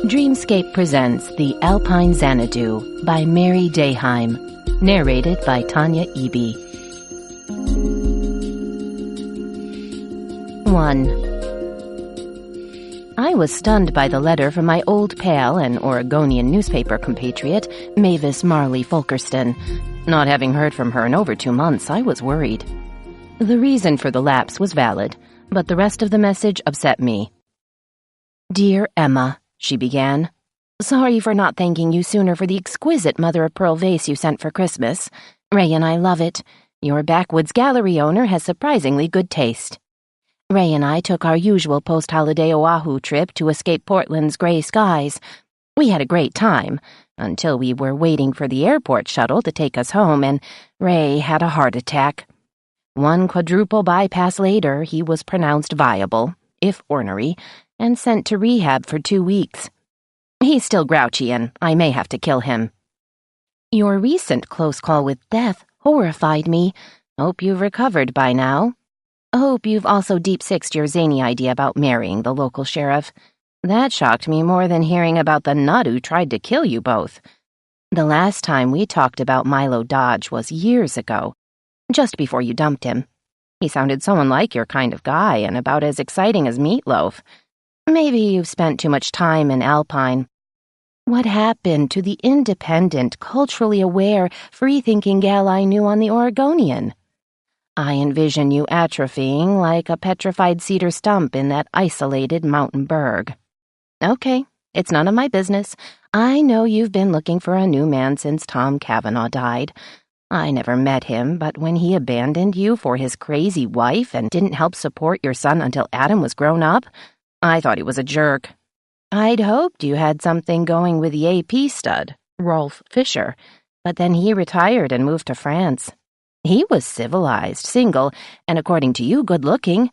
Dreamscape presents The Alpine Xanadu by Mary Daheim, narrated by Tanya Eby. 1. I was stunned by the letter from my old pal and Oregonian newspaper compatriot, Mavis Marley Fulkerston. Not having heard from her in over 2 months, I was worried. The reason for the lapse was valid, but the rest of the message upset me. "Dear Emma," she began, "sorry for not thanking you sooner for the exquisite mother-of-pearl vase you sent for Christmas. Ray and I love it. Your backwoods gallery owner has surprisingly good taste. Ray and I took our usual post-holiday Oahu trip to escape Portland's gray skies. We had a great time, until we were waiting for the airport shuttle to take us home, and Ray had a heart attack. 1 quadruple bypass later, he was pronounced viable, if ornery, and sent to rehab for 2 weeks. He's still grouchy, and I may have to kill him. Your recent close call with death horrified me. Hope you've recovered by now. Hope you've also deep-sixed your zany idea about marrying the local sheriff. That shocked me more than hearing about the nut who tried to kill you both. The last time we talked about Milo Dodge was years ago, just before you dumped him. He sounded so unlike your kind of guy and about as exciting as Meatloaf. Maybe you've spent too much time in Alpine. What happened to the independent, culturally aware, free-thinking gal I knew on the Oregonian? I envision you atrophying like a petrified cedar stump in that isolated mountain burg. Okay, it's none of my business. I know you've been looking for a new man since Tom Cavanaugh died. I never met him, but when he abandoned you for his crazy wife and didn't help support your son until Adam was grown up, I thought he was a jerk. I'd hoped you had something going with the AP stud, Rolf Fisher, but then he retired and moved to France. He was civilized, single, and according to you, good-looking.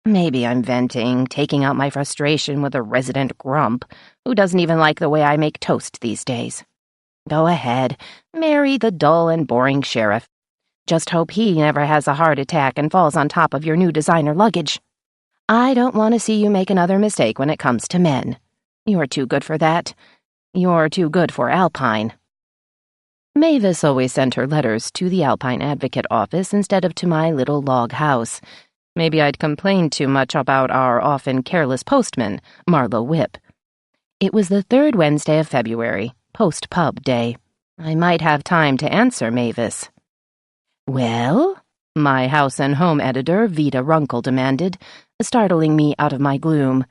Maybe I'm venting, taking out my frustration with a resident grump who doesn't even like the way I make toast these days. Go ahead, marry the dull and boring sheriff. Just hope he never has a heart attack and falls on top of your new designer luggage. I don't want to see you make another mistake when it comes to men. You're too good for that. You're too good for Alpine." Mavis always sent her letters to the Alpine Advocate office instead of to my little log house. Maybe I'd complained too much about our often careless postman, Marlowe Whip. It was the 3rd Wednesday of February, post-pub day. I might have time to answer Mavis. "Well?" my house and home editor, Vita Runkle, demanded, startling me out of my gloom.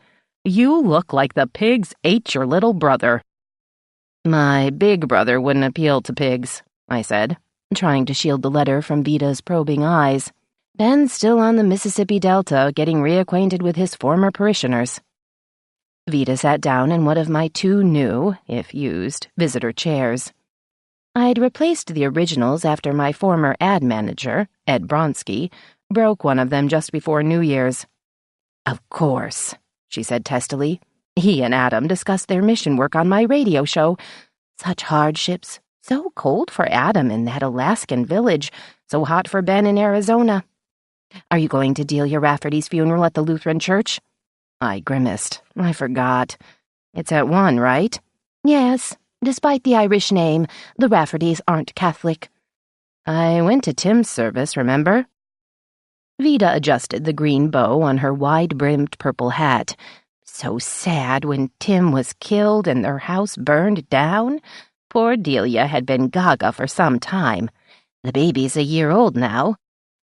"You look like the pigs ate your little brother." "My big brother wouldn't appeal to pigs," I said, trying to shield the letter from Vita's probing eyes. Ben's still on the Mississippi Delta, getting reacquainted with his former parishioners. Vita sat down in one of my 2 new, if used, visitor chairs. I'd replaced the originals after my former ad manager, Ed Bronsky, broke one of them just before New Year's. "Of course," she said testily. "He and Adam discussed their mission work on my radio show. Such hardships, so cold for Adam in that Alaskan village, so hot for Ben in Arizona. Are you going to Delia Rafferty's funeral at the Lutheran church?" I grimaced. I forgot. It's at 1, right? "Yes. Despite the Irish name, the Raffertys aren't Catholic." "I went to Tim's service, remember?" Vida adjusted the green bow on her wide-brimmed purple hat. So sad when Tim was killed and their house burned down. Poor Delia had been gaga for some time. The baby's a year old now.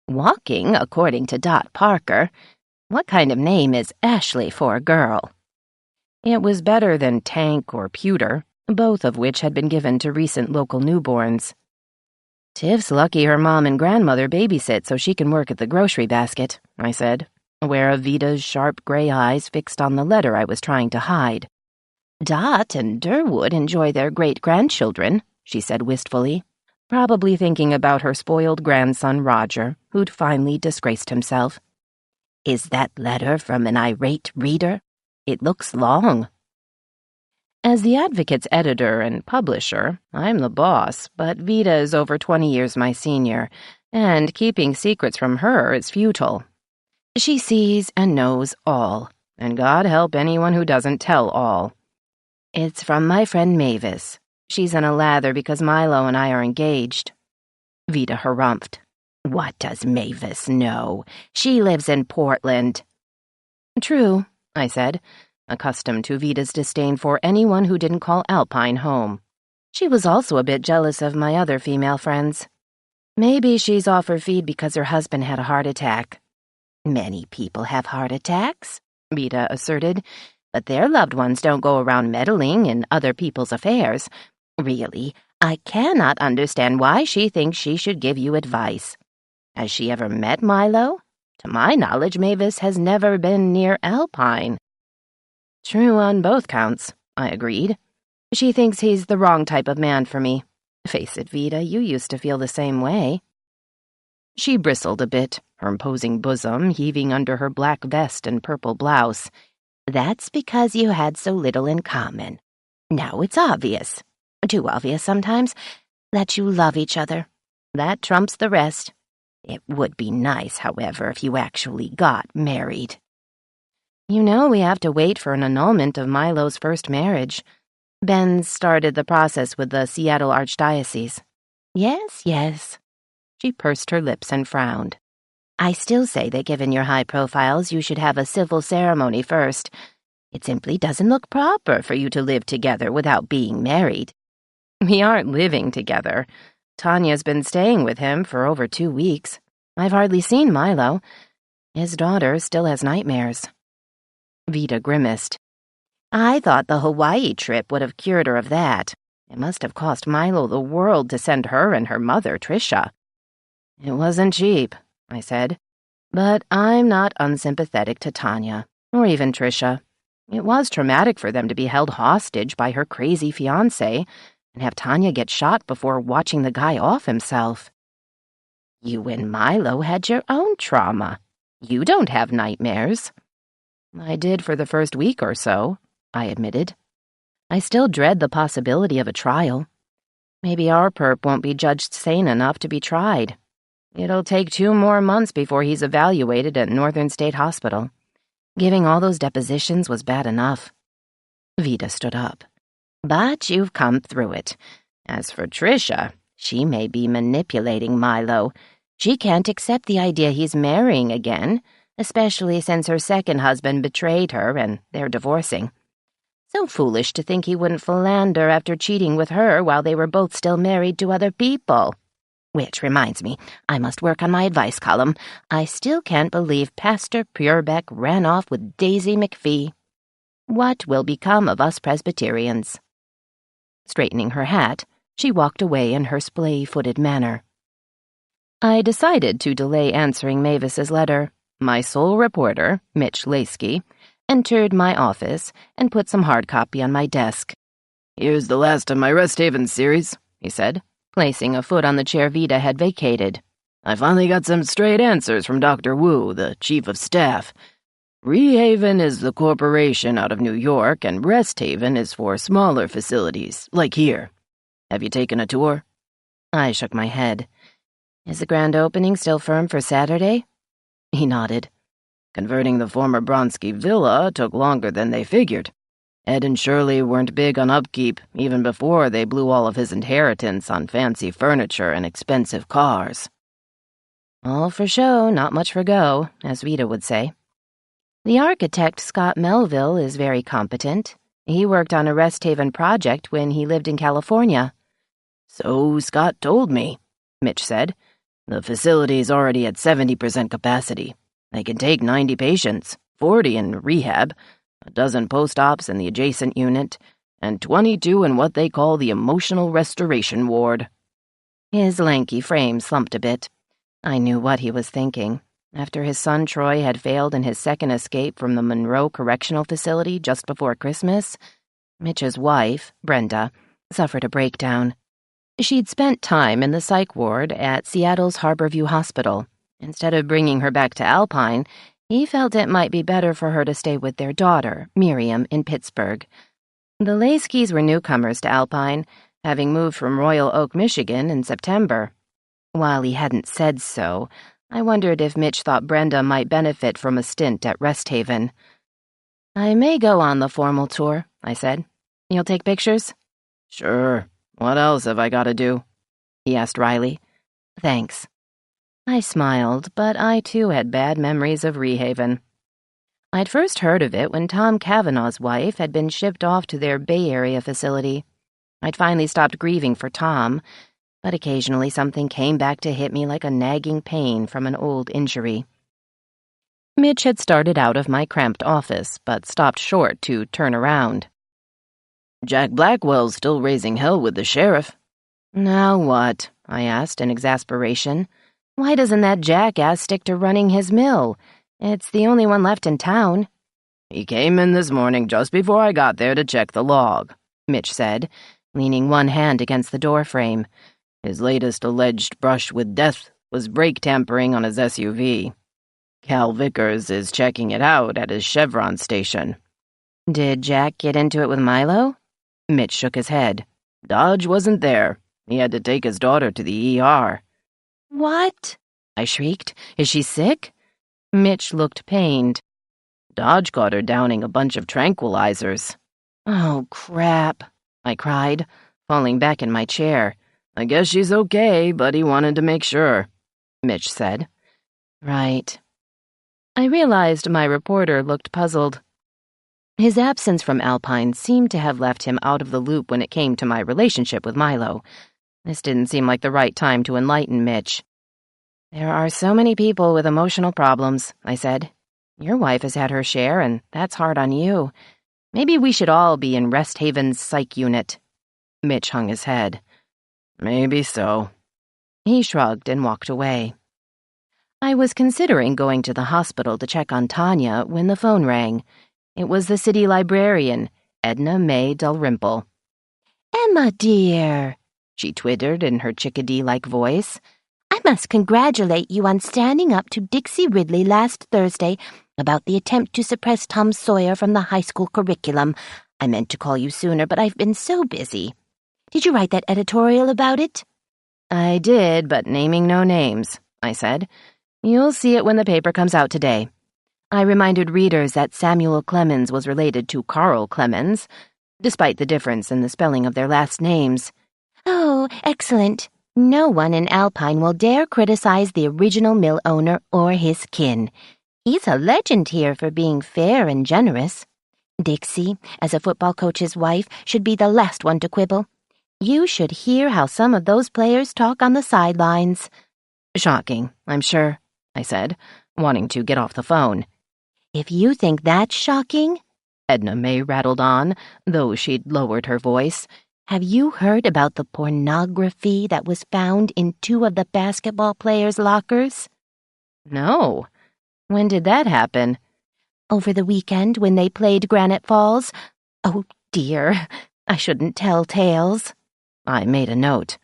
Walking, according to Dot Parker. What kind of name is Ashley for a girl? It was better than Tank or Pewter, both of which had been given to recent local newborns. "Tiff's lucky her mom and grandmother babysit so she can work at the grocery basket," I said, aware of Vita's sharp gray eyes fixed on the letter I was trying to hide. "Dot and Durwood enjoy their great-grandchildren," she said wistfully, probably thinking about her spoiled grandson Roger, who'd finally disgraced himself. "Is that letter from an irate reader? It looks long." As the Advocate's editor and publisher, I'm the boss, but Vita is over 20 years my senior, and keeping secrets from her is futile. She sees and knows all, and God help anyone who doesn't tell all. It's from my friend Mavis. She's in a lather because Milo and I are engaged. Vida harumphed. What does Mavis know? She lives in Portland. True, I said, accustomed to Vida's disdain for anyone who didn't call Alpine home. She was also a bit jealous of my other female friends. Maybe she's off her feed because her husband had a heart attack. Many people have heart attacks, Vida asserted, but their loved ones don't go around meddling in other people's affairs. Really, I cannot understand why she thinks she should give you advice. Has she ever met Milo? To my knowledge, Mavis has never been near Alpine. True on both counts, I agreed. She thinks he's the wrong type of man for me. Face it, Vida, you used to feel the same way. She bristled a bit, her imposing bosom heaving under her black vest and purple blouse. That's because you had so little in common. Now it's obvious, too obvious sometimes, that you love each other. That trumps the rest. It would be nice, however, if you actually got married. You know we have to wait for an annulment of Milo's first marriage. Ben started the process with the Seattle Archdiocese. Yes. She pursed her lips and frowned. I still say that given your high profiles, you should have a civil ceremony first. It simply doesn't look proper for you to live together without being married. We aren't living together. Tanya's been staying with him for over 2 weeks. I've hardly seen Milo. His daughter still has nightmares. Vida grimaced. I thought the Hawaii trip would have cured her of that. It must have cost Milo the world to send her and her mother, Tricia. It wasn't cheap, I said, but I'm not unsympathetic to Tanya, or even Tricia. It was traumatic for them to be held hostage by her crazy fiancé and have Tanya get shot before watching the guy off himself. You and Milo had your own trauma. You don't have nightmares. I did for the first week or so, I admitted. I still dread the possibility of a trial. Maybe our perp won't be judged sane enough to be tried. It'll take 2 more months before he's evaluated at Northern State Hospital. Giving all those depositions was bad enough. Vida stood up. But you've come through it. As for Tricia, she may be manipulating Milo. She can't accept the idea he's marrying again, especially since her second husband betrayed her and they're divorcing. So foolish to think he wouldn't philander after cheating with her while they were both still married to other people. Which reminds me, I must work on my advice column. I still can't believe Pastor Purebeck ran off with Daisy McPhee. What will become of us Presbyterians? Straightening her hat, she walked away in her splay-footed manner. I decided to delay answering Mavis's letter. My sole reporter, Mitch Laskey, entered my office and put some hard copy on my desk. Here's the last of my Rest Haven series, he said, placing a foot on the chair Vida had vacated. I finally got some straight answers from Dr. Wu, the chief of staff. Rehaven is the corporation out of New York, and Rest Haven is for smaller facilities, like here. Have you taken a tour? I shook my head. Is the grand opening still firm for Saturday? He nodded. Converting the former Bronsky villa took longer than they figured. Ed and Shirley weren't big on upkeep, even before they blew all of his inheritance on fancy furniture and expensive cars. All for show, not much for go, as Vida would say. The architect, Scott Melville, is very competent. He worked on a Rest Haven project when he lived in California. So Scott told me, Mitch said. The facility's already at 70% capacity. They can take 90 patients, 40 in rehab, a dozen post-ops in the adjacent unit, and 22 in what they call the emotional restoration ward. His lanky frame slumped a bit. I knew what he was thinking. After his son Troy had failed in his second escape from the Monroe Correctional Facility just before Christmas, Mitch's wife, Brenda, suffered a breakdown. She'd spent time in the psych ward at Seattle's Harborview Hospital. Instead of bringing her back to Alpine, he felt it might be better for her to stay with their daughter, Miriam, in Pittsburgh. The Layskys were newcomers to Alpine, having moved from Royal Oak, Michigan in September. While he hadn't said so, I wondered if Mitch thought Brenda might benefit from a stint at Rest Haven. "I may go on the formal tour," I said. "You'll take pictures?" "Sure. What else have I got to do?" he asked wryly. "Thanks." I smiled, but I too had bad memories of Rehaven. I'd first heard of it when Tom Cavanaugh's wife had been shipped off to their Bay Area facility. I'd finally stopped grieving for Tom, but occasionally something came back to hit me like a nagging pain from an old injury. Mitch had started out of my cramped office, but stopped short to turn around. "Jack Blackwell's still raising hell with the sheriff." "Now what?" I asked in exasperation. "Why doesn't that jackass stick to running his mill? It's the only one left in town." "He came in this morning just before I got there to check the log," Mitch said, leaning one hand against the doorframe. "His latest alleged brush with death was brake tampering on his SUV. Cal Vickers is checking it out at his Chevron station." "Did Jack get into it with Milo?" Mitch shook his head. "Dodge wasn't there. He had to take his daughter to the ER." "What?" I shrieked. "Is she sick?" Mitch looked pained. "Dodge caught her downing a bunch of tranquilizers." "Oh, crap," I cried, falling back in my chair. "I guess she's okay, but he wanted to make sure," Mitch said. "Right." I realized my reporter looked puzzled. His absence from Alpine seemed to have left him out of the loop when it came to my relationship with Milo. This didn't seem like the right time to enlighten Mitch. "There are so many people with emotional problems," I said. "Your wife has had her share, and that's hard on you. Maybe we should all be in Rest Haven's psych unit." Mitch hung his head. "Maybe so." He shrugged and walked away. I was considering going to the hospital to check on Tanya when the phone rang. It was the city librarian, Edna Mae Dalrymple. "Emma, dear," she twittered in her chickadee-like voice. "I must congratulate you on standing up to Dixie Ridley last Thursday about the attempt to suppress Tom Sawyer from the high school curriculum. I meant to call you sooner, but I've been so busy. Did you write that editorial about it?" "I did, but naming no names," I said. "You'll see it when the paper comes out today." I reminded readers that Samuel Clemens was related to Carl Clemens, despite the difference in the spelling of their last names. "Oh, excellent. No one in Alpine will dare criticize the original mill owner or his kin. He's a legend here for being fair and generous. Dixie, as a football coach's wife, should be the last one to quibble. You should hear how some of those players talk on the sidelines." "Shocking, I'm sure," I said, wanting to get off the phone. "If you think that's shocking," Edna Mae rattled on, though she'd lowered her voice, "have you heard about the pornography that was found in 2 of the basketball players' lockers?" "No. When did that happen?" "Over the weekend when they played Granite Falls. Oh, dear, I shouldn't tell tales." I made a note.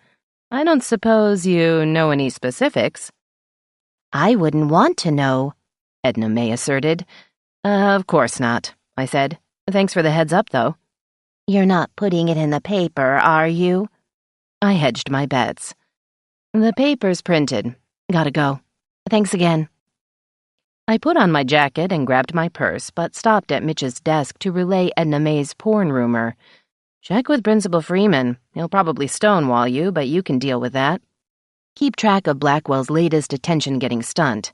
"I don't suppose you know any specifics?" "I wouldn't want to know," Edna Mae asserted. Of course not," I said. "Thanks for the heads up, though." "You're not putting it in the paper, are you?" I hedged my bets. "The paper's printed. Gotta go. Thanks again." I put on my jacket and grabbed my purse, but stopped at Mitch's desk to relay Edna Mae's porn rumor. "Check with Principal Freeman. He'll probably stonewall you, but you can deal with that. Keep track of Blackwell's latest attention-getting stunt.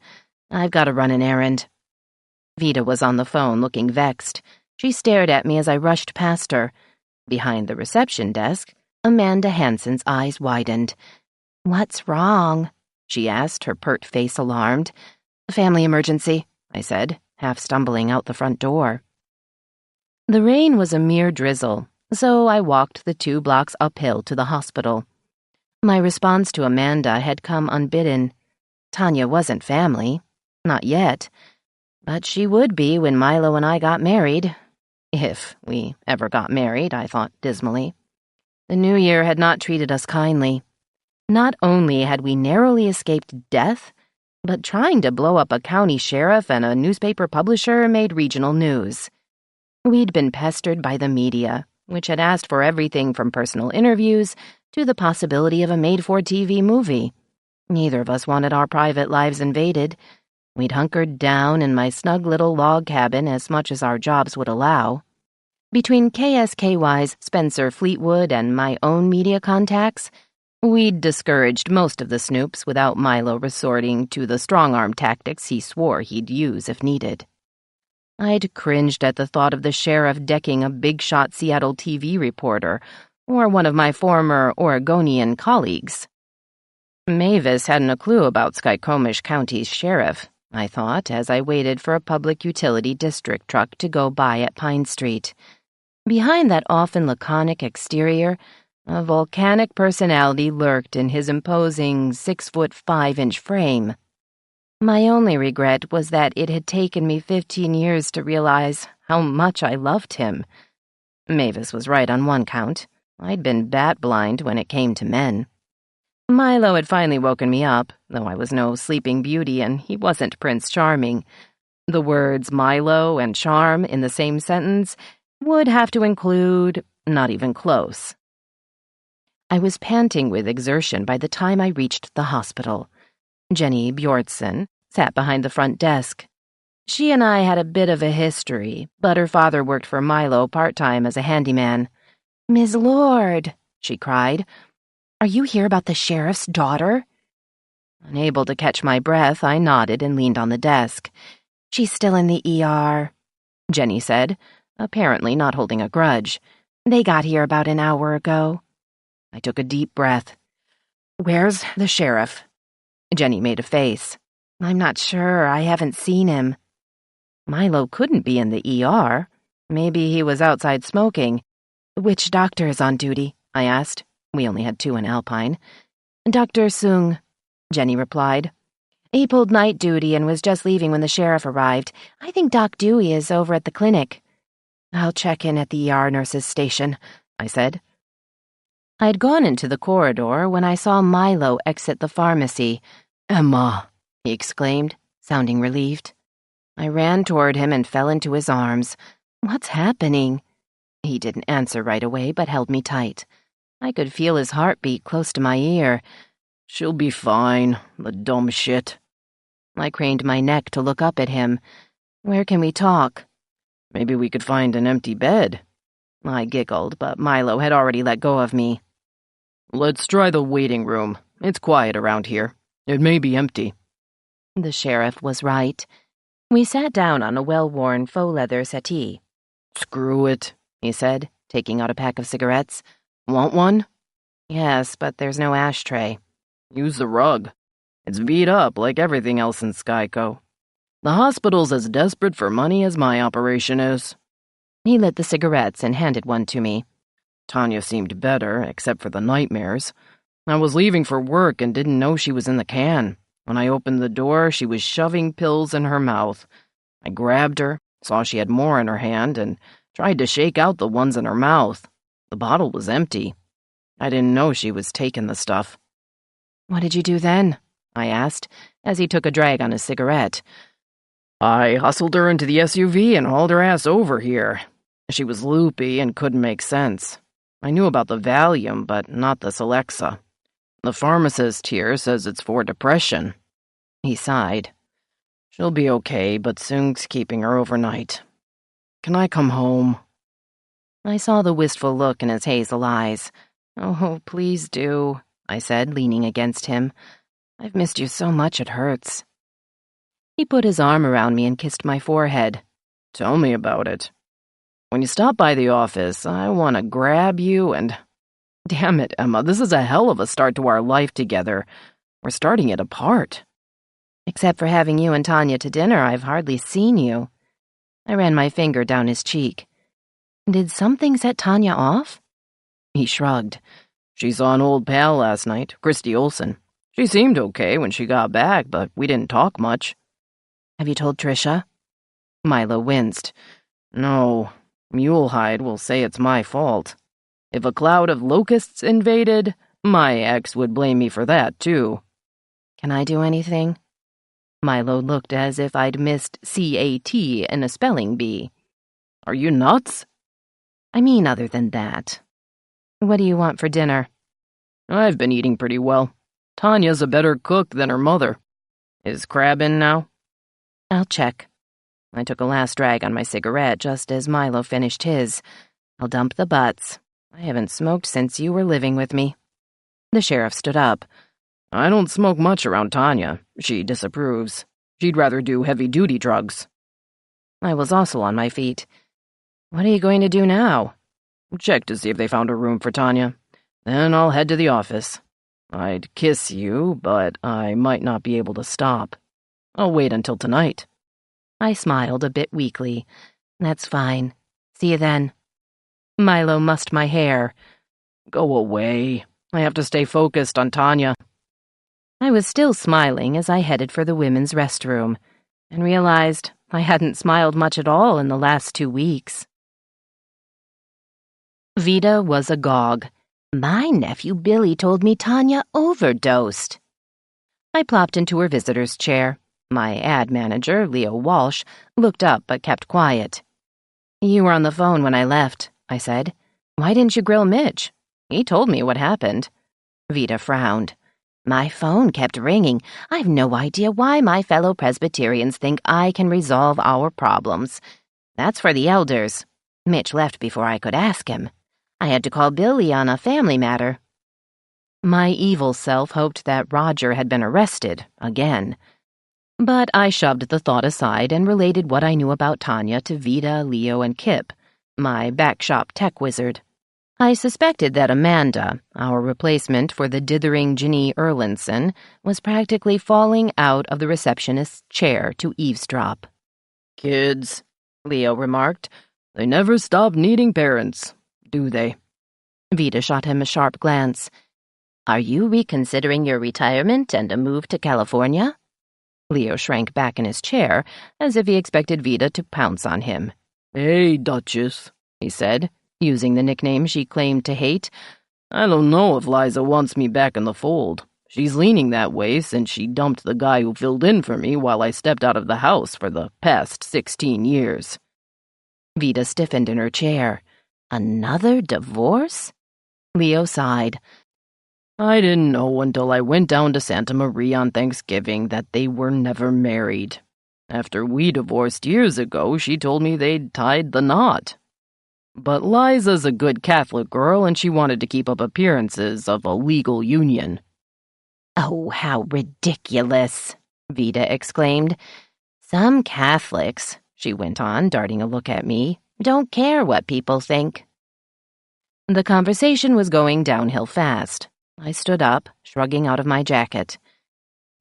I've got to run an errand." Vita was on the phone, looking vexed. She stared at me as I rushed past her. Behind the reception desk, Amanda Hansen's eyes widened. "What's wrong?" she asked, her pert face alarmed. "Family emergency," I said, half stumbling out the front door. The rain was a mere drizzle, so I walked the 2 blocks uphill to the hospital. My response to Amanda had come unbidden. Tanya wasn't family. Not yet. But she would be when Milo and I got married. If we ever got married, I thought dismally. The new year had not treated us kindly. Not only had we narrowly escaped death, but trying to blow up a county sheriff and a newspaper publisher made regional news. We'd been pestered by the media, which had asked for everything from personal interviews to the possibility of a made-for-TV movie. Neither of us wanted our private lives invaded. We'd hunkered down in my snug little log cabin as much as our jobs would allow. Between KSKY's Spencer Fleetwood and my own media contacts, we'd discouraged most of the snoops without Milo resorting to the strong-arm tactics he swore he'd use if needed. I'd cringed at the thought of the sheriff decking a big-shot Seattle TV reporter or one of my former Oregonian colleagues. Mavis hadn't a clue about Skykomish County's sheriff, I thought, as I waited for a public utility district truck to go by at Pine Street. Behind that often laconic exterior, a volcanic personality lurked in his imposing 6'5" frame. My only regret was that it had taken me 15 years to realize how much I loved him. Mavis was right on one count. I'd been bat-blind when it came to men. Milo had finally woken me up, though I was no sleeping beauty and he wasn't Prince Charming. The words Milo and charm in the same sentence would have to include not even close. I was panting with exertion by the time I reached the hospital. Jenny Bjortson sat behind the front desk. She and I had a bit of a history, but her father worked for Milo part-time as a handyman. "Ms. Lord," she cried, "are you here about the sheriff's daughter?" Unable to catch my breath, I nodded and leaned on the desk. "She's still in the ER," Jenny said, apparently not holding a grudge. "They got here about an hour ago." I took a deep breath. "Where's the sheriff?" Jenny made a face. "I'm not sure. I haven't seen him." Milo couldn't be in the ER. Maybe he was outside smoking. "Which doctor is on duty?" I asked. We only had 2 in Alpine. "Dr. Sung," Jenny replied. "He pulled night duty and was just leaving when the sheriff arrived. I think Doc Dewey is over at the clinic." "I'll check in at the ER nurse's station," I said. I'd gone into the corridor when I saw Milo exit the pharmacy. "Emma," he exclaimed, sounding relieved. I ran toward him and fell into his arms. "What's happening?" He didn't answer right away, but held me tight. I could feel his heartbeat close to my ear. "She'll be fine, the dumb shit." I craned my neck to look up at him. "Where can we talk?" "Maybe we could find an empty bed." I giggled, but Milo had already let go of me. "Let's try the waiting room. It's quiet around here. It may be empty." The sheriff was right. We sat down on a well-worn faux leather settee. "Screw it," he said, taking out a pack of cigarettes. "Want one?" "Yes, but there's no ashtray." "Use the rug. It's beat up like everything else in Skyco. The hospital's as desperate for money as my operation is." He lit the cigarettes and handed one to me. Tanya seemed better, except for the nightmares. I was leaving for work and didn't know she was in the can. When I opened the door, she was shoving pills in her mouth. I grabbed her, saw she had more in her hand, and tried to shake out the ones in her mouth. The bottle was empty. I didn't know she was taking the stuff. "What did you do then?" I asked, as he took a drag on his cigarette. "I hustled her into the SUV and hauled her ass over here. She was loopy and couldn't make sense. I knew about the Valium, but not the Celexa. The pharmacist here says it's for depression." He sighed. "She'll be okay, but Sung's keeping her overnight. Can I come home?" I saw the wistful look in his hazel eyes. "Oh, please do," I said, leaning against him. "I've missed you so much it hurts." He put his arm around me and kissed my forehead. "Tell me about it. When you stop by the office, I want to grab you and... Damn it, Emma, this is a hell of a start to our life together. We're starting it apart." "Except for having you and Tanya to dinner, I've hardly seen you." I ran my finger down his cheek. "Did something set Tanya off?" He shrugged. "She saw an old pal last night, Christy Olson. She seemed okay when she got back, but we didn't talk much." "Have you told Trisha?" Milo winced. "No. Mulehide will say it's my fault. If a cloud of locusts invaded, my ex would blame me for that, too." "Can I do anything?" Milo looked as if I'd missed C-A-T in a spelling bee. "Are you nuts?" "I mean other than that. What do you want for dinner?" "I've been eating pretty well. Tanya's a better cook than her mother. Is Crab in now? I'll check. I took a last drag on my cigarette just as Milo finished his. I'll dump the butts. I haven't smoked since you were living with me. The sheriff stood up. I don't smoke much around Tanya. She disapproves. She'd rather do heavy-duty drugs. I was also on my feet. What are you going to do now? Check to see if they found a room for Tanya. Then I'll head to the office. I'd kiss you, but I might not be able to stop. I'll wait until tonight. I smiled a bit weakly. That's fine. See you then. Milo mussed my hair. Go away. I have to stay focused on Tanya. I was still smiling as I headed for the women's restroom, and realized I hadn't smiled much at all in the last 2 weeks. Vida was agog. My nephew Billy told me Tanya overdosed. I plopped into her visitor's chair. My ad manager, Leo Walsh, looked up but kept quiet. You were on the phone when I left, I said. Why didn't you grill Mitch? He told me what happened. Vida frowned. My phone kept ringing. I've no idea why my fellow Presbyterians think I can resolve our problems. That's for the elders. Mitch left before I could ask him. I had to call Billy on a family matter. My evil self hoped that Roger had been arrested, again. But I shoved the thought aside and related what I knew about Tanya to Vida, Leo, and Kip, my backshop tech wizard. I suspected that Amanda, our replacement for the dithering Ginny Erlinson, was practically falling out of the receptionist's chair to eavesdrop. Kids, Leo remarked, they never stop needing parents, do they? Vida shot him a sharp glance. Are you reconsidering your retirement and a move to California? Leo shrank back in his chair, as if he expected Vida to pounce on him. Hey, Duchess, he said, using the nickname she claimed to hate. I don't know if Liza wants me back in the fold. She's leaning that way since she dumped the guy who filled in for me while I stepped out of the house for the past 16 years. Vida stiffened in her chair. Another divorce? Leo sighed. I didn't know until I went down to Santa Maria on Thanksgiving that they were never married. After we divorced years ago, she told me they'd tied the knot. But Liza's a good Catholic girl, and she wanted to keep up appearances of a legal union. Oh, how ridiculous, Vida exclaimed. Some Catholics, she went on, darting a look at me, don't care what people think. The conversation was going downhill fast. I stood up, shrugging out of my jacket.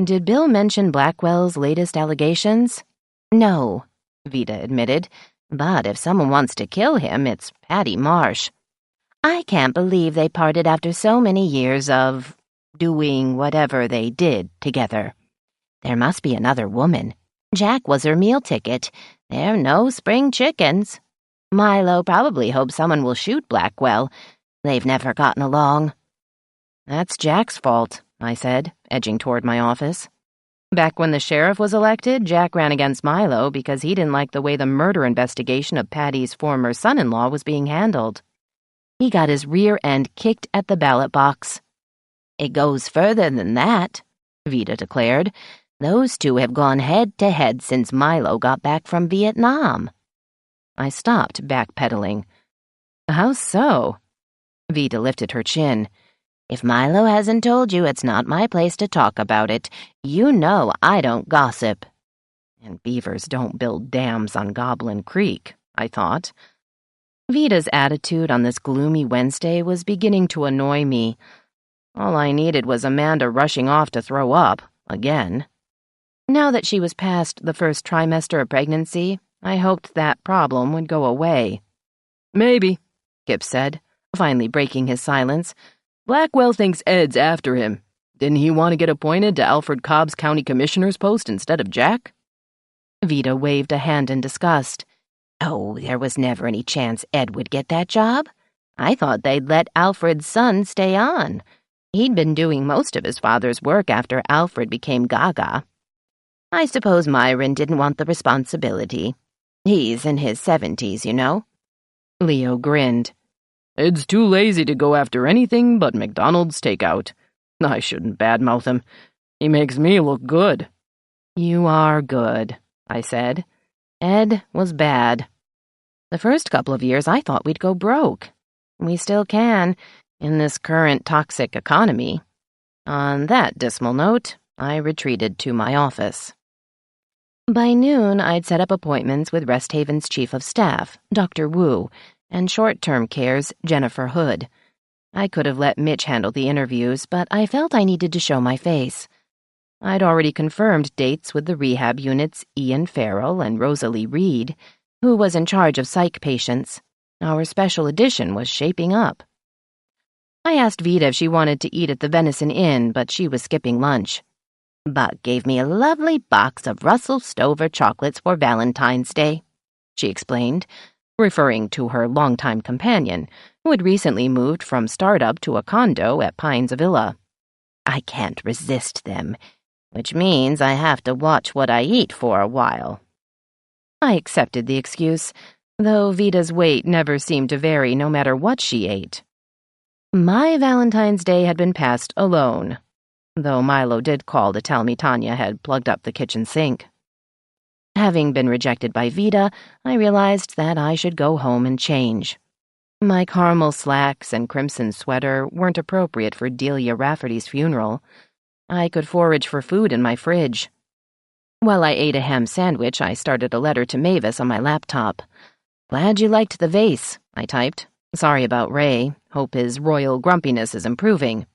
Did Bill mention Blackwell's latest allegations? No, Vida admitted. But if someone wants to kill him, it's Patty Marsh. I can't believe they parted after so many years of doing whatever they did together. There must be another woman. Jack was her meal ticket. They're no spring chickens. Milo probably hopes someone will shoot Blackwell. They've never gotten along. That's Jack's fault, I said, edging toward my office. Back when the sheriff was elected, Jack ran against Milo because he didn't like the way the murder investigation of Patty's former son-in-law was being handled. He got his rear end kicked at the ballot box. It goes further than that, Vida declared. Those two have gone head-to-head since Milo got back from Vietnam. I stopped backpedaling. How so? Vida lifted her chin. If Milo hasn't told you, it's not my place to talk about it. You know I don't gossip. And beavers don't build dams on Goblin Creek, I thought. Vida's attitude on this gloomy Wednesday was beginning to annoy me. All I needed was Amanda rushing off to throw up, again. Now that she was past the first trimester of pregnancy, I hoped that problem would go away. Maybe, Kip said, finally breaking his silence. Blackwell thinks Ed's after him. Didn't he want to get appointed to Alfred Cobb's county commissioner's post instead of Jack? Vida waved a hand in disgust. Oh, there was never any chance Ed would get that job. I thought they'd let Alfred's son stay on. He'd been doing most of his father's work after Alfred became Gaga. I suppose Myron didn't want the responsibility. He's in his 70s, you know. Leo grinned. Ed's too lazy to go after anything but McDonald's takeout. I shouldn't badmouth him. He makes me look good. You are good, I said. Ed was bad. The first couple of years I thought we'd go broke. We still can, in this current toxic economy. On that dismal note, I retreated to my office. By noon, I'd set up appointments with Rest Haven's chief of staff, Dr. Wu, and short-term care's Jennifer Hood. I could have let Mitch handle the interviews, but I felt I needed to show my face. I'd already confirmed dates with the rehab unit's Ian Farrell and Rosalie Reed, who was in charge of psych patients. Our special edition was shaping up. I asked Vita if she wanted to eat at the Venison Inn, but she was skipping lunch. Buck gave me a lovely box of Russell Stover chocolates for Valentine's Day, she explained, referring to her longtime companion, who had recently moved from startup to a condo at Pines Villa. I can't resist them, which means I have to watch what I eat for a while. I accepted the excuse, though Vita's weight never seemed to vary no matter what she ate. My Valentine's Day had been passed alone, though Milo did call to tell me Tanya had plugged up the kitchen sink. Having been rejected by Vita, I realized that I should go home and change. My caramel slacks and crimson sweater weren't appropriate for Delia Rafferty's funeral. I could forage for food in my fridge. While I ate a ham sandwich, I started a letter to Mavis on my laptop. Glad you liked the vase, I typed. Sorry about Ray. Hope his royal grumpiness is improving.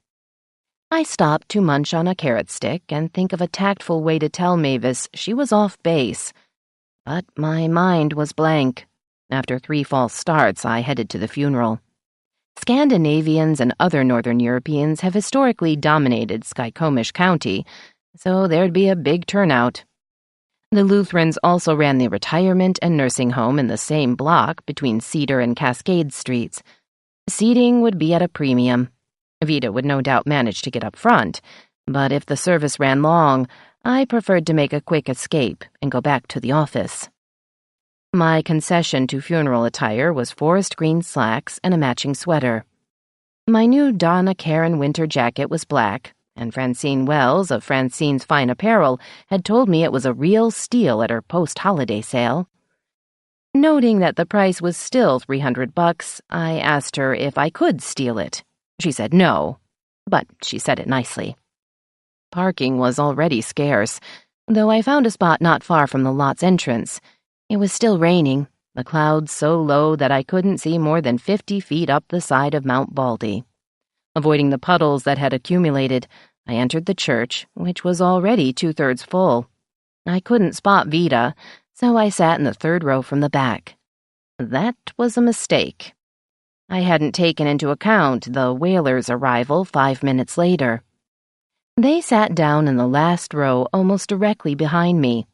I stopped to munch on a carrot stick and think of a tactful way to tell Mavis she was off base. But my mind was blank. After 3 false starts, I headed to the funeral. Scandinavians and other Northern Europeans have historically dominated Skykomish County, so there'd be a big turnout. The Lutherans also ran the retirement and nursing home in the same block between Cedar and Cascade Streets. Seating would be at a premium. Vita would no doubt manage to get up front, but if the service ran long, I preferred to make a quick escape and go back to the office. My concession to funeral attire was forest green slacks and a matching sweater. My new Donna Karen winter jacket was black, and Francine Wells of Francine's Fine Apparel had told me it was a real steal at her post-holiday sale. Noting that the price was still $300, I asked her if I could steal it. She said no, but she said it nicely. Parking was already scarce, though I found a spot not far from the lot's entrance. It was still raining, the clouds so low that I couldn't see more than 50 feet up the side of Mount Baldy. Avoiding the puddles that had accumulated, I entered the church, which was already 2/3 full. I couldn't spot Vita, so I sat in the 3rd row from the back. That was a mistake. I hadn't taken into account the Whalers' arrival 5 minutes later. They sat down in the last row almost directly behind me.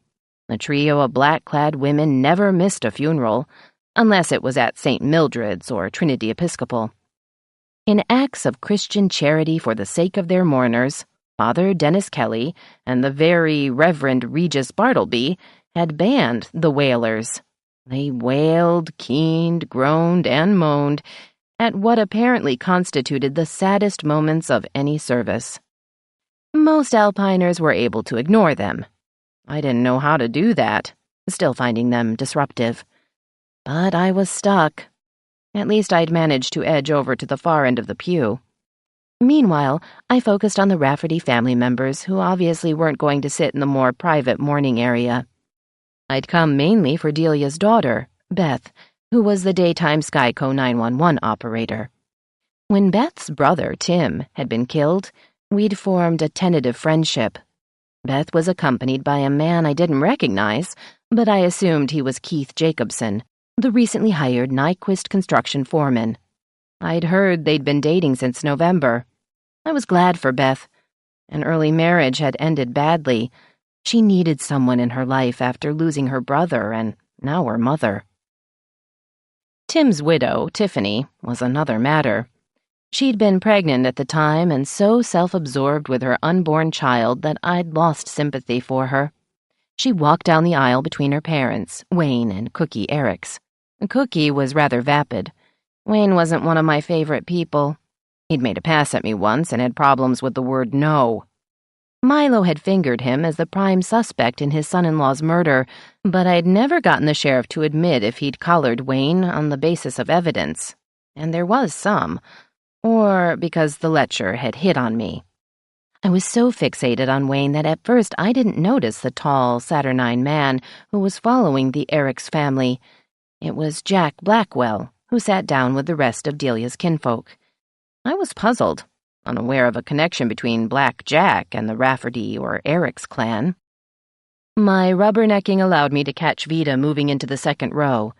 The trio of black-clad women never missed a funeral, unless it was at St. Mildred's or Trinity Episcopal. In acts of Christian charity for the sake of their mourners, Father Dennis Kelly and the very Reverend Regis Bartleby had banned the Whalers. They wailed, keened, groaned, and moaned at what apparently constituted the saddest moments of any service. Most Alpiners were able to ignore them. I didn't know how to do that, still finding them disruptive. But I was stuck. At least I'd managed to edge over to the far end of the pew. Meanwhile, I focused on the Rafferty family members who obviously weren't going to sit in the more private mourning area. I'd come mainly for Delia's daughter, Beth, who was the daytime Skyco 911 operator. When Beth's brother, Tim, had been killed, we'd formed a tentative friendship. Beth was accompanied by a man I didn't recognize, but I assumed he was Keith Jacobson, the recently hired Nyquist construction foreman. I'd heard they'd been dating since November. I was glad for Beth. An early marriage had ended badly. She needed someone in her life after losing her brother and now her mother. Tim's widow, Tiffany, was another matter. She'd been pregnant at the time and so self-absorbed with her unborn child that I'd lost sympathy for her. She walked down the aisle between her parents, Wayne and Cookie Eriks. Cookie was rather vapid. Wayne wasn't one of my favorite people. He'd made a pass at me once and had problems with the word no. Milo had fingered him as the prime suspect in his son-in-law's murder, but I'd never gotten the sheriff to admit if he'd collared Wayne on the basis of evidence. And there was some. Or because the lecher had hit on me. I was so fixated on Wayne that at first I didn't notice the tall, saturnine man who was following the Eric's family. It was Jack Blackwell, who sat down with the rest of Delia's kinfolk. I was puzzled, unaware of a connection between Black Jack and the Rafferty or Eric's clan. My rubbernecking allowed me to catch Vida moving into the second row.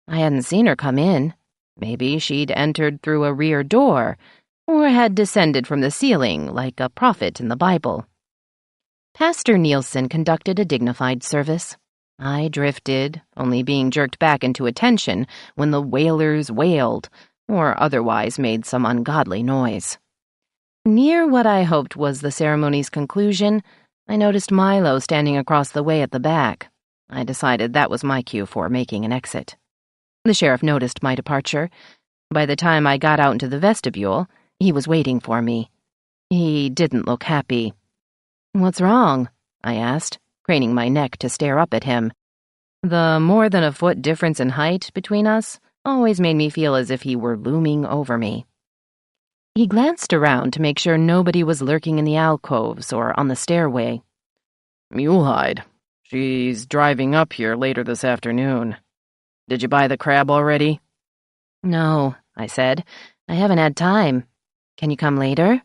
I hadn't seen her come in. Maybe she'd entered through a rear door, or had descended from the ceiling like a prophet in the Bible. Pastor Nielsen conducted a dignified service. I drifted, only being jerked back into attention when the wailers wailed, or otherwise made some ungodly noise. Near what I hoped was the ceremony's conclusion, I noticed Milo standing across the way at the back. I decided that was my cue for making an exit. The sheriff noticed my departure. By the time I got out into the vestibule, he was waiting for me. He didn't look happy. "What's wrong?" I asked, craning my neck to stare up at him. The more than a foot difference in height between us always made me feel as if he were looming over me. He glanced around to make sure nobody was lurking in the alcoves or on the stairway. "Mulehide. She's driving up here later this afternoon. Did you buy the crab already?" "No," I said. "I haven't had time. Can you come later?"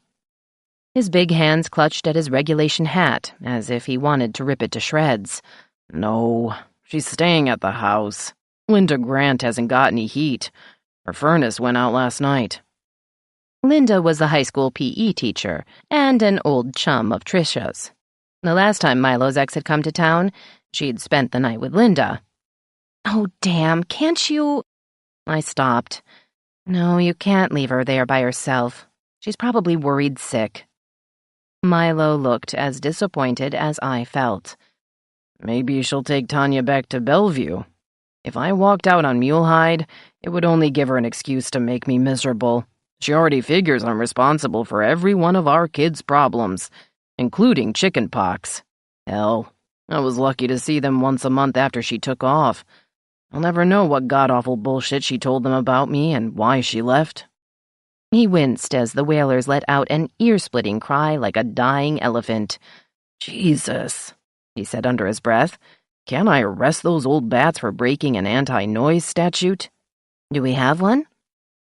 His big hands clutched at his regulation hat, as if he wanted to rip it to shreds. "No, she's staying at the house. Linda Grant hasn't got any heat. Her furnace went out last night." Linda was the high school PE teacher and an old chum of Trisha's. The last time Milo's ex had come to town, she'd spent the night with Linda. "Oh, damn, can't you—" I stopped. "No, you can't leave her there by herself. She's probably worried sick." Milo looked as disappointed as I felt. "Maybe she'll take Tanya back to Bellevue. If I walked out on Mulehide, it would only give her an excuse to make me miserable. She already figures I'm responsible for every one of our kids' problems, including chicken pox. Hell, I was lucky to see them once a month after she took off. I'll never know what god-awful bullshit she told them about me and why she left." He winced as the wailers let out an ear-splitting cry like a dying elephant. "Jesus," he said under his breath. "Can't I arrest those old bats for breaking an anti-noise statute?" "Do we have one?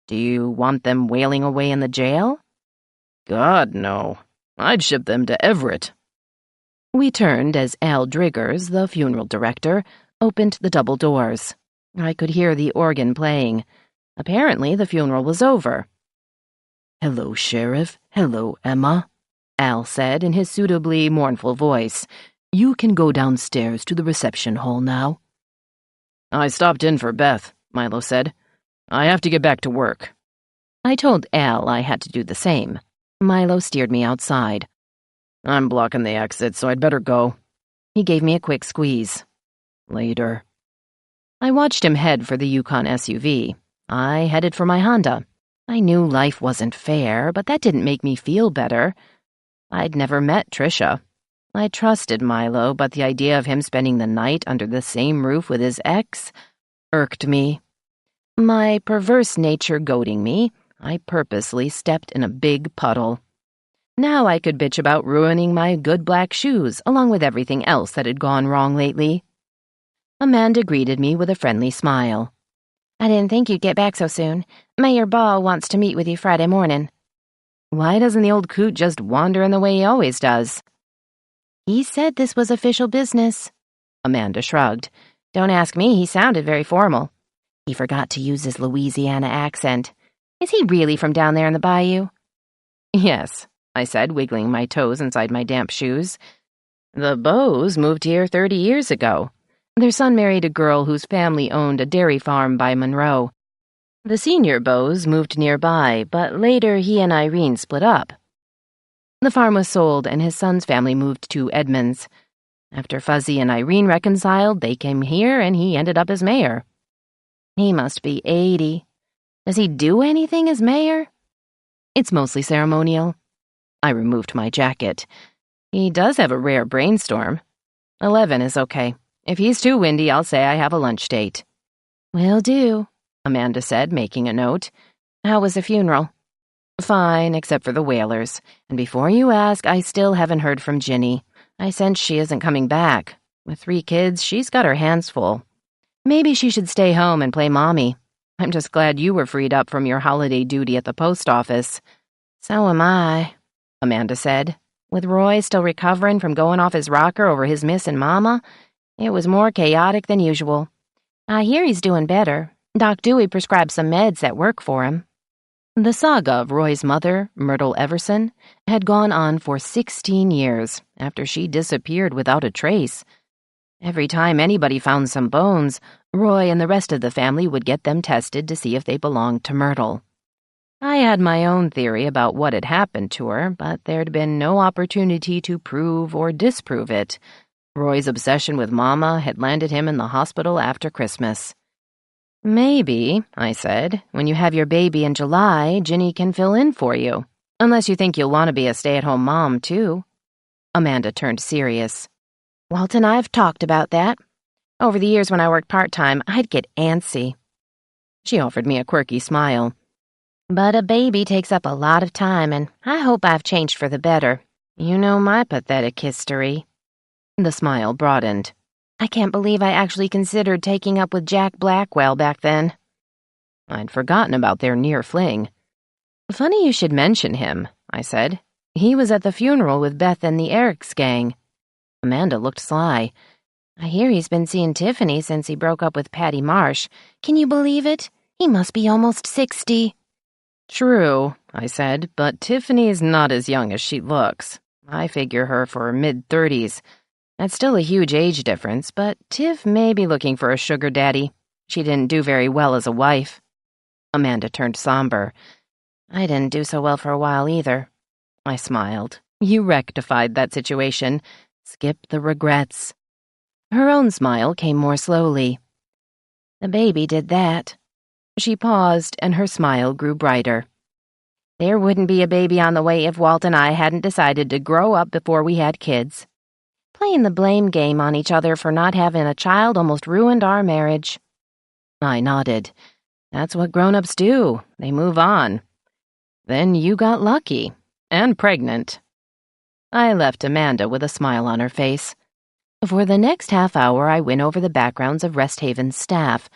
Do you want them wailing away in the jail?" "God, no. I'd ship them to Everett." We turned as Al Driggers, the funeral director, opened the double doors. I could hear the organ playing. Apparently the funeral was over. "Hello, Sheriff. Hello, Emma," Al said in his suitably mournful voice. "You can go downstairs to the reception hall now." "I stopped in for Beth," Milo said. "I have to get back to work." I told Al I had to do the same. Milo steered me outside. "I'm blocking the exit, so I'd better go." He gave me a quick squeeze. "Later." I watched him head for the Yukon SUV. I headed for my Honda. I knew life wasn't fair, but that didn't make me feel better. I'd never met Trisha. I trusted Milo, but the idea of him spending the night under the same roof with his ex irked me. My perverse nature goading me, I purposely stepped in a big puddle. Now I could bitch about ruining my good black shoes, along with everything else that had gone wrong lately. Amanda greeted me with a friendly smile. "I didn't think you'd get back so soon. Mayor Ball wants to meet with you Friday morning." "Why doesn't the old coot just wander in the way he always does?" "He said this was official business." Amanda shrugged. "Don't ask me, he sounded very formal. He forgot to use his Louisiana accent. Is he really from down there in the bayou?" "Yes," I said, wiggling my toes inside my damp shoes. "The Bows moved here 30 years ago. Their son married a girl whose family owned a dairy farm by Monroe. The senior Bows moved nearby, but later he and Irene split up. The farm was sold and his son's family moved to Edmonds. After Fuzzy and Irene reconciled, they came here and he ended up as mayor. He must be 80. Does he do anything as mayor?" It's mostly ceremonial. I removed my jacket. He does have a rare brainstorm. 11 is okay. If he's too windy, I'll say I have a lunch date. Will do, Amanda said, making a note. How was the funeral? Fine, except for the Whalers. And before you ask, I still haven't heard from Ginny. I sense she isn't coming back. With 3 kids, she's got her hands full. Maybe she should stay home and play mommy. I'm just glad you were freed up from your holiday duty at the post office. So am I, Amanda said. With Roy still recovering from going off his rocker over his missing mama, it was more chaotic than usual. I hear he's doing better. Doc Dewey prescribed some meds that work for him. The saga of Roy's mother, Myrtle Everson, had gone on for 16 years after she disappeared without a trace. Every time anybody found some bones, Roy and the rest of the family would get them tested to see if they belonged to Myrtle. I had my own theory about what had happened to her, but there'd been no opportunity to prove or disprove it. Roy's obsession with Mama had landed him in the hospital after Christmas. Maybe, I said, when you have your baby in July, Ginny can fill in for you. Unless you think you'll want to be a stay-at-home mom, too. Amanda turned serious. Walt and I have talked about that. Over the years when I worked part-time, I'd get antsy. She offered me a quirky smile. But a baby takes up a lot of time, and I hope I've changed for the better. You know my pathetic history. The smile broadened. I can't believe I actually considered taking up with Jack Blackwell back then. I'd forgotten about their near fling. Funny you should mention him, I said. He was at the funeral with Beth and the Eric's gang. Amanda looked sly. I hear he's been seeing Tiffany since he broke up with Patty Marsh. Can you believe it? He must be almost 60. True, I said, but Tiffany's not as young as she looks. I figure her for mid-30s. That's still a huge age difference, but Tiff may be looking for a sugar daddy. She didn't do very well as a wife. Amanda turned somber. I didn't do so well for a while either. I smiled. You rectified that situation. Skip the regrets. Her own smile came more slowly. The baby did that. She paused, and her smile grew brighter. There wouldn't be a baby on the way if Walt and I hadn't decided to grow up before we had kids. Playing the blame game on each other for not having a child almost ruined our marriage. I nodded. That's what grown-ups do. They move on. Then you got lucky. And pregnant. I left Amanda with a smile on her face. For the next half hour, I went over the backgrounds of Rest Haven's staff.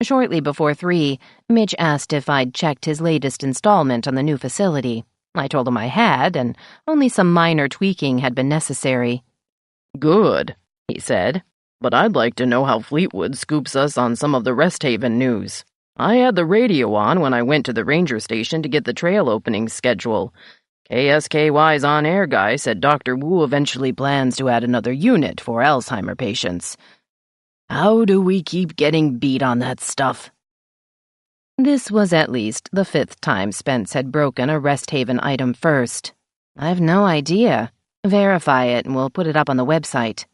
Shortly before 3, Mitch asked if I'd checked his latest installment on the new facility. I told him I had, and only some minor tweaking had been necessary. Good, he said, but I'd like to know how Fleetwood scoops us on some of the Rest Haven news. I had the radio on when I went to the ranger station to get the trail opening schedule. KSKY's on-air guy said Dr. Wu eventually plans to add another unit for Alzheimer patients. How do we keep getting beat on that stuff? This was at least the 5th time Spence had broken a Rest Haven item first. I've no idea. Verify it and we'll put it up on the website.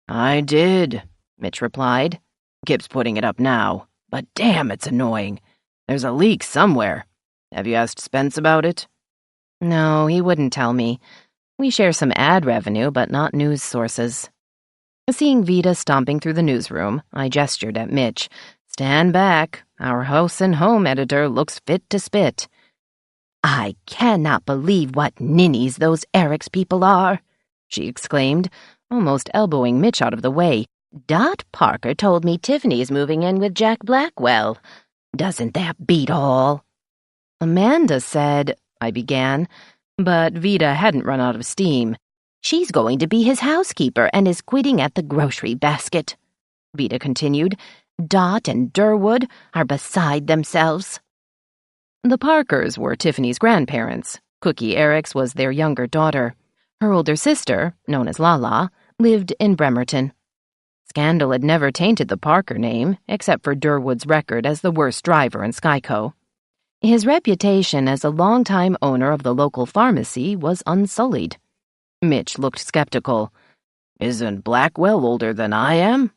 I did, Mitch replied. Kip's putting it up now, but damn, it's annoying. There's a leak somewhere. Have you asked Spence about it? No, he wouldn't tell me. We share some ad revenue, but not news sources. Seeing Vida stomping through the newsroom, I gestured at Mitch. Stand back. Our house and home editor looks fit to spit. I cannot believe what ninnies those Eric's people are, she exclaimed, almost elbowing Mitch out of the way. Dot Parker told me Tiffany's moving in with Jack Blackwell. Doesn't that beat all? Amanda said, I began, but Vida hadn't run out of steam. She's going to be his housekeeper and is quitting at the grocery basket. Vida continued. Dot and Durwood are beside themselves. The Parkers were Tiffany's grandparents. Cookie Eric's was their younger daughter. Her older sister, known as Lala, lived in Bremerton. Scandal had never tainted the Parker name, except for Durwood's record as the worst driver in Skyco. His reputation as a longtime owner of the local pharmacy was unsullied. Mitch looked skeptical. Isn't Blackwell older than I am?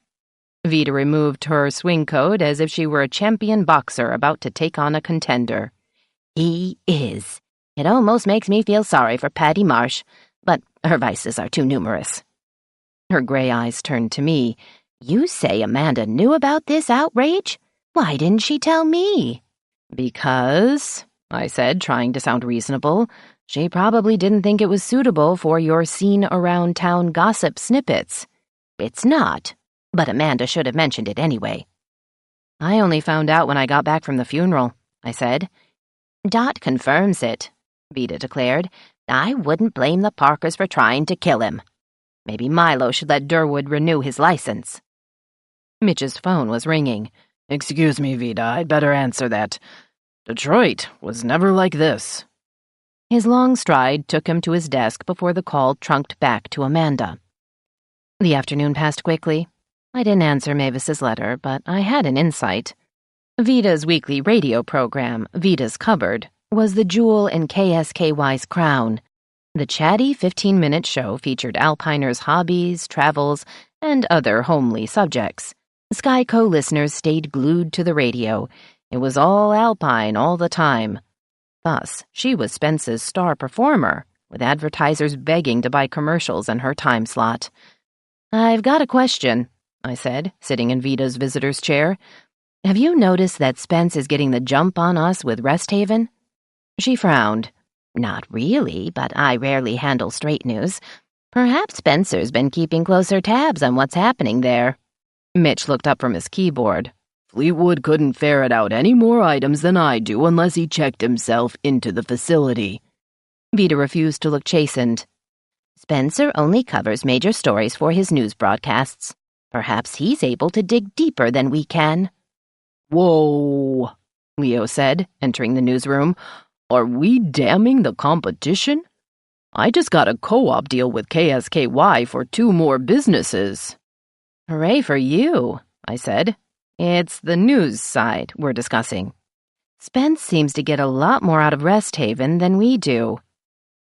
Vida removed her swing coat as if she were a champion boxer about to take on a contender. He is. It almost makes me feel sorry for Patty Marsh, but her vices are too numerous." Her gray eyes turned to me. "You say Amanda knew about this outrage? Why didn't she tell me?" "Because," I said, trying to sound reasonable, "she probably didn't think it was suitable for your seen-around-town gossip snippets." "It's not, but Amanda should have mentioned it anyway." "I only found out when I got back from the funeral," I said. "Dot confirms it," Vida declared. "I wouldn't blame the Parkers for trying to kill him. Maybe Milo should let Durwood renew his license." Mitch's phone was ringing. "Excuse me, Vida, I'd better answer that. Detroit was never like this." His long stride took him to his desk before the call trunked back to Amanda. The afternoon passed quickly. I didn't answer Mavis's letter, but I had an insight. Vida's weekly radio program, Vida's Cupboard, was the jewel in KSKY's crown. The chatty 15-minute show featured Alpiners' hobbies, travels, and other homely subjects. Skyco listeners stayed glued to the radio. It was all Alpine all the time. Thus, she was Spence's star performer, with advertisers begging to buy commercials in her time slot. "I've got a question," I said, sitting in Vida's visitor's chair. "Have you noticed that Spence is getting the jump on us with Rest Haven?" She frowned. "Not really, but I rarely handle straight news. Perhaps Spencer's been keeping closer tabs on what's happening there." Mitch looked up from his keyboard. "Fleetwood couldn't ferret out any more items than I do unless he checked himself into the facility." Vida refused to look chastened. "Spencer only covers major stories for his news broadcasts. Perhaps he's able to dig deeper than we can." "Whoa," Leo said, entering the newsroom. "Are we damning the competition? I just got a co-op deal with KSKY for 2 more businesses." "Hooray for you," I said. "It's the news side we're discussing. Spence seems to get a lot more out of Rest Haven than we do."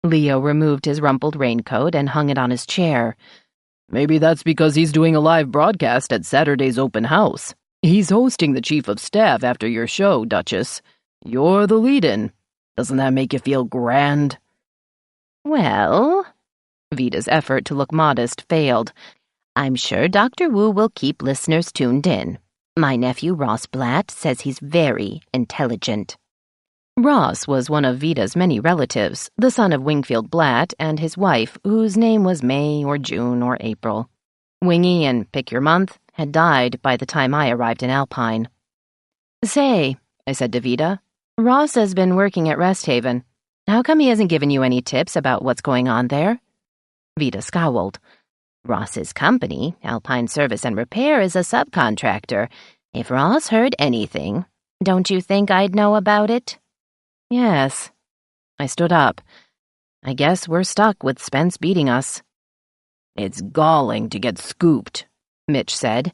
Leo removed his rumpled raincoat and hung it on his chair. "Maybe that's because he's doing a live broadcast at Saturday's open house. He's hosting the chief of staff after your show, Duchess. You're the lead-in. Doesn't that make you feel grand?" "Well," Vida's effort to look modest failed. "I'm sure Dr. Wu will keep listeners tuned in. My nephew Ross Blatt says he's very intelligent." Ross was one of Vida's many relatives, the son of Wingfield Blatt and his wife, whose name was May or June or April. Wingy and Pick Your Month had died by the time I arrived in Alpine. "Say," I said to Vida, "Ross has been working at Rest Haven. How come he hasn't given you any tips about what's going on there?" Vida scowled. "Ross's company, Alpine Service and Repair, is a subcontractor. If Ross heard anything, don't you think I'd know about it?" "Yes." I stood up. "I guess we're stuck with Spence beating us." "It's galling to get scooped," Mitch said.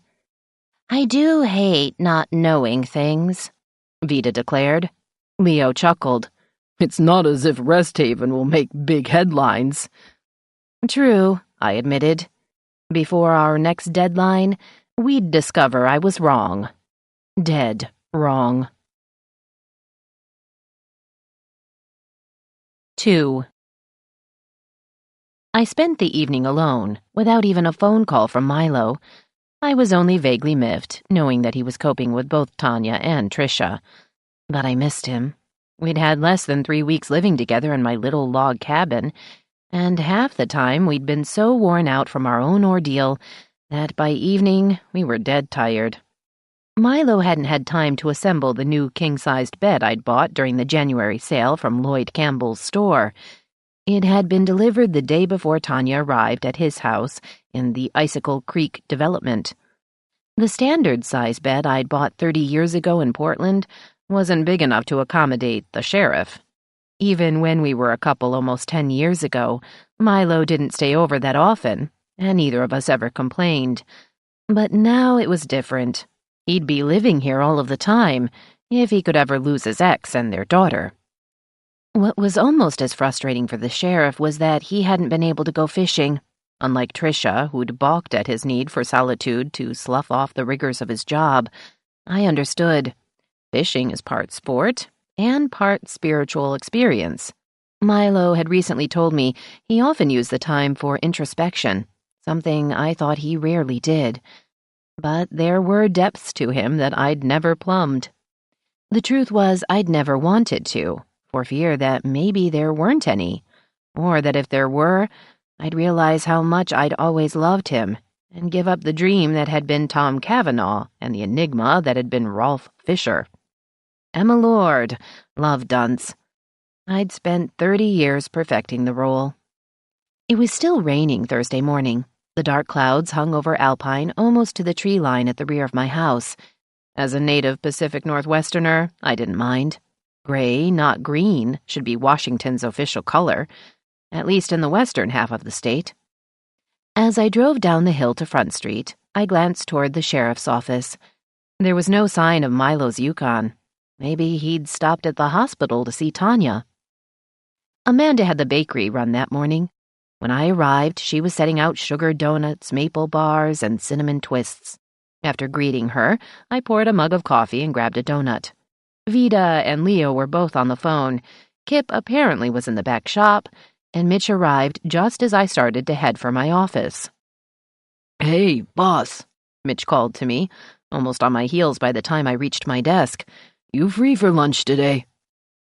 "I do hate not knowing things," Vida declared. Leo chuckled. "It's not as if Rest Haven will make big headlines." "True," I admitted. "Before our next deadline, we'd discover I was wrong. Dead wrong." 2. I spent the evening alone, without even a phone call from Milo. I was only vaguely miffed, knowing that he was coping with both Tanya and Trisha. But I missed him. We'd had less than 3 weeks living together in my little log cabin, and half the time we'd been so worn out from our own ordeal that by evening we were dead tired. Milo hadn't had time to assemble the new king-sized bed I'd bought during the January sale from Lloyd Campbell's store. It had been delivered the day before Tanya arrived at his house in the Icicle Creek development. The standard-size bed I'd bought 30 years ago in Portland wasn't big enough to accommodate the sheriff. Even when we were a couple almost 10 years ago, Milo didn't stay over that often, and neither of us ever complained. But now it was different. He'd be living here all of the time, if he could ever lose his ex and their daughter. What was almost as frustrating for the sheriff was that he hadn't been able to go fishing. Unlike Trisha, who'd balked at his need for solitude to slough off the rigors of his job, I understood. Fishing is part sport and part spiritual experience. Milo had recently told me he often used the time for introspection, something I thought he rarely did. But there were depths to him that I'd never plumbed. The truth was I'd never wanted to, for fear that maybe there weren't any, or that if there were, I'd realize how much I'd always loved him and give up the dream that had been Tom Cavanaugh and the enigma that had been Rolf Fisher. Emma Lord, love dunce. I'd spent 30 years perfecting the role. It was still raining Thursday morning. The dark clouds hung over Alpine almost to the tree line at the rear of my house. As a native Pacific Northwesterner, I didn't mind. Gray, not green, should be Washington's official color, at least in the western half of the state. As I drove down the hill to Front Street, I glanced toward the sheriff's office. There was no sign of Milo's Yukon. Maybe he'd stopped at the hospital to see Tanya. Amanda had the bakery run that morning. When I arrived, she was setting out sugar donuts, maple bars, and cinnamon twists. After greeting her, I poured a mug of coffee and grabbed a donut. Vida and Leo were both on the phone. Kip apparently was in the back shop, and Mitch arrived just as I started to head for my office. "Hey, boss," Mitch called to me, almost on my heels by the time I reached my desk. "You free for lunch today?"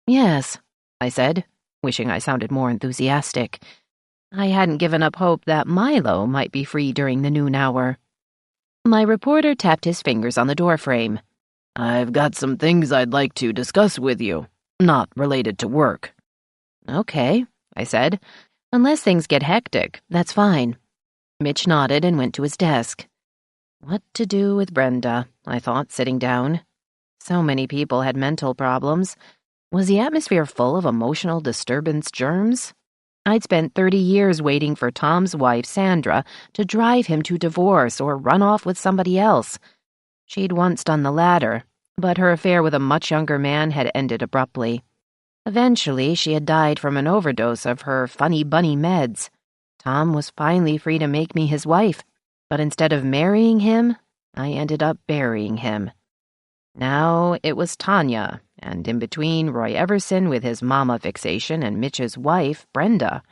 "Yes," I said, wishing I sounded more enthusiastic. I hadn't given up hope that Milo might be free during the noon hour. My reporter tapped his fingers on the doorframe. "I've got some things I'd like to discuss with you, not related to work." "Okay," I said. "Unless things get hectic, that's fine." Mitch nodded and went to his desk. What to do with Brenda, I thought, sitting down. So many people had mental problems. Was the atmosphere full of emotional disturbance germs? I'd spent 30 years waiting for Tom's wife, Sandra, to drive him to divorce or run off with somebody else. She'd once done the latter, but her affair with a much younger man had ended abruptly. Eventually, she had died from an overdose of her funny bunny meds. Tom was finally free to make me his wife, but instead of marrying him, I ended up burying him. Now it was Tanya, and in between Roy Everson with his mama fixation and Mitch's wife, Brenda.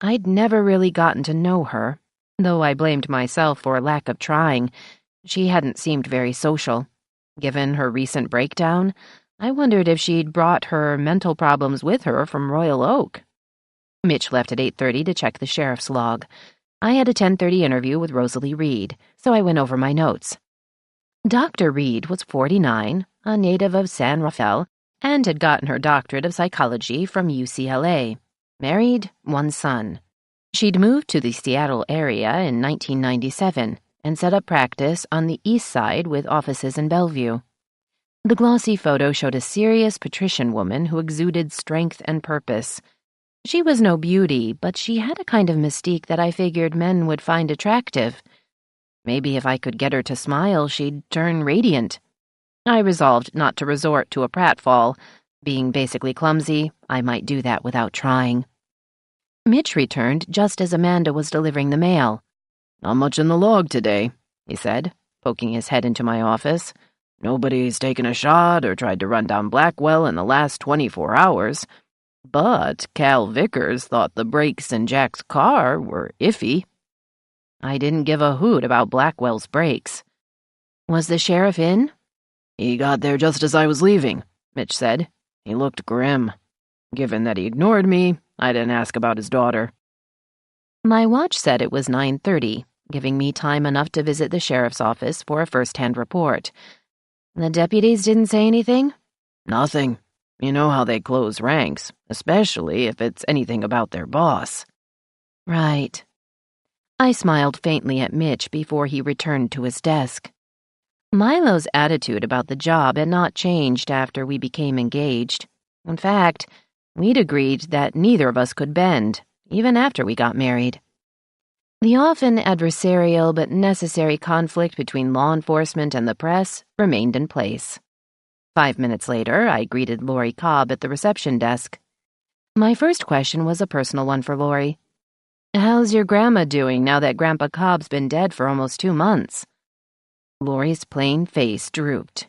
I'd never really gotten to know her, though I blamed myself for lack of trying. She hadn't seemed very social. Given her recent breakdown, I wondered if she'd brought her mental problems with her from Royal Oak. Mitch left at 8:30 to check the sheriff's log. I had a 10:30 interview with Rosalie Reed, so I went over my notes. Dr. Reed was 49, a native of San Rafael, and had gotten her doctorate of psychology from UCLA. Married, one son. She'd moved to the Seattle area in 1997 and set up practice on the east side with offices in Bellevue. The glossy photo showed a serious patrician woman who exuded strength and purpose. She was no beauty, but she had a kind of mystique that I figured men would find attractive. Maybe if I could get her to smile, she'd turn radiant. I resolved not to resort to a pratfall. Being basically clumsy, I might do that without trying. Mitch returned just as Amanda was delivering the mail. "Not much in the log today," he said, poking his head into my office. "Nobody's taken a shot or tried to run down Blackwell in the last 24 hours. But Cal Vickers thought the brakes in Jack's car were iffy." I didn't give a hoot about Blackwell's brakes. "Was the sheriff in?" "He got there just as I was leaving," Mitch said. "He looked grim. Given that he ignored me, I didn't ask about his daughter." My watch said it was 9:30, giving me time enough to visit the sheriff's office for a first-hand report. The deputies didn't say anything? "Nothing. You know how they close ranks, especially if it's anything about their boss." Right. I smiled faintly at Mitch before he returned to his desk. Milo's attitude about the job had not changed after we became engaged. In fact, we'd agreed that neither of us could bend, even after we got married. The often adversarial but necessary conflict between law enforcement and the press remained in place. 5 minutes later, I greeted Lori Cobb at the reception desk. My first question was a personal one for Lori. "How's your grandma doing now that Grandpa Cobb's been dead for almost 2 months?" Lori's plain face drooped.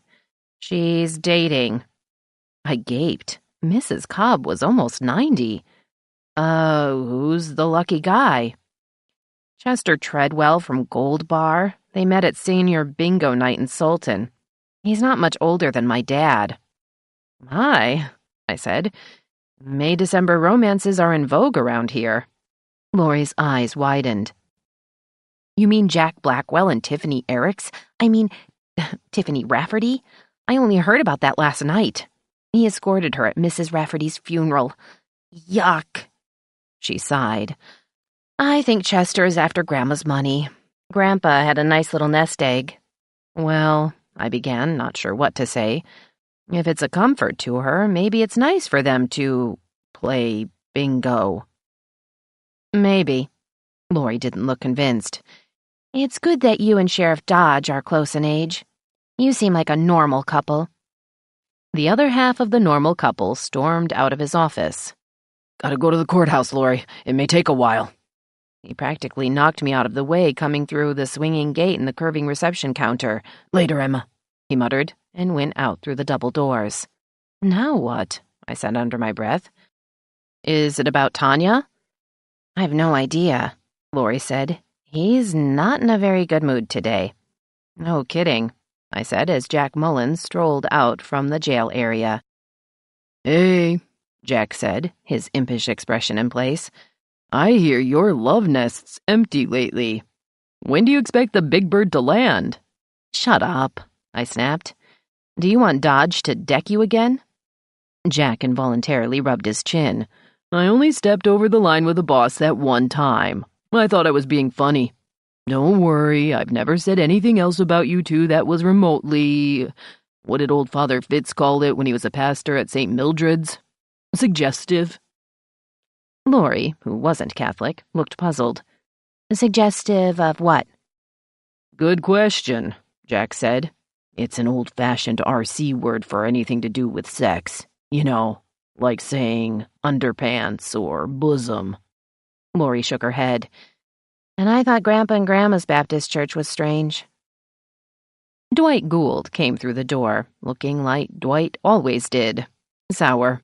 "She's dating." I gaped. Mrs. Cobb was almost 90. Who's the lucky guy? Chester Treadwell from Gold Bar. They met at senior bingo night in Sultan. He's not much older than my dad. My, I said. May-December romances are in vogue around here. Laurie's eyes widened. You mean Jack Blackwell and Tiffany Ericks? I mean, Tiffany Rafferty? I only heard about that last night. He escorted her at Mrs. Rafferty's funeral. Yuck. She sighed. I think Chester is after Grandma's money. Grandpa had a nice little nest egg. Well, I began, not sure what to say. If it's a comfort to her, maybe it's nice for them to play bingo. Maybe. Laurie didn't look convinced. It's good that you and Sheriff Dodge are close in age. You seem like a normal couple. The other half of the normal couple stormed out of his office. Gotta go to the courthouse, Laurie. It may take a while. He practically knocked me out of the way coming through the swinging gate and the curving reception counter. Later, Emma, he muttered, and went out through the double doors. Now what? I said under my breath. Is it about Tanya? I have no idea, Laurie said. He's not in a very good mood today. No kidding, I said as Jack Mullins strolled out from the jail area. Hey, Jack said, his impish expression in place. I hear your love nest's empty lately. When do you expect the big bird to land? Shut up, I snapped. Do you want Dodge to deck you again? Jack involuntarily rubbed his chin. I only stepped over the line with the boss that one time. I thought I was being funny. Don't worry, I've never said anything else about you two that was remotely... What did old Father Fitz call it when he was a pastor at St. Mildred's? Suggestive. Laurie, who wasn't Catholic, looked puzzled. Suggestive of what? Good question, Jack said. It's an old-fashioned RC word for anything to do with sex. You know, like saying underpants or bosom. Laurie shook her head. And I thought Grandpa and Grandma's Baptist church was strange. Dwight Gould came through the door, looking like Dwight always did. Sour.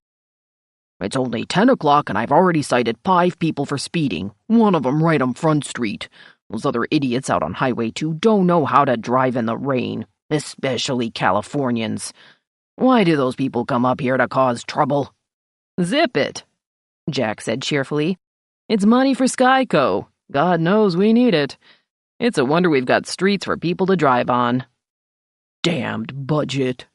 It's only 10 o'clock and I've already cited 5 people for speeding, one of them right on Front Street. Those other idiots out on Highway 2 don't know how to drive in the rain, especially Californians. Why do those people come up here to cause trouble? Zip it, Jack said cheerfully. It's money for Skyco. God knows we need it. It's a wonder we've got streets for people to drive on. Damned budget,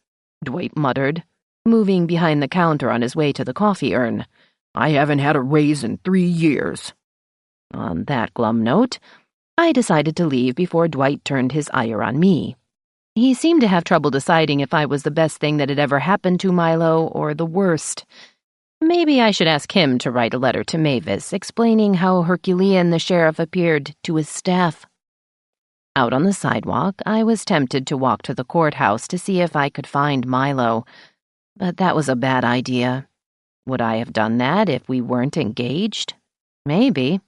Dwight muttered, moving behind the counter on his way to the coffee urn. I haven't had a raise in 3 years. On that glum note, I decided to leave before Dwight turned his ire on me. He seemed to have trouble deciding if I was the best thing that had ever happened to Milo or the worst. Maybe I should ask him to write a letter to Mavis explaining how Herculean the sheriff appeared to his staff. Out on the sidewalk, I was tempted to walk to the courthouse to see if I could find Milo, but that was a bad idea. Would I have done that if we weren't engaged? Maybe.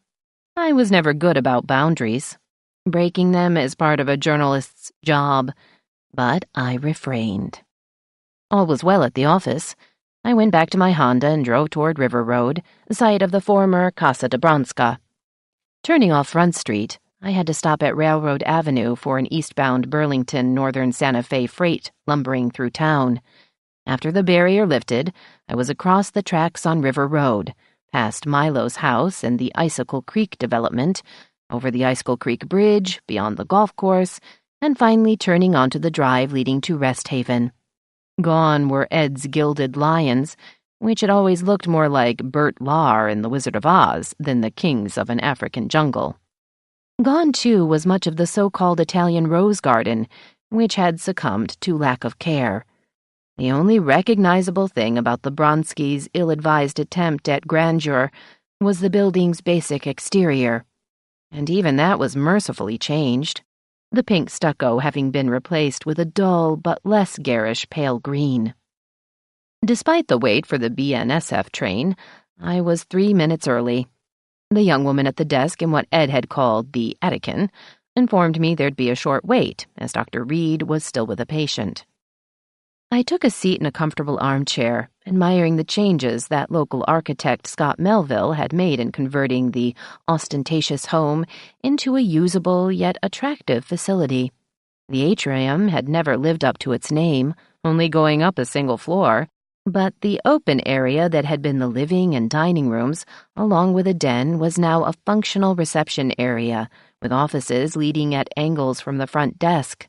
I was never good about boundaries. Breaking them is part of a journalist's job, but I refrained. All was well at the office. I went back to my Honda and drove toward River Road, site of the former Casa de Bronska. Turning off Front Street, I had to stop at Railroad Avenue for an eastbound Burlington Northern Santa Fe freight lumbering through town. After the barrier lifted, I was across the tracks on River Road, past Milo's house and the Icicle Creek development, over the Icicle Creek Bridge, beyond the golf course, and finally turning onto the drive leading to Rest Haven. Gone were Ed's gilded lions, which had always looked more like Bert Lahr in The Wizard of Oz than the kings of an African jungle. Gone, too, was much of the so-called Italian rose garden, which had succumbed to lack of care. The only recognizable thing about the Bronskys' ill-advised attempt at grandeur was the building's basic exterior, and even that was mercifully changed, the pink stucco having been replaced with a dull but less garish pale green. Despite the wait for the BNSF train, I was 3 minutes early. The young woman at the desk in what Ed had called the Attican informed me there'd be a short wait, as Dr. Reed was still with a patient. I took a seat in a comfortable armchair, admiring the changes that local architect Scott Melville had made in converting the ostentatious home into a usable yet attractive facility. The atrium had never lived up to its name, only going up a single floor, but the open area that had been the living and dining rooms, along with a den, was now a functional reception area, with offices leading at angles from the front desk.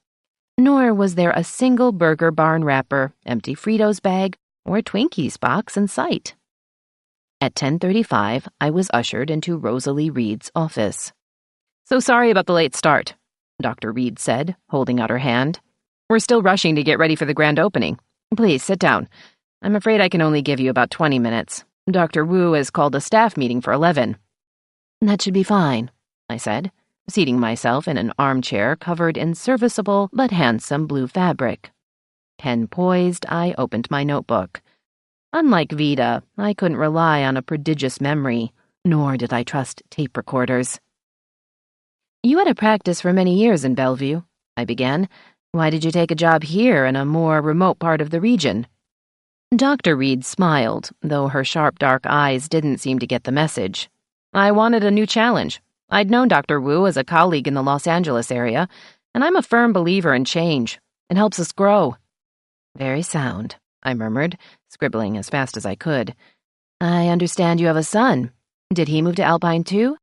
Nor was there a single burger barn wrapper, empty Fritos bag, or Twinkies box in sight. At 10:35, I was ushered into Rosalie Reed's office. "So sorry about the late start," Dr. Reed said, holding out her hand. "We're still rushing to get ready for the grand opening. Please, sit down. I'm afraid I can only give you about 20 minutes. Dr. Wu has called a staff meeting for 11. "That should be fine," I said, seating myself in an armchair covered in serviceable but handsome blue fabric. Pen poised, I opened my notebook. Unlike Vida, I couldn't rely on a prodigious memory, nor did I trust tape recorders. "You had a practice for many years in Bellevue," I began. "Why did you take a job here in a more remote part of the region?" Dr. Reed smiled, though her sharp dark eyes didn't seem to get the message. "I wanted a new challenge. I'd known Dr. Wu as a colleague in the Los Angeles area, and I'm a firm believer in change. It helps us grow." "Very sound," I murmured, scribbling as fast as I could. "I understand you have a son. Did he move to Alpine too?"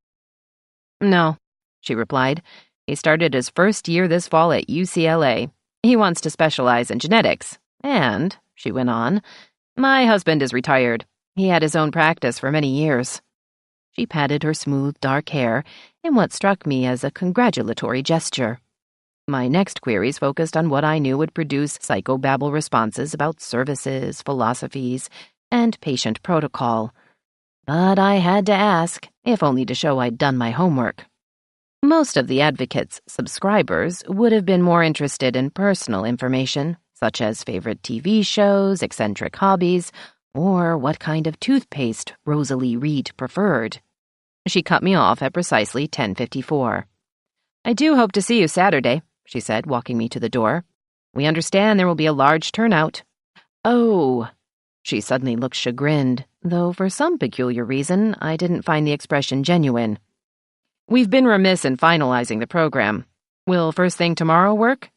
"No," she replied. "He started his first year this fall at UCLA. He wants to specialize in genetics. And," she went on, "my husband is retired. He had his own practice for many years." She patted her smooth, dark hair in what struck me as a congratulatory gesture. My next queries focused on what I knew would produce psychobabble responses about services, philosophies, and patient protocol. But I had to ask, if only to show I'd done my homework. Most of the Advocate's subscribers would have been more interested in personal information, such as favorite TV shows, eccentric hobbies, or what kind of toothpaste Rosalie Reed preferred. She cut me off at precisely 10:54. "I do hope to see you Saturday," she said, walking me to the door. "We understand there will be a large turnout." "Oh." She suddenly looked chagrined, though for some peculiar reason I didn't find the expression genuine. "We've been remiss in finalizing the program. Will first thing tomorrow work?"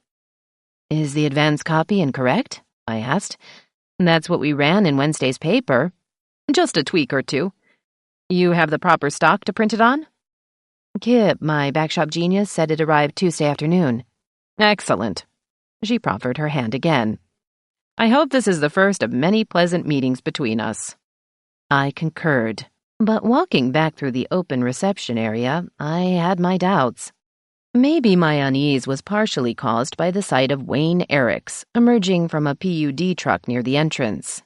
"Is the advance copy incorrect?" I asked. "That's what we ran in Wednesday's paper." "Just a tweak or two. You have the proper stock to print it on?" "Kip, my backshop genius, said it arrived Tuesday afternoon." "Excellent." She proffered her hand again. "I hope this is the first of many pleasant meetings between us." I concurred, but walking back through the open reception area, I had my doubts. Maybe my unease was partially caused by the sight of Wayne Ericks emerging from a PUD truck near the entrance.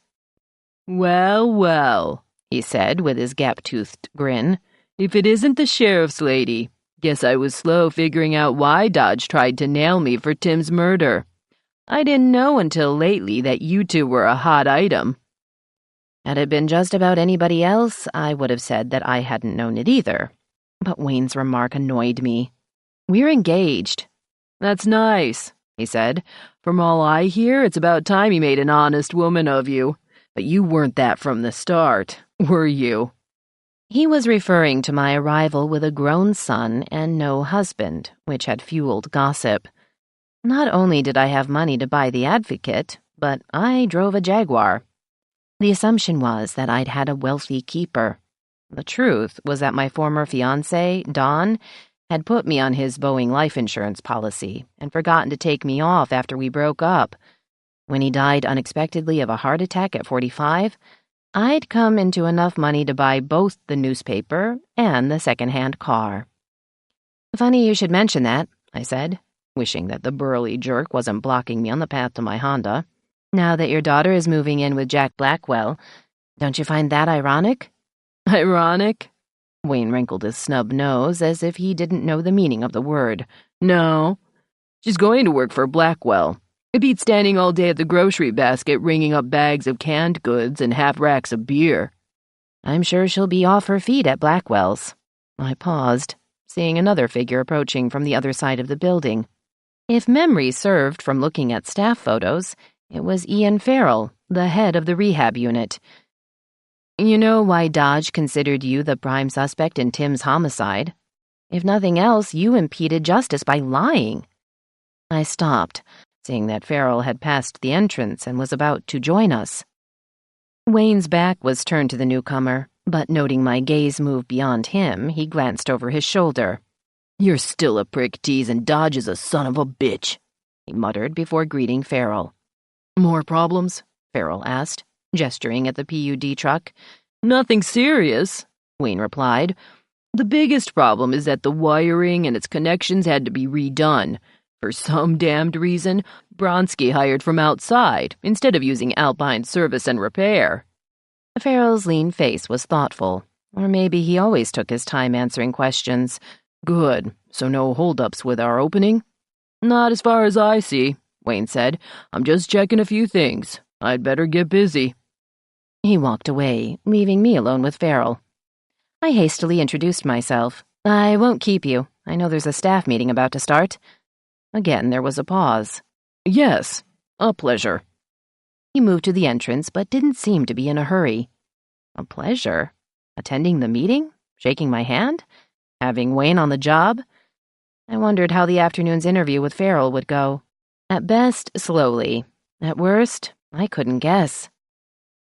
"Well, well," he said with his gap-toothed grin. "If it isn't the sheriff's lady. Guess I was slow figuring out why Dodge tried to nail me for Tim's murder. I didn't know until lately that you two were a hot item." Had it been just about anybody else, I would have said that I hadn't known it either. But Wayne's remark annoyed me. "We're engaged." "That's nice," he said. "From all I hear, it's about time you made an honest woman of you. But you weren't that from the start, were you?" He was referring to my arrival with a grown son and no husband, which had fueled gossip. Not only did I have money to buy the Advocate, but I drove a Jaguar. The assumption was that I'd had a wealthy keeper. The truth was that my former fiancé, Don, had put me on his Boeing life insurance policy and forgotten to take me off after we broke up. When he died unexpectedly of a heart attack at 45, I'd come into enough money to buy both the newspaper and the second-hand car. "Funny you should mention that," I said, wishing that the burly jerk wasn't blocking me on the path to my Honda. "Now that your daughter is moving in with Jack Blackwell, don't you find that ironic?" "Ironic?" Wayne wrinkled his snub nose as if he didn't know the meaning of the word. "No. She's going to work for Blackwell. It beats standing all day at the grocery basket ringing up bags of canned goods and half racks of beer." "I'm sure she'll be off her feet at Blackwell's." I paused, seeing another figure approaching from the other side of the building. If memory served from looking at staff photos, It was Ian Farrell, the head of the rehab unit. You know why Dodge considered you the prime suspect in Tim's homicide. If nothing else, you impeded justice by lying. I stopped, seeing that Farrell had passed the entrance and was about to join us. Wayne's back was turned to the newcomer, but noting my gaze move beyond him, he glanced over his shoulder. "You're still a prick, Tease, and Dodge is a son of a bitch," he muttered before greeting Farrell. "More problems?" Farrell asked, gesturing at the PUD truck. "Nothing serious," Wayne replied. "The biggest problem is that the wiring and its connections had to be redone. For some damned reason, Bronsky hired from outside, instead of using Alpine Service and Repair." Farrell's lean face was thoughtful, or maybe he always took his time answering questions. "Good. So no holdups with our opening?" "Not as far as I see," Wayne said. "I'm just checking a few things. I'd better get busy." He walked away, leaving me alone with Farrell. I hastily introduced myself. "I won't keep you. I know there's a staff meeting about to start." Again, there was a pause. "Yes, a pleasure." He moved to the entrance, but didn't seem to be in a hurry. A pleasure? Attending the meeting? Shaking my hand? Having Wayne on the job? I wondered how the afternoon's interview with Farrell would go. At best, slowly. At worst, I couldn't guess.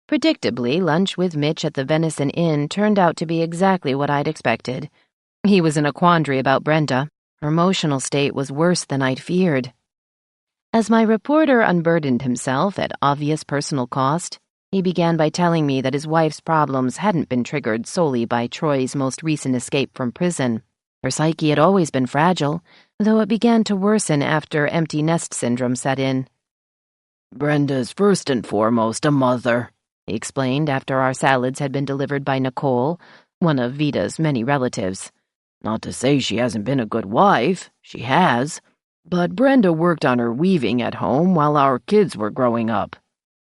Predictably, lunch with Mitch at the Venison Inn turned out to be exactly what I'd expected. He was in a quandary about Brenda. Her emotional state was worse than I'd feared. As my reporter unburdened himself at obvious personal cost, he began by telling me that his wife's problems hadn't been triggered solely by Troy's most recent escape from prison. Her psyche had always been fragile, though it began to worsen after empty nest syndrome set in. "Brenda's first and foremost a mother," he explained after our salads had been delivered by Nicole, one of Vita's many relatives. "Not to say she hasn't been a good wife. She has. But Brenda worked on her weaving at home while our kids were growing up.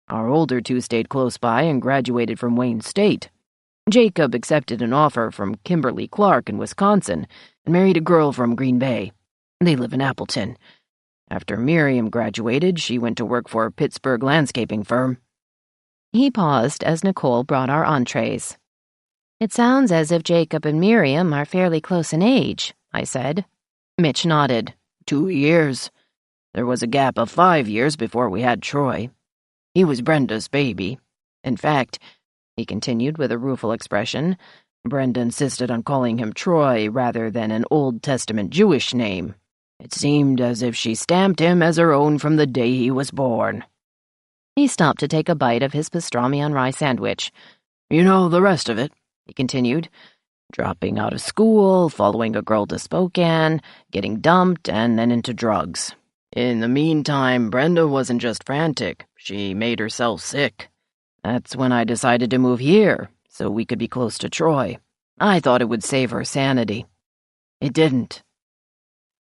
Our older two stayed close by and graduated from Wayne State. Jacob accepted an offer from Kimberly Clark in Wisconsin and married a girl from Green Bay. They live in Appleton. After Miriam graduated, she went to work for a Pittsburgh landscaping firm." He paused as Nicole brought our entrees. "It sounds as if Jacob and Miriam are fairly close in age," I said. Mitch nodded. 2 years. There was a gap of 5 years before we had Troy. He was Brenda's baby. In fact," he continued with a rueful expression, "Brenda insisted on calling him Troy rather than an Old Testament Jewish name. It seemed as if she stamped him as her own from the day he was born." He stopped to take a bite of his pastrami on rye sandwich. "You know the rest of it," he continued. "Dropping out of school, following a girl to Spokane, getting dumped, and then into drugs. In the meantime, Brenda wasn't just frantic. She made herself sick. That's when I decided to move here, so we could be close to Troy. I thought it would save her sanity. It didn't."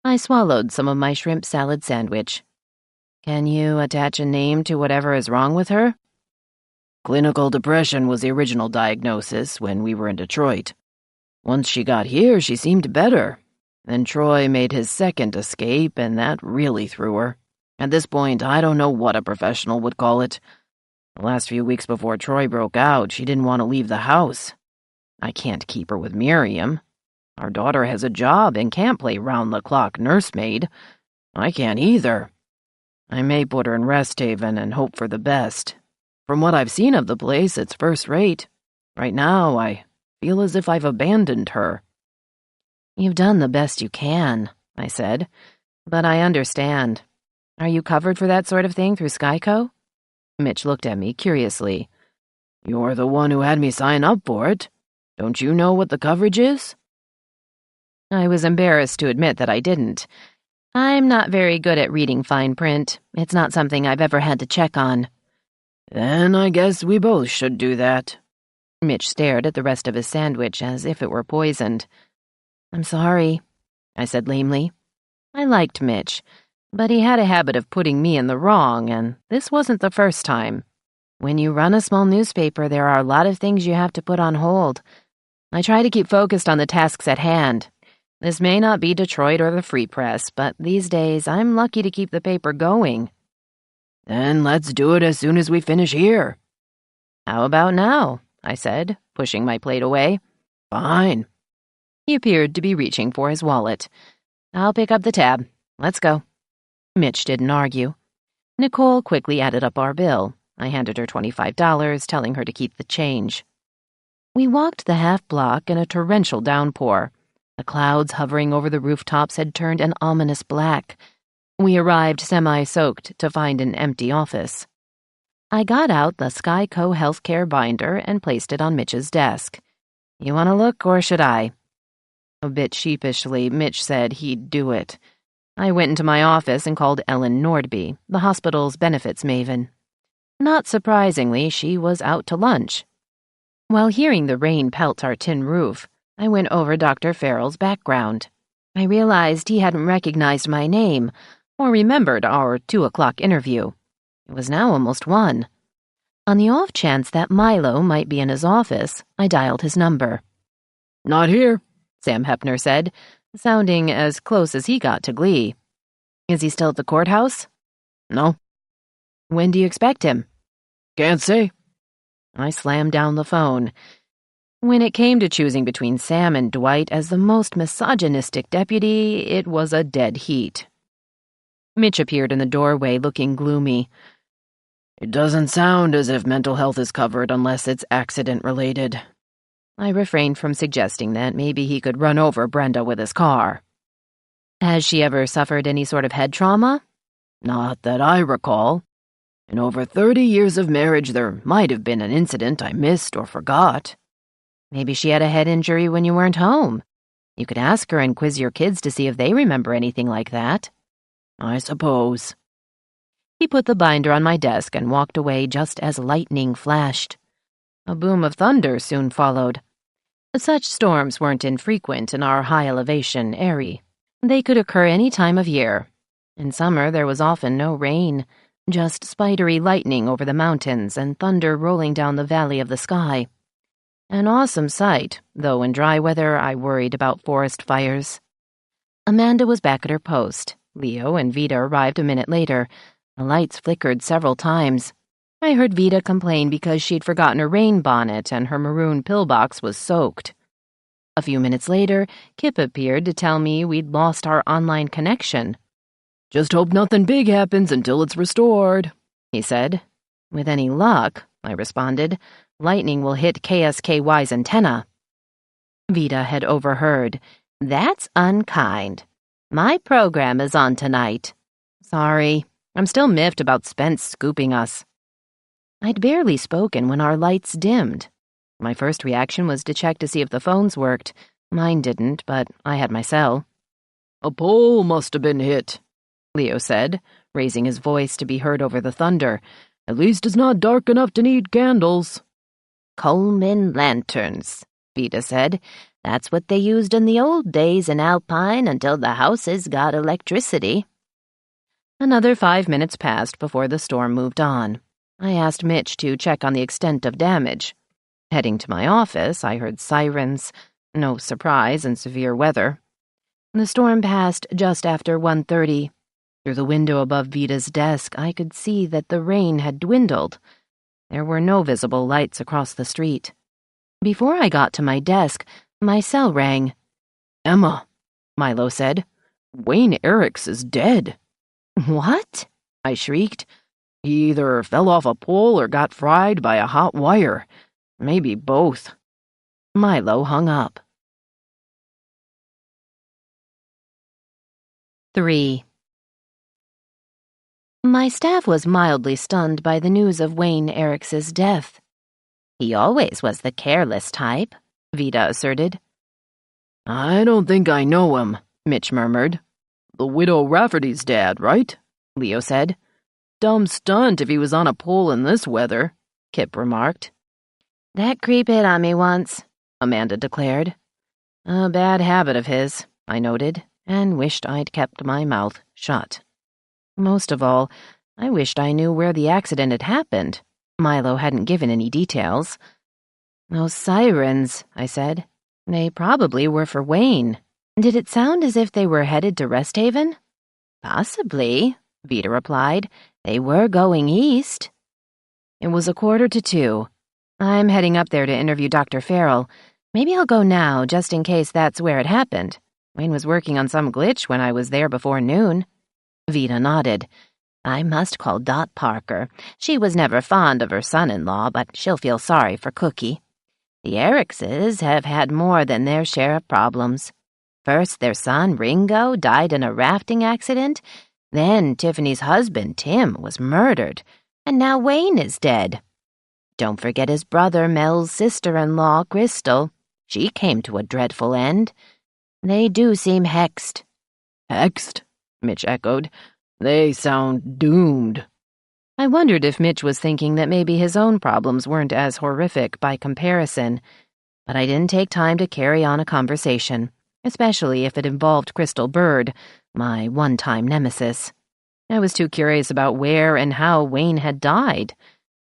I swallowed some of my shrimp salad sandwich. "Can you attach a name to whatever is wrong with her?" "Clinical depression was the original diagnosis when we were in Detroit. Once she got here, she seemed better. Then Troy made his second escape, and that really threw her. At this point, I don't know what a professional would call it. The last few weeks before Troy broke out, she didn't want to leave the house. I can't keep her with Miriam. Our daughter has a job and can't play round-the-clock nursemaid. I can't either. I may put her in Rest Haven and hope for the best. From what I've seen of the place, it's first rate. Right now, I feel as if I've abandoned her." "You've done the best you can," I said. "But I understand. Are you covered for that sort of thing through Skyco?" Mitch looked at me curiously. "You're the one who had me sign up for it. Don't you know what the coverage is?" I was embarrassed to admit that I didn't. I'm not very good at reading fine print. It's not something I've ever had to check on. "Then I guess we both should do that." Mitch stared at the rest of his sandwich as if it were poisoned. "I'm sorry," I said lamely. I liked Mitch, but he had a habit of putting me in the wrong, and this wasn't the first time. When you run a small newspaper, there are a lot of things you have to put on hold. I try to keep focused on the tasks at hand. This may not be Detroit or the Free Press, but these days I'm lucky to keep the paper going." Then let's do it as soon as we finish here. How about now? I said, pushing my plate away. Fine. He appeared to be reaching for his wallet. I'll pick up the tab. Let's go. Mitch didn't argue. Nicole quickly added up our bill. I handed her $25, telling her to keep the change. We walked the half-block in a torrential downpour. The clouds hovering over the rooftops had turned an ominous black. We arrived semi-soaked to find an empty office. I got out the Skyco healthcare binder and placed it on Mitch's desk. You want to look, or should I? A bit sheepishly, Mitch said he'd do it. I went into my office and called Ellen Nordby, the hospital's benefits maven. Not surprisingly, she was out to lunch. While hearing the rain pelt our tin roof, I went over Dr. Farrell's background. I realized he hadn't recognized my name or remembered our 2:00 interview. It was now almost 1. On the off chance that Milo might be in his office, I dialed his number. Not here, Sam Hepner said, sounding as close as he got to Glee. Is he still at the courthouse? No. When do you expect him? Can't say. I slammed down the phone. When it came to choosing between Sam and Dwight as the most misogynistic deputy, it was a dead heat. Mitch appeared in the doorway looking gloomy. It doesn't sound as if mental health is covered unless it's accident-related. I refrained from suggesting that maybe he could run over Brenda with his car. Has she ever suffered any sort of head trauma? Not that I recall. In over 30 years of marriage, there might have been an incident I missed or forgot. Maybe she had a head injury when you weren't home. You could ask her and quiz your kids to see if they remember anything like that. I suppose. He put the binder on my desk and walked away just as lightning flashed. A boom of thunder soon followed. Such storms weren't infrequent in our high-elevation area. They could occur any time of year. In summer, there was often no rain, just spidery lightning over the mountains and thunder rolling down the valley of the sky. An awesome sight, though in dry weather I worried about forest fires. Amanda was back at her post. Leo and Vita arrived a minute later. The lights flickered several times. I heard Vita complain because she'd forgotten her rain bonnet and her maroon pillbox was soaked. A few minutes later, Kip appeared to tell me we'd lost our online connection. Just hope nothing big happens until it's restored, he said. With any luck, I responded, lightning will hit KSKY's antenna. Vita had overheard. That's unkind. My program is on tonight. Sorry, I'm still miffed about Spence scooping us. I'd barely spoken when our lights dimmed. My first reaction was to check to see if the phones worked. Mine didn't, but I had my cell. A pole must have been hit, Leo said, raising his voice to be heard over the thunder. At least it's not dark enough to need candles. Coleman lanterns, Vita said. That's what they used in the old days in Alpine until the houses got electricity. Another 5 minutes passed before the storm moved on. I asked Mitch to check on the extent of damage. Heading to my office, I heard sirens. No surprise in severe weather. The storm passed just after 1:30. Through the window above Vita's desk, I could see that the rain had dwindled. There were no visible lights across the street. Before I got to my desk, my cell rang. Emma, Milo said. Wayne Eriks is dead. What? I shrieked. He either fell off a pole or got fried by a hot wire. Maybe both. Milo hung up. 3. My staff was mildly stunned by the news of Wayne Eriks's death. He always was the careless type, Vita asserted. I don't think I know him, Mitch murmured. The widow Rafferty's dad, right? Leo said. Dumb stunt if he was on a pole in this weather, Kip remarked. That creep hit on me once, Amanda declared. A bad habit of his, I noted, and wished I'd kept my mouth shut. Most of all, I wished I knew where the accident had happened. Milo hadn't given any details. Those sirens, I said. They probably were for Wayne. Did it sound as if they were headed to Rest Haven? Possibly, Vita replied. They were going east. It was 1:45. I'm heading up there to interview Dr. Farrell. Maybe I'll go now, just in case that's where it happened. Wayne was working on some glitch when I was there before noon. Vita nodded. I must call Dot Parker. She was never fond of her son-in-law, but she'll feel sorry for Cookie. The Erickses have had more than their share of problems. First, their son, Ringo, died in a rafting accident. Then Tiffany's husband, Tim, was murdered. And now Wayne is dead. Don't forget his brother, Mel's sister-in-law, Crystal. She came to a dreadful end. They do seem hexed. Hexed? Mitch echoed. They sound doomed. I wondered if Mitch was thinking that maybe his own problems weren't as horrific by comparison, but I didn't take time to carry on a conversation, especially if it involved Crystal Bird, my one-time nemesis. I was too curious about where and how Wayne had died.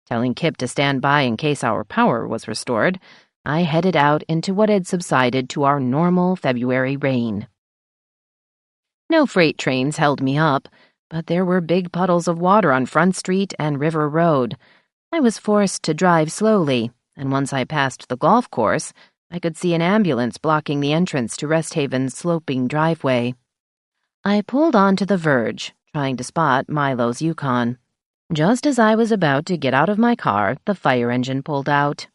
Telling Kip to stand by in case our power was restored, I headed out into what had subsided to our normal February rain. No freight trains held me up, but there were big puddles of water on Front Street and River Road. I was forced to drive slowly, and once I passed the golf course, I could see an ambulance blocking the entrance to Rest Haven's sloping driveway. I pulled onto the verge, trying to spot Milo's Yukon. Just as I was about to get out of my car, the fire engine pulled out.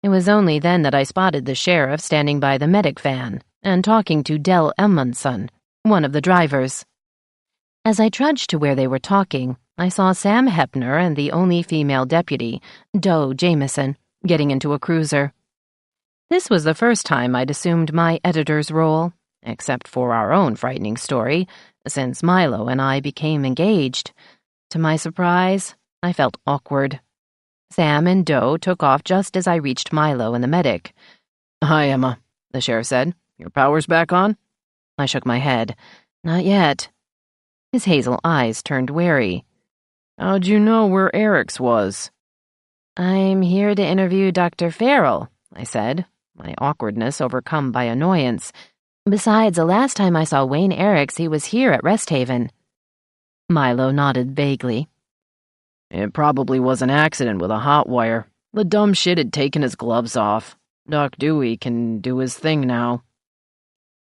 It was only then that I spotted the sheriff standing by the medic van and talking to Del Edmondson, one of the drivers. As I trudged to where they were talking, I saw Sam Hepner and the only female deputy, Doe Jameson, getting into a cruiser. This was the first time I'd assumed my editor's role, except for our own frightening story, since Milo and I became engaged. To my surprise, I felt awkward. Sam and Doe took off just as I reached Milo and the medic. Hi, Emma, the sheriff said. Your power's back on? I shook my head. Not yet. His hazel eyes turned wary. How'd you know where Eric's was? I'm here to interview Dr. Farrell, I said, my awkwardness overcome by annoyance. Besides, the last time I saw Wayne Ericks, he was here at Rest Haven. Milo nodded vaguely. It probably was an accident with a hot wire. The dumb shit had taken his gloves off. Doc Dewey can do his thing now.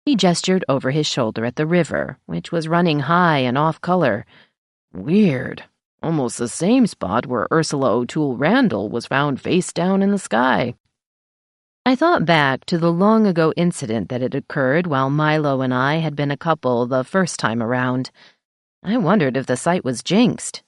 He gestured over his shoulder at the river, which was running high and off-color. Weird. Almost the same spot where Ursula O'Toole Randall was found face down in the sky. I thought back to the long-ago incident that had occurred while Milo and I had been a couple the first time around. I wondered if the site was jinxed.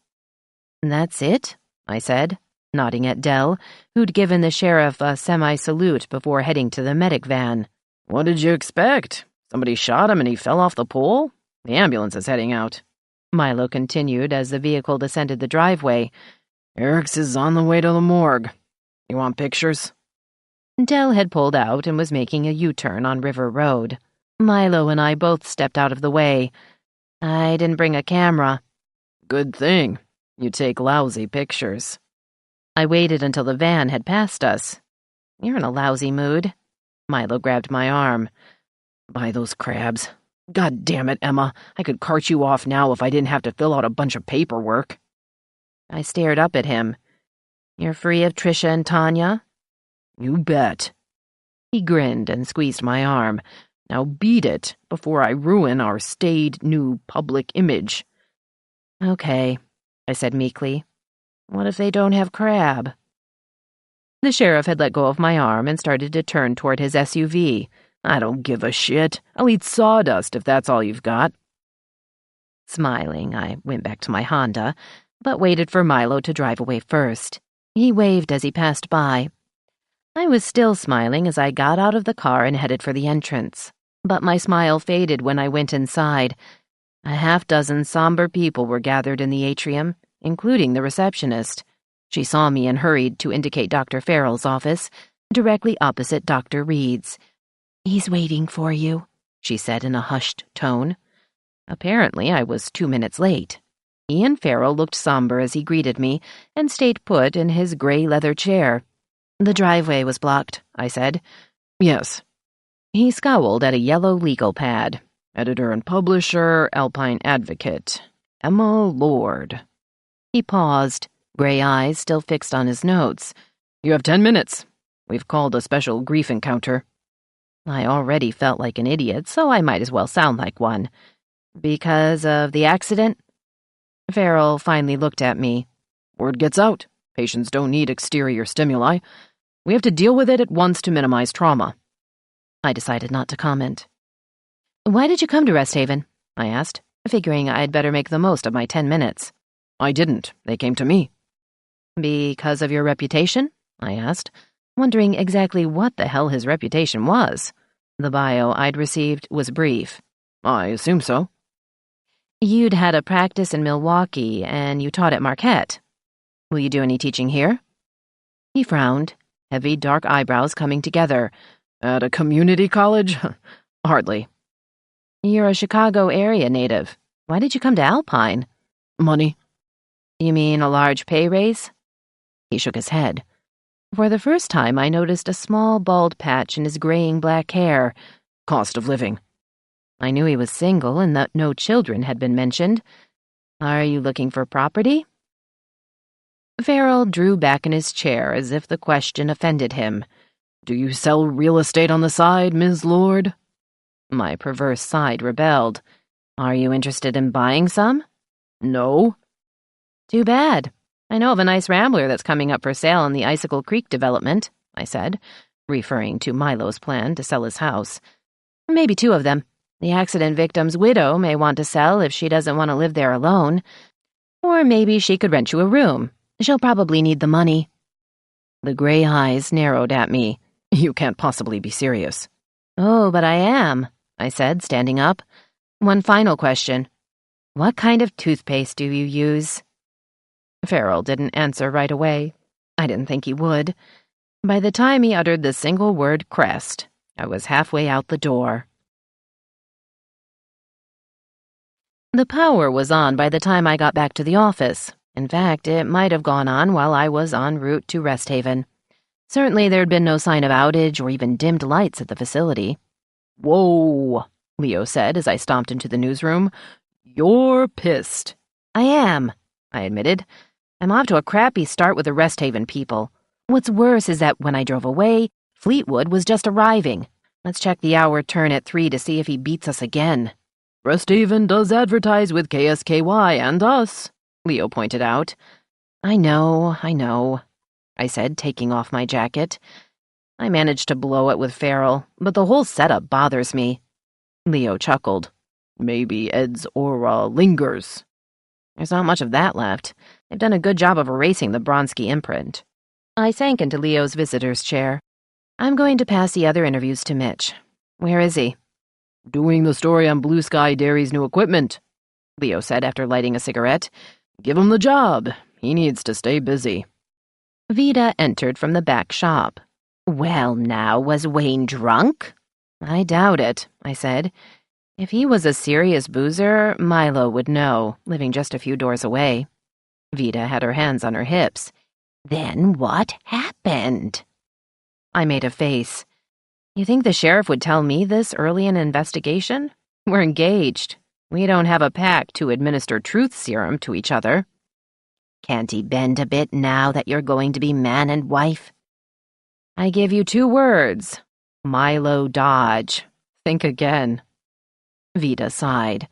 That's it, I said, nodding at Del, who'd given the sheriff a semi-salute before heading to the medic van. What did you expect? Somebody shot him and he fell off the pole? The ambulance is heading out. Milo continued as the vehicle descended the driveway. Eric's is on the way to the morgue. You want pictures? Del had pulled out and was making a U-turn on River Road. Milo and I both stepped out of the way. I didn't bring a camera. Good thing. You take lousy pictures. I waited until the van had passed us. You're in a lousy mood. Milo grabbed my arm. By those crabs. God damn it, Emma. I could cart you off now if I didn't have to fill out a bunch of paperwork. I stared up at him. You're free of Trisha and Tanya? You bet. He grinned and squeezed my arm. Now beat it before I ruin our staid new public image. Okay, I said meekly. What if they don't have Crab? The sheriff had let go of my arm and started to turn toward his SUV. I don't give a shit. I'll eat sawdust if that's all you've got. Smiling, I went back to my Honda, but waited for Milo to drive away first. He waved as he passed by. I was still smiling as I got out of the car and headed for the entrance, but my smile faded when I went inside. A half-dozen somber people were gathered in the atrium, including the receptionist. She saw me and hurried to indicate Dr. Farrell's office, directly opposite Dr. Reed's. "He's waiting for you," she said in a hushed tone. Apparently, I was 2 minutes late. Ian Farrell looked somber as he greeted me and stayed put in his gray leather chair. "The driveway was blocked," I said. "Yes." He scowled at a yellow legal pad. "Editor and publisher, Alpine Advocate. Emma Lord." He paused, gray eyes still fixed on his notes. You have 10 minutes. We've called a special grief encounter. I already felt like an idiot, so I might as well sound like one. Because of the accident? Farrell finally looked at me. Word gets out. Patients don't need exterior stimuli. We have to deal with it at once to minimize trauma. I decided not to comment. Why did you come to Rest Haven? I asked, figuring I'd better make the most of my 10 minutes. I didn't. They came to me. Because of your reputation? I asked, wondering exactly what the hell his reputation was. The bio I'd received was brief. I assume so. You'd had a practice in Milwaukee, and you taught at Marquette. Will you do any teaching here? He frowned, heavy dark eyebrows coming together. At a community college? Hardly. You're a Chicago area native. Why did you come to Alpine? Money. You mean a large pay raise? He shook his head. For the first time, I noticed a small bald patch in his graying black hair. Cost of living. I knew he was single and that no children had been mentioned. Are you looking for property? Farrell drew back in his chair as if the question offended him. Do you sell real estate on the side, Ms. Lord? My perverse side rebelled. Are you interested in buying some? No. Too bad. I know of a nice rambler that's coming up for sale in the Icicle Creek development, I said, referring to Milo's plan to sell his house. Maybe 2 of them. The accident victim's widow may want to sell if she doesn't want to live there alone. Or maybe she could rent you a room. She'll probably need the money. The gray eyes narrowed at me. You can't possibly be serious. Oh, but I am, I said, standing up. One final question. What kind of toothpaste do you use? Farrell didn't answer right away. I didn't think he would. By the time he uttered the single word Crest, I was halfway out the door. The power was on by the time I got back to the office. In fact, it might have gone on while I was en route to Rest Haven. Certainly there'd been no sign of outage or even dimmed lights at the facility. Whoa, Leo said as I stomped into the newsroom. You're pissed. I am, I admitted. I'm off to a crappy start with the Rest Haven people. What's worse is that when I drove away, Fleetwood was just arriving. Let's check the hour turn at 3 to see if he beats us again. Rest Haven does advertise with KSKY and us, Leo pointed out. I know, I said, taking off my jacket. I managed to blow it with Farrell, but the whole setup bothers me. Leo chuckled. Maybe Ed's aura lingers. There's not much of that left. They've done a good job of erasing the Bronsky imprint. I sank into Leo's visitor's chair. I'm going to pass the other interviews to Mitch. Where is he? Doing the story on Blue Sky Dairy's new equipment, Leo said after lighting a cigarette. Give him the job. He needs to stay busy. Vida entered from the back shop. Well, now, was Wayne drunk? I doubt it, I said. If he was a serious boozer, Milo would know, living just a few doors away. Vida had her hands on her hips. Then what happened? I made a face. You think the sheriff would tell me this early in an investigation? We're engaged. We don't have a pact to administer truth serum to each other. Can't he bend a bit now that you're going to be man and wife? I give you 2 words. Milo Dodge. Think again. Vida sighed.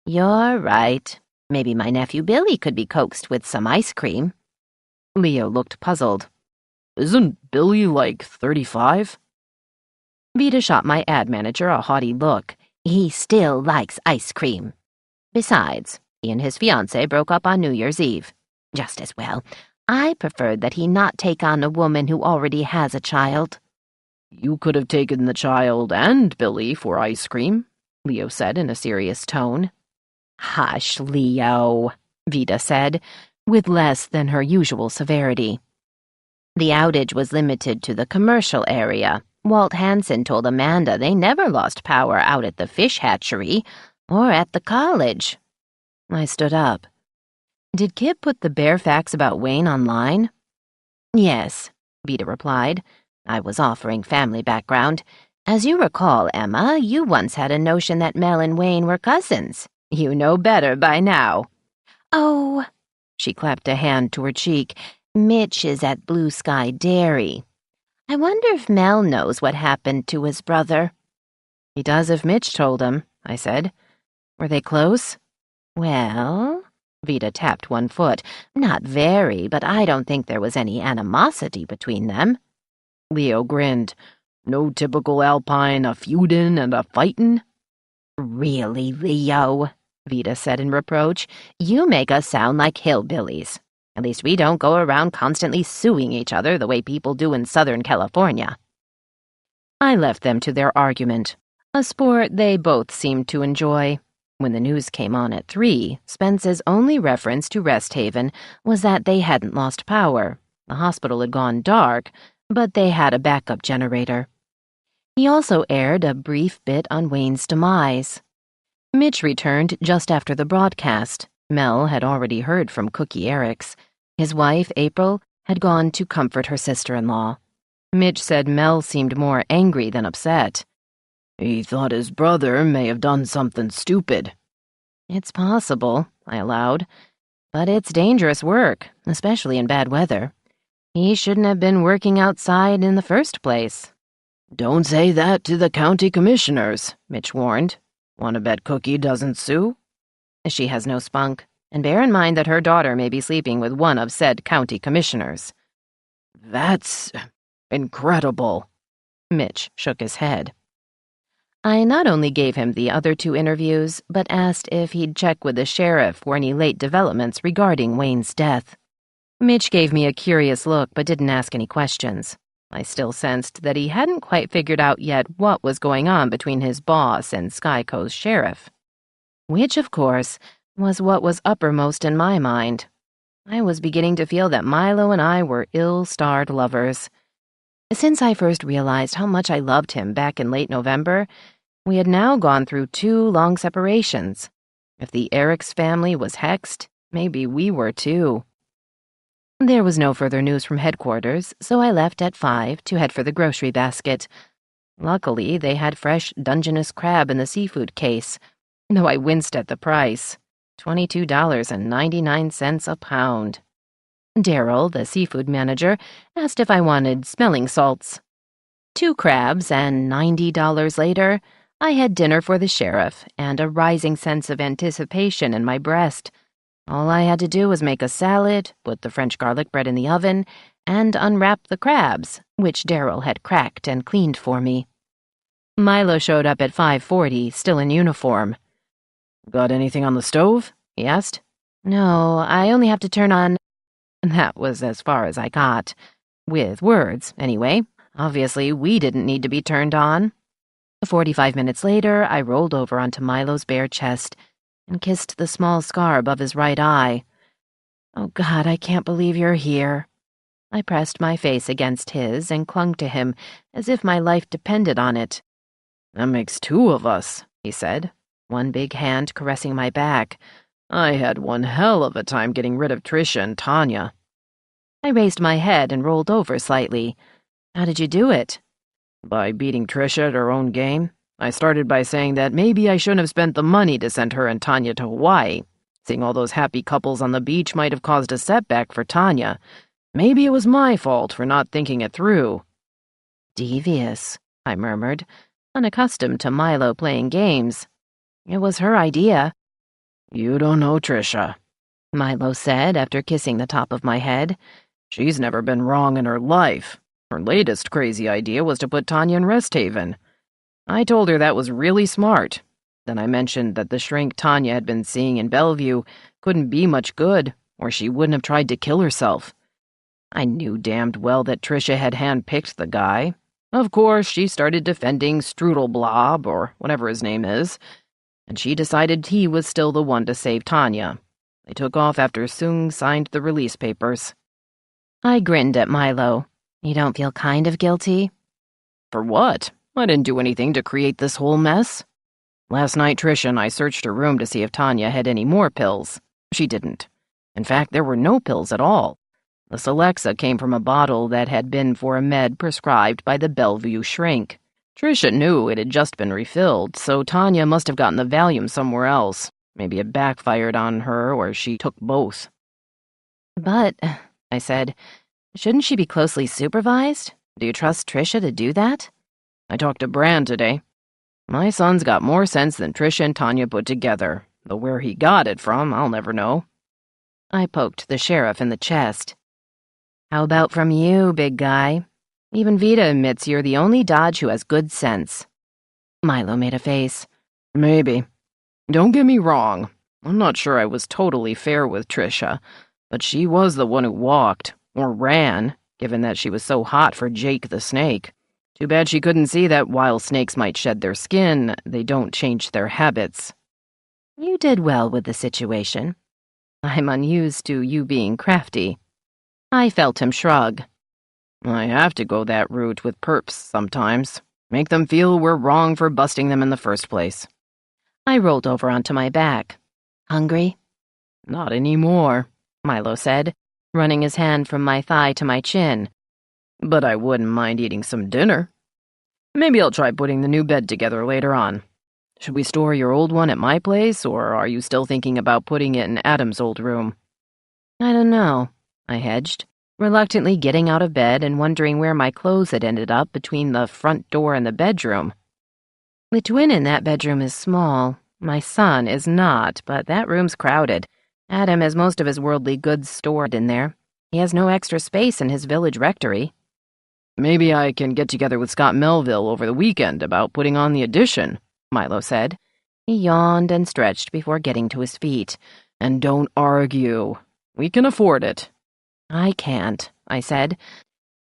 You're right. Maybe my nephew Billy could be coaxed with some ice cream. Leo looked puzzled. Isn't Billy like 35? Vida shot my ad manager a haughty look. He still likes ice cream. Besides, he and his fiancée broke up on New Year's Eve. Just as well. I preferred that he not take on a woman who already has a child. You could have taken the child and Billy for ice cream, Leo said in a serious tone. Hush, Leo, Vida said, with less than her usual severity. The outage was limited to the commercial area. Walt Hansen told Amanda they never lost power out at the fish hatchery or at the college. I stood up. Did Kip put the bare facts about Wayne online? Yes, Vida replied. I was offering family background. As you recall, Emma, you once had a notion that Mel and Wayne were cousins. You know better by now. Oh, She clapped a hand to her cheek. "Mitch is at Blue Sky Dairy. I wonder if Mel knows what happened to his brother." "He does if Mitch told him," I said. "Were they close?" "Well," Vida tapped one foot, "not very, but I don't think there was any animosity between them." Leo grinned. "No typical Alpine, a feudin' and a fightin'?" "Really, Leo," Vida said in reproach, "you make us sound like hillbillies. At least we don't go around constantly suing each other the way people do in Southern California." I left them to their argument, a sport they both seemed to enjoy. When the news came on at 3, Spence's only reference to Rest Haven was that they hadn't lost power. The hospital had gone dark, but they had a backup generator. He also aired a brief bit on Wayne's demise. Mitch returned just after the broadcast. Mel had already heard from Cookie Eric's. His wife, April, had gone to comfort her sister-in-law. Mitch said Mel seemed more angry than upset. "He thought his brother may have done something stupid." "It's possible," I allowed. "But it's dangerous work, especially in bad weather. He shouldn't have been working outside in the first place." "Don't say that to the county commissioners," Mitch warned. "Want to bet Cookie doesn't sue?" "She has no spunk, and bear in mind that her daughter may be sleeping with one of said county commissioners." "That's incredible." Mitch shook his head. I not only gave him the other 2 interviews, but asked if he'd check with the sheriff for any late developments regarding Wayne's death. Mitch gave me a curious look but didn't ask any questions. I still sensed that he hadn't quite figured out yet what was going on between his boss and Skyco's sheriff. Which, of course, was what was uppermost in my mind. I was beginning to feel that Milo and I were ill-starred lovers. Since I first realized how much I loved him back in late November, we had now gone through 2 long separations. If the Eric's family was hexed, maybe we were too. There was no further news from headquarters, so I left at 5 to head for the grocery basket. Luckily, they had fresh Dungeness crab in the seafood case, though I winced at the price, $22.99 a pound. Daryl, the seafood manager, asked if I wanted smelling salts. 2 crabs, and $90 later, I had dinner for the sheriff and a rising sense of anticipation in my breast. All I had to do was make a salad, put the French garlic bread in the oven, and unwrap the crabs, which Daryl had cracked and cleaned for me. Milo showed up at 5:40, still in uniform. "Got anything on the stove?" he asked. "No, I only have to turn on—" That was as far as I got. With words, anyway. Obviously, we didn't need to be turned on. 45 minutes later, I rolled over onto Milo's bare chest and kissed the small scar above his right eye. "Oh, God, I can't believe you're here." I pressed my face against his and clung to him as if my life depended on it. "That makes 2 of us," he said, one big hand caressing my back. "I had one hell of a time getting rid of Trisha and Tanya." I raised my head and rolled over slightly. "How did you do it?" "By beating Trisha at her own game. I started by saying that maybe I shouldn't have spent the money to send her and Tanya to Hawaii. Seeing all those happy couples on the beach might have caused a setback for Tanya. Maybe it was my fault for not thinking it through." "Devious," I murmured, unaccustomed to Milo playing games. "It was her idea." "You don't know Trisha," Milo said after kissing the top of my head. "She's never been wrong in her life. Her latest crazy idea was to put Tanya in Rest Haven. I told her that was really smart. Then I mentioned that the shrink Tanya had been seeing in Bellevue couldn't be much good, or she wouldn't have tried to kill herself. I knew damned well that Trisha had handpicked the guy. Of course, she started defending Strudelblob, or whatever his name is, and she decided he was still the one to save Tanya. They took off after Sung signed the release papers." I grinned at Milo. "You don't feel kind of guilty?" "For what? I didn't do anything to create this whole mess. Last night, Trisha and I searched her room to see if Tanya had any more pills. She didn't. In fact, there were no pills at all. The Celexa came from a bottle that had been for a med prescribed by the Bellevue shrink. Trisha knew it had just been refilled, so Tanya must have gotten the Valium somewhere else. Maybe it backfired on her, or she took both." But, I said, shouldn't she be closely supervised? Do you trust Trisha to do that? I talked to Bran today. My son's got more sense than Trisha and Tanya put together, though where he got it from, I'll never know. I poked the sheriff in the chest. How about from you, big guy? Even Vita admits you're the only Dodge who has good sense. Milo made a face. Maybe. Don't get me wrong. I'm not sure I was totally fair with Trisha, but she was the one who walked, or ran, given that she was so hot for Jake the snake. Too bad she couldn't see that while snakes might shed their skin, they don't change their habits. You did well with the situation. I'm unused to you being crafty. I felt him shrug. I have to go that route with perps sometimes. Make them feel we're wrong for busting them in the first place. I rolled over onto my back. Hungry? Not anymore, Milo said, running his hand from my thigh to my chin. But I wouldn't mind eating some dinner. Maybe I'll try putting the new bed together later on. Should we store your old one at my place, or are you still thinking about putting it in Adam's old room? I don't know, I hedged, reluctantly getting out of bed and wondering where my clothes had ended up between the front door and the bedroom. The twin in that bedroom is small. My son is not, but that room's crowded. Adam has most of his worldly goods stored in there. He has no extra space in his village rectory. Maybe I can get together with Scott Melville over the weekend about putting on the addition, Milo said. He yawned and stretched before getting to his feet. And don't argue. We can afford it. I can't, I said.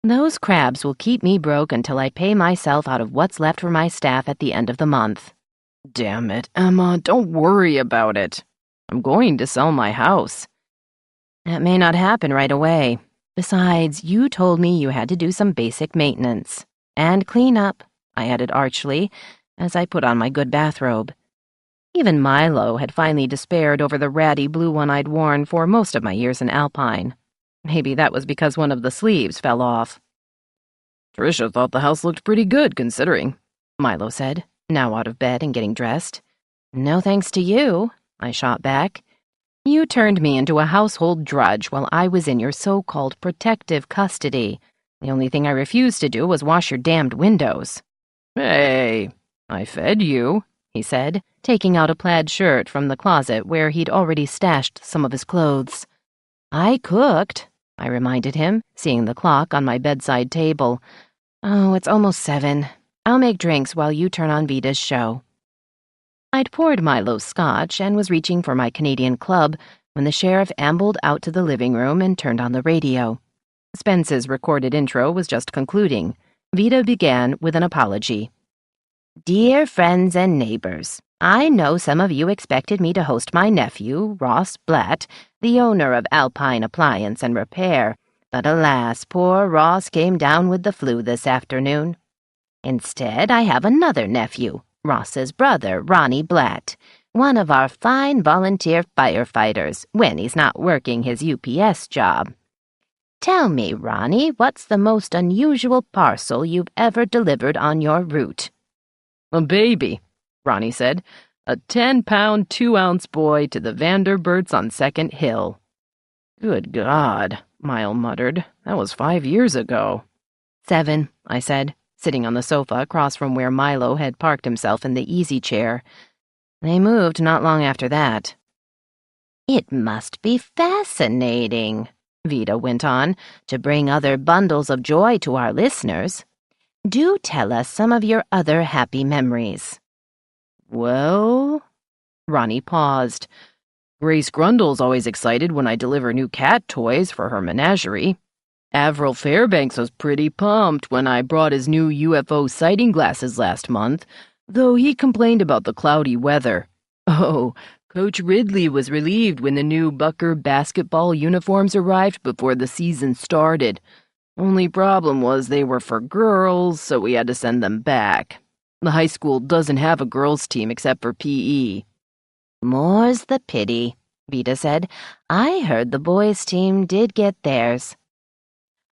Those crabs will keep me broke until I pay myself out of what's left for my staff at the end of the month. Damn it, Emma, don't worry about it. I'm going to sell my house. That may not happen right away. Besides, you told me you had to do some basic maintenance. And clean up, I added archly, as I put on my good bathrobe. Even Milo had finally despaired over the ratty blue one I'd worn for most of my years in Alpine. Maybe that was because one of the sleeves fell off. Trisha thought the house looked pretty good, considering, Milo said, now out of bed and getting dressed. No thanks to you, I shot back. You turned me into a household drudge while I was in your so-called protective custody. The only thing I refused to do was wash your damned windows. Hey, I fed you, he said, taking out a plaid shirt from the closet where he'd already stashed some of his clothes. I cooked, I reminded him, seeing the clock on my bedside table. Oh, it's almost 7. I'll make drinks while you turn on Vita's show. I'd poured Milo's scotch and was reaching for my Canadian club when the sheriff ambled out to the living room and turned on the radio. Spence's recorded intro was just concluding. Vita began with an apology. Dear friends and neighbors, I know some of you expected me to host my nephew, Ross Blatt, the owner of Alpine Appliance and Repair, but alas, poor Ross came down with the flu this afternoon. Instead, I have another nephew, Ross's brother, Ronnie Blatt, one of our fine volunteer firefighters, when he's not working his UPS job. Tell me, Ronnie, what's the most unusual parcel you've ever delivered on your route? A baby, Ronnie said. A 10-pound, 2-ounce boy to the Vanderberts on Second Hill. Good God, Mile muttered. That was 5 years ago. 7, I said, sitting on the sofa across from where Milo had parked himself in the easy chair. They moved not long after that. It must be fascinating, Vita went on, to bring other bundles of joy to our listeners. Do tell us some of your other happy memories. Well, Ronnie paused. Grace Grundle's always excited when I deliver new cat toys for her menagerie. Avril Fairbanks was pretty pumped when I brought his new UFO sighting glasses last month, though he complained about the cloudy weather. Oh, Coach Ridley was relieved when the new Bucker basketball uniforms arrived before the season started. Only problem was they were for girls, so we had to send them back. The high school doesn't have a girls' team except for PE. More's the pity, Vita said. I heard the boys' team did get theirs.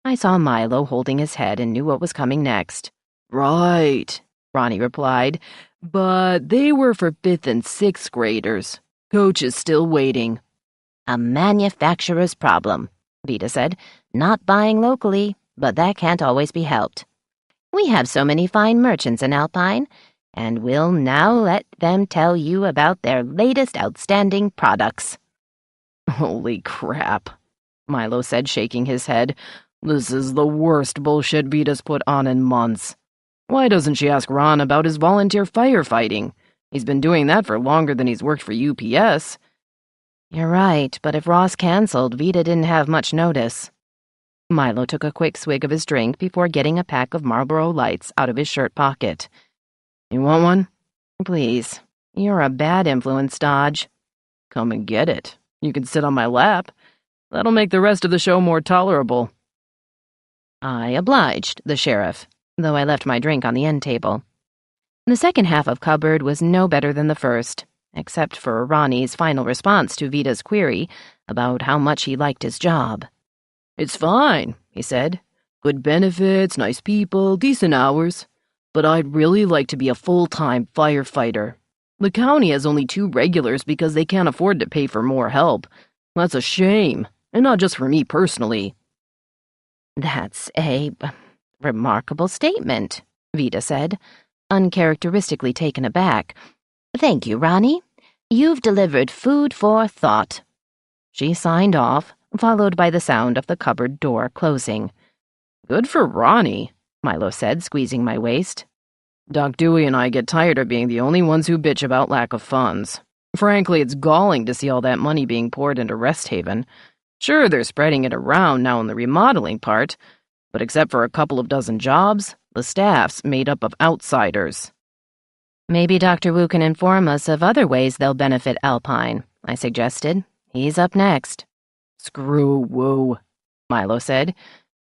I saw Milo holding his head and knew what was coming next. Right, Ronnie replied, but they were for 5th and 6th graders. Coach is still waiting. A manufacturer's problem, Vita said. Not buying locally, but that can't always be helped. We have so many fine merchants in Alpine, and we'll now let them tell you about their latest outstanding products. Holy crap, Milo said, shaking his head. This is the worst bullshit Vita's put on in months. Why doesn't she ask Ron about his volunteer firefighting? He's been doing that for longer than he's worked for UPS. You're right, but if Ross canceled, Vita didn't have much notice. Milo took a quick swig of his drink before getting a pack of Marlboro Lights out of his shirt pocket. You want one? Please. You're a bad influence, Dodge. Come and get it. You can sit on my lap. That'll make the rest of the show more tolerable. I obliged the sheriff, though I left my drink on the end table. The second half of Cupboard was no better than the first, except for Ronnie's final response to Vita's query about how much he liked his job. It's fine, he said. Good benefits, nice people, decent hours. But I'd really like to be a full-time firefighter. The county has only 2 regulars because they can't afford to pay for more help. That's a shame, and not just for me personally. That's a remarkable statement, Vita said, uncharacteristically taken aback. Thank you, Ronnie. You've delivered food for thought. She signed off, followed by the sound of the cupboard door closing. Good for Ronnie, Milo said, squeezing my waist. Doc Dewey and I get tired of being the only ones who bitch about lack of funds. Frankly, it's galling to see all that money being poured into Rest Haven. Sure, they're spreading it around now in the remodeling part, but except for a couple of dozen jobs, the staff's made up of outsiders. Maybe Dr. Wu can inform us of other ways they'll benefit Alpine, I suggested. He's up next. Screw Wu, Milo said.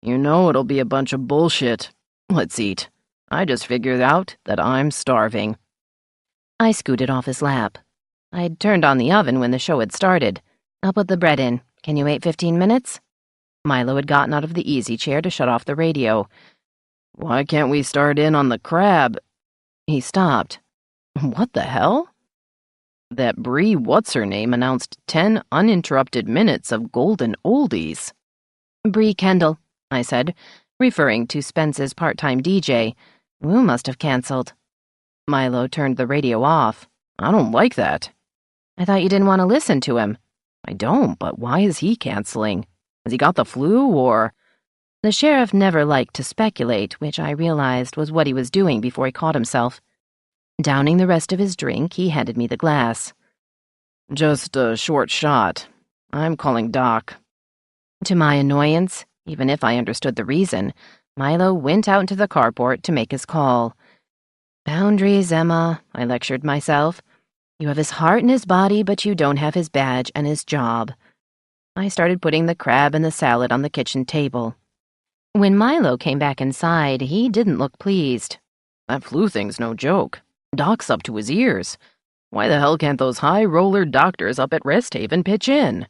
You know it'll be a bunch of bullshit. Let's eat. I just figured out that I'm starving. I scooted off his lap. I'd turned on the oven when the show had started. I'll put the bread in. Can you wait 15 minutes? Milo had gotten out of the easy chair to shut off the radio. Why can't we start in on the crab? He stopped. What the hell? That Bree What's-Her-Name announced 10 uninterrupted minutes of golden oldies. Bree Kendall, I said, referring to Spence's part-time DJ. Wu must have canceled. Milo turned the radio off. I don't like that. I thought you didn't want to listen to him. I don't, but why is he canceling? Has he got the flu, or... The sheriff never liked to speculate, which I realized was what he was doing before he caught himself. Downing the rest of his drink, he handed me the glass. Just a short shot. I'm calling Doc. To my annoyance, even if I understood the reason, Milo went out into the carport to make his call. Boundaries, Emma, I lectured myself. You have his heart and his body, but you don't have his badge and his job. I started putting the crab and the salad on the kitchen table. When Milo came back inside, he didn't look pleased. That flu thing's no joke. Doc's up to his ears. Why the hell can't those high-roller doctors up at Rest Haven pitch in?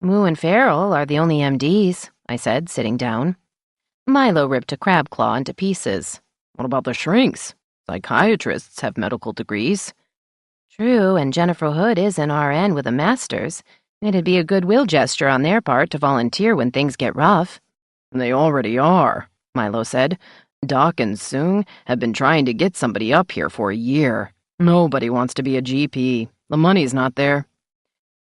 Wu and Farrell are the only MDs, I said, sitting down. Milo ripped a crab claw into pieces. What about the shrinks? Psychiatrists have medical degrees. True, and Jennifer Hood is an RN with a master's. It'd be a goodwill gesture on their part to volunteer when things get rough. They already are, Milo said. Doc and Soong have been trying to get somebody up here for a year. Nobody wants to be a GP. The money's not there.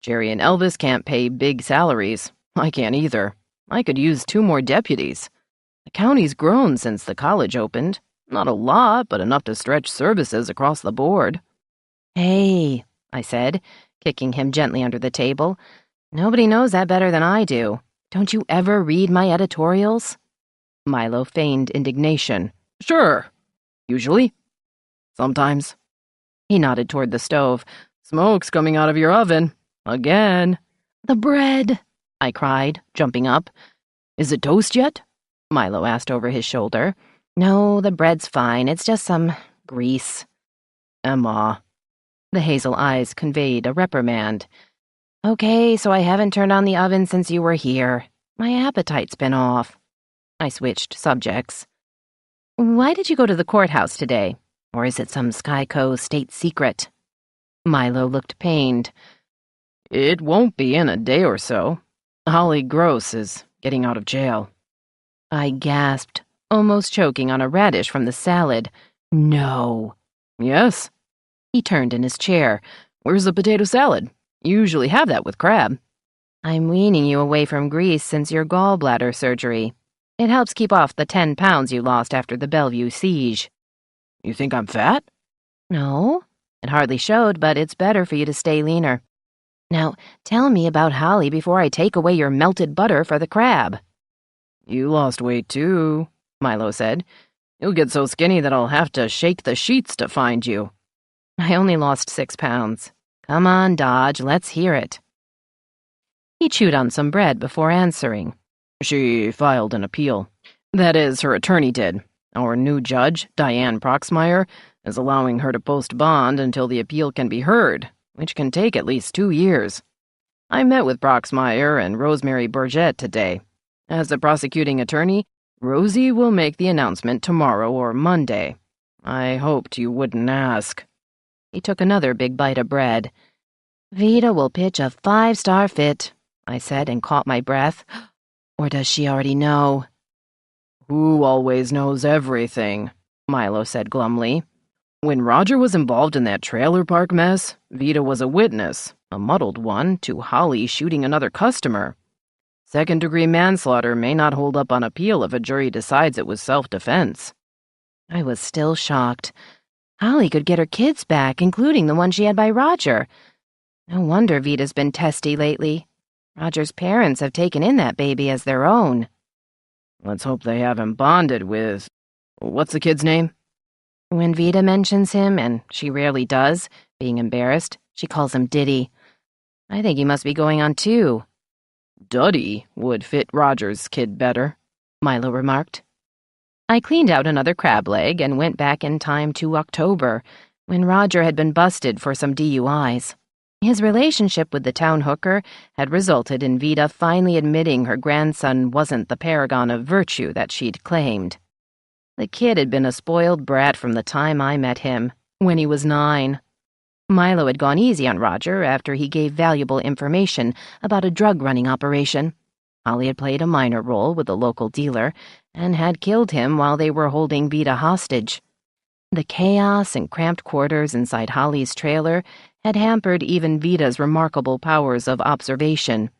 Jerry and Elvis can't pay big salaries. I can't either. I could use 2 more deputies. The county's grown since the college opened. Not a lot, but enough to stretch services across the board. Hey, I said, kicking him gently under the table. Nobody knows that better than I do. Don't you ever read my editorials? Milo feigned indignation. Sure. Usually. Sometimes. He nodded toward the stove. Smoke's coming out of your oven. Again. The bread, I cried, jumping up. Is it toast yet? Milo asked over his shoulder. No, the bread's fine. It's just some grease. Emma. The hazel eyes conveyed a reprimand. Okay, so I haven't turned on the oven since you were here. My appetite's been off. I switched subjects. Why did you go to the courthouse today? Or is it some Skyco state secret? Milo looked pained. It won't be in a day or so. Holly Gross is getting out of jail. I gasped, almost choking on a radish from the salad. No. Yes. He turned in his chair. Where's the potato salad? You usually have that with crab. I'm weaning you away from grease since your gallbladder surgery. It helps keep off the 10 pounds you lost after the Bellevue siege. You think I'm fat? No. It hardly showed, but it's better for you to stay leaner. Now, tell me about Holly before I take away your melted butter for the crab. You lost weight too, Milo said. You'll get so skinny that I'll have to shake the sheets to find you. I only lost 6 pounds. Come on, Dodge, let's hear it. He chewed on some bread before answering. She filed an appeal. That is, her attorney did. Our new judge, Diane Proxmire, is allowing her to post bond until the appeal can be heard, which can take at least 2 years. I met with Proxmire and Rosemary Burgett today. As the prosecuting attorney, Rosie will make the announcement tomorrow or Monday. I hoped you wouldn't ask. He took another big bite of bread. Vida will pitch a 5-star fit, I said and caught my breath. Or does she already know? Who always knows everything, Milo said glumly. When Roger was involved in that trailer park mess, Vida was a witness, a muddled one, to Holly shooting another customer. Second-degree manslaughter may not hold up on appeal if a jury decides it was self-defense. I was still shocked. Holly could get her kids back, including the one she had by Roger. No wonder Vita's been testy lately. Roger's parents have taken in that baby as their own. Let's hope they haven't bonded with... What's the kid's name? When Vida mentions him, and she rarely does, being embarrassed, she calls him Diddy. I think he must be going on 2. Duddy would fit Roger's kid better, Milo remarked. I cleaned out another crab leg and went back in time to October, when Roger had been busted for some DUIs. His relationship with the town hooker had resulted in Vida finally admitting her grandson wasn't the paragon of virtue that she'd claimed. The kid had been a spoiled brat from the time I met him, when he was 9. Milo had gone easy on Roger after he gave valuable information about a drug-running operation. Holly had played a minor role with a local dealer and had killed him while they were holding Vida hostage. The chaos and cramped quarters inside Holly's trailer had hampered even Vida's remarkable powers of observation.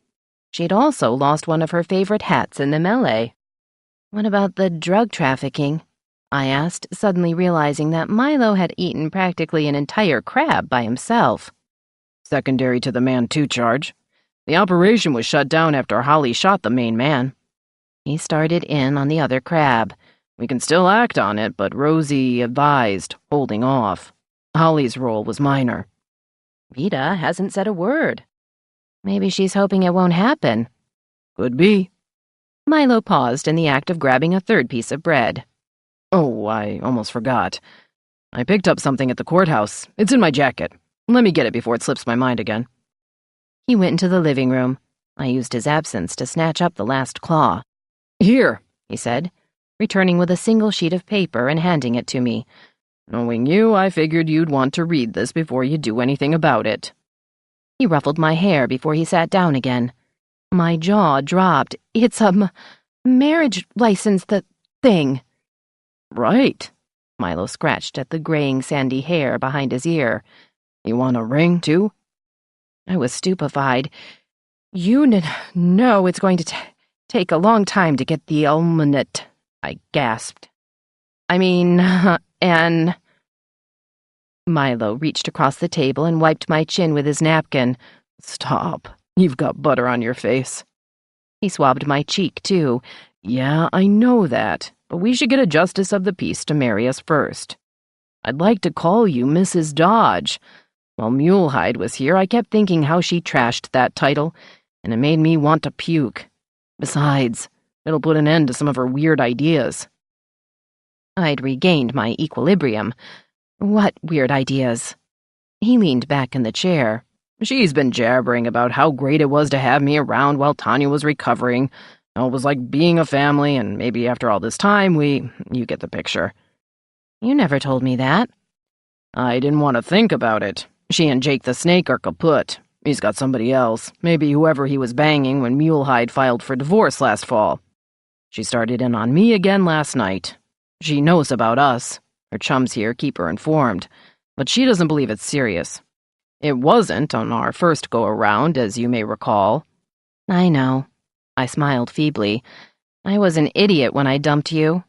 She'd also lost one of her favorite hats in the melee. What about the drug trafficking? I asked, suddenly realizing that Milo had eaten practically an entire crab by himself. Secondary to the Man 2 charge. The operation was shut down after Holly shot the main man. He started in on the other crab. We can still act on it, but Rosie advised holding off. Holly's role was minor. Vida hasn't said a word. Maybe she's hoping it won't happen. Could be. Milo paused in the act of grabbing a third piece of bread. Oh, I almost forgot. I picked up something at the courthouse. It's in my jacket. Let me get it before it slips my mind again. He went into the living room. I used his absence to snatch up the last claw. Here, he said, returning with a single sheet of paper and handing it to me. Knowing you, I figured you'd want to read this before you do anything about it. He ruffled my hair before he sat down again. My jaw dropped. It's a marriage license, thing. Right. Milo scratched at the graying sandy hair behind his ear. You want a ring, too? I was stupefied. You know it's going to take a long time to get the almanac, I gasped. I mean, and... Milo reached across the table and wiped my chin with his napkin. Stop. You've got butter on your face. He swabbed my cheek, too. Yeah, I know that, but we should get a justice of the peace to marry us first. I'd like to call you Mrs. Dodge. While Mulehide was here, I kept thinking how she trashed that title, and it made me want to puke. Besides, it'll put an end to some of her weird ideas. I'd regained my equilibrium. What weird ideas? He leaned back in the chair. She's been jabbering about how great it was to have me around while Tanya was recovering. How it was like being a family, and maybe after all this time, you get the picture. You never told me that. I didn't want to think about it. She and Jake the Snake are kaput. He's got somebody else, maybe whoever he was banging when Mulehide filed for divorce last fall. She started in on me again last night. She knows about us. Her chums here keep her informed, but she doesn't believe it's serious. It wasn't on our first go-around, as you may recall. I know. I smiled feebly. I was an idiot when I dumped you.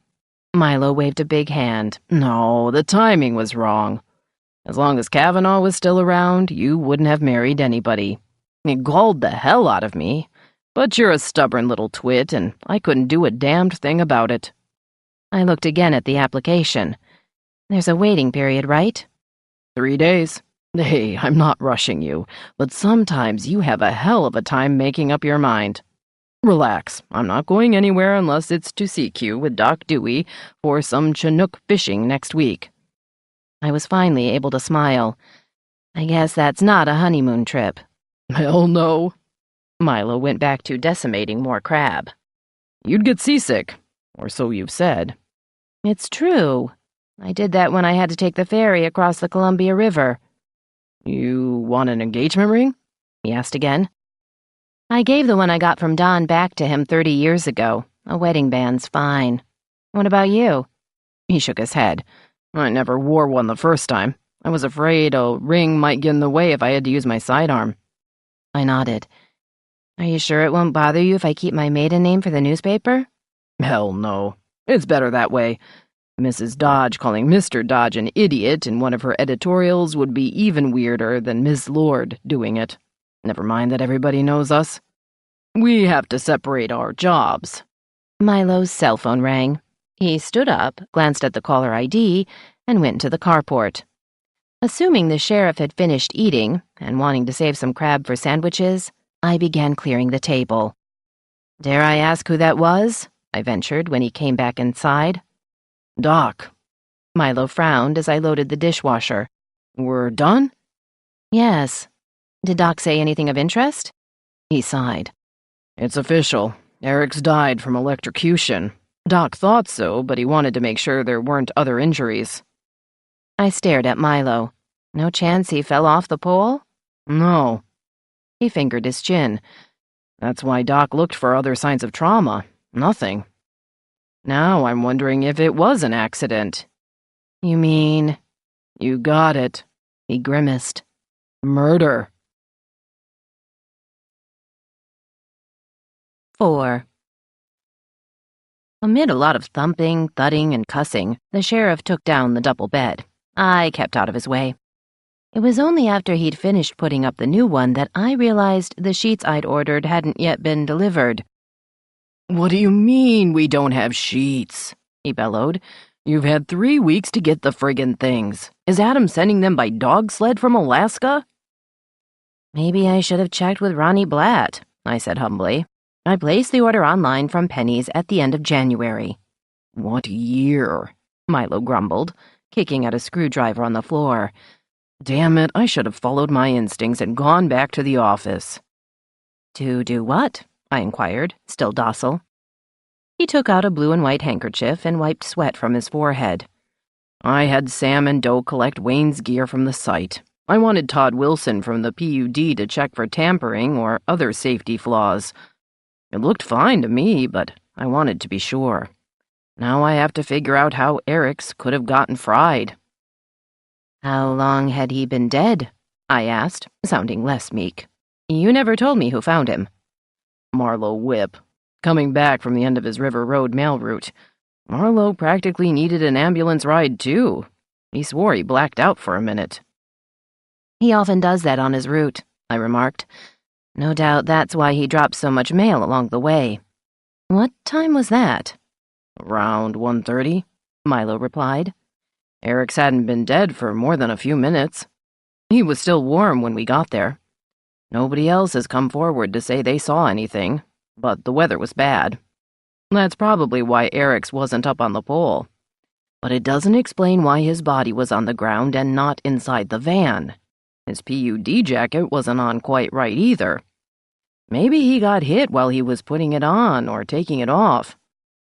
Milo waved a big hand. No, the timing was wrong. As long as Kavanaugh was still around, you wouldn't have married anybody. It galled the hell out of me. But you're a stubborn little twit, and I couldn't do a damned thing about it. I looked again at the application. There's a waiting period, right? 3 days. Hey, I'm not rushing you, but sometimes you have a hell of a time making up your mind. Relax, I'm not going anywhere unless it's to CQ with Doc Dewey for some Chinook fishing next week. I was finally able to smile. I guess that's not a honeymoon trip. Hell no. Milo went back to decimating more crab. You'd get seasick, or so you've said. It's true. I did that when I had to take the ferry across the Columbia River. You want an engagement ring? He asked again. I gave the one I got from Don back to him 30 years ago. A wedding band's fine. What about you? He shook his head. I never wore one the first time. I was afraid a ring might get in the way if I had to use my sidearm. I nodded. Are you sure it won't bother you if I keep my maiden name for the newspaper? Hell no. It's better that way. Mrs. Dodge calling Mr. Dodge an idiot in one of her editorials would be even weirder than Miss Lord doing it. Never mind that everybody knows us. We have to separate our jobs. Milo's cell phone rang. He stood up, glanced at the caller ID, and went to the carport. Assuming the sheriff had finished eating and wanting to save some crab for sandwiches, I began clearing the table. Dare I ask who that was? I ventured when he came back inside. Doc. Milo frowned as I loaded the dishwasher. We're done? Yes. Did Doc say anything of interest? He sighed. It's official. Eric's died from electrocution. Doc thought so, but he wanted to make sure there weren't other injuries. I stared at Milo. No chance he fell off the pole? No. He fingered his chin. That's why Doc looked for other signs of trauma. Nothing. Now I'm wondering if it was an accident. You mean? You got it. He grimaced. Murder. 4. Amid a lot of thumping, thudding, and cussing, the sheriff took down the double bed. I kept out of his way. It was only after he'd finished putting up the new one that I realized the sheets I'd ordered hadn't yet been delivered. What do you mean we don't have sheets? He bellowed. You've had 3 weeks to get the friggin' things. Is Adam sending them by dog sled from Alaska? Maybe I should have checked with Ronnie Blatt, I said humbly. I placed the order online from Penny's at the end of January. What year? Milo grumbled, kicking at a screwdriver on the floor. Damn it, I should have followed my instincts and gone back to the office. To do what? I inquired, still docile. He took out a blue and white handkerchief and wiped sweat from his forehead. I had Sam and Doe collect Wayne's gear from the site. I wanted Todd Wilson from the PUD to check for tampering or other safety flaws. It looked fine to me, but I wanted to be sure. Now I have to figure out how Eric's could have gotten fried. How long had he been dead? I asked, sounding less meek. You never told me who found him. Marlowe Whip, coming back from the end of his River Road mail route. Marlowe practically needed an ambulance ride, too. He swore he blacked out for a minute. He often does that on his route, I remarked. No doubt that's why he dropped so much mail along the way. What time was that? Around 1:30, Milo replied. Eric's hadn't been dead for more than a few minutes. He was still warm when we got there. Nobody else has come forward to say they saw anything, but the weather was bad. That's probably why Eric's wasn't up on the pole. But it doesn't explain why his body was on the ground and not inside the van. His PUD jacket wasn't on quite right either. Maybe he got hit while he was putting it on or taking it off.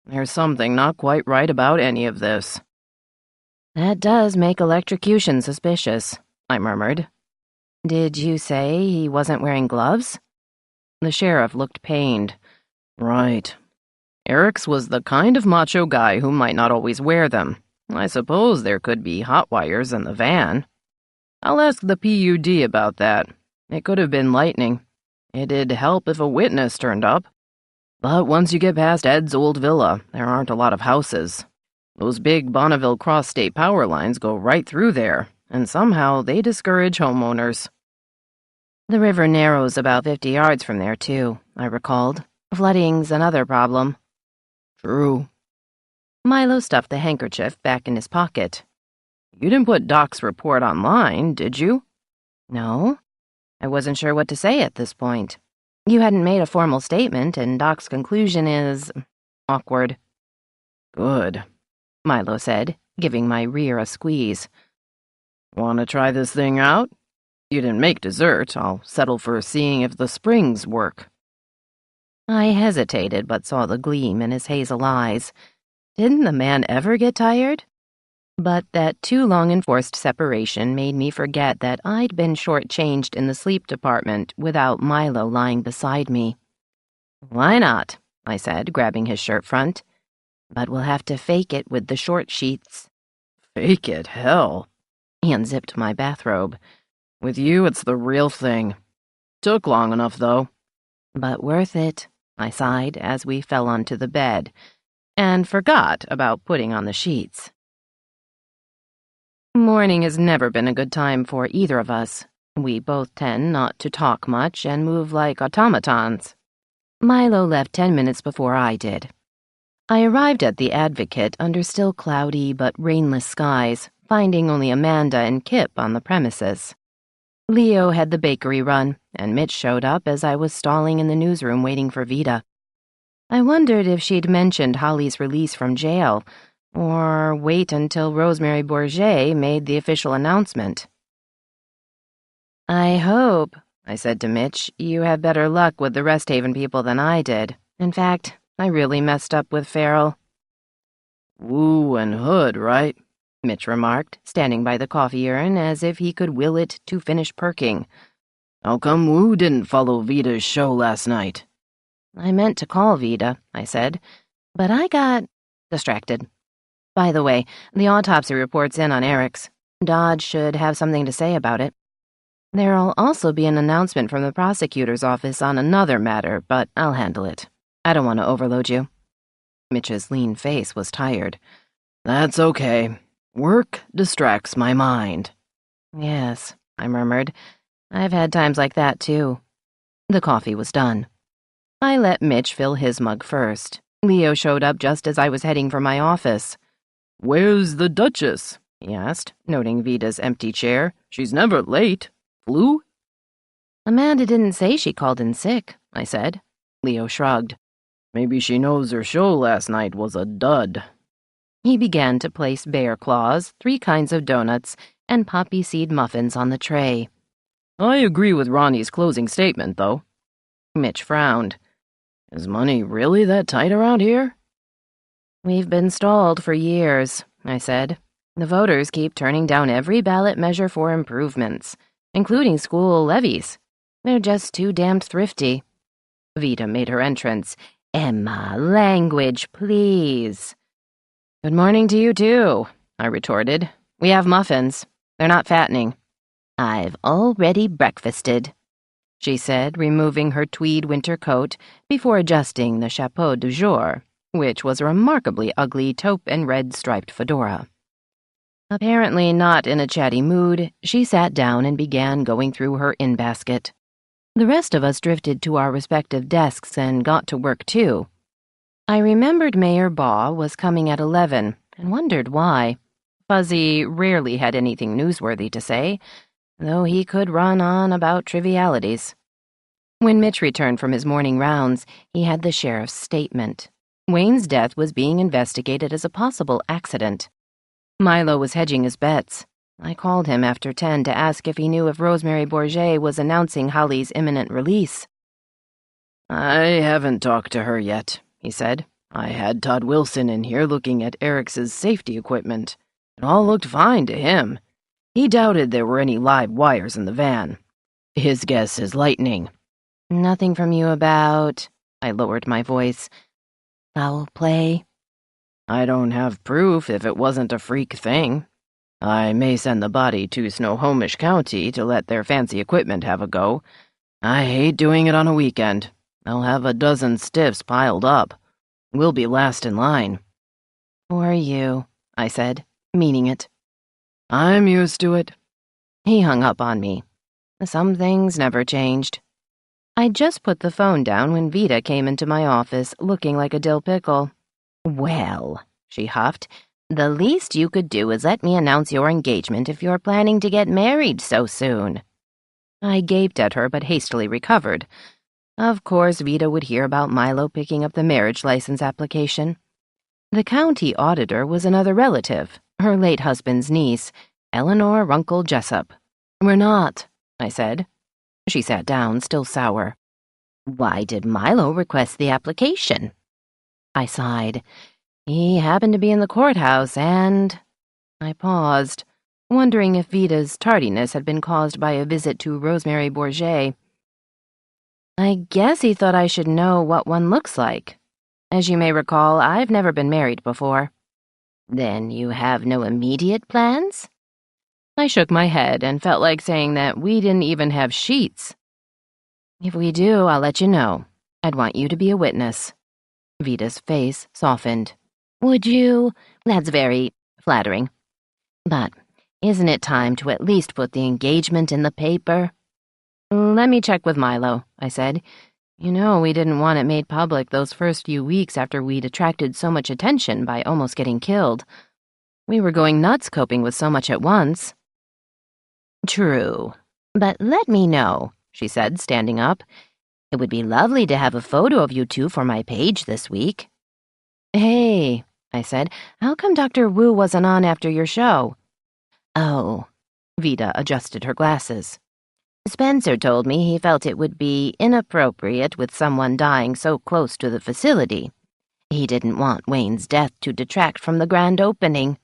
There's something not quite right about any of this. That does make electrocution suspicious, I murmured. Did you say he wasn't wearing gloves? The sheriff looked pained. Right. Eric's was the kind of macho guy who might not always wear them. I suppose there could be hot wires in the van. I'll ask the PUD about that. It could have been lightning. It'd help if a witness turned up. But once you get past Ed's old villa, there aren't a lot of houses. Those big Bonneville cross-state power lines go right through there, and somehow they discourage homeowners. The river narrows about 50 yards from there, too, I recalled. Flooding's another problem. True. Milo stuffed the handkerchief back in his pocket. You didn't put Doc's report online, did you? No. I wasn't sure what to say at this point. You hadn't made a formal statement, and Doc's conclusion is awkward. Good, Milo said, giving my rear a squeeze. Want to try this thing out? You didn't make dessert. I'll settle for seeing if the springs work. I hesitated, but saw the gleam in his hazel eyes. Didn't the man ever get tired? But that too long enforced separation made me forget that I'd been shortchanged in the sleep department without Milo lying beside me. Why not? I said, grabbing his shirt front. But we'll have to fake it with the short sheets. Fake it, hell. He unzipped my bathrobe. With you, it's the real thing. Took long enough, though. But worth it, I sighed as we fell onto the bed, and forgot about putting on the sheets. Morning has never been a good time for either of us. We both tend not to talk much and move like automatons. Milo left 10 minutes before I did. I arrived at the Advocate under still cloudy but rainless skies, finding only Amanda and Kip on the premises. Leo had the bakery run, and Mitch showed up as I was stalling in the newsroom waiting for Vida. I wondered if she'd mentioned Holly's release from jail, or wait until Rosemary Bourget made the official announcement. I hope, I said to Mitch, you have better luck with the Rest Haven people than I did. In fact, I really messed up with Farrell. Woo and Hood, right? Mitch remarked, standing by the coffee urn as if he could will it to finish perking. How come Woo didn't follow Vida's show last night? I meant to call Vida, I said, but I got distracted. By the way, the autopsy report's in on Eric's. Dodge should have something to say about it. There'll also be an announcement from the prosecutor's office on another matter, but I'll handle it. I don't want to overload you. Mitch's lean face was tired. That's okay. Work distracts my mind. Yes, I murmured. I've had times like that, too. The coffee was done. I let Mitch fill his mug first. Leo showed up just as I was heading for my office. Where's the Duchess? He asked, noting Vida's empty chair. She's never late. Flu? Amanda didn't say she called in sick, I said. Leo shrugged. Maybe she knows her show last night was a dud. He began to place bear claws, 3 kinds of donuts, and poppy seed muffins on the tray. I agree with Ronnie's closing statement, though. Mitch frowned. Is money really that tight around here? We've been stalled for years, I said. The voters keep turning down every ballot measure for improvements, including school levies. They're just too damned thrifty. Vida made her entrance. Emma, language, please. Good morning to you, too, I retorted. We have muffins. They're not fattening. I've already breakfasted, she said, removing her tweed winter coat before adjusting the chapeau du jour, which was a remarkably ugly taupe and red striped fedora. Apparently not in a chatty mood, she sat down and began going through her in-basket. The rest of us drifted to our respective desks and got to work, too. I remembered Mayor Baugh was coming at 11 and wondered why. Fuzzy rarely had anything newsworthy to say, though he could run on about trivialities. When Mitch returned from his morning rounds, he had the sheriff's statement. Wayne's death was being investigated as a possible accident. Milo was hedging his bets. I called him after 10 to ask if he knew if Rosemary Bourget was announcing Holly's imminent release. I haven't talked to her yet, he said. I had Todd Wilson in here looking at Eric's safety equipment. It all looked fine to him. He doubted there were any live wires in the van. His guess is lightning. Nothing from you about, I lowered my voice, foul play? I don't have proof if it wasn't a freak thing. I may send the body to Snohomish County to let their fancy equipment have a go. I hate doing it on a weekend. I'll have a dozen stiffs piled up. We'll be last in line. Poor you, I said, meaning it. I'm used to it. He hung up on me. Some things never changed. I'd just put the phone down when Vida came into my office, looking like a dill pickle. Well, she huffed, the least you could do is let me announce your engagement if you're planning to get married so soon. I gaped at her, but hastily recovered. Of course, Vida would hear about Milo picking up the marriage license application. The county auditor was another relative, her late husband's niece, Eleanor Runkle Jessup. We're not, I said. She sat down, still sour. Why did Milo request the application? I sighed. He happened to be in the courthouse and... I paused, wondering if Vida's tardiness had been caused by a visit to Rosemary Bourget. I guess he thought I should know what one looks like. As you may recall, I've never been married before. Then you have no immediate plans? I shook my head and felt like saying that we didn't even have sheets. If we do, I'll let you know. I'd want you to be a witness. Vida's face softened. Would you? That's very flattering. But isn't it time to at least put the engagement in the paper? Let me check with Milo, I said. You know, we didn't want it made public those first few weeks after we'd attracted so much attention by almost getting killed. We were going nuts coping with so much at once. True. But let me know, she said, standing up. It would be lovely to have a photo of you two for my page this week. Hey, I said, how come Dr. Wu wasn't on after your show? Oh, Vida adjusted her glasses. Spencer told me he felt it would be inappropriate with someone dying so close to the facility. He didn't want Wayne's death to detract from the grand opening.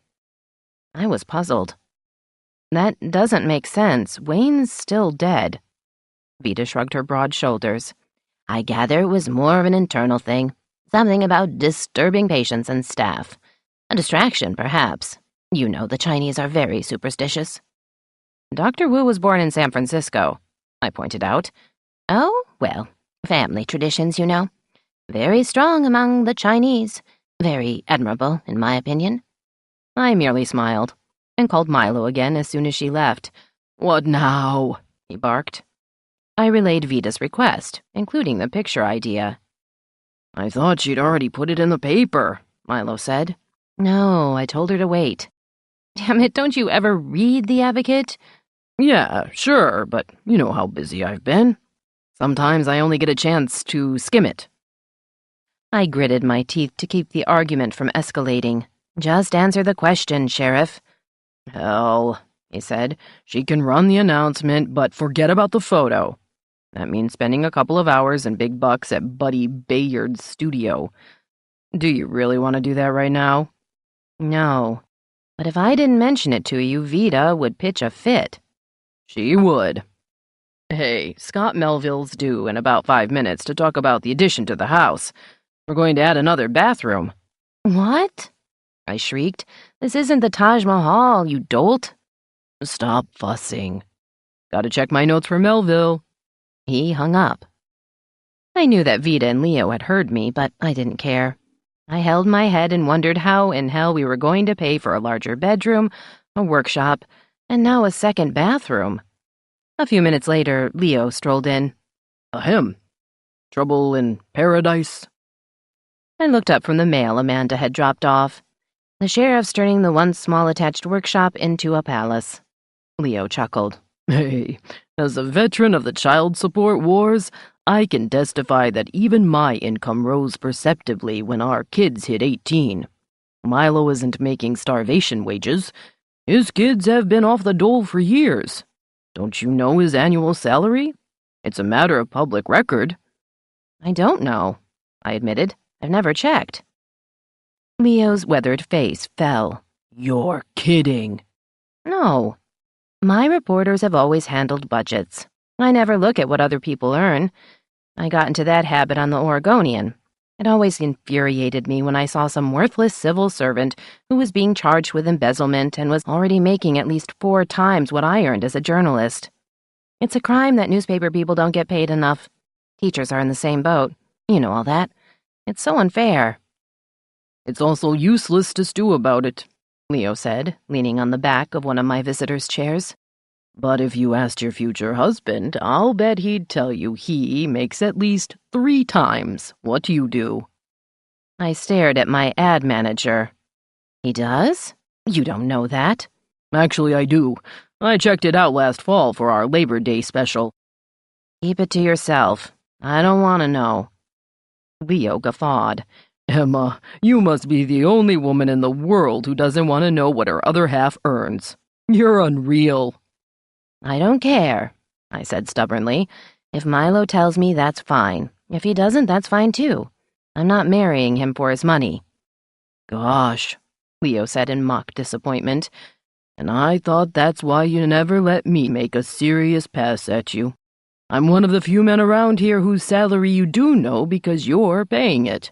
I was puzzled. That doesn't make sense. Wayne's still dead. Vida shrugged her broad shoulders. I gather it was more of an internal thing. Something about disturbing patients and staff. A distraction, perhaps. You know the Chinese are very superstitious. Dr. Wu was born in San Francisco, I pointed out. Oh, well, family traditions, you know. Very strong among the Chinese. Very admirable, in my opinion. I merely smiled, and called Milo again as soon as she left. What now? He barked. I relayed Vida's request, including the picture idea. I thought she'd already put it in the paper, Milo said. No, I told her to wait. Damn it, don't you ever read The Advocate? Yeah, sure, but you know how busy I've been. Sometimes I only get a chance to skim it. I gritted my teeth to keep the argument from escalating. Just answer the question, Sheriff. Hell, he said. She can run the announcement, but forget about the photo. That means spending a couple of hours and big bucks at Buddy Bayard's studio. Do you really want to do that right now? No. But if I didn't mention it to you, Vida would pitch a fit. She would. Hey, Scott Melville's due in about 5 minutes to talk about the addition to the house. We're going to add another bathroom. What? I shrieked. This isn't the Taj Mahal, you dolt. Stop fussing. Gotta check my notes for Melville. He hung up. I knew that Vida and Leo had heard me, but I didn't care. I held my head and wondered how in hell we were going to pay for a larger bedroom, a workshop, and now a second bathroom. A few minutes later, Leo strolled in. Ahem. Trouble in paradise? I looked up from the mail Amanda had dropped off. The sheriff's turning the once small attached workshop into a palace. Leo chuckled. Hey, as a veteran of the child support wars, I can testify that even my income rose perceptibly when our kids hit 18. Milo isn't making starvation wages. His kids have been off the dole for years. Don't you know his annual salary? It's a matter of public record. I don't know, I admitted. I've never checked. Leo's weathered face fell. You're kidding. No. My reporters have always handled budgets. I never look at what other people earn. I got into that habit on the Oregonian. It always infuriated me when I saw some worthless civil servant who was being charged with embezzlement and was already making at least 4 times what I earned as a journalist. It's a crime that newspaper people don't get paid enough. Teachers are in the same boat. You know all that. It's so unfair. It's also useless to stew about it, Leo said, leaning on the back of one of my visitors' chairs. But if you asked your future husband, I'll bet he'd tell you he makes at least 3 times what you do. I stared at my ad manager. He does? You don't know that. Actually, I do. I checked it out last fall for our Labor Day special. Keep it to yourself. I don't want to know. Leo guffawed. Emma, you must be the only woman in the world who doesn't want to know what her other half earns. You're unreal. I don't care, I said stubbornly. If Milo tells me, that's fine. If he doesn't, that's fine too. I'm not marrying him for his money. Gosh, Leo said in mock disappointment. And I thought that's why you never let me make a serious pass at you. I'm one of the few men around here whose salary you do know because you're paying it.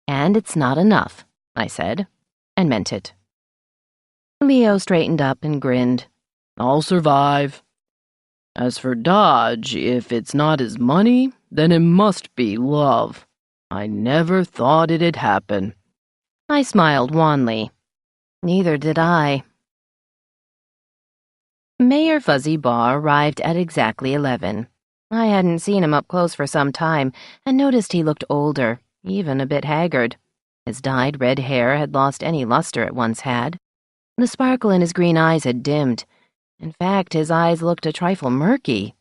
And it's not enough, I said, and meant it. Leo straightened up and grinned. I'll survive. As for Dodge, if it's not his money, then it must be love. I never thought it'd happen. I smiled wanly. Neither did I. Mayor Fuzzy Baugh arrived at exactly 11. I hadn't seen him up close for some time and noticed he looked older, even a bit haggard. His dyed red hair had lost any luster it once had. The sparkle in his green eyes had dimmed. In fact, his eyes looked a trifle murky.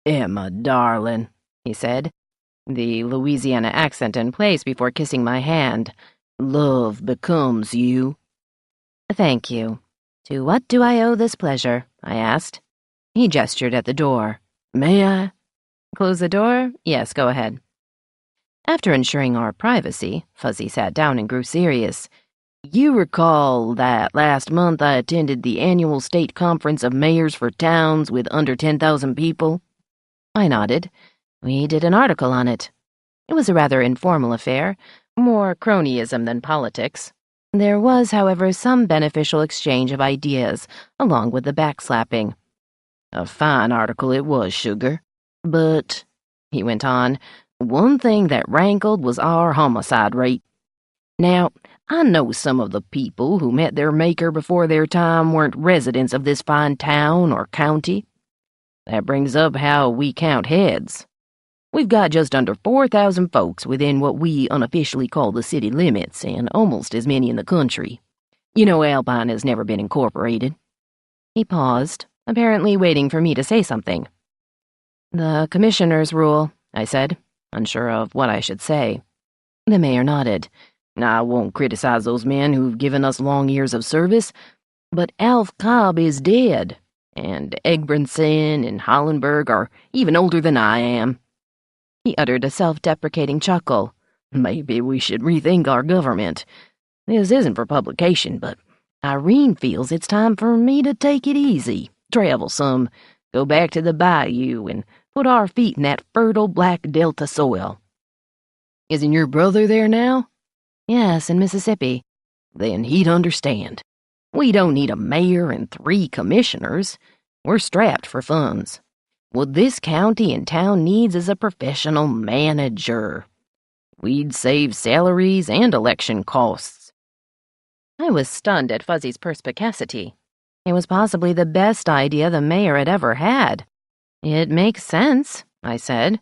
Emma, darling, he said, the Louisiana accent in place before kissing my hand. Love becomes you. Thank you. To what do I owe this pleasure? I asked. He gestured at the door. May I? Close the door? Yes, go ahead. After ensuring our privacy, Fuzzy sat down and grew serious. You recall that last month I attended the annual state conference of mayors for towns with under 10,000 people? I nodded. We did an article on it. It was a rather informal affair, more cronyism than politics. There was, however, some beneficial exchange of ideas, along with the backslapping. A fine article it was, sugar. But, he went on, one thing that rankled was our homicide rate. Now, I know some of the people who met their maker before their time weren't residents of this fine town or county. That brings up how we count heads. We've got just under 4,000 folks within what we unofficially call the city limits, and almost as many in the country. You know Alpine has never been incorporated. He paused, apparently waiting for me to say something. The commissioner's rule, I said, unsure of what I should say. The mayor nodded. I won't criticize those men who've given us long years of service, but Alf Cobb is dead, and Egbranson and Hollenberg are even older than I am. He uttered a self-deprecating chuckle. Maybe we should rethink our government. This isn't for publication, but Irene feels it's time for me to take it easy, travel some, go back to the bayou, and put our feet in that fertile black delta soil. Isn't your brother there now? Yes, in Mississippi. Then he'd understand. We don't need a mayor and 3 commissioners. We're strapped for funds. What this county and town needs is a professional manager. We'd save salaries and election costs. I was stunned at Fuzzy's perspicacity. It was possibly the best idea the mayor had ever had. It makes sense, I said.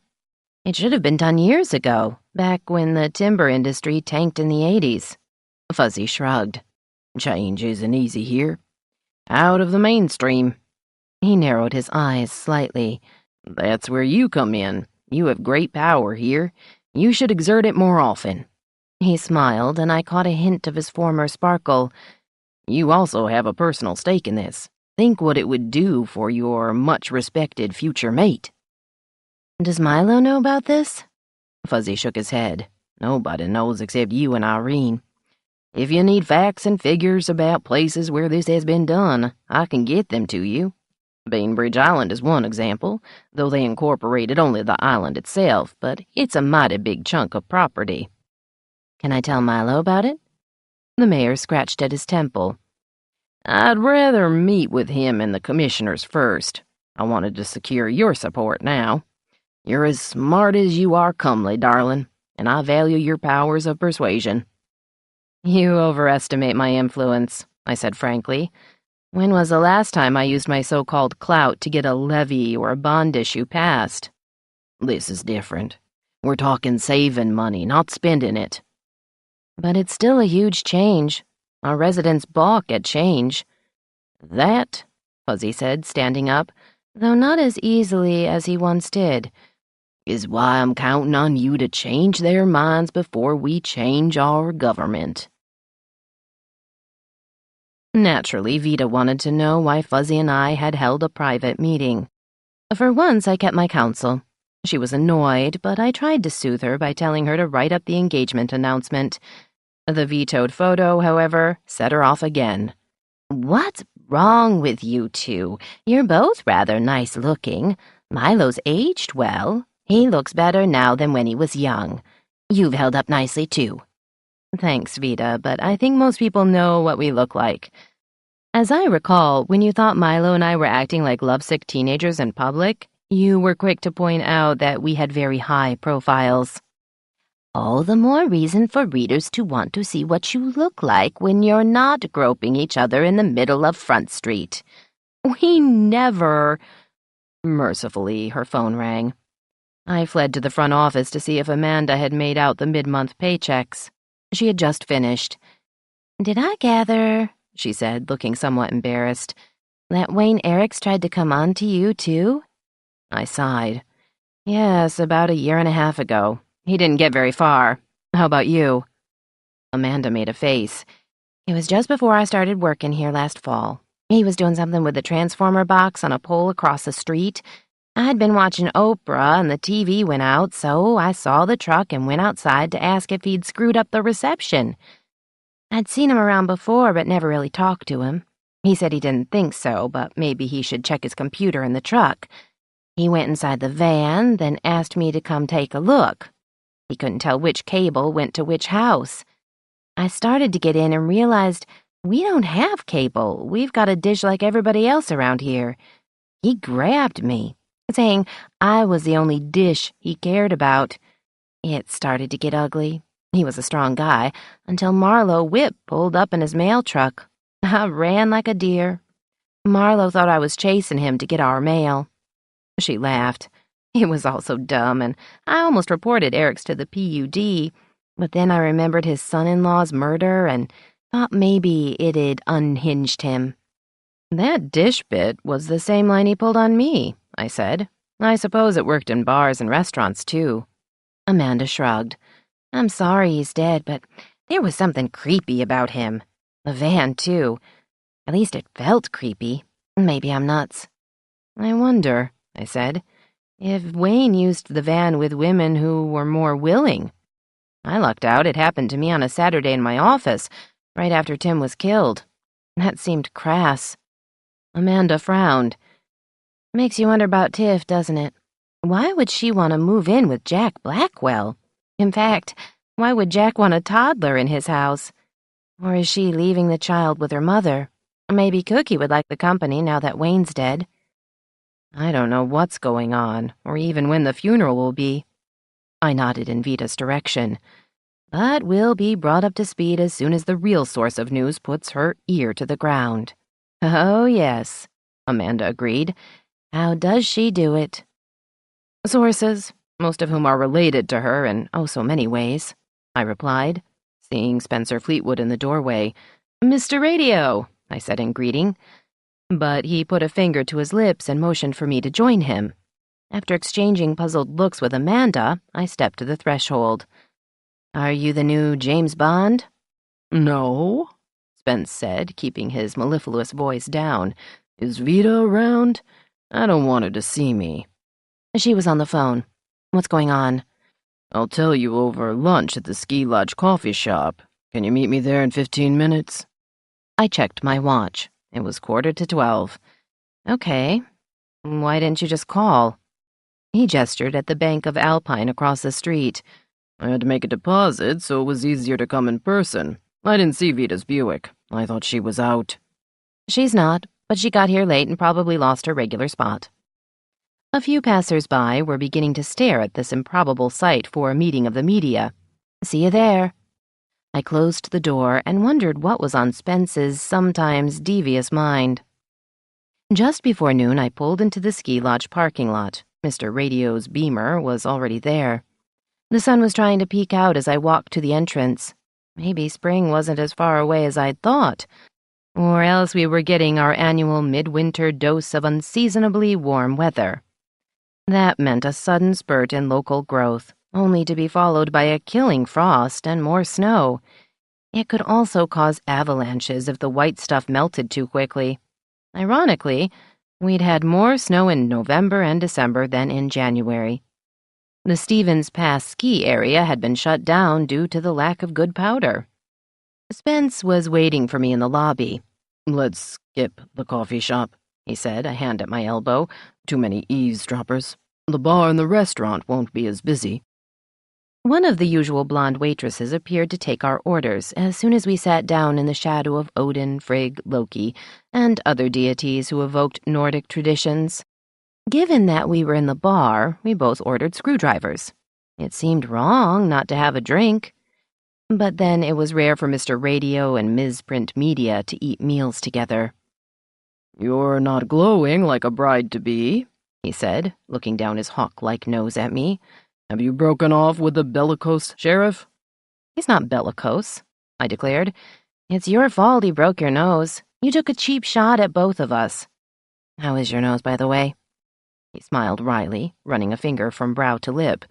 It should have been done years ago, back when the timber industry tanked in the 80s. Fuzzy shrugged. Change isn't easy here. Out of the mainstream. He narrowed his eyes slightly. That's where you come in. You have great power here. You should exert it more often. He smiled, and I caught a hint of his former sparkle. You also have a personal stake in this. Think what it would do for your much-respected future mate. Does Milo know about this? Fuzzy shook his head. Nobody knows except you and Irene. If you need facts and figures about places where this has been done, I can get them to you. Bainbridge Island is one example, though they incorporated only the island itself, but it's a mighty big chunk of property. Can I tell Milo about it? The mayor scratched at his temple. I'd rather meet with him and the commissioners first. I wanted to secure your support now. You're as smart as you are comely, darling, and I value your powers of persuasion. You overestimate my influence, I said frankly. When was the last time I used my so-called clout to get a levy or a bond issue passed? This is different. We're talking saving money, not spending it. But it's still a huge change. Our residents balk at change. That, Fuzzy said, standing up, though not as easily as he once did, is why I'm counting on you to change their minds before we change our government. Naturally, Vita wanted to know why Fuzzy and I had held a private meeting. For once, I kept my counsel. She was annoyed, but I tried to soothe her by telling her to write up the engagement announcement. The vetoed photo, however, set her off again. What's wrong with you two? You're both rather nice-looking. Milo's aged well. He looks better now than when he was young. You've held up nicely, too. Thanks, Vita, but I think most people know what we look like. As I recall, when you thought Milo and I were acting like lovesick teenagers in public, you were quick to point out that we had very high profiles. All the more reason for readers to want to see what you look like when you're not groping each other in the middle of Front Street. We never... Mercifully, her phone rang. I fled to the front office to see if Amanda had made out the mid-month paychecks. She had just finished. Did I gather, she said, looking somewhat embarrassed, that Wayne Eriks tried to come on to you, too? I sighed. Yes, about 1.5 years ago. He didn't get very far. How about you? Amanda made a face. It was just before I started working here last fall. He was doing something with the transformer box on a pole across the street. I'd been watching Oprah and the TV went out, so I saw the truck and went outside to ask if he'd screwed up the reception. I'd seen him around before, but never really talked to him. He said he didn't think so, but maybe he should check his computer in the truck. He went inside the van, then asked me to come take a look. He couldn't tell which cable went to which house. I started to get in and realized we don't have cable. We've got a dish like everybody else around here. He grabbed me, saying I was the only dish he cared about. It started to get ugly. He was a strong guy, until Marlowe Whip pulled up in his mail truck. I ran like a deer. Marlowe thought I was chasing him to get our mail. She laughed. It was all so dumb, and I almost reported Eriks to the PUD, but then I remembered his son-in-law's murder and thought maybe it'd unhinged him. That dish bit was the same line he pulled on me, I said. I suppose it worked in bars and restaurants, too. Amanda shrugged. I'm sorry he's dead, but there was something creepy about him. The van, too. At least it felt creepy. Maybe I'm nuts. I wonder, I said, if Wayne used the van with women who were more willing. I lucked out. It happened to me on a Saturday in my office, right after Tim was killed. That seemed crass. Amanda frowned. Makes you wonder about Tiff, doesn't it? Why would she want to move in with Jack Blackwell? In fact, why would Jack want a toddler in his house? Or is she leaving the child with her mother? Maybe Cookie would like the company now that Wayne's dead. I don't know what's going on, or even when the funeral will be. I nodded in Vita's direction. But we'll be brought up to speed as soon as the real source of news puts her ear to the ground. Oh, yes, Amanda agreed. How does she do it? Sources, most of whom are related to her in oh so many ways, I replied, seeing Spencer Fleetwood in the doorway. Mr. Radio, I said in greeting. But he put a finger to his lips and motioned for me to join him. After exchanging puzzled looks with Amanda, I stepped to the threshold. Are you the new James Bond? No, Spence said, keeping his mellifluous voice down. Is Vita around? I don't want her to see me. She was on the phone. What's going on? I'll tell you over lunch at the Ski Lodge coffee shop. Can you meet me there in 15 minutes? I checked my watch. It was 11:45. Okay, Why didn't you just call? He gestured at the bank of Alpine across the street. I had to make a deposit, so it was easier to come in person. I didn't see Vita's Buick. I thought she was out. She's not, but she got here late and probably lost her regular spot. A few passers-by were beginning to stare at this improbable sight for a meeting of the media. See you there. I closed the door and wondered what was on Spence's sometimes devious mind. Just before noon, I pulled into the ski lodge parking lot. Mr. Radio's Beamer was already there. The sun was trying to peek out as I walked to the entrance. Maybe spring wasn't as far away as I'd thought. Or else we were getting our annual midwinter dose of unseasonably warm weather. That meant a sudden spurt in local growth, only to be followed by a killing frost and more snow. It could also cause avalanches if the white stuff melted too quickly. Ironically, we'd had more snow in November and December than in January. The Stevens Pass ski area had been shut down due to the lack of good powder. Spence was waiting for me in the lobby. Let's skip the coffee shop, he said, a hand at my elbow. Too many eavesdroppers. The bar and the restaurant won't be as busy. One of the usual blonde waitresses appeared to take our orders as soon as we sat down in the shadow of Odin, Frigg, Loki, and other deities who evoked Nordic traditions. Given that we were in the bar, we both ordered screwdrivers. It seemed wrong not to have a drink. But then it was rare for Mr. Radio and Ms. Print Media to eat meals together. You're not glowing like a bride-to-be, he said, looking down his hawk-like nose at me. Have you broken off with the bellicose sheriff? He's not bellicose, I declared. It's your fault he broke your nose. You took a cheap shot at both of us. How is your nose, by the way? He smiled wryly, running a finger from brow to lip.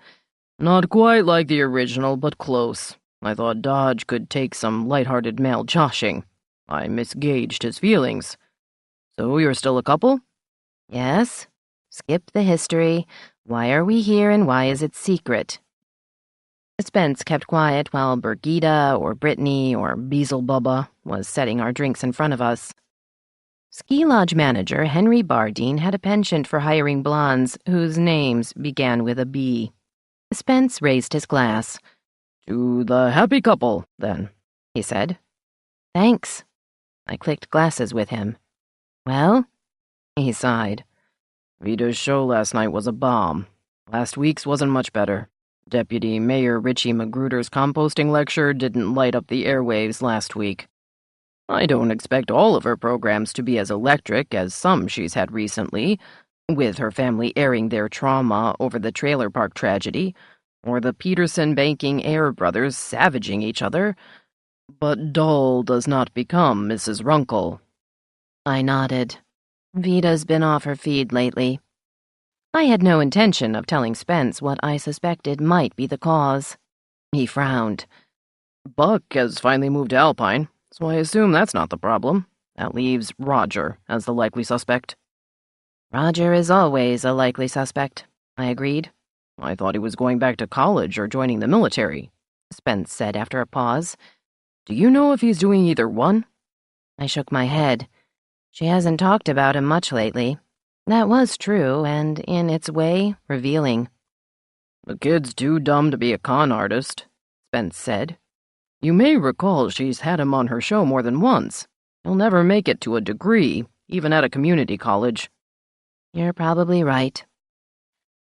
Not quite like the original, but close. I thought Dodge could take some light-hearted male joshing. I misgauged his feelings. So you're still a couple? Yes. Skip the history. Why are we here and why is it secret? Spence kept quiet while Birgitta or Brittany or Beelzebubba was setting our drinks in front of us. Ski lodge manager Henry Bardeen had a penchant for hiring blondes whose names began with a B. Spence raised his glass. To the happy couple, then, he said. Thanks. I clicked glasses with him. Well? He sighed. Vita's show last night was a bomb. Last week's wasn't much better. Deputy Mayor Richie Magruder's composting lecture didn't light up the airwaves last week. I don't expect all of her programs to be as electric as some she's had recently, with her family airing their trauma over the trailer park tragedy, or the Peterson banking Air brothers savaging each other, but dull does not become Mrs. Runkle. I nodded. Vita's been off her feed lately. I had no intention of telling Spence what I suspected might be the cause. He frowned. Buck has finally moved to Alpine, so I assume that's not the problem. That leaves Roger as the likely suspect. Roger is always a likely suspect, I agreed. I thought he was going back to college or joining the military, Spence said after a pause. Do you know if he's doing either one? I shook my head. She hasn't talked about him much lately. That was true, and in its way, revealing. The kid's too dumb to be a con artist, Spence said. You may recall she's had him on her show more than once. He'll never make it to a degree, even at a community college. You're probably right.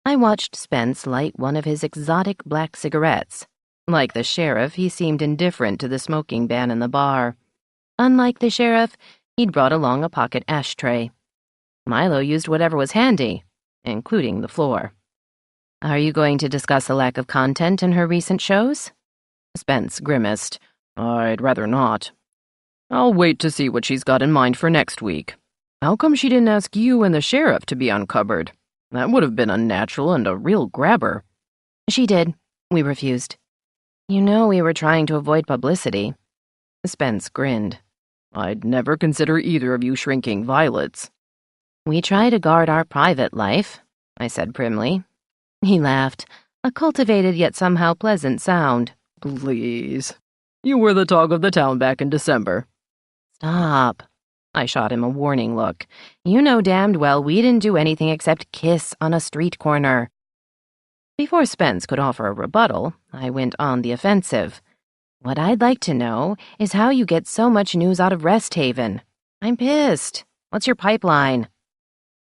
I watched Spence light one of his exotic black cigarettes. Like the sheriff, he seemed indifferent to the smoking ban in the bar. Unlike the sheriff, he'd brought along a pocket ashtray. Milo used whatever was handy, including the floor. Are you going to discuss the lack of content in her recent shows? Spence grimaced. I'd rather not. I'll wait to see what she's got in mind for next week. How come she didn't ask you and the sheriff to be uncovered? That would have been unnatural and a real grabber. She did. We refused. You know we were trying to avoid publicity. Spence grinned. I'd never consider either of you shrinking violets. We try to guard our private life, I said primly. He laughed, a cultivated yet somehow pleasant sound. Please. You were the talk of the town back in December. Stop. I shot him a warning look. You know damned well we didn't do anything except kiss on a street corner. Before Spence could offer a rebuttal, I went on the offensive. What I'd like to know is how you get so much news out of Rest Haven. I'm pissed. What's your pipeline?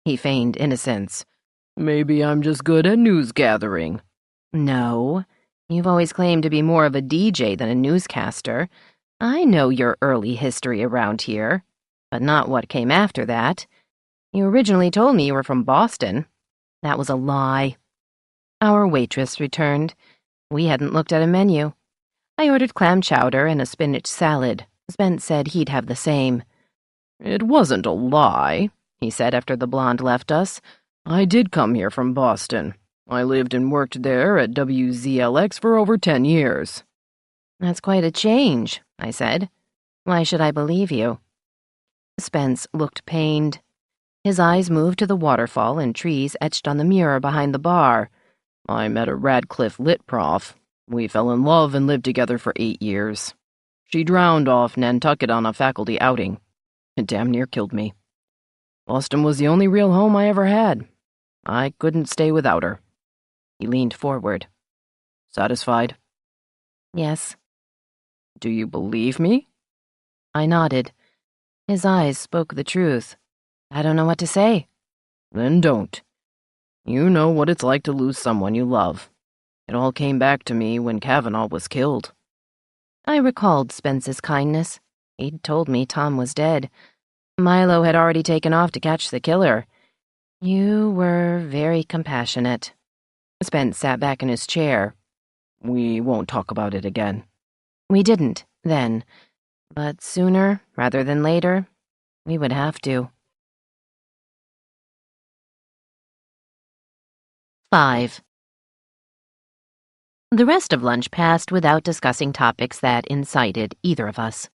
He feigned innocence. Maybe I'm just good at news gathering. No. You've always claimed to be more of a DJ than a newscaster. I know your early history around here, but not what came after that. You originally told me you were from Boston. That was a lie. Our waitress returned. We hadn't looked at a menu. I ordered clam chowder and a spinach salad. Spence said he'd have the same. It wasn't a lie, he said after the blonde left us. I did come here from Boston. I lived and worked there at WZLX for over 10 years. That's quite a change, I said. Why should I believe you? Spence looked pained. His eyes moved to the waterfall and trees etched on the mirror behind the bar. I met a Radcliffe Lit prof. We fell in love and lived together for 8 years. She drowned off Nantucket on a faculty outing. It damn near killed me. Boston was the only real home I ever had. I couldn't stay without her. He leaned forward. Satisfied? Yes. Do you believe me? I nodded. His eyes spoke the truth. I don't know what to say. Then don't. You know what it's like to lose someone you love. It all came back to me when Kavanaugh was killed. I recalled Spence's kindness. He'd told me Tom was dead. Milo had already taken off to catch the killer. You were very compassionate. Spence sat back in his chair. We won't talk about it again. We didn't, then. But sooner, rather than later, we would have to. 5. The rest of lunch passed without discussing topics that incited either of us.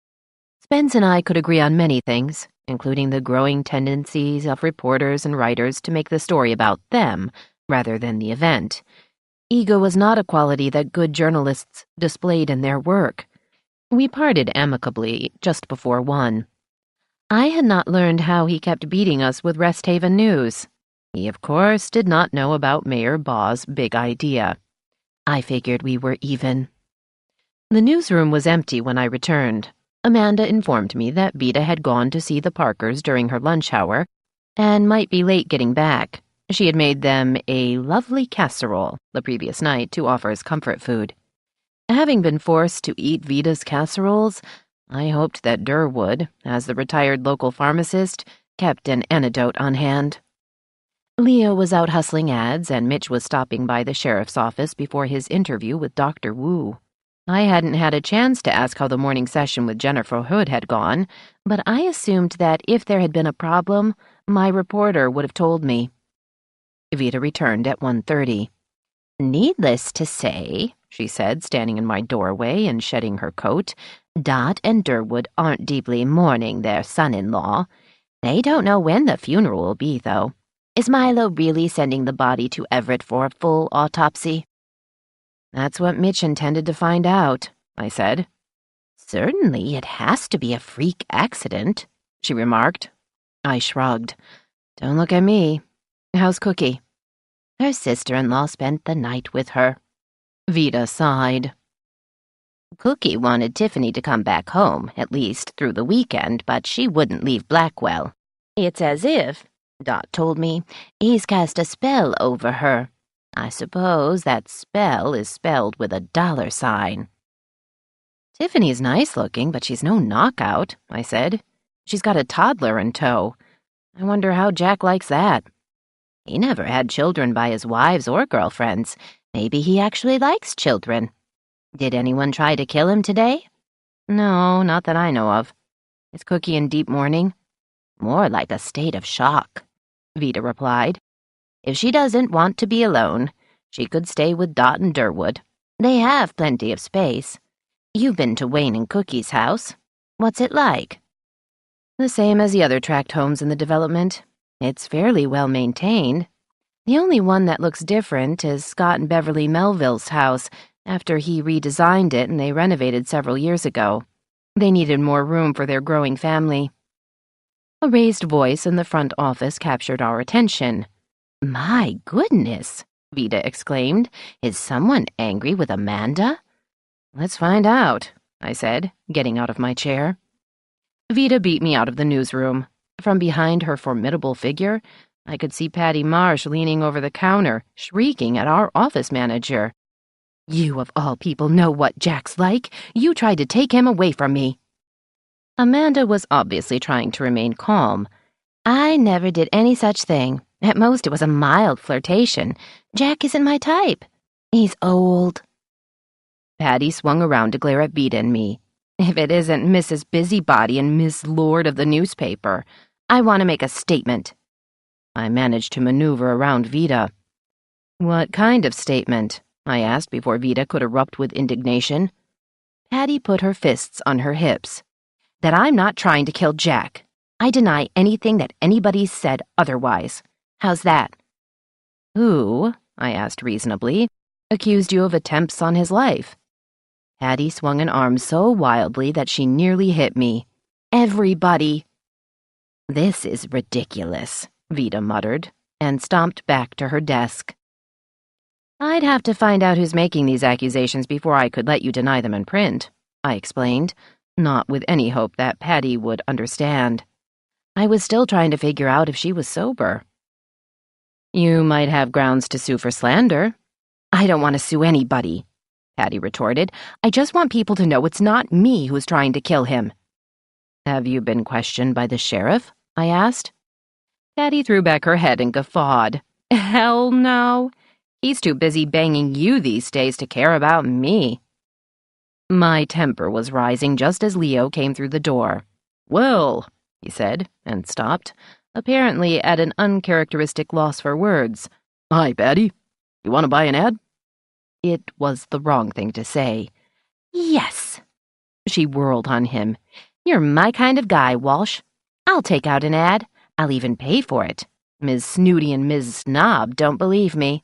Spence and I could agree on many things, including the growing tendencies of reporters and writers to make the story about them rather than the event. Ego was not a quality that good journalists displayed in their work. We parted amicably just before 1. I had not learned how he kept beating us with Rest Haven news. He, of course, did not know about Mayor Baugh's big idea. I figured we were even. The newsroom was empty when I returned. Amanda informed me that Vida had gone to see the Parkers during her lunch hour and might be late getting back. She had made them a lovely casserole the previous night to offer as comfort food. Having been forced to eat Vida's casseroles, I hoped that Durwood, as the retired local pharmacist, kept an antidote on hand. Leo was out hustling ads, and Mitch was stopping by the sheriff's office before his interview with Dr. Wu. I hadn't had a chance to ask how the morning session with Jennifer Hood had gone, but I assumed that if there had been a problem, my reporter would have told me. Vida returned at 1:30. "Needless to say," she said, standing in my doorway and shedding her coat, "Dot and Durwood aren't deeply mourning their son-in-law. They don't know when the funeral will be, though. Is Milo really sending the body to Everett for a full autopsy?" "That's what Mitch intended to find out," I said. "Certainly it has to be a freak accident," she remarked. I shrugged. "Don't look at me. How's Cookie?" "Her sister-in-law spent the night with her." Vida sighed. "Cookie wanted Tiffany to come back home, at least through the weekend, but she wouldn't leave Blackwell. It's as if, Dot told me, he's cast a spell over her. I suppose that spell is spelled with a $sign. "Tiffany's nice-looking, but she's no knockout," I said. "She's got a toddler in tow. I wonder how Jack likes that. He never had children by his wives or girlfriends. Maybe he actually likes children. Did anyone try to kill him today?" "No, not that I know of. Is Cookie in deep mourning?" "More like a state of shock," Vida replied. "If she doesn't want to be alone, she could stay with Dot and Durwood. They have plenty of space. You've been to Wayne and Cookie's house. What's it like?" "The same as the other tract homes in the development. It's fairly well maintained. The only one that looks different is Scott and Beverly Melville's house, after he redesigned it and they renovated several years ago. They needed more room for their growing family." A raised voice in the front office captured our attention. "My goodness," Vida exclaimed. "Is someone angry with Amanda?" "Let's find out," I said, getting out of my chair. Vida beat me out of the newsroom. From behind her formidable figure, I could see Patty Marsh leaning over the counter, shrieking at our office manager. "You of all people know what Jack's like. You tried to take him away from me." Amanda was obviously trying to remain calm. "I never did any such thing. At most, it was a mild flirtation. Jack isn't my type. He's old." Patty swung around to glare at Vida and me. "If it isn't Mrs. Busybody and Miss Lord of the newspaper, I want to make a statement." I managed to maneuver around Vida. "What kind of statement?" I asked before Vida could erupt with indignation. Patty put her fists on her hips. "That I'm not trying to kill Jack. I deny anything that anybody said otherwise. How's that?" "Who," I asked reasonably, "accused you of attempts on his life?" Patty swung an arm so wildly that she nearly hit me. "Everybody." "This is ridiculous," Vida muttered, and stomped back to her desk. "I'd have to find out who's making these accusations before I could let you deny them in print," I explained, not with any hope that Patty would understand. I was still trying to figure out if she was sober. "You might have grounds to sue for slander." "I don't want to sue anybody," Patty retorted. "I just want people to know it's not me who's trying to kill him." "Have you been questioned by the sheriff?" I asked. Patty threw back her head and guffawed. "Hell no. He's too busy banging you these days to care about me." My temper was rising just as Leo came through the door. "Well," he said, and stopped, apparently at an uncharacteristic loss for words. "Hi, Patty. You want to buy an ad?" It was the wrong thing to say. "Yes." She whirled on him. "You're my kind of guy, Walsh. I'll take out an ad. I'll even pay for it. Ms. Snooty and Ms. Snob don't believe me."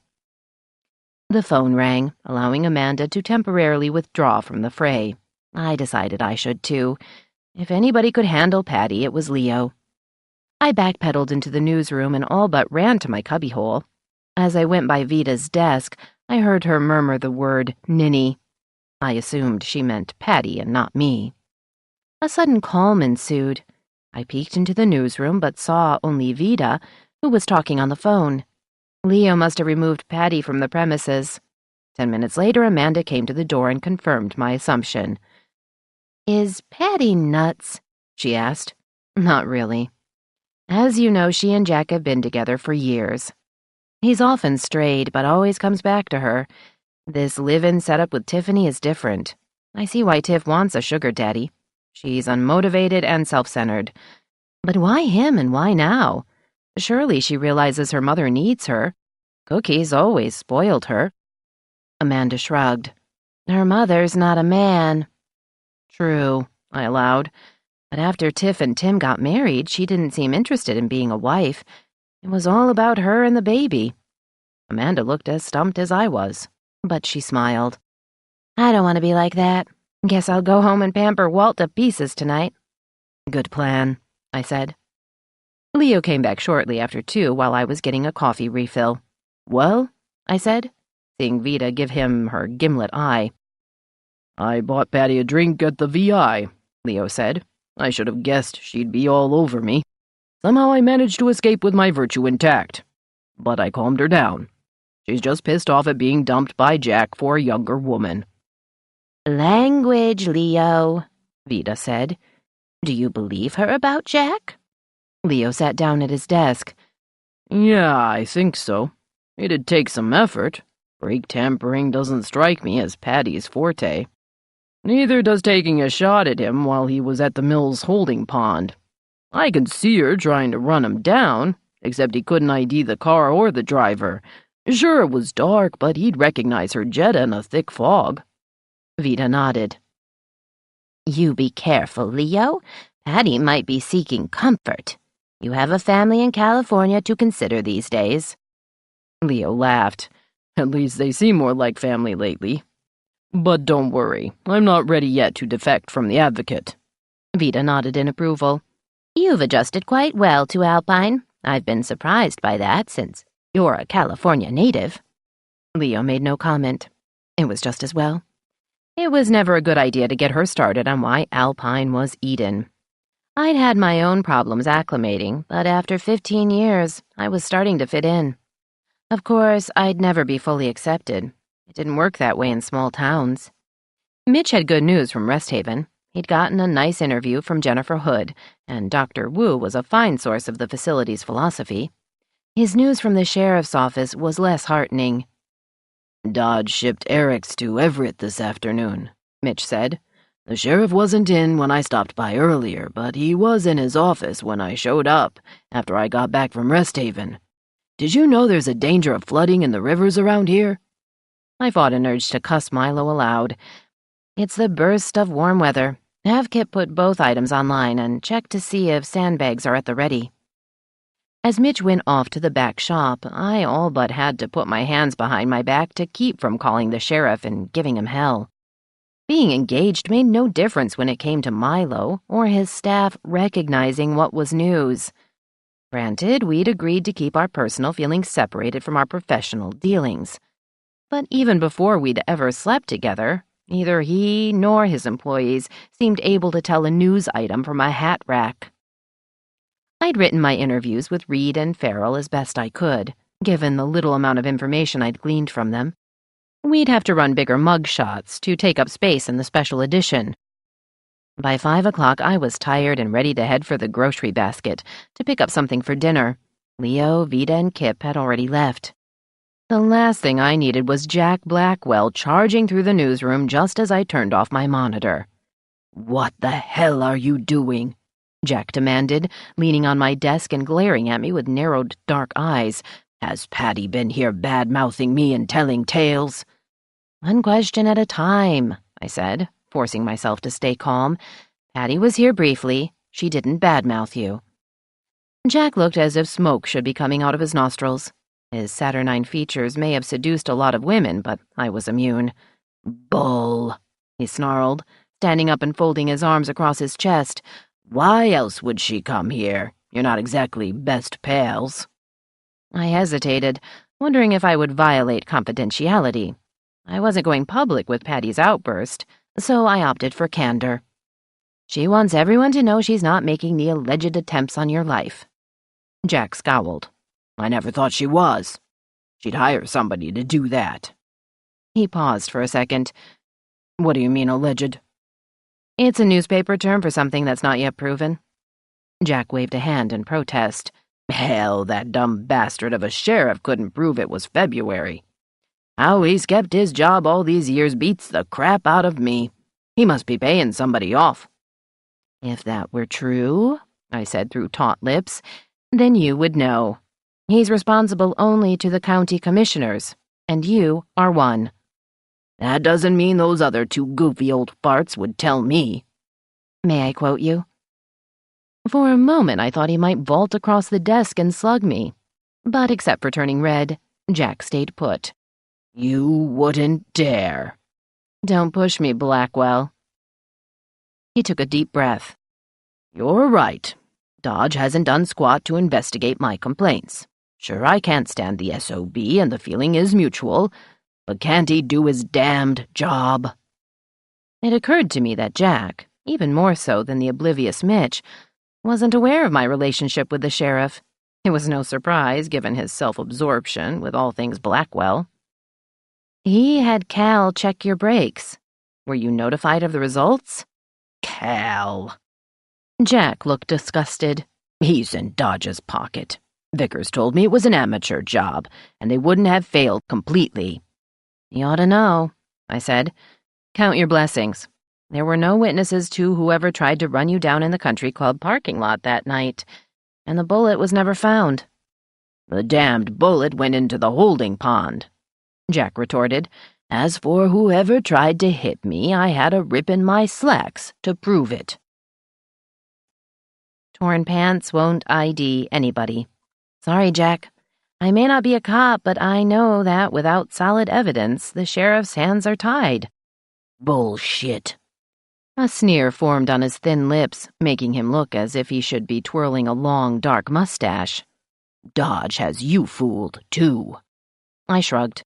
The phone rang, allowing Amanda to temporarily withdraw from the fray. I decided I should too. If anybody could handle Patty, it was Leo. I backpedaled into the newsroom and all but ran to my cubbyhole. As I went by Vida's desk, I heard her murmur the word ninny. I assumed she meant Patty and not me. A sudden calm ensued. I peeked into the newsroom but saw only Vida, who was talking on the phone. Leo must have removed Patty from the premises. 10 minutes later, Amanda came to the door and confirmed my assumption. "Is Patty nuts?" she asked. "Not really. As you know, she and Jack have been together for years. He's often strayed, but always comes back to her. This live-in setup with Tiffany is different. I see why Tiff wants a sugar daddy. She's unmotivated and self-centered. But why him and why now? Surely she realizes her mother needs her. Cookie's always spoiled her." Amanda shrugged. "Her mother's not a man." "True," I allowed. "But after Tiff and Tim got married, she didn't seem interested in being a wife. It was all about her and the baby." Amanda looked as stumped as I was, but she smiled. "I don't want to be like that. Guess I'll go home and pamper Walt to pieces tonight." "Good plan," I said. Leo came back shortly after 2 while I was getting a coffee refill. "Well?" I said, seeing Vida give him her gimlet eye. "I bought Patty a drink at the VI, Leo said. "I should have guessed she'd be all over me. Somehow I managed to escape with my virtue intact. But I calmed her down. She's just pissed off at being dumped by Jack for a younger woman." "Language, Leo," Vida said. "Do you believe her about Jack?" Leo sat down at his desk. "Yeah, I think so. It'd take some effort. Brake tampering doesn't strike me as Patty's forte. Neither does taking a shot at him while he was at the Mills holding pond. I could see her trying to run him down, except he couldn't ID the car or the driver. Sure, it was dark, but he'd recognize her Jetta in a thick fog." Vida nodded. "You be careful, Leo. Patty might be seeking comfort. You have a family in California to consider these days." Leo laughed. "At least they seem more like family lately. But don't worry, I'm not ready yet to defect from the Advocate." Vida nodded in approval. You've adjusted quite well to Alpine. I've been surprised by that since you're a California native." Leo made no comment. It was just as well. It was never a good idea to get her started on why Alpine was Eden. I'd had my own problems acclimating, but after 15 years, I was starting to fit in. Of course, I'd never be fully accepted. It didn't work that way in small towns. Mitch had good news from Rest Haven. He'd gotten a nice interview from Jennifer Hood, and Dr. Wu was a fine source of the facility's philosophy. His news from the sheriff's office was less heartening. "Dodge shipped Eric's to Everett this afternoon," Mitch said. "The sheriff wasn't in when I stopped by earlier, but he was in his office when I showed up after I got back from Rest Haven. Did you know there's a danger of flooding in the rivers around here?" I fought an urge to cuss Milo aloud. It's the burst of warm weather. Have Kip put both items online and check to see if sandbags are at the ready. As Mitch went off to the back shop, I all but had to put my hands behind my back to keep from calling the sheriff and giving him hell. Being engaged made no difference when it came to Milo or his staff recognizing what was news. Granted, we'd agreed to keep our personal feelings separated from our professional dealings. But even before we'd ever slept together, neither he nor his employees seemed able to tell a news item from a hat rack. I'd written my interviews with Reed and Farrell as best I could, given the little amount of information I'd gleaned from them. We'd have to run bigger mug shots to take up space in the special edition. By 5 o'clock, I was tired and ready to head for the grocery basket to pick up something for dinner. Leo, Vita, and Kip had already left. The last thing I needed was Jack Blackwell charging through the newsroom just as I turned off my monitor. "What the hell are you doing?" Jack demanded, leaning on my desk and glaring at me with narrowed, dark eyes. "Has Patty been here bad-mouthing me and telling tales?" "One question at a time," I said, forcing myself to stay calm. "Patty was here briefly. She didn't badmouth you." Jack looked as if smoke should be coming out of his nostrils. His saturnine features may have seduced a lot of women, but I was immune. "Bull," he snarled, standing up and folding his arms across his chest. "Why else would she come here? You're not exactly best pals." I hesitated, wondering if I would violate confidentiality. I wasn't going public with Patty's outburst, so I opted for candor. "She wants everyone to know she's not making the alleged attempts on your life." Jack scowled. "I never thought she was. She'd hire somebody to do that." He paused for a second. "What do you mean, alleged?" "It's a newspaper term for something that's not yet proven." Jack waved a hand in protest. "Hell, that dumb bastard of a sheriff couldn't prove it was February. How he's kept his job all these years beats the crap out of me. He must be paying somebody off." "If that were true," I said through taut lips, "then you would know. He's responsible only to the county commissioners, and you are one." "That doesn't mean those other two goofy old farts would tell me." "May I quote you?" For a moment, I thought he might vault across the desk and slug me. But except for turning red, Jack stayed put. "You wouldn't dare." "Don't push me, Blackwell." He took a deep breath. "You're right. Dodge hasn't done squat to investigate my complaints. Sure, I can't stand the SOB, and the feeling is mutual, but can't he do his damned job?" It occurred to me that Jack, even more so than the oblivious Mitch, wasn't aware of my relationship with the sheriff. It was no surprise, given his self-absorption with all things Blackwell. "He had Cal check your brakes. Were you notified of the results?" "Cal." Jack looked disgusted. "He's in Dodge's pocket. Vickers told me it was an amateur job, and they wouldn't have failed completely." "You ought to know," I said. "Count your blessings. There were no witnesses to whoever tried to run you down in the country club parking lot that night, and the bullet was never found." "The damned bullet went into the holding pond," Jack retorted. "As for whoever tried to hit me, I had a rip in my slacks to prove it." Torn pants won't ID anybody. Sorry, Jack. I may not be a cop, but I know that without solid evidence, the sheriff's hands are tied. "Bullshit." A sneer formed on his thin lips, making him look as if he should be twirling a long, dark mustache. Dodge has you fooled, too. I shrugged.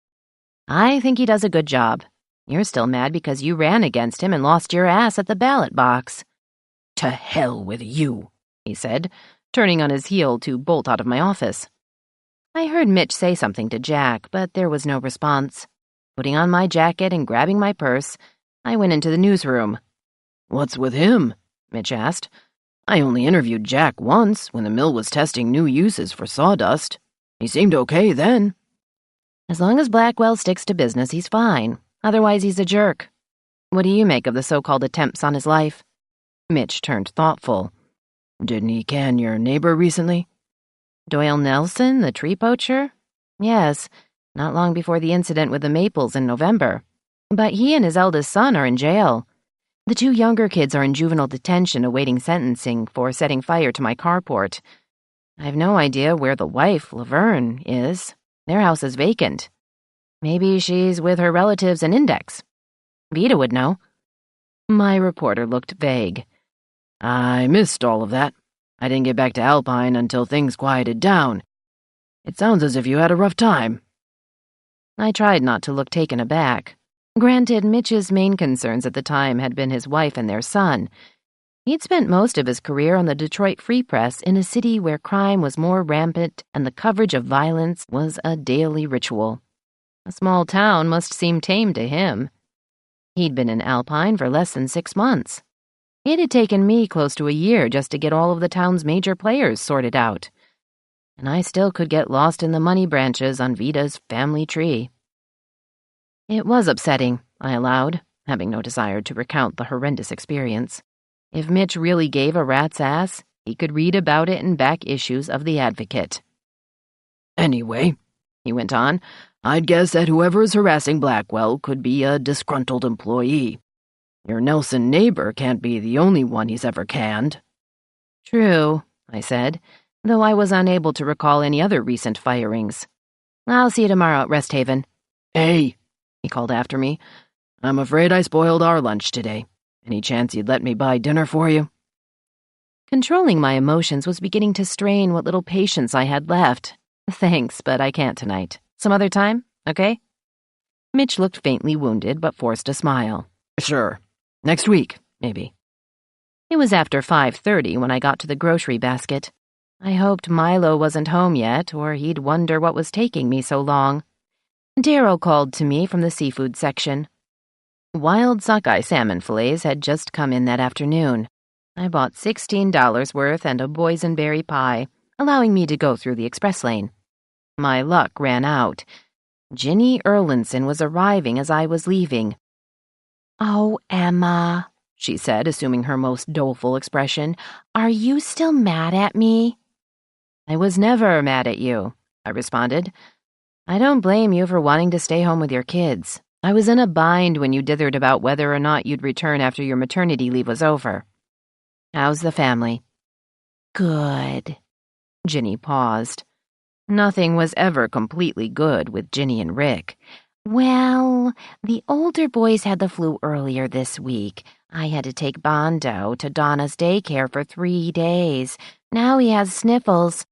I think he does a good job. You're still mad because you ran against him and lost your ass at the ballot box. To hell with you, he said, turning on his heel to bolt out of my office. I heard Mitch say something to Jack, but there was no response. Putting on my jacket and grabbing my purse, I went into the newsroom. What's with him? Mitch asked. I only interviewed Jack once when the mill was testing new uses for sawdust. He seemed okay then. As long as Blackwell sticks to business, he's fine. Otherwise, he's a jerk. What do you make of the so-called attempts on his life? Mitch turned thoughtful. Didn't he can your neighbor recently? Doyle Nelson, the tree poacher? Yes, not long before the incident with the maples in November. But he and his eldest son are in jail. The two younger kids are in juvenile detention awaiting sentencing for setting fire to my carport. I have no idea where the wife, Laverne, is. Their house is vacant. Maybe she's with her relatives in Index. Vita would know. My reporter looked vague. I missed all of that. I didn't get back to Alpine until things quieted down. It sounds as if you had a rough time. I tried not to look taken aback. Granted, Mitch's main concerns at the time had been his wife and their son. He'd spent most of his career on the Detroit Free Press in a city where crime was more rampant and the coverage of violence was a daily ritual. A small town must seem tame to him. He'd been in Alpine for less than 6 months. It had taken me close to a year just to get all of the town's major players sorted out. And I still could get lost in the money branches on Vita's family tree. It was upsetting, I allowed, having no desire to recount the horrendous experience. If Mitch really gave a rat's ass, he could read about it in back issues of The Advocate. Anyway, he went on, I'd guess that whoever is harassing Blackwell could be a disgruntled employee. Your Nelson neighbor can't be the only one he's ever canned. True, I said, though I was unable to recall any other recent firings. I'll see you tomorrow at Rest Haven. Hey, he called after me. I'm afraid I spoiled our lunch today. Any chance you'd let me buy dinner for you? Controlling my emotions was beginning to strain what little patience I had left. Thanks, but I can't tonight. Some other time, okay? Mitch looked faintly wounded, but forced a smile. Sure. Next week, maybe. It was after 5:30 when I got to the grocery basket. I hoped Milo wasn't home yet, or he'd wonder what was taking me so long. Darryl called to me from the seafood section. Wild sockeye salmon fillets had just come in that afternoon. I bought $16 worth and a boysenberry pie, allowing me to go through the express lane. My luck ran out. Ginny Erlinson was arriving as I was leaving. "Oh, Emma," she said, assuming her most doleful expression, "are you still mad at me?" "I was never mad at you," I responded. "I don't blame you for wanting to stay home with your kids. I was in a bind when you dithered about whether or not you'd return after your maternity leave was over. How's the family?" "Good." Ginny paused. Nothing was ever completely good with Ginny and Rick. "Well, the older boys had the flu earlier this week. I had to take Bondo to Donna's daycare for 3 days. Now he has sniffles.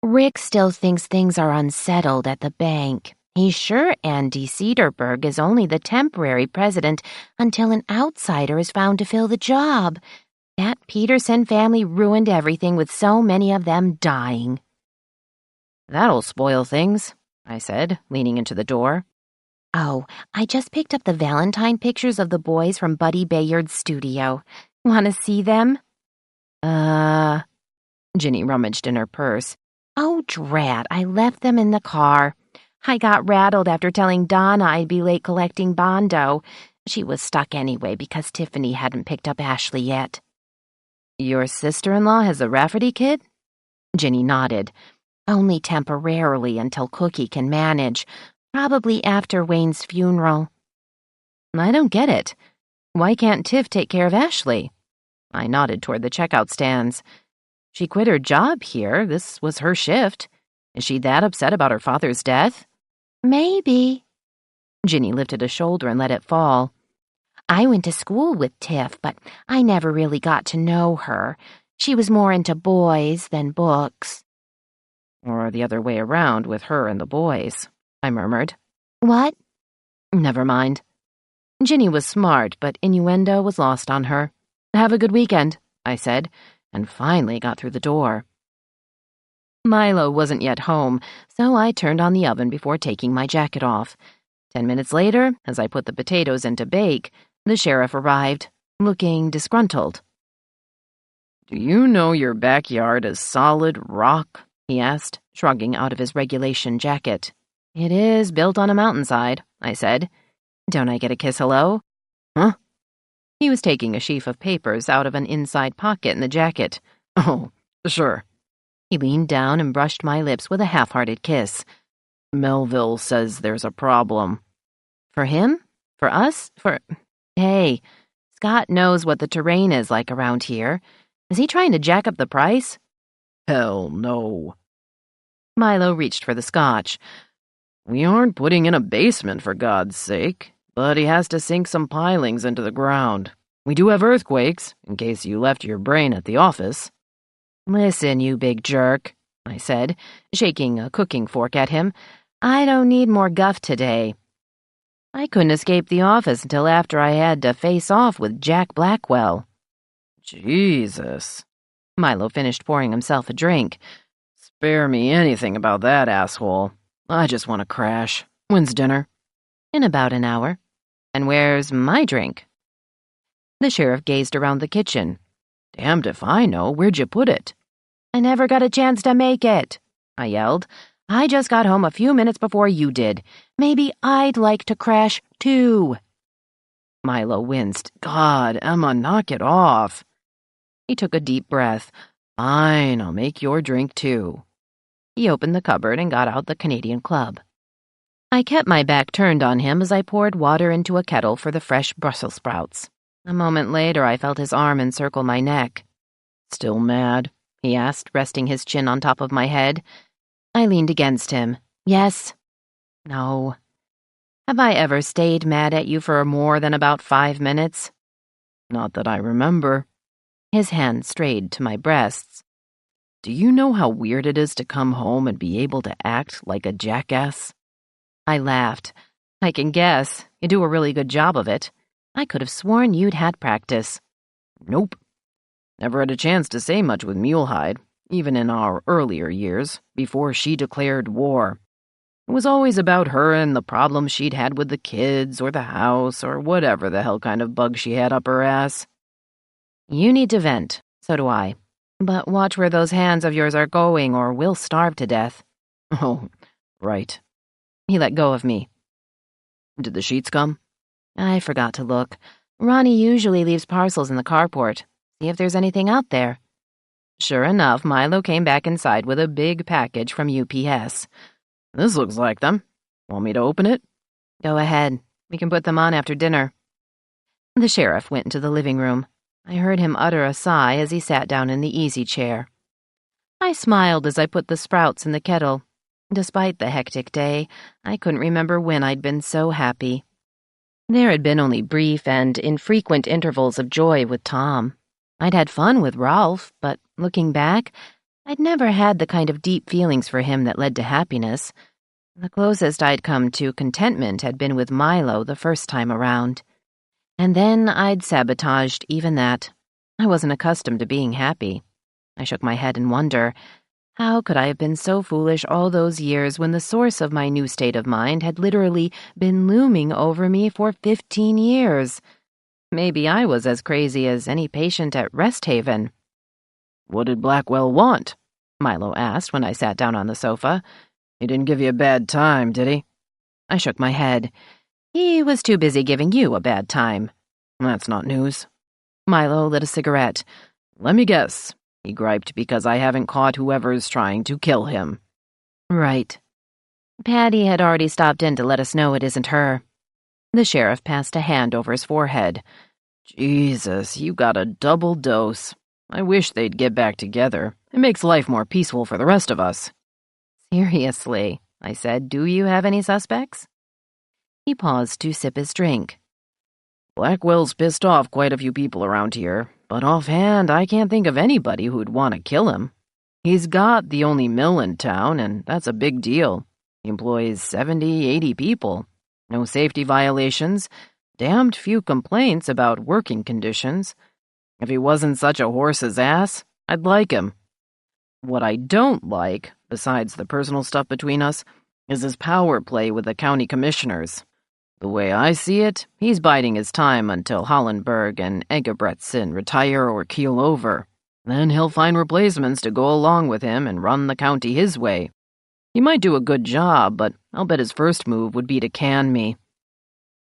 Rick still thinks things are unsettled at the bank. He's sure Andy Cedarberg is only the temporary president until an outsider is found to fill the job. That Peterson family ruined everything with so many of them dying." "That'll spoil things," I said, leaning into the door. "Oh, I just picked up the Valentine pictures of the boys from Buddy Bayard's studio. Want to see them?" Ginny rummaged in her purse. "Oh, drat, I left them in the car. I got rattled after telling Donna I'd be late collecting Bondo. She was stuck anyway because Tiffany hadn't picked up Ashley yet." "Your sister-in-law has a Rafferty kid?" Ginny nodded. "Only temporarily until Cookie can manage. Probably after Wayne's funeral." "I don't get it. Why can't Tiff take care of Ashley?" I nodded toward the checkout stands. "She quit her job here. This was her shift. Is she that upset about her father's death?" "Maybe." Ginny lifted a shoulder and let it fall. I went to school with Tiff, but I never really got to know her. She was more into boys than books." Or the other way around with her and the boys, I murmured. "What?" Never mind. Ginny was smart, but innuendo was lost on her. "Have a good weekend," I said, and finally got through the door. Milo wasn't yet home, so I turned on the oven before taking my jacket off. 10 minutes later, as I put the potatoes in to bake, the sheriff arrived, looking disgruntled. "Do you know your backyard is solid rock?" he asked, shrugging out of his regulation jacket. "It is built on a mountainside," I said. "Don't I get a kiss hello?" "Huh?" He was taking a sheaf of papers out of an inside pocket in the jacket. "Oh, sure." He leaned down and brushed my lips with a half-hearted kiss. "Melville says there's a problem." "For him? For us? Hey, Scott knows what the terrain is like around here. Is he trying to jack up the price?" "Hell no." Milo reached for the scotch. "We aren't putting in a basement, for God's sake, but he has to sink some pilings into the ground. We do have earthquakes, in case you left your brain at the office." "Listen, you big jerk," I said, shaking a cooking fork at him. "I don't need more guff today. I couldn't escape the office until after I had to face off with Jack Blackwell." "Jesus." Milo finished pouring himself a drink. "Spare me anything about that asshole. I just want to crash. When's dinner?" "In about an hour." "And where's my drink?" The sheriff gazed around the kitchen. "Damned if I know. Where'd you put it?" "I never got a chance to make it," I yelled. "I just got home a few minutes before you did. Maybe I'd like to crash, too." Milo winced. "God, Emma, knock it off." He took a deep breath. "Fine, I'll make your drink, too." He opened the cupboard and got out the Canadian Club. I kept my back turned on him as I poured water into a kettle for the fresh Brussels sprouts. A moment later, I felt his arm encircle my neck. "Still mad?" he asked, resting his chin on top of my head. I leaned against him. "Yes." "No." "Have I ever stayed mad at you for more than about 5 minutes?" "Not that I remember." His hand strayed to my breasts. "Do you know how weird it is to come home and be able to act like a jackass?" I laughed. "I can guess. You do a really good job of it. I could have sworn you'd had practice." "Nope. Never had a chance to say much with Mulehide, even in our earlier years, before she declared war. It was always about her and the problems she'd had with the kids or the house or whatever the hell kind of bug she had up her ass." "You need to vent. So do I. But watch where those hands of yours are going or we'll starve to death." "Oh, right." He let go of me. "Did the sheets come?" "I forgot to look. Ronnie usually leaves parcels in the carport. See if there's anything out there." Sure enough, Milo came back inside with a big package from UPS. "This looks like them. Want me to open it?" "Go ahead. We can put them on after dinner." The sheriff went into the living room. I heard him utter a sigh as he sat down in the easy chair. I smiled as I put the sprouts in the kettle. Despite the hectic day, I couldn't remember when I'd been so happy. There had been only brief and infrequent intervals of joy with Tom. I'd had fun with Ralph, but looking back, I'd never had the kind of deep feelings for him that led to happiness. The closest I'd come to contentment had been with Milo the first time around. And then I'd sabotaged even that. I wasn't accustomed to being happy. I shook my head in wonder. How could I have been so foolish all those years when the source of my new state of mind had literally been looming over me for 15 years? Maybe I was as crazy as any patient at Rest Haven. "What did Blackwell want?" Milo asked when I sat down on the sofa. "He didn't give you a bad time, did he?" I shook my head. "He was too busy giving you a bad time." "That's not news." Milo lit a cigarette. "Let me guess. He griped because I haven't caught whoever's trying to kill him." "Right." Patty had already stopped in to let us know it isn't her. The sheriff passed a hand over his forehead. "Jesus, you got a double dose. I wish they'd get back together. It makes life more peaceful for the rest of us." "Seriously," I said, "do you have any suspects?" He paused to sip his drink. Blackwell's pissed off quite a few people around here, but offhand I can't think of anybody who'd want to kill him. He's got the only mill in town, and that's a big deal. He employs 70, 80 people. No safety violations, damned few complaints about working conditions. If he wasn't such a horse's ass, I'd like him. What I don't like, besides the personal stuff between us, is his power play with the county commissioners. The way I see it, he's biding his time until Hollenberg and Egebretson retire or keel over. Then he'll find replacements to go along with him and run the county his way. He might do a good job, but I'll bet his first move would be to can me.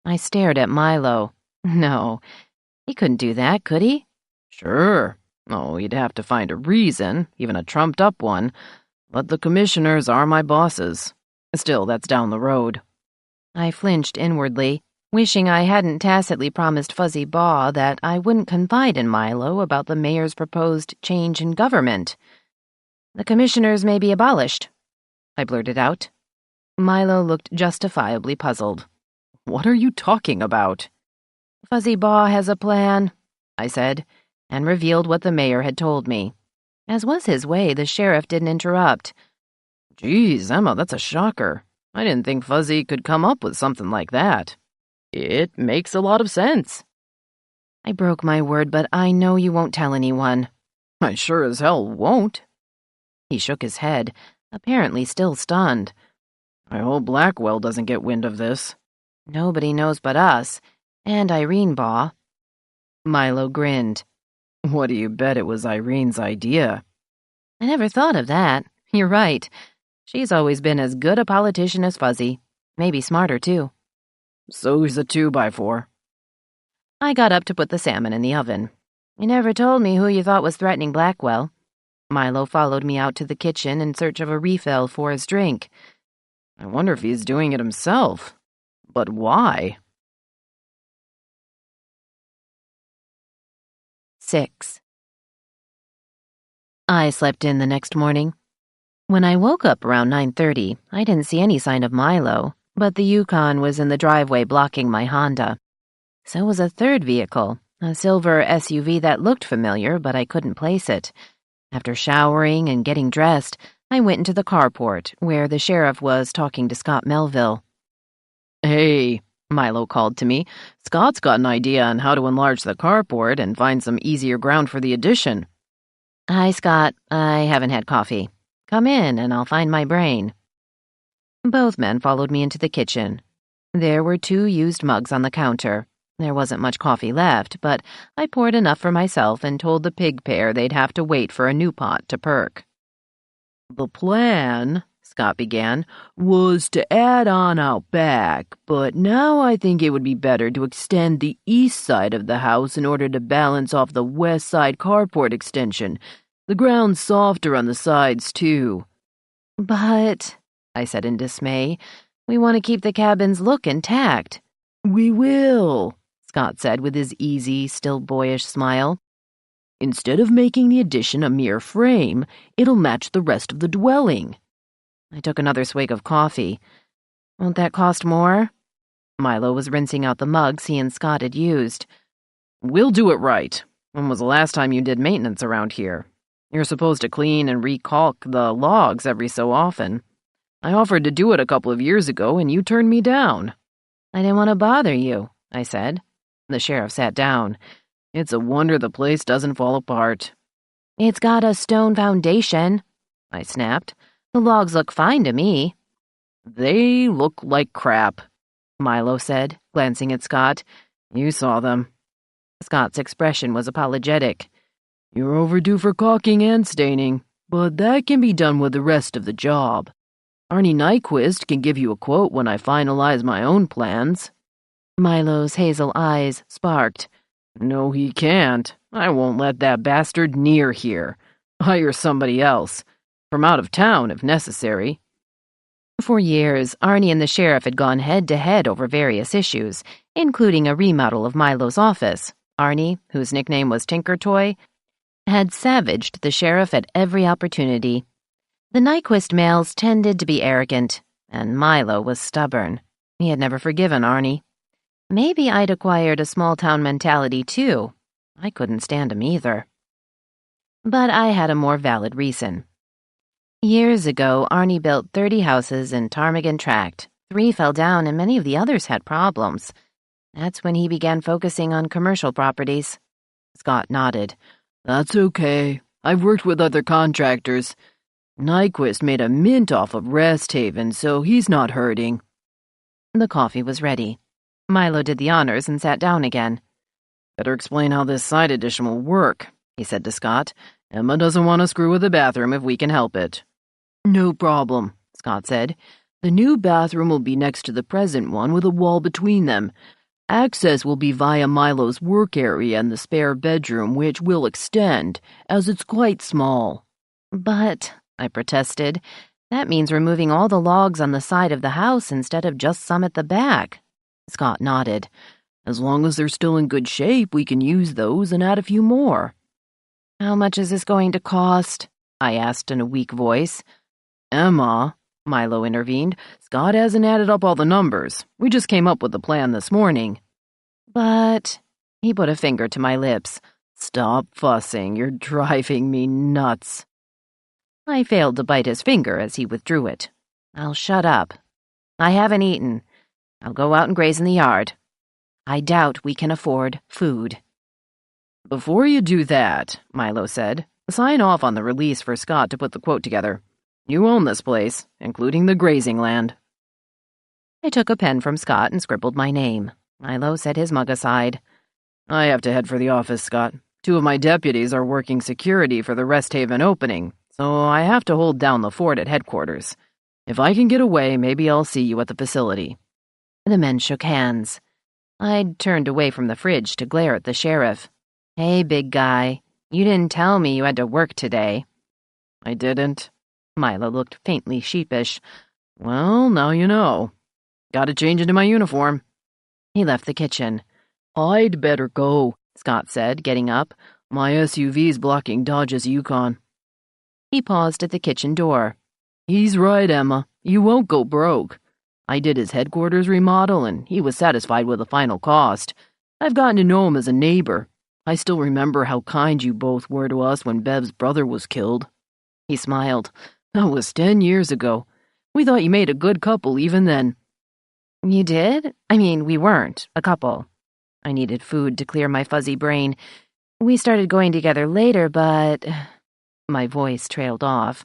I stared at Milo. No, he couldn't do that, could he? Sure. Oh, he'd have to find a reason, even a trumped-up one, but the commissioners are my bosses. Still, that's down the road. I flinched inwardly, wishing I hadn't tacitly promised Fuzzy Baw that I wouldn't confide in Milo about the mayor's proposed change in government. The commissioners may be abolished, I blurted out. Milo looked justifiably puzzled. What are you talking about? Fuzzy Baw has a plan, I said, and revealed what the mayor had told me. As was his way, the sheriff didn't interrupt. Geez, Emma, that's a shocker. I didn't think Fuzzy could come up with something like that. It makes a lot of sense. I broke my word, but I know you won't tell anyone. I sure as hell won't. He shook his head, apparently still stunned. I hope Blackwell doesn't get wind of this. Nobody knows but us, and Irene Baw. Milo grinned. What do you bet it was Irene's idea? I never thought of that. You're right. She's always been as good a politician as Fuzzy. Maybe smarter, too. So he's a 2x4. I got up to put the salmon in the oven. You never told me who you thought was threatening Blackwell. Milo followed me out to the kitchen in search of a refill for his drink. I wonder if he's doing it himself. But why? 6. I slept in the next morning. When I woke up around 9:30, I didn't see any sign of Milo, but the Yukon was in the driveway blocking my Honda. So was a third vehicle, a silver SUV that looked familiar, but I couldn't place it. After showering and getting dressed, I went into the carport, where the sheriff was talking to Scott Melville. Hey, Milo called to me. Scott's got an idea on how to enlarge the carport and find some easier ground for the addition. Hi, Scott. I haven't had coffee. Come in, and I'll find my brain. Both men followed me into the kitchen. There were 2 used mugs on the counter. There wasn't much coffee left, but I poured enough for myself and told the pig pair they'd have to wait for a new pot to perk. The plan, Scott began, was to add on out back, but now I think it would be better to extend the east side of the house in order to balance off the west side carport extension. The ground's softer on the sides, too. But, I said in dismay, we want to keep the cabin's look intact. We will, Scott said with his easy, still boyish smile. Instead of making the addition a mere frame, it'll match the rest of the dwelling. I took another swig of coffee. Won't that cost more? Milo was rinsing out the mugs he and Scott had used. We'll do it right. When was the last time you did maintenance around here? You're supposed to clean and recalk the logs every so often. I offered to do it a couple of years ago, and you turned me down. I didn't want to bother you, I said. The sheriff sat down. It's a wonder the place doesn't fall apart. It's got a stone foundation, I snapped. The logs look fine to me. They look like crap, Milo said, glancing at Scott. You saw them. Scott's expression was apologetic. You're overdue for caulking and staining, but that can be done with the rest of the job. Arnie Nyquist can give you a quote when I finalize my own plans. Milo's hazel eyes sparked. No, he can't. I won't let that bastard near here. Hire somebody else. From out of town, if necessary. For years, Arnie and the sheriff had gone head-to-head over various issues, including a remodel of Milo's office. Arnie, whose nickname was Tinker Toy, had savaged the sheriff at every opportunity. The Nyquist males tended to be arrogant, and Milo was stubborn. He had never forgiven Arnie. Maybe I'd acquired a small-town mentality, too. I couldn't stand him either. But I had a more valid reason. Years ago, Arnie built 30 houses in Ptarmigan Tract. 3 fell down and many of the others had problems. That's when he began focusing on commercial properties. Scott nodded. That's okay. I've worked with other contractors. Nyquist made a mint off of Rest Haven, so he's not hurting. The coffee was ready. Milo did the honors and sat down again. Better explain how this side addition will work, he said to Scott. Emma doesn't want to screw with the bathroom if we can help it. No problem, Scott said. The new bathroom will be next to the present one with a wall between them. Access will be via Milo's work area and the spare bedroom, which will extend, as it's quite small. But, I protested, that means removing all the logs on the side of the house instead of just some at the back. Scott nodded. As long as they're still in good shape, we can use those and add a few more. How much is this going to cost? I asked in a weak voice. Emma, Milo intervened, Scott hasn't added up all the numbers. We just came up with the plan this morning. But, he put a finger to my lips. Stop fussing, you're driving me nuts. I failed to bite his finger as he withdrew it. I'll shut up. I haven't eaten. I'll go out and graze in the yard. I doubt we can afford food. Before you do that, Milo said, sign off on the release for Scott to put the quote together. You own this place, including the grazing land. I took a pen from Scott and scribbled my name. Milo set his mug aside. I have to head for the office, Scott. 2 of my deputies are working security for the Rest Haven opening, so I have to hold down the fort at headquarters. If I can get away, maybe I'll see you at the facility. The men shook hands. I'd turned away from the fridge to glare at the sheriff. Hey, big guy, you didn't tell me you had to work today. I didn't. Milo looked faintly sheepish. Well, now you know. Gotta change into my uniform. He left the kitchen. I'd better go, Scott said, getting up. My SUV's blocking Dodge's Yukon. He paused at the kitchen door. He's right, Emma. You won't go broke. I did his headquarters remodel, and he was satisfied with the final cost. I've gotten to know him as a neighbor. I still remember how kind you both were to us when Bev's brother was killed. He smiled. That was 10 years ago. We thought you made a good couple even then. You did? I mean, we weren't a couple. I needed food to clear my fuzzy brain. We started going together later, but... My voice trailed off.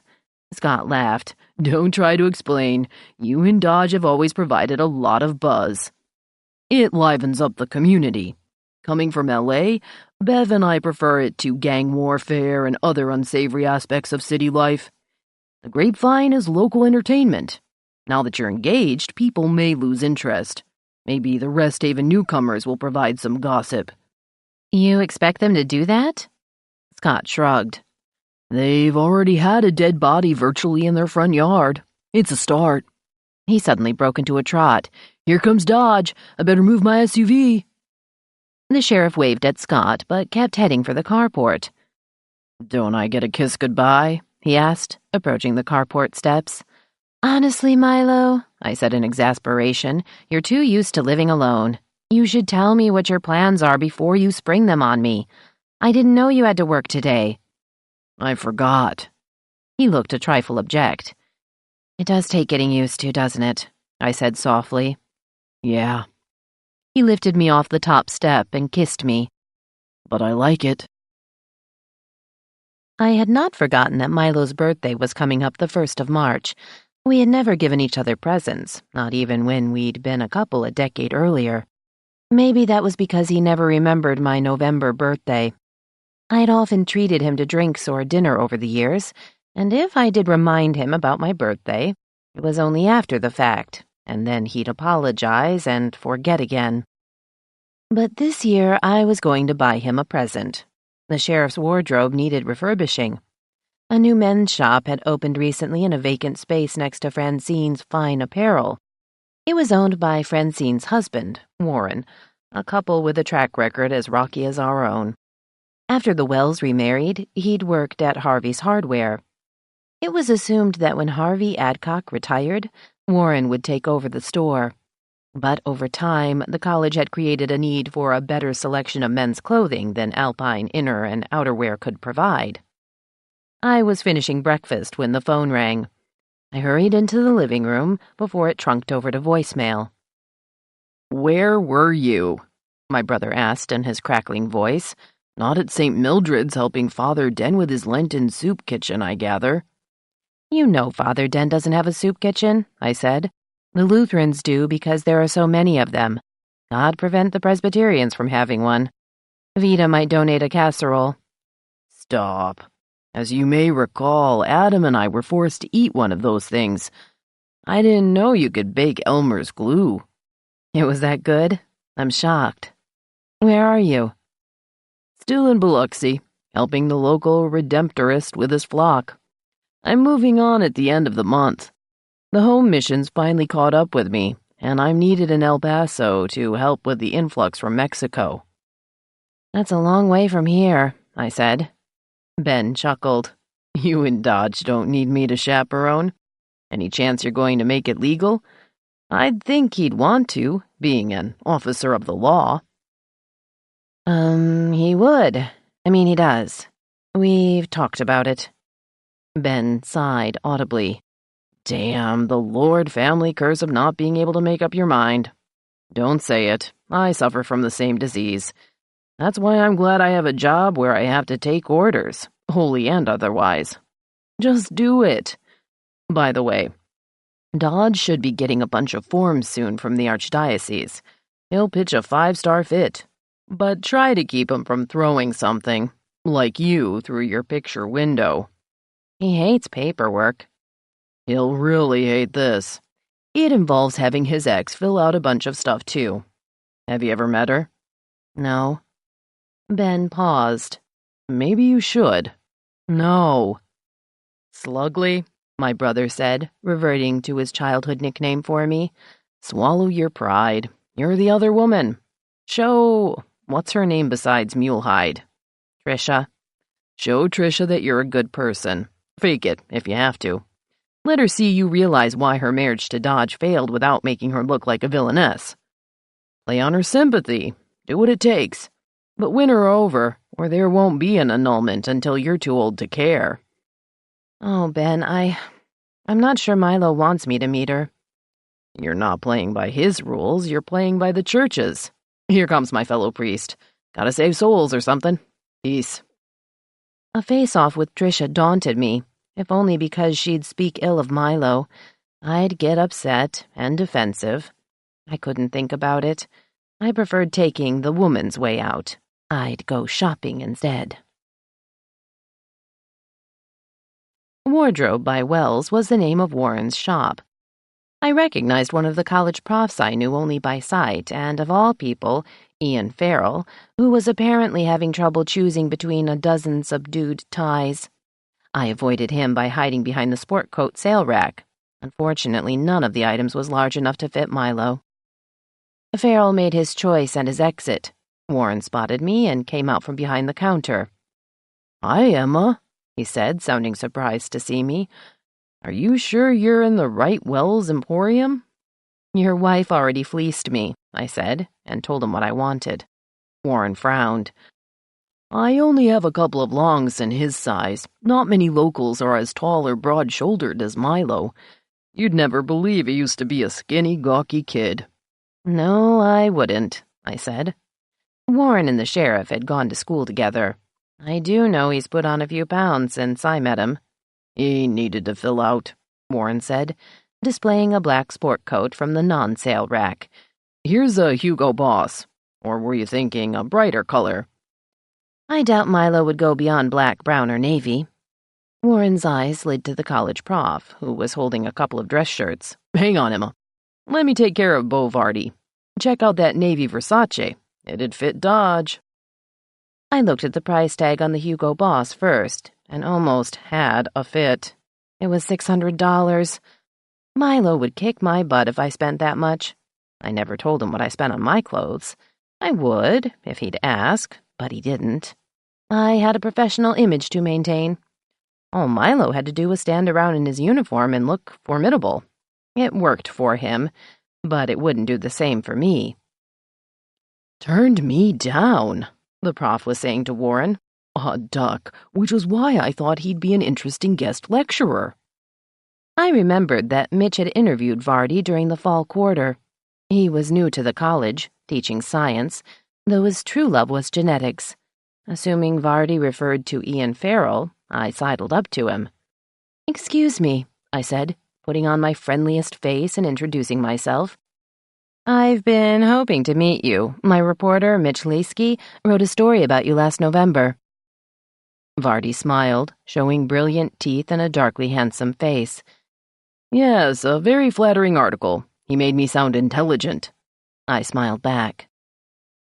Scott laughed. Don't try to explain. You and Dodge have always provided a lot of buzz. It livens up the community. Coming from L.A., Bev and I prefer it to gang warfare and other unsavory aspects of city life. The Grapevine is local entertainment. Now that you're engaged, people may lose interest. Maybe the Rest Haven newcomers will provide some gossip. You expect them to do that? Scott shrugged. They've already had a dead body virtually in their front yard. It's a start. He suddenly broke into a trot. Here comes Dodge. I better move my SUV. The sheriff waved at Scott, but kept heading for the carport. Don't I get a kiss goodbye? He asked, approaching the carport steps. Honestly, Milo, I said in exasperation, you're too used to living alone. You should tell me what your plans are before you spring them on me. I didn't know you had to work today. I forgot. He looked a trifle abject. It does take getting used to, doesn't it? I said softly. Yeah. He lifted me off the top step and kissed me. But I like it. I had not forgotten that Milo's birthday was coming up the 1st of March. We had never given each other presents, not even when we'd been a couple a decade earlier. Maybe that was because he never remembered my November birthday. I'd often treated him to drinks or dinner over the years, and if I did remind him about my birthday, it was only after the fact, and then he'd apologize and forget again. But this year I was going to buy him a present. The sheriff's wardrobe needed refurbishing. A new men's shop had opened recently in a vacant space next to Francine's fine apparel. It was owned by Francine's husband, Warren, a couple with a track record as rocky as our own. After the Wells remarried, he'd worked at Harvey's Hardware. It was assumed that when Harvey Adcock retired, Warren would take over the store. But over time, the college had created a need for a better selection of men's clothing than Alpine inner and outerwear could provide. I was finishing breakfast when the phone rang. I hurried into the living room before it trunked over to voicemail. "Where were you?" my brother asked in his crackling voice. "Not at St. Mildred's helping Father Den with his Lenten soup kitchen, I gather." "You know Father Den doesn't have a soup kitchen," I said. "The Lutherans do because there are so many of them. God prevent the Presbyterians from having one. Vita might donate a casserole." "Stop. As you may recall, Adam and I were forced to eat one of those things. I didn't know you could bake Elmer's glue." "It was that good? I'm shocked. Where are you?" "Still in Biloxi, helping the local Redemptorist with his flock. I'm moving on at the end of the month. The home missions finally caught up with me, and I'm needed in El Paso to help with the influx from Mexico." "That's a long way from here," I said. Ben chuckled. "You and Dodge don't need me to chaperone. Any chance you're going to make it legal? I'd think he'd want to, being an officer of the law." He would. He does. We've talked about it." Ben sighed audibly. "Damn the Lord family curse of not being able to make up your mind. Don't say it. I suffer from the same disease. That's why I'm glad I have a job where I have to take orders, holy and otherwise. Just do it. By the way, Dodge should be getting a bunch of forms soon from the Archdiocese. He'll pitch a 5-star fit. But try to keep him from throwing something, like you, through your picture window." "He hates paperwork." "He'll really hate this. It involves having his ex fill out a bunch of stuff, too. Have you ever met her?" "No." Ben paused. "Maybe you should." "No." "Slugly," my brother said, reverting to his childhood nickname for me. "Swallow your pride. You're the other woman. What's her name besides Mulehide?" "Trisha." "Show Trisha that you're a good person. Fake it, if you have to. Let her see you realize why her marriage to Dodge failed without making her look like a villainess. Play on her sympathy. Do what it takes. But win her over, or there won't be an annulment until you're too old to care." "Oh, Ben, I'm not sure Milo wants me to meet her." "You're not playing by his rules, you're playing by the church's. Here comes my fellow priest. Gotta save souls or something. Peace." A face-off with Trisha daunted me, if only because she'd speak ill of Milo. I'd get upset and defensive. I couldn't think about it. I preferred taking the woman's way out. I'd go shopping instead. Wardrobe by Wells was the name of Warren's shop. I recognized one of the college profs I knew only by sight, and of all people, Ian Farrell, who was apparently having trouble choosing between a dozen subdued ties. I avoided him by hiding behind the sport coat sale rack. Unfortunately, none of the items was large enough to fit Milo. Farrell made his choice and his exit. Warren spotted me and came out from behind the counter. "Hi, Emma," he said, sounding surprised to see me. "Are you sure you're in the right Wells Emporium?" "Your wife already fleeced me," I said, and told him what I wanted. Warren frowned. "I only have a couple of longs in his size. Not many locals are as tall or broad-shouldered as Milo. You'd never believe he used to be a skinny, gawky kid." "No, I wouldn't," I said. Warren and the sheriff had gone to school together. I do know he's put on a few pounds since I met him. "He needed to fill out," Warren said, displaying a black sport coat from the non-sale rack. "Here's a Hugo Boss. Or were you thinking a brighter color?" I doubt Milo would go beyond black, brown, or navy. Warren's eyes slid to the college prof, who was holding a couple of dress shirts. "Hang on, Emma. Let me take care of Bovardi. Check out that navy Versace. It'd fit Dodge." I looked at the price tag on the Hugo Boss first, and almost had a fit. It was $600. Milo would kick my butt if I spent that much. I never told him what I spent on my clothes. I would, if he'd ask, but he didn't. I had a professional image to maintain. All Milo had to do was stand around in his uniform and look formidable. It worked for him, but it wouldn't do the same for me. Turned me down, the prof was saying to Warren. A duck, which was why I thought he'd be an interesting guest lecturer. I remembered that Mitch had interviewed Vardy during the fall quarter. He was new to the college, teaching science, though his true love was genetics. Assuming Vardy referred to Ian Farrell, I sidled up to him. "Excuse me," I said, putting on my friendliest face and introducing myself. "I've been hoping to meet you. My reporter, Mitch Leesky, wrote a story about you last November." Vardy smiled, showing brilliant teeth and a darkly handsome face. "Yes, a very flattering article. He made me sound intelligent." I smiled back.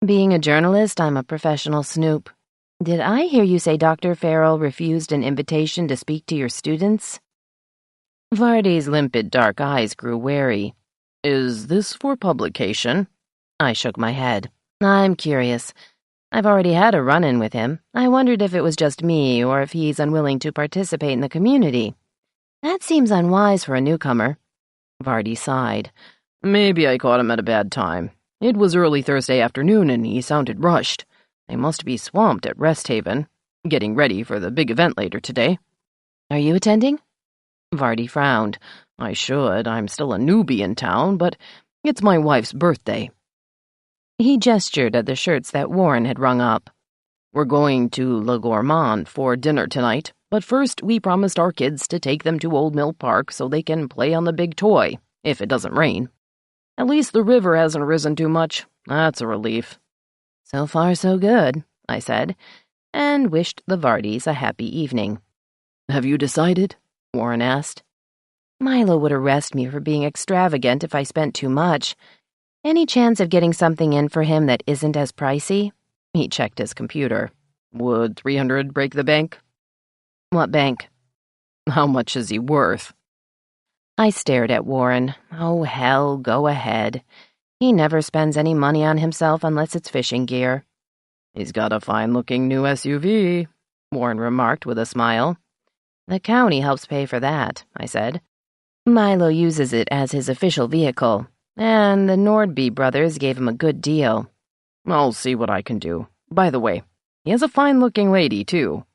"Being a journalist, I'm a professional snoop. Did I hear you say Dr. Farrell refused an invitation to speak to your students?" Vardy's limpid dark eyes grew wary. "Is this for publication?" I shook my head. "I'm curious. I've already had a run-in with him. I wondered if it was just me or if he's unwilling to participate in the community. That seems unwise for a newcomer." Vardy sighed. "Maybe I caught him at a bad time. It was early Thursday afternoon and he sounded rushed. They must be swamped at Rest Haven, getting ready for the big event later today." "Are you attending?" Vardy frowned. "I should. I'm still a newbie in town, but it's my wife's birthday." He gestured at the shirts that Warren had rung up. "We're going to Le Gourmand for dinner tonight, but first we promised our kids to take them to Old Mill Park so they can play on the big toy, if it doesn't rain. At least the river hasn't risen too much. That's a relief." "So far, so good," I said, and wished the Vardys a happy evening. "Have you decided?" Warren asked. "Milo would arrest me for being extravagant if I spent too much. Any chance of getting something in for him that isn't as pricey?" He checked his computer. "Would 300 break the bank?" "What bank?" "How much is he worth?" I stared at Warren. Oh, hell, go ahead. He never spends any money on himself unless it's fishing gear. "He's got a fine-looking new SUV," Warren remarked with a smile. "The county helps pay for that," I said. "Milo uses it as his official vehicle, and the Nordby brothers gave him a good deal." "I'll see what I can do. By the way, he has a fine-looking lady, too."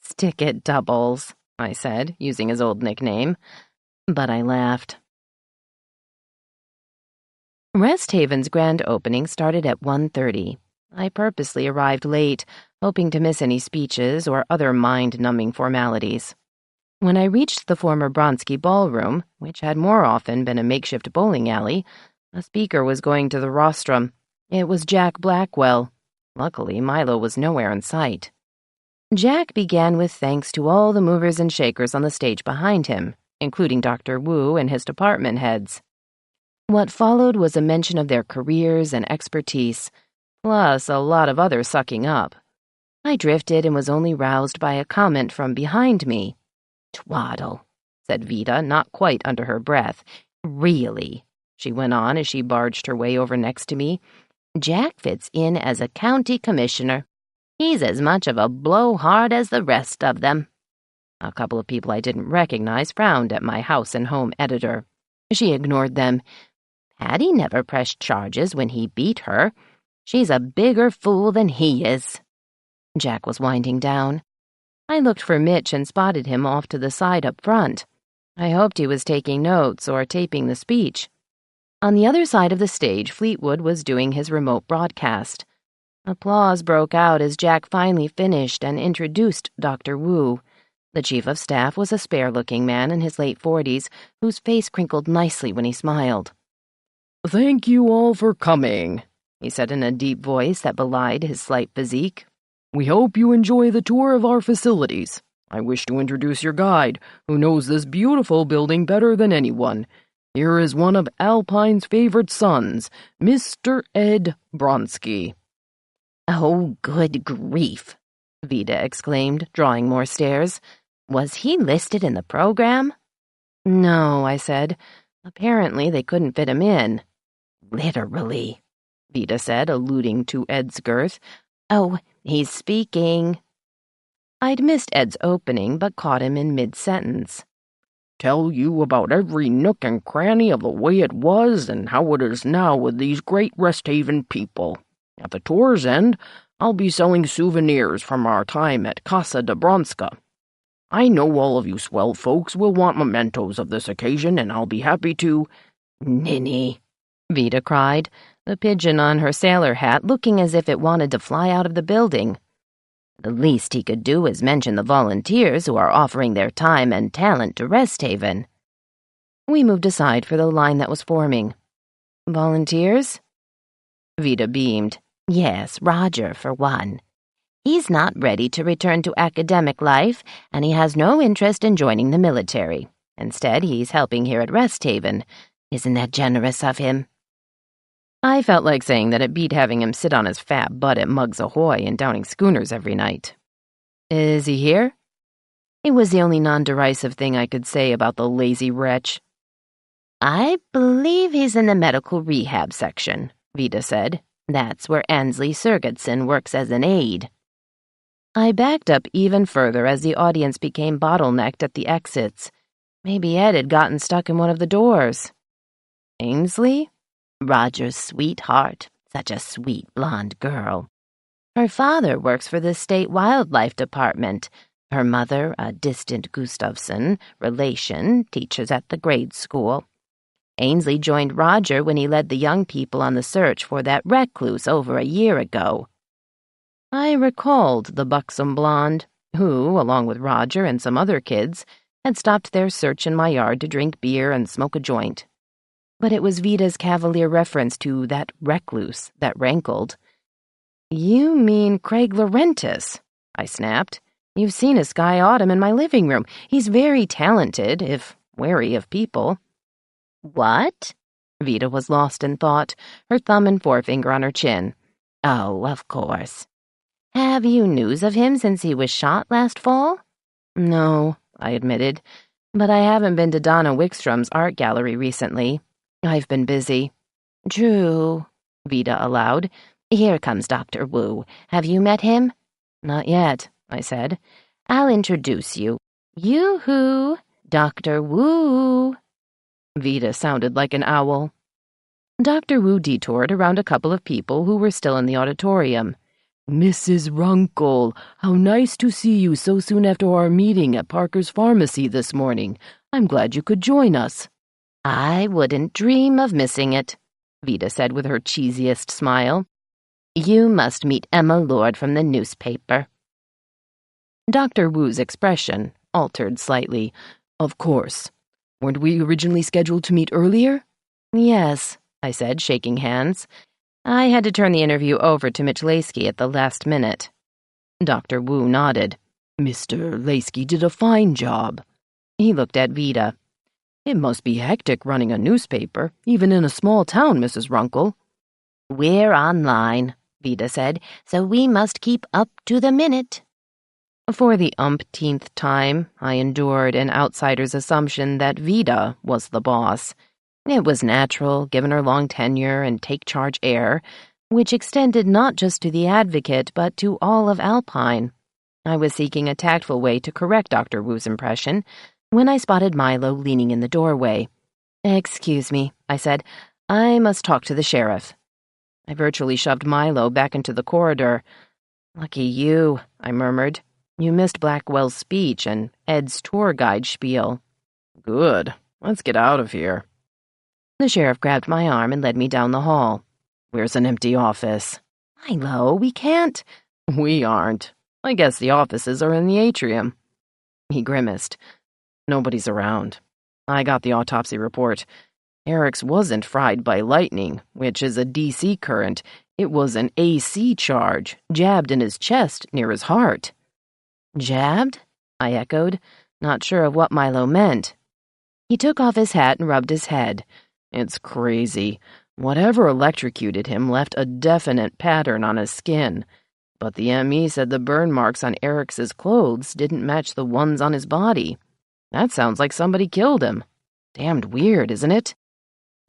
"Stick it, Doubles," I said, using his old nickname. But I laughed. Rest Haven's grand opening started at 1:30. I purposely arrived late, hoping to miss any speeches or other mind-numbing formalities. When I reached the former Bronsky Ballroom, which had more often been a makeshift bowling alley, a speaker was going to the rostrum. It was Jack Blackwell. Luckily, Milo was nowhere in sight. Jack began with thanks to all the movers and shakers on the stage behind him, including Dr. Wu and his department heads. What followed was a mention of their careers and expertise, plus a lot of other sucking up. I drifted and was only roused by a comment from behind me. "Twaddle," said Vida, not quite under her breath. "Really," she went on as she barged her way over next to me, "Jack fits in as a county commissioner. He's as much of a blowhard as the rest of them." A couple of people I didn't recognize frowned at my house and home editor. She ignored them. "Patty never pressed charges when he beat her. She's a bigger fool than he is." Jack was winding down. I looked for Mitch and spotted him off to the side up front. I hoped he was taking notes or taping the speech. On the other side of the stage, Fleetwood was doing his remote broadcast. Applause broke out as Jack finally finished and introduced Dr. Wu. The chief of staff was a spare-looking man in his late 40s, whose face crinkled nicely when he smiled. "Thank you all for coming," he said in a deep voice that belied his slight physique. "We hope you enjoy the tour of our facilities. I wish to introduce your guide, who knows this beautiful building better than anyone. Here is one of Alpine's favorite sons, Mr. Ed Bronsky." "Oh, good grief," Vida exclaimed, drawing more stairs. "Was he listed in the program?" "No," I said. "Apparently they couldn't fit him in." "Literally," Vida said, alluding to Ed's girth. "Oh, he's speaking." I'd missed Ed's opening, but caught him in mid-sentence. tell you about every nook and cranny of the way it was and how it is now with these great Rest Haven people. At the tour's end, I'll be selling souvenirs from our time at Casa de Bronska. I know all of you swell folks will want mementos of this occasion, and I'll be happy to—" "Ninny," Vida cried, the pigeon on her sailor hat looking as if it wanted to fly out of the building. The least he could do is mention the volunteers who are offering their time and talent to Rest Haven. We moved aside for the line that was forming. "Volunteers?" Vida beamed. "Yes, Roger, for one. He's not ready to return to academic life, and he has no interest in joining the military. Instead, he's helping here at Rest Haven. Isn't that generous of him?" I felt like saying that it beat having him sit on his fat butt at Mugs Ahoy and downing schooners every night. "Is he here?" It was the only non-derisive thing I could say about the lazy wretch. "I believe he's in the medical rehab section," Vida said. "That's where Ansley Sergetson works as an aide." I backed up even further as the audience became bottlenecked at the exits. Maybe Ed had gotten stuck in one of the doors. "Ainsley?" "Roger's sweetheart. Such a sweet blonde girl. Her father works for the state wildlife department. Her mother, a distant Gustafson relation, teaches at the grade school. Ainsley joined Roger when he led the young people on the search for that recluse over a year ago." I recalled the buxom blonde, who, along with Roger and some other kids, had stopped their search in my yard to drink beer and smoke a joint. But it was Vida's cavalier reference to that recluse that rankled. "You mean Craig Laurentis?" I snapped. "You've seen a Sky Autumn in my living room. He's very talented, if wary of people." "What?" Vida was lost in thought, her thumb and forefinger on her chin. "Oh, of course. Have you news of him since he was shot last fall?" "No," I admitted, "but I haven't been to Donna Wickstrom's art gallery recently. I've been busy." "True," Vida allowed. "Here comes Dr. Wu. Have you met him?" "Not yet," I said. "I'll introduce you. Yoo-hoo, Dr. Wu." Vida sounded like an owl. Dr. Wu detoured around a couple of people who were still in the auditorium. "Mrs. Runkle, how nice to see you so soon after our meeting at Parker's Pharmacy this morning. I'm glad you could join us." "I wouldn't dream of missing it," Vida said with her cheesiest smile. "You must meet Emma Lord from the newspaper." Dr. Wu's expression altered slightly. "Of course. Weren't we originally scheduled to meet earlier?" "Yes," I said, shaking hands. I had to turn the interview over to Mitch Laskey at the last minute. Dr. Wu nodded. "Mr. Laskey did a fine job." He looked at Vida. "It must be hectic running a newspaper, even in a small town, Mrs. Runkle." "We're online," Vida said, "so we must keep up to the minute." For the umpteenth time, I endured an outsider's assumption that Vida was the boss. It was natural, given her long tenure and take-charge air, which extended not just to the Advocate, but to all of Alpine. I was seeking a tactful way to correct Dr. Wu's impression when I spotted Milo leaning in the doorway. "Excuse me," I said. "I must talk to the sheriff." I virtually shoved Milo back into the corridor. "Lucky you," I murmured. "You missed Blackwell's speech and Ed's tour guide spiel." "Good. Let's get out of here." The sheriff grabbed my arm and led me down the hall. "Where's an empty office?" "Milo, we can't." "We aren't. I guess the offices are in the atrium." He grimaced. "Nobody's around. I got the autopsy report. Eric's wasn't fried by lightning, which is a DC current. It was an AC charge, jabbed in his chest near his heart." "Jabbed?" I echoed, not sure of what Milo meant. He took off his hat and rubbed his head. "It's crazy. Whatever electrocuted him left a definite pattern on his skin. But the ME said the burn marks on Eric's clothes didn't match the ones on his body. That sounds like somebody killed him. Damned weird, isn't it?"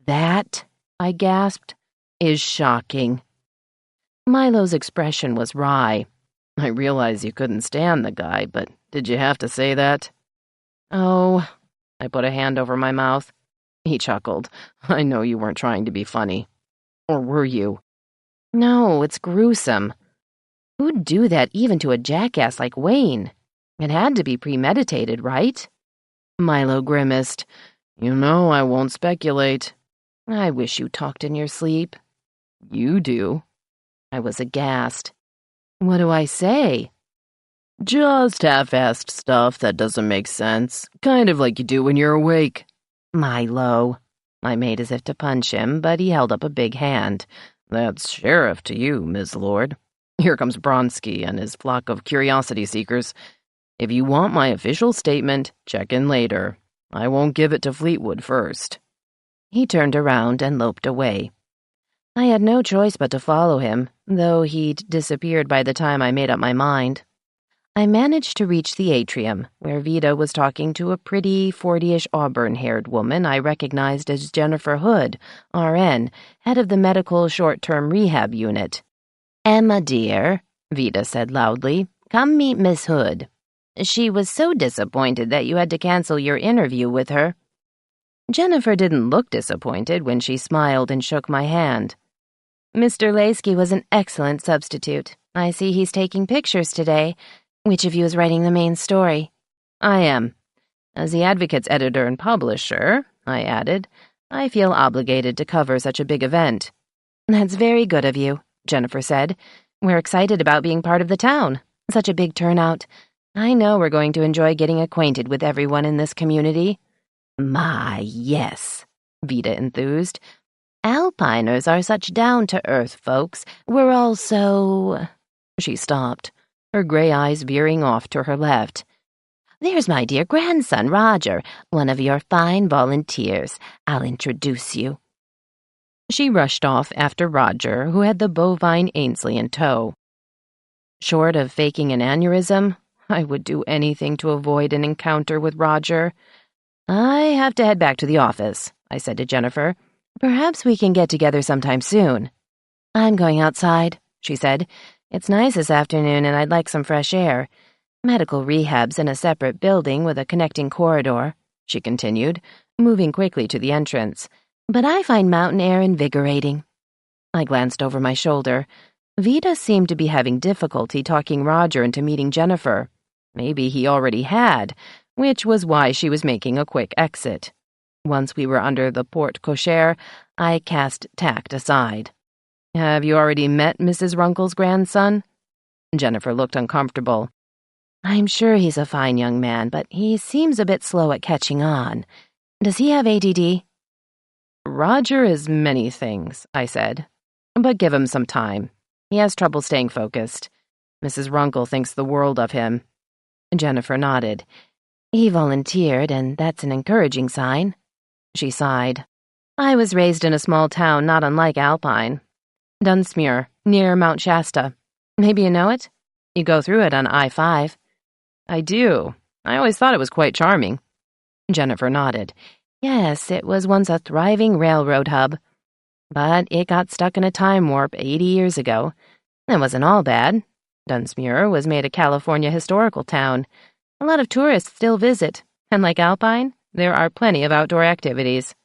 "That," I gasped, "is shocking." Milo's expression was wry. "I realize you couldn't stand the guy, but did you have to say that?" "Oh," I put a hand over my mouth. He chuckled. I know you weren't trying to be funny. Or were you? No, it's gruesome. Who'd do that even to a jackass like Wayne? It had to be premeditated, right? Milo grimaced. You know I won't speculate. I wish you talked in your sleep. You do. I was aghast. What do I say? Just half-assed stuff that doesn't make sense. Kind of like you do when you're awake. Milo. I made as if to punch him, but he held up a big hand. That's sheriff to you, Miss Lord. Here comes Bronsky and his flock of curiosity seekers. If you want my official statement, check in later. I won't give it to Fleetwood first. He turned around and loped away. I had no choice but to follow him, though he'd disappeared by the time I made up my mind. I managed to reach the atrium, where Vida was talking to a pretty 40-ish auburn-haired woman I recognized as Jennifer Hood, RN, head of the medical short-term rehab unit. "Emma, dear," Vida said loudly, "come meet Miss Hood. She was so disappointed that you had to cancel your interview with her." Jennifer didn't look disappointed when she smiled and shook my hand. "Mr. Laskey was an excellent substitute. I see he's taking pictures today. Which of you is writing the main story?" "I am. As the Advocate's editor and publisher," I added, "I feel obligated to cover such a big event." "That's very good of you," Jennifer said. "We're excited about being part of the town. Such a big turnout. I know we're going to enjoy getting acquainted with everyone in this community." "My, yes," Vida enthused. "Alpiners are such down-to-earth folks. We're all so—" She stopped, her gray eyes veering off to her left. "There's my dear grandson, Roger, one of your fine volunteers. I'll introduce you." She rushed off after Roger, who had the bovine Ainsley in tow. Short of faking an aneurysm, I would do anything to avoid an encounter with Roger. "I have to head back to the office," I said to Jennifer. "Perhaps we can get together sometime soon." "I'm going outside," she said. "It's nice this afternoon and I'd like some fresh air. Medical rehab's in a separate building with a connecting corridor," she continued, moving quickly to the entrance. "But I find mountain air invigorating." I glanced over my shoulder. Vida seemed to be having difficulty talking Roger into meeting Jennifer. Maybe he already had, which was why she was making a quick exit. Once we were under the porte cochere, I cast tact aside. "Have you already met Mrs. Runkle's grandson?" Jennifer looked uncomfortable. "I'm sure he's a fine young man, but he seems a bit slow at catching on. Does he have ADD?" "Roger is many things," I said. "But give him some time. He has trouble staying focused. Mrs. Runkle thinks the world of him." Jennifer nodded. "He volunteered, and that's an encouraging sign." She sighed. "I was raised in a small town not unlike Alpine. Dunsmuir, near Mount Shasta. Maybe you know it? You go through it on I-5. "I do. I always thought it was quite charming." Jennifer nodded. "Yes, it was once a thriving railroad hub. But it got stuck in a time warp 80 years ago. It wasn't all bad. Dunsmuir was made a California historical town. A lot of tourists still visit, and like Alpine, there are plenty of outdoor activities.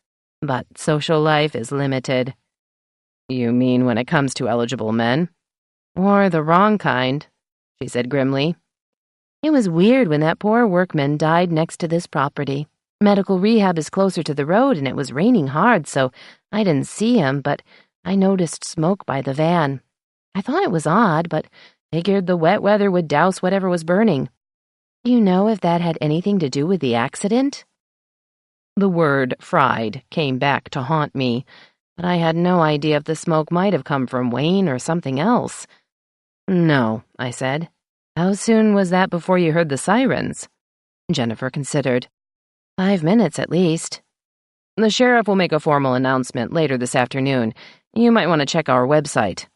But social life is limited." "You mean when it comes to eligible men?" "Or the wrong kind," she said grimly. "It was weird when that poor workman died next to this property. Medical rehab is closer to the road, and it was raining hard, so I didn't see him, but I noticed smoke by the van. I thought it was odd, but figured the wet weather would douse whatever was burning. Do you know if that had anything to do with the accident?" The word fried came back to haunt me, but I had no idea if the smoke might have come from Wayne or something else. "No," I said. "How soon was that before you heard the sirens?" Jennifer considered. 5 minutes at least. "The sheriff will make a formal announcement later this afternoon. You might want to check our website."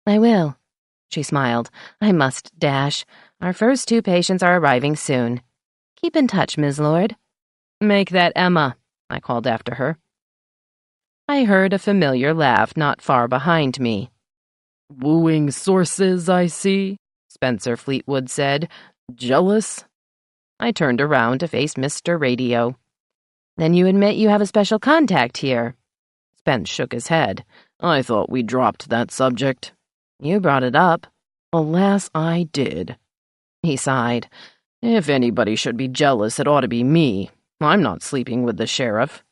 "I will." She smiled. "I must dash. Our first 2 patients are arriving soon. Keep in touch, Ms. Lord." "Make that Emma," I called after her. I heard a familiar laugh not far behind me. "Wooing sources, I see," Spencer Fleetwood said. "Jealous?" I turned around to face Mr. Radio. Then you admit you have a special contact here. Spence shook his head. I thought we dropped that subject. You brought it up. Alas, I did. He sighed. If anybody should be jealous, it ought to be me. I'm not sleeping with the sheriff.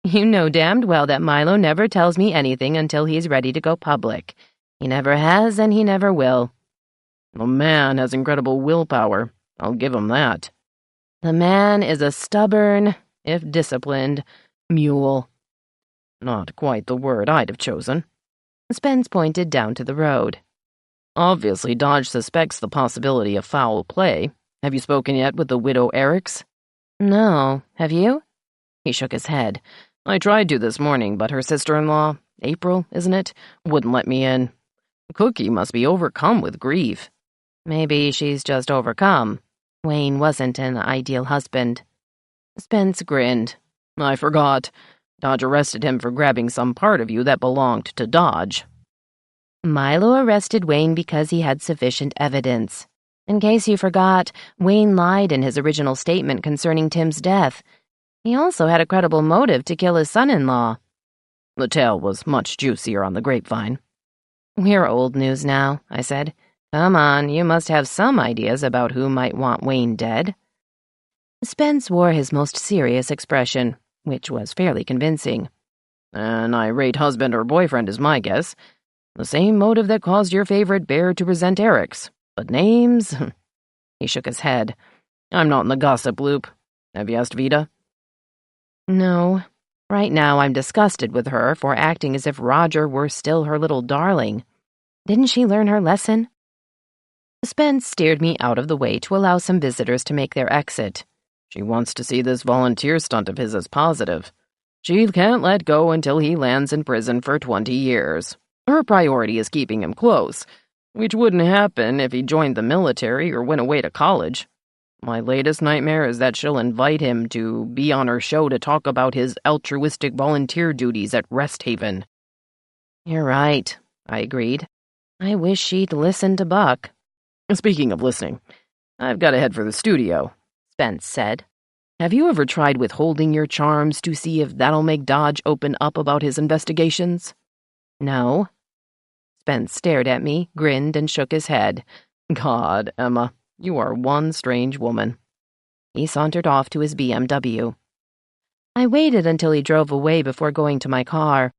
You know damned well that Milo never tells me anything until he's ready to go public. He never has, and he never will. The man has incredible willpower. I'll give him that. The man is a stubborn, if disciplined, mule. Not quite the word I'd have chosen. Spence pointed down to the road. Obviously, Dodge suspects the possibility of foul play. Have you spoken yet with the widow Eriks? No. Have you? He shook his head. I tried to this morning, but her sister-in-law, April, isn't it, wouldn't let me in. Cookie must be overcome with grief. Maybe she's just overcome. Wayne wasn't an ideal husband. Spence grinned. I forgot. Dodge arrested him for grabbing some part of you that belonged to Dodge. Milo arrested Wayne because he had sufficient evidence. In case you forgot, Wayne lied in his original statement concerning Tim's death. He also had a credible motive to kill his son-in-law. The tale was much juicier on the grapevine. We're old news now, I said. Come on, you must have some ideas about who might want Wayne dead. Spence wore his most serious expression, which was fairly convincing. An irate husband or boyfriend is my guess. The same motive that caused your favorite bear to resent Eriks. But names? He shook his head. I'm not in the gossip loop. Have you asked Vida? No. Right now I'm disgusted with her for acting as if Roger were still her little darling. Didn't she learn her lesson? Spence steered me out of the way to allow some visitors to make their exit. She wants to see this volunteer stunt of his as positive. She can't let go until he lands in prison for 20 years. Her priority is keeping him close, which wouldn't happen if he joined the military or went away to college. My latest nightmare is that she'll invite him to be on her show to talk about his altruistic volunteer duties at Rest Haven. You're right, I agreed. I wish she'd listen to Buck. Speaking of listening, I've got to head for the studio, Spence said. Have you ever tried withholding your charms to see if that'll make Dodge open up about his investigations? No. Spence stared at me, grinned, and shook his head. God, Emma, you are one strange woman. He sauntered off to his BMW. I waited until he drove away before going to my car.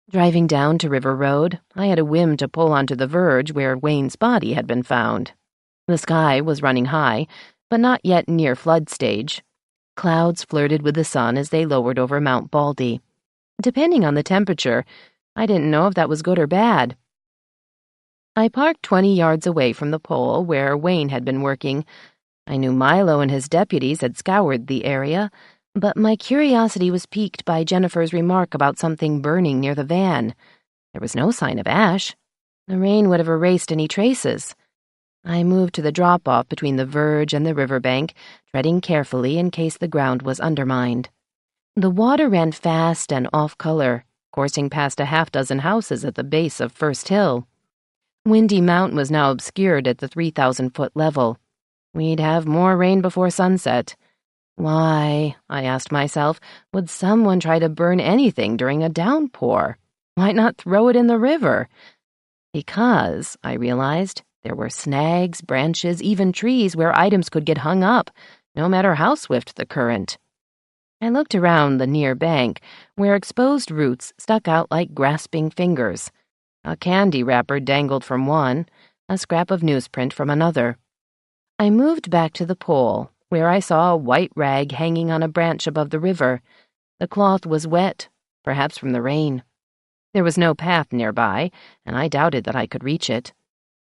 Driving down to River Road, I had a whim to pull onto the verge where Wayne's body had been found. The sky was running high, but not yet near flood stage. Clouds flirted with the sun as they lowered over Mount Baldy. Depending on the temperature, I didn't know if that was good or bad. I parked 20 yards away from the pole where Wayne had been working. I knew Milo and his deputies had scoured the area, but my curiosity was piqued by Jennifer's remark about something burning near the van. There was no sign of ash. The rain would have erased any traces. I moved to the drop-off between the verge and the riverbank, treading carefully in case the ground was undermined. The water ran fast and off-color, coursing past a half-dozen houses at the base of First Hill. Windy Mountain was now obscured at the 3,000-foot level. We'd have more rain before sunset. Why, I asked myself, would someone try to burn anything during a downpour? Why not throw it in the river? Because, I realized, there were snags, branches, even trees where items could get hung up, no matter how swift the current. I looked around the near bank, where exposed roots stuck out like grasping fingers. A candy wrapper dangled from one, a scrap of newsprint from another. I moved back to the pole, where I saw a white rag hanging on a branch above the river. The cloth was wet, perhaps from the rain. There was no path nearby, and I doubted that I could reach it.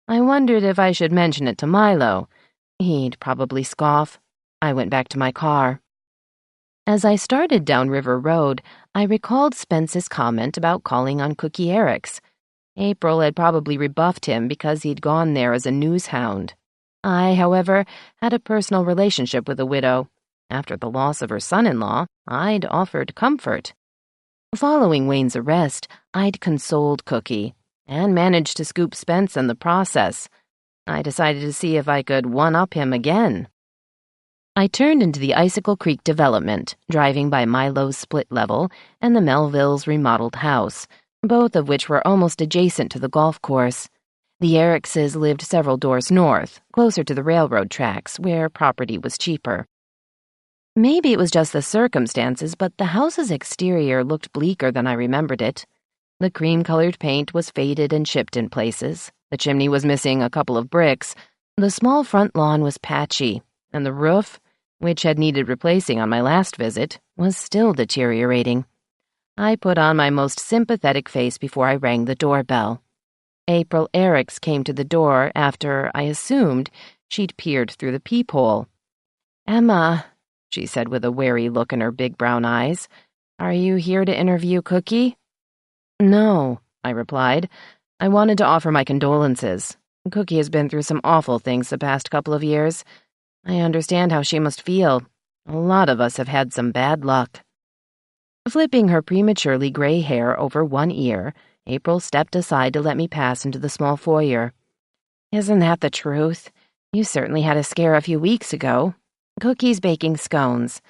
I wondered if I should mention it to Milo. He'd probably scoff. I went back to my car. As I started down River Road, I recalled Spence's comment about calling on Cookie Eriks. April had probably rebuffed him because he'd gone there as a news hound. I, however, had a personal relationship with the widow. After the loss of her son-in-law, I'd offered comfort. Following Wayne's arrest, I'd consoled Cookie, and managed to scoop Spence in the process. I decided to see if I could one-up him again. I turned into the Icicle Creek development, driving by Milo's split level and the Melvilles' remodeled house, both of which were almost adjacent to the golf course. The Erickses lived several doors north, closer to the railroad tracks, where property was cheaper. Maybe it was just the circumstances, but the house's exterior looked bleaker than I remembered it. The cream-colored paint was faded and chipped in places. The chimney was missing a couple of bricks. The small front lawn was patchy, and the roof, which had needed replacing on my last visit, was still deteriorating. I put on my most sympathetic face before I rang the doorbell. April Ericks came to the door after, I assumed, she'd peered through the peephole. "Emma," she said with a wary look in her big brown eyes, "are you here to interview Cookie?" "No," I replied. "I wanted to offer my condolences. Cookie has been through some awful things the past couple of years. I understand how she must feel. A lot of us have had some bad luck." Flipping her prematurely gray hair over one ear, April stepped aside to let me pass into the small foyer. "Isn't that the truth? You certainly had a scare a few weeks ago. Cookie's baking scones.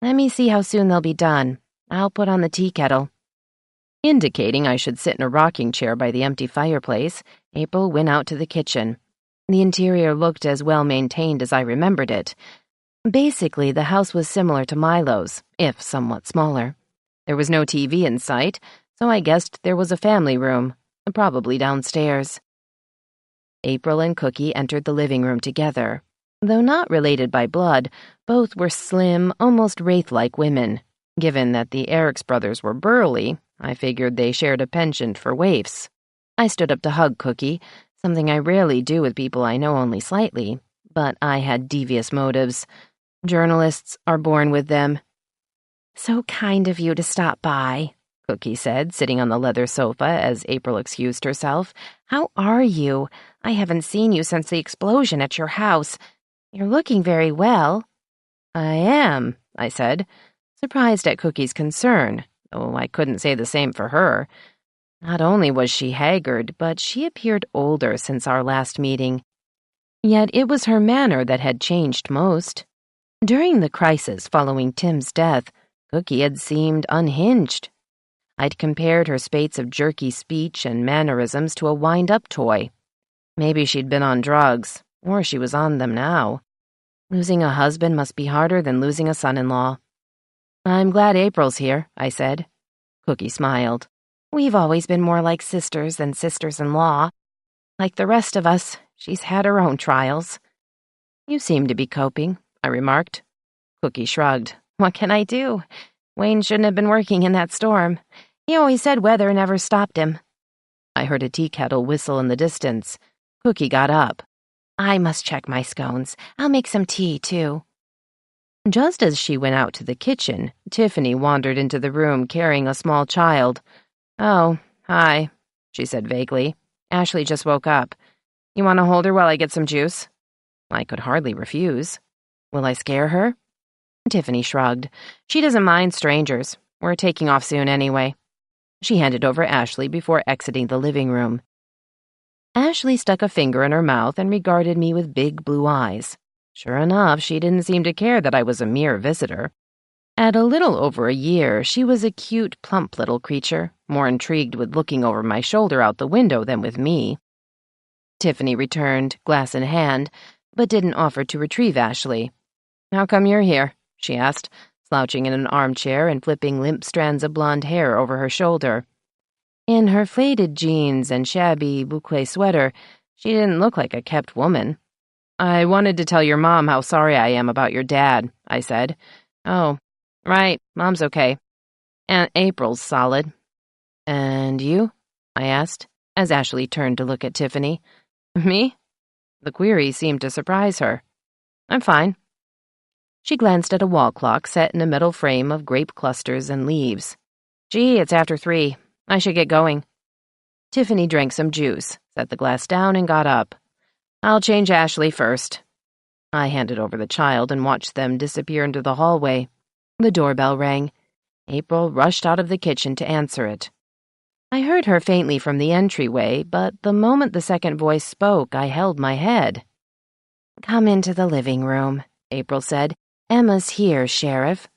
Let me see how soon they'll be done. I'll put on the tea kettle." Indicating I should sit in a rocking chair by the empty fireplace, April went out to the kitchen. The interior looked as well maintained as I remembered it. Basically, the house was similar to Milo's, if somewhat smaller. There was no TV in sight, so I guessed there was a family room, probably downstairs. April and Cookie entered the living room together. Though not related by blood, both were slim, almost wraith-like women. Given that the Ericks brothers were burly, I figured they shared a penchant for waifs. I stood up to hug Cookie, something I rarely do with people I know only slightly, but I had devious motives. Journalists are born with them. "So kind of you to stop by," Cookie said, sitting on the leather sofa as April excused herself. "How are you? I haven't seen you since the explosion at your house. You're looking very well." "I am," I said, surprised at Cookie's concern, though I couldn't say the same for her. Not only was she haggard, but she appeared older since our last meeting. Yet it was her manner that had changed most. During the crisis following Tim's death, Cookie had seemed unhinged. I'd compared her spates of jerky speech and mannerisms to a wind-up toy. Maybe she'd been on drugs, or she was on them now. Losing a husband must be harder than losing a son-in-law. "I'm glad April's here," I said. Cookie smiled. "We've always been more like sisters than sisters-in-law. Like the rest of us, she's had her own trials." "You seem to be coping," I remarked. Cookie shrugged. "What can I do? Wayne shouldn't have been working in that storm. He always said weather never stopped him." I heard a tea kettle whistle in the distance. Cookie got up. "I must check my scones. I'll make some tea, too." Just as she went out to the kitchen, Tiffany wandered into the room carrying a small child. "Oh, hi," she said vaguely. "Ashley just woke up. You want to hold her while I get some juice?" I could hardly refuse. "Will I scare her?" Tiffany shrugged. "She doesn't mind strangers. We're taking off soon anyway." She handed over Ashley before exiting the living room. Ashley stuck a finger in her mouth and regarded me with big blue eyes. Sure enough, she didn't seem to care that I was a mere visitor. At a little over a year, she was a cute, plump little creature, more intrigued with looking over my shoulder out the window than with me. Tiffany returned, glass in hand, but didn't offer to retrieve Ashley. "How come you're here?" she asked, slouching in an armchair and flipping limp strands of blonde hair over her shoulder. In her faded jeans and shabby boucle sweater, she didn't look like a kept woman. "I wanted to tell your mom how sorry I am about your dad," I said. "Oh, right, Mom's okay. Aunt April's solid." "And you?" I asked, as Ashley turned to look at Tiffany. "Me?" The query seemed to surprise her. "I'm fine." She glanced at a wall clock set in a metal frame of grape clusters and leaves. "Gee, it's after 3. I should get going." Tiffany drank some juice, set the glass down, and got up. "I'll change Ashley first." I handed over the child and watched them disappear into the hallway. The doorbell rang. April rushed out of the kitchen to answer it. I heard her faintly from the entryway, but the moment the second voice spoke, I held my head. "Come into the living room," April said. Emma's here, Sheriff.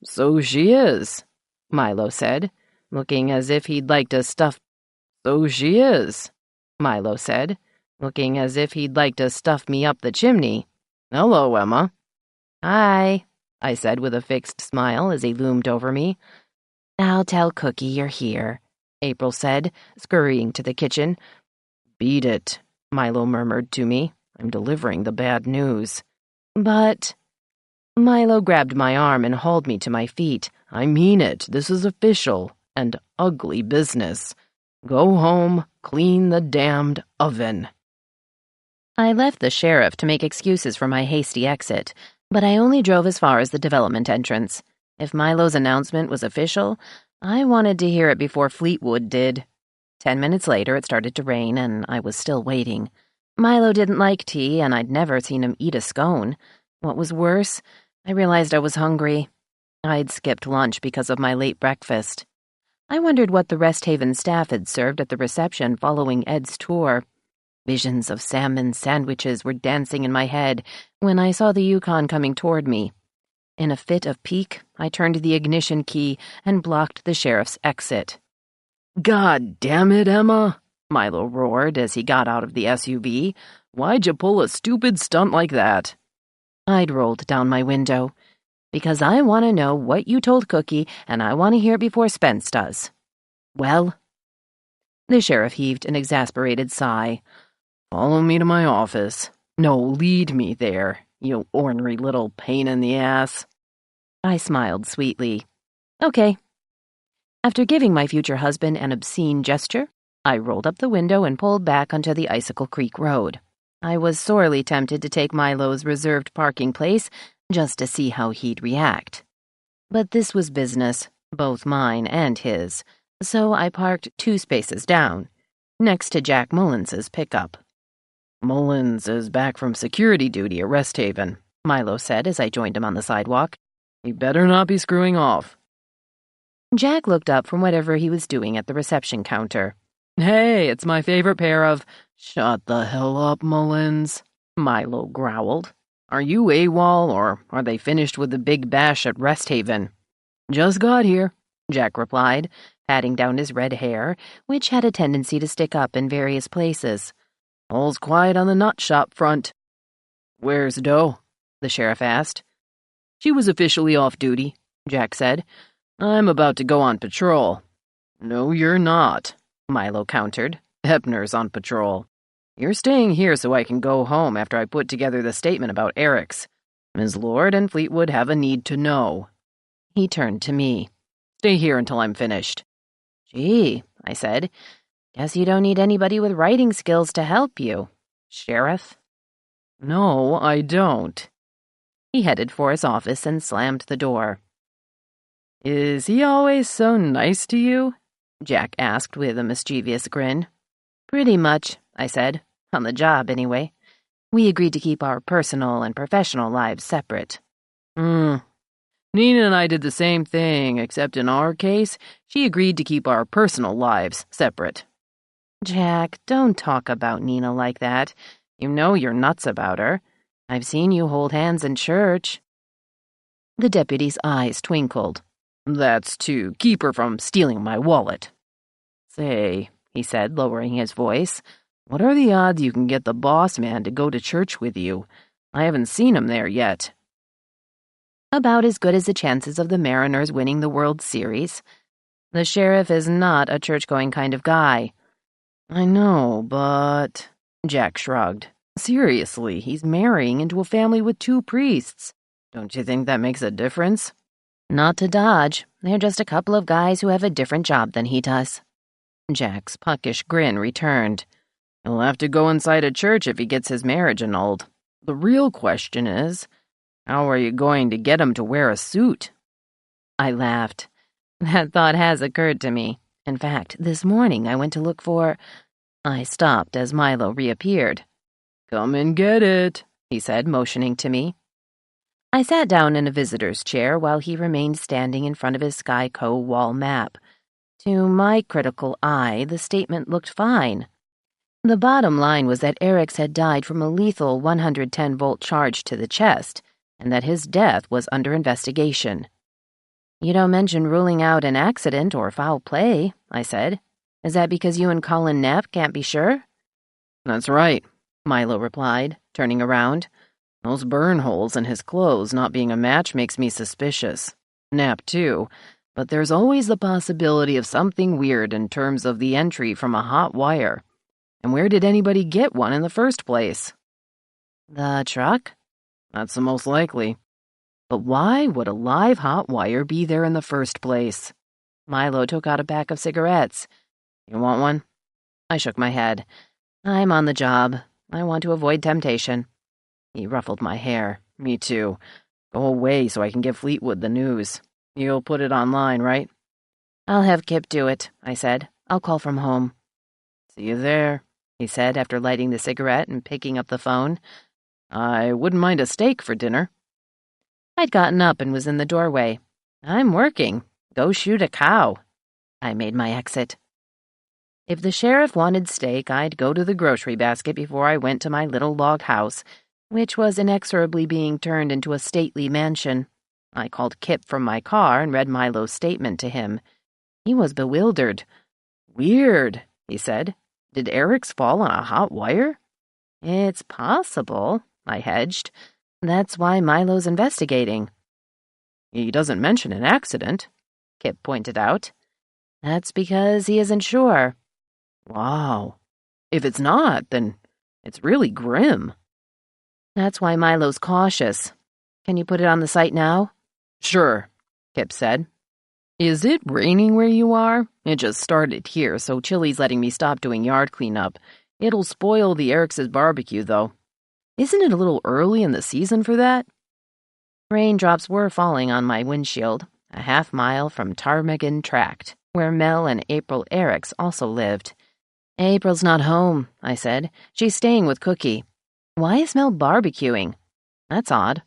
So she is, Milo said, looking as if he'd like to stuff. So she is, Milo said, looking as if he'd like to stuff me up the chimney. Hello, Emma. Hi, I said with a fixed smile as he loomed over me. I'll tell Cookie you're here, April said, scurrying to the kitchen. Beat it, Milo murmured to me. I'm delivering the bad news. But... Milo grabbed my arm and hauled me to my feet. I mean it. This is official and ugly business. Go home, clean the damned oven. I left the sheriff to make excuses for my hasty exit, but I only drove as far as the development entrance. If Milo's announcement was official, I wanted to hear it before Fleetwood did. 10 minutes later, it started to rain, and I was still waiting. Milo didn't like tea, and I'd never seen him eat a scone. What was worse, I realized I was hungry. I'd skipped lunch because of my late breakfast. I wondered what the Rest Haven staff had served at the reception following Ed's tour. Visions of salmon sandwiches were dancing in my head when I saw the Yukon coming toward me. In a fit of pique, I turned the ignition key and blocked the sheriff's exit. God damn it, Emma, Milo roared as he got out of the SUV. Why'd you pull a stupid stunt like that? I'd rolled down my window. Because I want to know what you told Cookie, and I want to hear it before Spence does. Well? The sheriff heaved an exasperated sigh. Follow me to my office. No, lead me there, you ornery little pain in the ass. I smiled sweetly. Okay. After giving my future husband an obscene gesture, I rolled up the window and pulled back onto the Icicle Creek Road. I was sorely tempted to take Milo's reserved parking place just to see how he'd react. But this was business, both mine and his, so I parked 2 spaces down, next to Jack Mullins's pickup. Mullins is back from security duty at Rest Haven, Milo said as I joined him on the sidewalk. He better not be screwing off. Jack looked up from whatever he was doing at the reception counter. Hey, it's my favorite pair of... Shut the hell up, Mullins, Milo growled. Are you AWOL, or are they finished with the big bash at Rest Haven? Just got here, Jack replied, patting down his red hair, which had a tendency to stick up in various places. All's quiet on the nut shop front. Where's Doe? The sheriff asked. She was officially off duty, Jack said. I'm about to go on patrol. No, you're not, Milo countered. Hebner's on patrol. You're staying here so I can go home after I put together the statement about Eric's. Ms. Lord and Fleetwood have a need to know. He turned to me. Stay here until I'm finished. Gee, I said. Guess you don't need anybody with writing skills to help you, Sheriff. No, I don't. He headed for his office and slammed the door. Is he always so nice to you? Jack asked with a mischievous grin. Pretty much, I said. On the job, anyway. We agreed to keep our personal and professional lives separate. Nina and I did the same thing, except in our case, she agreed to keep our personal lives separate. Jack, don't talk about Nina like that. You know you're nuts about her. I've seen you hold hands in church. The deputy's eyes twinkled. That's to keep her from stealing my wallet. Say, he said, lowering his voice, what are the odds you can get the boss man to go to church with you? I haven't seen him there yet. About as good as the chances of the Mariners winning the World Series. The sheriff is not a church-going kind of guy. I know, but... Jack shrugged. Seriously, he's marrying into a family with 2 priests. Don't you think that makes a difference? Not to Dodge. They're just a couple of guys who have a different job than he does. Jack's puckish grin returned. He'll have to go inside a church if he gets his marriage annulled. The real question is, how are you going to get him to wear a suit? I laughed. That thought has occurred to me. In fact, this morning I went to look for... I stopped as Milo reappeared. Come and get it, he said, motioning to me. I sat down in a visitor's chair while he remained standing in front of his Skyco wall map. To my critical eye, the statement looked fine. The bottom line was that Eric's had died from a lethal 110-volt charge to the chest, and that his death was under investigation. "You don't mention ruling out an accident or foul play," I said. "Is that because you and Colin Knapp can't be sure?" "That's right," Milo replied, turning around. "Those burn holes in his clothes not being a match makes me suspicious. Knapp, too, but there's always the possibility of something weird in terms of the entry from a hot wire. And where did anybody get one in the first place?" "The truck?" "That's the most likely. But why would a live hot wire be there in the first place?" Milo took out a pack of cigarettes. "You want one?" I shook my head. "I'm on the job. I want to avoid temptation." He ruffled my hair. "Me too. Go away so I can give Fleetwood the news. You'll put it online, right?" "I'll have Kip do it," I said. "I'll call from home." "See you there," he said after lighting the cigarette and picking up the phone. "I wouldn't mind a steak for dinner." I'd gotten up and was in the doorway. "I'm working. Go shoot a cow." I made my exit. If the sheriff wanted steak, I'd go to the grocery basket before I went to my little log house, which was inexorably being turned into a stately mansion. I called Kip from my car and read Milo's statement to him. He was bewildered. "Weird," he said. "Did Eric's fall on a hot wire?" "It's possible," I hedged. "That's why Milo's investigating." "He doesn't mention an accident," Kip pointed out. "That's because he isn't sure." "Wow. If it's not, then it's really grim." "That's why Milo's cautious. Can you put it on the site now?" "Sure," Kip said. "Is it raining where you are? It just started here, so Chili's letting me stop doing yard cleanup. It'll spoil the Eric's barbecue, though. Isn't it a little early in the season for that?" Raindrops were falling on my windshield, a half-mile from Ptarmigan Tract, where Mel and April Eric's also lived. "April's not home," I said. "She's staying with Cookie. Why is Mel barbecuing? That's odd."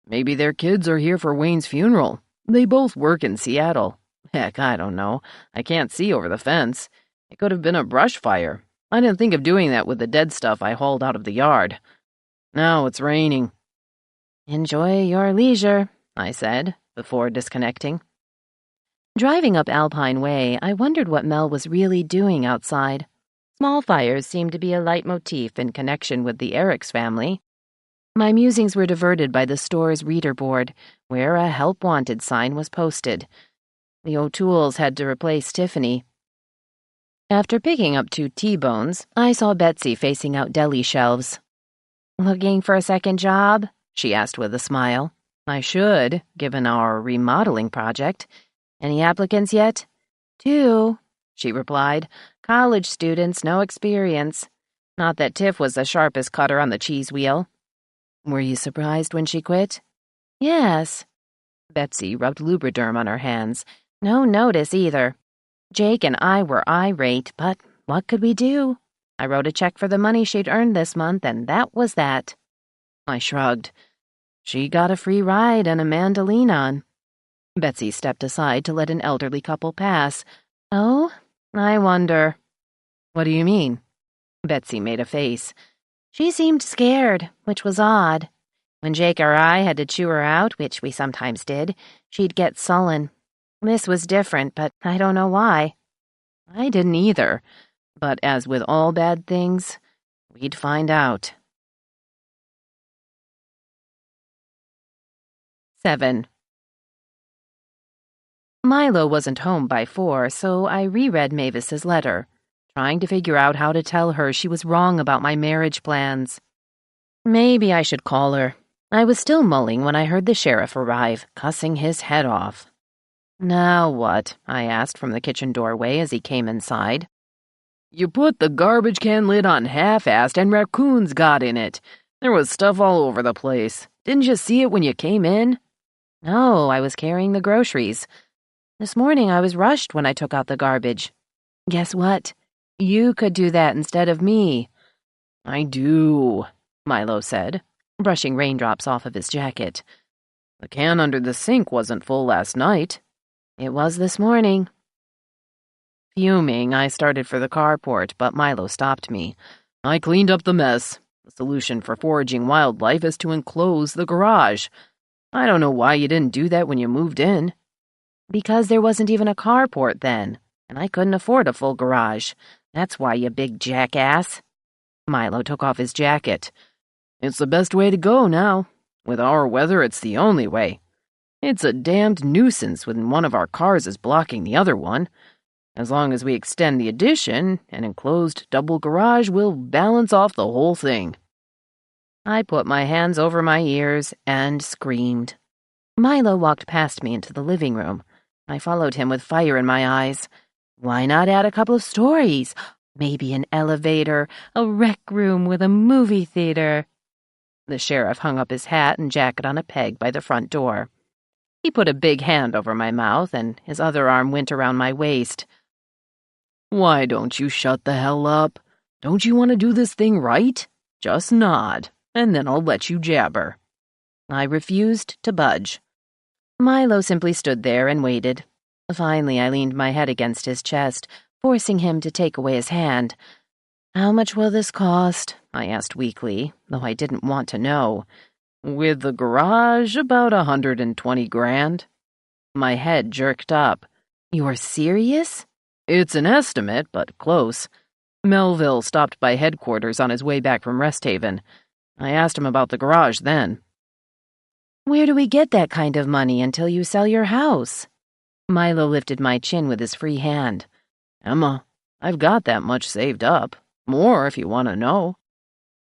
"Maybe their kids are here for Wayne's funeral. They both work in Seattle. Heck, I don't know. I can't see over the fence. It could have been a brush fire. I didn't think of doing that with the dead stuff I hauled out of the yard. Now it's raining." "Enjoy your leisure," I said, before disconnecting. Driving up Alpine Way, I wondered what Mel was really doing outside. Small fires seemed to be a leitmotif in connection with the Eric's family. My musings were diverted by the store's reader board, where a help wanted sign was posted. The O'Tooles had to replace Tiffany. After picking up 2 T-bones, I saw Betsy facing out deli shelves. "Looking for a second job?" she asked with a smile. "I should, given our remodeling project. Any applicants yet?" "2," she replied. "College students, no experience. Not that Tiff was the sharpest cutter on the cheese wheel." "Were you surprised when she quit?" "Yes." Betsy rubbed Lubriderm on her hands. "No notice either. Jake and I were irate, but what could we do? I wrote a check for the money she'd earned this month, and that was that." I shrugged. "She got a free ride and a man to lean on." Betsy stepped aside to let an elderly couple pass. "Oh, I wonder." "What do you mean?" Betsy made a face. "She seemed scared, which was odd. When Jake or I had to chew her out, which we sometimes did, she'd get sullen. This was different, but I don't know why." I didn't either, but as with all bad things, we'd find out. 7. Milo wasn't home by 4, so I reread Mavis's letter, trying to figure out how to tell her she was wrong about my marriage plans. Maybe I should call her. I was still mulling when I heard the sheriff arrive, cussing his head off. "Now what?" I asked from the kitchen doorway as he came inside. "You put the garbage can lid on half-assed and raccoons got in it. There was stuff all over the place. Didn't you see it when you came in?" "No, I was carrying the groceries. This morning I was rushed when I took out the garbage. Guess what? You could do that instead of me." "I do," Milo said, brushing raindrops off of his jacket. "The can under the sink wasn't full last night." "It was this morning." Fuming, I started for the carport, but Milo stopped me. "I cleaned up the mess. The solution for foraging wildlife is to enclose the garage. I don't know why you didn't do that when you moved in. Because there wasn't even a carport then, and I couldn't afford a full garage. That's why, you big jackass. Milo took off his jacket. It's the best way to go now. With our weather, it's the only way. It's a damned nuisance when one of our cars is blocking the other one. As long as we extend the addition, an enclosed double garage will balance off the whole thing. I put my hands over my ears and screamed. Milo walked past me into the living room. I followed him with fire in my eyes. Why not add a couple of stories? Maybe an elevator, a rec room with a movie theater. The sheriff hung up his hat and jacket on a peg by the front door. He put a big hand over my mouth, and his other arm went around my waist. Why don't you shut the hell up? Don't you want to do this thing right? Just nod, and then I'll let you jabber. I refused to budge. Milo simply stood there and waited. Finally, I leaned my head against his chest, forcing him to take away his hand. "How much will this cost?" I asked weakly, though I didn't want to know. "With the garage, about $120,000. My head jerked up. "You're serious?" "It's an estimate, but close. Melville stopped by headquarters on his way back from Rest Haven. I asked him about the garage then." "Where do we get that kind of money until you sell your house?" Milo lifted my chin with his free hand. "Emma, I've got that much saved up. More if you want to know.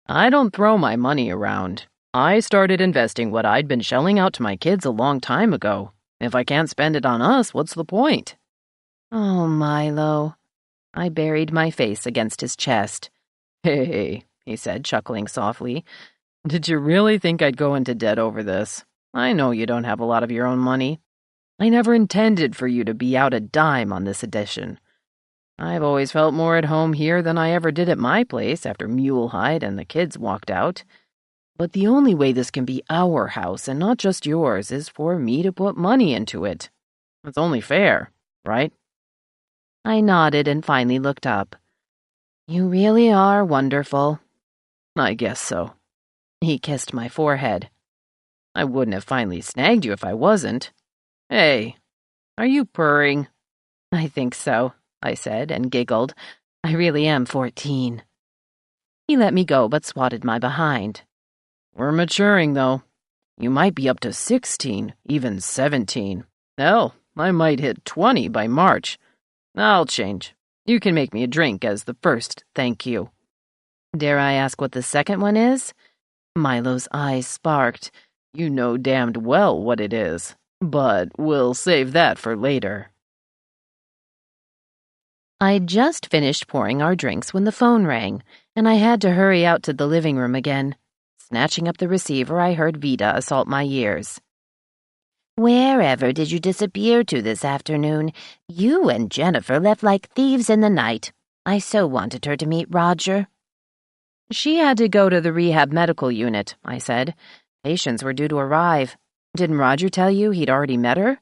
I don't throw my money around. I started investing what I'd been shelling out to my kids a long time ago. If I can't spend it on us, what's the point?" "Oh, Milo." I buried my face against his chest. "Hey," he said, chuckling softly. "Did you really think I'd go into debt over this? I know you don't have a lot of your own money. I never intended for you to be out a dime on this edition. I've always felt more at home here than I ever did at my place after Mulehide and the kids walked out. But the only way this can be our house and not just yours is for me to put money into it. It's only fair, right?" I nodded and finally looked up. "You really are wonderful." "I guess so." He kissed my forehead. "I wouldn't have finally snagged you if I wasn't. Hey, are you purring?" "I think so," I said and giggled. "I really am 14. He let me go but swatted my behind. "We're maturing, though. You might be up to 16, even 17. Hell, I might hit 20 by March. I'll change. You can make me a drink as the first thank you." "Dare I ask what the second one is?" Milo's eyes sparked. "You know damned well what it is. But we'll save that for later." I'd just finished pouring our drinks when the phone rang, and I had to hurry out to the living room again. Snatching up the receiver, I heard Vida assault my ears. "Wherever did you disappear to this afternoon? You and Jennifer left like thieves in the night. I so wanted her to meet Roger." "She had to go to the rehab medical unit," I said. "Patients were due to arrive. Didn't Roger tell you he'd already met her?"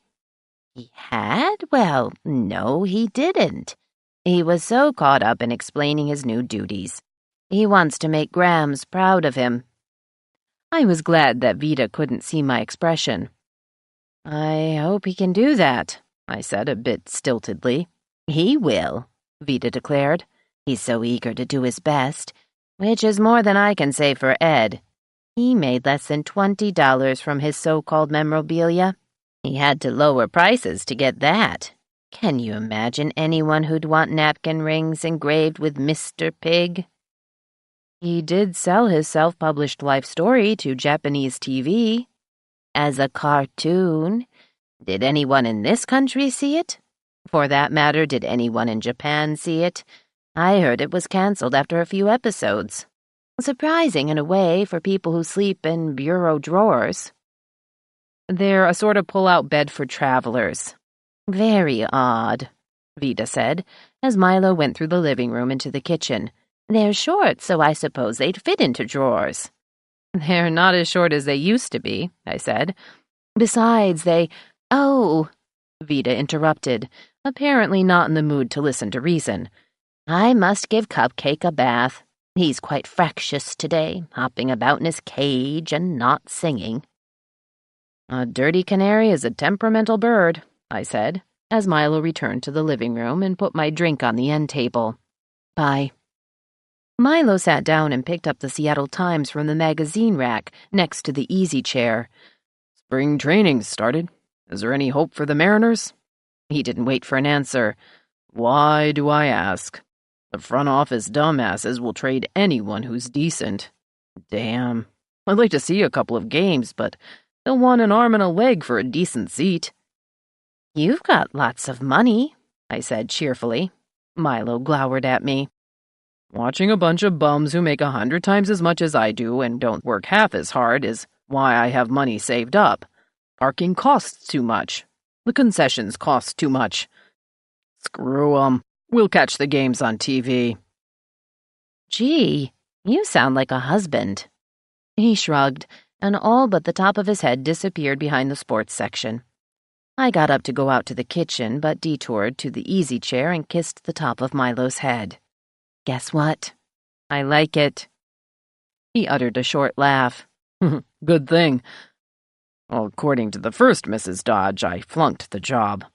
"He had? Well, no, he didn't. He was so caught up in explaining his new duties. He wants to make Grams proud of him." I was glad that Vida couldn't see my expression. "I hope he can do that," I said a bit stiltedly. "He will," Vida declared. "He's so eager to do his best, which is more than I can say for Ed. He made less than $20 from his so-called memorabilia. He had to lower prices to get that. Can you imagine anyone who'd want napkin rings engraved with Mr. Pig?" "He did sell his self-published life story to Japanese TV." "As a cartoon? Did anyone in this country see it? For that matter, did anyone in Japan see it? I heard it was canceled after a few episodes. Surprising in a way for people who sleep in bureau drawers." "They're a sort of pull-out bed for travelers." "Very odd," Vida said, as Milo went through the living room into the kitchen. "They're short, so I suppose they'd fit into drawers." "They're not as short as they used to be," I said. "Besides, they—" "Oh," Vida interrupted, apparently not in the mood to listen to reason. "I must give Cupcake a bath. He's quite fractious today, hopping about in his cage and not singing." "A dirty canary is a temperamental bird," I said, as Milo returned to the living room and put my drink on the end table. "Bye." Milo sat down and picked up the Seattle Times from the magazine rack next to the easy chair. "Spring training's started. Is there any hope for the Mariners?" He didn't wait for an answer. "Why do I ask? The front office dumbasses will trade anyone who's decent. Damn. I'd like to see a couple of games, but they'll want an arm and a leg for a decent seat." "You've got lots of money," I said cheerfully. Milo glowered at me. "Watching a bunch of bums who make 100 times as much as I do and don't work half as hard is why I have money saved up. Parking costs too much. The concessions cost too much. Screw 'em. We'll catch the games on TV." "Gee, you sound like a husband." He shrugged, and all but the top of his head disappeared behind the sports section. I got up to go out to the kitchen, but detoured to the easy chair and kissed the top of Milo's head. "Guess what? I like it." He uttered a short laugh. "Good thing. Well, according to the first Mrs. Dodge, I flunked the job."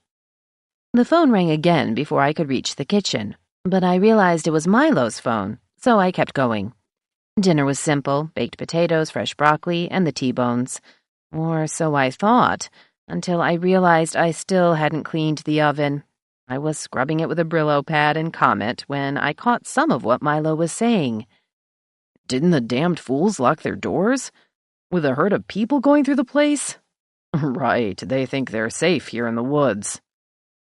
The phone rang again before I could reach the kitchen, but I realized it was Milo's phone, so I kept going. Dinner was simple: baked potatoes, fresh broccoli, and the T-bones. Or so I thought, until I realized I still hadn't cleaned the oven. I was scrubbing it with a Brillo pad and Comet when I caught some of what Milo was saying. "Didn't the damned fools lock their doors? With a herd of people going through the place?" "Right, they think they're safe here in the woods."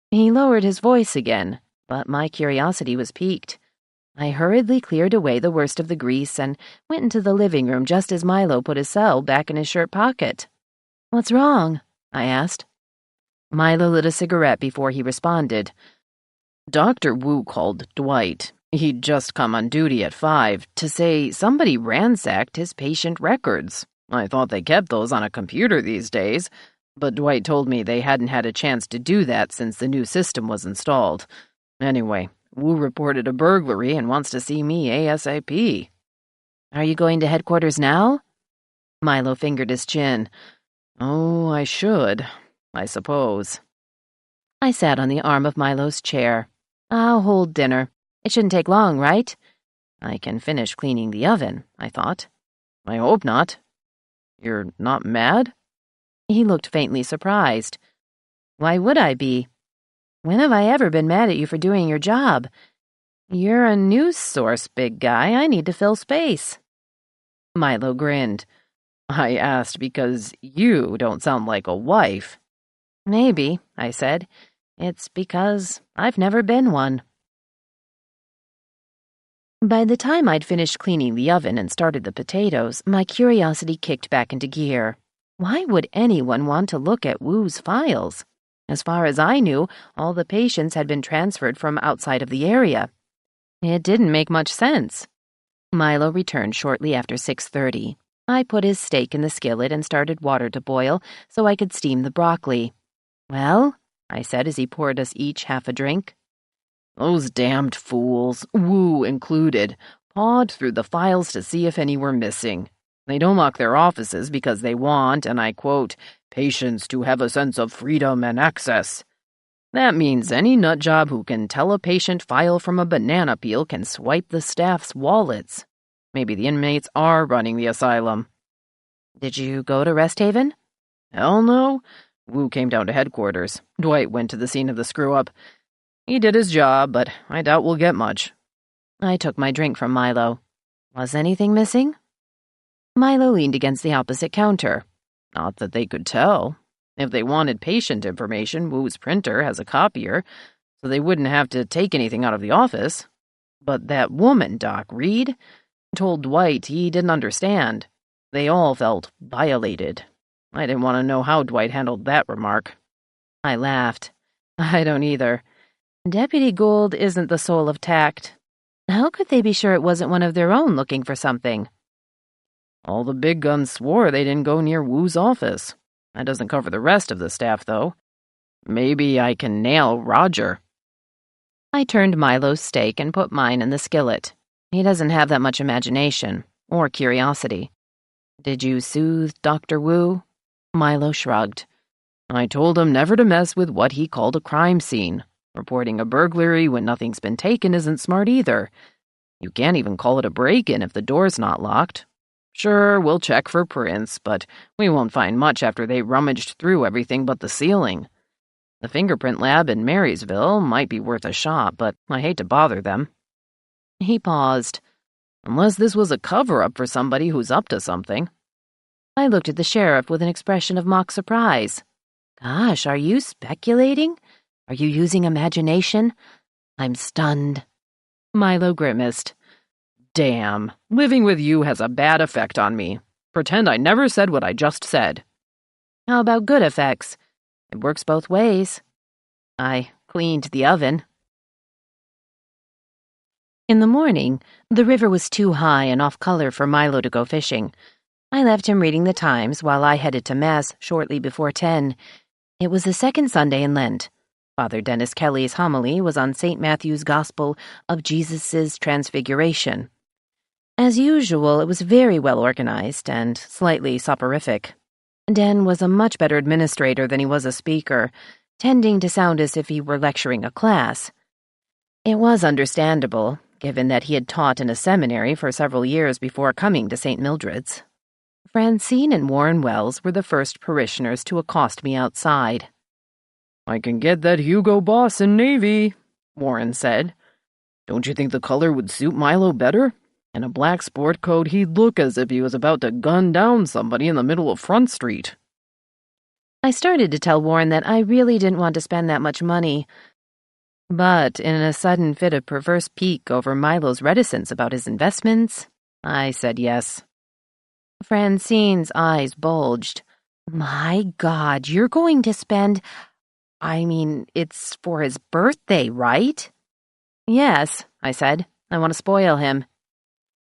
He lowered his voice again, but my curiosity was piqued. I hurriedly cleared away the worst of the grease and went into the living room just as Milo put his cell back in his shirt pocket. "What's wrong?" I asked. Milo lit a cigarette before he responded. "Dr. Wu called Dwight. He'd just come on duty at 5 to say somebody ransacked his patient records. I thought they kept those on a computer these days, but Dwight told me they hadn't had a chance to do that since the new system was installed. Anyway, Wu reported a burglary and wants to see me ASAP." "Are you going to headquarters now?" Milo fingered his chin. "Oh, I should, I suppose." I sat on the arm of Milo's chair. "I'll hold dinner. It shouldn't take long, right? I can finish cleaning the oven," I thought. "I hope not. You're not mad?" He looked faintly surprised. "Why would I be? When have I ever been mad at you for doing your job? You're a news source, big guy. I need to fill space." Milo grinned. "I asked because you don't sound like a wife." "Maybe," I said. "It's because I've never been one." By the time I'd finished cleaning the oven and started the potatoes, my curiosity kicked back into gear. Why would anyone want to look at Wu's files? As far as I knew, all the patients had been transferred from outside of the area. It didn't make much sense. Milo returned shortly after 6:30. I put his steak in the skillet and started water to boil so I could steam the broccoli. "Well?" I said as he poured us each half a drink. "Those damned fools, Wu included, pawed through the files to see if any were missing. They don't lock their offices because they want, and I quote, patients to have a sense of freedom and access. That means any nutjob who can tell a patient file from a banana peel can swipe the staff's wallets. Maybe the inmates are running the asylum." "Did you go to Rest Haven?" "Hell no. Wu came down to headquarters. Dwight went to the scene of the screw-up. He did his job, but I doubt we'll get much." I took my drink from Milo. "Was anything missing?" Milo leaned against the opposite counter. "Not that they could tell. If they wanted patient information, Wu's printer has a copier, so they wouldn't have to take anything out of the office. But that woman, Doc Reed, told Dwight he didn't understand. They all felt violated. I didn't want to know how Dwight handled that remark." I laughed. "I don't either. Deputy Gould isn't the soul of tact. How could they be sure it wasn't one of their own looking for something?" "All the big guns swore they didn't go near Wu's office. That doesn't cover the rest of the staff, though. Maybe I can nail Roger." I turned Milo's steak and put mine in the skillet. He doesn't have that much imagination or curiosity. Did you soothe Dr. Wu? Milo shrugged. I told him never to mess with what he called a crime scene. Reporting a burglary when nothing's been taken isn't smart either. You can't even call it a break-in if the door's not locked. Sure, we'll check for prints, but we won't find much after they rummaged through everything but the ceiling. The fingerprint lab in Marysville might be worth a shot, but I hate to bother them. He paused. Unless this was a cover-up for somebody who's up to something. I looked at the sheriff with an expression of mock surprise. Gosh, are you speculating? Are you using imagination? I'm stunned. Milo grimaced. Damn, living with you has a bad effect on me. Pretend I never said what I just said. How about good effects? It works both ways. I cleaned the oven. In the morning, the river was too high and off color for Milo to go fishing. I left him reading the Times while I headed to Mass shortly before 10. It was the second Sunday in Lent. Father Dennis Kelly's homily was on St. Matthew's Gospel of Jesus' Transfiguration. As usual, it was very well organized and slightly soporific. Den was a much better administrator than he was a speaker, tending to sound as if he were lecturing a class. It was understandable, given that he had taught in a seminary for several years before coming to St. Mildred's. Francine and Warren Wells were the first parishioners to accost me outside. I can get that Hugo Boss in navy, Warren said. Don't you think the color would suit Milo better? In a black sport coat, he'd look as if he was about to gun down somebody in the middle of Front Street. I started to tell Warren that I really didn't want to spend that much money, but in a sudden fit of perverse pique over Milo's reticence about his investments, I said yes. Francine's eyes bulged. My God, you're going to spend... it's for his birthday, right? Yes, I said. I want to spoil him.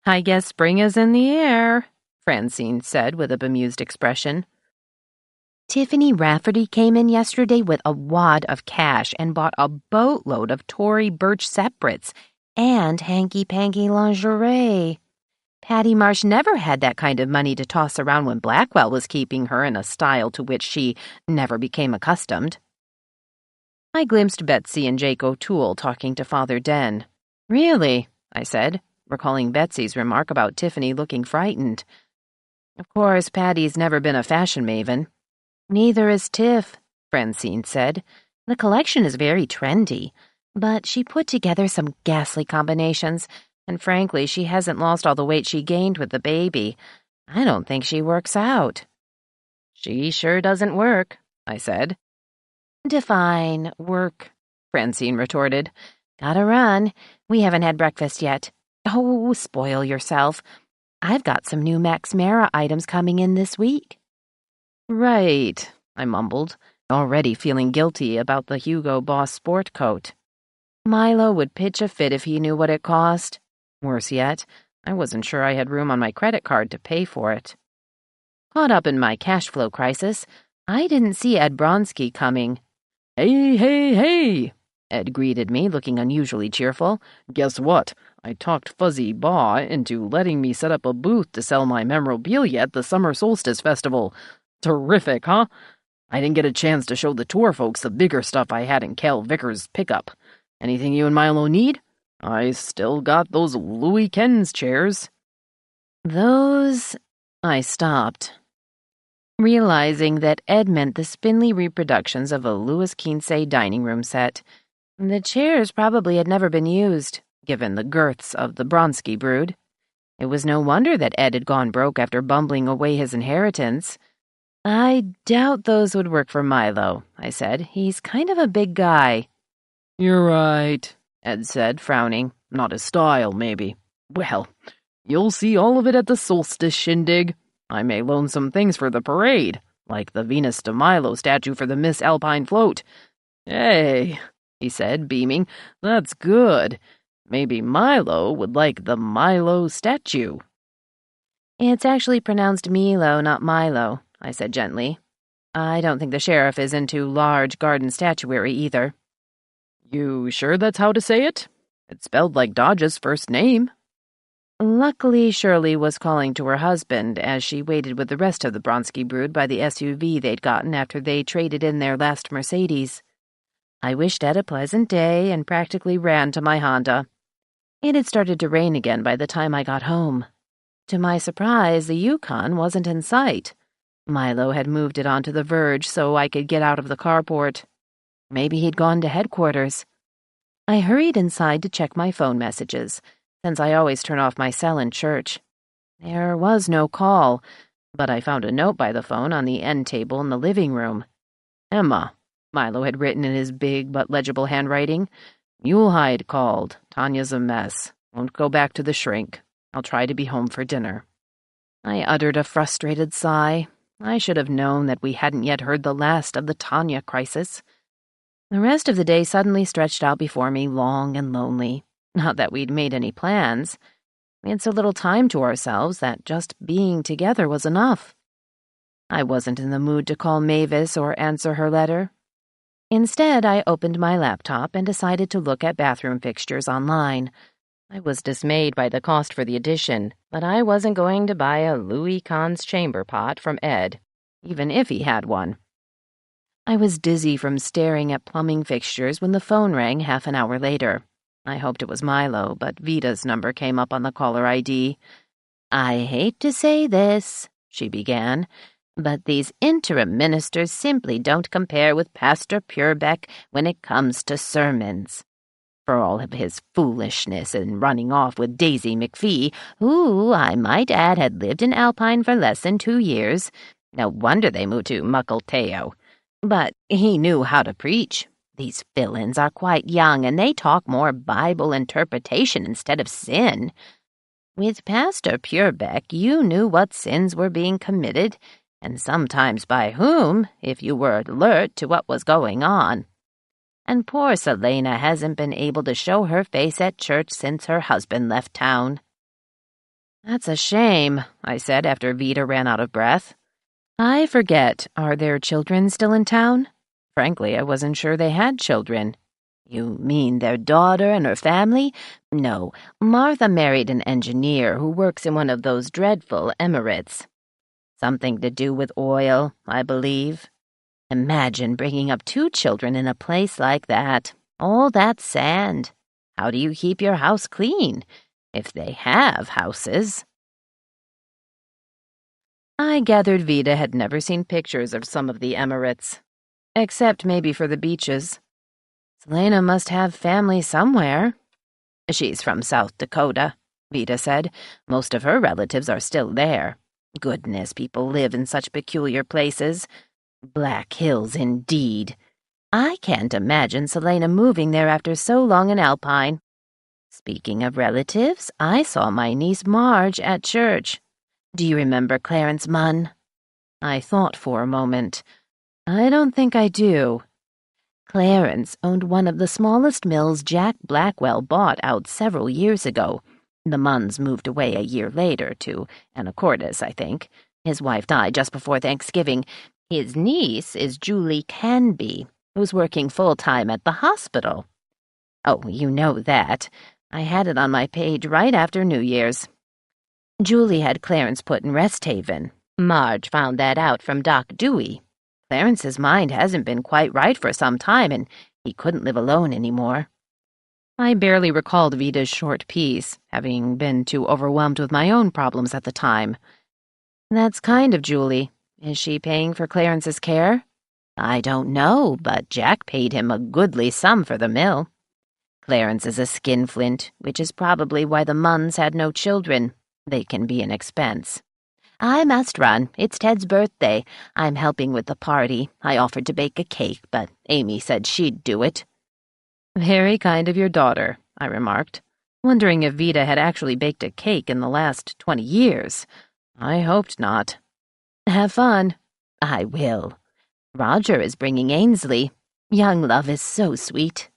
I guess spring is in the air, Francine said with a bemused expression. Tiffany Rafferty came in yesterday with a wad of cash and bought a boatload of Tory Burch separates and hanky-panky lingerie. Patty Marsh never had that kind of money to toss around when Blackwell was keeping her in a style to which she never became accustomed. I glimpsed Betsy and Jake O'Toole talking to Father Den. Really? I said, recalling Betsy's remark about Tiffany looking frightened. Of course, Patty's never been a fashion maven. Neither is Tiff, Francine said. The collection is very trendy, but she put together some ghastly combinations, and frankly, she hasn't lost all the weight she gained with the baby. I don't think she works out. She sure doesn't work, I said. Define work, Francine retorted. Gotta run. We haven't had breakfast yet. Oh, spoil yourself. I've got some new Max Mara items coming in this week. Right, I mumbled, already feeling guilty about the Hugo Boss sport coat. Milo would pitch a fit if he knew what it cost. Worse yet, I wasn't sure I had room on my credit card to pay for it. Caught up in my cash flow crisis, I didn't see Ed Bronsky coming. Hey, hey, hey! Ed greeted me, looking unusually cheerful. Guess what? I talked Fuzzy Baw into letting me set up a booth to sell my memorabilia at the Summer Solstice Festival. Terrific, huh? I didn't get a chance to show the tour folks the bigger stuff I had in Cal Vickers' pickup. Anything you and Milo need? I still got those Louis Ken's chairs. Those... I stopped, realizing that Ed meant the spindly reproductions of a Louis Quinze dining room set. The chairs probably had never been used, given the girths of the Bronsky brood. It was no wonder that Ed had gone broke after bumbling away his inheritance. I doubt those would work for Milo, I said. He's kind of a big guy. You're right, Ed said, frowning. Not his style, maybe. Well, you'll see all of it at the solstice shindig. I may loan some things for the parade, like the Venus de Milo statue for the Miss Alpine float. Hey, he said, beaming, that's good. Maybe Milo would like the Milo statue. It's actually pronounced Milo, not Milo, I said gently. I don't think the sheriff is into large garden statuary either. You sure that's how to say it? It's spelled like Dodge's first name. Luckily, Shirley was calling to her husband as she waited with the rest of the Bronsky brood by the SUV they'd gotten after they traded in their last Mercedes. I wished Ed a pleasant day and practically ran to my Honda. It had started to rain again by the time I got home. To my surprise, the Yukon wasn't in sight. Milo had moved it onto the verge so I could get out of the carport. Maybe he'd gone to headquarters. I hurried inside to check my phone messages, since I always turn off my cell in church. There was no call, but I found a note by the phone on the end table in the living room. "Emma," Milo had written in his big but legible handwriting. "Mulehide called. Tanya's a mess. Won't go back to the shrink. I'll try to be home for dinner." I uttered a frustrated sigh. I should have known that we hadn't yet heard the last of the Tanya crisis. The rest of the day suddenly stretched out before me, long and lonely. Not that we'd made any plans. We had so little time to ourselves that just being together was enough. I wasn't in the mood to call Mavis or answer her letter. Instead, I opened my laptop and decided to look at bathroom fixtures online. I was dismayed by the cost for the addition, but I wasn't going to buy a Louis Kahn's chamber pot from Ed, even if he had one. I was dizzy from staring at plumbing fixtures when the phone rang half an hour later. I hoped it was Milo, but Vita's number came up on the caller ID. "I hate to say this," she began, "but these interim ministers simply don't compare with Pastor Purebeck when it comes to sermons. For all of his foolishness in running off with Daisy McPhee, who, I might add, had lived in Alpine for less than 2 years. No wonder they moved to Mukilteo. But he knew how to preach. These fill-ins are quite young, and they talk more Bible interpretation instead of sin. With Pastor Purebeck, you knew what sins were being committed, and sometimes by whom, if you were alert to what was going on. And poor Selena hasn't been able to show her face at church since her husband left town." "That's a shame," I said after Vita ran out of breath. "I forget, are their children still in town? Frankly, I wasn't sure they had children." "You mean their daughter and her family? No, Martha married an engineer who works in one of those dreadful Emirates. Something to do with oil, I believe. Imagine bringing up 2 children in a place like that. All that sand. How do you keep your house clean? If they have houses." I gathered Vita had never seen pictures of some of the Emirates, except maybe for the beaches. Selena must have family somewhere. "She's from South Dakota," Vita said. "Most of her relatives are still there. Goodness, people live in such peculiar places. Black Hills, indeed. I can't imagine Selena moving there after so long in Alpine. Speaking of relatives, I saw my niece Marge at church. Do you remember Clarence Munn?" I thought for a moment. I don't think I do. Clarence owned one of the smallest mills Jack Blackwell bought out several years ago. The Munns moved away a year later to Anacortes, I think. His wife died just before Thanksgiving. His niece is Julie Canby, who's working full-time at the hospital. Oh, you know that. I had it on my page right after New Year's. Julie had Clarence put in Rest Haven. Marge found that out from Doc Dewey. Clarence's mind hasn't been quite right for some time, and he couldn't live alone anymore. I barely recalled Vita's short piece, having been too overwhelmed with my own problems at the time. "That's kind of Julie. Is she paying for Clarence's care?" "I don't know, but Jack paid him a goodly sum for the mill. Clarence is a skinflint, which is probably why the Munns had no children. They can be an expense. I must run. It's Ted's birthday. I'm helping with the party. I offered to bake a cake, but Amy said she'd do it." "Very kind of your daughter," I remarked, wondering if Vita had actually baked a cake in the last 20 years. I hoped not. "Have fun." "I will. Roger is bringing Ainsley. Young love is so sweet."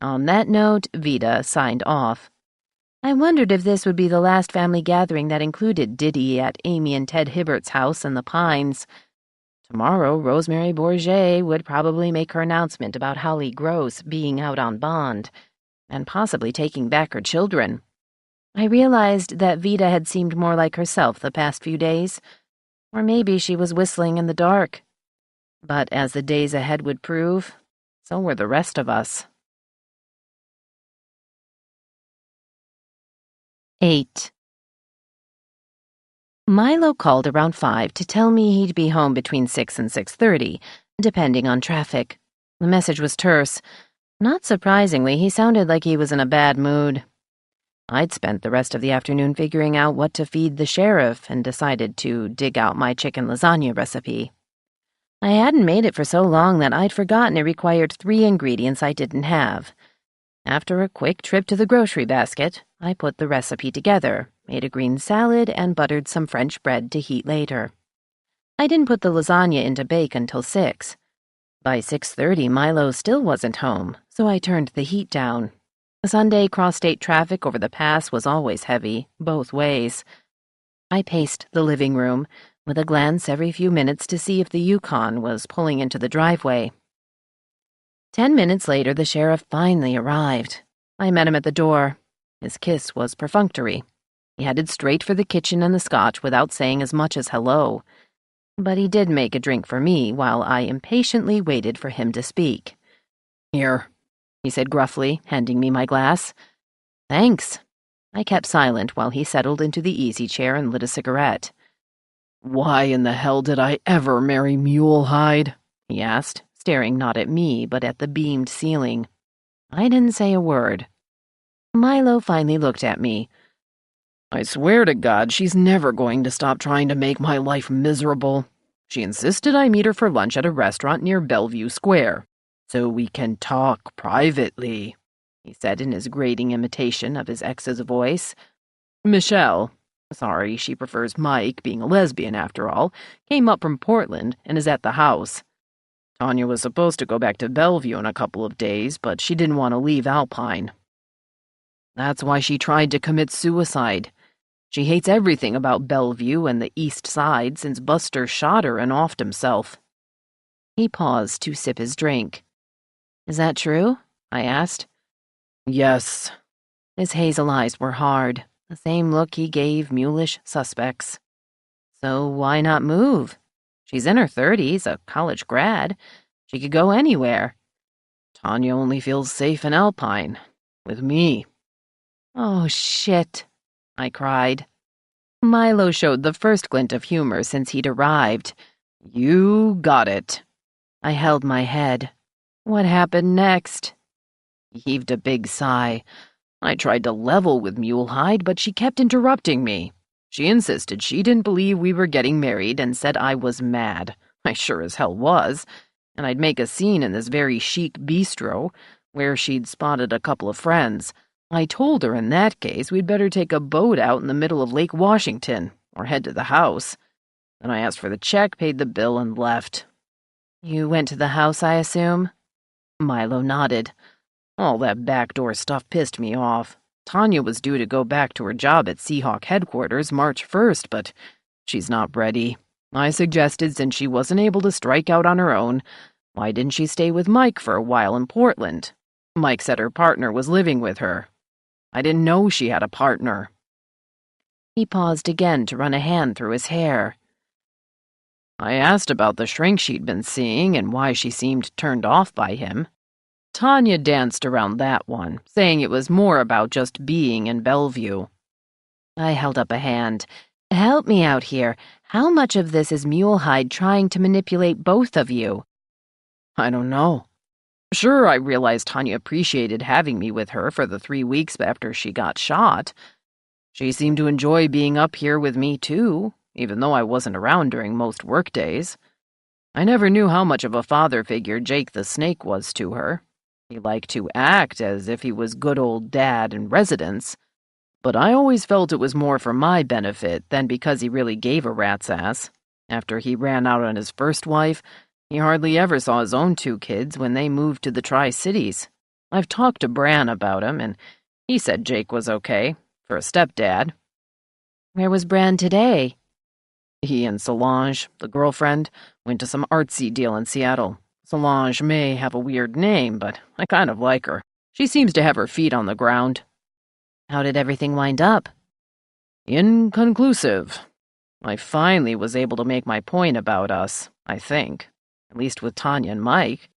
On that note, Vita signed off. I wondered if this would be the last family gathering that included Diddy at Amy and Ted Hibbert's house in the Pines. Tomorrow, Rosemary Bourget would probably make her announcement about Holly Gross being out on bond, and possibly taking back her children. I realized that Vida had seemed more like herself the past few days, or maybe she was whistling in the dark. But as the days ahead would prove, so were the rest of us. 8. Milo called around 5 to tell me he'd be home between 6 and 6:30, depending on traffic. The message was terse. Not surprisingly, he sounded like he was in a bad mood. I'd spent the rest of the afternoon figuring out what to feed the sheriff and decided to dig out my chicken lasagna recipe. I hadn't made it for so long that I'd forgotten it required 3 ingredients I didn't have. After a quick trip to the grocery basket, I put the recipe together, made a green salad, and buttered some French bread to heat later. I didn't put the lasagna into bake until 6. By 6:30, Milo still wasn't home, so I turned the heat down. Sunday cross-state traffic over the pass was always heavy, both ways. I paced the living room, with a glance every few minutes to see if the Yukon was pulling into the driveway. 10 minutes later, the sheriff finally arrived. I met him at the door. His kiss was perfunctory. He headed straight for the kitchen and the scotch without saying as much as hello. But he did make a drink for me while I impatiently waited for him to speak. Here, he said gruffly, handing me my glass. Thanks. I kept silent while he settled into the easy chair and lit a cigarette. Why in the hell did I ever marry Mulehide? He asked, staring not at me but at the beamed ceiling. I didn't say a word. Milo finally looked at me. I swear to God, she's never going to stop trying to make my life miserable. She insisted I meet her for lunch at a restaurant near Bellevue Square, so we can talk privately, he said in his grating imitation of his ex's voice. Michelle, sorry, she prefers Mike, being a lesbian after all, came up from Portland and is at the house. Tanya was supposed to go back to Bellevue in a couple of days, but she didn't want to leave Alpine. That's why she tried to commit suicide. She hates everything about Bellevue and the East Side since Buster shot her and offed himself. He paused to sip his drink. Is that true? I asked. Yes. His hazel eyes were hard, the same look he gave mulish suspects. So why not move? She's in her 30s, a college grad. She could go anywhere. Tanya only feels safe in Alpine, with me. Oh, shit, I cried. Milo showed the first glint of humor since he'd arrived. You got it. I held my head. What happened next? He heaved a big sigh. I tried to level with Mulehide, but she kept interrupting me. She insisted she didn't believe we were getting married and said I was mad. I sure as hell was. And I'd make a scene in this very chic bistro, where she'd spotted a couple of friends. I told her in that case we'd better take a boat out in the middle of Lake Washington, or head to the house. Then I asked for the check, paid the bill, and left. You went to the house, I assume? Milo nodded. All that backdoor stuff pissed me off. Tanya was due to go back to her job at Seahawk headquarters March 1st, but she's not ready. I suggested since she wasn't able to strike out on her own, why didn't she stay with Mike for a while in Portland? Mike said her partner was living with her. I didn't know she had a partner. He paused again to run a hand through his hair. I asked about the shrink she'd been seeing and why she seemed turned off by him. Tanya danced around that one, saying it was more about just being in Bellevue. I held up a hand. Help me out here. How much of this is Mulehide trying to manipulate both of you? I don't know. Sure, I realized Tanya appreciated having me with her for the 3 weeks after she got shot. She seemed to enjoy being up here with me, too, even though I wasn't around during most workdays. I never knew how much of a father figure Jake the Snake was to her. He liked to act as if he was good old dad in residence, but I always felt it was more for my benefit than because he really gave a rat's ass. After he ran out on his first wife, he hardly ever saw his own 2 kids when they moved to the Tri-Cities. I've talked to Bran about him, and he said Jake was okay, for a stepdad. Where was Bran today? He and Solange, the girlfriend, went to some artsy deal in Seattle. Solange may have a weird name, but I kind of like her. She seems to have her feet on the ground. How did everything wind up? Inconclusive. I finally was able to make my point about us, I think, at least with Tanya and Mike,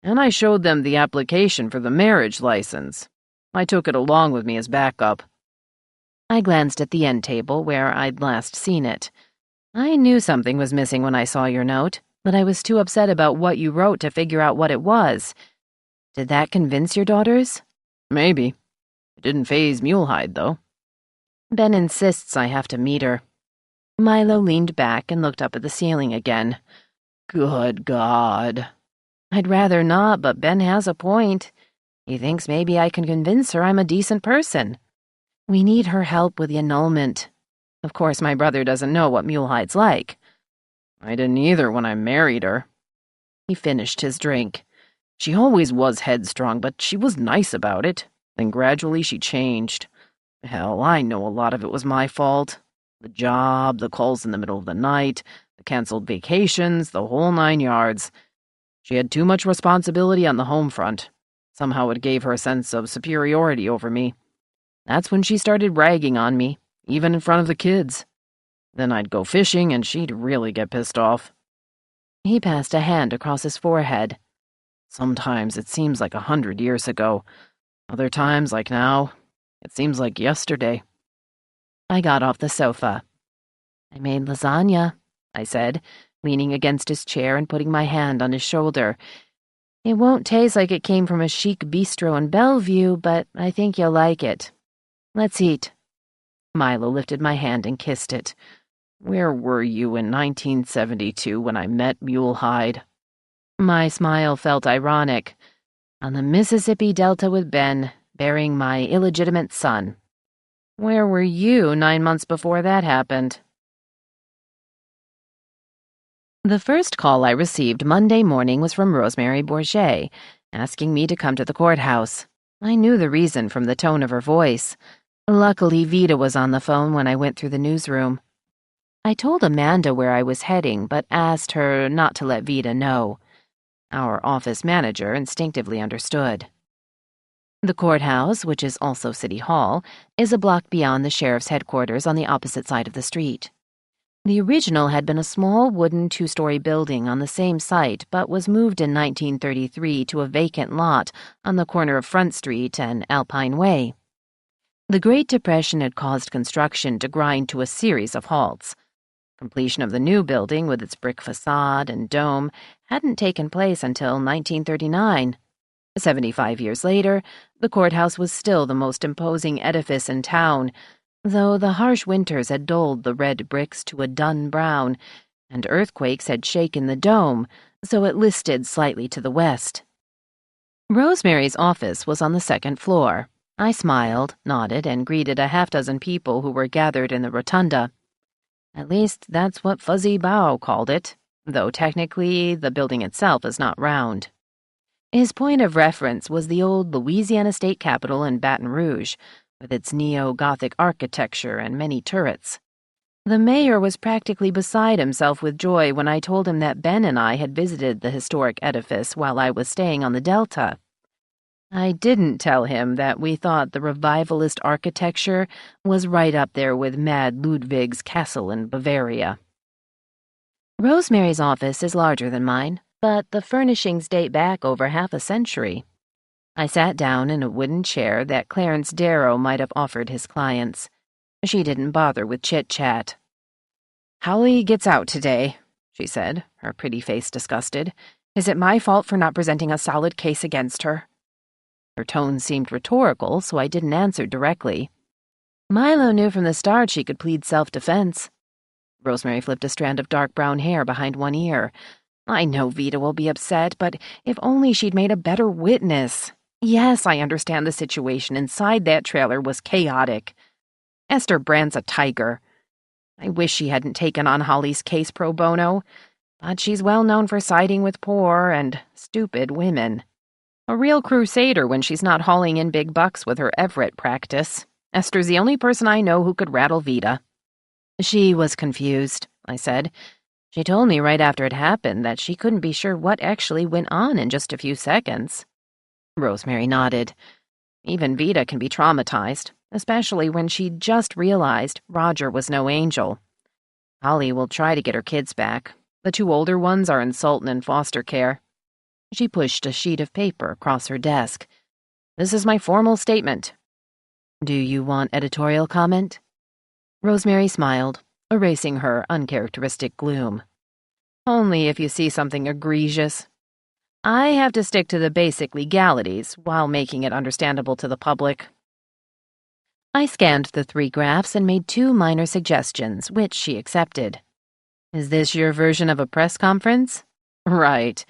and I showed them the application for the marriage license. I took it along with me as backup. I glanced at the end table where I'd last seen it. I knew something was missing when I saw your note, but I was too upset about what you wrote to figure out what it was. Did that convince your daughters? Maybe. It didn't faze Mulehide, though. Ben insists I have to meet her. Milo leaned back and looked up at the ceiling again. Good God. I'd rather not, but Ben has a point. He thinks maybe I can convince her I'm a decent person. We need her help with the annulment. Of course, my brother doesn't know what Mulehide's like. I didn't either when I married her. He finished his drink. She always was headstrong, but she was nice about it. Then gradually she changed. Hell, I know a lot of it was my fault. The job, the calls in the middle of the night, the canceled vacations, the whole 9 yards. She had too much responsibility on the home front. Somehow it gave her a sense of superiority over me. That's when she started ragging on me, even in front of the kids. Then I'd go fishing and she'd really get pissed off. He passed a hand across his forehead. Sometimes it seems like 100 years ago. Other times, like now, it seems like yesterday. I got off the sofa. I made lasagna, I said, leaning against his chair and putting my hand on his shoulder. It won't taste like it came from a chic bistro in Bellevue, but I think you'll like it. Let's eat. Milo lifted my hand and kissed it. Where were you in 1972 when I met Mulehide? My smile felt ironic. On the Mississippi Delta with Ben, bearing my illegitimate son. Where were you 9 months before that happened? The first call I received Monday morning was from Rosemary Bourget, asking me to come to the courthouse. I knew the reason from the tone of her voice. Luckily, Vida was on the phone when I went through the newsroom. I told Amanda where I was heading, but asked her not to let Vida know. Our office manager instinctively understood. The courthouse, which is also City Hall, is a block beyond the sheriff's headquarters on the opposite side of the street. The original had been a small wooden 2-story building on the same site, but was moved in 1933 to a vacant lot on the corner of Front Street and Alpine Way. The Great Depression had caused construction to grind to a series of halts. Completion of the new building with its brick facade and dome hadn't taken place until 1939. 75 years later, the courthouse was still the most imposing edifice in town, though the harsh winters had dulled the red bricks to a dun brown, and earthquakes had shaken the dome, so it listed slightly to the west. Rosemary's office was on the second floor. I smiled, nodded, and greeted a half-dozen people who were gathered in the rotunda. At least that's what Fuzzy Bow called it, though technically the building itself is not round. His point of reference was the old Louisiana State Capitol in Baton Rouge, with its neo-Gothic architecture and many turrets. The mayor was practically beside himself with joy when I told him that Ben and I had visited the historic edifice while I was staying on the Delta. I didn't tell him that we thought the revivalist architecture was right up there with Mad Ludwig's castle in Bavaria. Rosemary's office is larger than mine, but the furnishings date back over half a century. I sat down in a wooden chair that Clarence Darrow might have offered his clients. She didn't bother with chit-chat. "Holly gets out today," she said, her pretty face disgusted. "Is it my fault for not presenting a solid case against her?" Her tone seemed rhetorical, so I didn't answer directly. Milo knew from the start she could plead self-defense. Rosemary flipped a strand of dark brown hair behind one ear. "I know Vida will be upset, but if only she'd made a better witness. Yes, I understand the situation inside that trailer was chaotic. Esther Brand's a tiger. I wish she hadn't taken on Holly's case pro bono, but she's well known for siding with poor and stupid women. A real crusader when she's not hauling in big bucks with her Everett practice. Esther's the only person I know who could rattle Vida." "She was confused," I said. "She told me right after it happened that she couldn't be sure what actually went on in just a few seconds." Rosemary nodded. Even Vida can be traumatized, especially when she just realized Roger was no angel. Holly will try to get her kids back. The two older ones are in Sultan and foster care. She pushed a sheet of paper across her desk. This is my formal statement. Do you want editorial comment? Rosemary smiled, erasing her uncharacteristic gloom. Only if you see something egregious. I have to stick to the basic legalities while making it understandable to the public. I scanned the 3 graphs and made 2 minor suggestions, which she accepted. Is this your version of a press conference? Right.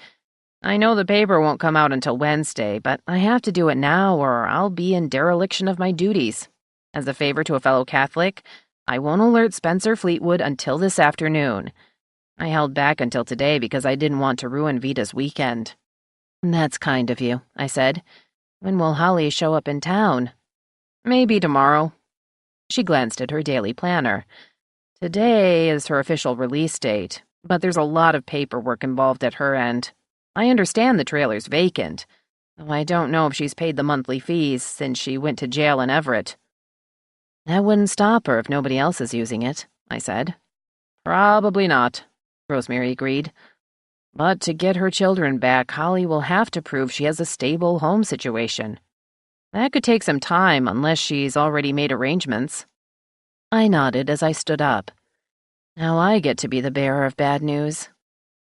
I know the paper won't come out until Wednesday, but I have to do it now or I'll be in dereliction of my duties. As a favor to a fellow Catholic, I won't alert Spencer Fleetwood until this afternoon. I held back until today because I didn't want to ruin Vita's weekend. That's kind of you, I said. When will Holly show up in town? Maybe tomorrow. She glanced at her daily planner. Today is her official release date, but there's a lot of paperwork involved at her end. I understand the trailer's vacant, though I don't know if she's paid the monthly fees since she went to jail in Everett. That wouldn't stop her if nobody else is using it, I said. Probably not, Rosemary agreed. But to get her children back, Holly will have to prove she has a stable home situation. That could take some time unless she's already made arrangements. I nodded as I stood up. Now I get to be the bearer of bad news.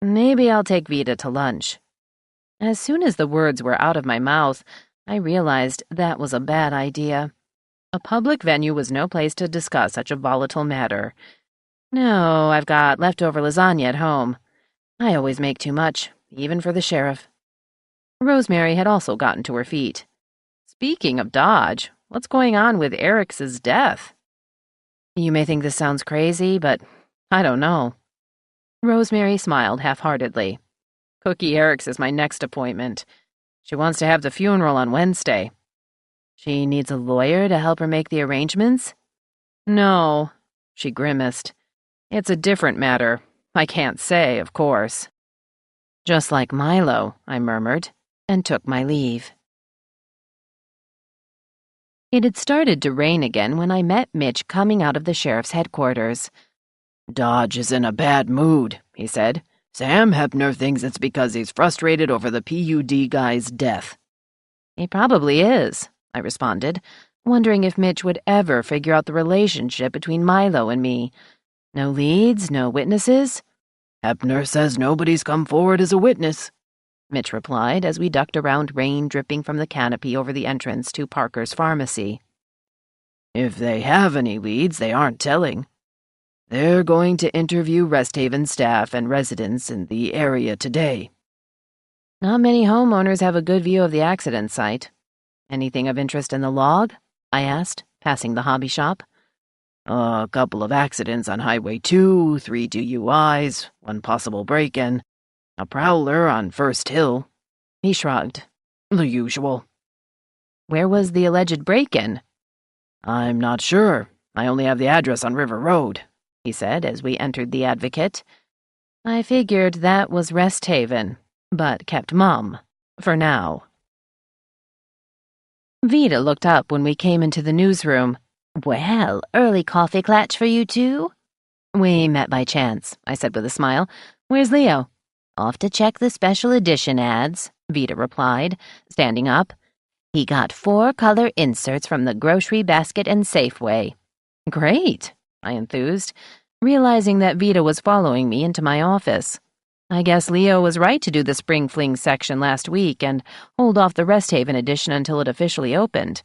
Maybe I'll take Vida to lunch. As soon as the words were out of my mouth, I realized that was a bad idea. A public venue was no place to discuss such a volatile matter. No, I've got leftover lasagna at home. I always make too much, even for the sheriff. Rosemary had also gotten to her feet. Speaking of Dodge, what's going on with Eric's death? You may think this sounds crazy, but I don't know. Rosemary smiled half-heartedly. Cookie Eric's is my next appointment. She wants to have the funeral on Wednesday. She needs a lawyer to help her make the arrangements? No, she grimaced. It's a different matter. I can't say, of course. Just like Milo, I murmured, and took my leave. It had started to rain again when I met Mitch coming out of the sheriff's headquarters. Dodge is in a bad mood, he said. Sam Hepner thinks it's because he's frustrated over the PUD guy's death. He probably is, I responded, wondering if Mitch would ever figure out the relationship between Milo and me. No leads, no witnesses? Hepner says nobody's come forward as a witness, Mitch replied as we ducked around rain dripping from the canopy over the entrance to Parker's pharmacy. If they have any leads, they aren't telling. They're going to interview Rest Haven staff and residents in the area today. Not many homeowners have a good view of the accident site. Anything of interest in the log? I asked, passing the hobby shop. A couple of accidents on Highway 2, 3 DUIs, 1 possible break-in, a prowler on First Hill. He shrugged. The usual. Where was the alleged break-in? I'm not sure. I only have the address on River Road, he said as we entered the Advocate. I figured that was Rest Haven, but kept mum, for now. Vida looked up when we came into the newsroom. Well, early coffee clatch for you two? We met by chance, I said with a smile. Where's Leo? Off to check the special edition ads, Vida replied, standing up. He got 4 color inserts from the grocery basket and Safeway. Great, I enthused, realizing that Vida was following me into my office. I guess Leo was right to do the Spring Fling section last week and hold off the Rest Haven edition until it officially opened.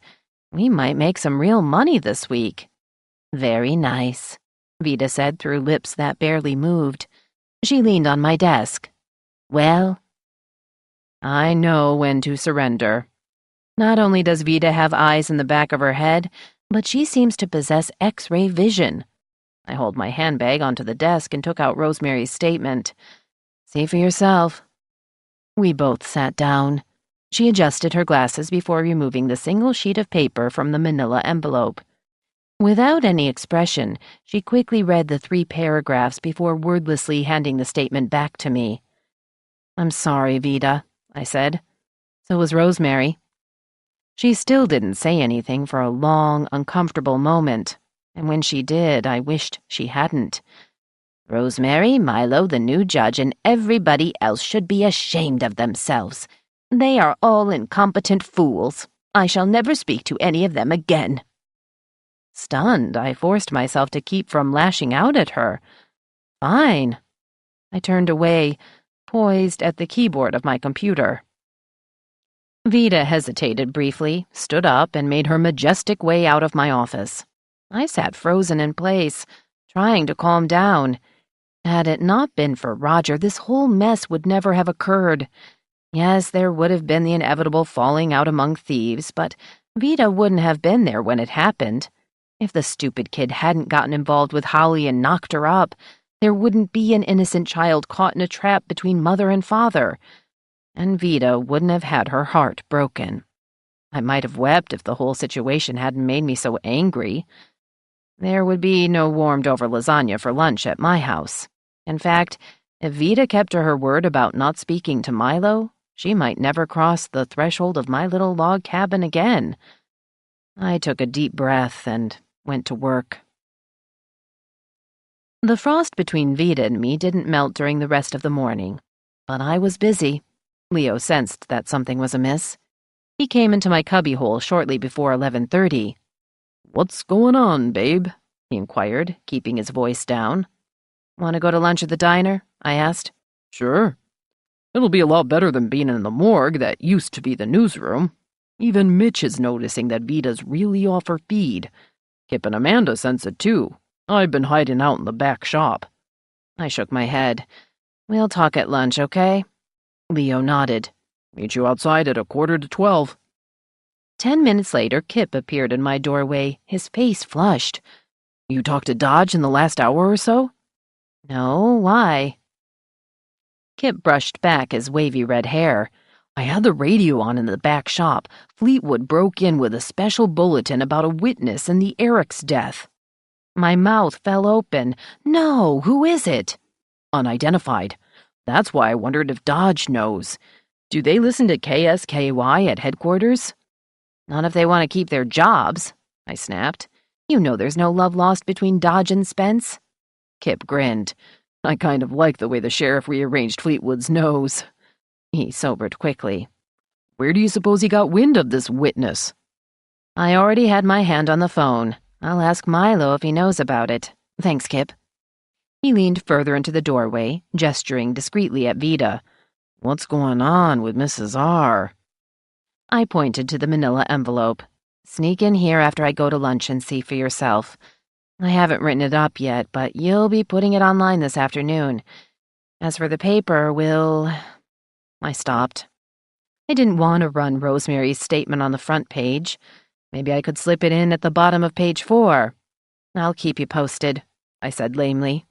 We might make some real money this week. Very nice, Vida said through lips that barely moved. She leaned on my desk. Well? I know when to surrender. Not only does Vida have eyes in the back of her head, but she seems to possess X-ray vision. I hauled my handbag onto the desk and took out Rosemary's statement. See for yourself. We both sat down. She adjusted her glasses before removing the single sheet of paper from the manila envelope. Without any expression, she quickly read the 3 paragraphs before wordlessly handing the statement back to me. I'm sorry, Vida, I said. So was Rosemary. She still didn't say anything for a long, uncomfortable moment, and when she did, I wished she hadn't. Rosemary, Milo, the new judge, and everybody else should be ashamed of themselves. They are all incompetent fools. I shall never speak to any of them again. Stunned, I forced myself to keep from lashing out at her. Fine. I turned away, poised at the keyboard of my computer. Vida hesitated briefly, stood up, and made her majestic way out of my office. I sat frozen in place, trying to calm down. Had it not been for Roger, this whole mess would never have occurred. Yes, there would have been the inevitable falling out among thieves, but Vida wouldn't have been there when it happened. If the stupid kid hadn't gotten involved with Holly and knocked her up, there wouldn't be an innocent child caught in a trap between mother and father. And Vida wouldn't have had her heart broken. I might have wept if the whole situation hadn't made me so angry. There would be no warmed-over lasagna for lunch at my house. In fact, if Vida kept to her word about not speaking to Milo, she might never cross the threshold of my little log cabin again. I took a deep breath and went to work. The frost between Vida and me didn't melt during the rest of the morning, but I was busy. Leo sensed that something was amiss. He came into my cubbyhole shortly before 11:30. "What's going on, babe?" he inquired, keeping his voice down. "Want to go to lunch at the diner?" I asked. "Sure. It'll be a lot better than being in the morgue that used to be the newsroom. Even Mitch is noticing that Vida's really off her feed. Kip and Amanda sense it too. I've been hiding out in the back shop." I shook my head. "We'll talk at lunch, okay?" Leo nodded. "Meet you outside at 11:45. 10 minutes later, Kip appeared in my doorway, his face flushed. "You talked to Dodge in the last hour or so?" "No, why?" Kip brushed back his wavy red hair. "I had the radio on in the back shop. Fleetwood broke in with a special bulletin about a witness in the Eric's death." My mouth fell open. "No, who is it?" "Unidentified. That's why I wondered if Dodge knows. Do they listen to KSKY at headquarters?" "Not if they want to keep their jobs," I snapped. "You know there's no love lost between Dodge and Spence." Kip grinned. "I kind of like the way the sheriff rearranged Fleetwood's nose." He sobered quickly. "Where do you suppose he got wind of this witness?" "I already had my hand on the phone. I'll ask Milo if he knows about it. Thanks, Kip." He leaned further into the doorway, gesturing discreetly at Vida. "What's going on with Mrs. R?" I pointed to the manila envelope. "Sneak in here after I go to lunch and see for yourself. I haven't written it up yet, but you'll be putting it online this afternoon. As for the paper, I stopped. I didn't want to run Rosemary's statement on the front page. Maybe I could slip it in at the bottom of page 4. "I'll keep you posted," I said lamely.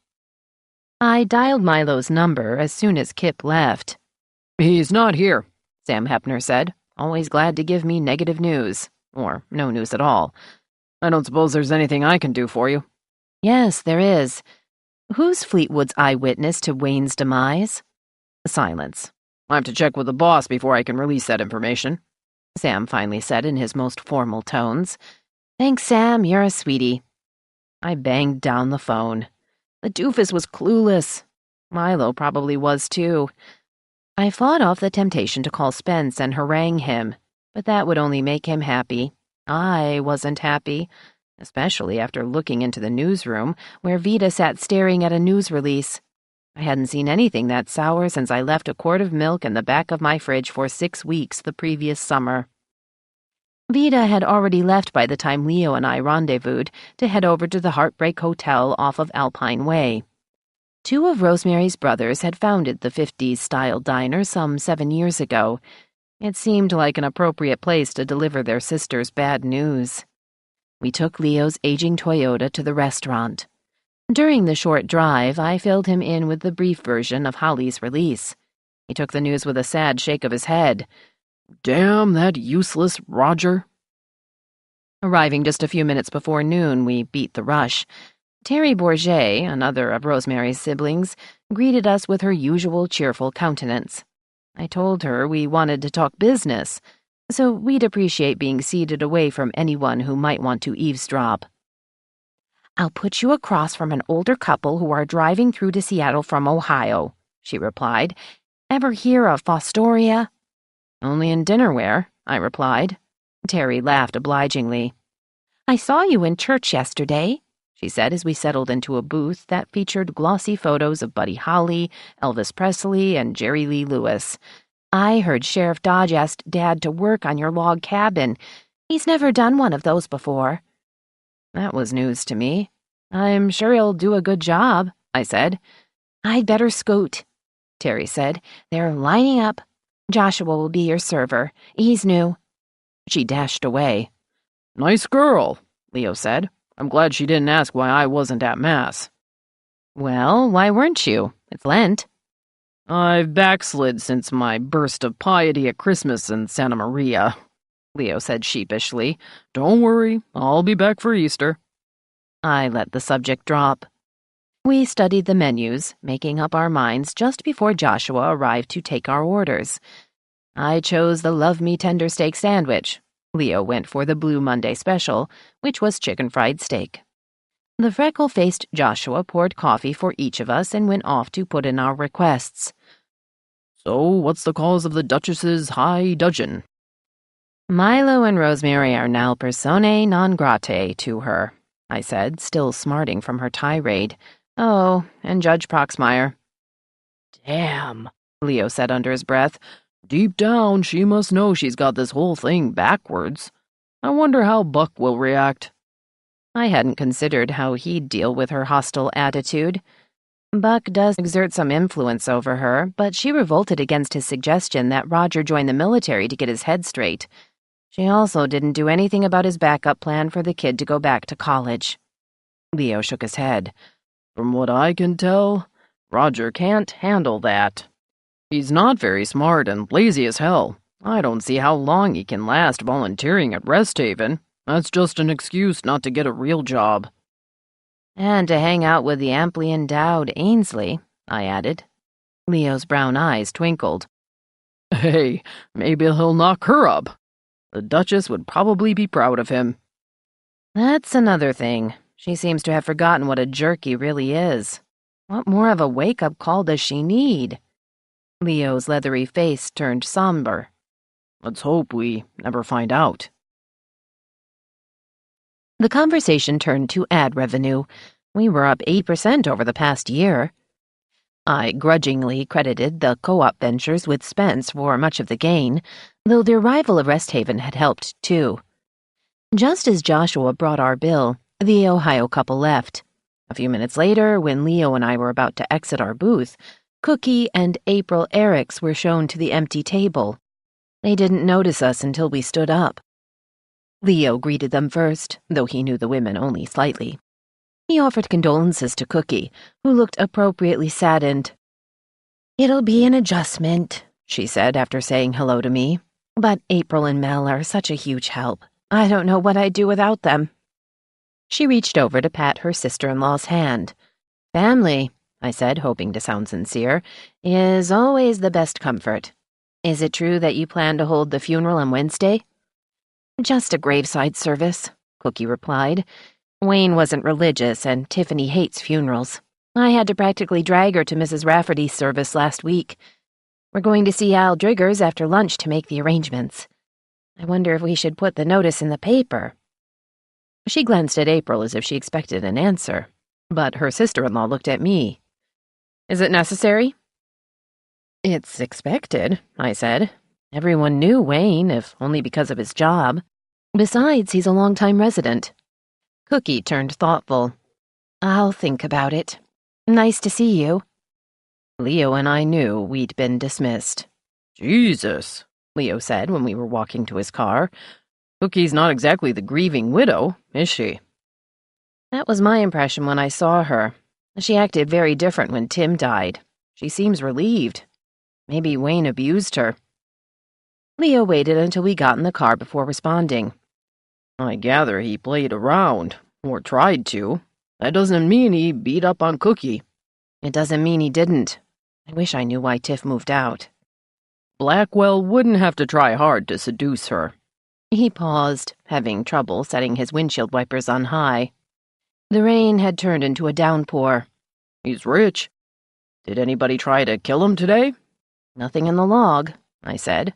I dialed Milo's number as soon as Kip left. "He's not here," Sam Hepner said, always glad to give me negative news, or no news at all. "I don't suppose there's anything I can do for you." "Yes, there is. Who's Fleetwood's eyewitness to Wayne's demise?" Silence. "I have to check with the boss before I can release that information," Sam finally said in his most formal tones. "Thanks, Sam, you're a sweetie." I banged down the phone. The doofus was clueless. Milo probably was too. I fought off the temptation to call Spence and harangue him, but that would only make him happy. I wasn't happy, especially after looking into the newsroom, where Vida sat staring at a news release. I hadn't seen anything that sour since I left a quart of milk in the back of my fridge for 6 weeks the previous summer. Vida had already left by the time Leo and I rendezvoused to head over to the Heartbreak Hotel off of Alpine Way. 2 of Rosemary's brothers had founded the 50s-style diner some 7 years ago. It seemed like an appropriate place to deliver their sister's bad news. We took Leo's aging Toyota to the restaurant. During the short drive, I filled him in with the brief version of Holly's release. He took the news with a sad shake of his head. "Damn that useless Roger." Arriving just a few minutes before noon, we beat the rush. Terry Bourget, another of Rosemary's siblings, greeted us with her usual cheerful countenance. I told her we wanted to talk business. so we'd appreciate being seated away from anyone who might want to eavesdrop. I'll put you across from an older couple who are driving through to Seattle from Ohio, she replied. Ever hear of Fostoria? Only in dinnerware, I replied. Terry laughed obligingly. I saw you in church yesterday, she said as we settled into a booth that featured glossy photos of Buddy Holly, Elvis Presley, and Jerry Lee Lewis. I heard Sheriff Dodge asked Dad to work on your log cabin. He's never done one of those before. That was news to me. I'm sure he'll do a good job, I said. I'd better scoot, Terry said. They're lining up. Joshua will be your server. He's new. She dashed away. Nice girl, Leo said. I'm glad she didn't ask why I wasn't at Mass. Well, why weren't you? It's Lent. I've backslid since my burst of piety at Christmas in Santa Maria, Leo said sheepishly. Don't worry, I'll be back for Easter. I let the subject drop. We studied the menus, making up our minds just before Joshua arrived to take our orders. I chose the Love Me Tender Steak sandwich. Leo went for the Blue Monday special, which was chicken fried steak. The freckle-faced Joshua poured coffee for each of us and went off to put in our requests. So, what's the cause of the Duchess's high dudgeon? Milo and Rosemary are now personae non gratae to her, I said, still smarting from her tirade. Oh, and Judge Proxmire. Damn, Leo said under his breath. Deep down, she must know she's got this whole thing backwards. I wonder how Buck will react. I hadn't considered how he'd deal with her hostile attitude. Buck does exert some influence over her, but she revolted against his suggestion that Roger join the military to get his head straight. She also didn't do anything about his backup plan for the kid to go back to college. Leo shook his head. From what I can tell, Roger can't handle that. He's not very smart and lazy as hell. I don't see how long he can last volunteering at Rest Haven. That's just an excuse not to get a real job. And to hang out with the amply endowed Ainsley, I added. Leo's brown eyes twinkled. Hey, maybe he'll knock her up. The Duchess would probably be proud of him. That's another thing. She seems to have forgotten what a jerk he really is. What more of a wake-up call does she need? Leo's leathery face turned somber. Let's hope we never find out. The conversation turned to ad revenue. We were up 8% over the past year. I grudgingly credited the co-op ventures with Spence for much of the gain, though the arrival of Rest Haven had helped too. Just as Joshua brought our bill, the Ohio couple left. A few minutes later, when Leo and I were about to exit our booth, Cookie and April Eriks were shown to the empty table. They didn't notice us until we stood up. Leo greeted them first, though he knew the women only slightly. He offered condolences to Cookie, who looked appropriately saddened. It'll be an adjustment, she said after saying hello to me. But April and Mel are such a huge help. I don't know what I'd do without them. She reached over to pat her sister-in-law's hand. Family, I said, hoping to sound sincere, is always the best comfort. Is it true that you plan to hold the funeral on Wednesday? Just a graveside service, Cookie replied. Wayne wasn't religious, and Tiffany hates funerals. I had to practically drag her to Mrs. Rafferty's service last week. We're going to see Al Driggers after lunch to make the arrangements. I wonder if we should put the notice in the paper. She glanced at April as if she expected an answer, but her sister-in-law looked at me. Is it necessary? It's expected, I said. Everyone knew Wayne, if only because of his job. Besides, he's a long-time resident. Cookie turned thoughtful. I'll think about it. Nice to see you. Leo and I knew we'd been dismissed. Jesus, Leo said when we were walking to his car. Cookie's not exactly the grieving widow, is she? That was my impression when I saw her. She acted very different when Tim died. She seems relieved. Maybe Wayne abused her. Leo waited until we got in the car before responding. I gather he played around, or tried to. That doesn't mean he beat up on Cookie. It doesn't mean he didn't. I wish I knew why Tiff moved out. Blackwell wouldn't have to try hard to seduce her. He paused, having trouble setting his windshield wipers on high. The rain had turned into a downpour. He's rich. Did anybody try to kill him today? Nothing in the log, I said.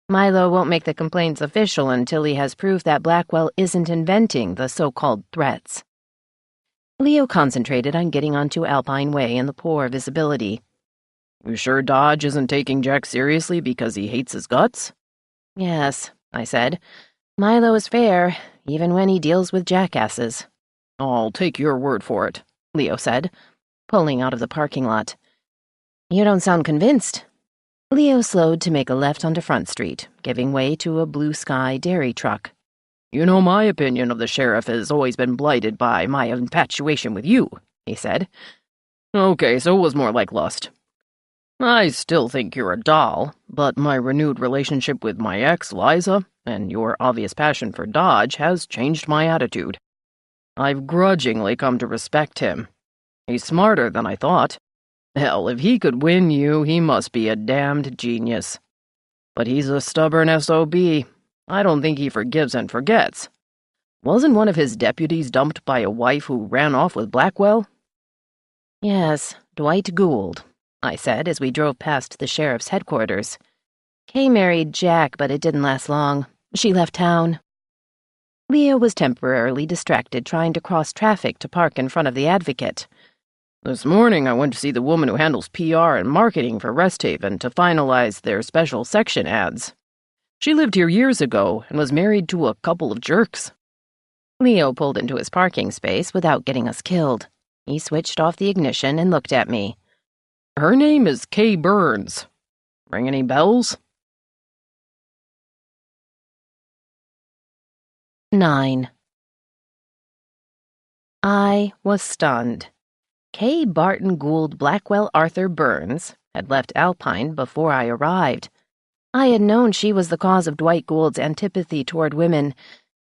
Milo won't make the complaints official until he has proof that Blackwell isn't inventing the so-called threats. Leo concentrated on getting onto Alpine Way in the poor visibility. You sure Dodge isn't taking Jack seriously because he hates his guts? Yes, I said. Milo is fair, even when he deals with jackasses. I'll take your word for it, Leo said, pulling out of the parking lot. You don't sound convinced. Leo slowed to make a left onto Front Street, giving way to a blue sky dairy truck. You know, my opinion of the sheriff has always been blighted by my infatuation with you, he said. Okay, so it was more like lust. I still think you're a doll, but my renewed relationship with my ex, Liza, and your obvious passion for Dodge has changed my attitude. I've grudgingly come to respect him. He's smarter than I thought. Hell, if he could win you, he must be a damned genius. But he's a stubborn SOB. I don't think he forgives and forgets. Wasn't one of his deputies dumped by a wife who ran off with Blackwell? Yes, Dwight Gould, I said as we drove past the sheriff's headquarters. Kay married Jack, but it didn't last long. She left town. Leo was temporarily distracted trying to cross traffic to park in front of the Advocate. This morning I went to see the woman who handles PR and marketing for Resthaven to finalize their special section ads. She lived here years ago and was married to a couple of jerks. Leo pulled into his parking space without getting us killed. He switched off the ignition and looked at me. Her name is Kay Burns. Ring any bells? 9. I was stunned. Kay Barton Gould Blackwell Arthur Burns had left Alpine before I arrived. I had known she was the cause of Dwight Gould's antipathy toward women,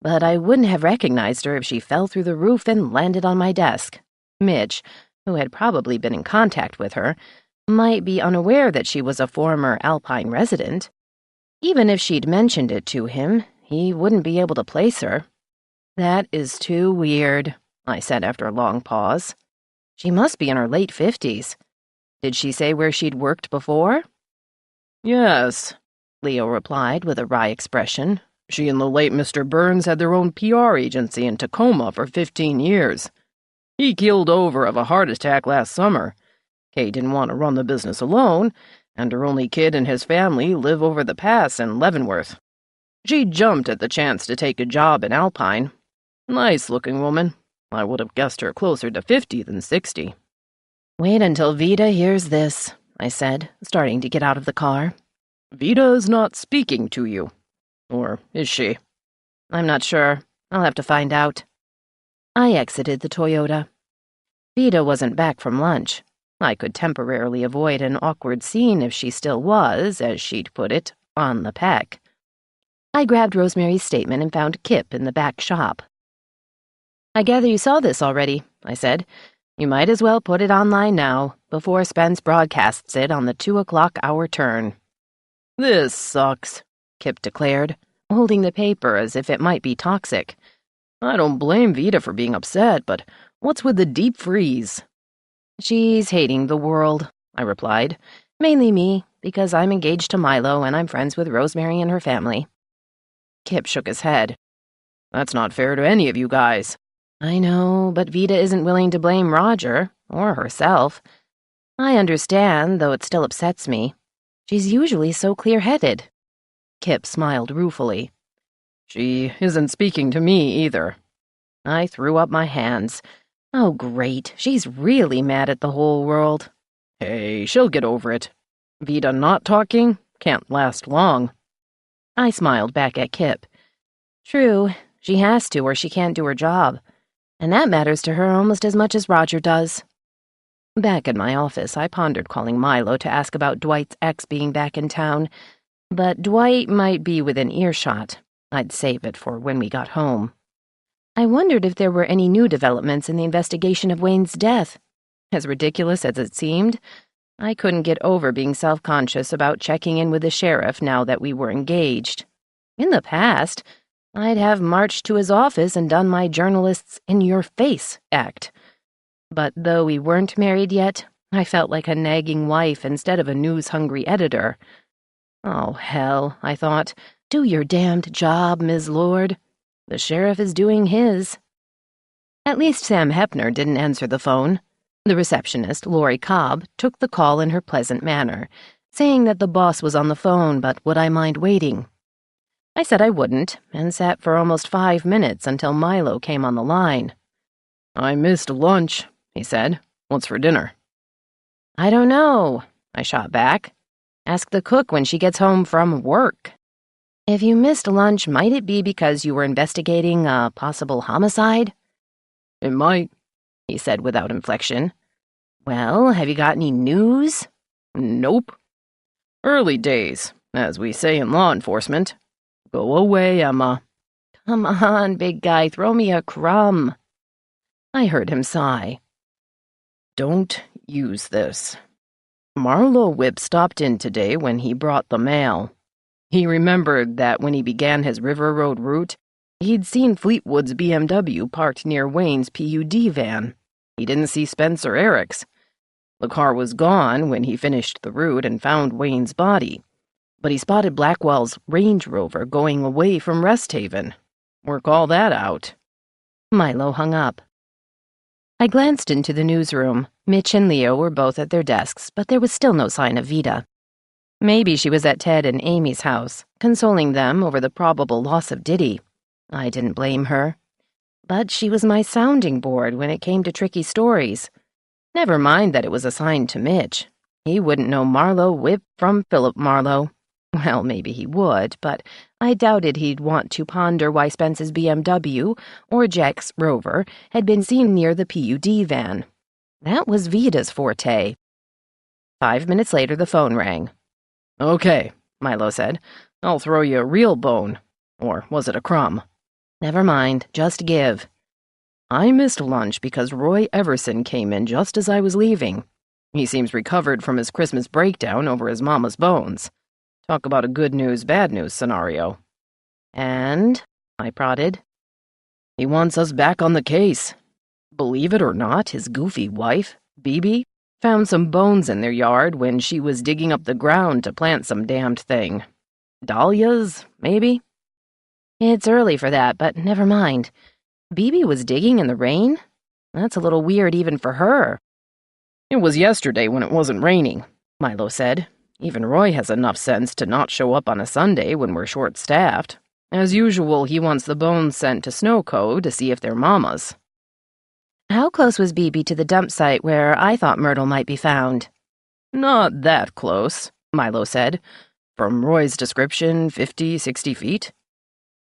but I wouldn't have recognized her if she fell through the roof and landed on my desk. Mitch, who had probably been in contact with her, might be unaware that she was a former Alpine resident. Even if she'd mentioned it to him, he wouldn't be able to place her. That is too weird, I said after a long pause. She must be in her late 50s. Did she say where she'd worked before? Yes, Leo replied with a wry expression. She and the late Mr. Burns had their own PR agency in Tacoma for 15 years. He keeled over of a heart attack last summer. Kay didn't want to run the business alone, and her only kid and his family live over the pass in Leavenworth. She jumped at the chance to take a job in Alpine. Nice-looking woman. I would have guessed her closer to 50 than 60. Wait until Vida hears this, I said, starting to get out of the car. Vida is not speaking to you. Or is she? I'm not sure. I'll have to find out. I exited the Toyota. Vida wasn't back from lunch. I could temporarily avoid an awkward scene if she still was, as she'd put it, on the peck. I grabbed Rosemary's statement and found Kip in the back shop. I gather you saw this already, I said. You might as well put it online now, before Spence broadcasts it on the 2 o'clock hour turn. This sucks, Kip declared, holding the paper as if it might be toxic. I don't blame Vida for being upset, but what's with the deep freeze? She's hating the world, I replied. Mainly me, because I'm engaged to Milo and I'm friends with Rosemary and her family. Kip shook his head. That's not fair to any of you guys. I know, but Vida isn't willing to blame Roger, or herself. I understand, though it still upsets me. She's usually so clear-headed. Kip smiled ruefully. She isn't speaking to me, either. I threw up my hands. Oh, great, she's really mad at the whole world. Hey, she'll get over it. Vida not talking can't last long. I smiled back at Kip. True, she has to or she can't do her job. And that matters to her almost as much as Roger does. Back in my office, I pondered calling Milo to ask about Dwight's ex being back in town, but Dwight might be within earshot. I'd save it for when we got home. I wondered if there were any new developments in the investigation of Wayne's death. As ridiculous as it seemed, I couldn't get over being self-conscious about checking in with the sheriff now that we were engaged. In the past, I'd have marched to his office and done my journalist's in-your-face act. But though we weren't married yet, I felt like a nagging wife instead of a news-hungry editor. Oh, hell, I thought. Do your damned job, Ms. Lord. The sheriff is doing his. At least Sam Hepner didn't answer the phone. The receptionist, Lori Cobb, took the call in her pleasant manner, saying that the boss was on the phone, but would I mind waiting? I said I wouldn't, and sat for almost 5 minutes until Milo came on the line. "I missed lunch," he said. "What's for dinner?" "I don't know," I shot back. "Ask the cook when she gets home from work." "If you missed lunch, might it be because you were investigating a possible homicide?" "It might," he said without inflection. "Well, have you got any news?" "Nope. Early days, as we say in law enforcement. Go away, Emma." "Come on, big guy, throw me a crumb." I heard him sigh. "Don't use this. Marlowe Whip stopped in today when he brought the mail. He remembered that when he began his River Road route, he'd seen Fleetwood's BMW parked near Wayne's PUD van. He didn't see Spence or Eric's. The car was gone when he finished the route and found Wayne's body, but he spotted Blackwell's Range Rover going away from Rest Haven. Work all that out." Milo hung up. I glanced into the newsroom. Mitch and Leo were both at their desks, but there was still no sign of Vida. Maybe she was at Ted and Amy's house, consoling them over the probable loss of Diddy. I didn't blame her. But she was my sounding board when it came to tricky stories. Never mind that it was assigned to Mitch. He wouldn't know Marlowe Whip from Philip Marlowe. Well, maybe he would, but I doubted he'd want to ponder why Spence's BMW or Jack's Rover had been seen near the PUD van. That was Vida's forte. 5 minutes later, the phone rang. "Okay," Milo said. "I'll throw you a real bone. Or was it a crumb?" "Never mind, just give." "I missed lunch because Roy Everson came in just as I was leaving. He seems recovered from his Christmas breakdown over his mama's bones. Talk about a good news, bad news scenario." "And?" I prodded. "He wants us back on the case. Believe it or not, his goofy wife, Bibi, found some bones in their yard when she was digging up the ground to plant some damned thing. Dahlias, maybe?" "It's early for that, but never mind. Bibi was digging in the rain? That's a little weird even for her." "It was yesterday when it wasn't raining," Milo said. "Even Roy has enough sense to not show up on a Sunday when we're short-staffed. As usual, he wants the bones sent to Snowco to see if they're Mama's." "How close was Bibi to the dump site where I thought Myrtle might be found?" "Not that close," Milo said. "From Roy's description, 50, 60 feet.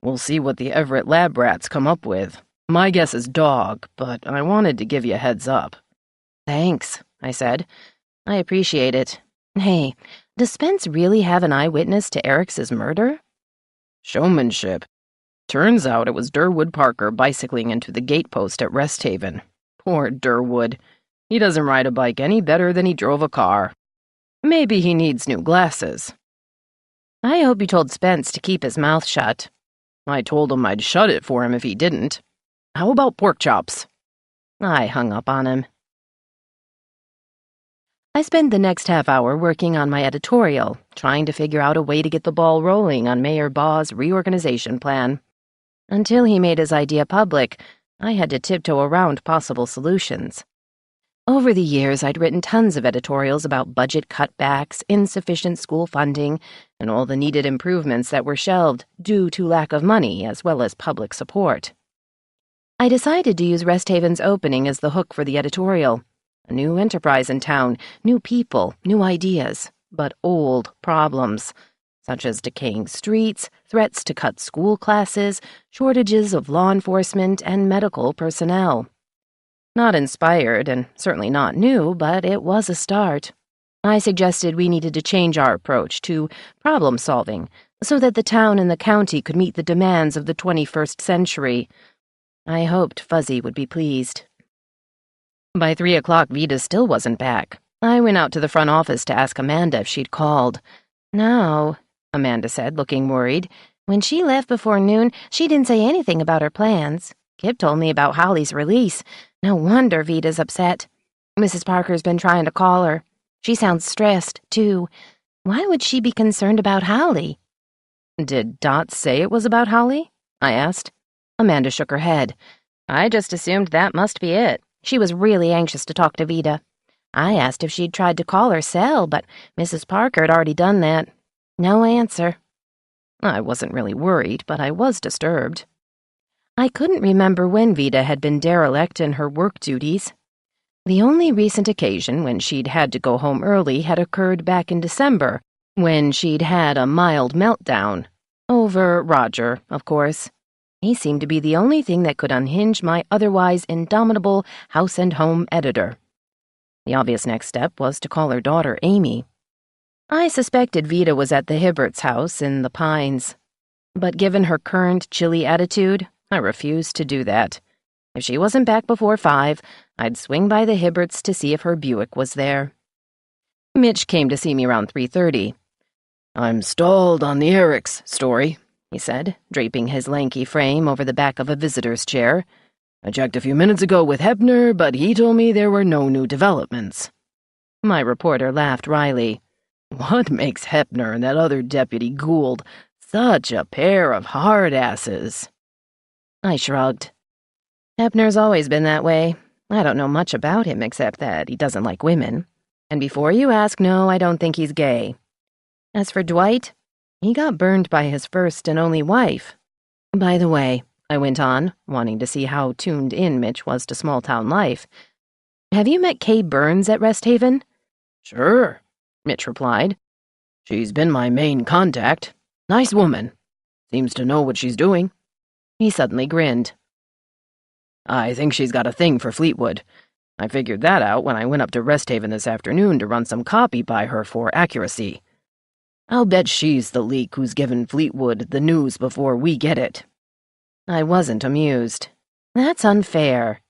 We'll see what the Everett lab rats come up with. My guess is dog, but I wanted to give you a heads up." "Thanks," I said. "I appreciate it. Hey, does Spence really have an eyewitness to Eric's murder?" "Showmanship. Turns out it was Durwood Parker bicycling into the gatepost at Rest Haven. Poor Durwood. He doesn't ride a bike any better than he drove a car. Maybe he needs new glasses." "I hope you told Spence to keep his mouth shut." "I told him I'd shut it for him if he didn't. How about pork chops?" I hung up on him. I spent the next half hour working on my editorial, trying to figure out a way to get the ball rolling on Mayor Baugh's reorganization plan. Until he made his idea public, I had to tiptoe around possible solutions. Over the years, I'd written tons of editorials about budget cutbacks, insufficient school funding, and all the needed improvements that were shelved due to lack of money as well as public support. I decided to use Rest Haven's opening as the hook for the editorial. A new enterprise in town, new people, new ideas, but old problems, such as decaying streets, threats to cut school classes, shortages of law enforcement and medical personnel. Not inspired, and certainly not new, but it was a start. I suggested we needed to change our approach to problem solving so that the town and the county could meet the demands of the 21st century. I hoped Fuzzy would be pleased. By 3 o'clock, Vida still wasn't back. I went out to the front office to ask Amanda if she'd called. No, Amanda said, looking worried. When she left before noon, she didn't say anything about her plans. Kip told me about Holly's release. No wonder Vita's upset. Mrs. Parker's been trying to call her. She sounds stressed, too. Why would she be concerned about Holly? Did Dot say it was about Holly? I asked. Amanda shook her head. I just assumed that must be it. She was really anxious to talk to Vita. I asked if she'd tried to call her cell, but Mrs. Parker had already done that. No answer. I wasn't really worried, but I was disturbed. I couldn't remember when Vita had been derelict in her work duties. The only recent occasion when she'd had to go home early had occurred back in December, when she'd had a mild meltdown. Over Roger, of course. He seemed to be the only thing that could unhinge my otherwise indomitable house and home editor. The obvious next step was to call her daughter, Amy. I suspected Vita was at the Hibberts' house in the Pines. But given her current chilly attitude, I refused to do that. If she wasn't back before 5, I'd swing by the Hibberts to see if her Buick was there. Mitch came to see me around 3:30. I'm stalled on the Eric's story, he said, draping his lanky frame over the back of a visitor's chair. I checked a few minutes ago with Hepner, but he told me there were no new developments. My reporter laughed wryly. What makes Hepner and that other deputy Gould such a pair of hard asses? I shrugged. Hepner's always been that way. I don't know much about him except that he doesn't like women. And before you ask, no, I don't think he's gay. As for Dwight, he got burned by his first and only wife. By the way, I went on, wanting to see how tuned in Mitch was to small-town life. Have you met Kay Burns at Rest Haven? Sure, Mitch replied. She's been my main contact. Nice woman. Seems to know what she's doing. He suddenly grinned. I think she's got a thing for Fleetwood. I figured that out when I went up to Rest Haven this afternoon to run some copy by her for accuracy. I'll bet she's the leak who's given Fleetwood the news before we get it. I wasn't amused. That's unfair.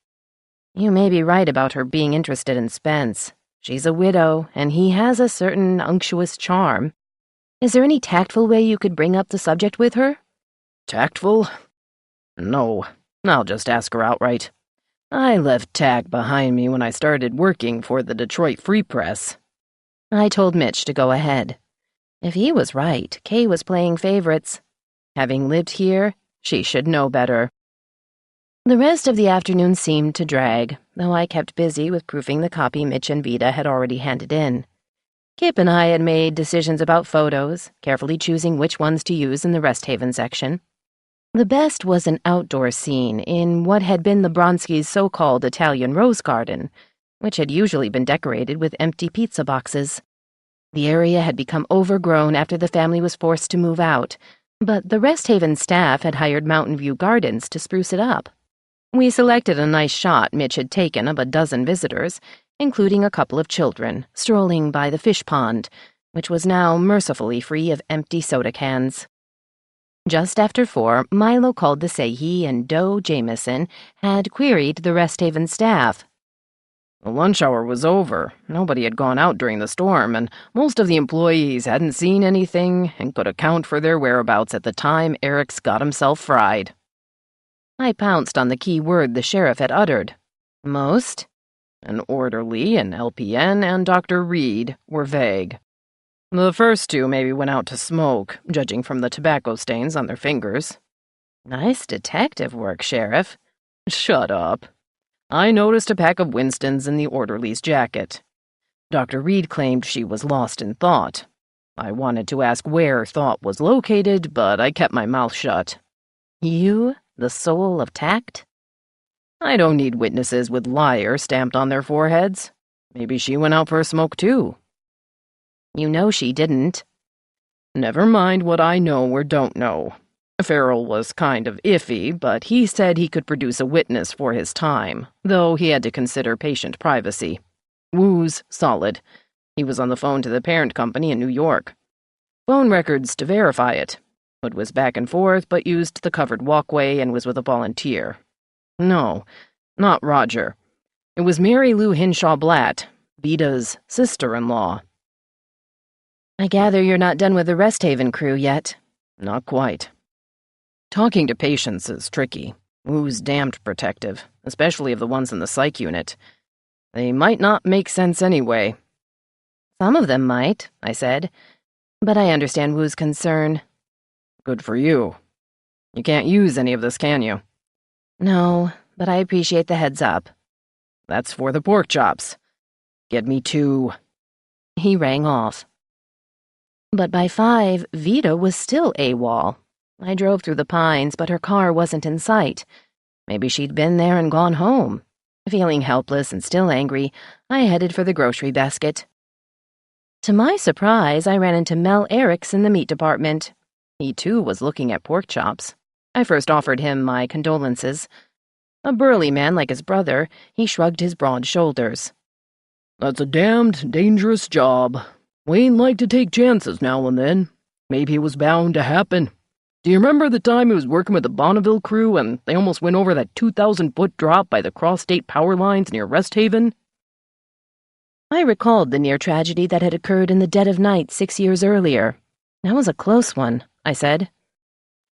You may be right about her being interested in Spence. She's a widow, and he has a certain unctuous charm. Is there any tactful way you could bring up the subject with her? Tactful? No, I'll just ask her outright. I left tact behind me when I started working for the Detroit Free Press. I told Mitch to go ahead. If he was right, Kay was playing favorites. Having lived here, she should know better. The rest of the afternoon seemed to drag, though I kept busy with proofing the copy Mitch and Vita had already handed in. Kip and I had made decisions about photos, carefully choosing which ones to use in the Rest Haven section. The best was an outdoor scene in what had been the Bronskys' so-called Italian rose garden, which had usually been decorated with empty pizza boxes. The area had become overgrown after the family was forced to move out, but the Rest Haven staff had hired Mountain View Gardens to spruce it up. We selected a nice shot Mitch had taken of a dozen visitors, including a couple of children, strolling by the fish pond, which was now mercifully free of empty soda cans. Just after 4, Milo called to say he and Doe Jameson had queried the Rest Haven staff. The lunch hour was over. Nobody had gone out during the storm, and most of the employees hadn't seen anything and could account for their whereabouts at the time Eric's got himself fried. I pounced on the key word the sheriff had uttered. Most? An orderly, an LPN, and Dr. Reed were vague. The first 2 maybe went out to smoke, judging from the tobacco stains on their fingers. Nice detective work, Sheriff. Shut up. I noticed a pack of Winstons in the orderly's jacket. Dr. Reed claimed she was lost in thought. I wanted to ask where thought was located, but I kept my mouth shut. You, the soul of tact? I don't need witnesses with liar stamped on their foreheads. Maybe she went out for a smoke, too. You know she didn't. Never mind what I know or don't know. Farrell was kind of iffy, but he said he could produce a witness for his time, though he had to consider patient privacy. Woo's solid. He was on the phone to the parent company in New York. Phone records to verify it. Hood was back and forth, but used the covered walkway and was with a volunteer. No, not Roger. It was Mary Lou Hinshaw Blatt, Vita's sister-in-law. I gather you're not done with the Rest Haven crew yet. Not quite. Talking to patients is tricky. Who's damned protective, especially of the ones in the psych unit. They might not make sense anyway. Some of them might, I said, but I understand Wu's concern. Good for you. You can't use any of this, can you? No, but I appreciate the heads up. That's for the pork chops. Get me 2. He rang off. But by 5, Vita was still AWOL. I drove through the pines, but her car wasn't in sight. Maybe she'd been there and gone home. Feeling helpless and still angry, I headed for the grocery basket. To my surprise, I ran into Mel Eriks in the meat department. He, too, was looking at pork chops. I first offered him my condolences. A burly man like his brother, he shrugged his broad shoulders. That's a damned dangerous job. Wayne liked to take chances now and then. Maybe it was bound to happen. Do you remember the time he was working with the Bonneville crew and they almost went over that 2,000-foot drop by the cross-state power lines near Rest Haven? I recalled the near tragedy that had occurred in the dead of night 6 years earlier. That was a close one, I said.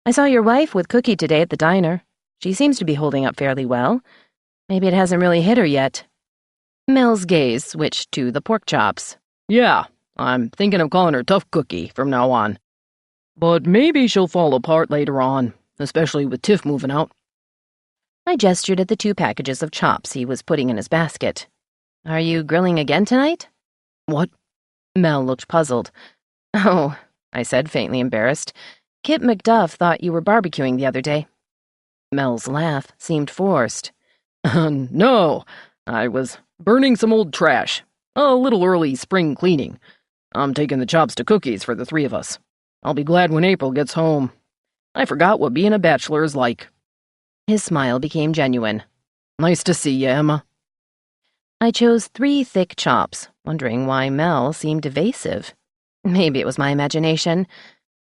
I saw your wife with Cookie today at the diner. She seems to be holding up fairly well. Maybe it hasn't really hit her yet. Mel's gaze switched to the pork chops. Yeah, I'm thinking of calling her Tough Cookie from now on. But maybe she'll fall apart later on, especially with Tiff moving out. I gestured at the 2 packages of chops he was putting in his basket. Are you grilling again tonight? What? Mel looked puzzled. Oh, I said, faintly embarrassed. Kip McDuff thought you were barbecuing the other day. Mel's laugh seemed forced. No, I was burning some old trash. A little early spring cleaning. I'm taking the chops to Cookies for the 3 of us. I'll be glad when April gets home. I forgot what being a bachelor is like. His smile became genuine. Nice to see you, Emma. I chose 3 thick chops, wondering why Mel seemed evasive. Maybe it was my imagination.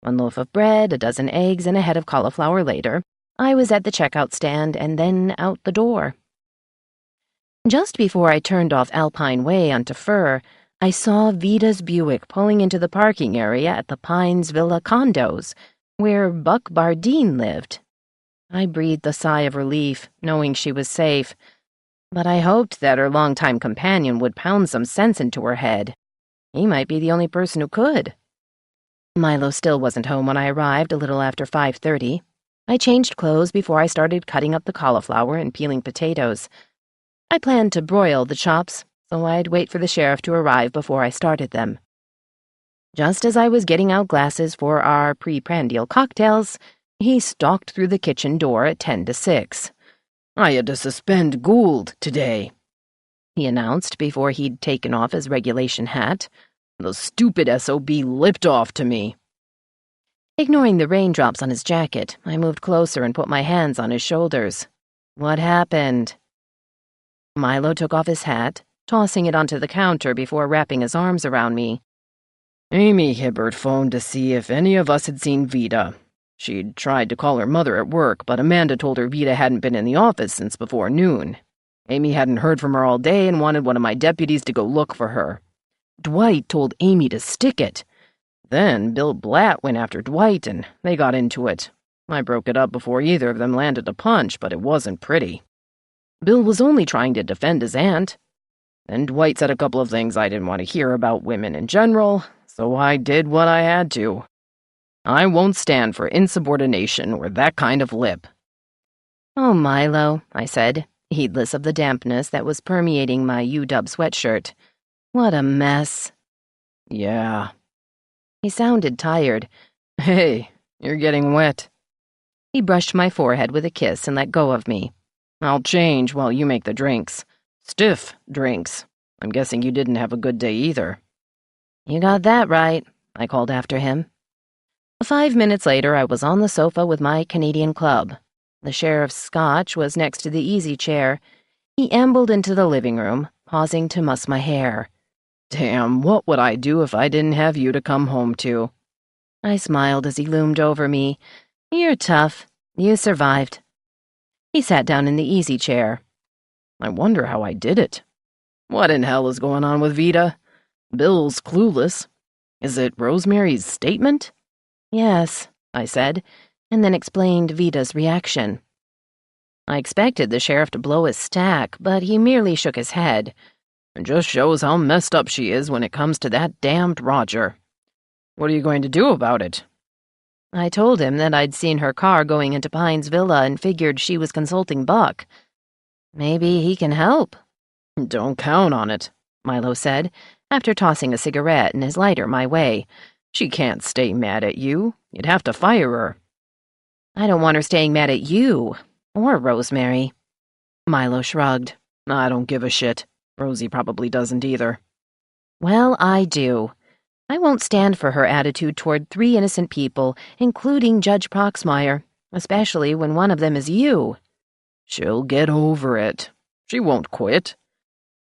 1 loaf of bread, a dozen eggs, and a head of cauliflower later, I was at the checkout stand and then out the door. Just before I turned off Alpine Way onto Fur, I saw Vita's Buick pulling into the parking area at the Pines Villa condos, where Buck Bardeen lived. I breathed a sigh of relief, knowing she was safe, but I hoped that her longtime companion would pound some sense into her head. He might be the only person who could. Milo still wasn't home when I arrived a little after 5:30. I changed clothes before I started cutting up the cauliflower and peeling potatoes. I planned to broil the chops, so I'd wait for the sheriff to arrive before I started them. Just as I was getting out glasses for our pre-prandial cocktails, he stalked through the kitchen door at 10 to 6. I had to suspend Gould today, he announced before he'd taken off his regulation hat. The stupid SOB lipped off to me. Ignoring the raindrops on his jacket, I moved closer and put my hands on his shoulders. What happened? Milo took off his hat, tossing it onto the counter before wrapping his arms around me. Amy Hibbert phoned to see if any of us had seen Vita. She'd tried to call her mother at work, but Amanda told her Vita hadn't been in the office since before noon. Amy hadn't heard from her all day and wanted one of my deputies to go look for her. Dwight told Amy to stick it. Then Bill Blatt went after Dwight, and they got into it. I broke it up before either of them landed a punch, but it wasn't pretty. Bill was only trying to defend his aunt. Then Dwight said a couple of things I didn't want to hear about women in general, so I did what I had to. I won't stand for insubordination or that kind of lip. Oh, Milo, I said, heedless of the dampness that was permeating my UW sweatshirt. What a mess. Yeah. He sounded tired. Hey, you're getting wet. He brushed my forehead with a kiss and let go of me. I'll change while you make the drinks. Stiff drinks. I'm guessing you didn't have a good day either. You got that right, I called after him. 5 minutes later, I was on the sofa with my Canadian club. The sheriff's scotch was next to the easy chair. He ambled into the living room, pausing to muss my hair. Damn, what would I do if I didn't have you to come home to? I smiled as he loomed over me. You're tough. You survived. He sat down in the easy chair. I wonder how I did it. What in hell is going on with Vida? Bill's clueless. Is it Rosemary's statement? Yes, I said, and then explained Vida's reaction. I expected the sheriff to blow his stack, but he merely shook his head. It just shows how messed up she is when it comes to that damned Roger. What are you going to do about it? I told him that I'd seen her car going into Pine's villa and figured she was consulting Buck. Maybe he can help. Don't count on it, Milo said, after tossing a cigarette and his lighter my way. She can't stay mad at you. You'd have to fire her. I don't want her staying mad at you, or Rosemary. Milo shrugged. I don't give a shit. Rosie probably doesn't either. Well, I do. I won't stand for her attitude toward 3 innocent people, including Judge Proxmire, especially when one of them is you. She'll get over it. She won't quit.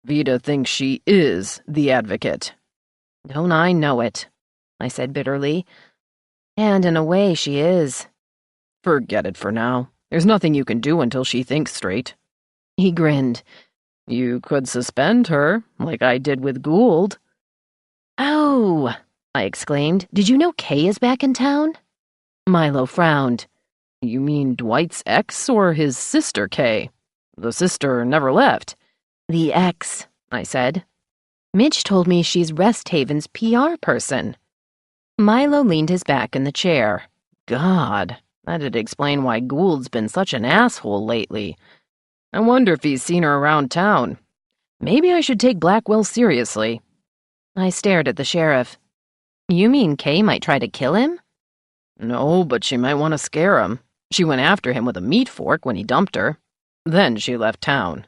Vida thinks she is the advocate. Don't I know it, I said bitterly. And in a way she is. Forget it for now. There's nothing you can do until she thinks straight. He grinned. You could suspend her, like I did with Gould. Oh, I exclaimed. Did you know Kay is back in town? Milo frowned. You mean Dwight's ex or his sister, Kay? The sister never left. The ex, I said. Mitch told me she's Rest Haven's PR person. Milo leaned his back in the chair. God, that'd explain why Gould's been such an asshole lately. I wonder if he's seen her around town. Maybe I should take Blackwell seriously. I stared at the sheriff. You mean Kay might try to kill him? No, but she might want to scare him. She went after him with a meat fork when he dumped her. Then she left town.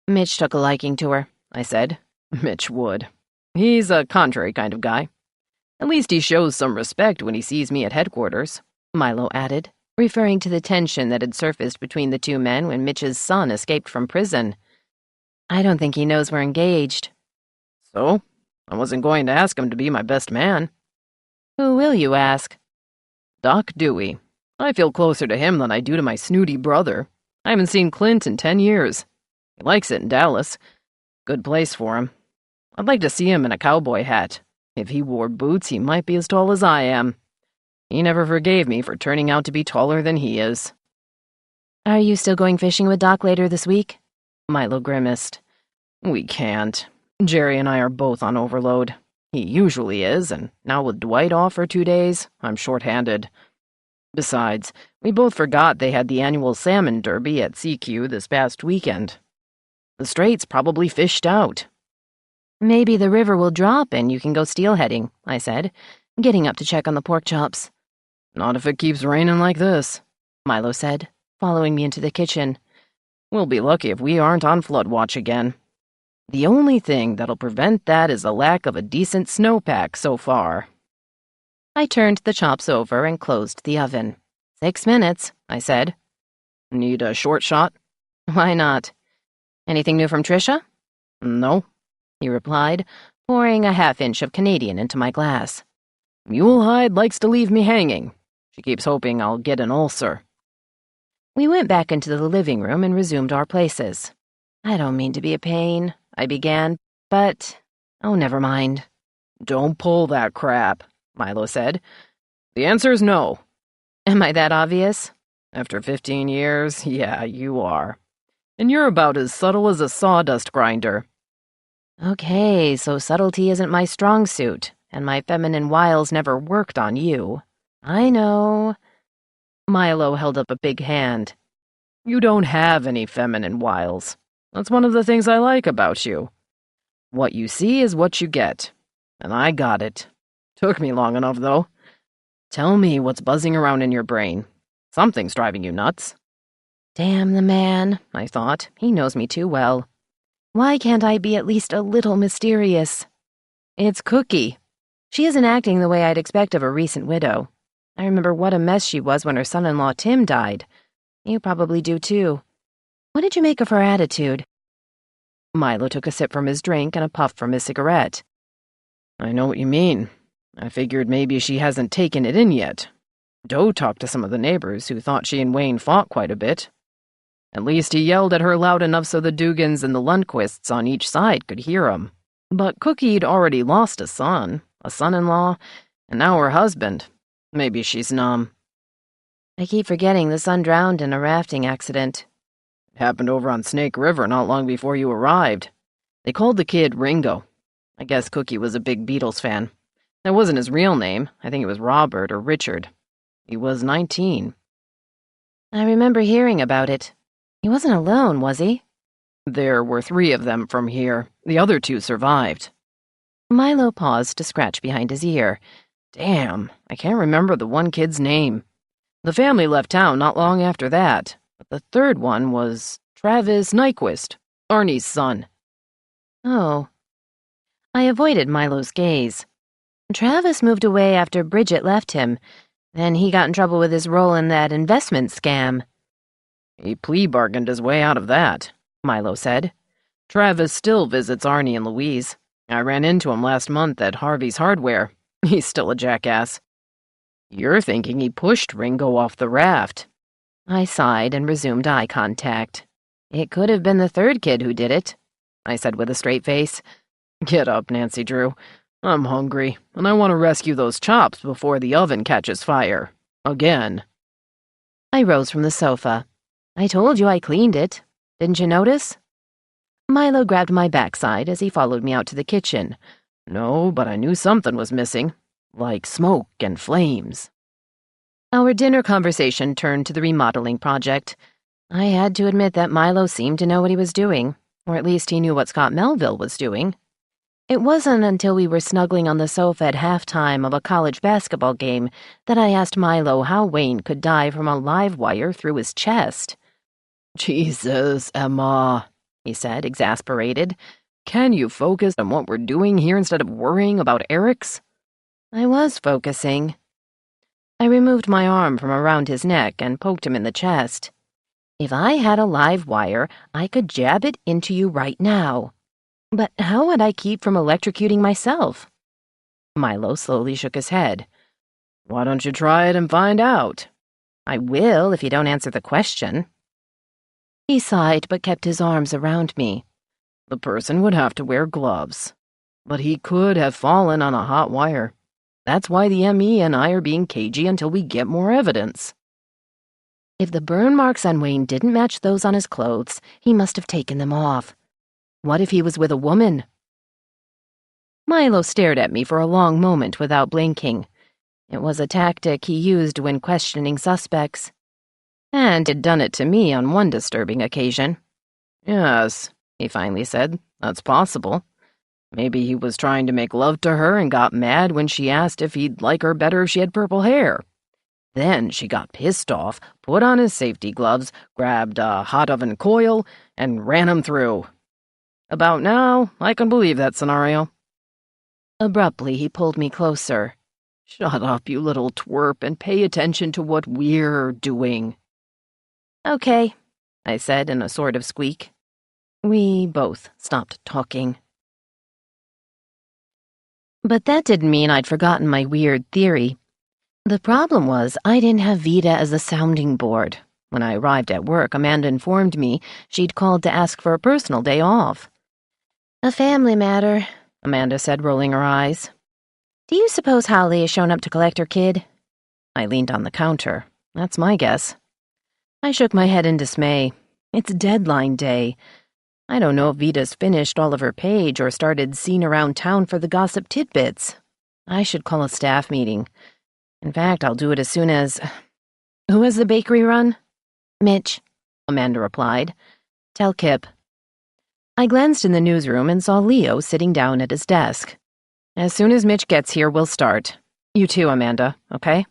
Mitch took a liking to her, I said. Mitch would. He's a contrary kind of guy. At least he shows some respect when he sees me at headquarters, Milo added, referring to the tension that had surfaced between the 2 men when Mitch's son escaped from prison. I don't think he knows we're engaged. So? I wasn't going to ask him to be my best man. Who will you ask? Doc Dewey. I feel closer to him than I do to my snooty brother. I haven't seen Clint in 10 years. He likes it in Dallas. Good place for him. I'd like to see him in a cowboy hat. If he wore boots, he might be as tall as I am. He never forgave me for turning out to be taller than he is. Are you still going fishing with Doc later this week? Milo grimaced. We can't. Jerry and I are both on overload. He usually is, and now with Dwight off for 2 days, I'm short-handed. Besides, we both forgot they had the annual salmon derby at CQ this past weekend. The strait's probably fished out. Maybe the river will drop and you can go steelheading, I said, getting up to check on the pork chops. Not if it keeps raining like this, Milo said, following me into the kitchen. We'll be lucky if we aren't on flood watch again. The only thing that'll prevent that is the lack of a decent snowpack so far. I turned the chops over and closed the oven. 6 minutes, I said. Need a short shot? Why not? Anything new from Tricia? No, he replied, pouring a half-inch of Canadian into my glass. Mulehide likes to leave me hanging. She keeps hoping I'll get an ulcer. We went back into the living room and resumed our places. I don't mean to be a pain, I began, but... oh, never mind. Don't pull that crap, Milo said. The answer is no. Am I that obvious? After 15 years, yeah, you are. And you're about as subtle as a sawdust grinder. Okay, so subtlety isn't my strong suit, and my feminine wiles never worked on you. I know. Milo held up a big hand. You don't have any feminine wiles. That's one of the things I like about you. What you see is what you get. And I got it. Took me long enough, though. Tell me what's buzzing around in your brain. Something's driving you nuts. Damn the man, I thought. He knows me too well. Why can't I be at least a little mysterious? It's Cookie. She isn't acting the way I'd expect of a recent widow. I remember what a mess she was when her son-in-law Tim died. You probably do too. What did you make of her attitude? Milo took a sip from his drink and a puff from his cigarette. I know what you mean. I figured maybe she hasn't taken it in yet. Doe talked to some of the neighbors who thought she and Wayne fought quite a bit. At least he yelled at her loud enough so the Dugans and the Lundquists on each side could hear him. But Cookie'd already lost a son-in-law, and now her husband. Maybe she's numb. I keep forgetting the son drowned in a rafting accident. It happened over on Snake River not long before you arrived. They called the kid Ringo. I guess Cookie was a big Beatles fan. That wasn't his real name. I think it was Robert or Richard. He was 19. I remember hearing about it. He wasn't alone, was he? There were 3 of them from here. The other 2 survived. Milo paused to scratch behind his ear. Damn, I can't remember the one kid's name. The family left town not long after that, but the 3rd one was Travis Nyquist, Arnie's son. Oh. I avoided Milo's gaze. Travis moved away after Bridget left him. Then he got in trouble with his role in that investment scam. He plea bargained his way out of that, Milo said. Travis still visits Arnie and Louise. I ran into him last month at Harvey's Hardware. He's still a jackass. You're thinking he pushed Ringo off the raft. I sighed and resumed eye contact. It could have been the 3rd kid who did it, I said with a straight face. Get up, Nancy Drew. I'm hungry, and I want to rescue those chops before the oven catches fire. Again. I rose from the sofa. I told you I cleaned it. Didn't you notice? Milo grabbed my backside as he followed me out to the kitchen. No, but I knew something was missing. Like smoke and flames. Our dinner conversation turned to the remodeling project. I had to admit that Milo seemed to know what he was doing, or at least he knew what Scott Melville was doing. It wasn't until we were snuggling on the sofa at halftime of a college basketball game that I asked Milo how Wayne could die from a live wire through his chest. Jesus, Emma, he said, exasperated. Can you focus on what we're doing here instead of worrying about Eric's? I was focusing. I removed my arm from around his neck and poked him in the chest. If I had a live wire, I could jab it into you right now. But how would I keep from electrocuting myself? Milo slowly shook his head. Why don't you try it and find out? I will if you don't answer the question. He sighed but kept his arms around me. The person would have to wear gloves. But he could have fallen on a hot wire. That's why the ME and I are being cagey until we get more evidence. If the burn marks on Wayne didn't match those on his clothes, he must have taken them off. What if he was with a woman? Milo stared at me for a long moment without blinking. It was a tactic he used when questioning suspects. And had done it to me on one disturbing occasion. Yes, he finally said. That's possible. Maybe he was trying to make love to her and got mad when she asked if he'd like her better if she had purple hair. Then she got pissed off, put on his safety gloves, grabbed a hot oven coil, and ran him through. About now, I can believe that scenario. Abruptly, he pulled me closer. Shut up, you little twerp, and pay attention to what we're doing. Okay, I said in a sort of squeak. We both stopped talking. But that didn't mean I'd forgotten my weird theory. The problem was I didn't have Vida as a sounding board. When I arrived at work, Amanda informed me she'd called to ask for a personal day off. A family matter, Amanda said, rolling her eyes. Do you suppose Holly has shown up to collect her kid? I leaned on the counter. That's my guess. I shook my head in dismay. It's deadline day. I don't know if Vita's finished Oliver Page or started scene around town for the gossip tidbits. I should call a staff meeting. In fact, I'll do it as soon as... Who has the bakery run? Mitch, Amanda replied. Tell Kip. I glanced in the newsroom and saw Leo sitting down at his desk. As soon as Mitch gets here, we'll start. You too, Amanda, okay?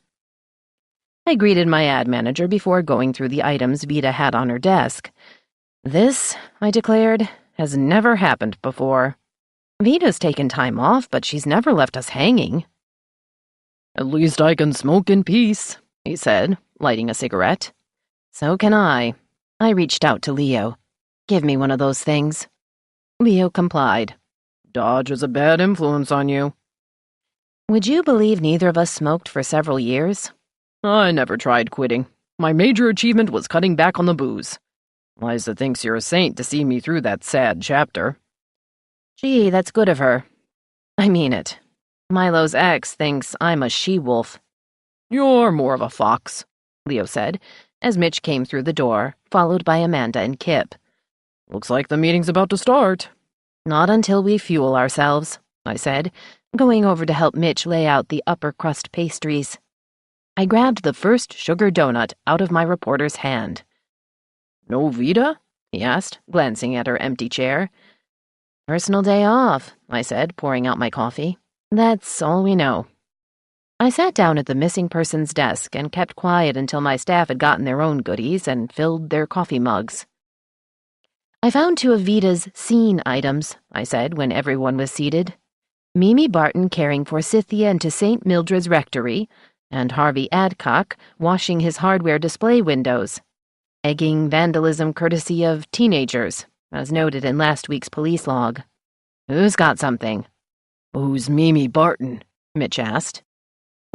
I greeted my ad manager before going through the items Vida had on her desk. This, I declared, has never happened before. Vita's taken time off, but she's never left us hanging. At least I can smoke in peace, he said, lighting a cigarette. So can I. I reached out to Leo. Give me one of those things. Leo complied. Dodge is a bad influence on you. Would you believe neither of us smoked for several years? I never tried quitting. My major achievement was cutting back on the booze. Liza thinks you're a saint to see me through that sad chapter. Gee, that's good of her. I mean it. Milo's ex thinks I'm a she-wolf. You're more of a fox, Leo said, as Mitch came through the door, followed by Amanda and Kip. Looks like the meeting's about to start. Not until we fuel ourselves, I said, going over to help Mitch lay out the upper crust pastries. I grabbed the first sugar donut out of my reporter's hand. No Vida? He asked, glancing at her empty chair. Personal day off, I said, pouring out my coffee. That's all we know. I sat down at the missing person's desk and kept quiet until my staff had gotten their own goodies and filled their coffee mugs. I found 2 of Vida's scene items, I said when everyone was seated. Mimi Barton caring for Scythia into St. Mildred's Rectory, and Harvey Adcock washing his hardware display windows, egging vandalism courtesy of teenagers, as noted in last week's police log. Who's got something? Who's Mimi Barton? Mitch asked.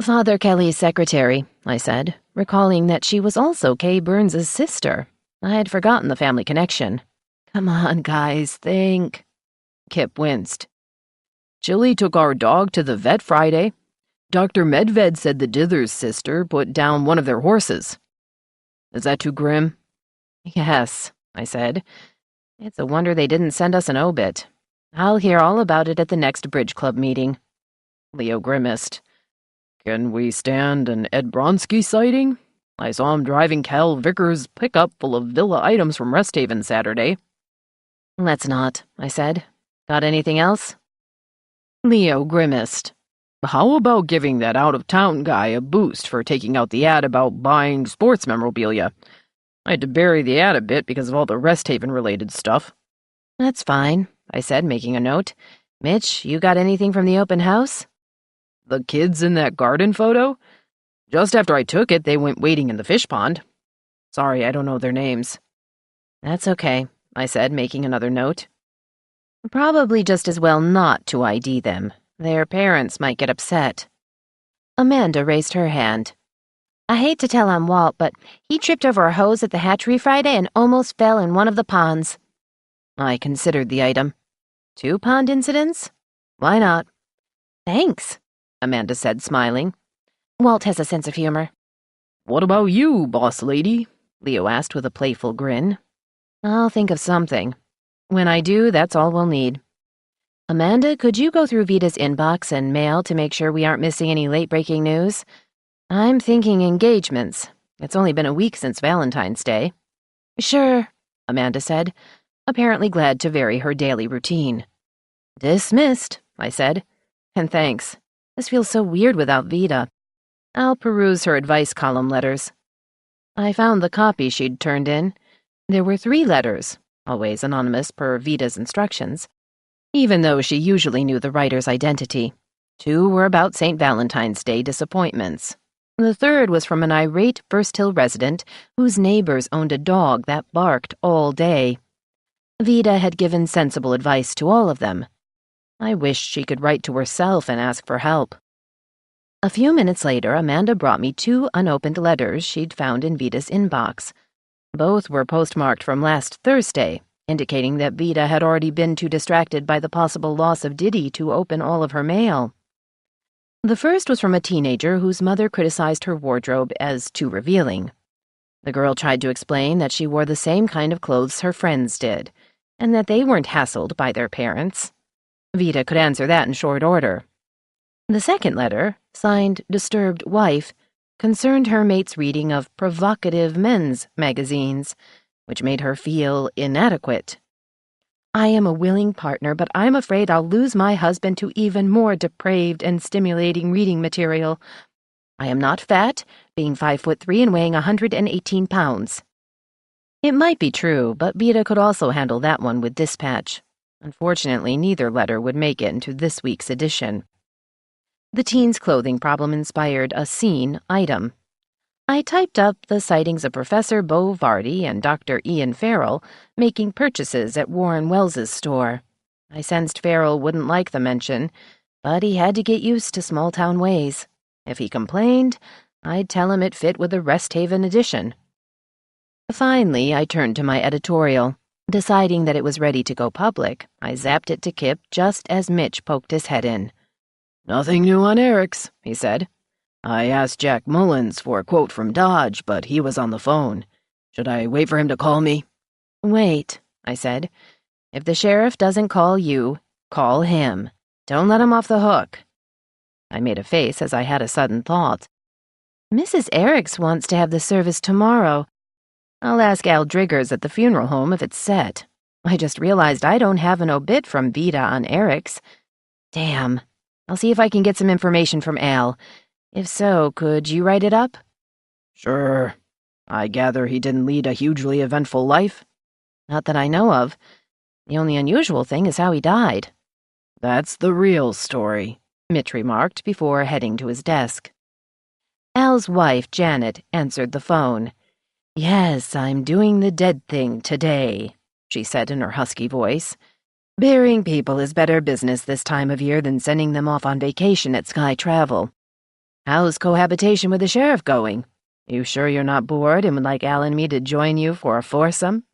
Father Kelly's secretary, I said, recalling that she was also Kay Burns's sister. I had forgotten the family connection. Come on, guys, think. Kip winced. Chili took our dog to the vet Friday. Dr. Medved said the Dithers sister put down one of their horses. Is that too grim? Yes, I said. It's a wonder they didn't send us an obit. I'll hear all about it at the next Bridge Club meeting. Leo grimaced. Can we stand an Ed Bronsky sighting? I saw him driving Cal Vickers' pickup full of villa items from Rest Haven Saturday. Let's not, I said. Got anything else? Leo grimaced. How about giving that out-of-town guy a boost for taking out the ad about buying sports memorabilia? I had to bury the ad a bit because of all the Rest Haven-related stuff. That's fine, I said, making a note. Mitch, you got anything from the open house? The kids in that garden photo? Just after I took it, they went wading in the fish pond. Sorry, I don't know their names. That's okay, I said, making another note. Probably just as well not to ID them. Their parents might get upset. Amanda raised her hand. I hate to tell on Walt, but he tripped over a hose at the hatchery Friday and almost fell in one of the ponds. I considered the item. 2 pond incidents? Why not? Thanks, Amanda said, smiling. Walt has a sense of humor. What about you, boss lady? Leo asked with a playful grin. I'll think of something. When I do, that's all we'll need. Amanda, could you go through Vita's inbox and mail to make sure we aren't missing any late-breaking news? I'm thinking engagements. It's only been a week since Valentine's Day. Sure, Amanda said, apparently glad to vary her daily routine. Dismissed, I said. And thanks. This feels so weird without Vita. I'll peruse her advice column letters. I found the copy she'd turned in. There were 3 letters, always anonymous per Vita's instructions, even though she usually knew the writer's identity. 2 were about St. Valentine's Day disappointments. The 3rd was from an irate First Hill resident whose neighbors owned a dog that barked all day. Vita had given sensible advice to all of them. I wished she could write to herself and ask for help. A few minutes later, Amanda brought me 2 unopened letters she'd found in Vita's inbox. Both were postmarked from last Thursday, indicating that Vita had already been too distracted by the possible loss of Diddy to open all of her mail. The first was from a teenager whose mother criticized her wardrobe as too revealing. The girl tried to explain that she wore the same kind of clothes her friends did, and that they weren't hassled by their parents. Vita could answer that in short order. The second letter, signed Disturbed Wife, concerned her mate's reading of provocative men's magazines, which made her feel inadequate. I am a willing partner, but I'm afraid I'll lose my husband to even more depraved and stimulating reading material. I am not fat, being 5'3" and weighing 118 pounds. It might be true, but Vita could also handle that one with dispatch. Unfortunately, neither letter would make it into this week's edition. The teen's clothing problem inspired a scene item. I typed up the sightings of Professor Bo Vardy and Dr. Ian Farrell making purchases at Warren Wells's store. I sensed Farrell wouldn't like the mention, but he had to get used to small-town ways. If he complained, I'd tell him it fit with the Rest Haven edition. Finally, I turned to my editorial. Deciding that it was ready to go public, I zapped it to Kip just as Mitch poked his head in. "Nothing new on Eric's," he said. "I asked Jack Mullins for a quote from Dodge, but he was on the phone. Should I wait for him to call me?" "Wait," I said. "If the sheriff doesn't call you, call him. Don't let him off the hook." I made a face as I had a sudden thought. "Mrs. Ericks wants to have the service tomorrow. I'll ask Al Driggers at the funeral home if it's set. I just realized I don't have an obit from Vida on Eric's. Damn. I'll see if I can get some information from Al. If so, could you write it up?" "Sure. I gather he didn't lead a hugely eventful life?" "Not that I know of. The only unusual thing is how he died." "That's the real story," Mitch remarked before heading to his desk. Al's wife, Janet, answered the phone. "Yes, I'm doing the dead thing today," she said in her husky voice. "Burying people is better business this time of year than sending them off on vacation at Sky Travel. How's cohabitation with the sheriff going? You sure you're not bored and would like Al and me to join you for a foursome?"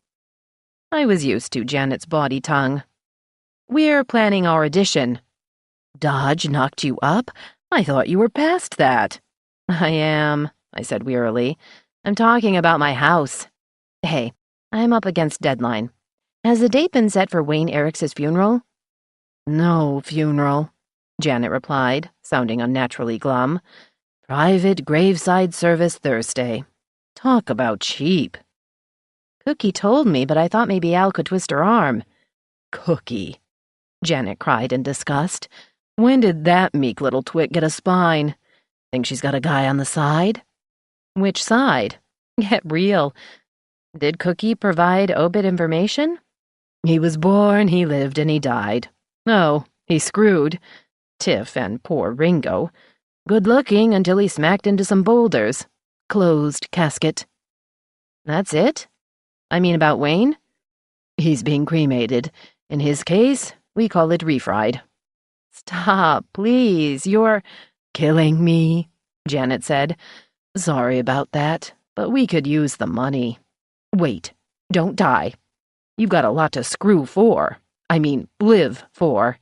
I was used to Janet's bawdy tongue. "We're planning our addition." "Dodge knocked you up? I thought you were past that." "I am," I said wearily. "I'm talking about my house. Hey, I'm up against deadline. Has the date been set for Wayne Ericks' funeral?" "No funeral," Janet replied, sounding unnaturally glum. "Private graveside service Thursday. Talk about cheap." "Cookie told me, but I thought maybe Al could twist her arm." "Cookie," Janet cried in disgust. "When did that meek little twit get a spine? Think she's got a guy on the side?" "Which side? Get real. Did Cookie provide obit information?" "He was born, he lived, and he died. Oh, he screwed. Tiff and poor Ringo. Good-looking until he smacked into some boulders. Closed casket." "That's it? I mean about Wayne?" "He's being cremated. In his case, we call it refried." "Stop, please, you're—" "Killing me," Janet said. "Sorry about that, but we could use the money. Wait, don't die. You've got a lot to screw for. I mean, live for."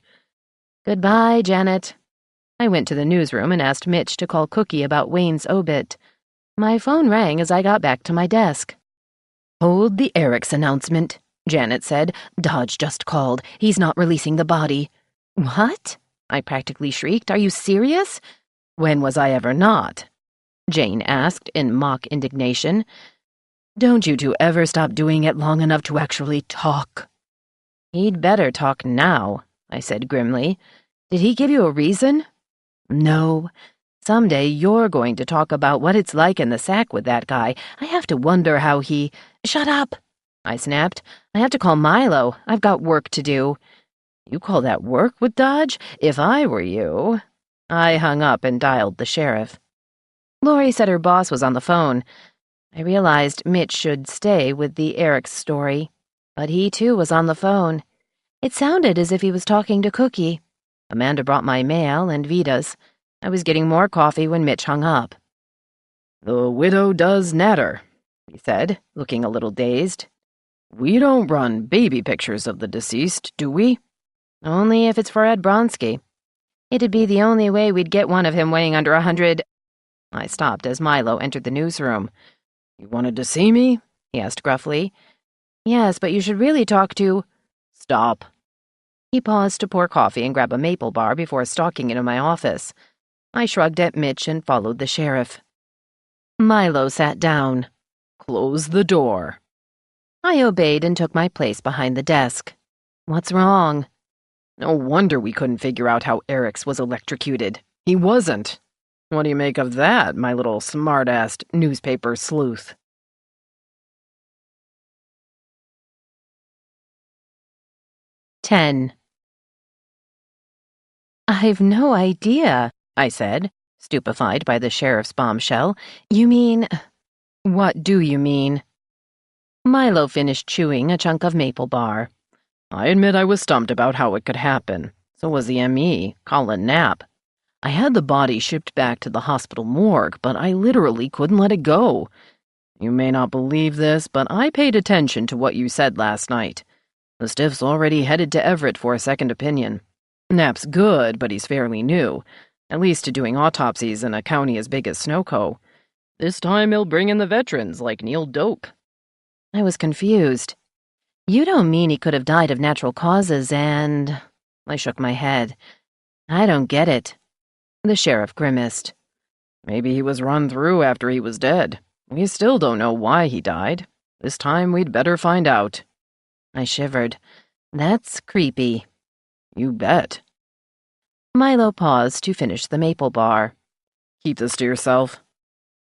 "Goodbye, Janet." I went to the newsroom and asked Mitch to call Cookie about Wayne's obit. My phone rang as I got back to my desk. "Hold the Ericks announcement," Janet said. "Dodge just called. He's not releasing the body." "What?" I practically shrieked. "Are you serious?" "When was I ever not?" Jane asked in mock indignation. "Don't you two ever stop doing it long enough to actually talk?" "He'd better talk now," I said grimly. "Did he give you a reason?" "No. Someday you're going to talk about what it's like in the sack with that guy. I have to wonder how he—" "Shut up!" I snapped. "I have to call Milo. I've got work to do." "You call that work with Dodge? If I were you—" I hung up and dialed the sheriff. Lori said her boss was on the phone. I realized Mitch should stay with the Ericks story, but he too was on the phone. It sounded as if he was talking to Cookie. Amanda brought my mail and Vita's. I was getting more coffee when Mitch hung up. "The widow does natter," he said, looking a little dazed. "We don't run baby pictures of the deceased, do we?" "Only if it's for Ed Bronsky. It'd be the only way we'd get one of him weighing under 100. I stopped as Milo entered the newsroom. "You wanted to see me?" he asked gruffly. "Yes, but you should really talk to—" "Stop." He paused to pour coffee and grab a maple bar before stalking into my office. I shrugged at Mitch and followed the sheriff. Milo sat down. "Close the door." I obeyed and took my place behind the desk. "What's wrong?" "No wonder we couldn't figure out how Ericks was electrocuted. He wasn't. What do you make of that, my little smart-assed newspaper sleuth?" 10. "I've no idea," I said, stupefied by the sheriff's bombshell. "You mean—" "What do you mean?" Milo finished chewing a chunk of maple bar. "I admit I was stumped about how it could happen. So was the M.E., Colin Knapp. I had the body shipped back to the hospital morgue, but I literally couldn't let it go. You may not believe this, but I paid attention to what you said last night. The stiff's already headed to Everett for a second opinion. Knapp's good, but he's fairly new, at least to doing autopsies in a county as big as Snoquo. This time he'll bring in the veterans like Neil Doak. I was confused. You don't mean he could have died of natural causes and... I shook my head. I don't get it. The sheriff grimaced. Maybe he was run through after he was dead. We still don't know why he died. This time we'd better find out. I shivered. That's creepy. You bet. Milo paused to finish the maple bar. Keep this to yourself.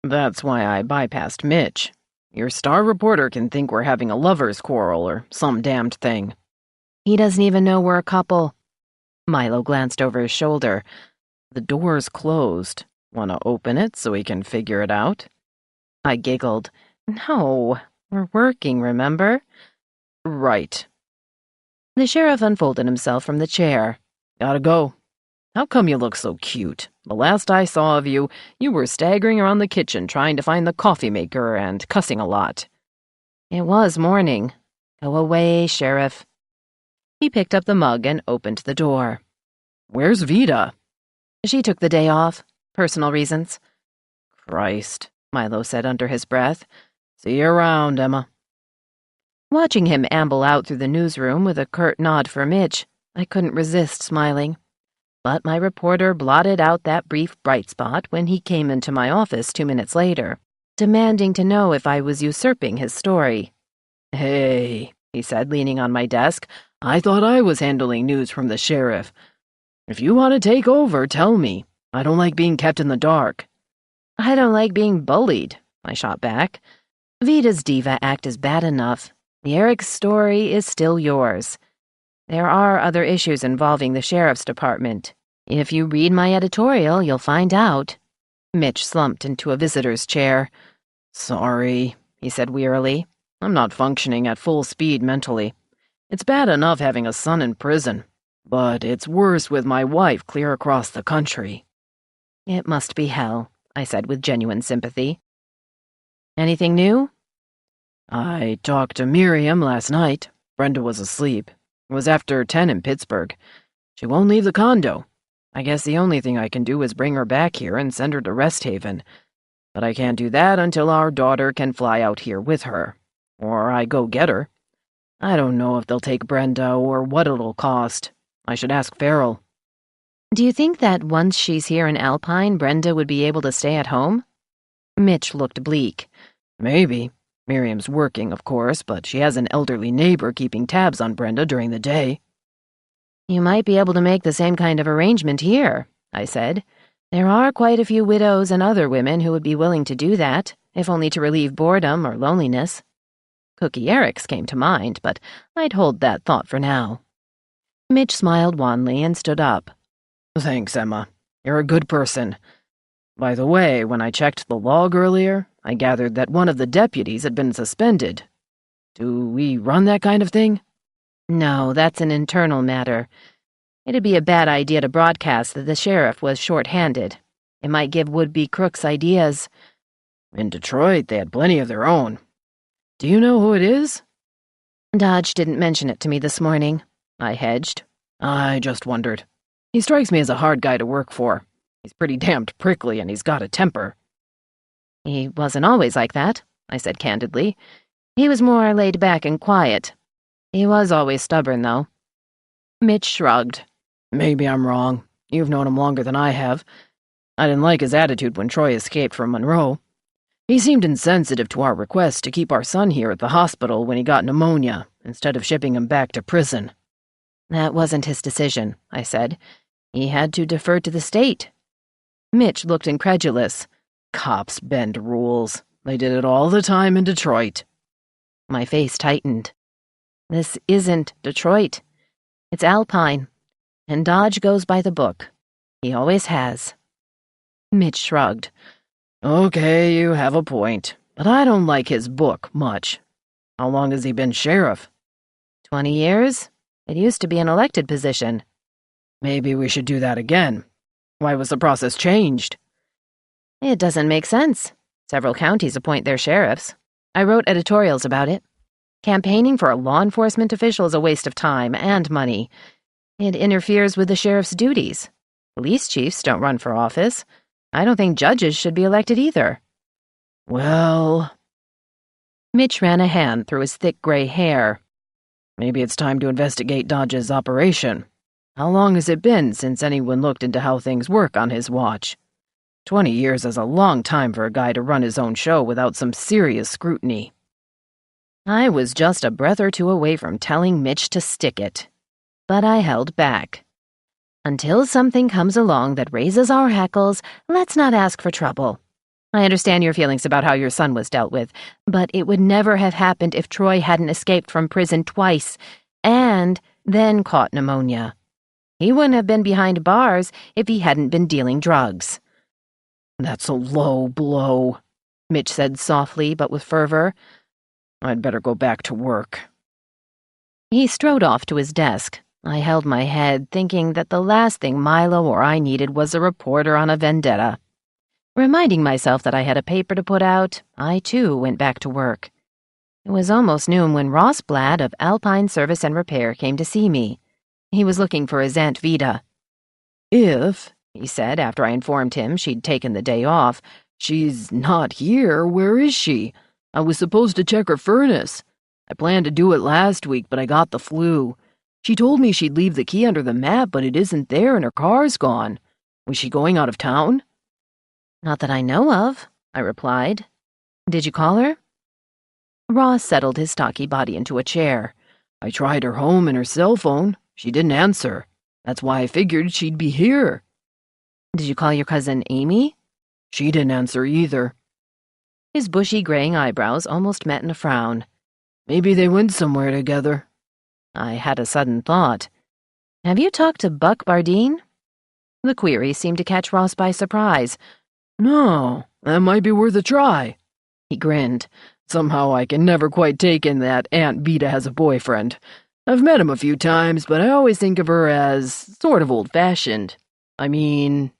That's why I bypassed Mitch. Your star reporter can think we're having a lover's quarrel or some damned thing. He doesn't even know we're a couple. Milo glanced over his shoulder. The door's closed. Want to open it so we can figure it out? I giggled. No, we're working, remember? Right. The sheriff unfolded himself from the chair. Gotta go. How come you look so cute? The last I saw of you, you were staggering around the kitchen trying to find the coffee maker and cussing a lot. It was morning. Go away, Sheriff. He picked up the mug and opened the door. Where's Vida? She took the day off. Personal reasons. Christ, Milo said under his breath. See you around, Emma. Watching him amble out through the newsroom with a curt nod for Mitch, I couldn't resist smiling. But my reporter blotted out that brief bright spot when he came into my office 2 minutes later, demanding to know if I was usurping his story. Hey, he said, leaning on my desk, I thought I was handling news from the sheriff. If you want to take over, tell me. I don't like being kept in the dark. I don't like being bullied, I shot back. Vida's diva act is bad enough. The Eric's story is still yours. There are other issues involving the sheriff's department. If you read my editorial, you'll find out. Mitch slumped into a visitor's chair. Sorry, he said wearily. I'm not functioning at full speed mentally. It's bad enough having a son in prison, but it's worse with my wife clear across the country. It must be hell, I said with genuine sympathy. Anything new? I talked to Miriam last night. Brenda was asleep. It was after 10 in Pittsburgh. She won't leave the condo. I guess the only thing I can do is bring her back here and send her to Rest Haven. But I can't do that until our daughter can fly out here with her. Or I go get her. I don't know if they'll take Brenda or what it'll cost. I should ask Farrell. Do you think that once she's here in Alpine, Brenda would be able to stay at home? Mitch looked bleak. Maybe. Miriam's working, of course, but she has an elderly neighbor keeping tabs on Brenda during the day. You might be able to make the same kind of arrangement here, I said. There are quite a few widows and other women who would be willing to do that, if only to relieve boredom or loneliness. Cookie Eric's came to mind, but I'd hold that thought for now. Mitch smiled wanly and stood up. Thanks, Emma. You're a good person. By the way, when I checked the log earlier, I gathered that one of the deputies had been suspended. Do we run that kind of thing? No, that's an internal matter. It'd be a bad idea to broadcast that the sheriff was short-handed. It might give would-be crooks ideas. In Detroit, they had plenty of their own. Do you know who it is? Dodge didn't mention it to me this morning. I hedged. I just wondered. He strikes me as a hard guy to work for. He's pretty damned prickly and he's got a temper. He wasn't always like that, I said candidly. He was more laid back and quiet. He was always stubborn, though. Mitch shrugged. Maybe I'm wrong. You've known him longer than I have. I didn't like his attitude when Troy escaped from Monroe. He seemed insensitive to our request to keep our son here at the hospital when he got pneumonia, instead of shipping him back to prison. That wasn't his decision, I said. He had to defer to the state. Mitch looked incredulous. Cops bend rules. They did it all the time in Detroit. My face tightened. This isn't Detroit. It's Alpine. And Dodge goes by the book. He always has. Mitch shrugged. Okay, you have a point. But I don't like his book much. How long has he been sheriff? 20 years? It used to be an elected position. Maybe we should do that again. Why was the process changed? It doesn't make sense. Several counties appoint their sheriffs. I wrote editorials about it. Campaigning for a law enforcement official is a waste of time and money. It interferes with the sheriff's duties. Police chiefs don't run for office. I don't think judges should be elected either. Well... Mitch ran a hand through his thick gray hair. Maybe it's time to investigate Dodge's operation. How long has it been since anyone looked into how things work on his watch? 20 years is a long time for a guy to run his own show without some serious scrutiny. I was just a breath or two away from telling Mitch to stick it. But I held back. Until something comes along that raises our hackles, let's not ask for trouble. I understand your feelings about how your son was dealt with, but it would never have happened if Troy hadn't escaped from prison twice, and then caught pneumonia. He wouldn't have been behind bars if he hadn't been dealing drugs. That's a low blow, Mitch said softly but with fervor. I'd better go back to work. He strode off to his desk. I held my head, thinking that the last thing Milo or I needed was a reporter on a vendetta. Reminding myself that I had a paper to put out, I too went back to work. It was almost noon when Ross Blatt of Alpine Service and Repair came to see me. He was looking for his Aunt Vida. If, he said after I informed him she'd taken the day off, she's not here, where is she? I was supposed to check her furnace. I planned to do it last week, but I got the flu. She told me she'd leave the key under the mat, but it isn't there and her car's gone. Was she going out of town? Not that I know of, I replied. Did you call her? Ross settled his stocky body into a chair. I tried her home and her cell phone. She didn't answer. That's why I figured she'd be here. Did you call your cousin Amy? She didn't answer either. His bushy graying eyebrows almost met in a frown. Maybe they went somewhere together. I had a sudden thought. Have you talked to Buck Bardeen? The query seemed to catch Ross by surprise. No, that might be worth a try. He grinned. Somehow I can never quite take in that Aunt Vida has a boyfriend. I've met him a few times, but I always think of her as sort of old-fashioned. I mean...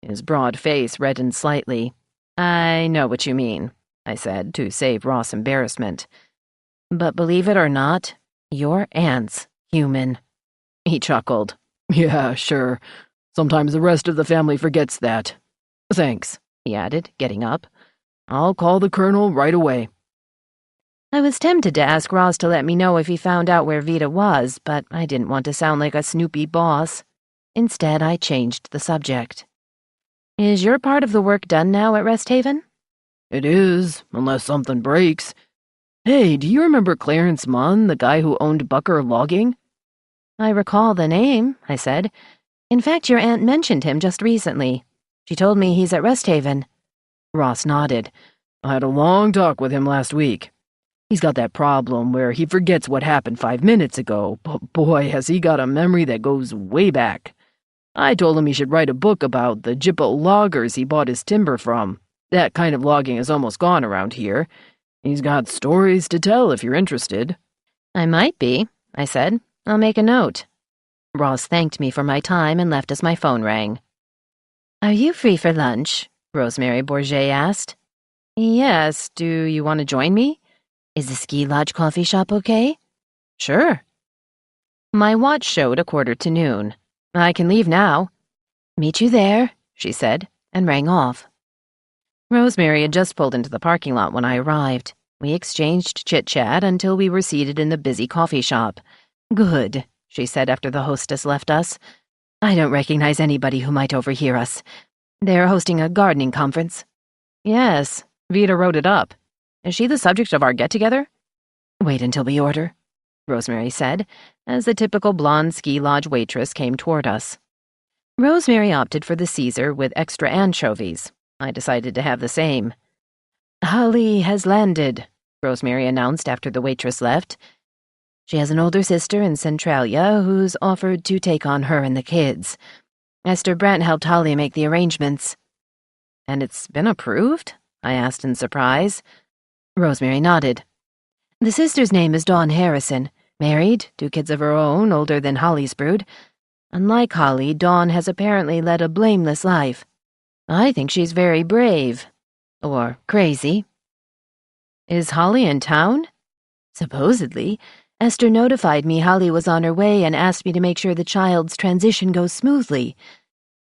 His broad face reddened slightly. I know what you mean, I said, to save Ross embarrassment. But believe it or not, your aunt's human. He chuckled. Yeah, sure. Sometimes the rest of the family forgets that. Thanks, he added, getting up. I'll call the colonel right away. I was tempted to ask Ross to let me know if he found out where Vida was, but I didn't want to sound like a snoopy boss. Instead, I changed the subject. Is your part of the work done now at Rest Haven? It is, unless something breaks. Hey, do you remember Clarence Munn, the guy who owned Bucker Logging? I recall the name, I said. In fact, your aunt mentioned him just recently. She told me he's at Rest Haven. Ross nodded. I had a long talk with him last week. He's got that problem where he forgets what happened 5 minutes ago, but boy, has he got a memory that goes way back. I told him he should write a book about the Jippo loggers he bought his timber from. That kind of logging is almost gone around here. He's got stories to tell if you're interested. I might be, I said. I'll make a note. Ross thanked me for my time and left as my phone rang. Are you free for lunch? Rosemary Bourget asked. Yes, do you want to join me? Is the Ski Lodge coffee shop okay? Sure. My watch showed 1:45. I can leave now. Meet you there, she said, and rang off. Rosemary had just pulled into the parking lot when I arrived. We exchanged chit-chat until we were seated in the busy coffee shop. Good, she said after the hostess left us. I don't recognize anybody who might overhear us. They're hosting a gardening conference. Yes, Vida wrote it up. Is she the subject of our get-together? Wait until we order, Rosemary said, as the typical blonde ski lodge waitress came toward us. Rosemary opted for the Caesar with extra anchovies. I decided to have the same. Holly has landed, Rosemary announced after the waitress left. She has an older sister in Centralia who's offered to take on her and the kids. Esther Brent helped Holly make the arrangements. And it's been approved? I asked in surprise. Rosemary nodded. The sister's name is Dawn Harrison, married, 2 kids of her own, older than Holly's brood. Unlike Holly, Dawn has apparently led a blameless life. I think she's very brave. Or crazy. Is Holly in town? Supposedly. Esther notified me Holly was on her way and asked me to make sure the child's transition goes smoothly.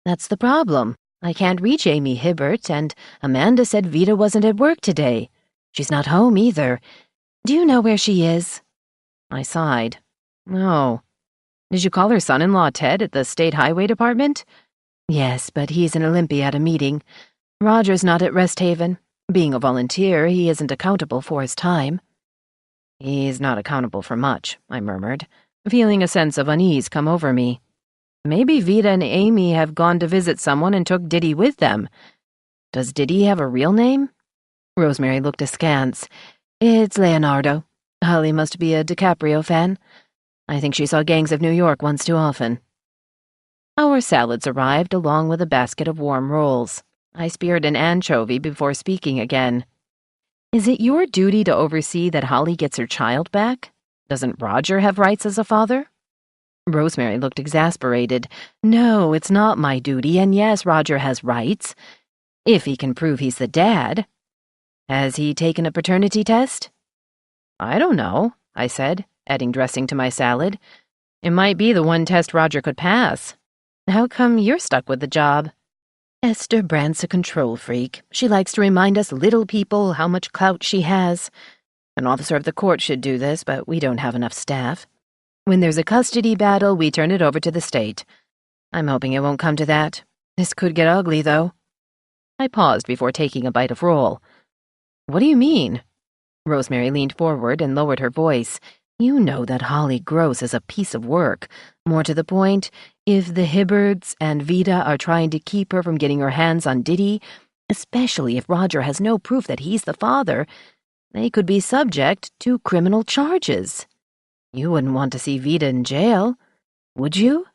That's the problem. I can't reach Amy Hibbert, and Amanda said Vita wasn't at work today. She's not home either. Do you know where she is? I sighed. No. Did you call her son-in-law Ted at the State Highway Department? Yes, but he's in Olympia at a meeting. Roger's not at Rest Haven. Being a volunteer, he isn't accountable for his time. He's not accountable for much, I murmured, feeling a sense of unease come over me. Maybe Vita and Amy have gone to visit someone and took Diddy with them. Does Diddy have a real name? Rosemary looked askance. It's Leonardo. Holly must be a DiCaprio fan. I think she saw Gangs of New York once too often. Our salads arrived along with a basket of warm rolls. I speared an anchovy before speaking again. Is it your duty to oversee that Holly gets her child back? Doesn't Roger have rights as a father? Rosemary looked exasperated. No, it's not my duty, and yes, Roger has rights. If he can prove he's the dad. Has he taken a paternity test? I don't know, I said, adding dressing to my salad. It might be the one test Roger could pass. How come you're stuck with the job? Esther Brandt's a control freak. She likes to remind us little people how much clout she has. An officer of the court should do this, but we don't have enough staff. When there's a custody battle, we turn it over to the state. I'm hoping it won't come to that. This could get ugly, though. I paused before taking a bite of roll. What do you mean? Rosemary leaned forward and lowered her voice. You know that Holly Gross is a piece of work. More to the point, if the Hibberts and Vita are trying to keep her from getting her hands on Diddy, especially if Roger has no proof that he's the father, they could be subject to criminal charges. You wouldn't want to see Vita in jail, would you?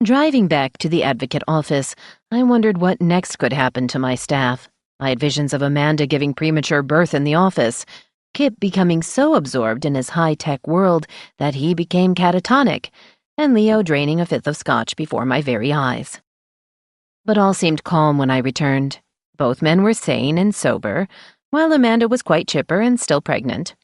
Driving back to the advocate office, I wondered what next could happen to my staff. I had visions of Amanda giving premature birth in the office, Kip becoming so absorbed in his high-tech world that he became catatonic, and Leo draining a fifth of scotch before my very eyes. But all seemed calm when I returned. Both men were sane and sober, while Amanda was quite chipper and still pregnant.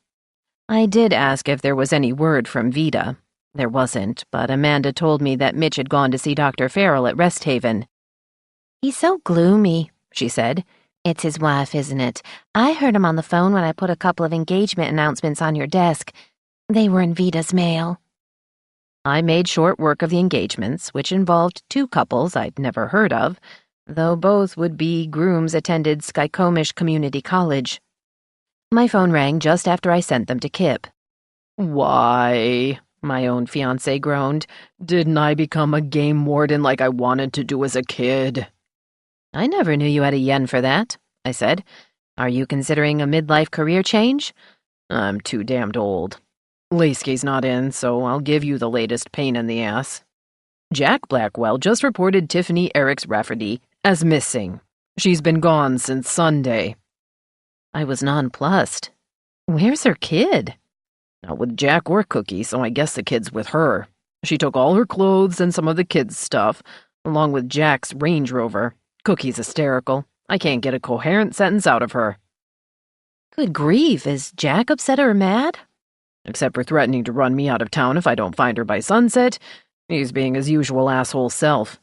I did ask if there was any word from Vita. There wasn't, but Amanda told me that Mitch had gone to see Dr. Farrell at Rest Haven. He's so gloomy, she said. It's his wife, isn't it? I heard him on the phone when I put a couple of engagement announcements on your desk. They were in Vita's mail. I made short work of the engagements, which involved two couples I'd never heard of, though both would-be grooms attended Skycomish Community College. My phone rang just after I sent them to Kip. Why, my own fiancé groaned, didn't I become a game warden like I wanted to do as a kid? I never knew you had a yen for that, I said. Are you considering a midlife career change? I'm too damned old. Lasky's not in, so I'll give you the latest pain in the ass. Jack Blackwell just reported Tiffany Eriks Rafferty as missing. She's been gone since Sunday. I was nonplussed. Where's her kid? Not with Jack or Cookie, so I guess the kid's with her. She took all her clothes and some of the kids' stuff, along with Jack's Range Rover. Cookie's hysterical. I can't get a coherent sentence out of her. Good grief, is Jack upset or mad? Except for threatening to run me out of town if I don't find her by sunset, he's being his usual asshole self.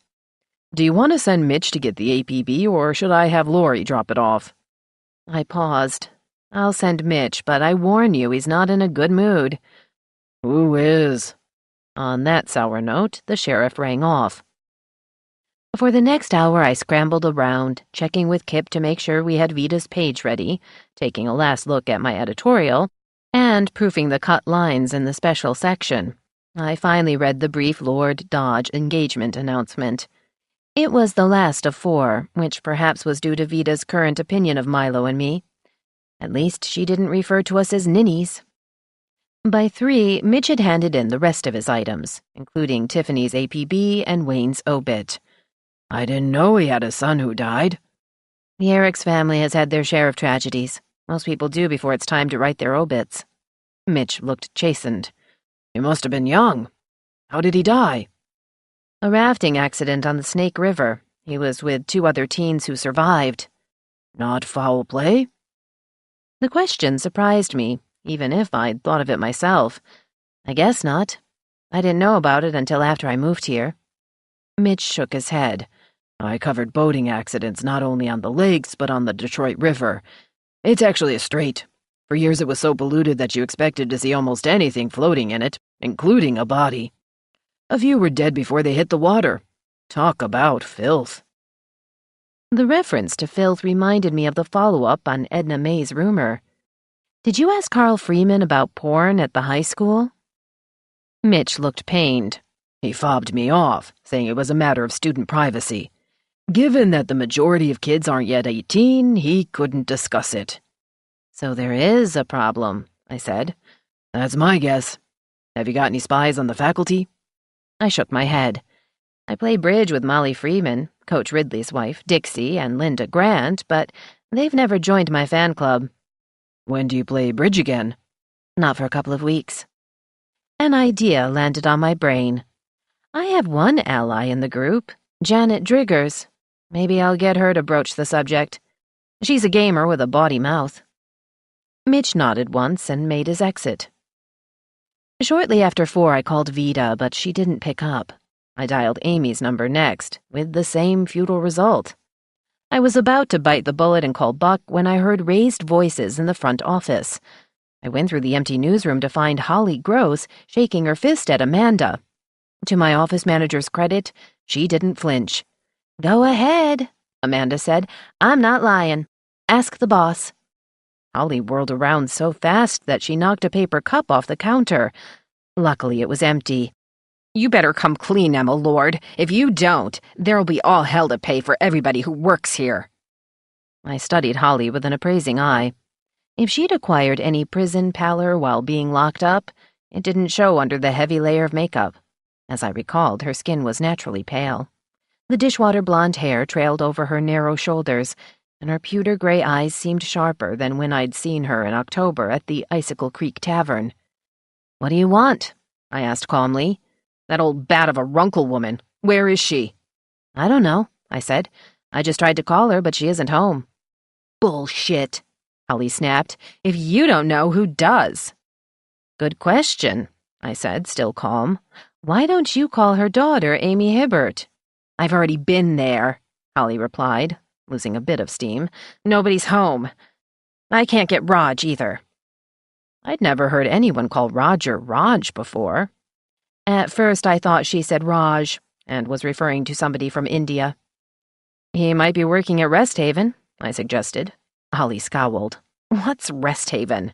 Do you want to send Mitch to get the APB, or should I have Lori drop it off? I paused. I'll send Mitch, but I warn you, he's not in a good mood. Who is? On that sour note, the sheriff rang off. For the next hour, I scrambled around, checking with Kip to make sure we had Vita's page ready, taking a last look at my editorial, and proofing the cut lines in the special section. I finally read the brief Lord Dodge engagement announcement. It was the last of 4, which perhaps was due to Vita's current opinion of Milo and me. At least she didn't refer to us as ninnies. By 3, Mitch had handed in the rest of his items, including Tiffany's APB and Wayne's obit. I didn't know he had a son who died. The Eriks family has had their share of tragedies. Most people do before it's time to write their obits. Mitch looked chastened. He must have been young. How did he die? A rafting accident on the Snake River. He was with 2 other teens who survived. Not foul play? The question surprised me, even if I'd thought of it myself. I guess not. I didn't know about it until after I moved here. Mitch shook his head. I covered boating accidents not only on the lakes, but on the Detroit River. It's actually a strait. For years it was so polluted that you expected to see almost anything floating in it, including a body. A few were dead before they hit the water. Talk about filth. The reference to filth reminded me of the follow-up on Edna May's rumor. Did you ask Carl Freeman about porn at the high school? Mitch looked pained. He fobbed me off, saying it was a matter of student privacy. Given that the majority of kids aren't yet 18, he couldn't discuss it. So there is a problem, I said. That's my guess. Have you got any spies on the faculty? I shook my head. I play bridge with Molly Freeman, Coach Ridley's wife, Dixie, and Linda Grant, but they've never joined my fan club. When do you play bridge again? Not for a couple of weeks. An idea landed on my brain. I have one ally in the group, Janet Driggers. Maybe I'll get her to broach the subject. She's a gamer with a bawdy mouth. Mitch nodded once and made his exit. Shortly after 4, I called Vida, but she didn't pick up. I dialed Amy's number next, with the same futile result. I was about to bite the bullet and call Buck when I heard raised voices in the front office. I went through the empty newsroom to find Holly Gross shaking her fist at Amanda. To my office manager's credit, she didn't flinch. "Go ahead," Amanda said. "I'm not lying. Ask the boss." Holly whirled around so fast that she knocked a paper cup off the counter. Luckily, it was empty. "You better come clean, Emma Lord. If you don't, there'll be all hell to pay for everybody who works here." I studied Holly with an appraising eye. If she'd acquired any prison pallor while being locked up, it didn't show under the heavy layer of makeup. As I recalled, her skin was naturally pale. The dishwater blonde hair trailed over her narrow shoulders, and her pewter gray eyes seemed sharper than when I'd seen her in October at the Icicle Creek Tavern. "What do you want?" I asked calmly. "That old bat of a Runkle woman. Where is she?" "I don't know," I said. "I just tried to call her, but she isn't home." "Bullshit," Holly snapped. "If you don't know, who does?" "Good question," I said, still calm. "Why don't you call her daughter Amy Hibbert?" "I've already been there," Holly replied, losing a bit of steam. "Nobody's home. I can't get Raj either." I'd never heard anyone call Roger Raj before. At first I thought she said Raj and was referring to somebody from India. "He might be working at Rest Haven," I suggested. Holly scowled. "What's Rest Haven?"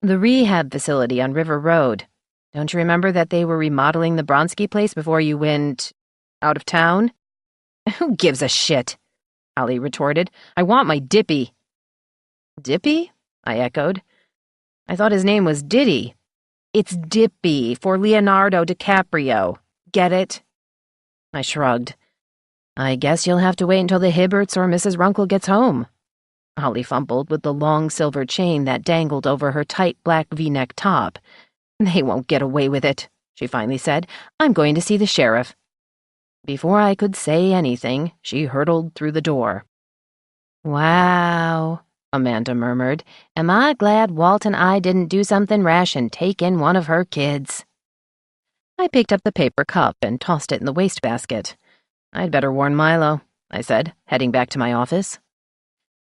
"The rehab facility on River Road. Don't you remember that they were remodeling the Bronsky place before you went out of town?" "Who gives a shit?" Holly retorted. "I want my Dippy." "Dippy?" I echoed. "I thought his name was Diddy." "It's Dippy for Leonardo DiCaprio. Get it?" I shrugged. "I guess you'll have to wait until the Hibberts or Mrs. Runkle gets home." Holly fumbled with the long silver chain that dangled over her tight black V-neck top. "They won't get away with it," she finally said. "I'm going to see the sheriff." Before I could say anything, she hurtled through the door. "Wow," Amanda murmured. "Am I glad Walt and I didn't do something rash and take in one of her kids." I picked up the paper cup and tossed it in the wastebasket. "I'd better warn Milo," I said, heading back to my office.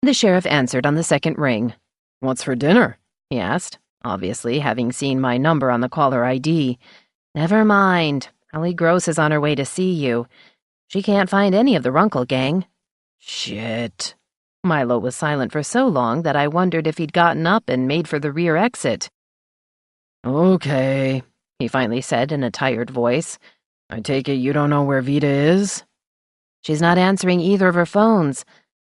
The sheriff answered on the second ring. "What's for dinner?" he asked, obviously having seen my number on the caller ID. "Never mind. Holly Gross is on her way to see you. She can't find any of the Runkle gang." "Shit." Milo was silent for so long that I wondered if he'd gotten up and made for the rear exit. "Okay," he finally said in a tired voice. "I take it you don't know where Vida is?" "She's not answering either of her phones.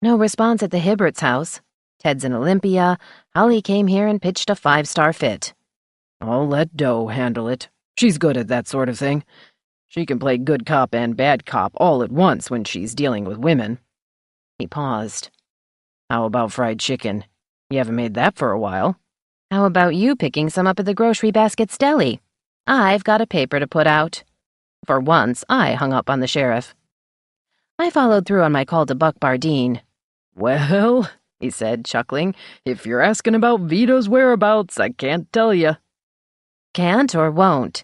No response at the Hibberts' house. Ted's in Olympia. Holly came here and pitched a 5-star fit." "I'll let Doe handle it. She's good at that sort of thing. She can play good cop and bad cop all at once when she's dealing with women." He paused. "How about fried chicken? You haven't made that for a while." "How about you picking some up at the Grocery Basket's deli? I've got a paper to put out." For once, I hung up on the sheriff. I followed through on my call to Buck Bardeen. Well, he said, chuckling, if you're asking about Vita's whereabouts, I can't tell you. Can't or won't?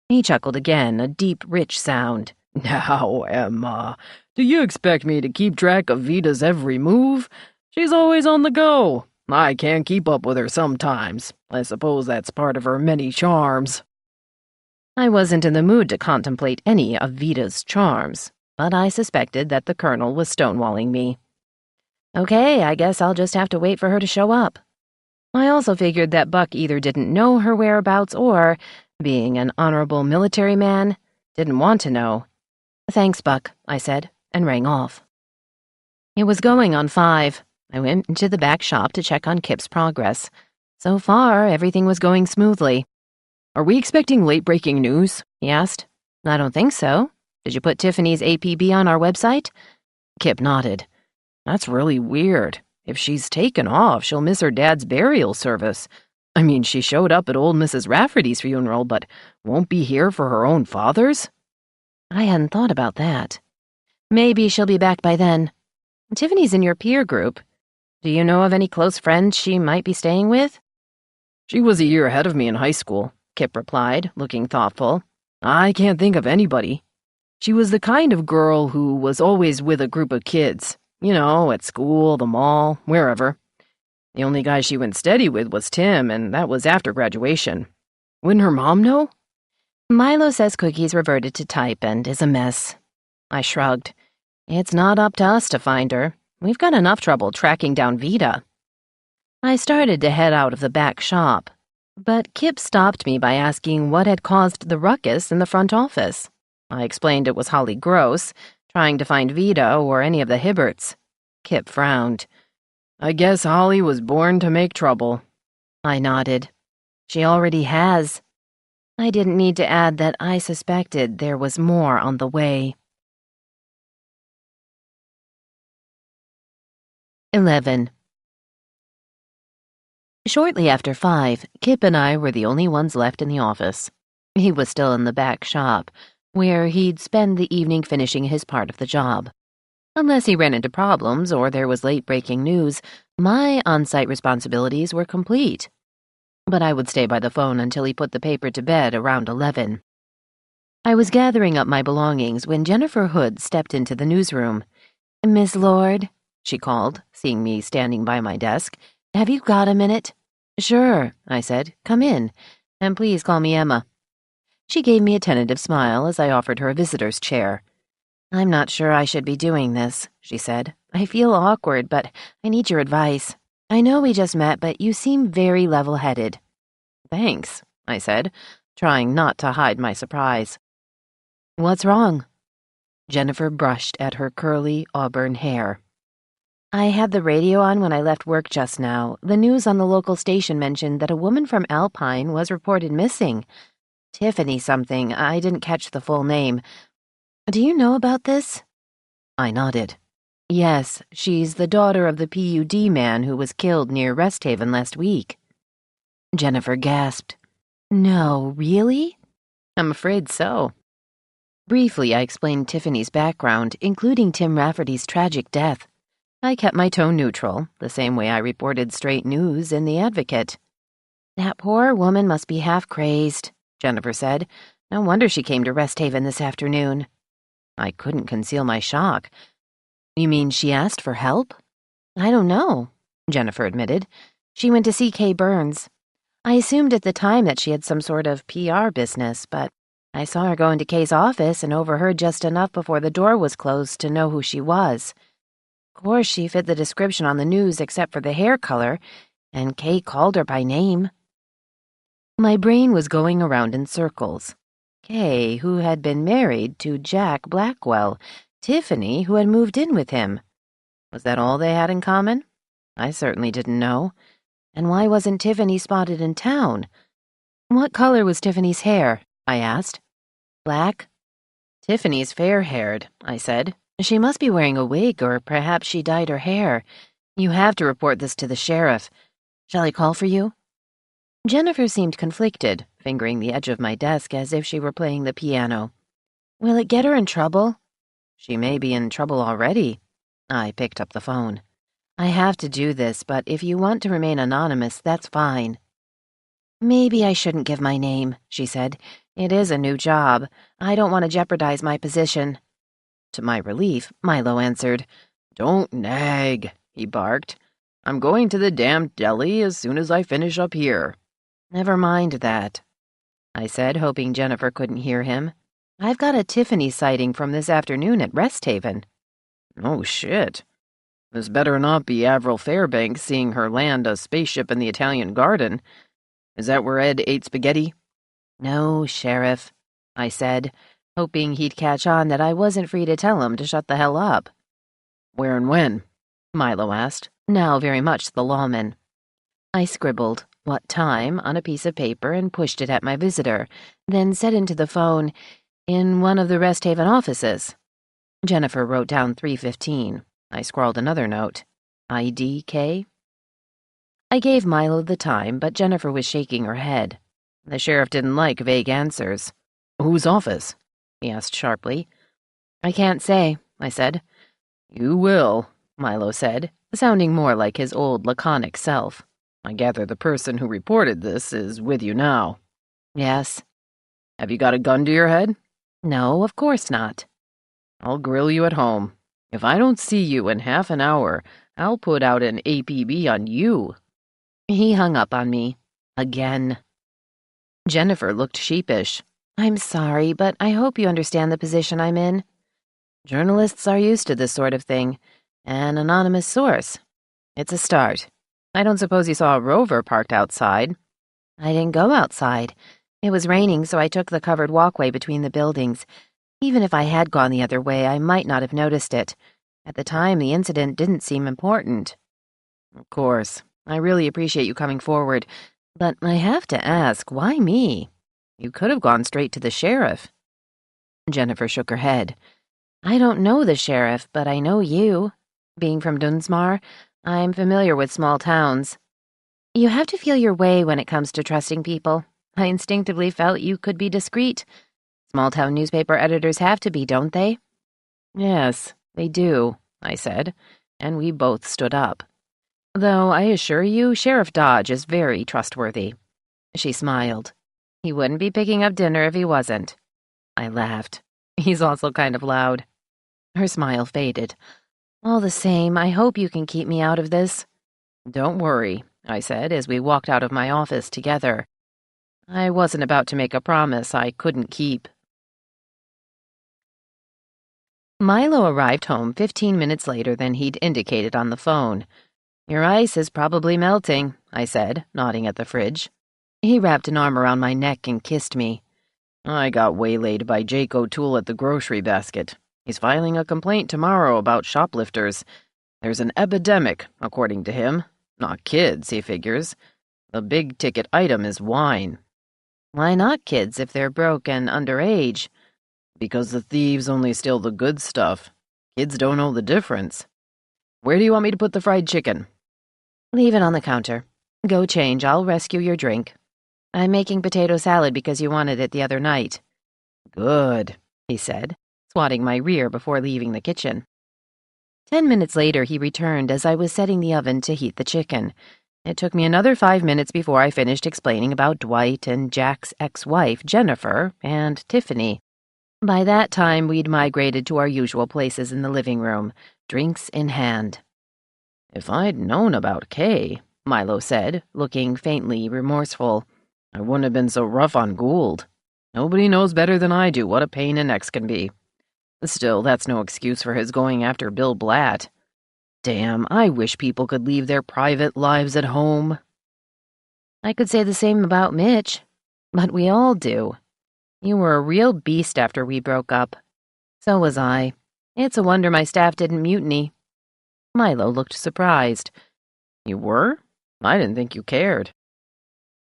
He chuckled again, a deep, rich sound. Now, Emma, do you expect me to keep track of Vita's every move? She's always on the go. I can't keep up with her sometimes. I suppose that's part of her many charms. I wasn't in the mood to contemplate any of Vita's charms, but I suspected that the Colonel was stonewalling me. Okay, I guess I'll just have to wait for her to show up. I also figured that Buck either didn't know her whereabouts or, being an honorable military man, didn't want to know. Thanks, Buck, I said, and rang off. It was going on 5. I went into the back shop to check on Kip's progress. So far, everything was going smoothly. Are we expecting late-breaking news? He asked. I don't think so. Did you put Tiffany's APB on our website? Kip nodded. That's really weird. If she's taken off, she'll miss her dad's burial service. I mean, she showed up at old Mrs. Rafferty's funeral, but won't be here for her own father's? I hadn't thought about that. Maybe she'll be back by then. Tiffany's in your peer group. Do you know of any close friends she might be staying with? She was a year ahead of me in high school, Kip replied, looking thoughtful. I can't think of anybody. She was the kind of girl who was always with a group of kids. You know, at school, the mall, wherever. The only guy she went steady with was Tim, and that was after graduation. Wouldn't her mom know? Milo says Cookie's reverted to type and is a mess. I shrugged. It's not up to us to find her. We've got enough trouble tracking down Vita. I started to head out of the back shop, but Kip stopped me by asking what had caused the ruckus in the front office. I explained it was Holly Gross, trying to find Vita or any of the Hibberts. Kip frowned. I guess Holly was born to make trouble. I nodded. She already has. I didn't need to add that I suspected there was more on the way. 11. Shortly after 5, Kip and I were the only ones left in the office. He was still in the back shop, where he'd spend the evening finishing his part of the job. Unless he ran into problems or there was late-breaking news, my on-site responsibilities were complete. But I would stay by the phone until he put the paper to bed around 11. I was gathering up my belongings when Jennifer Hood stepped into the newsroom. "Miss Lord," she called, seeing me standing by my desk. "Have you got a minute?" "Sure," I said. "Come in. And please call me Emma." She gave me a tentative smile as I offered her a visitor's chair. "I'm not sure I should be doing this," she said. "I feel awkward, but I need your advice. I know we just met, but you seem very level-headed." "Thanks," I said, trying not to hide my surprise. "What's wrong?" Jennifer brushed at her curly auburn hair. "I had the radio on when I left work just now. The news on the local station mentioned that a woman from Alpine was reported missing. Tiffany something. I didn't catch the full name. Do you know about this?" I nodded. "Yes, she's the daughter of the PUD man who was killed near Rest Haven last week." Jennifer gasped. "No, really?" "I'm afraid so." Briefly, I explained Tiffany's background, including Tim Rafferty's tragic death. I kept my tone neutral, the same way I reported straight news in The Advocate. "That poor woman must be half-crazed," Jennifer said. "No wonder she came to Rest Haven this afternoon." I couldn't conceal my shock. "You mean she asked for help?" "I don't know," Jennifer admitted. "She went to see Kay Burns. I assumed at the time that she had some sort of PR business, but I saw her go into Kay's office and overheard just enough before the door was closed to know who she was. Of course, she fit the description on the news except for the hair color, and Kay called her by name." My brain was going around in circles. Kay, who had been married to Jack Blackwell, Tiffany, who had moved in with him. Was that all they had in common? I certainly didn't know. And why wasn't Tiffany spotted in town? "What color was Tiffany's hair?" I asked. "Black?" "Tiffany's fair-haired," I said. "She must be wearing a wig, or perhaps she dyed her hair. You have to report this to the sheriff. Shall I call for you?" Jennifer seemed conflicted, fingering the edge of my desk as if she were playing the piano. "Will it get her in trouble?" She may be in trouble already. I picked up the phone. I have to do this, but if you want to remain anonymous, that's fine. Maybe I shouldn't give my name, she said. It is a new job. I don't want to jeopardize my position. To my relief, Milo answered. Don't nag, he barked. I'm going to the damned deli as soon as I finish up here. Never mind that, I said, hoping Jennifer couldn't hear him. I've got a Tiffany sighting from this afternoon at Rest Haven. Oh, shit. This better not be Avril Fairbanks seeing her land a spaceship in the Italian garden. Is that where Ed ate spaghetti? No, Sheriff, I said, hoping he'd catch on that I wasn't free to tell him to shut the hell up. Where and when? Milo asked, now very much the lawman. I scribbled what time on a piece of paper and pushed it at my visitor, then said into the phone, in one of the Rest Haven offices. Jennifer wrote down 3:15. I scrawled another note. IDK? I gave Milo the time, but Jennifer was shaking her head. The sheriff didn't like vague answers. Whose office? He asked sharply. I can't say, I said. You will, Milo said, sounding more like his old laconic self. I gather the person who reported this is with you now. Yes. Have you got a gun to your head? No, of course not. I'll grill you at home. If I don't see you in half an hour, I'll put out an APB on you. He hung up on me. Again. Jennifer looked sheepish. I'm sorry, but I hope you understand the position I'm in. Journalists are used to this sort of thing. An anonymous source. It's a start. I don't suppose you saw a rover parked outside. I didn't go outside. It was raining, so I took the covered walkway between the buildings. Even if I had gone the other way, I might not have noticed it. At the time, the incident didn't seem important. Of course. I really appreciate you coming forward. But I have to ask, why me? You could have gone straight to the sheriff. Jennifer shook her head. I don't know the sheriff, but I know you. Being from Dunsmore, I'm familiar with small towns. You have to feel your way when it comes to trusting people. I instinctively felt you could be discreet. Small-town newspaper editors have to be, don't they? Yes, they do, I said, and we both stood up. Though I assure you, Sheriff Dodge is very trustworthy. She smiled. He wouldn't be picking up dinner if he wasn't. I laughed. He's also kind of loud. Her smile faded. All the same, I hope you can keep me out of this. Don't worry, I said as we walked out of my office together. I wasn't about to make a promise I couldn't keep. Milo arrived home 15 minutes later than he'd indicated on the phone. Your ice is probably melting, I said, nodding at the fridge. He wrapped an arm around my neck and kissed me. I got waylaid by Jake O'Toole at the grocery basket. He's filing a complaint tomorrow about shoplifters. There's an epidemic, according to him. Not kids, he figures. The big-ticket item is wine. Why not kids if they're broke and underage? Because the thieves only steal the good stuff. Kids don't know the difference. Where do you want me to put the fried chicken? Leave it on the counter. Go change, I'll rescue your drink. I'm making potato salad because you wanted it the other night. Good, he said, swatting my rear before leaving the kitchen. 10 minutes later, he returned as I was setting the oven to heat the chicken. It took me another 5 minutes before I finished explaining about Dwight and Jack's ex-wife, Jennifer, and Tiffany. By that time, we'd migrated to our usual places in the living room, drinks in hand. If I'd known about Kay, Milo said, looking faintly remorseful, I wouldn't have been so rough on Gould. Nobody knows better than I do what a pain in X can be. Still, that's no excuse for his going after Bill Blatt. Damn, I wish people could leave their private lives at home. I could say the same about Mitch, but we all do. You were a real beast after we broke up. So was I. It's a wonder my staff didn't mutiny. Milo looked surprised. You were? I didn't think you cared.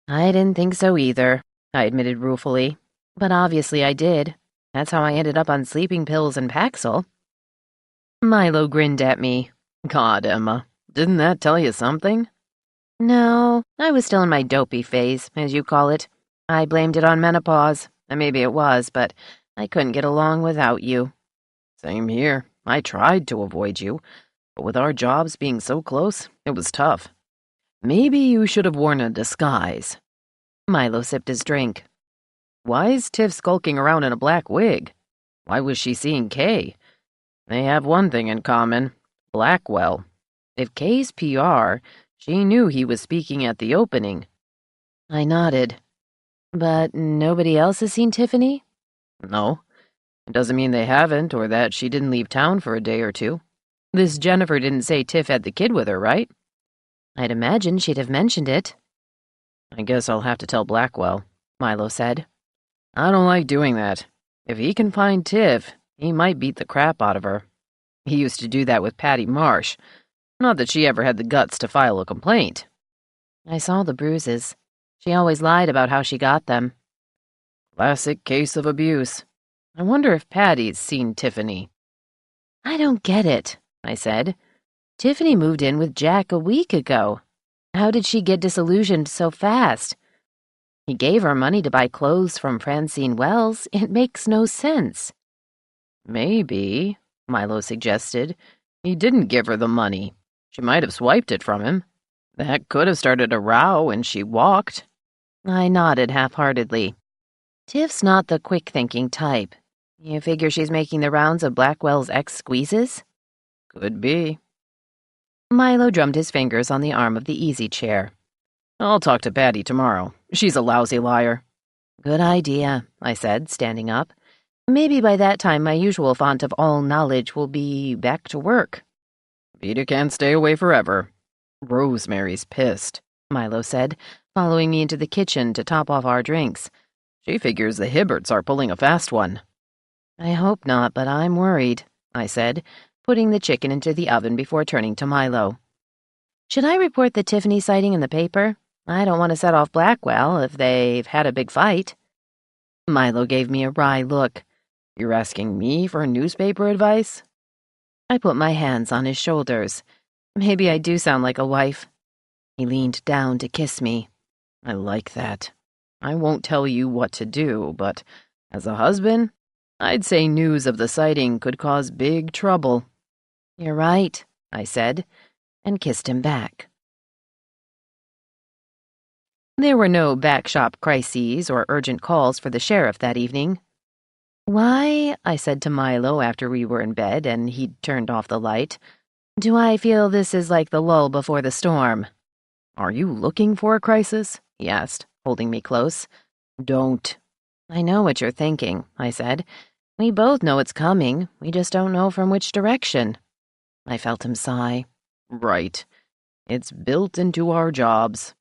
I didn't think so either, I admitted ruefully. But obviously I did. That's how I ended up on sleeping pills and Paxil. Milo grinned at me. God, Emma, didn't that tell you something? No, I was still in my dopey phase, as you call it. I blamed it on menopause, and maybe it was, but I couldn't get along without you. Same here. I tried to avoid you, but with our jobs being so close, it was tough. Maybe you should have worn a disguise. Milo sipped his drink. Why is Tiff skulking around in a black wig? Why was she seeing Kay? They have one thing in common. Blackwell. If Kay's PR, she knew he was speaking at the opening. I nodded. But nobody else has seen Tiffany? No. It doesn't mean they haven't or that she didn't leave town for a day or two. This Jennifer didn't say Tiff had the kid with her, right? I'd imagine she'd have mentioned it. I guess I'll have to tell Blackwell, Milo said. I don't like doing that. If he can find Tiff, he might beat the crap out of her. He used to do that with Patty Marsh. Not that she ever had the guts to file a complaint. I saw the bruises. She always lied about how she got them. Classic case of abuse. I wonder if Patty's seen Tiffany. I don't get it, I said. Tiffany moved in with Jack a week ago. How did she get disillusioned so fast? He gave her money to buy clothes from Francine Wells. It makes no sense. Maybe, Milo suggested, he didn't give her the money. She might have swiped it from him. That could have started a row when she walked. I nodded half-heartedly. Tiff's not the quick-thinking type. You figure she's making the rounds of Blackwell's ex-squeezes? Could be. Milo drummed his fingers on the arm of the easy chair. I'll talk to Patty tomorrow. She's a lousy liar. Good idea, I said, standing up. Maybe by that time my usual font of all knowledge will be back to work. Vida can't stay away forever. Rosemary's pissed, Milo said, following me into the kitchen to top off our drinks. She figures the Hibberts are pulling a fast one. I hope not, but I'm worried, I said, putting the chicken into the oven before turning to Milo. Should I report the Tiffany sighting in the paper? I don't want to set off Blackwell if they've had a big fight. Milo gave me a wry look. You're asking me for newspaper advice? I put my hands on his shoulders. Maybe I do sound like a wife. He leaned down to kiss me. I like that. I won't tell you what to do, but as a husband, I'd say news of the sighting could cause big trouble. You're right, I said, and kissed him back. There were no back-shop crises or urgent calls for the sheriff that evening. Why, I said to Milo after we were in bed and he'd turned off the light, do I feel this is like the lull before the storm? Are you looking for a crisis? He asked, holding me close. Don't. I know what you're thinking, I said. We both know it's coming. We just don't know from which direction. I felt him sigh. Right. It's built into our jobs.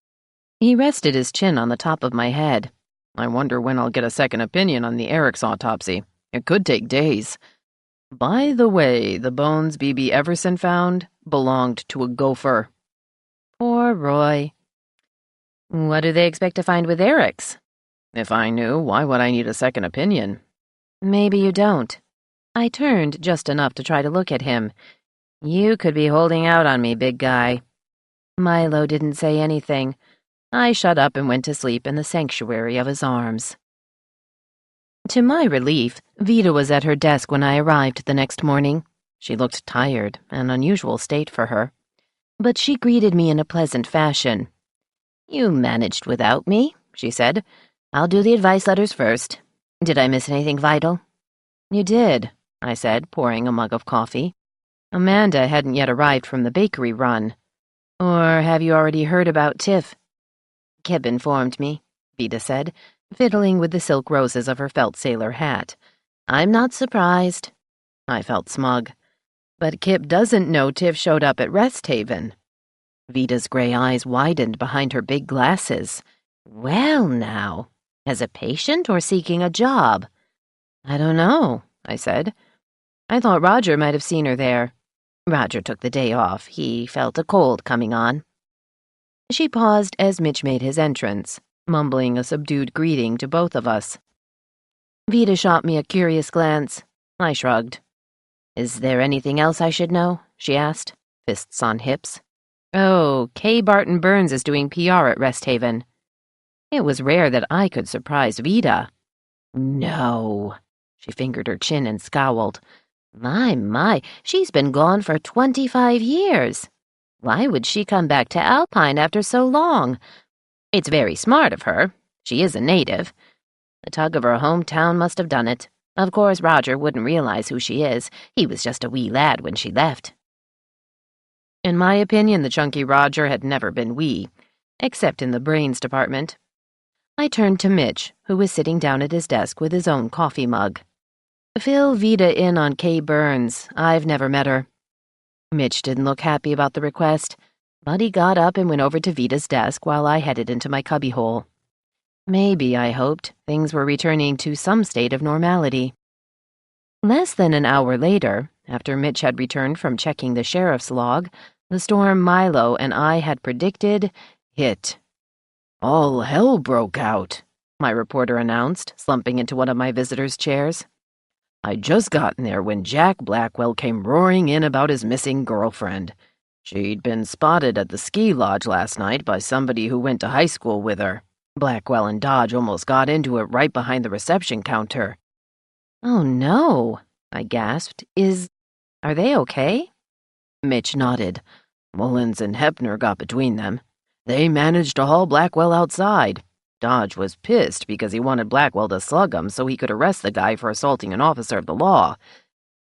He rested his chin on the top of my head. I wonder when I'll get a second opinion on the Eric's autopsy. It could take days. By the way, the bones B.B. Everson found belonged to a gopher. Poor Roy. What do they expect to find with Eric's? If I knew, why would I need a second opinion? Maybe you don't. I turned just enough to try to look at him. You could be holding out on me, big guy. Milo didn't say anything. I shut up and went to sleep in the sanctuary of his arms. To my relief, Vida was at her desk when I arrived the next morning. She looked tired, an unusual state for her. But she greeted me in a pleasant fashion. You managed without me, she said. I'll do the advice letters first. Did I miss anything vital? You did, I said, pouring a mug of coffee. Amanda hadn't yet arrived from the bakery run. Or have you already heard about Tiff? Kip informed me, Vida said, fiddling with the silk roses of her felt sailor hat. I'm not surprised. I felt smug. But Kip doesn't know Tiff showed up at Rest Haven. Vida's gray eyes widened behind her big glasses. Well, now, as a patient or seeking a job? I don't know, I said. I thought Roger might have seen her there. Roger took the day off. He felt a cold coming on. She paused as Mitch made his entrance, mumbling a subdued greeting to both of us. Vida shot me a curious glance. I shrugged. Is there anything else I should know? She asked, fists on hips. Oh, Kay Barton Burns is doing PR at Rest Haven. It was rare that I could surprise Vida. No. She fingered her chin and scowled. My, she's been gone for 25 years. Why would she come back to Alpine after so long? It's very smart of her. She is a native. The tug of her hometown must have done it. Of course, Roger wouldn't realize who she is. He was just a wee lad when she left. In my opinion, the chunky Roger had never been wee, except in the brains department. I turned to Mitch, who was sitting down at his desk with his own coffee mug. Fill Vida in on Kay Burns. I've never met her. Mitch didn't look happy about the request, but he got up and went over to Vida's desk while I headed into my cubbyhole. Maybe, I hoped, things were returning to some state of normality. Less than an hour later, after Mitch had returned from checking the sheriff's log, the storm Milo and I had predicted hit. All hell broke out, my reporter announced, slumping into one of my visitors' chairs. I'd just gotten there when Jack Blackwell came roaring in about his missing girlfriend. She'd been spotted at the ski lodge last night by somebody who went to high school with her. Blackwell and Dodge almost got into it right behind the reception counter. Oh no, I gasped. Are they okay? Mitch nodded. Mullins and Hepner got between them. They managed to haul Blackwell outside. Dodge was pissed because he wanted Blackwell to slug him so he could arrest the guy for assaulting an officer of the law.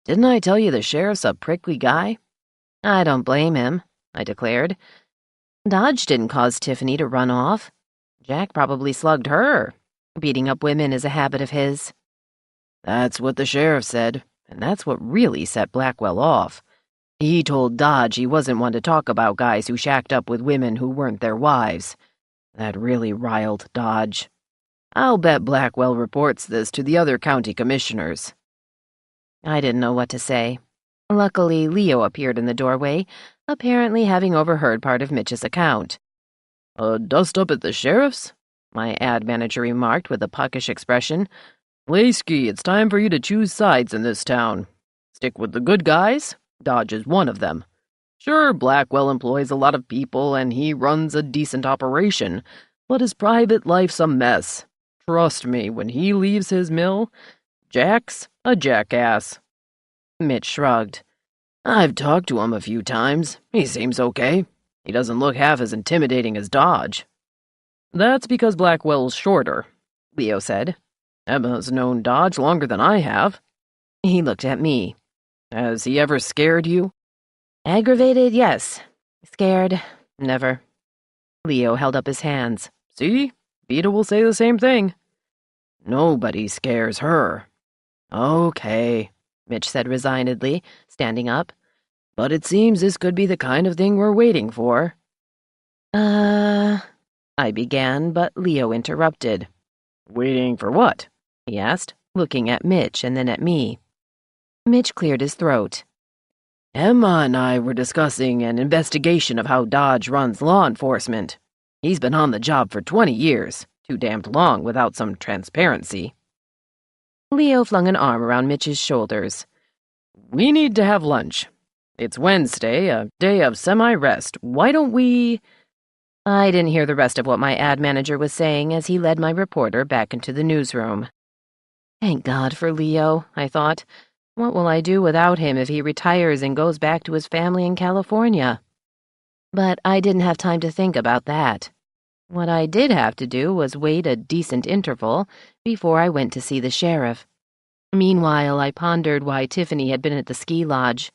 Didn't I tell you the sheriff's a prickly guy? I don't blame him, I declared. Dodge didn't cause Tiffany to run off. Jack probably slugged her. Beating up women is a habit of his. That's what the sheriff said, and that's what really set Blackwell off. He told Dodge he wasn't one to talk about guys who shacked up with women who weren't their wives. That really riled Dodge. I'll bet Blackwell reports this to the other county commissioners. I didn't know what to say. Luckily, Leo appeared in the doorway, apparently having overheard part of Mitch's account. A dust-up at the sheriff's? My ad manager remarked with a puckish expression. Laskey, it's time for you to choose sides in this town. Stick with the good guys? Dodge is one of them. Sure, Blackwell employs a lot of people and he runs a decent operation, but his private life's a mess. Trust me, when he leaves his mill, Jack's a jackass. Mitch shrugged. I've talked to him a few times. He seems okay. He doesn't look half as intimidating as Dodge. That's because Blackwell's shorter, Leo said. Emma's known Dodge longer than I have. He looked at me. Has he ever scared you? Aggravated, yes. Scared, never. Leo held up his hands. See? Vida will say the same thing. Nobody scares her. Okay, Mitch said resignedly, standing up. But it seems this could be the kind of thing we're waiting for. I began, but Leo interrupted. Waiting for what? He asked, looking at Mitch and then at me. Mitch cleared his throat. Emma and I were discussing an investigation of how Dodge runs law enforcement. He's been on the job for 20 years, too damned long without some transparency. Leo flung an arm around Mitch's shoulders. We need to have lunch. It's Wednesday, a day of semi-rest. Why don't we... I didn't hear the rest of what my ad manager was saying as he led my reporter back into the newsroom. Thank God for Leo, I thought. What will I do without him if he retires and goes back to his family in California? But I didn't have time to think about that. What I did have to do was wait a decent interval before I went to see the sheriff. Meanwhile, I pondered why Tiffany had been at the ski lodge.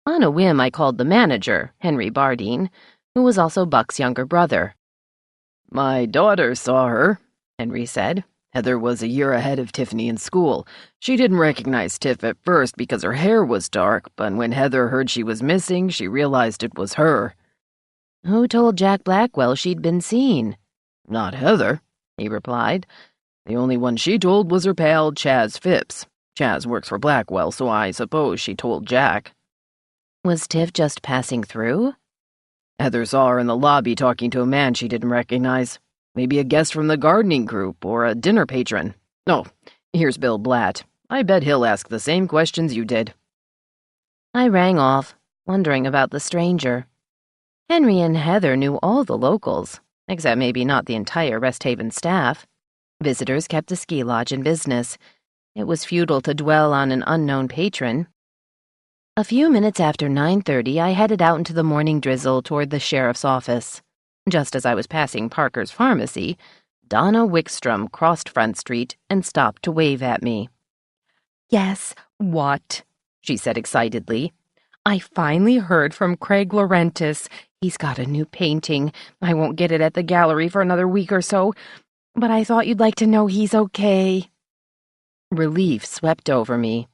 On a whim, I called the manager, Henry Bardeen, who was also Buck's younger brother. My daughter saw her, Henry said. Heather was a year ahead of Tiffany in school. She didn't recognize Tiff at first because her hair was dark, but when Heather heard she was missing, she realized it was her. Who told Jack Blackwell she'd been seen? Not Heather, he replied. The only one she told was her pal, Chaz Phipps. Chaz works for Blackwell, so I suppose she told Jack. Was Tiff just passing through? Heather saw her in the lobby talking to a man she didn't recognize. Maybe a guest from the gardening group or a dinner patron. Oh, here's Bill Blatt. I bet he'll ask the same questions you did. I rang off, wondering about the stranger. Henry and Heather knew all the locals, except maybe not the entire Rest Haven staff. Visitors kept the ski lodge in business. It was futile to dwell on an unknown patron. A few minutes after 9:30, I headed out into the morning drizzle toward the sheriff's office. Just as I was passing Parker's pharmacy, Donna Wickstrom crossed Front Street and stopped to wave at me. "Yes, what?" she said excitedly. "I finally heard from Craig Laurentis. He's got a new painting. I won't get it at the gallery for another week or so, but I thought you'd like to know he's okay." Relief swept over me.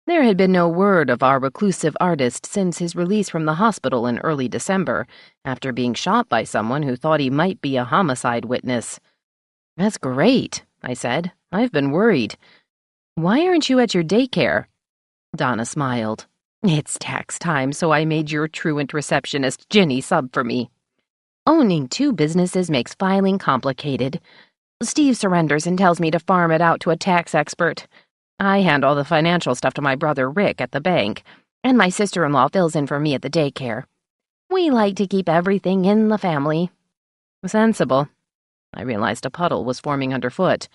There had been no word of our reclusive artist since his release from the hospital in early December, after being shot by someone who thought he might be a homicide witness. "That's great," I said. "I've been worried. Why aren't you at your daycare?" Donna smiled. "It's tax time, so I made your truant receptionist, Ginny, sub for me. Owning 2 businesses makes filing complicated. Steve surrenders and tells me to farm it out to a tax expert. I hand all the financial stuff to my brother Rick at the bank, and my sister-in-law fills in for me at the daycare. We like to keep everything in the family." Sensible. I realized a puddle was forming underfoot.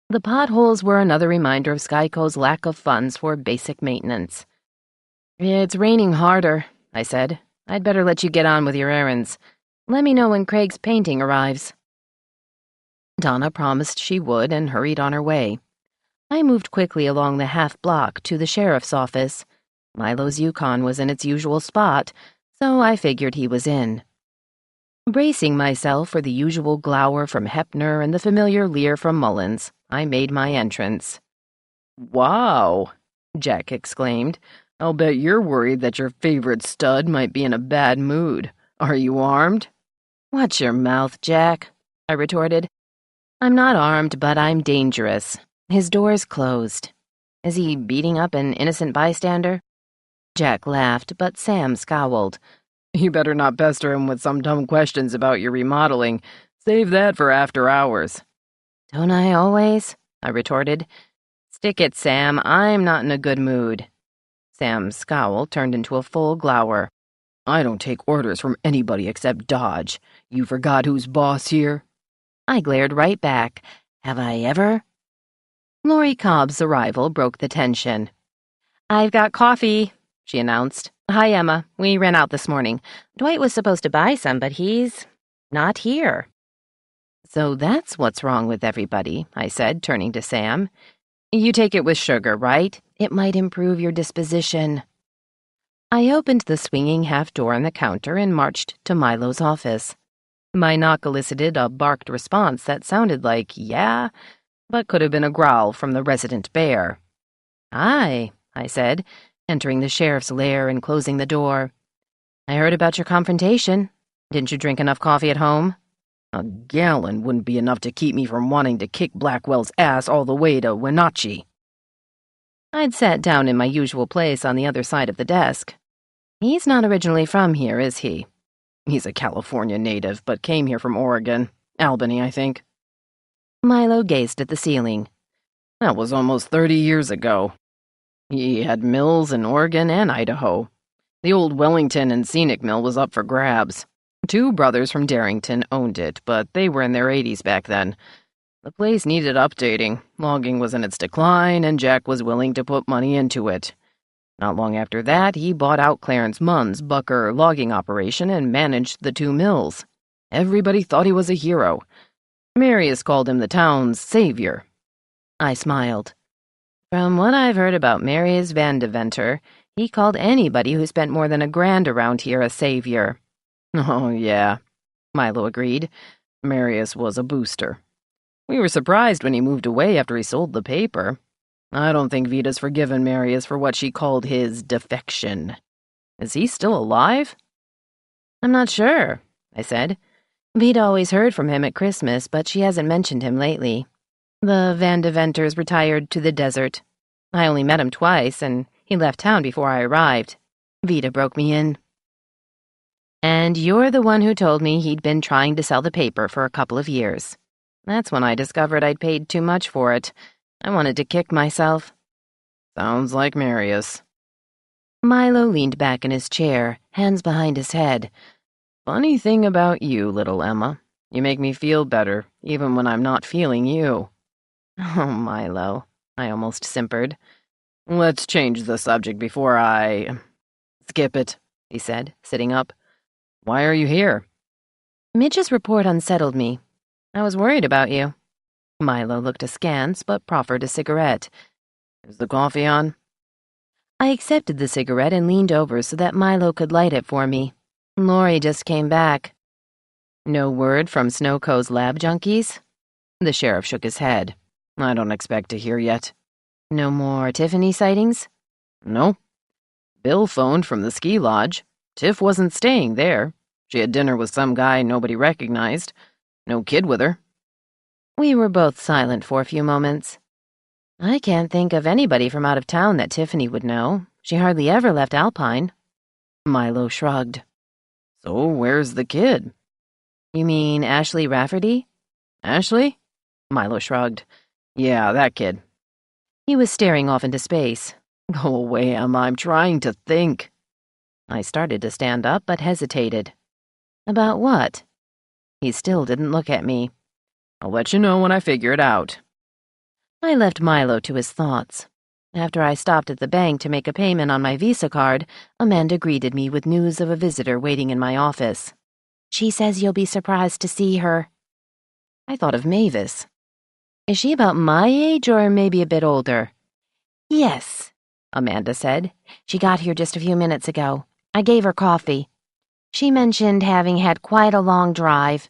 The potholes were another reminder of Skyco's lack of funds for basic maintenance. "It's raining harder," I said. "I'd better let you get on with your errands. Let me know when Craig's painting arrives." Donna promised she would and hurried on her way. I moved quickly along the half-block to the sheriff's office. Milo's Yukon was in its usual spot, so I figured he was in. Bracing myself for the usual glower from Hepner and the familiar leer from Mullins, I made my entrance. "Wow," Jack exclaimed. "I'll bet you're worried that your favorite stud might be in a bad mood. Are you armed?" "Watch your mouth, Jack," I retorted. "I'm not armed, but I'm dangerous. His door's closed. Is he beating up an innocent bystander?" Jack laughed, but Sam scowled. "You better not pester him with some dumb questions about your remodeling. Save that for after hours." "Don't I always?" I retorted. "Stick it, Sam. I'm not in a good mood." Sam's scowl turned into a full glower. "I don't take orders from anybody except Dodge. You forgot who's boss here?" I glared right back. Have I ever? Lori Cobb's arrival broke the tension. "I've got coffee," she announced. "Hi, Emma. We ran out this morning. Dwight was supposed to buy some, but he's not here." "So that's what's wrong with everybody," I said, turning to Sam. "You take it with sugar, right? It might improve your disposition." I opened the swinging half door on the counter and marched to Milo's office. My knock elicited a barked response that sounded like, "yeah," but could have been a growl from the resident bear. "Hi," I said, entering the sheriff's lair and closing the door. "I heard about your confrontation. Didn't you drink enough coffee at home?" "A gallon wouldn't be enough to keep me from wanting to kick Blackwell's ass all the way to Wenatchee." I'd sat down in my usual place on the other side of the desk. "He's not originally from here, is he?" "He's a California native, but came here from Oregon. Albany, I think." Milo gazed at the ceiling. "That was almost 30 years ago. He had mills in Oregon and Idaho. The old Wellington and Scenic Mill was up for grabs. 2 brothers from Darrington owned it, but they were in their 80s back then. The place needed updating. Logging was in its decline, and Jack was willing to put money into it. Not long after that, he bought out Clarence Munn's Bucker logging operation and managed the 2 mills. Everybody thought he was a hero. Marius called him the town's savior." I smiled. "From what I've heard about Marius Van Deventer, he called anybody who spent more than $1,000 around here a savior." "Oh, yeah," Milo agreed. "Marius was a booster. We were surprised when he moved away after he sold the paper. I don't think Vita's forgiven Marius for what she called his defection. Is he still alive?" "I'm not sure," I said. "Vita always heard from him at Christmas, but she hasn't mentioned him lately. The Van Deventers retired to the desert. I only met him twice, and he left town before I arrived. Vita broke me in." "And you're the one who told me he'd been trying to sell the paper for a couple of years. That's when I discovered I'd paid too much for it. I wanted to kick myself." "Sounds like Marius." Milo leaned back in his chair, hands behind his head. "Funny thing about you, little Emma. You make me feel better, even when I'm not feeling you." "Oh, Milo," I almost simpered. Let's change the subject before I... Skip it, he said, sitting up. Why are you here? Midge's report unsettled me. I was worried about you. Milo looked askance, but proffered a cigarette. Is the coffee on? I accepted the cigarette and leaned over so that Milo could light it for me. Lori just came back. No word from Snowco's lab junkies? The sheriff shook his head. I don't expect to hear yet. No more Tiffany sightings? No. Bill phoned from the ski lodge. Tiff wasn't staying there. She had dinner with some guy nobody recognized. No kid with her. We were both silent for a few moments. I can't think of anybody from out of town that Tiffany would know. She hardly ever left Alpine. Milo shrugged. So where's the kid? You mean Ashley Rafferty? Ashley? Milo shrugged. Yeah, that kid. He was staring off into space. Go away, Emma. I'm trying to think. I started to stand up, but hesitated. About what? He still didn't look at me. I'll let you know when I figure it out. I left Milo to his thoughts. After I stopped at the bank to make a payment on my Visa card, Amanda greeted me with news of a visitor waiting in my office. She says you'll be surprised to see her. I thought of Mavis. Is she about my age or maybe a bit older? Yes, Amanda said. She got here just a few minutes ago. I gave her coffee. She mentioned having had quite a long drive.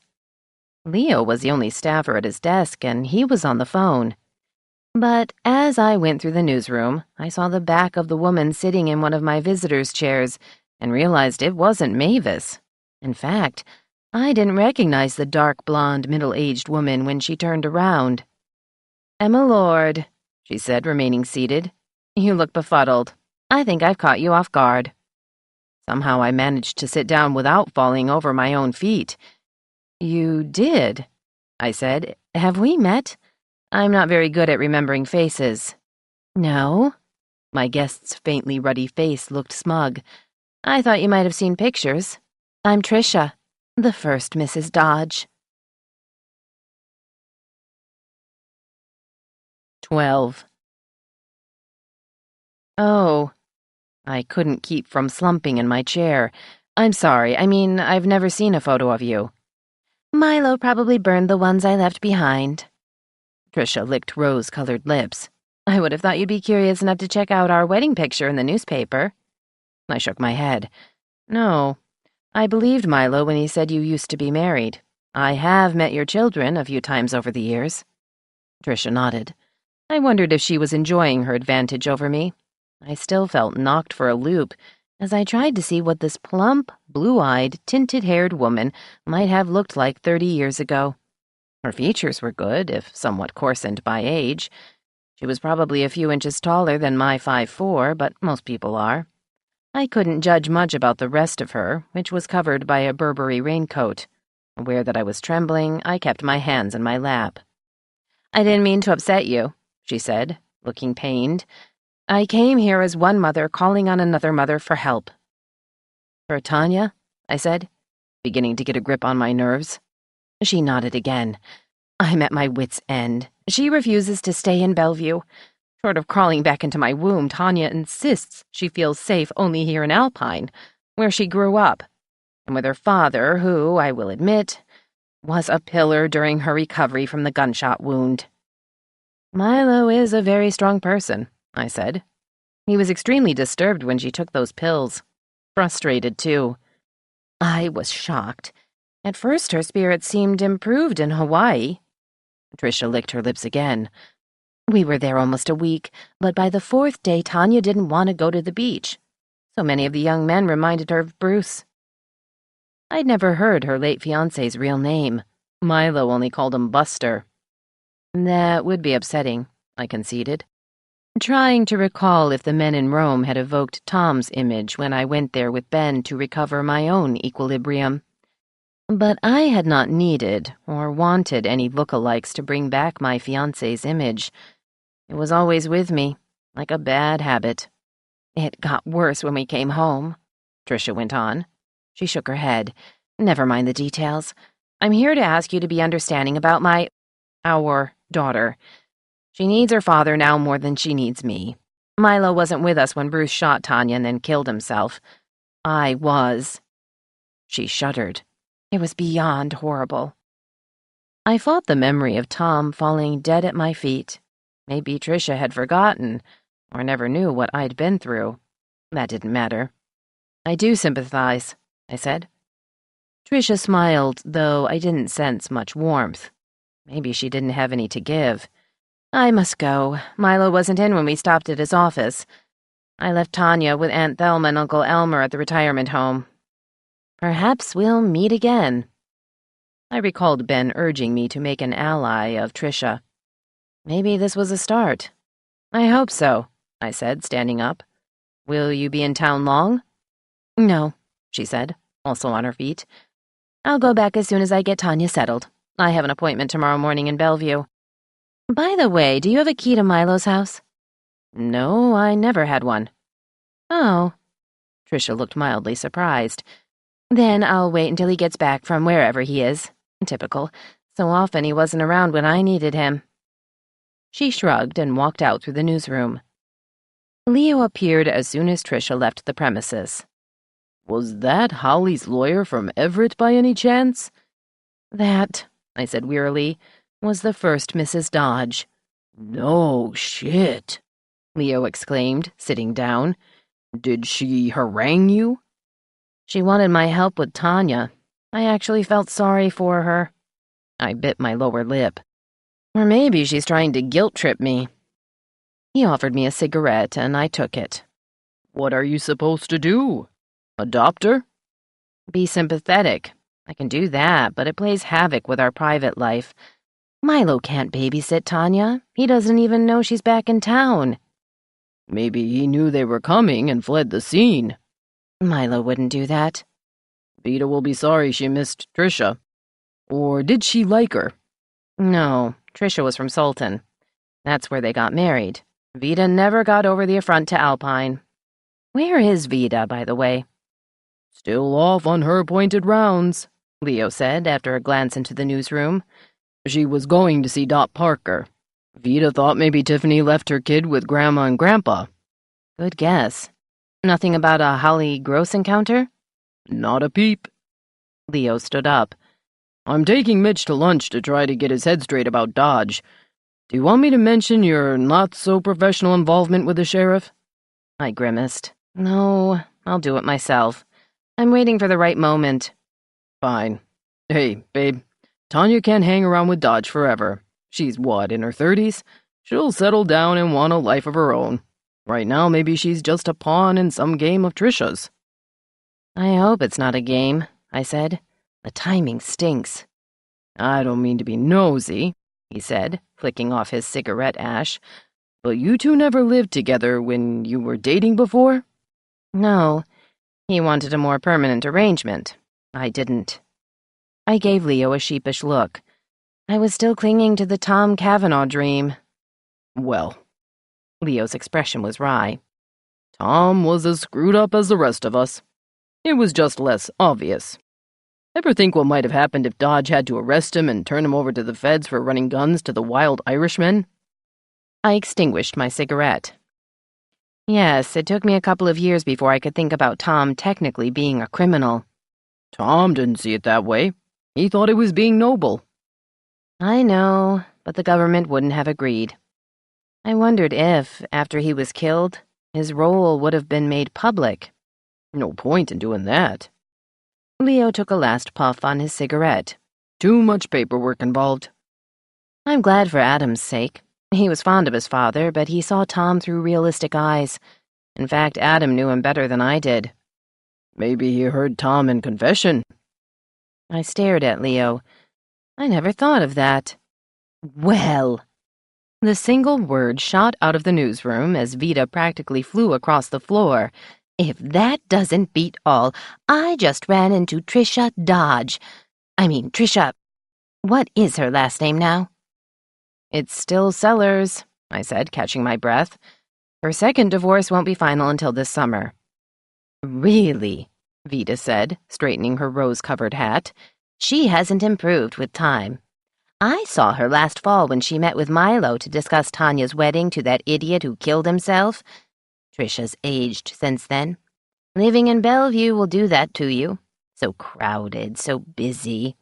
Leo was the only staffer at his desk, and he was on the phone. But as I went through the newsroom, I saw the back of the woman sitting in one of my visitors' chairs and realized it wasn't Mavis. In fact, I didn't recognize the dark blonde, middle-aged woman when she turned around. Emma Lord, she said, remaining seated. You look befuddled. I think I've caught you off guard. Somehow I managed to sit down without falling over my own feet. You did, I said. Have we met? I'm not very good at remembering faces. No? My guest's faintly ruddy face looked smug. I thought you might have seen pictures. I'm Tricia, the first Mrs. Dodge. 12. Oh. I couldn't keep from slumping in my chair. I'm sorry, I've never seen a photo of you. Milo probably burned the ones I left behind. Tricia licked rose-colored lips. I would have thought you'd be curious enough to check out our wedding picture in the newspaper. I shook my head. No, I believed Milo when he said you used to be married. I have met your children a few times over the years. Tricia nodded. I wondered if she was enjoying her advantage over me. I still felt knocked for a loop as I tried to see what this plump, blue-eyed, tinted-haired woman might have looked like 30 years ago. Her features were good, if somewhat coarsened by age. She was probably a few inches taller than my 5'4", but most people are. I couldn't judge much about the rest of her, which was covered by a Burberry raincoat. Aware that I was trembling, I kept my hands in my lap. I didn't mean to upset you, she said, looking pained. I came here as one mother calling on another mother for help. For Tanya? I said, beginning to get a grip on my nerves. She nodded again. I'm at my wit's end. She refuses to stay in Bellevue. Short of crawling back into my womb, Tanya insists she feels safe only here in Alpine, where she grew up, and with her father, who, I will admit, was a pillar during her recovery from the gunshot wound. Milo is a very strong person, I said. He was extremely disturbed when she took those pills. Frustrated, too. I was shocked. At first, her spirits seemed improved in Hawaii. Tricia licked her lips again. We were there almost a week, but by the 4th day, Tanya didn't want to go to the beach. So many of the young men reminded her of Bruce. I'd never heard her late fiancé's real name. Milo only called him Buster. That would be upsetting, I conceded, trying to recall if the men in Rome had evoked Tom's image when I went there with Ben to recover my own equilibrium. But I had not needed or wanted any lookalikes to bring back my fiancé's image. It was always with me, like a bad habit. It got worse when we came home, Tricia went on. She shook her head. Never mind the details. I'm here to ask you to be understanding about our daughter. She needs her father now more than she needs me. Milo wasn't with us when Bruce shot Tanya and then killed himself. I was. She shuddered. It was beyond horrible. I fought the memory of Tom falling dead at my feet. Maybe Tricia had forgotten, or never knew what I'd been through. That didn't matter. I do sympathize, I said. Tricia smiled, though I didn't sense much warmth. Maybe she didn't have any to give. I must go. Milo wasn't in when we stopped at his office. I left Tanya with Aunt Thelma and Uncle Elmer at the retirement home. Perhaps we'll meet again. I recalled Ben urging me to make an ally of Tricia. Maybe this was a start. I hope so, I said, standing up. Will you be in town long? No, she said, also on her feet. I'll go back as soon as I get Tanya settled. I have an appointment tomorrow morning in Bellevue. By the way, do you have a key to Milo's house? No, I never had one. Oh. Tricia looked mildly surprised. Then I'll wait until he gets back from wherever he is. Typical. So often he wasn't around when I needed him. She shrugged and walked out through the newsroom. Leo appeared as soon as Tricia left the premises. Was that Holly's lawyer from Everett by any chance? That, I said wearily, was the first Mrs. Dodge. No shit, Leo exclaimed, sitting down. Did she harangue you? She wanted my help with Tanya. I actually felt sorry for her. I bit my lower lip. Or maybe she's trying to guilt-trip me. He offered me a cigarette, and I took it. What are you supposed to do? Adopt her? Be sympathetic. I can do that, but it plays havoc with our private life. Milo can't babysit Tanya. He doesn't even know she's back in town. Maybe he knew they were coming and fled the scene. Milo wouldn't do that. Vida will be sorry she missed Tricia. Or did she like her? No, Tricia was from Sultan. That's where they got married. Vida never got over the affront to Alpine. Where is Vida, by the way? Still off on her appointed rounds, Leo said after a glance into the newsroom. She was going to see Dot Parker. Vida thought maybe Tiffany left her kid with Grandma and Grandpa. Good guess. Nothing about a Holly Gross encounter? Not a peep. Leo stood up. I'm taking Mitch to lunch to try to get his head straight about Dodge. Do you want me to mention your not-so-professional involvement with the sheriff? I grimaced. No, I'll do it myself. I'm waiting for the right moment. Fine. Hey, babe, Tanya can't hang around with Dodge forever. She's what, in her 30s? She'll settle down and want a life of her own. Right now, maybe she's just a pawn in some game of Tricia's. I hope it's not a game, I said. The timing stinks. I don't mean to be nosy, he said, flicking off his cigarette ash, but you two never lived together when you were dating before? No. He wanted a more permanent arrangement. I didn't. I gave Leo a sheepish look. I was still clinging to the Tom Cavanaugh dream. Well, Leo's expression was wry. Tom was as screwed up as the rest of us. It was just less obvious. Ever think what might have happened if Dodge had to arrest him and turn him over to the feds for running guns to the wild Irishmen? I extinguished my cigarette. Yes, it took me a couple of years before I could think about Tom technically being a criminal. Tom didn't see it that way. He thought it was being noble. I know, but the government wouldn't have agreed. I wondered if, after he was killed, his role would have been made public. No point in doing that. Leo took a last puff on his cigarette. Too much paperwork involved. I'm glad for Adam's sake. He was fond of his father, but he saw Tom through realistic eyes. In fact, Adam knew him better than I did. Maybe he heard Tom in confession. I stared at Leo. I never thought of that. Well. The single word shot out of the newsroom as Vida practically flew across the floor. If that doesn't beat all, I just ran into Tricia Dodge. Tricia. What is her last name now? It's still Sellers, I said, catching my breath. Her second divorce won't be final until this summer. Really? Vida said, straightening her rose-covered hat. She hasn't improved with time. I saw her last fall when she met with Milo to discuss Tanya's wedding to that idiot who killed himself. Trisha's aged since then. Living in Bellevue will do that to you. So crowded, so busy.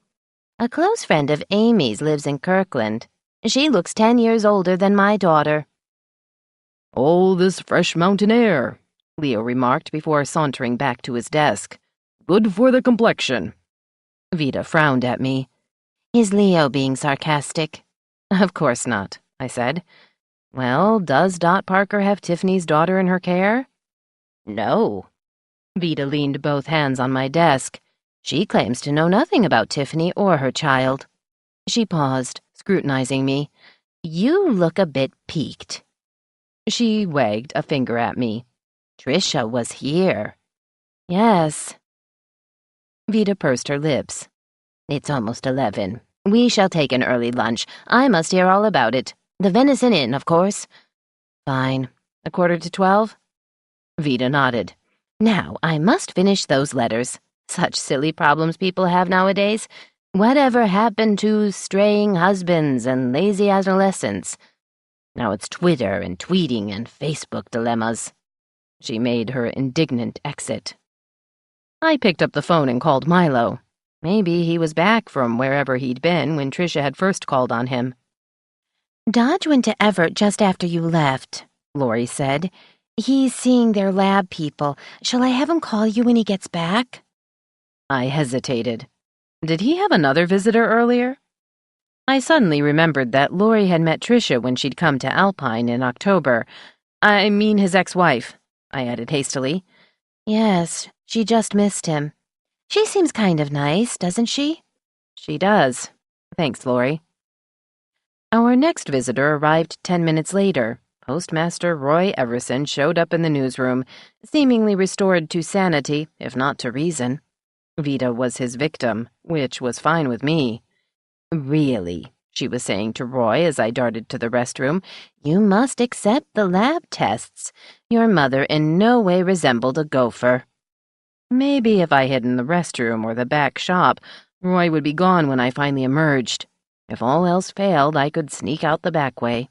A close friend of Amy's lives in Kirkland. She looks 10 years older than my daughter. "Oh, this fresh mountain air," Leo remarked before sauntering back to his desk. "Good for the complexion." Vida frowned at me. Is Leo being sarcastic? Of course not, I said. Well, does Dot Parker have Tiffany's daughter in her care? No. Vida leaned both hands on my desk. She claims to know nothing about Tiffany or her child. She paused, scrutinizing me. You look a bit piqued. She wagged a finger at me. Trisha was here. Yes. Vida pursed her lips. It's almost 11. We shall take an early lunch. I must hear all about it. The Venison Inn, of course. Fine. 11:45? Vida nodded. Now, I must finish those letters. Such silly problems people have nowadays. Whatever happened to straying husbands and lazy adolescents? Now it's Twitter and tweeting and Facebook dilemmas. She made her indignant exit. I picked up the phone and called Milo. Maybe he was back from wherever he'd been when Tricia had first called on him. Dodge went to Everett just after you left, Lori said. He's seeing their lab people. Shall I have him call you when he gets back? I hesitated. Did he have another visitor earlier? I suddenly remembered that Lori had met Tricia when she'd come to Alpine in October. I mean his ex-wife, I added hastily. Yes, she just missed him. She seems kind of nice, doesn't she? She does. Thanks, Lori. Our next visitor arrived 10 minutes later. Postmaster Roy Everson showed up in the newsroom, seemingly restored to sanity, if not to reason. Vida was his victim, which was fine with me. Really, she was saying to Roy as I darted to the restroom, you must accept the lab tests. Your mother in no way resembled a gopher. Maybe if I hid in the restroom or the back shop, Roy would be gone when I finally emerged. If all else failed, I could sneak out the back way.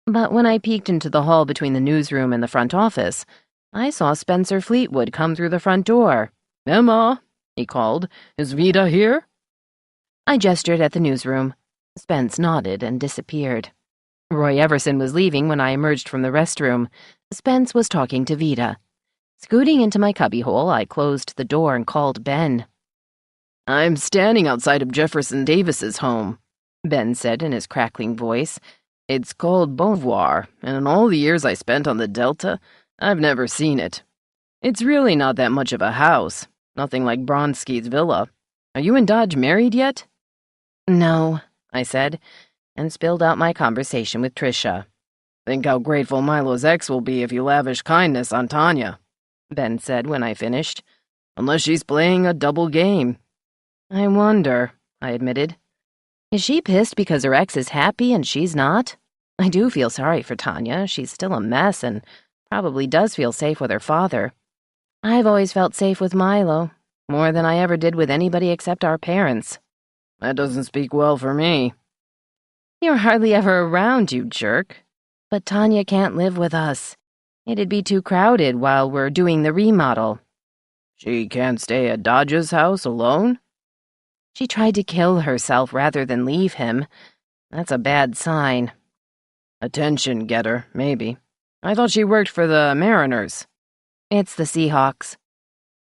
But when I peeked into the hall between the newsroom and the front office, I saw Spencer Fleetwood come through the front door. "Emma," he called, "is Vida here?" I gestured at the newsroom. Spence nodded and disappeared. Roy Everson was leaving when I emerged from the restroom. Spence was talking to Vida. Scooting into my cubbyhole, I closed the door and called Ben. "I'm standing outside of Jefferson Davis's home," Ben said in his crackling voice. "It's called Beauvoir, and in all the years I spent on the Delta, I've never seen it. It's really not that much of a house, nothing like Bronsky's villa. Are you and Dodge married yet?" "No," I said, and spilled out my conversation with Tricia. "Think how grateful Milo's ex will be if you lavish kindness on Tanya," Ben said when I finished. "Unless she's playing a double game." "I wonder," I admitted. "Is she pissed because her ex is happy and she's not? I do feel sorry for Tanya. She's still a mess and probably does feel safe with her father. I've always felt safe with Milo, more than I ever did with anybody except our parents." "That doesn't speak well for me." "You're hardly ever around, you jerk. But Tanya can't live with us. It'd be too crowded while we're doing the remodel." "She can't stay at Dodge's house alone?" "She tried to kill herself rather than leave him. That's a bad sign." "Attention getter, maybe. I thought she worked for the Mariners." "It's the Seahawks."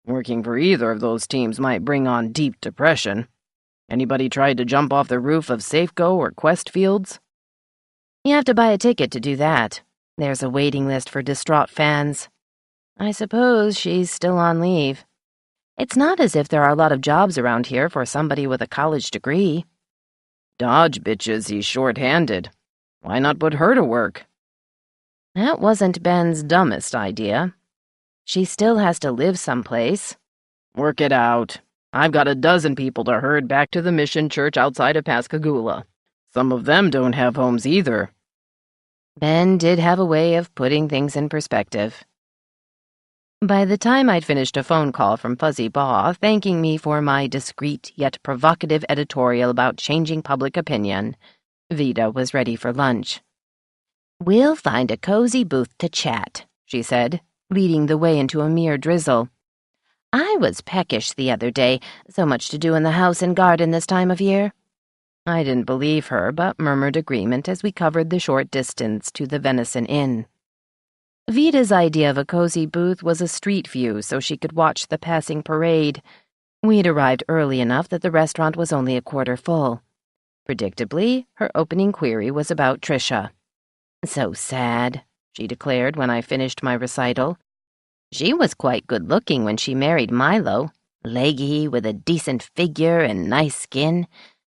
"Working for either of those teams might bring on deep depression. Anybody tried to jump off the roof of Safeco or Quest Fields?" "You have to buy a ticket to do that. There's a waiting list for distraught fans. I suppose she's still on leave. It's not as if there are a lot of jobs around here for somebody with a college degree." "Dodge bitches he's short-handed. Why not put her to work?" "That wasn't Ben's dumbest idea. She still has to live someplace." "Work it out. I've got a dozen people to herd back to the mission church outside of Pascagoula. Some of them don't have homes either." Ben did have a way of putting things in perspective. By the time I'd finished a phone call from Fuzzy Baugh thanking me for my discreet yet provocative editorial about changing public opinion, Vida was ready for lunch. "We'll find a cozy booth to chat," she said, leading the way into a mere drizzle. I was peckish the other day, so much to do in the house and garden this time of year. I didn't believe her, but murmured agreement as we covered the short distance to the Venison Inn. Vita's idea of a cozy booth was a street view so she could watch the passing parade. We'd arrived early enough that the restaurant was only a quarter full. Predictably, her opening query was about Trisha. So sad, she declared when I finished my recital. She was quite good-looking when she married Milo, leggy with a decent figure and nice skin.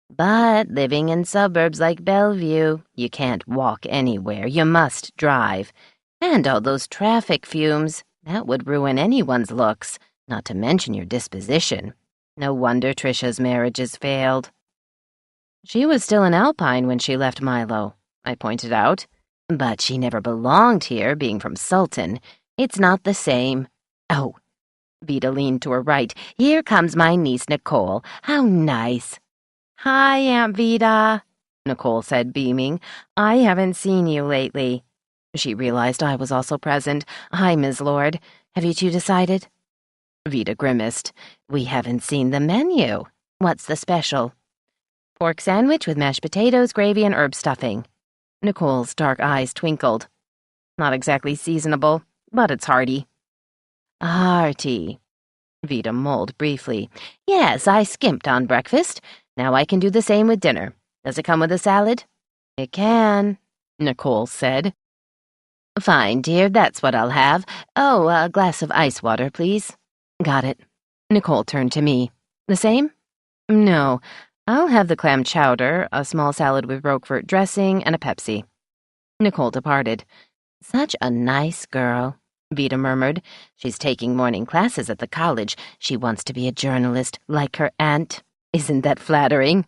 But living in suburbs like Bellevue, you can't walk anywhere, you must drive. And all those traffic fumes, that would ruin anyone's looks, not to mention your disposition. No wonder Trisha's marriages failed. She was still in Alpine when she left Milo, I pointed out. But she never belonged here, being from Sultan. It's not the same. Oh, Vita leaned to her right. Here comes my niece, Nicole. How nice. Hi, Aunt Vita, Nicole said, beaming. I haven't seen you lately. She realized I was also present. Hi, Ms. Lord. Have you two decided? Vita grimaced. We haven't seen the menu. What's the special? Pork sandwich with mashed potatoes, gravy, and herb stuffing. Nicole's dark eyes twinkled. Not exactly seasonable, but it's hearty. Hearty, Vita mulled briefly. Yes, I skimped on breakfast. Now I can do the same with dinner. Does it come with a salad? It can, Nicole said. Fine, dear, that's what I'll have. Oh, a glass of ice water, please. Got it. Nicole turned to me. The same? No, I'll have the clam chowder, a small salad with Roquefort dressing, and a Pepsi. Nicole departed. Such a nice girl, Vita murmured. She's taking morning classes at the college. She wants to be a journalist, like her aunt. Isn't that flattering?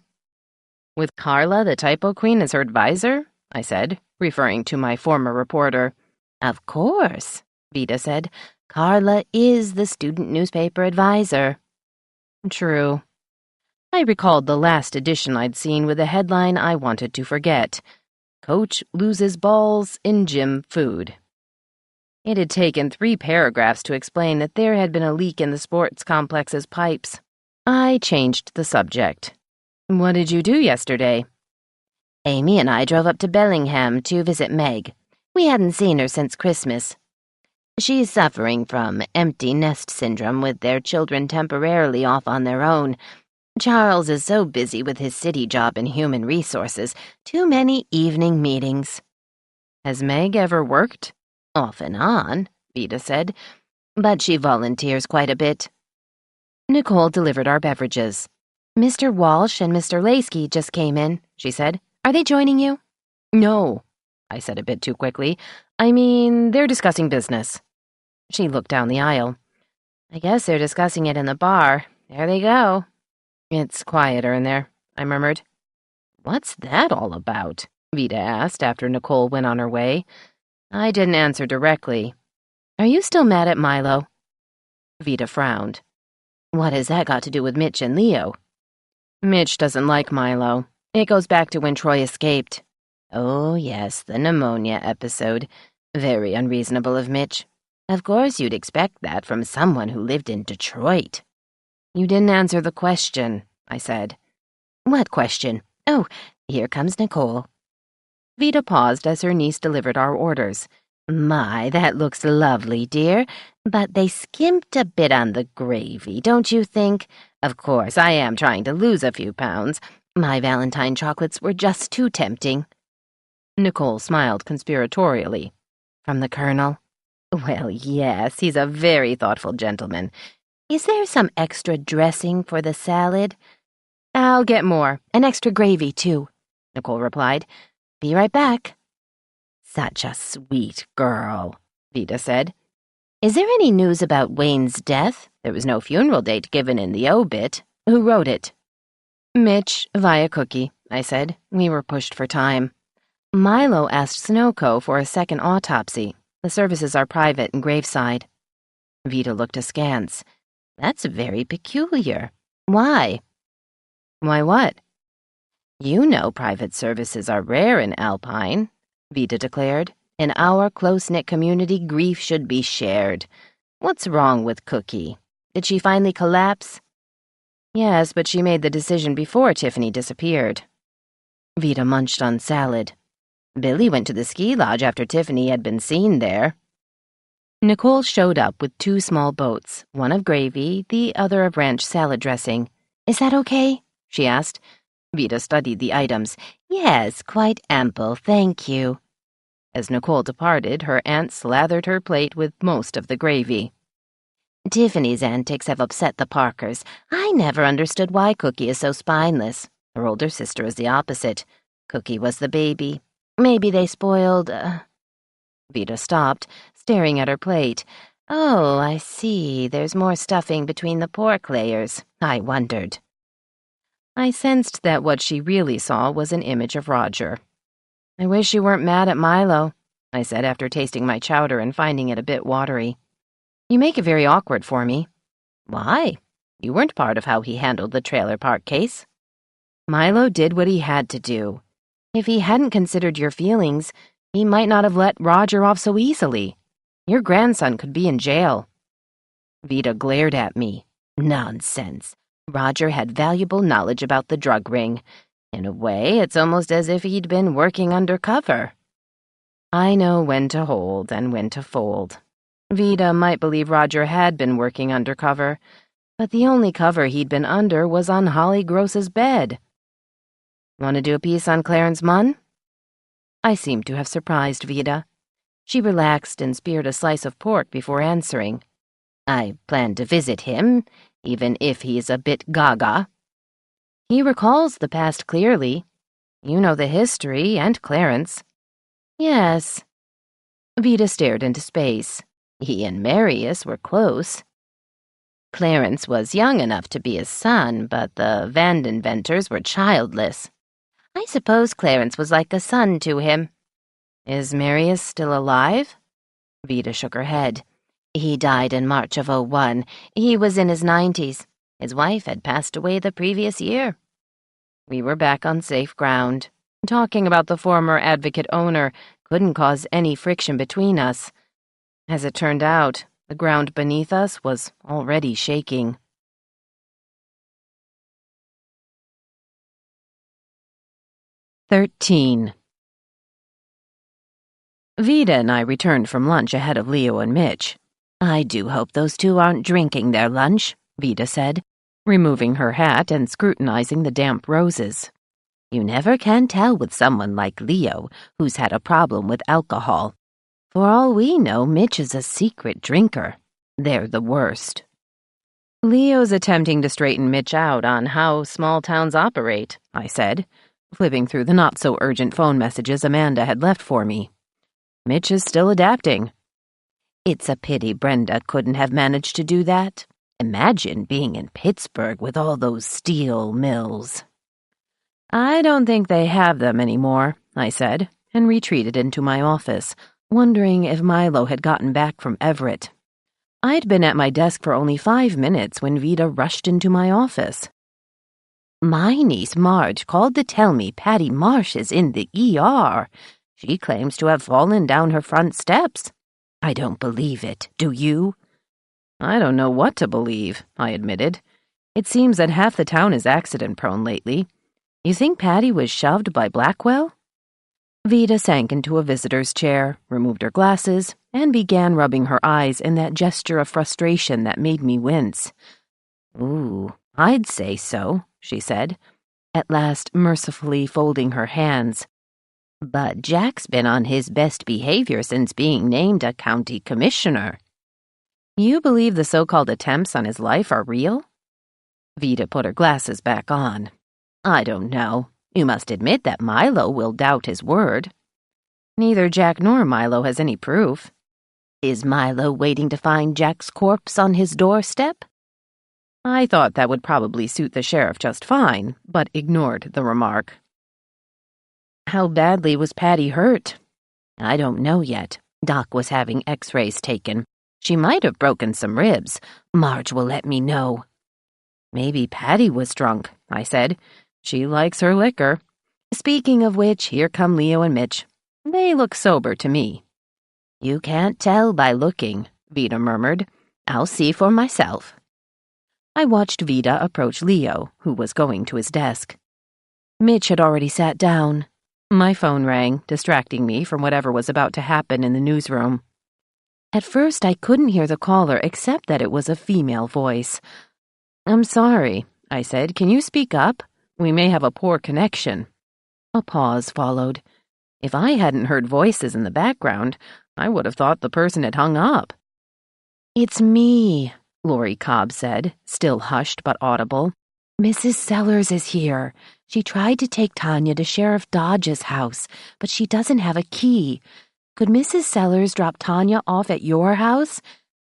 With Carla, the typo queen, as her advisor? I said, referring to my former reporter. Of course, Vita said. Carla is the student newspaper advisor. True. I recalled the last edition I'd seen with a headline I wanted to forget. Coach loses balls in gym food. It had taken 3 paragraphs to explain that there had been a leak in the sports complex's pipes. I changed the subject. What did you do yesterday? Amy and I drove up to Bellingham to visit Meg. We hadn't seen her since Christmas. She's suffering from empty nest syndrome with their children temporarily off on their own. Charles is so busy with his city job in human resources. Too many evening meetings. Has Meg ever worked? Off and on, Vita said, but she volunteers quite a bit. Nicole delivered our beverages. Mr. Walsh and Mr. Laskey just came in, she said. Are they joining you? No, I said a bit too quickly. I mean, they're discussing business. She looked down the aisle. I guess they're discussing it in the bar. There they go. It's quieter in there, I murmured. What's that all about? Vita asked after Nicole went on her way. I didn't answer directly. Are you still mad at Milo? Vita frowned. What has that got to do with Mitch and Leo? Mitch doesn't like Milo. It goes back to when Troy escaped. Oh, yes, the pneumonia episode. Very unreasonable of Mitch. Of course you'd expect that from someone who lived in Detroit. You didn't answer the question, I said. What question? Oh, here comes Nicole. Vita paused as her niece delivered our orders. My, that looks lovely, dear. But they skimped a bit on the gravy, don't you think? Of course, I am trying to lose a few pounds. My Valentine chocolates were just too tempting. Nicole smiled conspiratorially. From the Colonel? Well, yes, he's a very thoughtful gentleman. Is there some extra dressing for the salad? I'll get more, and extra gravy, too, Nicole replied. Be right back. Such a sweet girl, Vita said. Is there any news about Wayne's death? There was no funeral date given in the obit. Who wrote it? Mitch, via Cookie, I said. We were pushed for time. Milo asked Sunoco for a second autopsy. The services are private in Graveside. Vita looked askance. That's very peculiar. Why? Why what? You know private services are rare in Alpine, Vita declared. In our close-knit community, grief should be shared. What's wrong with Cookie? Did she finally collapse? Yes, but she made the decision before Tiffany disappeared. Vida munched on salad. Billy went to the ski lodge after Tiffany had been seen there. Nicole showed up with 2 small boats, one of gravy, the other of ranch salad dressing. "Is that okay?" she asked. Vida studied the items. "Yes, quite ample, thank you." As Nicole departed, her aunt slathered her plate with most of the gravy. "Tiffany's antics have upset the Parkers. I never understood why Cookie is so spineless. Her older sister is the opposite. Cookie was the baby. Maybe they spoiled, Vida stopped, staring at her plate. "Oh, I see. There's more stuffing between the pork layers. I wondered." I sensed that what she really saw was an image of Roger. "I wish you weren't mad at Milo," I said after tasting my chowder and finding it a bit watery. "You make it very awkward for me." "Why? You weren't part of how he handled the trailer park case." "Milo did what he had to do. If he hadn't considered your feelings, he might not have let Roger off so easily. Your grandson could be in jail." Vida glared at me. "Nonsense. Roger had valuable knowledge about the drug ring. In a way, it's almost as if he'd been working undercover." "I know when to hold and when to fold. Vida might believe Roger had been working undercover, but the only cover he'd been under was on Holly Gross's bed. Want to do a piece on Clarence Munn?" I seemed to have surprised Vida. She relaxed and speared a slice of pork before answering. "I plan to visit him, even if he's a bit gaga." "He recalls the past clearly. You know the history and Clarence." "Yes." Vida stared into space. "He and Marius were close. Clarence was young enough to be his son, but the Vandenventers were childless. I suppose Clarence was like a son to him." "Is Marius still alive?" Vida shook her head. "He died in March of '01. He was in his 90s. His wife had passed away the previous year." We were back on safe ground. Talking about the former Advocate owner couldn't cause any friction between us. As it turned out, the ground beneath us was already shaking. 13. Vida and I returned from lunch ahead of Leo and Mitch. "I do hope those 2 aren't drinking their lunch," Vida said, removing her hat and scrutinizing the damp roses. "You never can tell with someone like Leo, who's had a problem with alcohol. For all we know, Mitch is a secret drinker. They're the worst." "Leo's attempting to straighten Mitch out on how small towns operate," I said, flipping through the not-so-urgent phone messages Amanda had left for me. "Mitch is still adapting." "It's a pity Brenda couldn't have managed to do that. Imagine being in Pittsburgh with all those steel mills." "I don't think they have them anymore," I said, and retreated into my office, wondering if Milo had gotten back from Everett. I'd been at my desk for only 5 minutes when Vida rushed into my office. "My niece Marge called to tell me Patty Marsh is in the ER. She claims to have fallen down her front steps. I don't believe it, do you?" "I don't know what to believe," I admitted. "It seems that half the town is accident-prone lately. You think Patty was shoved by Blackwell?" Vida sank into a visitor's chair, removed her glasses, and began rubbing her eyes in that gesture of frustration that made me wince. "Ooh, I'd say so," she said, at last mercifully folding her hands. "But Jack's been on his best behavior since being named a county commissioner." "You believe the so-called attempts on his life are real?" Vida put her glasses back on. "I don't know. You must admit that Milo will doubt his word." "Neither Jack nor Milo has any proof." "Is Milo waiting to find Jack's corpse on his doorstep?" I thought that would probably suit the sheriff just fine, but ignored the remark. "How badly was Patty hurt?" "I don't know yet. Doc was having x-rays taken. She might have broken some ribs. Marge will let me know." "Maybe Patty was drunk," I said. "She likes her liquor. Speaking of which, here come Leo and Mitch. They look sober to me. You can't tell by looking, Vida murmured. I'll see for myself. I watched Vida approach Leo, who was going to his desk. Mitch had already sat down. My phone rang, distracting me from whatever was about to happen in the newsroom. At first, I couldn't hear the caller except that it was a female voice. I'm sorry, I said. Can you speak up? We may have a poor connection. A pause followed. If I hadn't heard voices in the background, I would have thought the person had hung up. It's me, Lori Cobb said, still hushed but audible. Mrs. Sellers is here. She tried to take Tanya to Sheriff Dodge's house, but she doesn't have a key. Could Mrs. Sellers drop Tanya off at your house?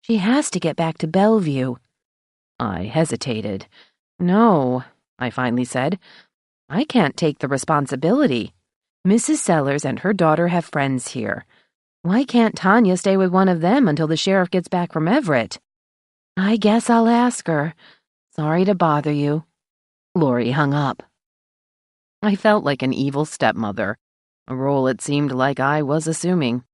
She has to get back to Bellevue. I hesitated. No, I finally said. I can't take the responsibility. Mrs. Sellers and her daughter have friends here. Why can't Tanya stay with one of them until the sheriff gets back from Everett? I guess I'll ask her. Sorry to bother you. Lori hung up. I felt like an evil stepmother, a role it seemed like I was assuming.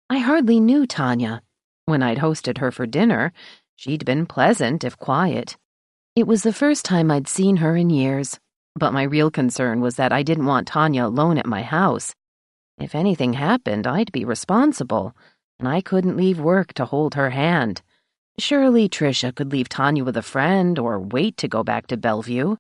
I hardly knew Tanya. When I'd hosted her for dinner, she'd been pleasant if quiet. It was the first time I'd seen her in years, but my real concern was that I didn't want Tanya alone at my house. If anything happened, I'd be responsible, and I couldn't leave work to hold her hand. Surely Tricia could leave Tanya with a friend or wait to go back to Bellevue.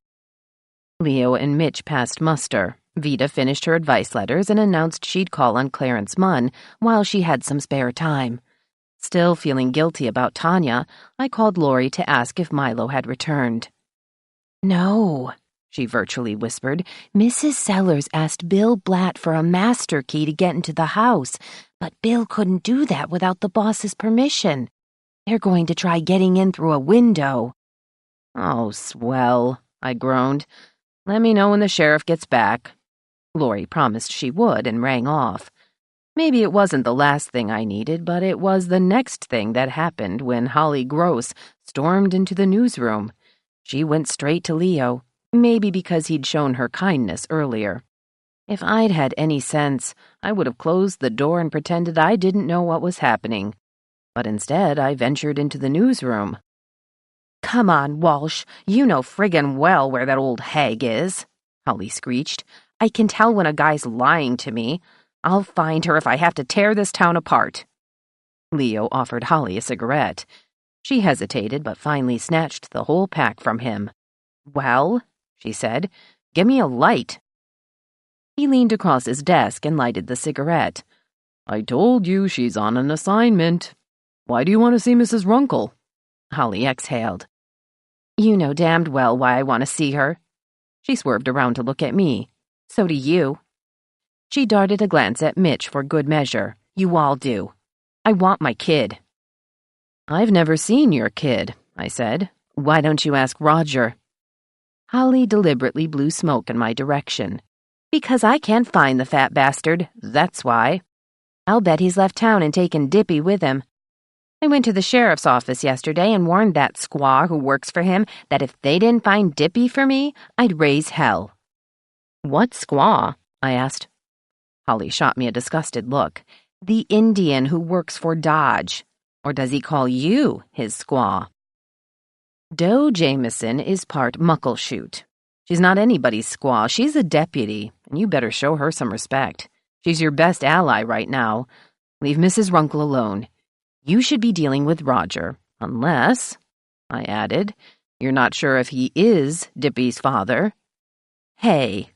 Leo and Mitch passed muster. Vida finished her advice letters and announced she'd call on Clarence Munn while she had some spare time. Still feeling guilty about Tanya, I called Lori to ask if Milo had returned. No, she virtually whispered. Mrs. Sellers asked Bill Blatt for a master key to get into the house, but Bill couldn't do that without the boss's permission. They're going to try getting in through a window. Oh, swell, I groaned. Let me know when the sheriff gets back. Lori promised she would and rang off. Maybe it wasn't the last thing I needed, but it was the next thing that happened when Holly Gross stormed into the newsroom. She went straight to Leo, maybe because he'd shown her kindness earlier. If I'd had any sense, I would have closed the door and pretended I didn't know what was happening. But instead, I ventured into the newsroom. Come on, Walsh. You know friggin' well where that old hag is, Holly screeched. I can tell when a guy's lying to me. I'll find her if I have to tear this town apart. Leo offered Holly a cigarette. She hesitated, but finally snatched the whole pack from him. Well, she said, give me a light. He leaned across his desk and lighted the cigarette. I told you she's on an assignment. Why do you want to see Mrs. Runkle? Holly exhaled. You know damned well why I want to see her. She swerved around to look at me. So do you. She darted a glance at Mitch for good measure. You all do. I want my kid. I've never seen your kid, I said. Why don't you ask Roger? Holly deliberately blew smoke in my direction. Because I can't find the fat bastard, that's why. I'll bet he's left town and taken Dippy with him. I went to the sheriff's office yesterday and warned that squaw who works for him that if they didn't find Dippy for me, I'd raise hell. What squaw? I asked. Holly shot me a disgusted look. The Indian who works for Dodge. Or does he call you his squaw? Doe Jameson is part Muckleshoot. She's not anybody's squaw. She's a deputy, and you better show her some respect. She's your best ally right now. Leave Mrs. Runkle alone. You should be dealing with Roger, unless, I added, you're not sure if he is Dippy's father. Hey,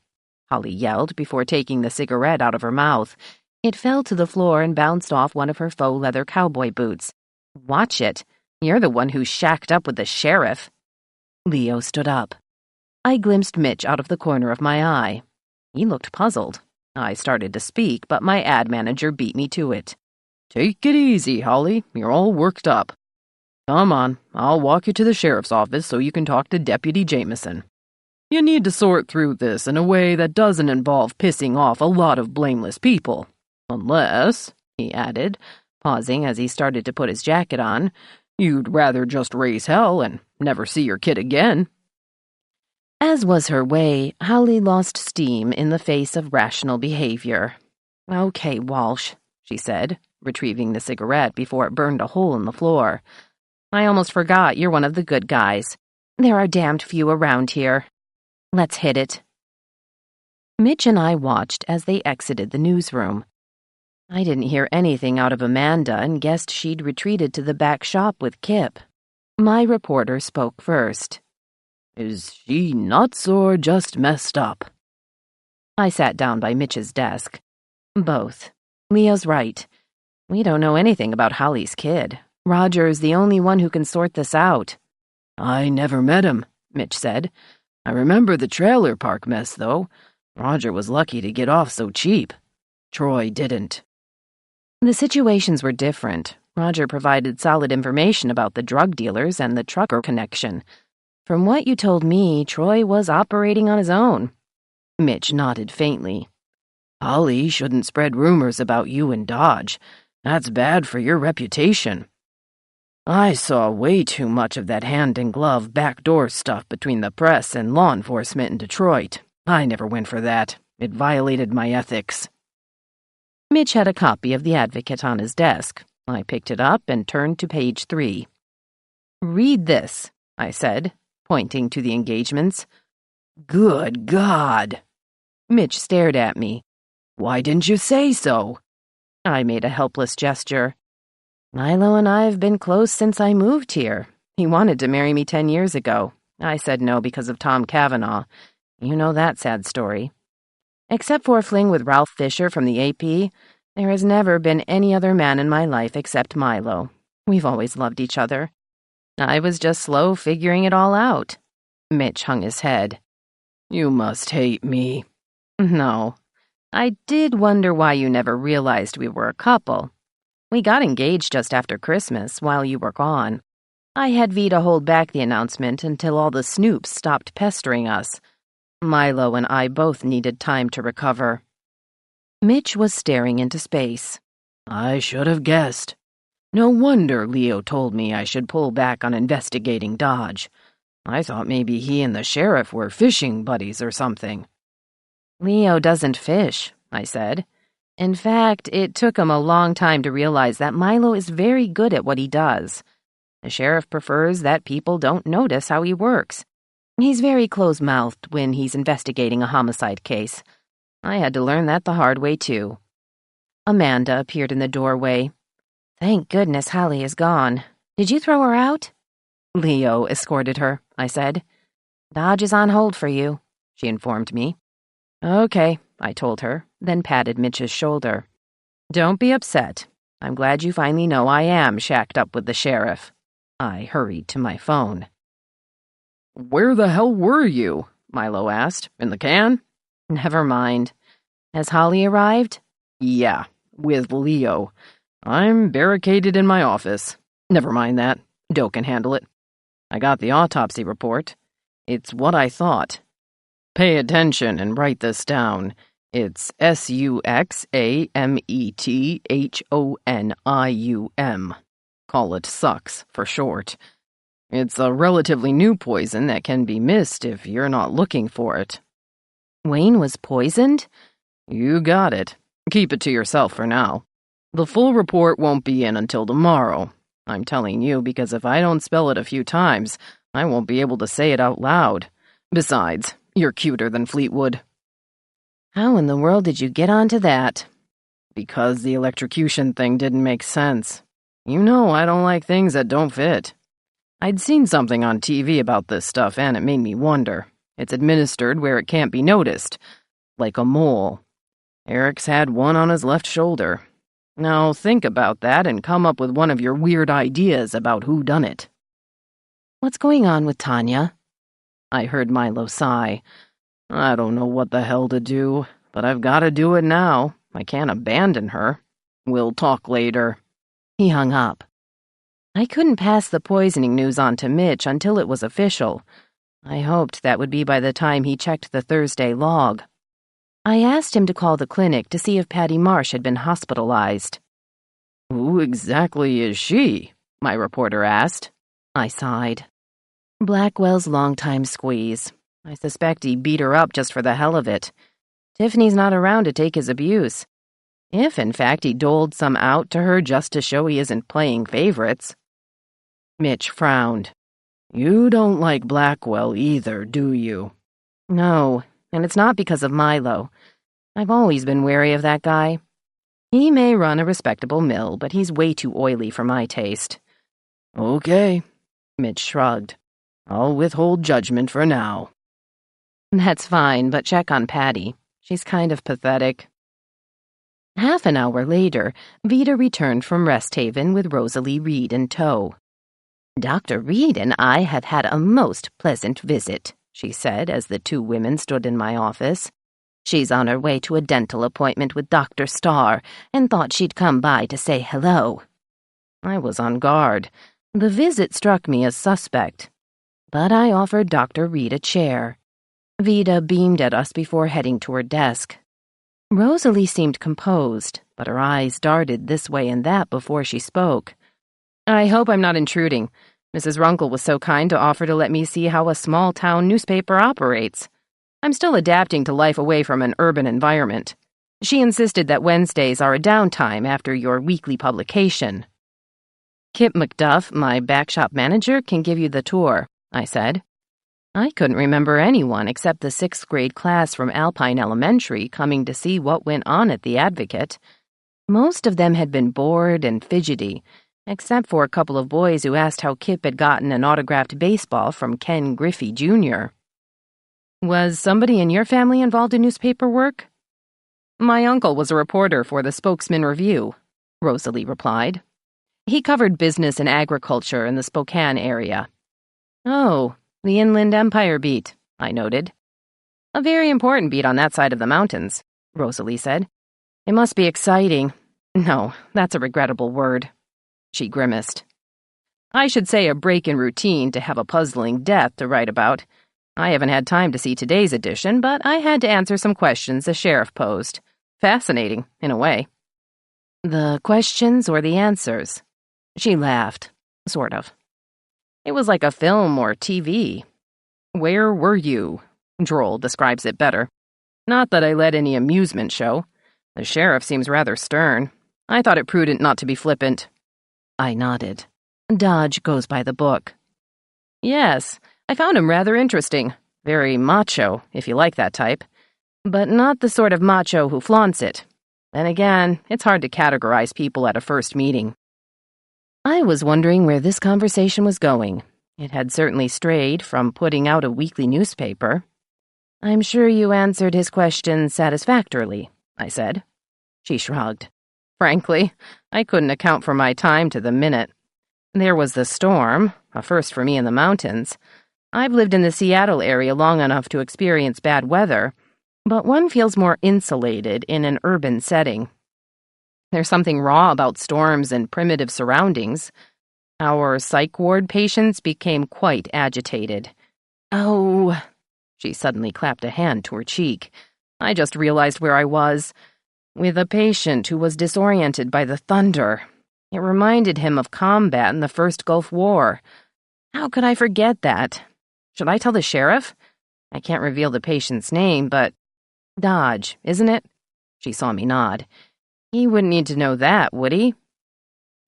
Holly yelled before taking the cigarette out of her mouth. It fell to the floor and bounced off one of her faux leather cowboy boots. Watch it. You're the one who shacked up with the sheriff. Leo stood up. I glimpsed Mitch out of the corner of my eye. He looked puzzled. I started to speak, but my ad manager beat me to it. Take it easy, Holly. You're all worked up. Come on, I'll walk you to the sheriff's office so you can talk to Deputy Jameson. You need to sort through this in a way that doesn't involve pissing off a lot of blameless people. Unless, he added, pausing as he started to put his jacket on, you'd rather just raise hell and never see your kid again. As was her way, Holly lost steam in the face of rational behavior. Okay, Walsh, she said, retrieving the cigarette before it burned a hole in the floor. "I almost forgot you're one of the good guys. There are damned few around here. Let's hit it." Mitch and I watched as they exited the newsroom. I didn't hear anything out of Amanda and guessed she'd retreated to the back shop with Kip. My reporter spoke first. Is she nuts or just messed up? I sat down by Mitch's desk. Both. Leo's right. We don't know anything about Holly's kid. Roger is the only one who can sort this out. I never met him, Mitch said. I remember the trailer park mess, though. Roger was lucky to get off so cheap. Troy didn't. The situations were different. Roger provided solid information about the drug dealers and the trucker connection. From what you told me, Troy was operating on his own. Mitch nodded faintly. Holly shouldn't spread rumors about you and Dodge. That's bad for your reputation. I saw way too much of that hand-in-glove backdoor stuff between the press and law enforcement in Detroit. I never went for that. It violated my ethics. Mitch had a copy of The Advocate on his desk. I picked it up and turned to page 3. "Read this," I said, pointing to the engagements. Good God! Mitch stared at me. Why didn't you say so? I made a helpless gesture. Milo and I have been close since I moved here. He wanted to marry me 10 years ago. I said no because of Tom Cavanaugh. You know that sad story. Except for a fling with Ralph Fisher from the AP, there has never been any other man in my life except Milo. We've always loved each other. I was just slow figuring it all out. Mitch hung his head. You must hate me. No. I did wonder why you never realized we were a couple. We got engaged just after Christmas, while you were gone. I had Vita hold back the announcement until all the snoops stopped pestering us. Milo and I both needed time to recover. Mitch was staring into space. I should have guessed. No wonder Leo told me I should pull back on investigating Dodge. I thought maybe he and the sheriff were fishing buddies or something. Leo doesn't fish, I said. In fact, it took him a long time to realize that Milo is very good at what he does. The sheriff prefers that people don't notice how he works. He's very close-mouthed when he's investigating a homicide case. I had to learn that the hard way, too. Amanda appeared in the doorway. Thank goodness Holly is gone. Did you throw her out? Leo escorted her, I said. Dodge is on hold for you, she informed me. Okay, I told her, then patted Mitch's shoulder. Don't be upset. I'm glad you finally know I am shacked up with the sheriff. I hurried to my phone. Where the hell were you? Milo asked. In the can? Never mind. Has Holly arrived? Yeah, with Leo. I'm barricaded in my office. Never mind that. Doe can handle it. I got the autopsy report. It's what I thought. Pay attention and write this down. It's SUXAMETHONIUM. Call it SUCKS for short. It's a relatively new poison that can be missed if you're not looking for it. Wayne was poisoned? You got it. Keep it to yourself for now. The full report won't be in until tomorrow. I'm telling you because if I don't spell it a few times, I won't be able to say it out loud. Besides, you're cuter than Fleetwood. How in the world did you get onto that? Because the electrocution thing didn't make sense. You know I don't like things that don't fit. I'd seen something on TV about this stuff and it made me wonder. It's administered where it can't be noticed, like a mole. Eric's had one on his left shoulder. Now think about that and come up with one of your weird ideas about who done it. What's going on with Tanya? I heard Milo sigh. I don't know what the hell to do, but I've got to do it now. I can't abandon her. We'll talk later. He hung up. I couldn't pass the poisoning news on to Mitch until it was official. I hoped that would be by the time he checked the Thursday log. I asked him to call the clinic to see if Patty Marsh had been hospitalized. Who exactly is she? My reporter asked. I sighed. Blackwell's longtime squeeze. I suspect he beat her up just for the hell of it. Tiffany's not around to take his abuse. If, in fact, he doled some out to her just to show he isn't playing favorites. Mitch frowned. You don't like Blackwell either, do you? No, and it's not because of Milo. I've always been wary of that guy. He may run a respectable mill, but he's way too oily for my taste. Okay, Mitch shrugged. I'll withhold judgment for now. That's fine, but check on Patty. She's kind of pathetic. Half an hour later, Vida returned from Rest Haven with Rosalie Reed in tow. Dr. Reed and I have had a most pleasant visit, she said as the two women stood in my office. She's on her way to a dental appointment with Dr. Starr and thought she'd come by to say hello. I was on guard. The visit struck me as suspect. But I offered Dr. Reed a chair. Vida beamed at us before heading to her desk. Rosalie seemed composed, but her eyes darted this way and that before she spoke. I hope I'm not intruding. Mrs. Runkle was so kind to offer to let me see how a small-town newspaper operates. I'm still adapting to life away from an urban environment. She insisted that Wednesdays are a downtime after your weekly publication. Kip McDuff, my backshop manager, can give you the tour, I said. I couldn't remember anyone except the 6th grade class from Alpine Elementary coming to see what went on at the Advocate. Most of them had been bored and fidgety, except for a couple of boys who asked how Kip had gotten an autographed baseball from Ken Griffey, Jr. Was somebody in your family involved in newspaper work? My uncle was a reporter for the Spokesman Review, Rosalie replied. He covered business and agriculture in the Spokane area. Oh, the Inland Empire beat, I noted. A very important beat on that side of the mountains, Rosalie said. It must be exciting. No, that's a regrettable word. She grimaced. I should say a break in routine to have a puzzling death to write about. I haven't had time to see today's edition, but I had to answer some questions the sheriff posed. Fascinating, in a way. The questions or the answers? She laughed, sort of. It was like a film or TV. Where were you? Droll describes it better. Not that I led any amusement show. The sheriff seems rather stern. I thought it prudent not to be flippant. I nodded. Dodge goes by the book. Yes, I found him rather interesting. Very macho, if you like that type. But not the sort of macho who flaunts it. Then again, it's hard to categorize people at a first meeting. I was wondering where this conversation was going. It had certainly strayed from putting out a weekly newspaper. I'm sure you answered his questions satisfactorily, I said. She shrugged. Frankly, I couldn't account for my time to the minute. There was the storm, a first for me in the mountains. I've lived in the Seattle area long enough to experience bad weather, but one feels more insulated in an urban setting. There's something raw about storms and primitive surroundings. Our psych ward patients became quite agitated. Oh, she suddenly clapped a hand to her cheek. I just realized where I was, with a patient who was disoriented by the thunder. It reminded him of combat in the First Gulf War. How could I forget that? Should I tell the sheriff? I can't reveal the patient's name, but Dodge, isn't it? She saw me nod. He wouldn't need to know that, would he?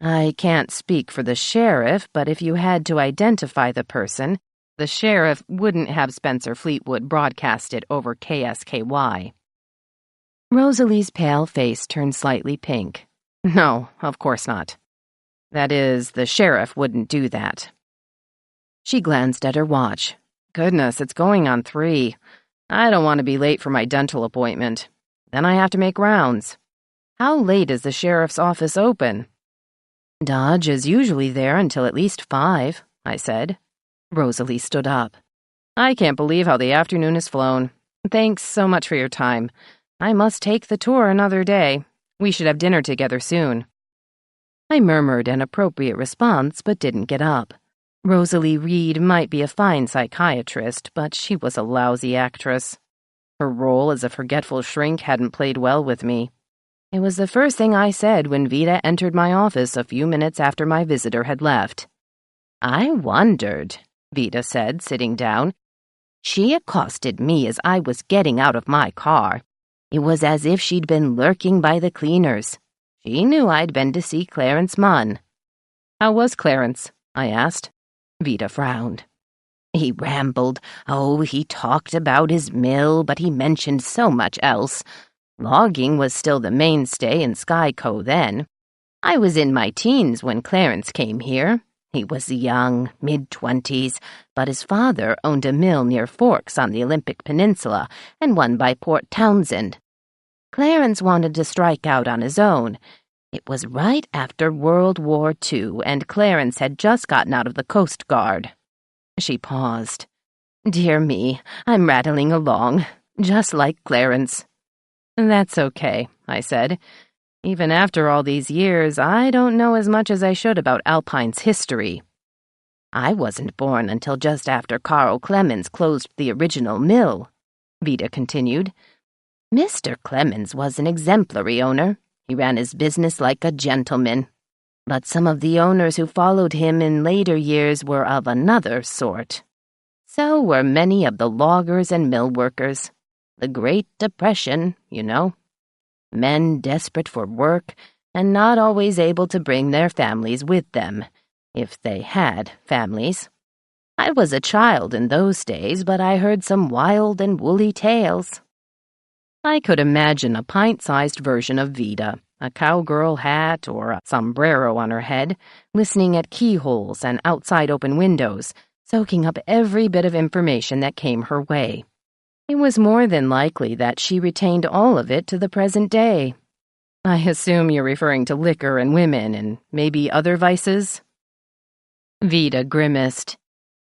I can't speak for the sheriff, but if you had to identify the person, the sheriff wouldn't have Spencer Fleetwood broadcast it over KSKY. Rosalie's pale face turned slightly pink. No, of course not. That is, the sheriff wouldn't do that. She glanced at her watch. Goodness, it's going on 3. I don't want to be late for my dental appointment. Then I have to make rounds. How late is the sheriff's office open? Dodge is usually there until at least 5, I said. Rosalie stood up. I can't believe how the afternoon has flown. Thanks so much for your time. I must take the tour another day. We should have dinner together soon. I murmured an appropriate response, but didn't get up. Rosalie Reed might be a fine psychiatrist, but she was a lousy actress. Her role as a forgetful shrink hadn't played well with me. It was the first thing I said when Vida entered my office a few minutes after my visitor had left. I wondered, Vida said, sitting down. She accosted me as I was getting out of my car. It was as if she'd been lurking by the cleaners. She knew I'd been to see Clarence Munn. How was Clarence? I asked. Vida frowned. He rambled. Oh, he talked about his mill, but he mentioned so much else. Logging was still the mainstay in Skyco then. I was in my teens when Clarence came here. He was young, mid-20s, but his father owned a mill near Forks on the Olympic Peninsula and one by Port Townsend. Clarence wanted to strike out on his own. It was right after World War II, and Clarence had just gotten out of the Coast Guard. She paused. Dear me, I'm rattling along, just like Clarence. That's okay, I said. Even after all these years, I don't know as much as I should about Alpine's history. I wasn't born until just after Carl Clemens closed the original mill, Vida continued. Mr. Clemens was an exemplary owner. He ran his business like a gentleman. But some of the owners who followed him in later years were of another sort. So were many of the loggers and mill workers. The Great Depression, you know. Men desperate for work and not always able to bring their families with them, if they had families. I was a child in those days, but I heard some wild and woolly tales. I could imagine a pint-sized version of Vida, a cowgirl hat or a sombrero on her head, listening at keyholes and outside open windows, soaking up every bit of information that came her way. It was more than likely that she retained all of it to the present day. I assume you're referring to liquor and women and maybe other vices? Vida grimaced.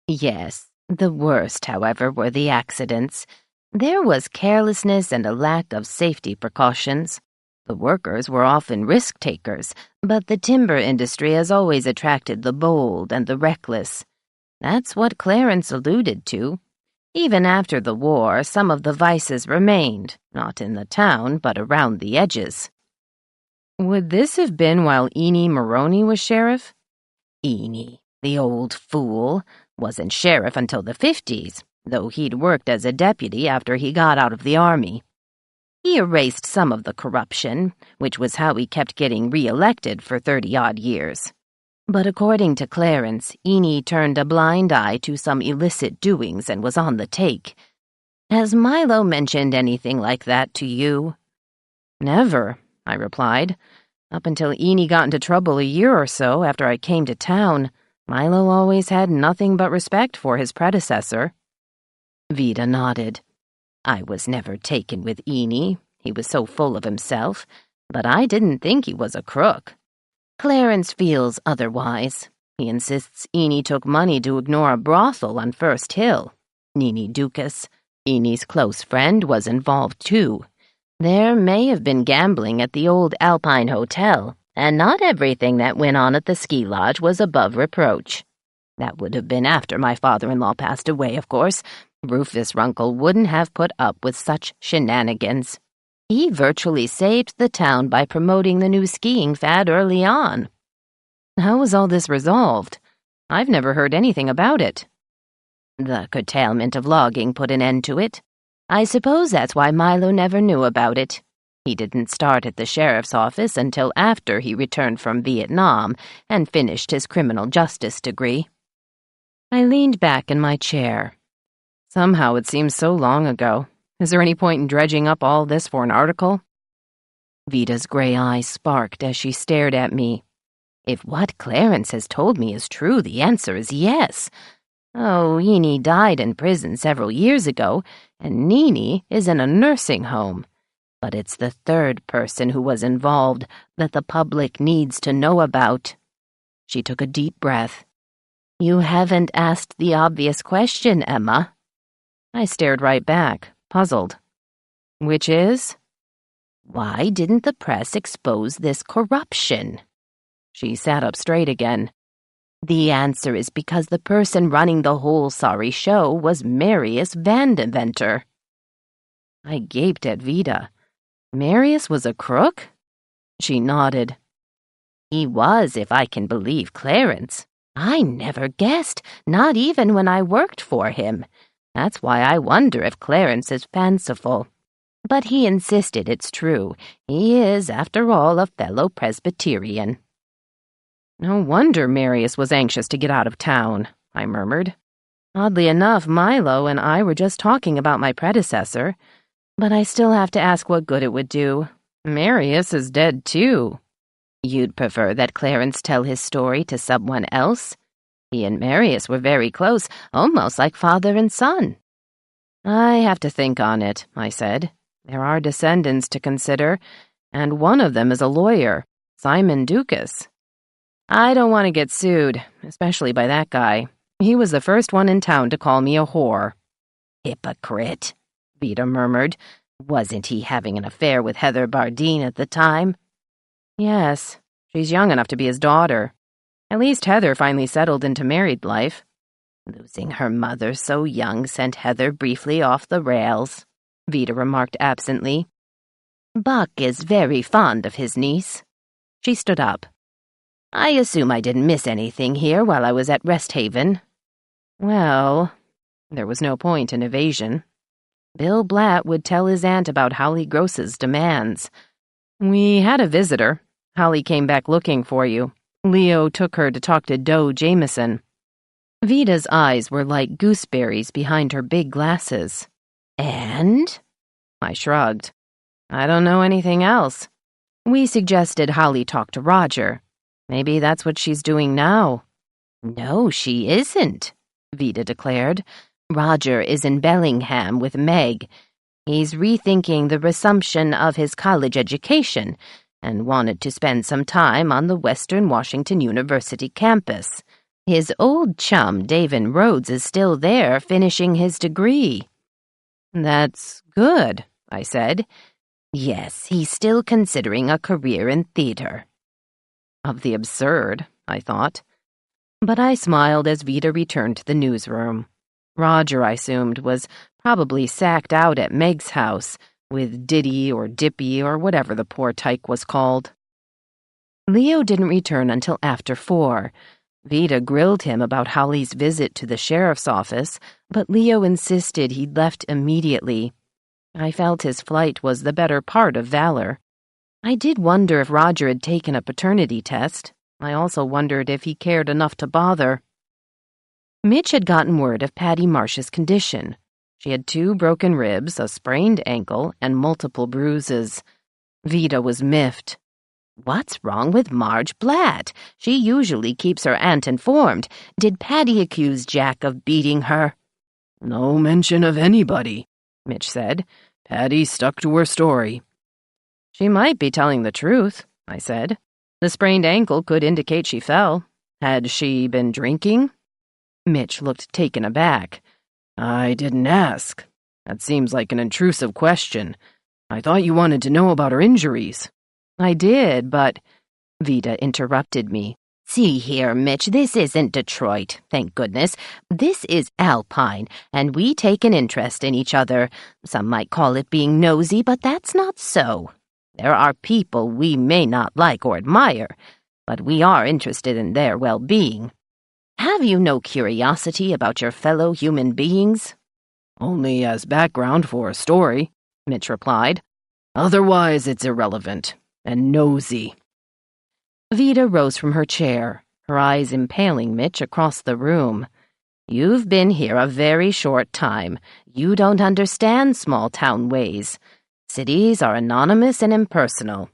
Yes, the worst, however, were the accidents. There was carelessness and a lack of safety precautions. The workers were often risk-takers, but the timber industry has always attracted the bold and the reckless. That's what Clarence alluded to. Even after the war, some of the vices remained, not in the town, but around the edges. Would this have been while Eni Maroney was sheriff? Eni, the old fool, wasn't sheriff until the 50s, though he'd worked as a deputy after he got out of the army. He erased some of the corruption, which was how he kept getting re-elected for 30-odd years. But according to Clarence, Eni turned a blind eye to some illicit doings and was on the take. Has Milo mentioned anything like that to you? Never, I replied. Up until Eni got into trouble a year or so after I came to town, Milo always had nothing but respect for his predecessor. Vida nodded. I was never taken with Eni. He was so full of himself, but I didn't think he was a crook. Clarence feels otherwise. He insists Eni took money to ignore a brothel on First Hill. Nini Dukas, Eni's close friend, was involved too. There may have been gambling at the old Alpine Hotel, and not everything that went on at the ski lodge was above reproach. That would have been after my father-in-law passed away, of course. Rufus Runkle wouldn't have put up with such shenanigans. He virtually saved the town by promoting the new skiing fad early on. How was all this resolved? I've never heard anything about it. The curtailment of logging put an end to it. I suppose that's why Milo never knew about it. He didn't start at the sheriff's office until after he returned from Vietnam and finished his criminal justice degree. I leaned back in my chair. Somehow it seems so long ago. Is there any point in dredging up all this for an article? Vida's gray eyes sparked as she stared at me. If what Clarence has told me is true, the answer is yes. Oh, Eni died in prison several years ago, and Nini is in a nursing home. But it's the third person who was involved that the public needs to know about. She took a deep breath. You haven't asked the obvious question, Emma. I stared right back, puzzled. Which is? Why didn't the press expose this corruption? She sat up straight again. The answer is because the person running the whole sorry show was Marius Vandeventer. I gaped at Vida. Marius was a crook? She nodded. He was, if I can believe Clarence. I never guessed, not even when I worked for him. That's why I wonder if Clarence is fanciful. But he insisted it's true. He is, after all, a fellow Presbyterian. No wonder Marius was anxious to get out of town, I murmured. Oddly enough, Milo and I were just talking about my predecessor, but I still have to ask what good it would do. Marius is dead, too. You'd prefer that Clarence tell his story to someone else? He and Marius were very close, almost like father and son. I have to think on it, I said. There are descendants to consider, and one of them is a lawyer, Simon Ducas. I don't want to get sued, especially by that guy. He was the first one in town to call me a whore. Hypocrite, Vida murmured. Wasn't he having an affair with Heather Bardeen at the time? Yes, she's young enough to be his daughter. At least Heather finally settled into married life. Losing her mother so young sent Heather briefly off the rails, Vida remarked absently. Buck is very fond of his niece. She stood up. I assume I didn't miss anything here while I was at Rest Haven. Well, there was no point in evasion. Bill Blatt would tell his aunt about Holly Gross's demands. We had a visitor. Holly came back looking for you. Leo took her to talk to Doe Jameson. Vida's eyes were like gooseberries behind her big glasses. And? I shrugged. I don't know anything else. We suggested Holly talk to Roger. Maybe that's what she's doing now. No, she isn't, Vida declared. Roger is in Bellingham with Meg. He's rethinking the resumption of his college education and wanted to spend some time on the Western Washington University campus. His old chum, Davin Rhodes, is still there finishing his degree. That's good, I said. Yes, he's still considering a career in theater. Of the absurd, I thought. But I smiled as Vida returned to the newsroom. Roger, I assumed, was probably sacked out at Meg's house, with Diddy or Dippy or whatever the poor tyke was called. Leo didn't return until after 4. Vida grilled him about Holly's visit to the sheriff's office, but Leo insisted he'd left immediately. I felt his flight was the better part of valor. I did wonder if Roger had taken a paternity test. I also wondered if he cared enough to bother. Mitch had gotten word of Patty Marsh's condition. She had 2 broken ribs, a sprained ankle, and multiple bruises. Vida was miffed. What's wrong with Marge Blatt? She usually keeps her aunt informed. Did Patty accuse Jack of beating her? No mention of anybody, Mitch said. Patty stuck to her story. She might be telling the truth, I said. The sprained ankle could indicate she fell. Had she been drinking? Mitch looked taken aback. I didn't ask. That seems like an intrusive question. I thought you wanted to know about her injuries. I did, but... Vida interrupted me. See here, Mitch, this isn't Detroit, thank goodness. This is Alpine, and we take an interest in each other. Some might call it being nosy, but that's not so. There are people we may not like or admire, but we are interested in their well-being. Have you no curiosity about your fellow human beings? Only as background for a story, Mitch replied. Otherwise, it's irrelevant and nosy. Vida rose from her chair, her eyes impaling Mitch across the room. You've been here a very short time. You don't understand small-town ways. Cities are anonymous and impersonal.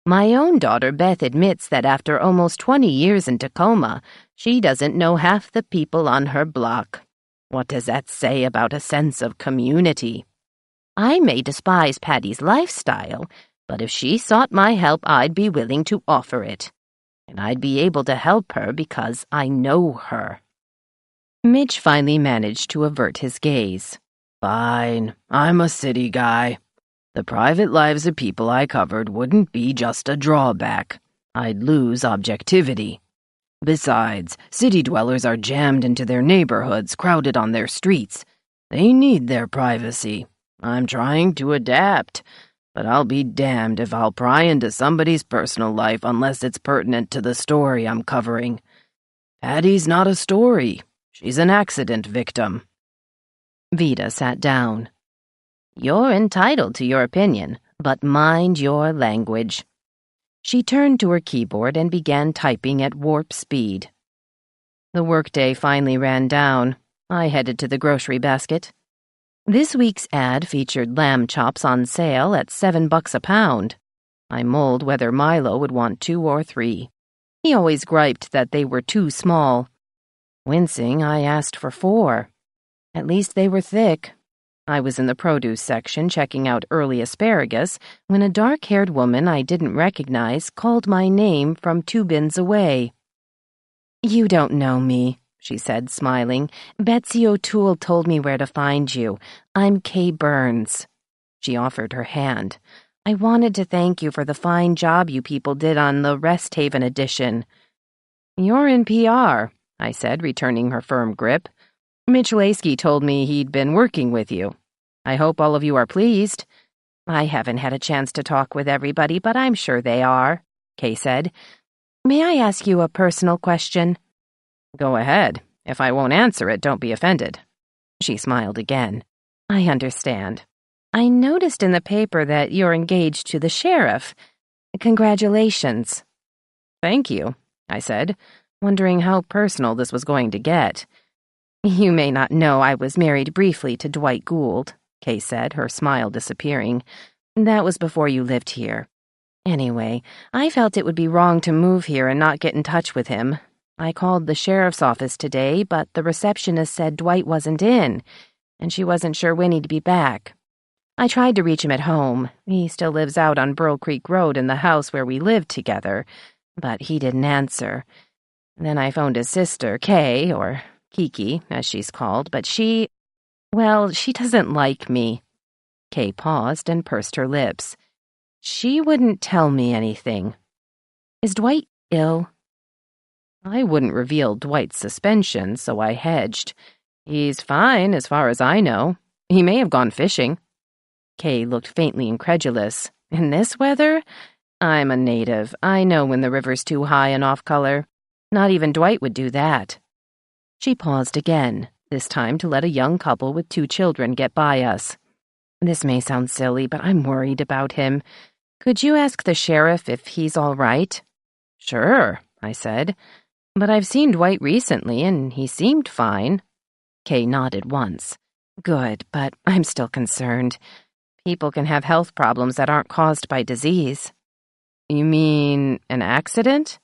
My own daughter Beth admits that after almost 20 years in Tacoma, she doesn't know half the people on her block. What does that say about a sense of community? I may despise Patty's lifestyle, but if she sought my help, I'd be willing to offer it. And I'd be able to help her because I know her. Mitch finally managed to avert his gaze. Fine, I'm a city guy. The private lives of people I covered wouldn't be just a drawback. I'd lose objectivity. Besides, city dwellers are jammed into their neighborhoods, crowded on their streets. They need their privacy. I'm trying to adapt, but I'll be damned if I'll pry into somebody's personal life unless it's pertinent to the story I'm covering. Patty's not a story. She's an accident victim. Vida sat down. You're entitled to your opinion, but mind your language." She turned to her keyboard and began typing at warp speed. The workday finally ran down. I headed to the grocery basket. This week's ad featured lamb chops on sale at $7 a pound. I mulled whether Milo would want 2 or 3. He always griped that they were too small. Wincing, I asked for 4. At least they were thick. I was in the produce section checking out early asparagus when a dark-haired woman I didn't recognize called my name from 2 bins away. "You don't know me," she said, smiling. "Betsy O'Toole told me where to find you. I'm Kay Burns." She offered her hand. "I wanted to thank you for the fine job you people did on the Rest Haven edition." "You're in PR," I said, returning her firm grip. "Mitch Laskey told me he'd been working with you. I hope all of you are pleased." "I haven't had a chance to talk with everybody, but I'm sure they are," Kay said. "May I ask you a personal question?" "Go ahead. If I won't answer it, don't be offended." She smiled again. "I understand. I noticed in the paper that you're engaged to the sheriff. Congratulations." "Thank you," I said, wondering how personal this was going to get. "You may not know I was married briefly to Dwight Gould," Kay said, her smile disappearing. "That was before you lived here. Anyway, I felt it would be wrong to move here and not get in touch with him. I called the sheriff's office today, but the receptionist said Dwight wasn't in, and she wasn't sure when he'd be back. I tried to reach him at home. He still lives out on Burl Creek Road in the house where we lived together, but he didn't answer. Then I phoned his sister, Kay, or Kiki, as she's called, but she doesn't like me." Kay paused and pursed her lips. "She wouldn't tell me anything. Is Dwight ill?" I wouldn't reveal Dwight's suspension, so I hedged. "He's fine, as far as I know. He may have gone fishing." Kay looked faintly incredulous. "In this weather? I'm a native. I know when the river's too high and off color. Not even Dwight would do that." She paused again, this time to let a young couple with 2 children get by us. "This may sound silly, but I'm worried about him. Could you ask the sheriff if he's all right?" "Sure," I said. "But I've seen Dwight recently, and he seemed fine." Kay nodded once. "Good, but I'm still concerned. People can have health problems that aren't caused by disease." "You mean an accident?"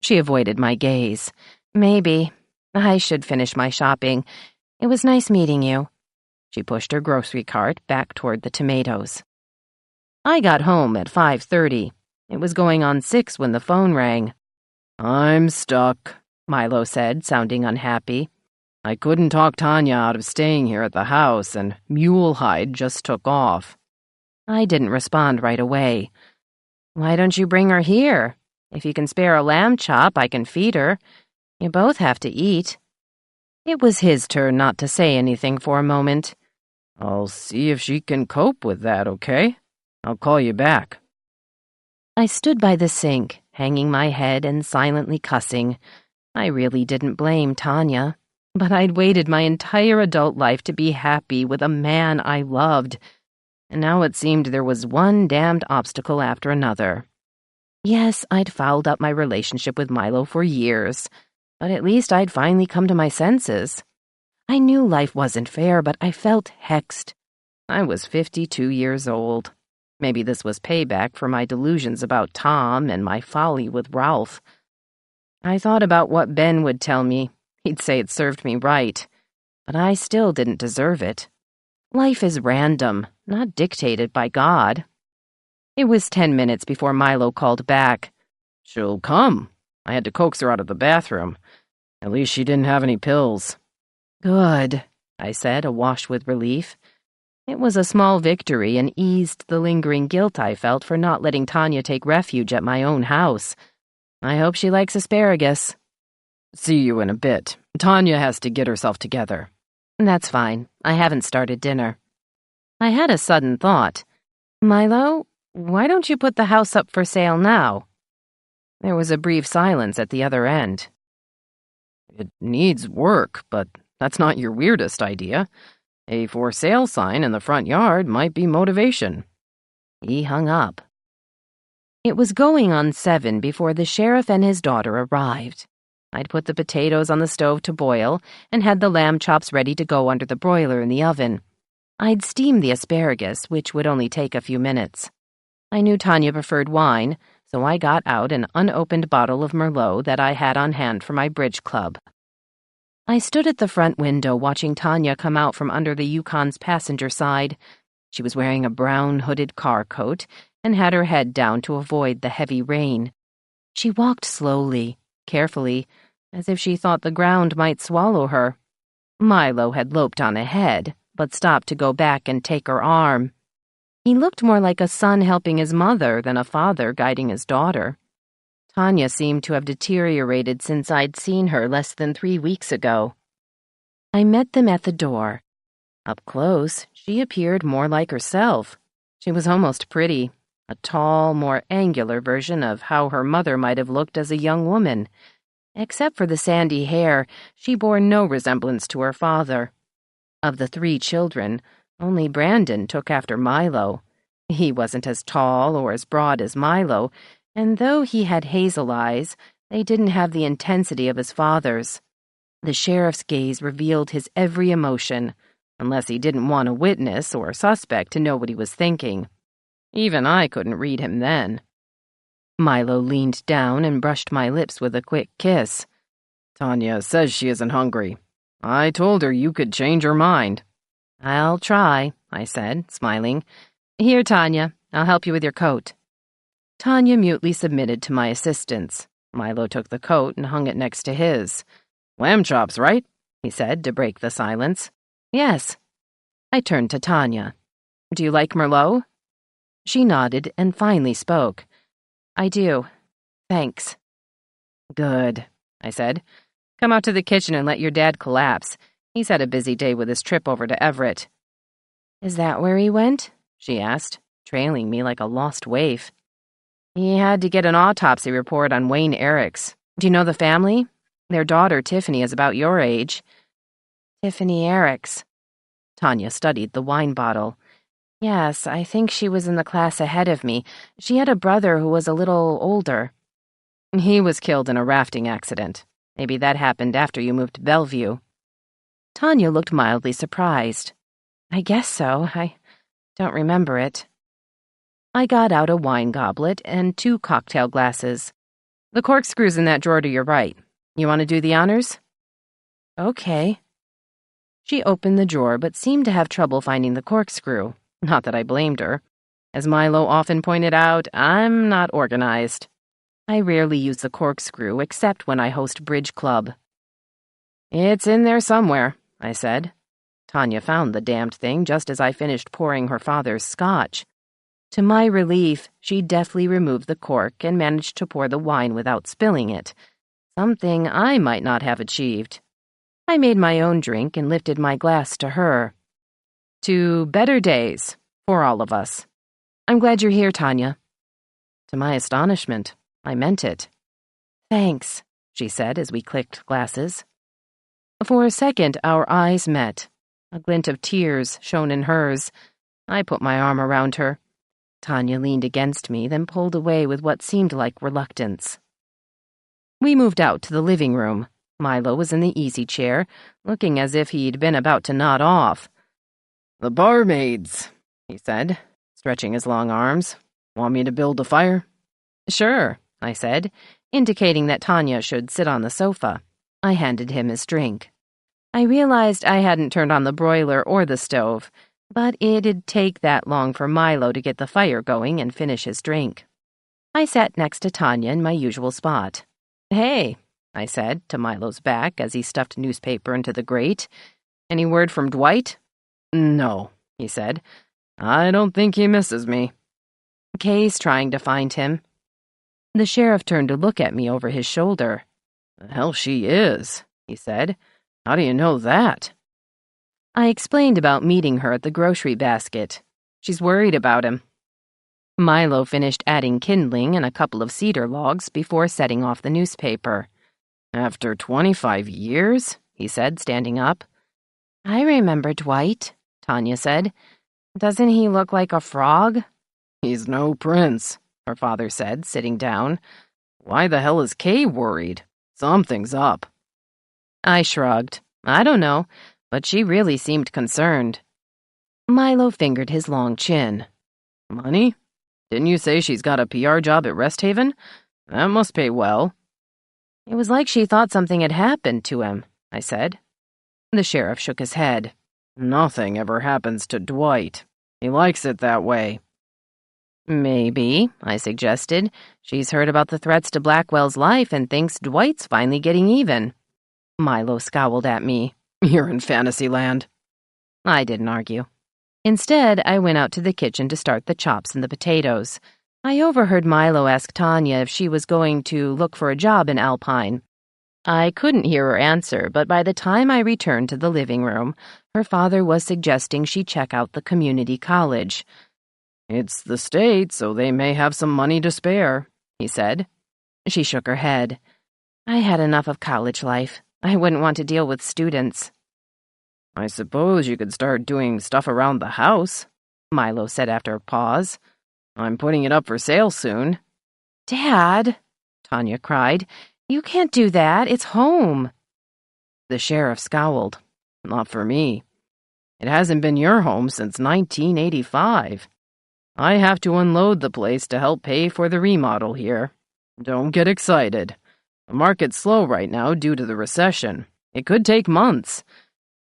She avoided my gaze. "Maybe. I should finish my shopping. It was nice meeting you." She pushed her grocery cart back toward the tomatoes. I got home at 5:30. It was going on 6 when the phone rang. "I'm stuck," Milo said, sounding unhappy. "I couldn't talk Tanya out of staying here at the house, and Mulehide just took off." I didn't respond right away. "Why don't you bring her here? If you can spare a lamb chop, I can feed her. You both have to eat." It was his turn not to say anything for a moment. "I'll see if she can cope with that, okay? I'll call you back." I stood by the sink, hanging my head and silently cussing. I really didn't blame Tanya, but I'd waited my entire adult life to be happy with a man I loved, and now it seemed there was one damned obstacle after another. Yes, I'd fouled up my relationship with Milo for years, but at least I'd finally come to my senses. I knew life wasn't fair, but I felt hexed. I was 52 years old. Maybe this was payback for my delusions about Tom and my folly with Ralph. I thought about what Ben would tell me. He'd say it served me right, but I still didn't deserve it. Life is random, not dictated by God. It was 10 minutes before Milo called back. "She'll come. I had to coax her out of the bathroom. At least she didn't have any pills." "Good," I said, awash with relief. It was a small victory and eased the lingering guilt I felt for not letting Tanya take refuge at my own house. I hope she likes asparagus. "See you in a bit. Tanya has to get herself together." "That's fine. I haven't started dinner." I had a sudden thought. "Milo, why don't you put the house up for sale now?" There was a brief silence at the other end. "It needs work, but that's not your weirdest idea. A for sale sign in the front yard might be motivation." He hung up. It was going on 7 before the sheriff and his daughter arrived. I'd put the potatoes on the stove to boil and had the lamb chops ready to go under the broiler in the oven. I'd steamed the asparagus, which would only take a few minutes. I knew Tanya preferred wine, so I got out an unopened bottle of Merlot that I had on hand for my bridge club. I stood at the front window watching Tanya come out from under the Yukon's passenger side. She was wearing a brown hooded car coat and had her head down to avoid the heavy rain. She walked slowly, carefully, as if she thought the ground might swallow her. Milo had loped on ahead, but stopped to go back and take her arm. He looked more like a son helping his mother than a father guiding his daughter. Tanya seemed to have deteriorated since I'd seen her less than 3 weeks ago. I met them at the door. Up close, she appeared more like herself. She was almost pretty, a tall, more angular version of how her mother might have looked as a young woman. Except for the sandy hair, she bore no resemblance to her father. Of the 3 children, only Brandon took after Milo. He wasn't as tall or as broad as Milo, and though he had hazel eyes, they didn't have the intensity of his father's. The sheriff's gaze revealed his every emotion, unless he didn't want a witness or suspect to know what he was thinking. Even I couldn't read him then. Milo leaned down and brushed my lips with a quick kiss. "Tanya says she isn't hungry. I told her you could change her mind." "I'll try," I said, smiling. "Here, Tanya, I'll help you with your coat." Tanya mutely submitted to my assistance. Milo took the coat and hung it next to his. "Lamb chops, right?" he said to break the silence. "Yes." I turned to Tanya. "Do you like Merlot?" She nodded and finally spoke. "I do. Thanks." "Good," I said. "Come out to the kitchen and let your dad collapse. He's had a busy day with his trip over to Everett." "Is that where he went?" she asked, trailing me like a lost waif. "He had to get an autopsy report on Wayne Ericks. Do you know the family? Their daughter, Tiffany, is about your age." "Tiffany Ericks." Tanya studied the wine bottle. "Yes, I think she was in the class ahead of me. She had a brother who was a little older." "He was killed in a rafting accident. Maybe that happened after you moved to Bellevue." Tanya looked mildly surprised. "I guess so. I don't remember it." I got out a wine goblet and 2 cocktail glasses. "The corkscrew's in that drawer to your right. You want to do the honors?" "Okay." She opened the drawer but seemed to have trouble finding the corkscrew. Not that I blamed her. As Milo often pointed out, I'm not organized. I rarely use the corkscrew except when I host bridge club. "It's in there somewhere," I said. Tanya found the damned thing just as I finished pouring her father's scotch. To my relief, she deftly removed the cork and managed to pour the wine without spilling it, something I might not have achieved. I made my own drink and lifted my glass to her. "To better days, for all of us. I'm glad you're here, Tanya." To my astonishment, I meant it. "Thanks," she said as we clicked glasses. For a second, our eyes met. A glint of tears shone in hers. I put my arm around her. Tanya leaned against me, then pulled away with what seemed like reluctance. We moved out to the living room. Milo was in the easy chair, looking as if he'd been about to nod off. "The barmaids," he said, stretching his long arms. "Want me to build a fire?" "Sure," I said, indicating that Tanya should sit on the sofa. I handed him his drink. I realized I hadn't turned on the broiler or the stove, but it'd take that long for Milo to get the fire going and finish his drink. I sat next to Tanya in my usual spot. "Hey," I said to Milo's back as he stuffed newspaper into the grate. "Any word from Dwight?" "No," he said. "I don't think he misses me." "Kay's trying to find him." The sheriff turned to look at me over his shoulder. "The hell she is," he said. "How do you know that?" I explained about meeting her at the grocery basket. She's worried about him. Milo finished adding kindling and a couple of cedar logs before setting off the newspaper. "After 25 years?" he said, standing up. "I remember Dwight," Tanya said. Doesn't he look like a frog? He's no prince, her father said, sitting down. Why the hell is Kay worried? Something's up. I shrugged. I don't know, but she really seemed concerned. Milo fingered his long chin. Money? Didn't you say she's got a PR job at Rest Haven? That must pay well. It was like she thought something had happened to him, I said. The sheriff shook his head. Nothing ever happens to Dwight. He likes it that way. Maybe, I suggested. She's heard about the threats to Blackwell's life and thinks Dwight's finally getting even. Milo scowled at me. You're in Fantasyland. I didn't argue. Instead, I went out to the kitchen to start the chops and the potatoes. I overheard Milo ask Tanya if she was going to look for a job in Alpine. I couldn't hear her answer, but by the time I returned to the living room, her father was suggesting she check out the community college. It's the state, so they may have some money to spare, he said. She shook her head. I had enough of college life. I wouldn't want to deal with students. I suppose you could start doing stuff around the house, Milo said after a pause. I'm putting it up for sale soon. Dad, Tanya cried, you can't do that. It's home. The sheriff scowled. Not for me. It hasn't been your home since 1985. I have to unload the place to help pay for the remodel here. Don't get excited. The market's slow right now due to the recession. It could take months.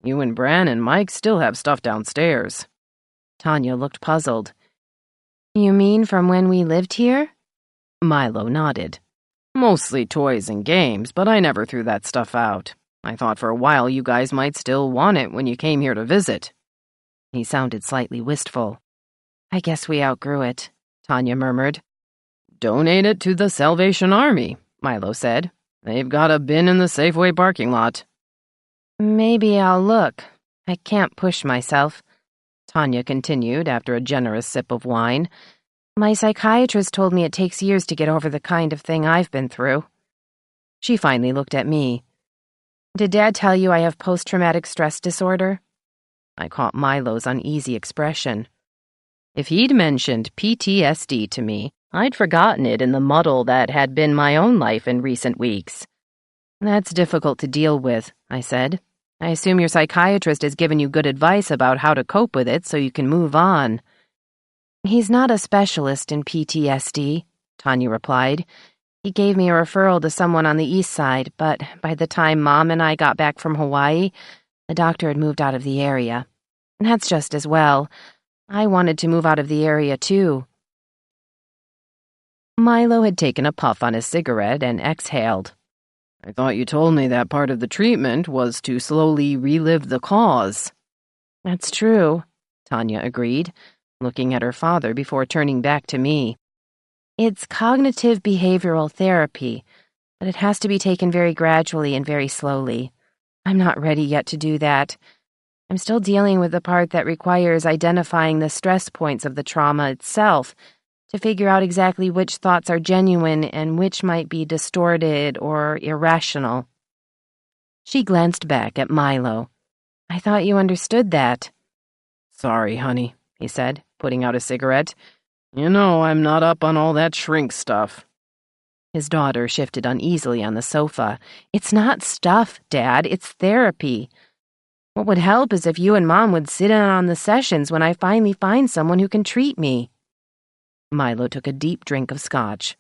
You and Bran and Mike still have stuff downstairs. Tanya looked puzzled. You mean from when we lived here? Milo nodded. Mostly toys and games, but I never threw that stuff out. I thought for a while you guys might still want it when you came here to visit. He sounded slightly wistful. I guess we outgrew it, Tanya murmured. Donate it to the Salvation Army, Milo said. They've got a bin in the Safeway parking lot. Maybe I'll look. I can't push myself, Tanya continued after a generous sip of wine. My psychiatrist told me it takes years to get over the kind of thing I've been through. She finally looked at me. Did Dad tell you I have post-traumatic stress disorder? I caught Milo's uneasy expression. If he'd mentioned PTSD to me, I'd forgotten it in the muddle that had been my own life in recent weeks. That's difficult to deal with, I said. I assume your psychiatrist has given you good advice about how to cope with it so you can move on. He's not a specialist in PTSD, Tanya replied. He gave me a referral to someone on the east side, but by the time Mom and I got back from Hawaii, the doctor had moved out of the area. That's just as well. I wanted to move out of the area, too. Milo had taken a puff on his cigarette and exhaled. I thought you told me that part of the treatment was to slowly relive the cause. That's true, Tanya agreed, looking at her father before turning back to me. It's cognitive behavioral therapy, but it has to be taken very gradually and very slowly. I'm not ready yet to do that. I'm still dealing with the part that requires identifying the stress points of the trauma itself to figure out exactly which thoughts are genuine and which might be distorted or irrational. She glanced back at Milo. I thought you understood that. Sorry, honey, he said, putting out a cigarette. You know, I'm not up on all that shrink stuff. His daughter shifted uneasily on the sofa. It's not stuff, Dad. It's therapy. What would help is if you and Mom would sit in on the sessions when I finally find someone who can treat me. Milo took a deep drink of scotch.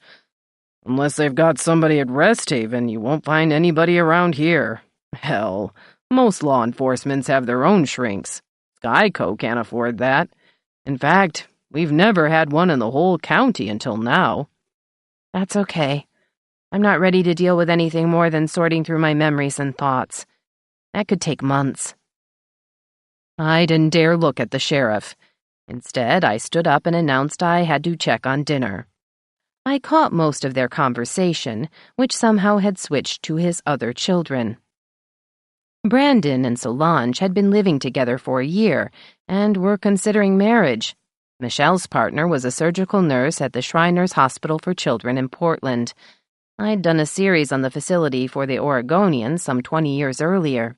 Unless they've got somebody at Rest Haven, you won't find anybody around here. Hell, most law enforcements have their own shrinks. Skyco can't afford that. In fact, we've never had one in the whole county until now. That's okay. I'm not ready to deal with anything more than sorting through my memories and thoughts. That could take months. I didn't dare look at the sheriff. Instead, I stood up and announced I had to check on dinner. I caught most of their conversation, which somehow had switched to his other children. Brandon and Solange had been living together for a year and were considering marriage. Michelle's partner was a surgical nurse at the Shriners Hospital for Children in Portland. I'd done a series on the facility for the Oregonians some 20 years earlier.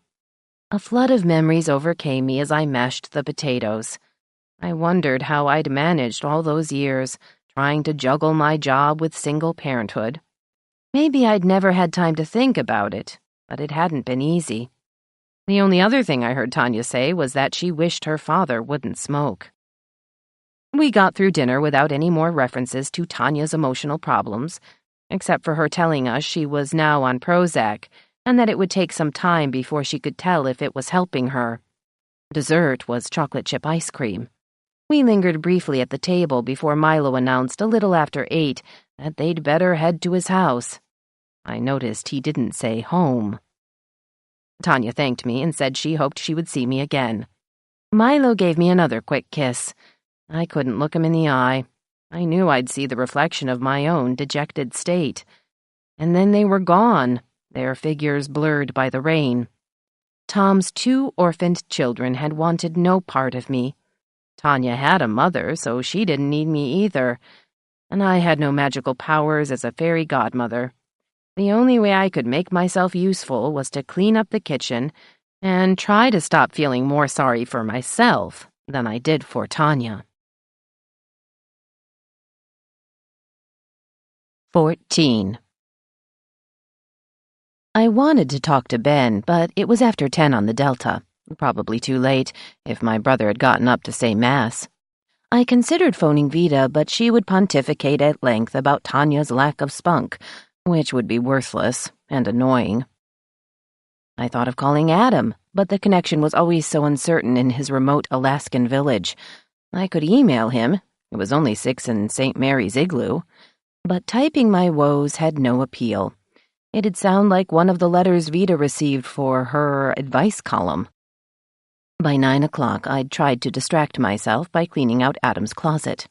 A flood of memories overcame me as I mashed the potatoes. I wondered how I'd managed all those years, trying to juggle my job with single parenthood. Maybe I'd never had time to think about it, but it hadn't been easy. The only other thing I heard Tanya say was that she wished her father wouldn't smoke. We got through dinner without any more references to Tanya's emotional problems, except for her telling us she was now on Prozac and that it would take some time before she could tell if it was helping her. Dessert was chocolate chip ice cream. We lingered briefly at the table before Milo announced a little after 8 that they'd better head to his house. I noticed he didn't say home. Tanya thanked me and said she hoped she would see me again. Milo gave me another quick kiss. I couldn't look him in the eye. I knew I'd see the reflection of my own dejected state. And then they were gone, their figures blurred by the rain. Tom's 2 orphaned children had wanted no part of me. Tanya had a mother, so she didn't need me either. And I had no magical powers as a fairy godmother. The only way I could make myself useful was to clean up the kitchen and try to stop feeling more sorry for myself than I did for Tanya. 14. I wanted to talk to Ben, but it was after 10 on the Delta. Probably too late, if my brother had gotten up to say Mass. I considered phoning Vida, but she would pontificate at length about Tanya's lack of spunk, which would be worthless and annoying. I thought of calling Adam, but the connection was always so uncertain in his remote Alaskan village. I could email him. It was only 6 in St. Mary's Igloo. But typing my woes had no appeal. It'd sound like one of the letters Vida received for her advice column. By 9 o'clock, I'd tried to distract myself by cleaning out Adam's closet.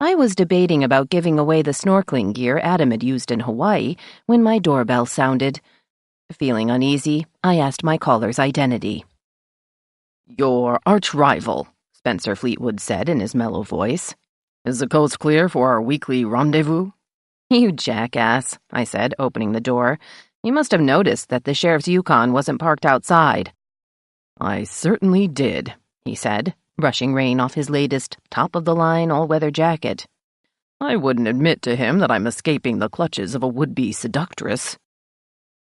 I was debating about giving away the snorkeling gear Adam had used in Hawaii when my doorbell sounded. Feeling uneasy, I asked my caller's identity. "Your arch-rival," Spencer Fleetwood said in his mellow voice. "Is the coast clear for our weekly rendezvous?" You jackass, I said, opening the door. You must have noticed that the sheriff's Yukon wasn't parked outside. "I certainly did," he said, brushing rain off his latest top-of-the-line all-weather jacket. "I wouldn't admit to him that I'm escaping the clutches of a would-be seductress."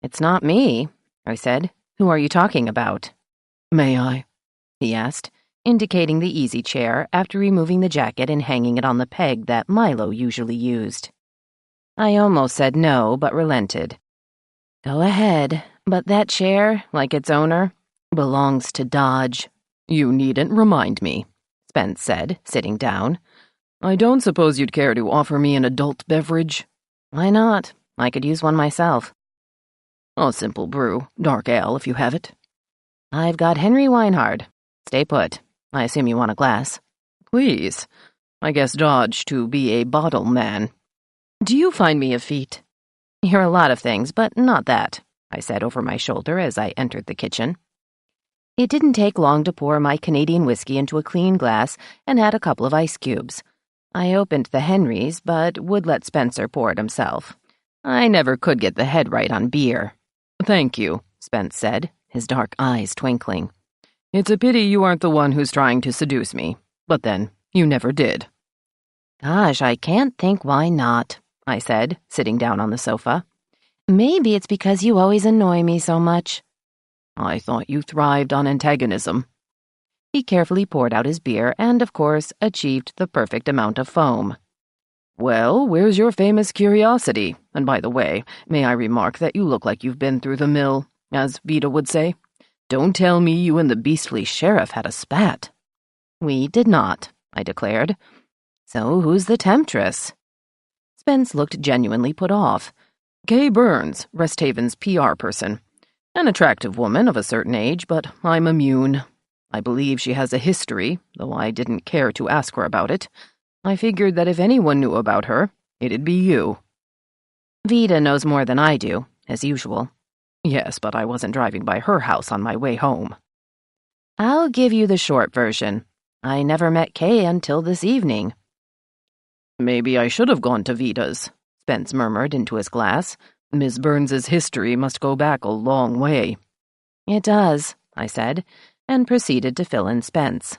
It's not me, I said. Who are you talking about? "May I?" he asked, indicating the easy chair after removing the jacket and hanging it on the peg that Milo usually used. I almost said no, but relented. Go ahead, but that chair, like its owner, belongs to Dodge. "You needn't remind me," Spence said, sitting down. "I don't suppose you'd care to offer me an adult beverage?" Why not? I could use one myself. "A simple brew, dark ale if you have it." I've got Henry Weinhard. Stay put. I assume you want a glass. "Please. I guess Dodge to be a bottle man. Do you find me effete?" You're a lot of things, but not that, I said over my shoulder as I entered the kitchen. It didn't take long to pour my Canadian whiskey into a clean glass and add a couple of ice cubes. I opened the Henry's, but would let Spencer pour it himself. I never could get the head right on beer. "Thank you," Spence said, his dark eyes twinkling. "It's a pity you aren't the one who's trying to seduce me. But then, you never did." Gosh, I can't think why not, I said, sitting down on the sofa. Maybe it's because you always annoy me so much. "I thought you thrived on antagonism." He carefully poured out his beer and, of course, achieved the perfect amount of foam. "Well, where's your famous curiosity? And by the way, may I remark that you look like you've been through the mill, as Vida would say? Don't tell me you and the beastly sheriff had a spat." We did not, I declared. So who's the temptress? Spence looked genuinely put off. "Kay Burns, Resthaven's PR person. An attractive woman of a certain age, but I'm immune. I believe she has a history, though I didn't care to ask her about it. I figured that if anyone knew about her, it'd be you." Vida knows more than I do, as usual. "Yes, but I wasn't driving by her house on my way home." I'll give you the short version. I never met Kay until this evening. "Maybe I should have gone to Vida's," Spence murmured into his glass. "Miss Burns's history must go back a long way." It does, I said, and proceeded to fill in Spence.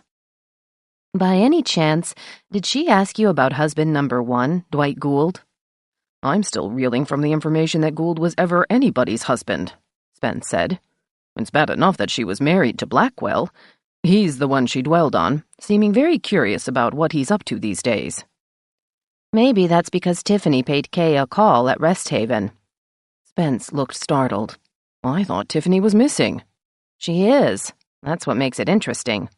By any chance, did she ask you about husband number 1, Dwight Gould? I'm still reeling from the information that Gould was ever anybody's husband, Spence said. It's bad enough that she was married to Blackwell. He's the one she dwelled on, seeming very curious about what he's up to these days. Maybe that's because Tiffany paid Kay a call at Rest Haven. Spence looked startled. I thought Tiffany was missing. She is. That's what makes it interesting.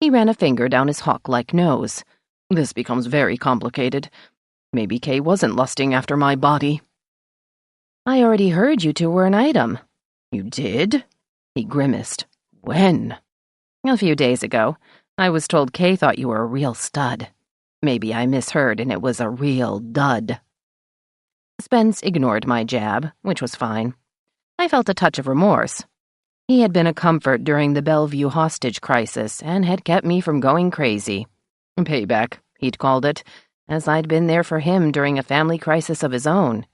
He ran a finger down his hawk-like nose. This becomes very complicated. Maybe Kay wasn't lusting after my body. I already heard you two were an item. You did? He grimaced. When? A few days ago. I was told Kay thought you were a real stud. Maybe I misheard and it was a real dud. Spence ignored my jab, which was fine. I felt a touch of remorse. He had been a comfort during the Bellevue hostage crisis and had kept me from going crazy. Payback, he'd called it, as I'd been there for him during a family crisis of his own.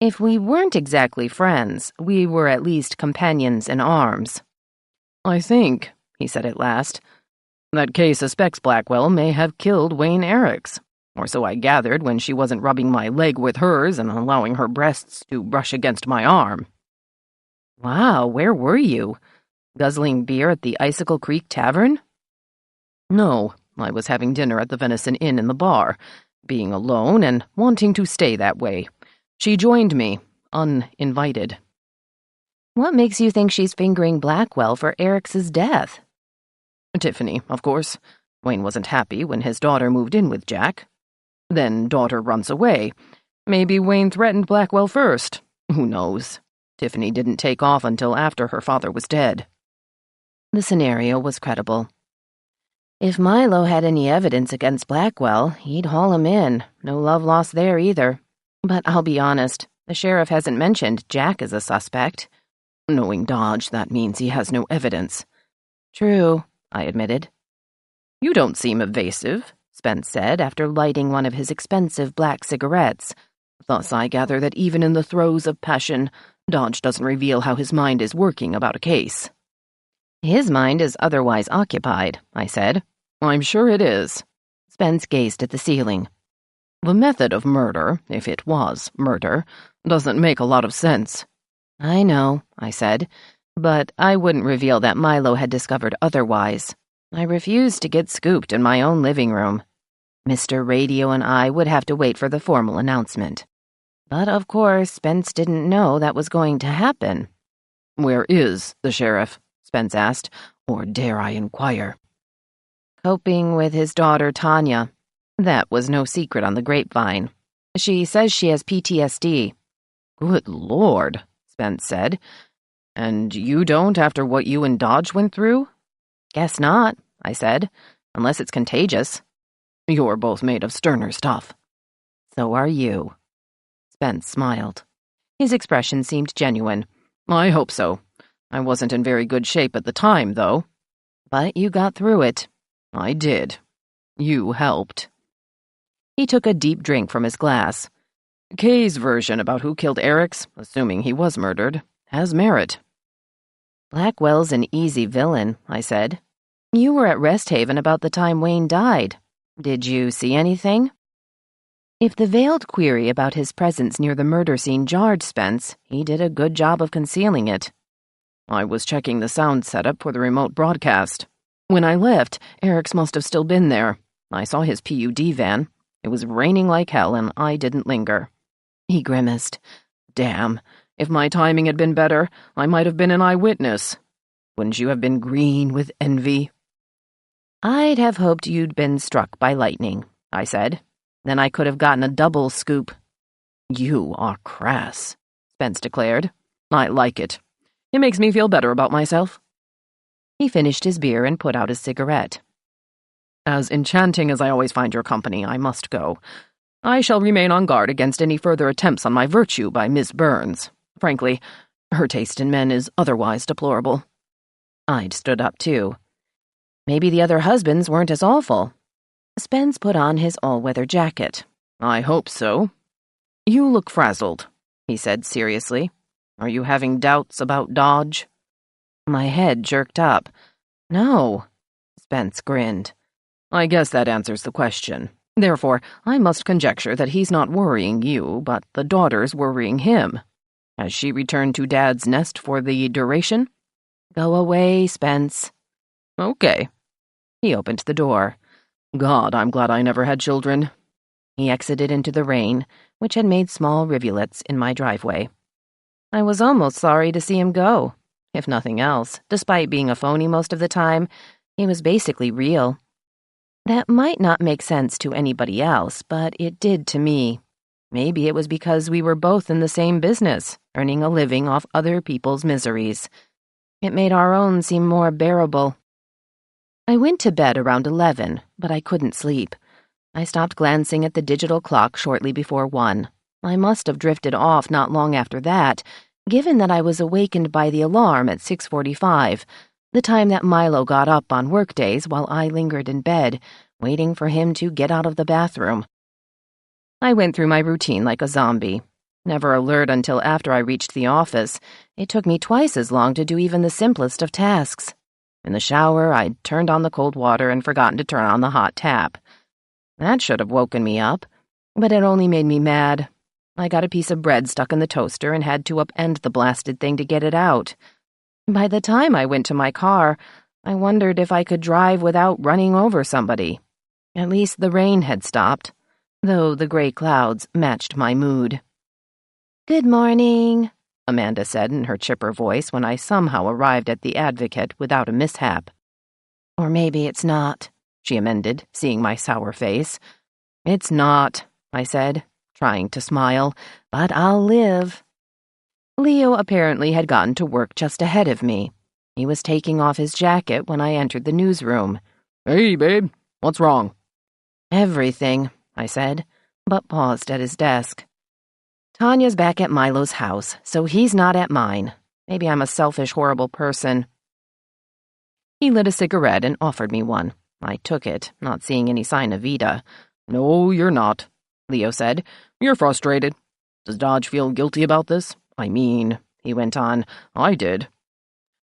If we weren't exactly friends, we were at least companions in arms. I think, he said at last, that Kay suspects Blackwell may have killed Wayne Eriks. Or so I gathered when she wasn't rubbing my leg with hers and allowing her breasts to brush against my arm. Wow, where were you? Guzzling beer at the Icicle Creek Tavern? No, I was having dinner at the Venison Inn in the bar, being alone and wanting to stay that way. She joined me, uninvited. What makes you think she's fingering Blackwell for Eriks's death? Tiffany, of course. Wayne wasn't happy when his daughter moved in with Jack. Then daughter runs away. Maybe Wayne threatened Blackwell first. Who knows? Tiffany didn't take off until after her father was dead. The scenario was credible. If Milo had any evidence against Blackwell, he'd haul him in. No love lost there either. But I'll be honest, the sheriff hasn't mentioned Jack as a suspect. Knowing Dodge, that means he has no evidence. True, I admitted. You don't seem evasive, Spence said after lighting one of his expensive black cigarettes. Thus I gather that even in the throes of passion, Dodge doesn't reveal how his mind is working about a case. His mind is otherwise occupied, I said. I'm sure it is. Spence gazed at the ceiling. The method of murder, if it was murder, doesn't make a lot of sense. I know, I said, but I wouldn't reveal that Milo had discovered otherwise. I refused to get scooped in my own living room. Mr. Radio and I would have to wait for the formal announcement. But of course, Spence didn't know that was going to happen. Where is the sheriff? Spence asked, or dare I inquire? Coping with his daughter, Tanya. That was no secret on the grapevine. She says she has PTSD. Good Lord, Spence said. And you don't after what you and Dodge went through? Guess not, I said, unless it's contagious. You're both made of sterner stuff. So are you. Spence smiled. His expression seemed genuine. I hope so. I wasn't in very good shape at the time, though. But you got through it. I did. You helped. He took a deep drink from his glass. Kay's version about who killed Eriks, assuming he was murdered, has merit. Blackwell's an easy villain, I said. You were at Rest Haven about the time Wayne died. Did you see anything? If the veiled query about his presence near the murder scene jarred Spence, he did a good job of concealing it. I was checking the sound setup for the remote broadcast. When I left, Eriks must have still been there. I saw his PUD van. It was raining like hell, and I didn't linger. He grimaced. Damn, if my timing had been better, I might have been an eyewitness. Wouldn't you have been green with envy? I'd have hoped you'd been struck by lightning, I said. Then I could have gotten a double scoop. You are crass, Spence declared. I like it. It makes me feel better about myself. He finished his beer and put out his cigarette. As enchanting as I always find your company, I must go. I shall remain on guard against any further attempts on my virtue by Miss Burns. Frankly, her taste in men is otherwise deplorable. I'd stood up, too. Maybe the other husbands weren't as awful. Spence put on his all-weather jacket. I hope so. You look frazzled, he said seriously. Are you having doubts about Dodge? My head jerked up. No. Spence grinned. I guess that answers the question. Therefore, I must conjecture that he's not worrying you, but the daughter's worrying him. Has she returned to Dad's nest for the duration? Go away, Spence. Okay. He opened the door. God, I'm glad I never had children. He exited into the rain, which had made small rivulets in my driveway. I was almost sorry to see him go. If nothing else, despite being a phony most of the time, he was basically real. That might not make sense to anybody else, but it did to me. Maybe it was because we were both in the same business, earning a living off other people's miseries. It made our own seem more bearable. I went to bed around 11, but I couldn't sleep. I stopped glancing at the digital clock shortly before 1. I must have drifted off not long after that, given that I was awakened by the alarm at 6:45, the time that Milo got up on workdays while I lingered in bed, waiting for him to get out of the bathroom. I went through my routine like a zombie. Never alert until after I reached the office, it took me twice as long to do even the simplest of tasks. In the shower, I'd turned on the cold water and forgotten to turn on the hot tap. That should have woken me up, but it only made me mad. I got a piece of bread stuck in the toaster and had to upend the blasted thing to get it out. By the time I went to my car, I wondered if I could drive without running over somebody. At least the rain had stopped, though the gray clouds matched my mood. "Good morning," Amanda said in her chipper voice when I somehow arrived at the Advocate without a mishap. "Or maybe it's not," she amended, seeing my sour face. "It's not," I said, trying to smile, "but I'll live." Leo apparently had gotten to work just ahead of me. He was taking off his jacket when I entered the newsroom. "Hey, babe, what's wrong?" "Everything," I said, but paused at his desk. "Tanya's back at Milo's house, so he's not at mine. Maybe I'm a selfish, horrible person." He lit a cigarette and offered me one. I took it, not seeing any sign of Vida. "No, you're not," Leo said. "You're frustrated. Does Dodge feel guilty about this? I mean," he went on, "I did.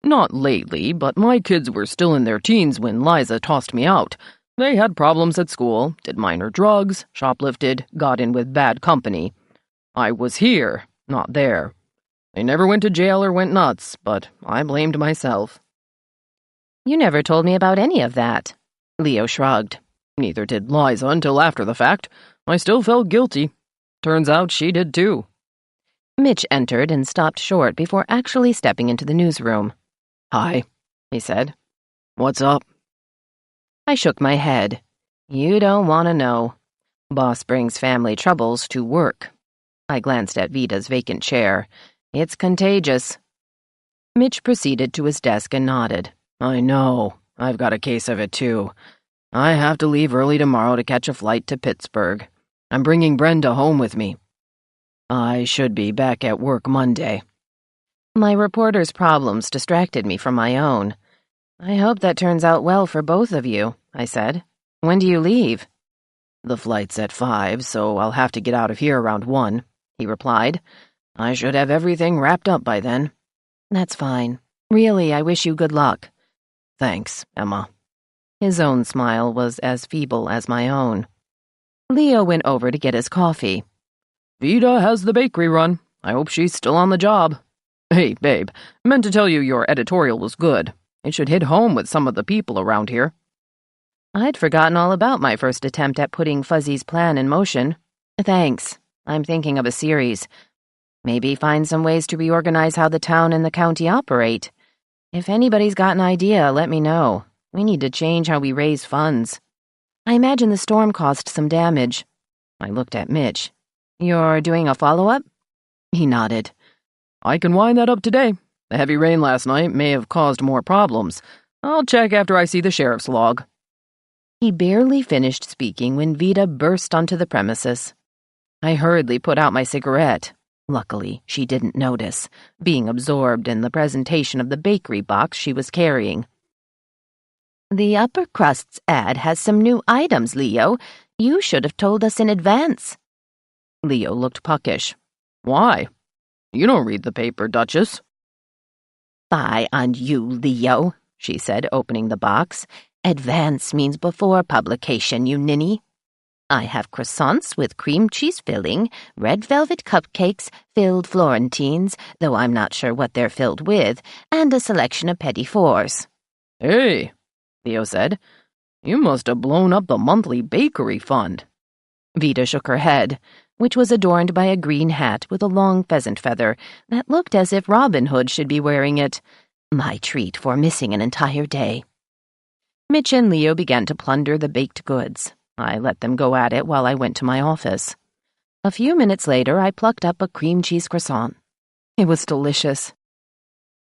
Not lately, but my kids were still in their teens when Liza tossed me out. They had problems at school, did minor drugs, shoplifted, got in with bad company. I was here, not there. They never went to jail or went nuts, but I blamed myself." "You never told me about any of that." Leo shrugged. "Neither did Liza until after the fact. I still felt guilty. Turns out she did too." Mitch entered and stopped short before actually stepping into the newsroom. "Hi," he said. "What's up?" I shook my head. "You don't want to know. Boss brings family troubles to work." I glanced at Vida's vacant chair. "It's contagious." Mitch proceeded to his desk and nodded. "I know. I've got a case of it, too. I have to leave early tomorrow to catch a flight to Pittsburgh. I'm bringing Brenda home with me. I should be back at work Monday." My reporter's problems distracted me from my own. "I hope that turns out well for both of you," I said. "When do you leave?" "The flight's at 5, so I'll have to get out of here around 1, he replied. "I should have everything wrapped up by then." "That's fine. Really, I wish you good luck." "Thanks, Emma." His own smile was as feeble as my own. Leo went over to get his coffee. "Vida has the bakery run. I hope she's still on the job. Hey, babe, meant to tell you your editorial was good. It should hit home with some of the people around here." I'd forgotten all about my first attempt at putting Fuzzy's plan in motion. "Thanks. I'm thinking of a series. Maybe find some ways to reorganize how the town and the county operate. If anybody's got an idea, let me know. We need to change how we raise funds. I imagine the storm caused some damage." I looked at Mitch. "You're doing a follow-up?" He nodded. "I can wind that up today. The heavy rain last night may have caused more problems. I'll check after I see the sheriff's log." He barely finished speaking when Vida burst onto the premises. I hurriedly put out my cigarette. Luckily, she didn't notice, being absorbed in the presentation of the bakery box she was carrying. "The Upper Crusts ad has some new items, Leo. You should have told us in advance." Leo looked puckish. "Why? You don't read the paper, Duchess." spy on you, Leo," she said, opening the box. "Advance means before publication, you ninny. I have croissants with cream cheese filling, red velvet cupcakes, filled Florentines, though I'm not sure what they're filled with, and a selection of petit fours." "Hey," Leo said, "you must have blown up the monthly bakery fund." Vida shook her head, which was adorned by a green hat with a long pheasant feather that looked as if Robin Hood should be wearing it. My treat for missing an entire day. Mitch and Leo began to plunder the baked goods. I let them go at it while I went to my office. A few minutes later, I plucked up a cream cheese croissant. It was delicious.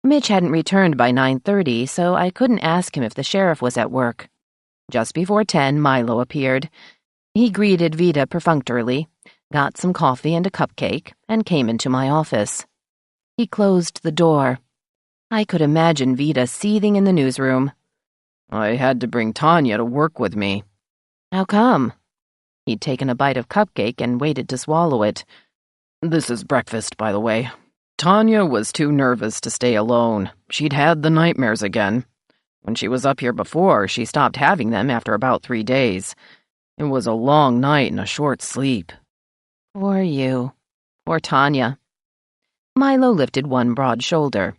Mitch hadn't returned by 9:30, so I couldn't ask him if the sheriff was at work. Just before 10, Milo appeared. He greeted Vida perfunctorily, got some coffee and a cupcake, and came into my office. He closed the door. I could imagine Vida seething in the newsroom. "I had to bring Tanya to work with me." "How come?" He'd taken a bite of cupcake and waited to swallow it. "This is breakfast, by the way. Tanya was too nervous to stay alone. She'd had the nightmares again. When she was up here before, she stopped having them after about 3 days. It was a long night and a short sleep." "Poor you. Poor Tanya." Milo lifted one broad shoulder.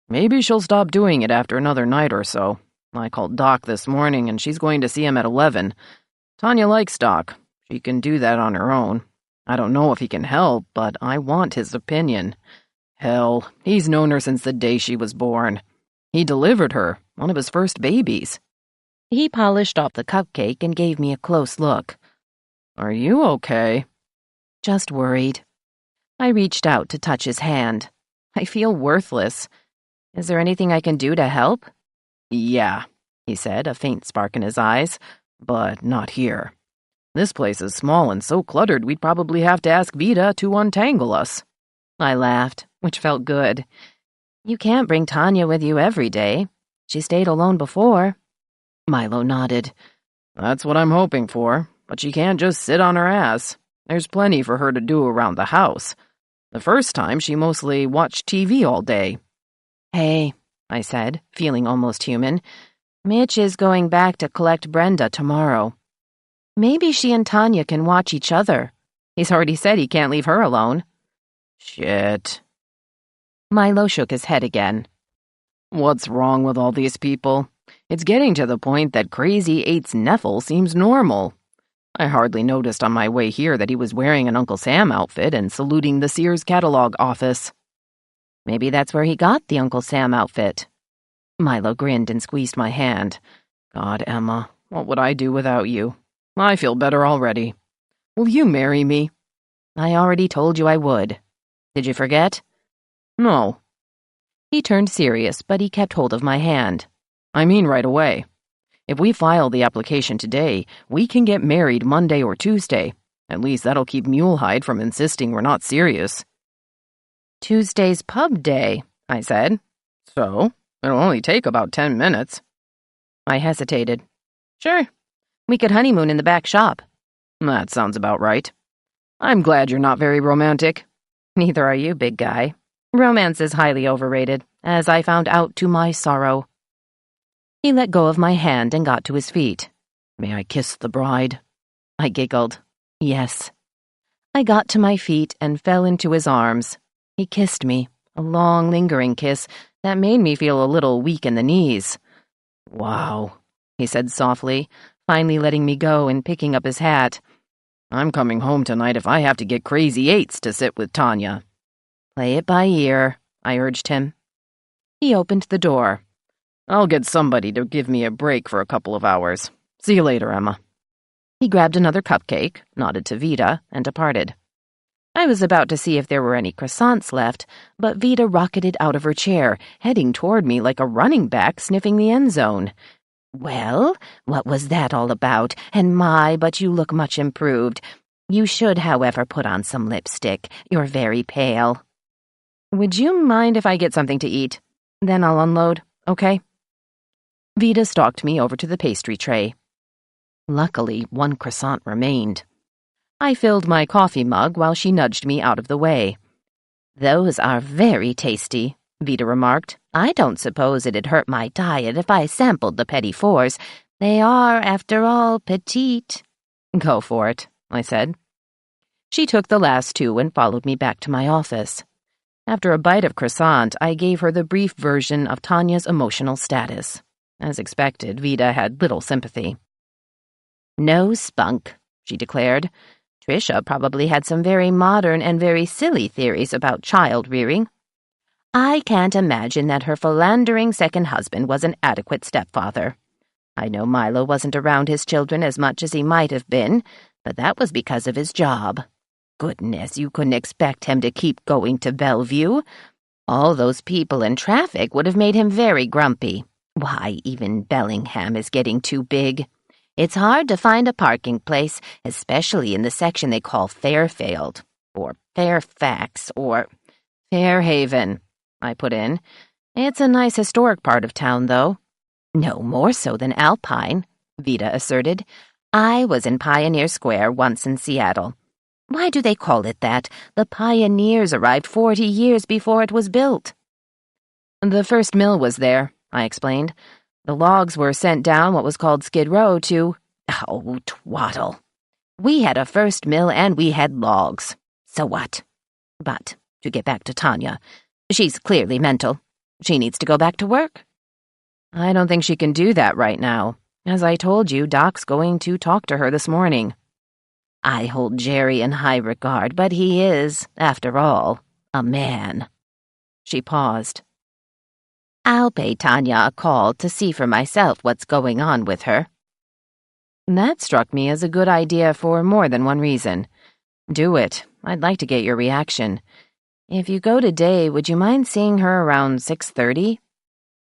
"Maybe she'll stop doing it after another night or so. I called Doc this morning, and she's going to see him at 11. Tanya likes Doc. She can do that on her own. I don't know if he can help, but I want his opinion. Hell, he's known her since the day she was born. He delivered her, one of his first babies." He polished off the cupcake and gave me a close look. "Are you okay?" "Just worried." I reached out to touch his hand. I feel worthless. Is there anything I can do to help? "Yeah," he said, a faint spark in his eyes, "but not here. This place is small and so cluttered we'd probably have to ask Vida to untangle us." I laughed, which felt good. "You can't bring Tanya with you every day. She stayed alone before." Milo nodded. "That's what I'm hoping for, but she can't just sit on her ass. There's plenty for her to do around the house. The first time she mostly watched TV all day." "Hey," I said, feeling almost human. "Mitch is going back to collect Brenda tomorrow. Maybe she and Tanya can watch each other. He's already said he can't leave her alone." "Shit." Milo shook his head again. "What's wrong with all these people? It's getting to the point that Crazy 8's Neffel seems normal. I hardly noticed on my way here that he was wearing an Uncle Sam outfit and saluting the Sears catalog office." "Maybe that's where he got the Uncle Sam outfit." Milo grinned and squeezed my hand. "God, Emma, what would I do without you? I feel better already. Will you marry me?" "I already told you I would. Did you forget?" "No." He turned serious, but he kept hold of my hand. "I mean right away. If we file the application today, we can get married Monday or Tuesday. At least that'll keep Mulehide from insisting we're not serious." "Tuesday's pub day," I said. "So? It'll only take about 10 minutes. I hesitated. "Sure. We could honeymoon in the back shop." "That sounds about right. I'm glad you're not very romantic." "Neither are you, big guy. Romance is highly overrated, as I found out to my sorrow." He let go of my hand and got to his feet. "May I kiss the bride?" I giggled. "Yes." I got to my feet and fell into his arms. He kissed me, a long, lingering kiss that made me feel a little weak in the knees. "Wow," he said softly, finally letting me go and picking up his hat. "I'm coming home tonight if I have to get Crazy 8s to sit with Tanya." "Play it by ear," I urged him. He opened the door. "I'll get somebody to give me a break for a couple of hours. See you later, Emma." He grabbed another cupcake, nodded to Vida, and departed. I was about to see if there were any croissants left, but Vida rocketed out of her chair, heading toward me like a running back sniffing the end zone. "Well, what was that all about? And but you look much improved. You should, however, put on some lipstick. You're very pale." "Would you mind if I get something to eat? Then I'll unload, okay?" Vida stalked me over to the pastry tray. Luckily, one croissant remained. I filled my coffee mug while she nudged me out of the way. "Those are very tasty," Vida remarked. I don't suppose it'd hurt my diet if I sampled the petit fours. They are, after all, petite. Go for it, I said. She took the last two and followed me back to my office. After a bite of croissant, I gave her the brief version of Tanya's emotional status. As expected, Vida had little sympathy. No spunk, she declared. Trisha probably had some very modern and very silly theories about child-rearing. I can't imagine that her philandering second husband was an adequate stepfather. I know Milo wasn't around his children as much as he might have been, but that was because of his job. Goodness, you couldn't expect him to keep going to Bellevue. All those people in traffic would have made him very grumpy. Why, even Bellingham is getting too big. It's hard to find a parking place, especially in the section they call Fairfield, or Fairfax, or Fairhaven, I put in. It's a nice historic part of town, though. No more so than Alpine, Vida asserted. I was in Pioneer Square once in Seattle. Why do they call it that? The pioneers arrived 40 years before it was built. The first mill was there, I explained. The logs were sent down what was called Skid Row to— Oh, twaddle. We had a first mill and we had logs. So what? But, to get back to Tanya, she's clearly mental. She needs to go back to work. I don't think she can do that right now. As I told you, Doc's going to talk to her this morning. I hold Jerry in high regard, but he is, after all, a man. She paused. I'll pay Tanya a call to see for myself what's going on with her. That struck me as a good idea for more than one reason. Do it. I'd like to get your reaction. If you go today, would you mind seeing her around 6:30?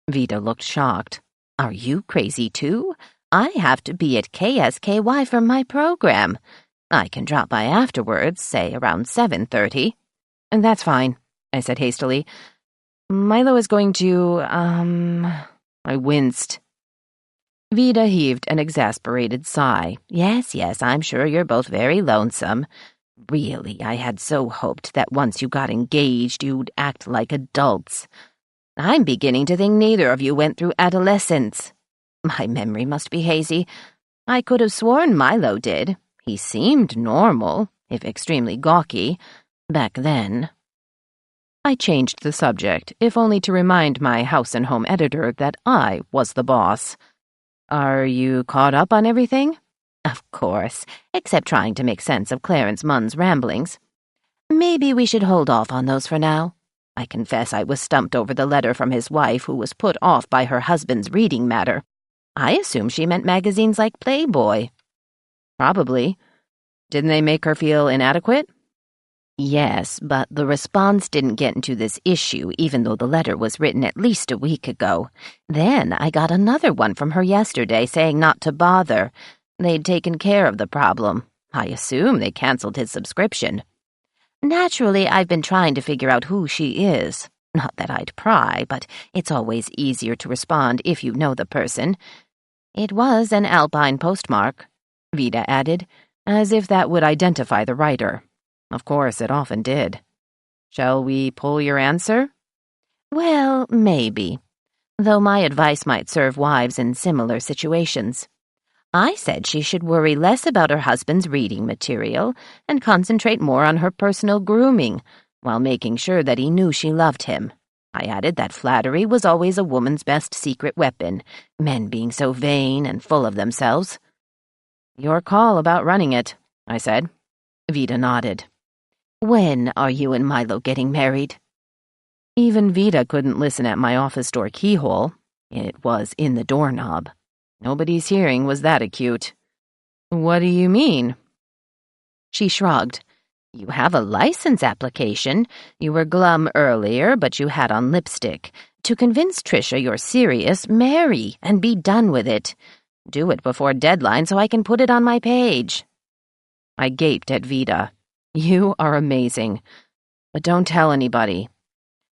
Vida looked shocked. Are you crazy too? I have to be at KSKY for my program. I can drop by afterwards, say around 7:30. And that's fine, I said hastily. Milo is going to, I winced. Vida heaved an exasperated sigh. Yes, I'm sure you're both very lonesome. Really, I had so hoped that once you got engaged, you'd act like adults. I'm beginning to think neither of you went through adolescence. My memory must be hazy. I could have sworn Milo did. He seemed normal, if extremely gawky, back then. I changed the subject, if only to remind my house and home editor that I was the boss. Are you caught up on everything? Of course, except trying to make sense of Clarence Munn's ramblings. Maybe we should hold off on those for now. I confess I was stumped over the letter from his wife, who was put off by her husband's reading matter. I assumed she meant magazines like Playboy. Probably. Didn't they make her feel inadequate? Yes, but the response didn't get into this issue, even though the letter was written at least a week ago. Then I got another one from her yesterday saying not to bother. They'd taken care of the problem. I assume they canceled his subscription. Naturally, I've been trying to figure out who she is. Not that I'd pry, but it's always easier to respond if you know the person. It was an Alpine postmark, Vida added, as if that would identify the writer. Of course, it often did. Shall we pull your answer? Well, maybe. Though my advice might serve wives in similar situations. I said she should worry less about her husband's reading material and concentrate more on her personal grooming, while making sure that he knew she loved him. I added that flattery was always a woman's best secret weapon, men being so vain and full of themselves. Your call about running it, I said. Vida nodded. When are you and Milo getting married? Even Vida couldn't listen at my office door keyhole. It was in the doorknob. Nobody's hearing was that acute. What do you mean? She shrugged. You have a license application. You were glum earlier, but you had on lipstick. To convince Trisha you're serious, marry and be done with it. Do it before deadline so I can put it on my page. I gaped at Vida. You are amazing. But don't tell anybody.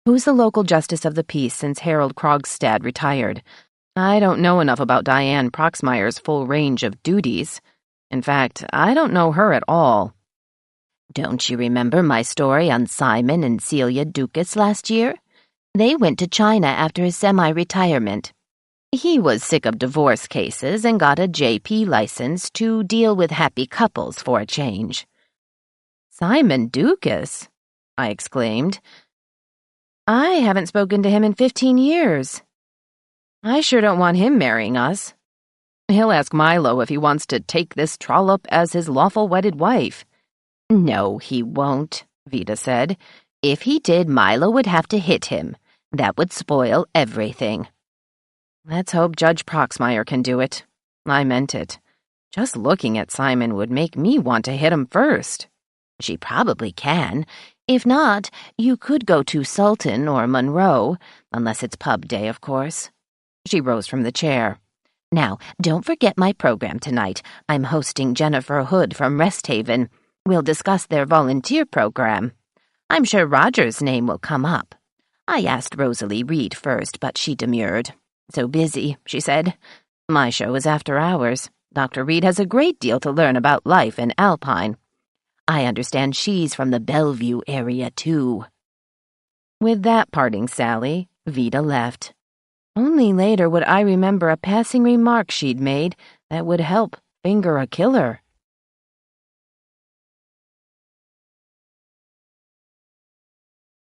Who's the local justice of the peace since Harold Krogstad retired? I don't know enough about Diane Proxmire's full range of duties. In fact, I don't know her at all. Don't you remember my story on Simon and Celia Dukas last year? They went to China after his semi-retirement. He was sick of divorce cases and got a JP license to deal with happy couples for a change. Simon Dukas, I exclaimed. I haven't spoken to him in 15 years. I sure don't want him marrying us. He'll ask Milo if he wants to take this trollop as his lawful wedded wife. No, he won't, Vida said. If he did, Milo would have to hit him. That would spoil everything. Let's hope Judge Proxmire can do it. I meant it. Just looking at Simon would make me want to hit him first. She probably can. If not, you could go to Sultan or Monroe, unless it's pub day, of course. She rose from the chair. Now, don't forget my program tonight. I'm hosting Jennifer Hood from Rest Haven. We'll discuss their volunteer program. I'm sure Roger's name will come up. I asked Rosalie Reed first, but she demurred. So busy, she said. My show is after hours. Dr. Reed has a great deal to learn about life in Alpine. I understand she's from the Bellevue area, too. With that parting sally, Vida left. Only later would I remember a passing remark she'd made that would help finger a killer.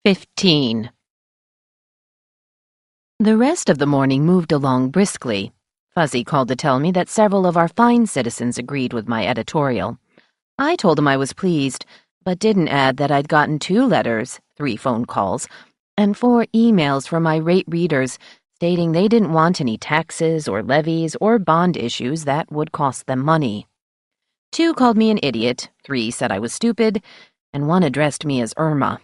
15. The rest of the morning moved along briskly. Fuzzy called to tell me that several of our fine citizens agreed with my editorial. I told him I was pleased, but didn't add that I'd gotten 2 letters, 3 phone calls, and 4 emails from irate readers stating they didn't want any taxes or levies or bond issues that would cost them money. 2 called me an idiot, 3 said I was stupid, and 1 addressed me as Irma.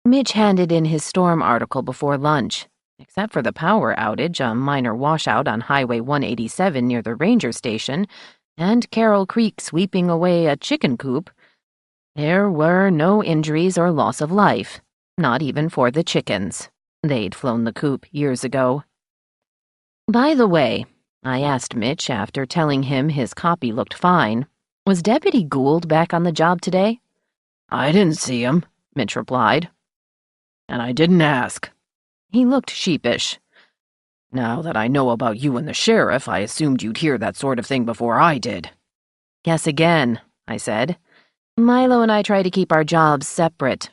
Mitch handed in his storm article before lunch. Except for the power outage, a minor washout on Highway 187 near the ranger station, and Carroll Creek sweeping away a chicken coop, there were no injuries or loss of life, not even for the chickens. They'd flown the coop years ago. By the way, I asked Mitch after telling him his copy looked fine, was Deputy Gould back on the job today? I didn't see him, Mitch replied. And I didn't ask. He looked sheepish. Now that I know about you and the sheriff, I assumed you'd hear that sort of thing before I did. Guess again, I said. Milo and I try to keep our jobs separate.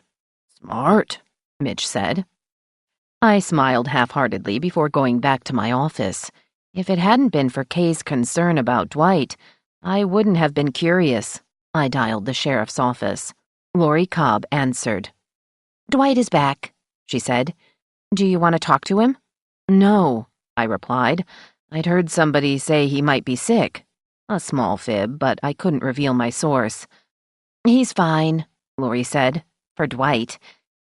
Smart, Mitch said. I smiled half-heartedly before going back to my office. If it hadn't been for Kay's concern about Dwight, I wouldn't have been curious. I dialed the sheriff's office. Lori Cobb answered. Dwight is back, she said. Do you want to talk to him? No, I replied. I'd heard somebody say he might be sick. A small fib, but I couldn't reveal my source. He's fine, Lori said, for Dwight.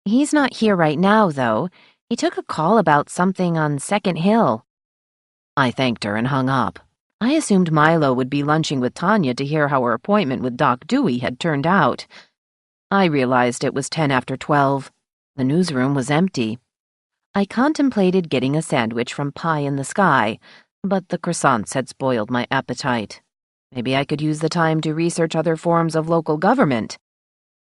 He's not here right now, though. He took a call about something on Second Hill. I thanked her and hung up. I assumed Milo would be lunching with Tanya to hear how her appointment with Doc Dewey had turned out. I realized it was 10 after 12. The newsroom was empty. I contemplated getting a sandwich from Pie in the Sky, but the croissants had spoiled my appetite. Maybe I could use the time to research other forms of local government,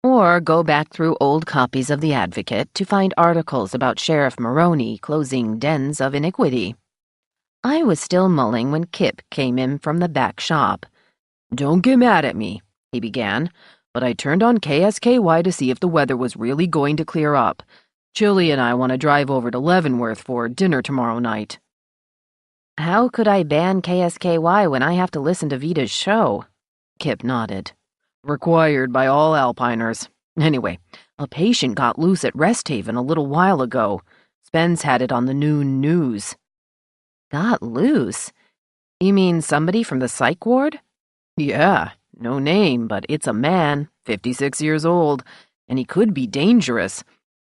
or go back through old copies of The Advocate to find articles about Sheriff Maroney closing dens of iniquity. I was still mulling when Kip came in from the back shop. Don't get mad at me, he began, but I turned on KSKY to see if the weather was really going to clear up. Chili and I want to drive over to Leavenworth for dinner tomorrow night. How could I ban KSKY when I have to listen to Vita's show? Kip nodded. Required by all Alpiners. Anyway, a patient got loose at Rest Haven a little while ago. Spence had it on the noon news. Got loose? You mean somebody from the psych ward? Yeah, no name, but it's a man, 56 years old, and he could be dangerous.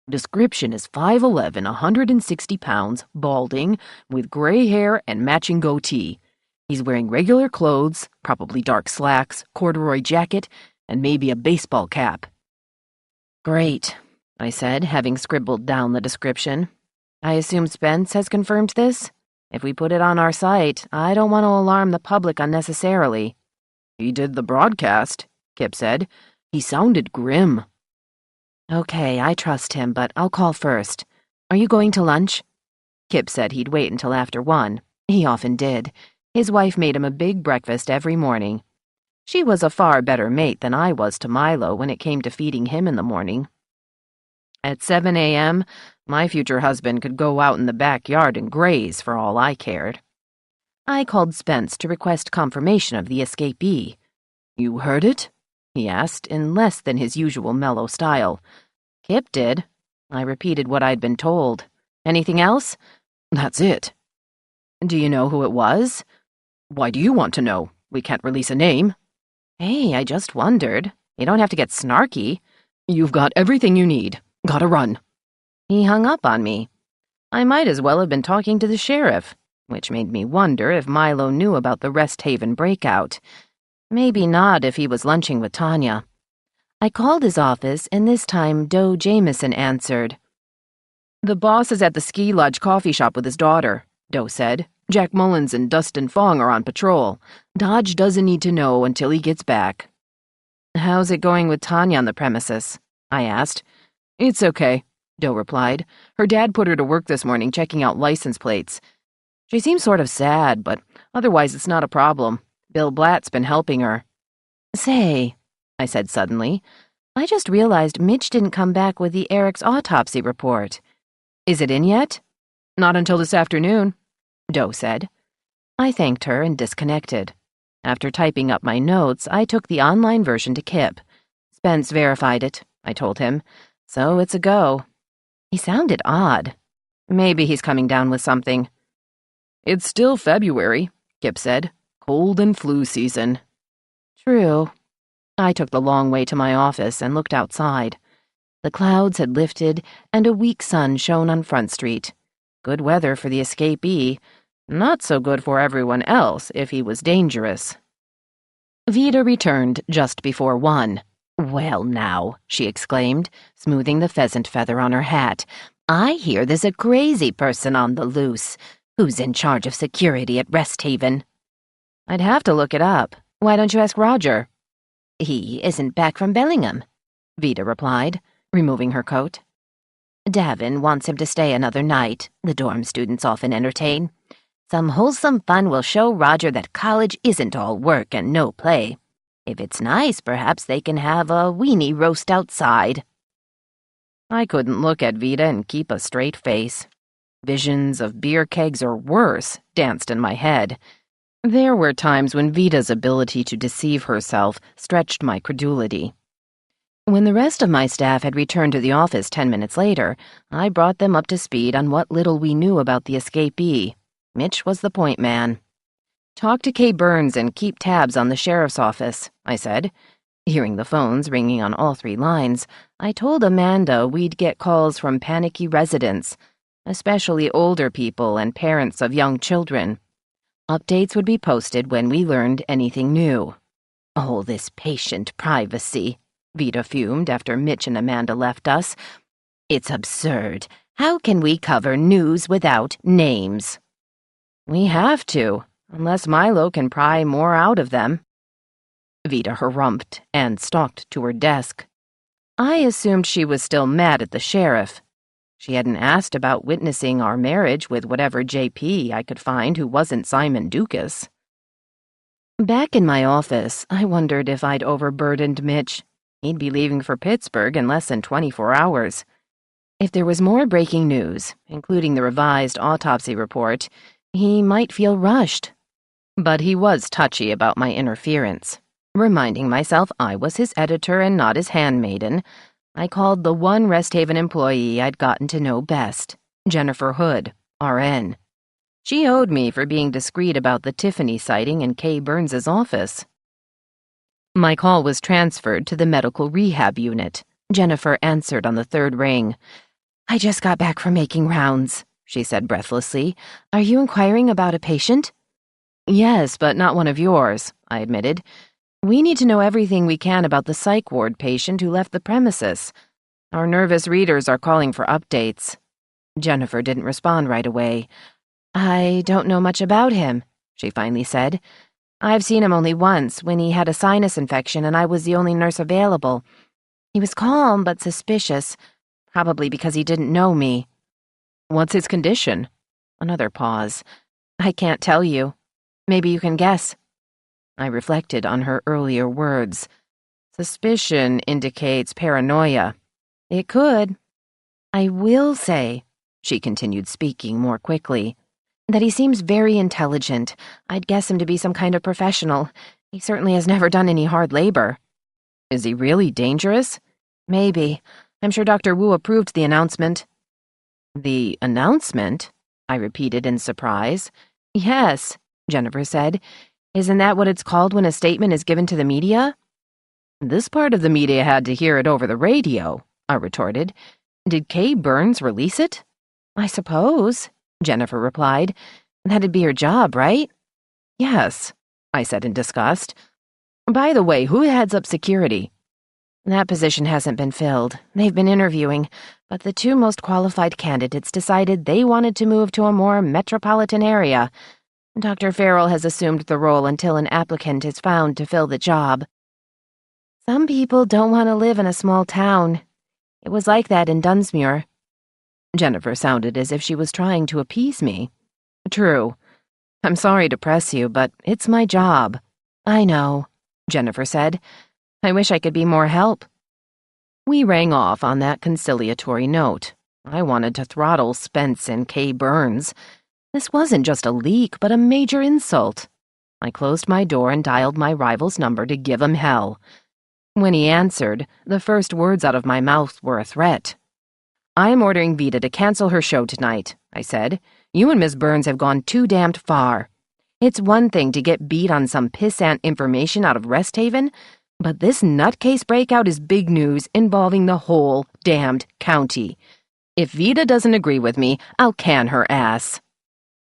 Description is 5'11", 160 pounds, balding, with gray hair and matching goatee. He's wearing regular clothes, probably dark slacks, corduroy jacket, and maybe a baseball cap. Great, I said, having scribbled down the description. I assume Spence has confirmed this? If we put it on our site, I don't want to alarm the public unnecessarily. He did the broadcast, Kip said. He sounded grim. Okay, I trust him, but I'll call first. Are you going to lunch? Kip said he'd wait until after 1. He often did. His wife made him a big breakfast every morning. She was a far better mate than I was to Milo when it came to feeding him in the morning. At 7 a.m., my future husband could go out in the backyard and graze for all I cared. I called Spence to request confirmation of the escapee. "You heard it?" he asked, in less than his usual mellow style. "Kip did." I repeated what I'd been told. "Anything else?" "That's it." "Do you know who it was?" "Why do you want to know? We can't release a name." "Hey, I just wondered. You don't have to get snarky." "You've got everything you need. Gotta run." He hung up on me. I might as well have been talking to the sheriff, which made me wonder if Milo knew about the Rest Haven breakout. Maybe not if he was lunching with Tanya. I called his office, and this time Doe Jameson answered. "The boss is at the Ski Lodge coffee shop with his daughter," Doe said. "Jack Mullins and Dustin Fong are on patrol. Dodge doesn't need to know until he gets back." "How's it going with Tanya on the premises?" I asked. "It's okay," Doe replied. "Her dad put her to work this morning checking out license plates. She seems sort of sad, but otherwise it's not a problem. Bill Blatt's been helping her." "Say," I said suddenly, "I just realized Mitch didn't come back with the Eric's autopsy report. Is it in yet?" "Not until this afternoon," Doe said. I thanked her and disconnected. After typing up my notes, I took the online version to Kip. "Spence verified it," I told him, "so it's a go." He sounded odd. "Maybe he's coming down with something." "It's still February," Kip said. "Cold and flu season." True. I took the long way to my office and looked outside. The clouds had lifted, and a weak sun shone on Front Street. Good weather for the escapee. Not so good for everyone else if he was dangerous. Vida returned just before 1. "Well now," she exclaimed, smoothing the pheasant feather on her hat. "I hear there's a crazy person on the loose. Who's in charge of security at Rest Haven?" "I'd have to look it up. Why don't you ask Roger?" "He isn't back from Bellingham," Vida replied, removing her coat. "Davin wants him to stay another night. The dorm students often entertain. Some wholesome fun will show Roger that college isn't all work and no play. If it's nice, perhaps they can have a weenie roast outside." I couldn't look at Vida and keep a straight face. Visions of beer kegs or worse danced in my head. There were times when Vida's ability to deceive herself stretched my credulity. When the rest of my staff had returned to the office 10 minutes later, I brought them up to speed on what little we knew about the escapee. Mitch was the point man. "Talk to Kay Burns and keep tabs on the sheriff's office," I said. Hearing the phones ringing on all 3 lines, I told Amanda we'd get calls from panicky residents, especially older people and parents of young children. Updates would be posted when we learned anything new. "Oh, this patient privacy," Vida fumed after Mitch and Amanda left us. "It's absurd. How can we cover news without names?" "We have to, unless Milo can pry more out of them." Vida harumphed and stalked to her desk. I assumed she was still mad at the sheriff. She hadn't asked about witnessing our marriage with whatever JP I could find who wasn't Simon Dukas. Back in my office, I wondered if I'd overburdened Mitch. He'd be leaving for Pittsburgh in less than 24 hours. If there was more breaking news, including the revised autopsy report, he might feel rushed. But he was touchy about my interference. Reminding myself I was his editor and not his handmaiden, I called the one Rest Haven employee I'd gotten to know best, Jennifer Hood, RN. She owed me for being discreet about the Tiffany sighting in Kay Burns's office. My call was transferred to the medical rehab unit. Jennifer answered on the 3rd ring. "I just got back from making rounds," she said breathlessly. "Are you inquiring about a patient?" "Yes, but not one of yours," I admitted. "We need to know everything we can about the psych ward patient who left the premises. Our nervous readers are calling for updates." Jennifer didn't respond right away. "I don't know much about him," she finally said. "I've seen him only once, when he had a sinus infection and I was the only nurse available. He was calm but suspicious, probably because he didn't know me." What's his condition? Another pause. I can't tell you. Maybe you can guess. I reflected on her earlier words. Suspicion indicates paranoia. It could. I will say, she continued, speaking more quickly, that he seems very intelligent. I'd guess him to be some kind of professional. He certainly has never done any hard labor. Is he really dangerous? Maybe. I'm sure Dr. Wu approved the announcement. The announcement? I repeated in surprise. Yes, Jennifer said. Isn't that what it's called when a statement is given to the media? This part of the media had to hear it over the radio, I retorted. Did Kay Burns release it? I suppose, Jennifer replied. That'd be her job, right? Yes, I said in disgust. By the way, who heads up security? That position hasn't been filled. They've been interviewing, but the two most qualified candidates decided they wanted to move to a more metropolitan area. Dr. Farrell has assumed the role until an applicant is found to fill the job. Some people don't want to live in a small town. It was like that in Dunsmuir. Jennifer sounded as if she was trying to appease me. True. I'm sorry to press you, but it's my job. I know, Jennifer said. I wish I could be more help. We rang off on that conciliatory note. I wanted to throttle Spence and Kay Burns. This wasn't just a leak, but a major insult. I closed my door and dialed my rival's number to give him hell. When he answered, the first words out of my mouth were a threat. I'm ordering Vida to cancel her show tonight, I said. You and Miss Burns have gone too damned far. It's one thing to get beat on some pissant information out of Rest Haven, but this nutcase breakout is big news involving the whole damned county. If Vida doesn't agree with me, I'll can her ass.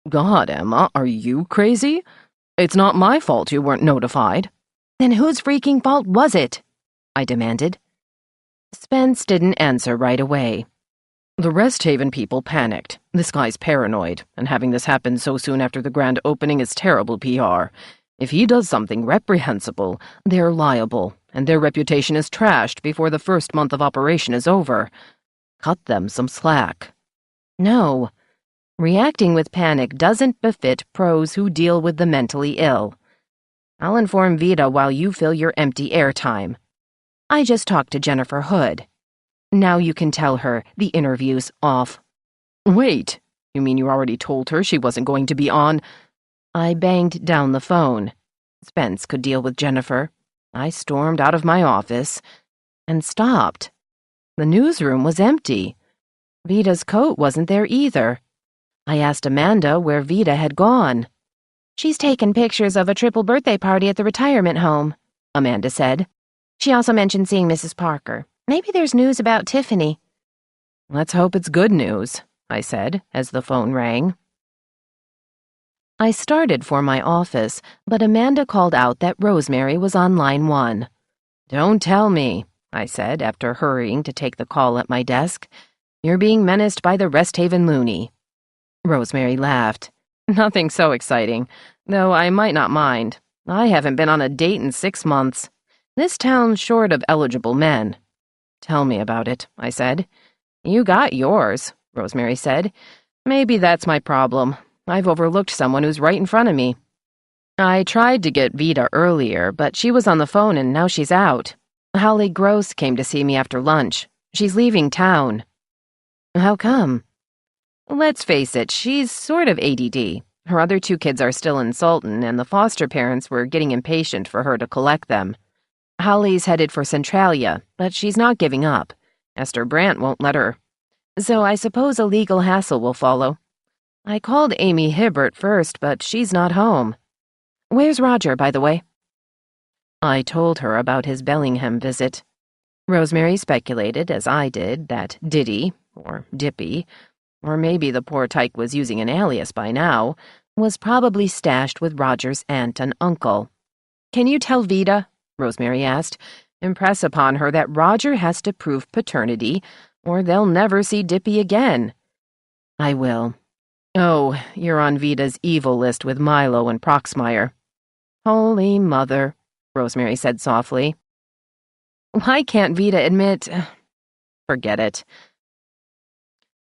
God, Emma, are you crazy? It's not my fault you weren't notified. Then whose freaking fault was it? I demanded. Spence didn't answer right away. The Rest Haven people panicked. This guy's paranoid, and having this happen so soon after the grand opening is terrible PR. If he does something reprehensible, they're liable, and their reputation is trashed before the first month of operation is over. Cut them some slack. No. Reacting with panic doesn't befit pros who deal with the mentally ill. I'll inform Vida while you fill your empty airtime. I just talked to Jennifer Hood. Now you can tell her the interview's off. Wait, you mean you already told her she wasn't going to be on? I banged down the phone. Spence could deal with Jennifer. I stormed out of my office and stopped. The newsroom was empty. Vida's coat wasn't there either. I asked Amanda where Vida had gone. She's taken pictures of a triple birthday party at the retirement home, Amanda said. She also mentioned seeing Mrs. Parker. Maybe there's news about Tiffany. Let's hope it's good news, I said as the phone rang. I started for my office, but Amanda called out that Rosemary was on line 1. Don't tell me, I said after hurrying to take the call at my desk. You're being menaced by the Rest Haven loony. Rosemary laughed. Nothing so exciting, though I might not mind. I haven't been on a date in 6 months. This town's short of eligible men. Tell me about it, I said. You got yours, Rosemary said. Maybe that's my problem. I've overlooked someone who's right in front of me. I tried to get Vida earlier, but she was on the phone and now she's out. Holly Gross came to see me after lunch. She's leaving town. How come? Let's face it, she's sort of ADD. Her other 2 kids are still in Sultan, and the foster parents were getting impatient for her to collect them. Holly's headed for Centralia, but she's not giving up. Esther Brandt won't let her. So I suppose a legal hassle will follow. I called Amy Hibbert first, but she's not home. Where's Roger, by the way? I told her about his Bellingham visit. Rosemary speculated, as I did, that Diddy, or Dippy, or maybe the poor tyke was using an alias by now, was probably stashed with Roger's aunt and uncle. Can you tell Vida, Rosemary asked, impress upon her that Roger has to prove paternity, or they'll never see Dippy again? I will. Oh, you're on Vida's evil list with Milo and Proxmire. Holy Mother, Rosemary said softly. Why can't Vida admit... Forget it.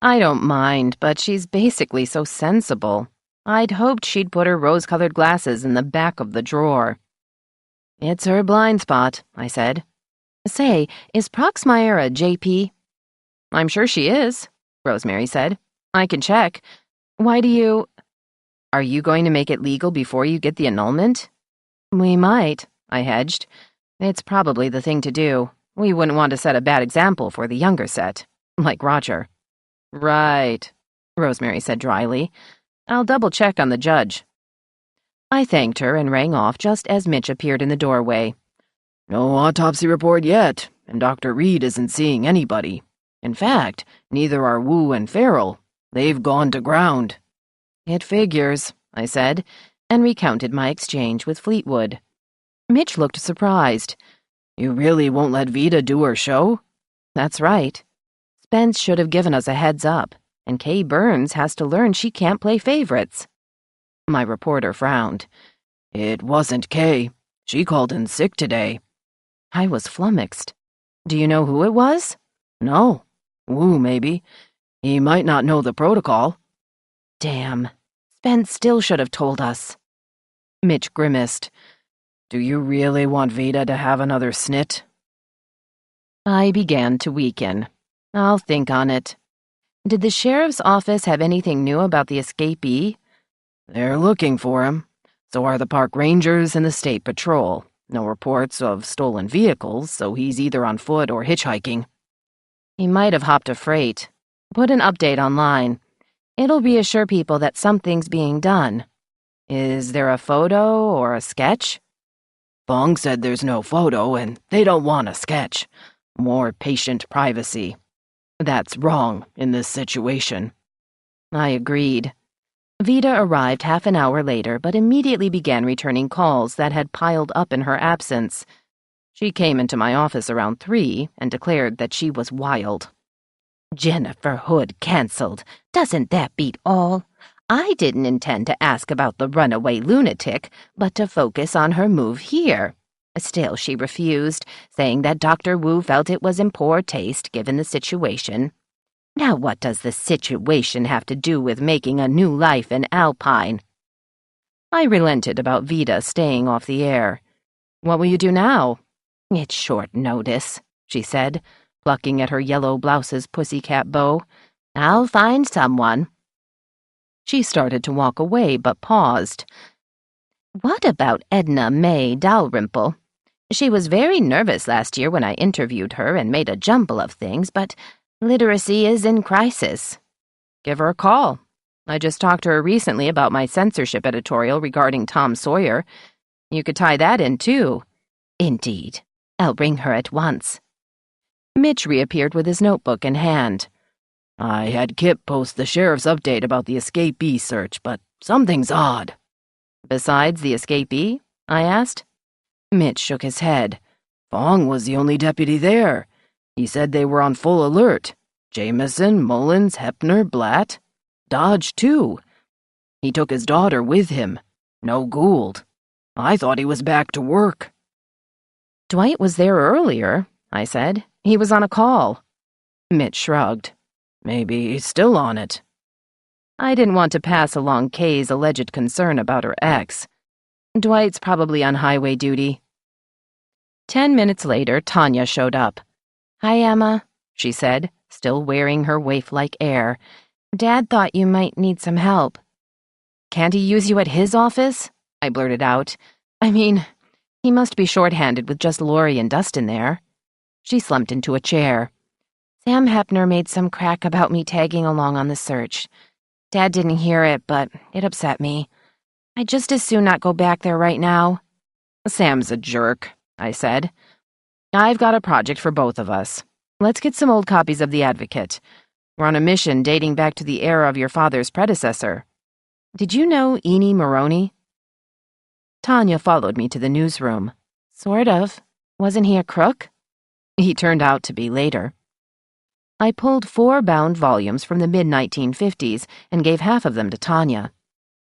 I don't mind, but she's basically so sensible. I'd hoped she'd put her rose-colored glasses in the back of the drawer. It's her blind spot, I said. Say, is Proxmire a JP? I'm sure she is, Rosemary said. I can check. Why do you... Are you going to make it legal before you get the annulment? We might, I hedged. It's probably the thing to do. We wouldn't want to set a bad example for the younger set, like Roger. Right, Rosemary said dryly. I'll double-check on the judge. I thanked her and rang off just as Mitch appeared in the doorway. No autopsy report yet, and Dr. Reed isn't seeing anybody. In fact, neither are Wu and Farrell. They've gone to ground. It figures, I said, and recounted my exchange with Fleetwood. Mitch looked surprised. You really won't let Vida do her show? That's right. Spence should have given us a heads up, and Kay Burns has to learn she can't play favorites. My reporter frowned. It wasn't Kay. She called in sick today. I was flummoxed. Do you know who it was? No. Wu, maybe. He might not know the protocol. Damn. Spence still should have told us. Mitch grimaced. Do you really want Vida to have another snit? I began to weaken. I'll think on it. Did the sheriff's office have anything new about the escapee? They're looking for him. So are the park rangers and the state patrol. No reports of stolen vehicles, so he's either on foot or hitchhiking. He might have hopped a freight. Put an update online. It'll reassure people that something's being done. Is there a photo or a sketch? Fong said there's no photo and they don't want a sketch. More patient privacy. That's wrong in this situation. I agreed. Vida arrived half an hour later, but immediately began returning calls that had piled up in her absence. She came into my office around 3 and declared that she was wild. Jennifer Hood cancelled. Doesn't that beat all? I didn't intend to ask about the runaway lunatic, but to focus on her move here. Still, she refused, saying that Dr. Wu felt it was in poor taste given the situation. Now what does the situation have to do with making a new life in Alpine? I relented about Vida staying off the air. What will you do now? It's short notice, she said, plucking at her yellow blouse's pussycat bow. I'll find someone. She started to walk away, but paused. What about Edna May Dalrymple? She was very nervous last year when I interviewed her and made a jumble of things, but literacy is in crisis. Give her a call. I just talked to her recently about my censorship editorial regarding Tom Sawyer. You could tie that in, too. Indeed. I'll bring her at once. Mitch reappeared with his notebook in hand. I had Kip post the sheriff's update about the escapee search, but something's odd. Besides the escapee? I asked. Mitch shook his head. Fong was the only deputy there. He said they were on full alert. Jameson, Mullins, Hepner, Blatt. Dodge, too. He took his daughter with him. No Gould. I thought he was back to work. Dwight was there earlier, I said. He was on a call. Mitch shrugged. Maybe he's still on it. I didn't want to pass along Kay's alleged concern about her ex. Dwight's probably on highway duty. 10 minutes later, Tanya showed up. Hi, Emma, she said, still wearing her waif-like air. Dad thought you might need some help. Can't he use you at his office? I blurted out. I mean, he must be short-handed with just Lori and Dustin there. She slumped into a chair. Sam Hepner made some crack about me tagging along on the search. Dad didn't hear it, but it upset me. I'd just as soon not go back there right now. Sam's a jerk, I said. I've got a project for both of us. Let's get some old copies of The Advocate. We're on a mission dating back to the era of your father's predecessor. Did you know Eni Maroney? Tanya followed me to the newsroom. Sort of. Wasn't he a crook? He turned out to be later. I pulled 4 bound volumes from the mid-1950s and gave half of them to Tanya.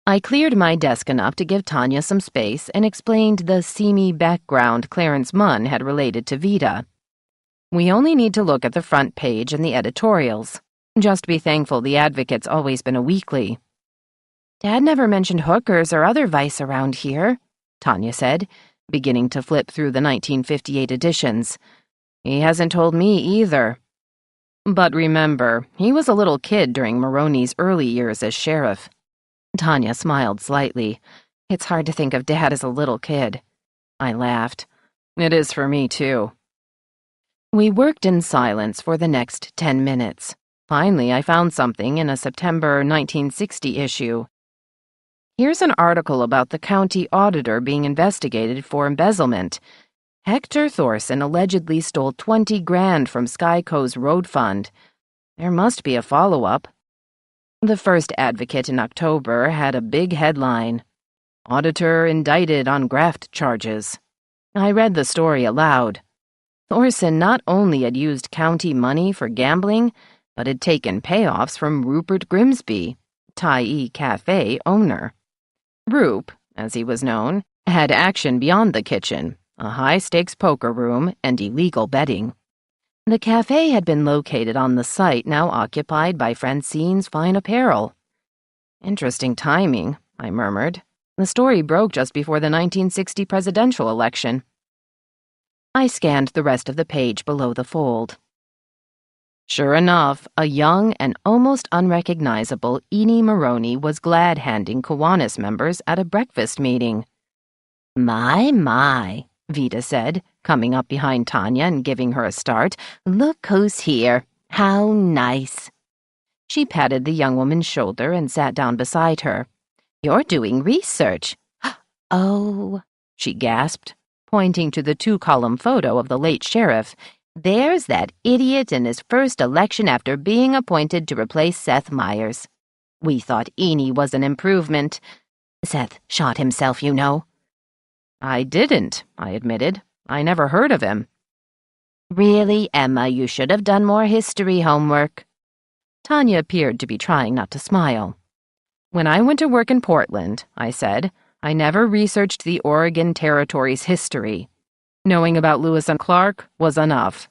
I cleared my desk enough to give Tanya some space and explained the seamy background Clarence Munn had related to Vida. We only need to look at the front page and the editorials. Just be thankful the Advocate's always been a weekly. Dad never mentioned hookers or other vice around here, Tanya said, beginning to flip through the 1958 editions. He hasn't told me either. But remember, he was a little kid during Maroney's early years as sheriff. Tanya smiled slightly. It's hard to think of Dad as a little kid. I laughed. It is for me, too. We worked in silence for the next 10 minutes. Finally, I found something in a September 1960 issue. Here's an article about the county auditor being investigated for embezzlement. Hector Thorson allegedly stole 20 grand from Skyco's road fund. There must be a follow-up. The first Advocate in October had a big headline. Auditor indicted on graft charges. I read the story aloud. Thorson not only had used county money for gambling, but had taken payoffs from Rupert Grimsby, Tyee Cafe owner. Roop, as he was known, had action beyond the kitchen, a high-stakes poker room, and illegal betting. The cafe had been located on the site now occupied by Francine's Fine Apparel. Interesting timing, I murmured. The story broke just before the 1960 presidential election. I scanned the rest of the page below the fold. Sure enough, a young and almost unrecognizable Eni Maroney was glad-handing Kiwanis members at a breakfast meeting. My, Vida said, coming up behind Tanya and giving her a start. Look who's here. How nice. She patted the young woman's shoulder and sat down beside her. You're doing research. Oh, she gasped, pointing to the 2-column photo of the late sheriff. There's that idiot in his first election after being appointed to replace Seth Meyers. We thought Eni was an improvement. Seth shot himself, you know. I didn't, I admitted. I never heard of him. Really, Emma, you should have done more history homework. Tanya appeared to be trying not to smile. When I went to work in Portland, I said, I never researched the Oregon Territory's history. Knowing about Lewis and Clark was enough.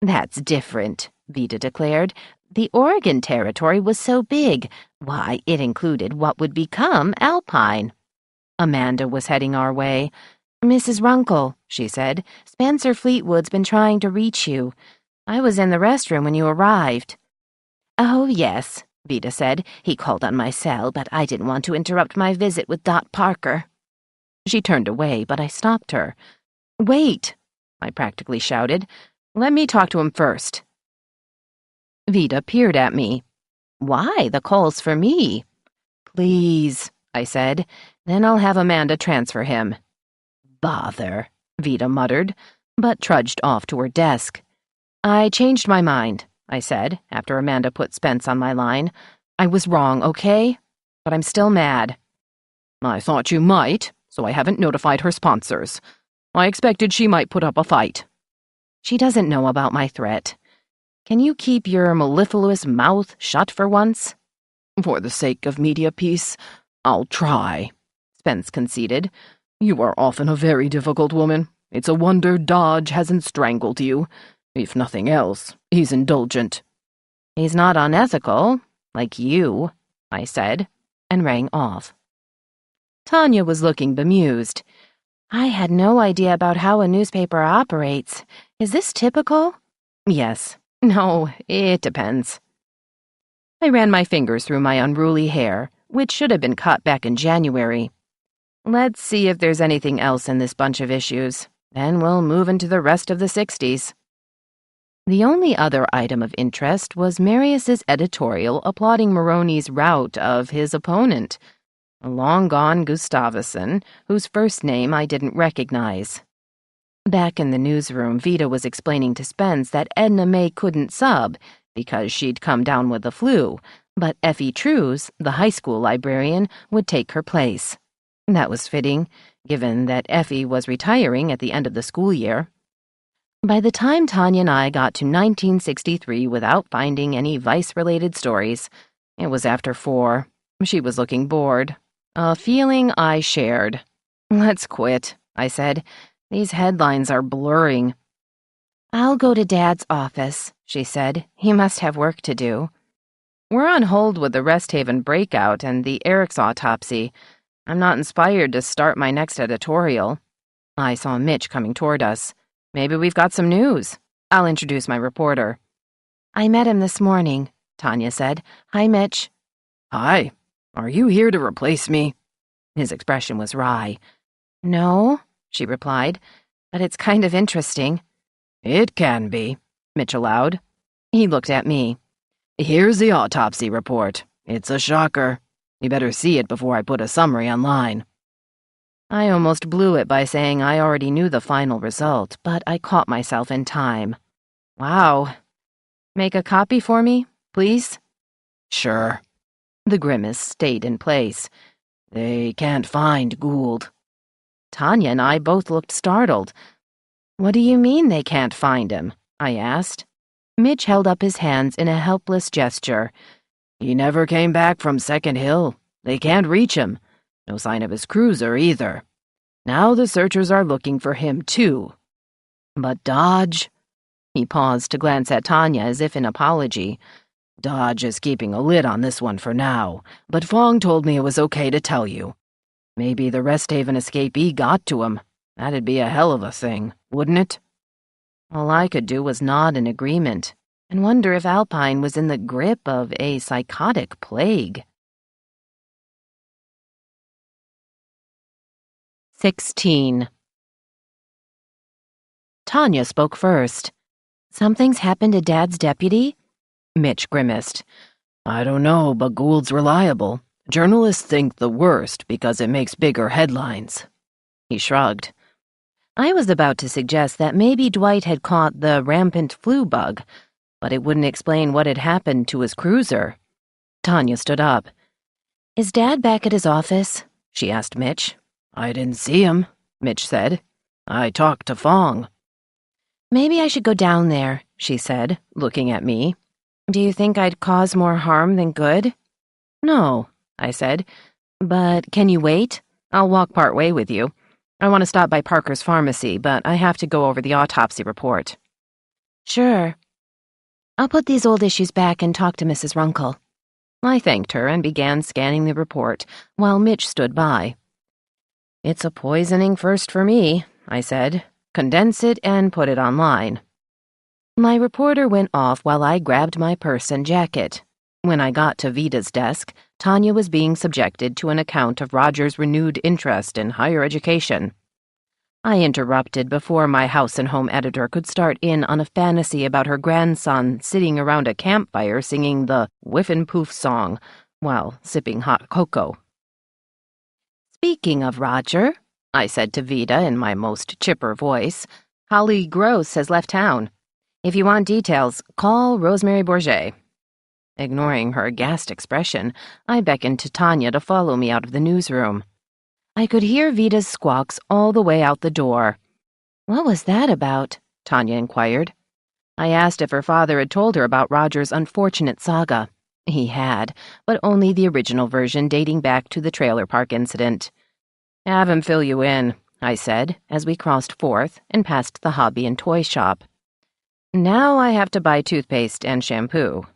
That's different, Vida declared. The Oregon Territory was so big. Why, it included what would become Alpine. Amanda was heading our way. Mrs. Runkle, she said, Spencer Fleetwood's been trying to reach you. I was in the restroom when you arrived. Oh, yes, Vida said. He called on my cell, but I didn't want to interrupt my visit with Dot Parker. She turned away, but I stopped her. Wait, I practically shouted. Let me talk to him first. Vida peered at me. Why? The call's for me. Please, I said. Then I'll have Amanda transfer him. Bother, Vida muttered, but trudged off to her desk. I changed my mind, I said, after Amanda put Spence on my line. I was wrong, okay? But I'm still mad. I thought you might, so I haven't notified her sponsors. I expected she might put up a fight. She doesn't know about my threat. Can you keep your mellifluous mouth shut for once? For the sake of media peace, I'll try, Spence conceded. You are often a very difficult woman. It's a wonder Dodge hasn't strangled you. If nothing else, he's indulgent. He's not unethical, like you, I said, and rang off. Tanya was looking bemused. I had no idea about how a newspaper operates. Is this typical? Yes. No, it depends. I ran my fingers through my unruly hair, which should have been cut back in January. Let's see if there's anything else in this bunch of issues. Then we'll move into the rest of the 60s. The only other item of interest was Marius's editorial applauding Maroney's rout of his opponent, a long-gone Gustavusson, whose first name I didn't recognize. Back in the newsroom, Vida was explaining to Spence that Edna May couldn't sub because she'd come down with the flu, but Effie Trews, the high school librarian, would take her place. That was fitting, given that Effie was retiring at the end of the school year. By the time Tanya and I got to 1963 without finding any vice-related stories, it was after 4. She was looking bored. A feeling I shared. Let's quit, I said. These headlines are blurring. I'll go to Dad's office, she said. He must have work to do. We're on hold with the Resthaven breakout and the Eric's autopsy. I'm not inspired to start my next editorial. I saw Mitch coming toward us. Maybe we've got some news. I'll introduce my reporter. I met him this morning, Tanya said. Hi, Mitch. Hi. Are you here to replace me? His expression was wry. No, she replied, but it's kind of interesting. It can be, Mitch allowed. He looked at me. Here's the autopsy report. It's a shocker. You better see it before I put a summary online. I almost blew it by saying I already knew the final result, but I caught myself in time. Wow. Make a copy for me, please? Sure. The grimace stayed in place. They can't find Gould. Tanya and I both looked startled. What do you mean they can't find him? I asked. Mitch held up his hands in a helpless gesture. He never came back from Second Hill. They can't reach him. No sign of his cruiser either. Now the searchers are looking for him too. But Dodge... He paused to glance at Tanya as if in apology. Dodge is keeping a lid on this one for now, but Fong told me it was okay to tell you. Maybe the Resthaven escapee got to him. That'd be a hell of a thing, wouldn't it? All I could do was nod in agreement and wonder if Alpine was in the grip of a psychotic plague. 16. Tanya spoke first. Something's happened to Dad's deputy? Mitch grimaced. I don't know, but Gould's reliable. Journalists think the worst because it makes bigger headlines. He shrugged. I was about to suggest that maybe Dwight had caught the rampant flu bug, but it wouldn't explain what had happened to his cruiser. Tanya stood up. Is Dad back at his office? She asked Mitch. I didn't see him, Mitch said. I talked to Fong. Maybe I should go down there, she said, looking at me. Do you think I'd cause more harm than good? No, I said. But can you wait? I'll walk part way with you. I want to stop by Parker's pharmacy, but I have to go over the autopsy report. Sure. I'll put these old issues back and talk to Mrs. Runkle. I thanked her and began scanning the report, while Mitch stood by. It's a poisoning first for me, I said. Condense it and put it online. My reporter went off while I grabbed my purse and jacket. When I got to Vita's desk, Tanya was being subjected to an account of Roger's renewed interest in higher education. I interrupted before my house and home editor could start in on a fantasy about her grandson sitting around a campfire singing the Whiff and Poof song while sipping hot cocoa. Speaking of Roger, I said to Vita in my most chipper voice, Holly Gross has left town. If you want details, call Rosemary Bourget. Ignoring her aghast expression, I beckoned to Tanya to follow me out of the newsroom. I could hear Vita's squawks all the way out the door. What was that about? Tanya inquired. I asked if her father had told her about Roger's unfortunate saga. He had, but only the original version dating back to the trailer park incident. Have him fill you in, I said, as we crossed 4th and passed the hobby and toy shop. Now I have to buy toothpaste and shampoo.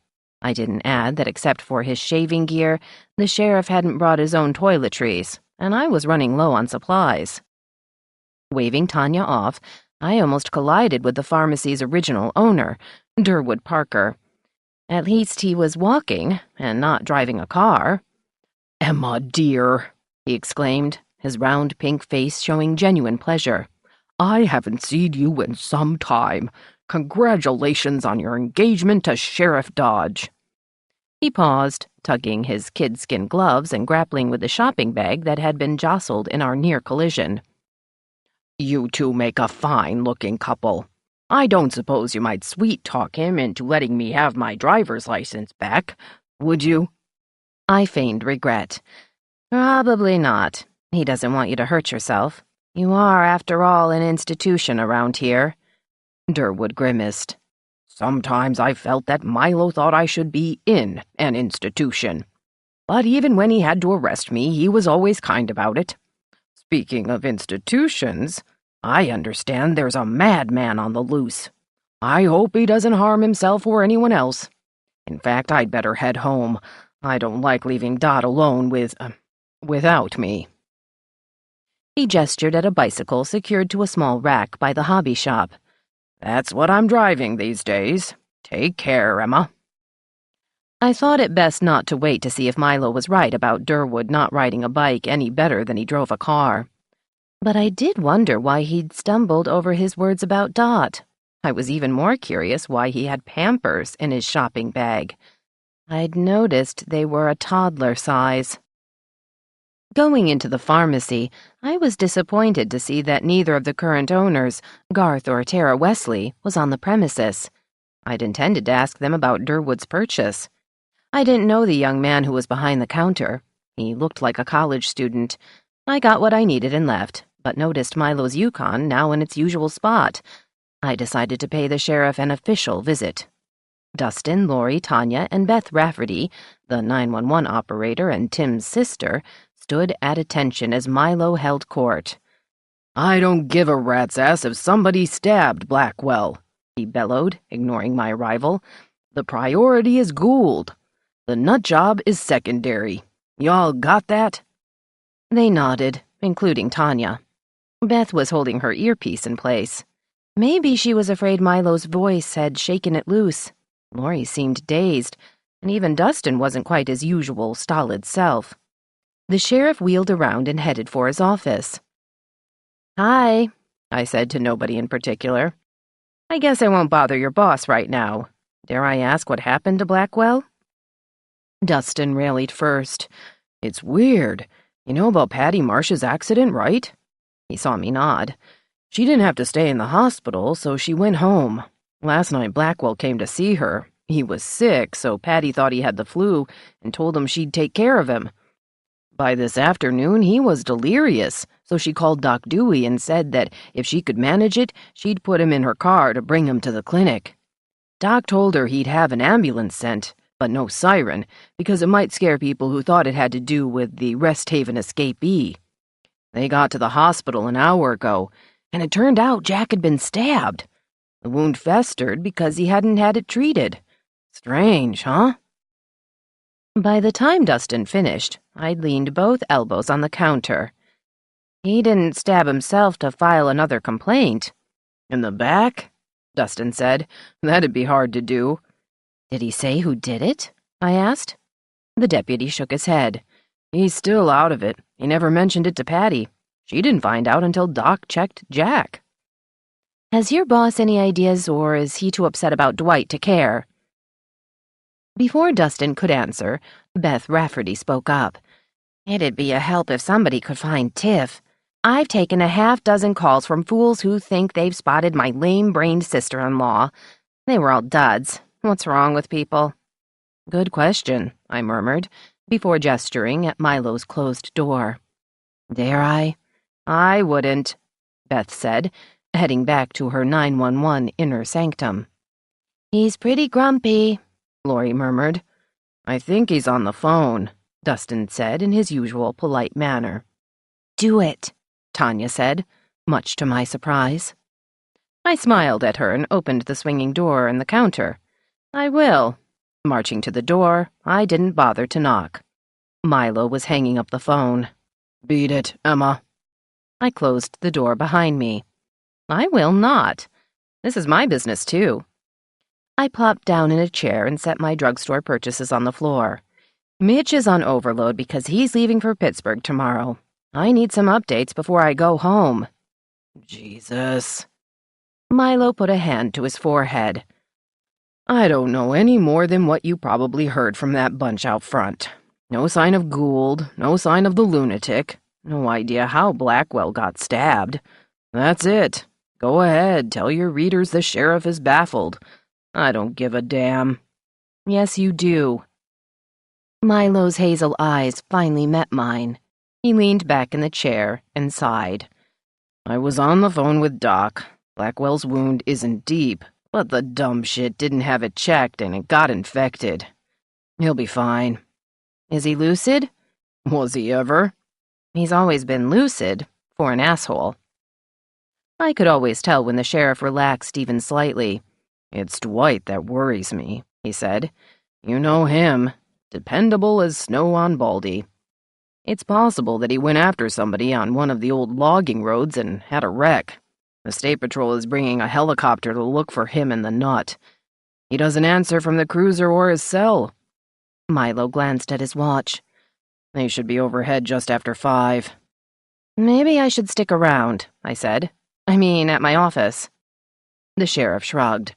I didn't add that except for his shaving gear, the sheriff hadn't brought his own toiletries, and I was running low on supplies. Waving Tanya off, I almost collided with the pharmacy's original owner, Durwood Parker. At least he was walking and not driving a car. Emma, dear, he exclaimed, his round pink face showing genuine pleasure. I haven't seen you in some time. Congratulations on your engagement to Sheriff Dodge. He paused, tugging his kid-skin gloves and grappling with the shopping bag that had been jostled in our near collision. You two make a fine-looking couple. I don't suppose you might sweet-talk him into letting me have my driver's license back, would you? I feigned regret. Probably not. He doesn't want you to hurt yourself. You are, after all, an institution around here. Durwood grimaced. Sometimes I felt that Milo thought I should be in an institution. But even when he had to arrest me, he was always kind about it. Speaking of institutions, I understand there's a madman on the loose. I hope he doesn't harm himself or anyone else. In fact, I'd better head home. I don't like leaving Dot alone without me." He gestured at a bicycle secured to a small rack by the hobby shop. "That's what I'm driving these days. Take care, Emma." I thought it best not to wait to see if Milo was right about Durwood not riding a bike any better than he drove a car. But I did wonder why he'd stumbled over his words about Dot. I was even more curious why he had Pampers in his shopping bag. I'd noticed they were a toddler size. Going into the pharmacy, I was disappointed to see that neither of the current owners, Garth or Tara Wesley, was on the premises. I'd intended to ask them about Durwood's purchase. I didn't know the young man who was behind the counter. He looked like a college student. I got what I needed and left, but noticed Milo's Yukon now in its usual spot. I decided to pay the sheriff an official visit. Dustin, Lori, Tanya, and Beth Rafferty, the 911 operator and Tim's sister, stood at attention as Milo held court. "I don't give a rat's ass if somebody stabbed Blackwell," he bellowed, ignoring my arrival. "The priority is Gould. The nut job is secondary. Y'all got that?" They nodded, including Tanya. Beth was holding her earpiece in place. Maybe she was afraid Milo's voice had shaken it loose. Lori seemed dazed, and even Dustin wasn't quite his usual stolid self. The sheriff wheeled around and headed for his office. "Hi," I said to nobody in particular. "I guess I won't bother your boss right now. Dare I ask what happened to Blackwell?" Dustin rallied first. "It's weird. You know about Patty Marsh's accident, right?" He saw me nod. "She didn't have to stay in the hospital, so she went home. Last night Blackwell came to see her. He was sick, so Patty thought he had the flu and told him she'd take care of him. By this afternoon, he was delirious, so she called Doc Dewey and said that if she could manage it, she'd put him in her car to bring him to the clinic. Doc told her he'd have an ambulance sent, but no siren, because it might scare people who thought it had to do with the Rest Haven escapee. They got to the hospital an hour ago, and it turned out Jack had been stabbed. The wound festered because he hadn't had it treated. Strange, huh?" By the time Dustin finished, I'd leaned both elbows on the counter. "He didn't stab himself to file another complaint." "In the back?" Dustin said. "That'd be hard to do." "Did he say who did it?" I asked. The deputy shook his head. "He's still out of it. He never mentioned it to Patty. She didn't find out until Doc checked Jack." "Has your boss any ideas, or is he too upset about Dwight to care?" Before Dustin could answer, Beth Rafferty spoke up. "It'd be a help if somebody could find Tiff. I've taken a half-dozen calls from fools who think they've spotted my lame-brained sister-in-law. They were all duds. What's wrong with people?" "Good question," I murmured, before gesturing at Milo's closed door. "Dare I?" "I wouldn't," Beth said, heading back to her 911 inner sanctum. "He's pretty grumpy," Lori murmured. "I think he's on the phone," Dustin said in his usual polite manner. "Do it," Tanya said, much to my surprise. I smiled at her and opened the swinging door in the counter. "I will." Marching to the door, I didn't bother to knock. Milo was hanging up the phone. "Beat it, Emma." I closed the door behind me. "I will not. This is my business, too." I plopped down in a chair and set my drugstore purchases on the floor. Mitch is on overload because he's leaving for Pittsburgh tomorrow. I need some updates before I go home. Jesus. Milo put a hand to his forehead. "I don't know any more than what you probably heard from that bunch out front. No sign of Gould, no sign of the lunatic, no idea how Blackwell got stabbed. That's it. Go ahead, tell your readers the sheriff is baffled. I don't give a damn." "Yes, you do." Milo's hazel eyes finally met mine. He leaned back in the chair and sighed. "I was on the phone with Doc. Blackwell's wound isn't deep, but the dumb shit didn't have it checked and it got infected. He'll be fine." "Is he lucid?" "Was he ever?" "He's always been lucid, for an asshole." I could always tell when the sheriff relaxed even slightly. "It's Dwight that worries me," he said. "You know him. Dependable as snow on Baldy. It's possible that he went after somebody on one of the old logging roads and had a wreck. The State Patrol is bringing a helicopter to look for him in the nut. He doesn't answer from the cruiser or his cell." Milo glanced at his watch. "They should be overhead just after 5. "Maybe I should stick around," I said. "I mean, at my office." The sheriff shrugged.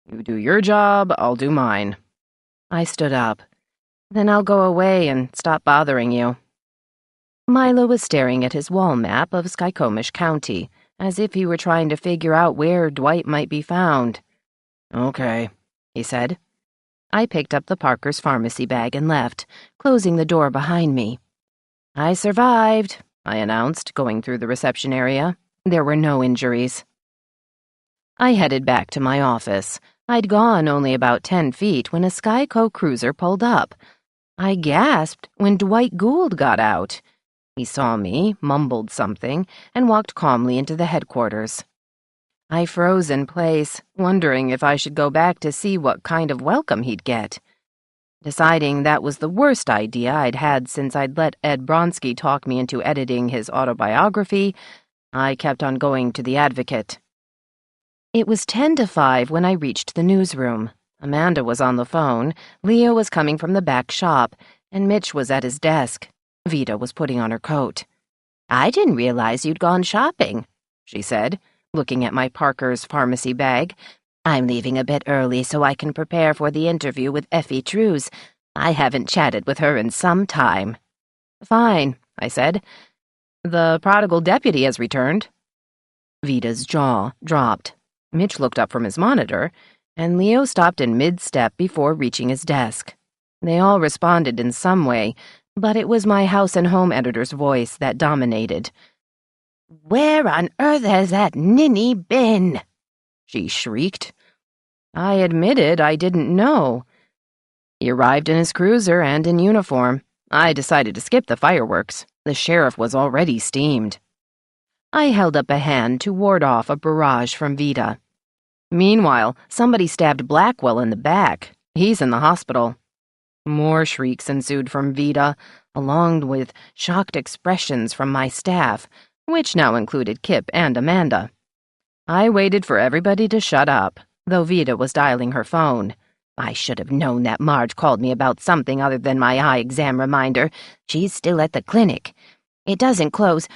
"You do your job, I'll do mine." I stood up. "Then I'll go away and stop bothering you." Milo was staring at his wall map of Skykomish County, as if he were trying to figure out where Dwight might be found. "Okay," he said. I picked up the Parker's pharmacy bag and left, closing the door behind me. "I survived," I announced, going through the reception area. There were no injuries. I headed back to my office. I'd gone only about 10 feet when a Skyco cruiser pulled up. I gasped when Dwight Gould got out. He saw me, mumbled something, and walked calmly into the headquarters. I froze in place, wondering if I should go back to see what kind of welcome he'd get. Deciding that was the worst idea I'd had since I'd let Ed Bronsky talk me into editing his autobiography, I kept on going to the Advocate. It was 10 to 5 when I reached the newsroom. Amanda was on the phone, Leo was coming from the back shop, and Mitch was at his desk. Vita was putting on her coat. "I didn't realize you'd gone shopping," she said, looking at my Parker's pharmacy bag. "I'm leaving a bit early so I can prepare for the interview with Effie Trews. I haven't chatted with her in some time." "Fine," I said. "The prodigal deputy has returned." Vita's jaw dropped. Mitch looked up from his monitor, and Leo stopped in mid-step before reaching his desk. They all responded in some way, but it was my house and home editor's voice that dominated. "Where on earth has that ninny been?" she shrieked. I admitted I didn't know. He arrived in his cruiser and in uniform. I decided to skip the fireworks. The sheriff was already steamed. I held up a hand to ward off a barrage from Vita. Meanwhile, somebody stabbed Blackwell in the back. He's in the hospital. More shrieks ensued from Vita, along with shocked expressions from my staff, which now included Kip and Amanda. I waited for everybody to shut up, though Vita was dialing her phone. I should have known that Marge called me about something other than my eye exam reminder. She's still at the clinic. It doesn't close.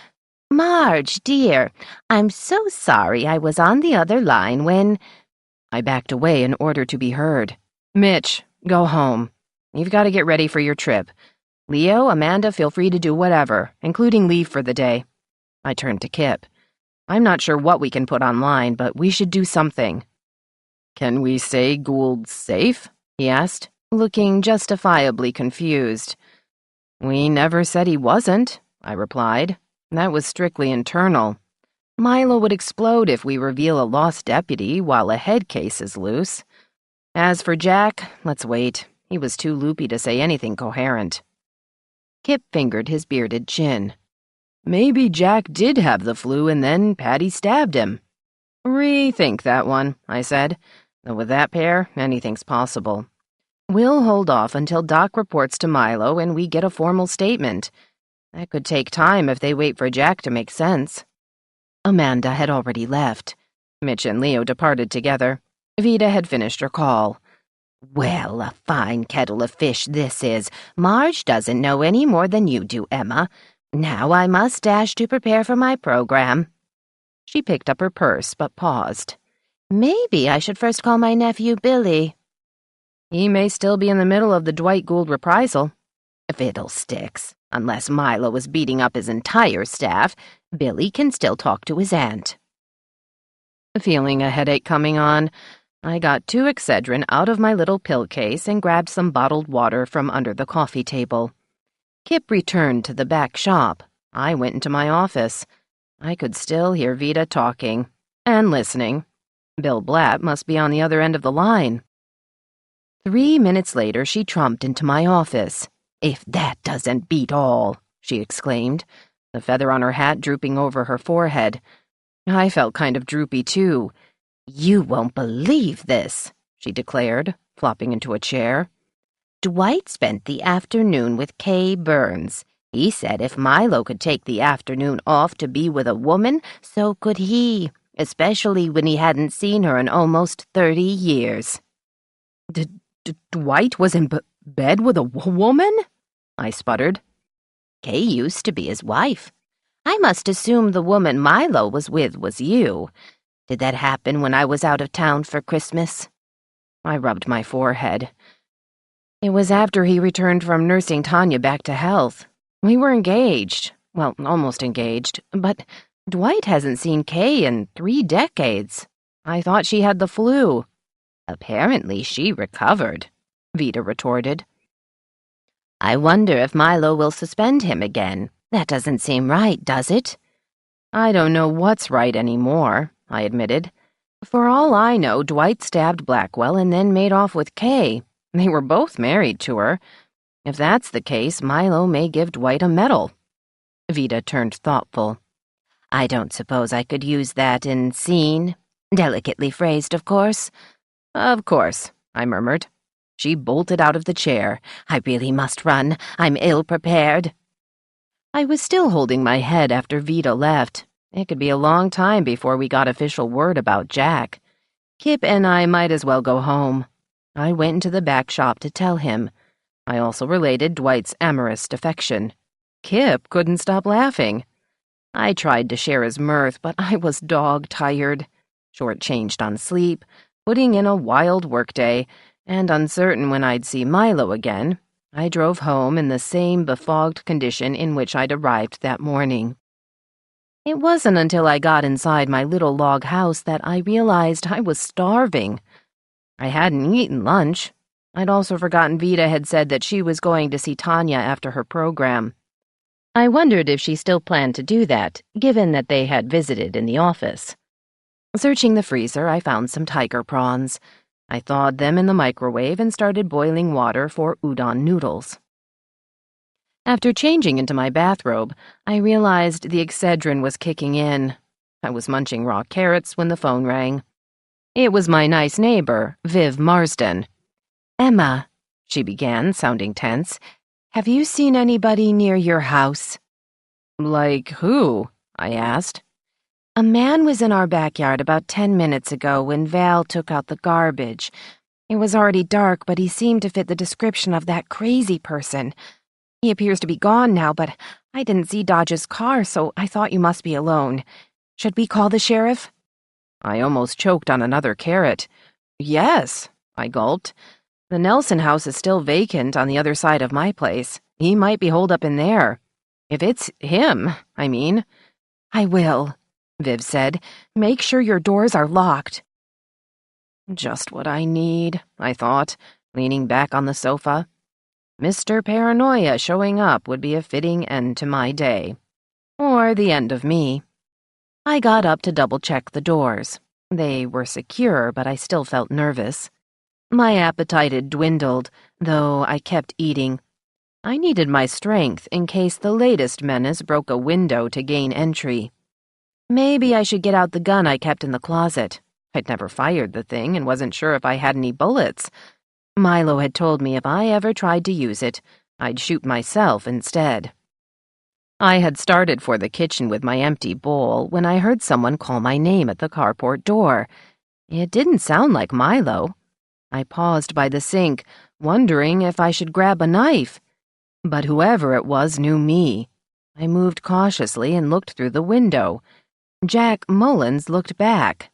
Marge, dear, I'm so sorry I was on the other line when... I backed away in order to be heard. Mitch, go home. You've got to get ready for your trip. Leo, Amanda, feel free to do whatever, including leave for the day. I turned to Kip. I'm not sure what we can put online, but we should do something. "Can we say Gould's safe?" he asked, looking justifiably confused. "We never said he wasn't," I replied. "That was strictly internal. Milo would explode if we reveal a lost deputy while a head case is loose. As for Jack, let's wait. He was too loopy to say anything coherent." Kip fingered his bearded chin. "Maybe Jack did have the flu and then Patty stabbed him." "Rethink that one," I said. "Though with that pair, anything's possible. We'll hold off until Doc reports to Milo and we get a formal statement. That could take time if they wait for Jack to make sense." Amanda had already left. Mitch and Leo departed together. Vita had finished her call. "Well, a fine kettle of fish this is. Marge doesn't know any more than you do, Emma. Now I must dash to prepare for my program." She picked up her purse, but paused. "Maybe I should first call my nephew Billy." "He may still be in the middle of the Dwight Gould reprisal." "Fiddlesticks. Unless Milo is beating up his entire staff, Billy can still talk to his aunt." Feeling a headache coming on, I got 2 Excedrin out of my little pill case and grabbed some bottled water from under the coffee table. Kip returned to the back shop. I went into my office. I could still hear Vita talking and listening. Bill Blatt must be on the other end of the line. 3 minutes later, she tromped into my office. "If that doesn't beat all," she exclaimed, the feather on her hat drooping over her forehead. I felt kind of droopy, too. You won't believe this, she declared, flopping into a chair. Dwight spent the afternoon with Kay Burns. He said if Milo could take the afternoon off to be with a woman, so could he, especially when he hadn't seen her in almost 30 years. Dwight was in bed with a woman? I sputtered. Kay used to be his wife. I must assume the woman Milo was with was you. Did that happen when I was out of town for Christmas? I rubbed my forehead. It was after he returned from nursing Tanya back to health. We were engaged. Well, almost engaged. But Dwight hasn't seen Kay in 3 decades. I thought she had the flu. Apparently she recovered, Vida retorted. I wonder if Milo will suspend him again. That doesn't seem right, does it? I don't know what's right anymore, I admitted. For all I know, Dwight stabbed Blackwell and then made off with Kay. They were both married to her. If that's the case, Milo may give Dwight a medal. Vida turned thoughtful. I don't suppose I could use that in scene. Delicately phrased, of course. Of course, I murmured. She bolted out of the chair. I really must run. I'm ill-prepared. I was still holding my head after Vida left. It could be a long time before we got official word about Jack. Kip and I might as well go home. I went into the back shop to tell him. I also related Dwight's amorous defection. Kip couldn't stop laughing. I tried to share his mirth, but I was dog-tired, short-changed on sleep, putting in a wild workday, and uncertain when I'd see Milo again. I drove home in the same befogged condition in which I'd arrived that morning. It wasn't until I got inside my little log house that I realized I was starving. I hadn't eaten lunch. I'd also forgotten Vida had said that she was going to see Tanya after her program. I wondered if she still planned to do that, given that they had visited in the office. Searching the freezer, I found some tiger prawns. I thawed them in the microwave and started boiling water for udon noodles. After changing into my bathrobe, I realized the Excedrin was kicking in. I was munching raw carrots when the phone rang. It was my nice neighbor, Viv Marsden. Emma, she began, sounding tense, have you seen anybody near your house? Like who? I asked. A man was in our backyard about 10 minutes ago when Val took out the garbage. It was already dark, but he seemed to fit the description of that crazy person. He appears to be gone now, but I didn't see Dodge's car, so I thought you must be alone. Should we call the sheriff? I almost choked on another carrot. Yes, I gulped. The Nelson house is still vacant on the other side of my place. He might be holed up in there. If it's him, I mean. I will, Viv said. Make sure your doors are locked. Just what I need, I thought, leaning back on the sofa. Mr. Paranoia showing up would be a fitting end to my day. Or the end of me. I got up to double-check the doors. They were secure, but I still felt nervous. My appetite had dwindled, though I kept eating. I needed my strength in case the latest menace broke a window to gain entry. Maybe I should get out the gun I kept in the closet. I'd never fired the thing and wasn't sure if I had any bullets. Milo had told me if I ever tried to use it, I'd shoot myself instead. I had started for the kitchen with my empty bowl when I heard someone call my name at the carport door. It didn't sound like Milo. I paused by the sink, wondering if I should grab a knife. But whoever it was knew me. I moved cautiously and looked through the window. Jack Mullins looked back.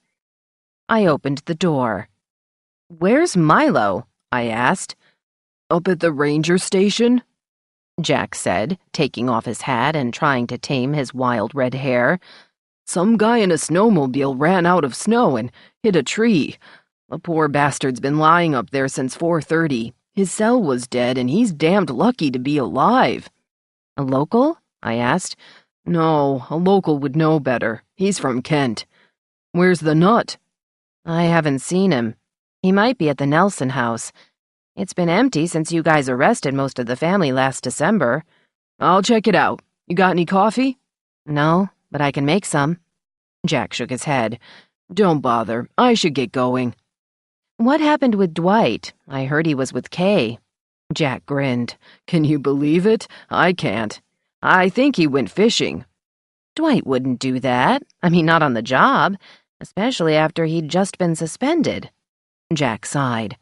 I opened the door. "Where's Milo?" I asked. "Up at the ranger station," Jack said, taking off his hat and trying to tame his wild red hair. "Some guy in a snowmobile ran out of snow and hit a tree. The poor bastard's been lying up there since 4:30. His cell was dead, and he's damned lucky to be alive." "A local?" I asked. "No, a local would know better. He's from Kent." "Where's the nut?" "I haven't seen him. He might be at the Nelson house. It's been empty since you guys arrested most of the family last December." "I'll check it out. You got any coffee?" "No, but I can make some." Jack shook his head. Don't bother. I should get going. What happened with Dwight? I heard he was with Kay. Jack grinned. Can you believe it? I can't. I think he went fishing. Dwight wouldn't do that. I mean, not on the job, especially after he'd just been suspended. Jack sighed.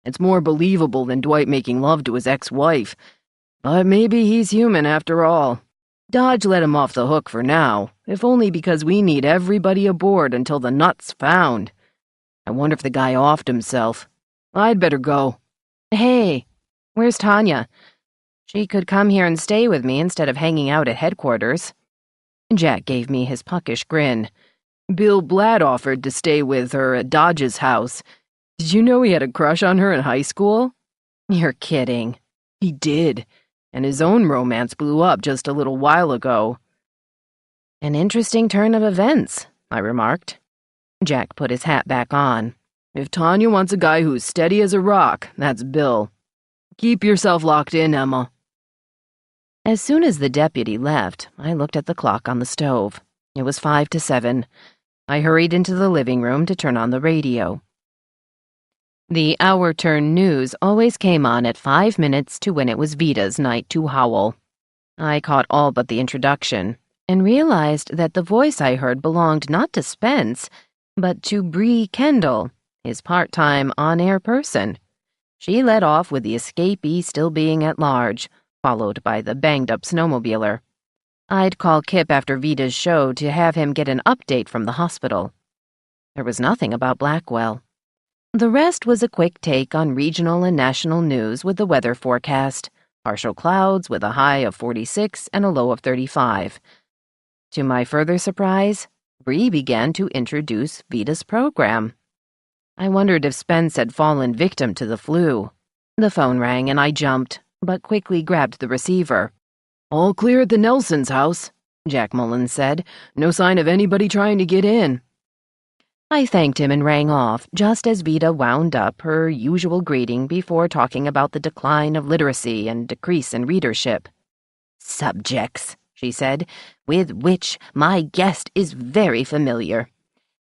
It's more believable than Dwight making love to his ex-wife. But maybe he's human after all. Dodge let him off the hook for now, if only because we need everybody aboard until the nut's found. I wonder if the guy offed himself. I'd better go. Hey, where's Tanya? She could come here and stay with me instead of hanging out at headquarters. Jack gave me his puckish grin. Bill Blatt offered to stay with her at Dodge's house. Did you know he had a crush on her in high school? You're kidding. He did, and his own romance blew up just a little while ago. An interesting turn of events, I remarked. Jack put his hat back on. If Tanya wants a guy who's steady as a rock, that's Bill. Keep yourself locked in, Emma. As soon as the deputy left, I looked at the clock on the stove. It was 5 to 7. I hurried into the living room to turn on the radio. The Our Turn news always came on at 5 minutes to when it was Vita's night to howl. I caught all but the introduction and realized that the voice I heard belonged not to Spence, but to Bree Kendall, his part-time on-air person. She led off with the escapee still being at large, followed by the banged-up snowmobiler. I'd call Kip after Vita's show to have him get an update from the hospital. There was nothing about Blackwell. The rest was a quick take on regional and national news with the weather forecast, partial clouds with a high of 46 and a low of 35. To my further surprise, Bree began to introduce Vita's program. I wondered if Spence had fallen victim to the flu. The phone rang and I jumped, but quickly grabbed the receiver. All clear at the Nelsons' house, Jack Mullins said. No sign of anybody trying to get in. I thanked him and rang off, just as Vita wound up her usual greeting before talking about the decline of literacy and decrease in readership. "Subjects," she said, "with which my guest is very familiar.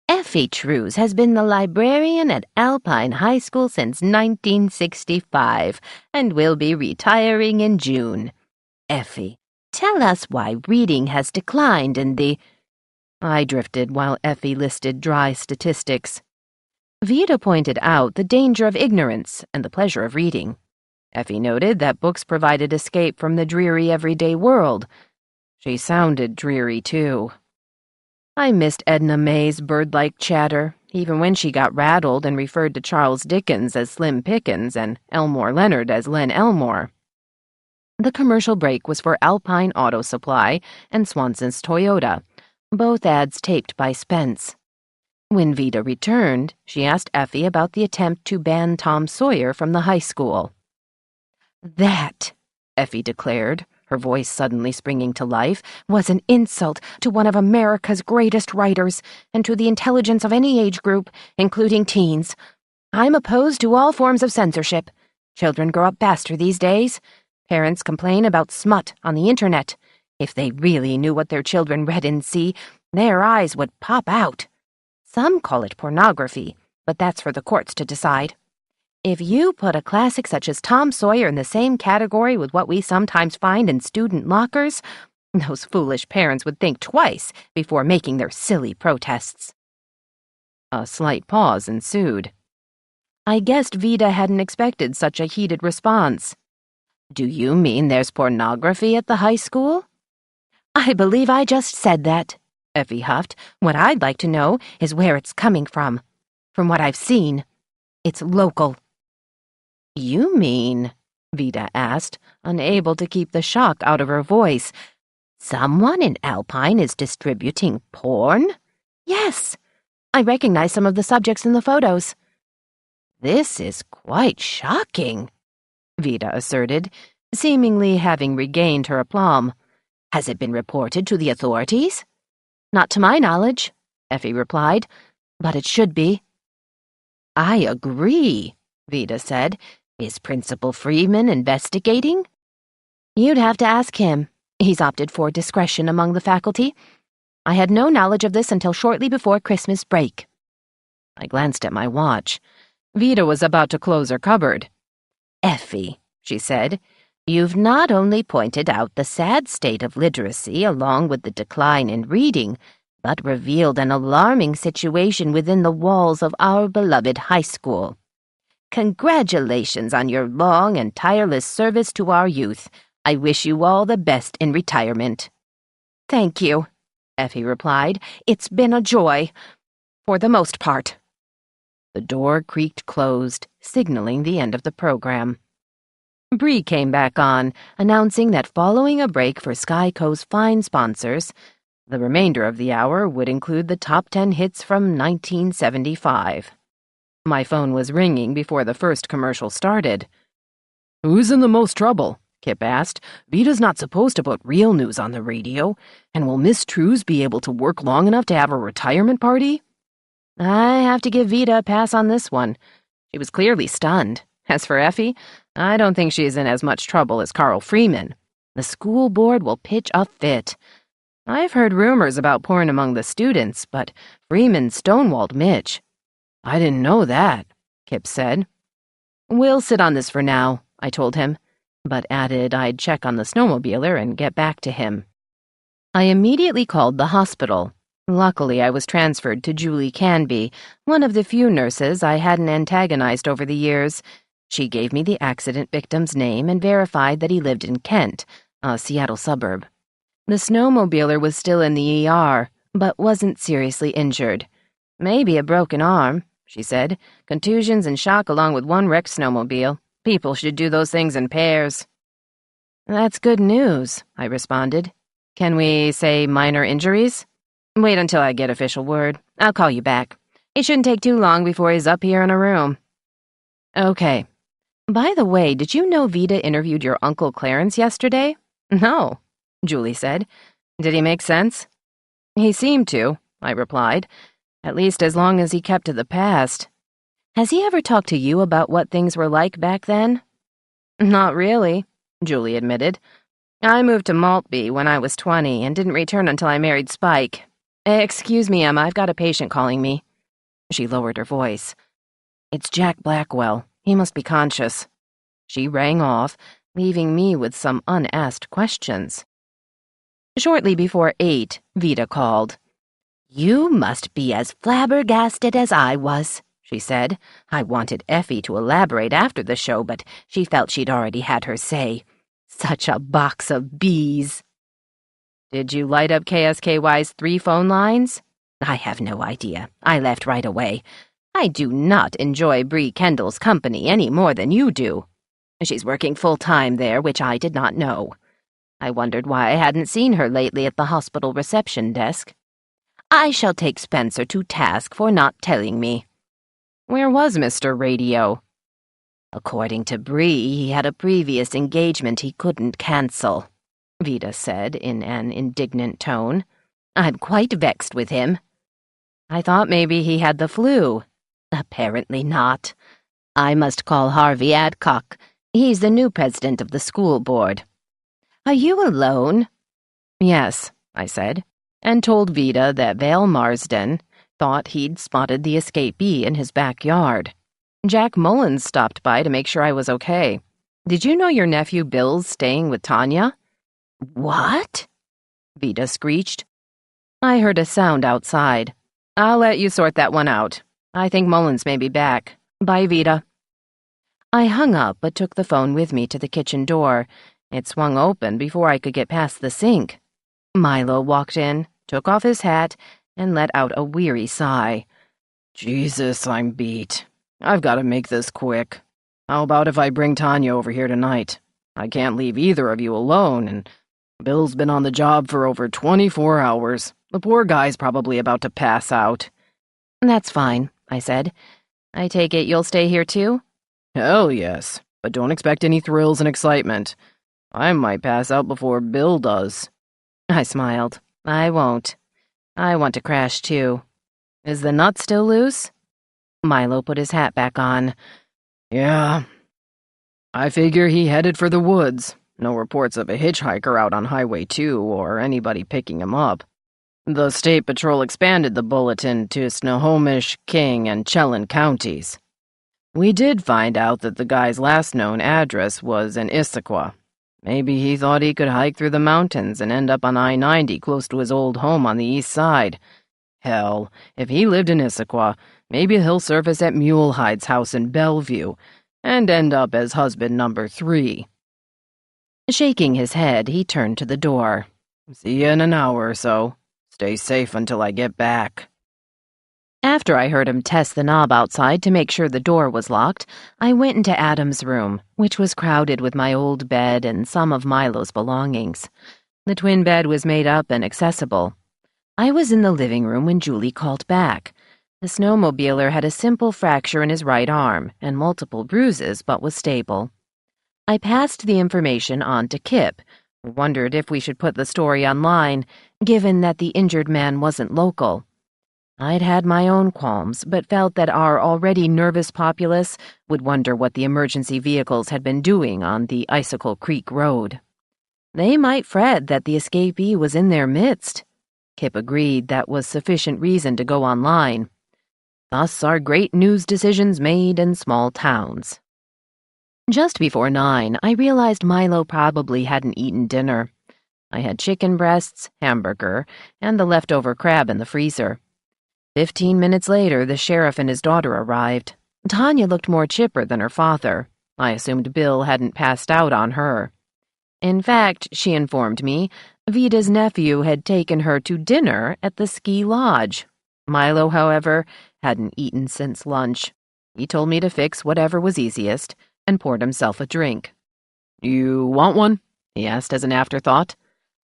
Effie Trews has been the librarian at Alpine High School since 1965 and will be retiring in June. Effie, tell us why reading has declined in the—" I drifted while Effie listed dry statistics. Vita pointed out the danger of ignorance and the pleasure of reading. Effie noted that books provided escape from the dreary everyday world. She sounded dreary, too. I missed Edna May's bird-like chatter, even when she got rattled and referred to Charles Dickens as Slim Pickens and Elmore Leonard as Len Elmore. The commercial break was for Alpine Auto Supply and Swanson's Toyota, both ads taped by Spence. When Vita returned, she asked Effie about the attempt to ban Tom Sawyer from the high school. "That," Effie declared, her voice suddenly springing to life, "was an insult to one of America's greatest writers and to the intelligence of any age group, including teens. I'm opposed to all forms of censorship. Children grow up faster these days. Parents complain about smut on the internet. If they really knew what their children read and see, their eyes would pop out. Some call it pornography, but that's for the courts to decide. If you put a classic such as Tom Sawyer in the same category with what we sometimes find in student lockers, those foolish parents would think twice before making their silly protests." A slight pause ensued. I guessed Vita hadn't expected such a heated response. "Do you mean there's pornography at the high school?" "I believe I just said that," Effie huffed. "What I'd like to know is where it's coming from. From what I've seen, it's local." "You mean," Vita asked, unable to keep the shock out of her voice, "someone in Alpine is distributing porn?" "Yes. I recognize some of the subjects in the photos." "This is quite shocking," Vita asserted, seemingly having regained her aplomb. "Has it been reported to the authorities?" "Not to my knowledge," Effie replied, "but it should be." "I agree," Vita said. "Is Principal Freeman investigating?" "You'd have to ask him. He's opted for discretion among the faculty. I had no knowledge of this until shortly before Christmas break." I glanced at my watch. Vida was about to close her cupboard. "Effie," she said, "you've not only pointed out the sad state of literacy along with the decline in reading, but revealed an alarming situation within the walls of our beloved high school. Congratulations on your long and tireless service to our youth. I wish you all the best in retirement." "Thank you," Effie replied. "It's been a joy, for the most part." The door creaked closed, signaling the end of the program. Bree came back on, announcing that following a break for Skyco's fine sponsors, the remainder of the hour would include the top 10 hits from 1975. My phone was ringing before the first commercial started. "Who's in the most trouble?" Kip asked. "Vita's not supposed to put real news on the radio, and will Miss Trews be able to work long enough to have a retirement party?" I have to give Vida a pass on this one. She was clearly stunned. As for Effie, I don't think she's in as much trouble as Carl Freeman. The school board will pitch a fit. I've heard rumors about porn among the students, but Freeman stonewalled Mitch. "I didn't know that," Kip said. "We'll sit on this for now," I told him, but added I'd check on the snowmobiler and get back to him. I immediately called the hospital. Luckily, I was transferred to Julie Canby, one of the few nurses I hadn't antagonized over the years. She gave me the accident victim's name and verified that he lived in Kent, a Seattle suburb. The snowmobiler was still in the ER, but wasn't seriously injured. "Maybe a broken arm," she said. "Contusions and shock along with one wrecked snowmobile. People should do those things in pairs." "That's good news," I responded. "Can we say minor injuries?" "Wait until I get official word. I'll call you back. It shouldn't take too long before he's up here in a room." "Okay. By the way, did you know Vida interviewed your Uncle Clarence yesterday?" "No," Julie said. "Did he make sense?" "He seemed to," I replied. "At least as long as he kept to the past. Has he ever talked to you about what things were like back then?" "Not really," Julie admitted. "I moved to Maltby when I was 20 and didn't return until I married Spike. Excuse me, Emma, I've got a patient calling me." She lowered her voice. "It's Jack Blackwell. He must be conscious." She rang off, leaving me with some unasked questions. Shortly before 8, Vida called. "You must be as flabbergasted as I was," she said. I wanted Effie to elaborate after the show, but she felt she'd already had her say. Such a box of bees. "Did you light up KSKY's 3 phone lines?" "I have no idea. I left right away. I do not enjoy Bree Kendall's company any more than you do. She's working full-time there, which I did not know. I wondered why I hadn't seen her lately at the hospital reception desk. I shall take Spencer to task for not telling me." "Where was Mr. Radio?" "According to Bree, he had a previous engagement he couldn't cancel," Vida said in an indignant tone. "I'm quite vexed with him." "I thought maybe he had the flu." "Apparently not. I must call Harvey Adcock. He's the new president of the school board." "Are you alone?" "Yes," I said, and told Vida that Vale Marsden thought he'd spotted the escapee in his backyard. Jack Mullins stopped by to make sure I was okay. "Did you know your nephew Bill's staying with Tanya?" "What?" Vida screeched. I heard a sound outside. "I'll let you sort that one out. I think Mullins may be back. Bye, Vida." I hung up but took the phone with me to the kitchen door. It swung open before I could get past the sink. Milo walked in, took off his hat, and let out a weary sigh. "Jesus, I'm beat. I've got to make this quick. How about if I bring Tanya over here tonight? I can't leave either of you alone, and Bill's been on the job for over 24 hours. The poor guy's probably about to pass out." "That's fine," I said. "I take it you'll stay here too?" "Hell yes, but don't expect any thrills and excitement. I might pass out before Bill does." I smiled. "I won't. I want to crash too. Is the nut still loose?" Milo put his hat back on. "Yeah. I figure he headed for the woods. No reports of a hitchhiker out on Highway 2 or anybody picking him up." The State Patrol expanded the bulletin to Snohomish, King, and Chelan counties. We did find out that the guy's last known address was in Issaquah. Maybe he thought he could hike through the mountains and end up on I-90 close to his old home on the east side. Hell, if he lived in Issaquah, maybe he'll surface at Mulehide's house in Bellevue and end up as husband number 3. Shaking his head, he turned to the door. See you in an hour or so. Stay safe until I get back. After I heard him test the knob outside to make sure the door was locked, I went into Adam's room, which was crowded with my old bed and some of Milo's belongings. The twin bed was made up and accessible. I was in the living room when Julie called back. The snowmobiler had a simple fracture in his right arm and multiple bruises, but was stable. I passed the information on to Kip, who wondered if we should put the story online, given that the injured man wasn't local. I'd had my own qualms, but felt that our already nervous populace would wonder what the emergency vehicles had been doing on the Icicle Creek Road. They might fret that the escapee was in their midst. Kip agreed that was sufficient reason to go online. Thus are great news decisions made in small towns. Just before 9, I realized Milo probably hadn't eaten dinner. I had chicken breasts, hamburger, and the leftover crab in the freezer. 15 minutes later, the sheriff and his daughter arrived. Tanya looked more chipper than her father. I assumed Bill hadn't passed out on her. In fact, she informed me, Vida's nephew had taken her to dinner at the ski lodge. Milo, however, hadn't eaten since lunch. He told me to fix whatever was easiest and poured himself a drink. You want one? He asked as an afterthought.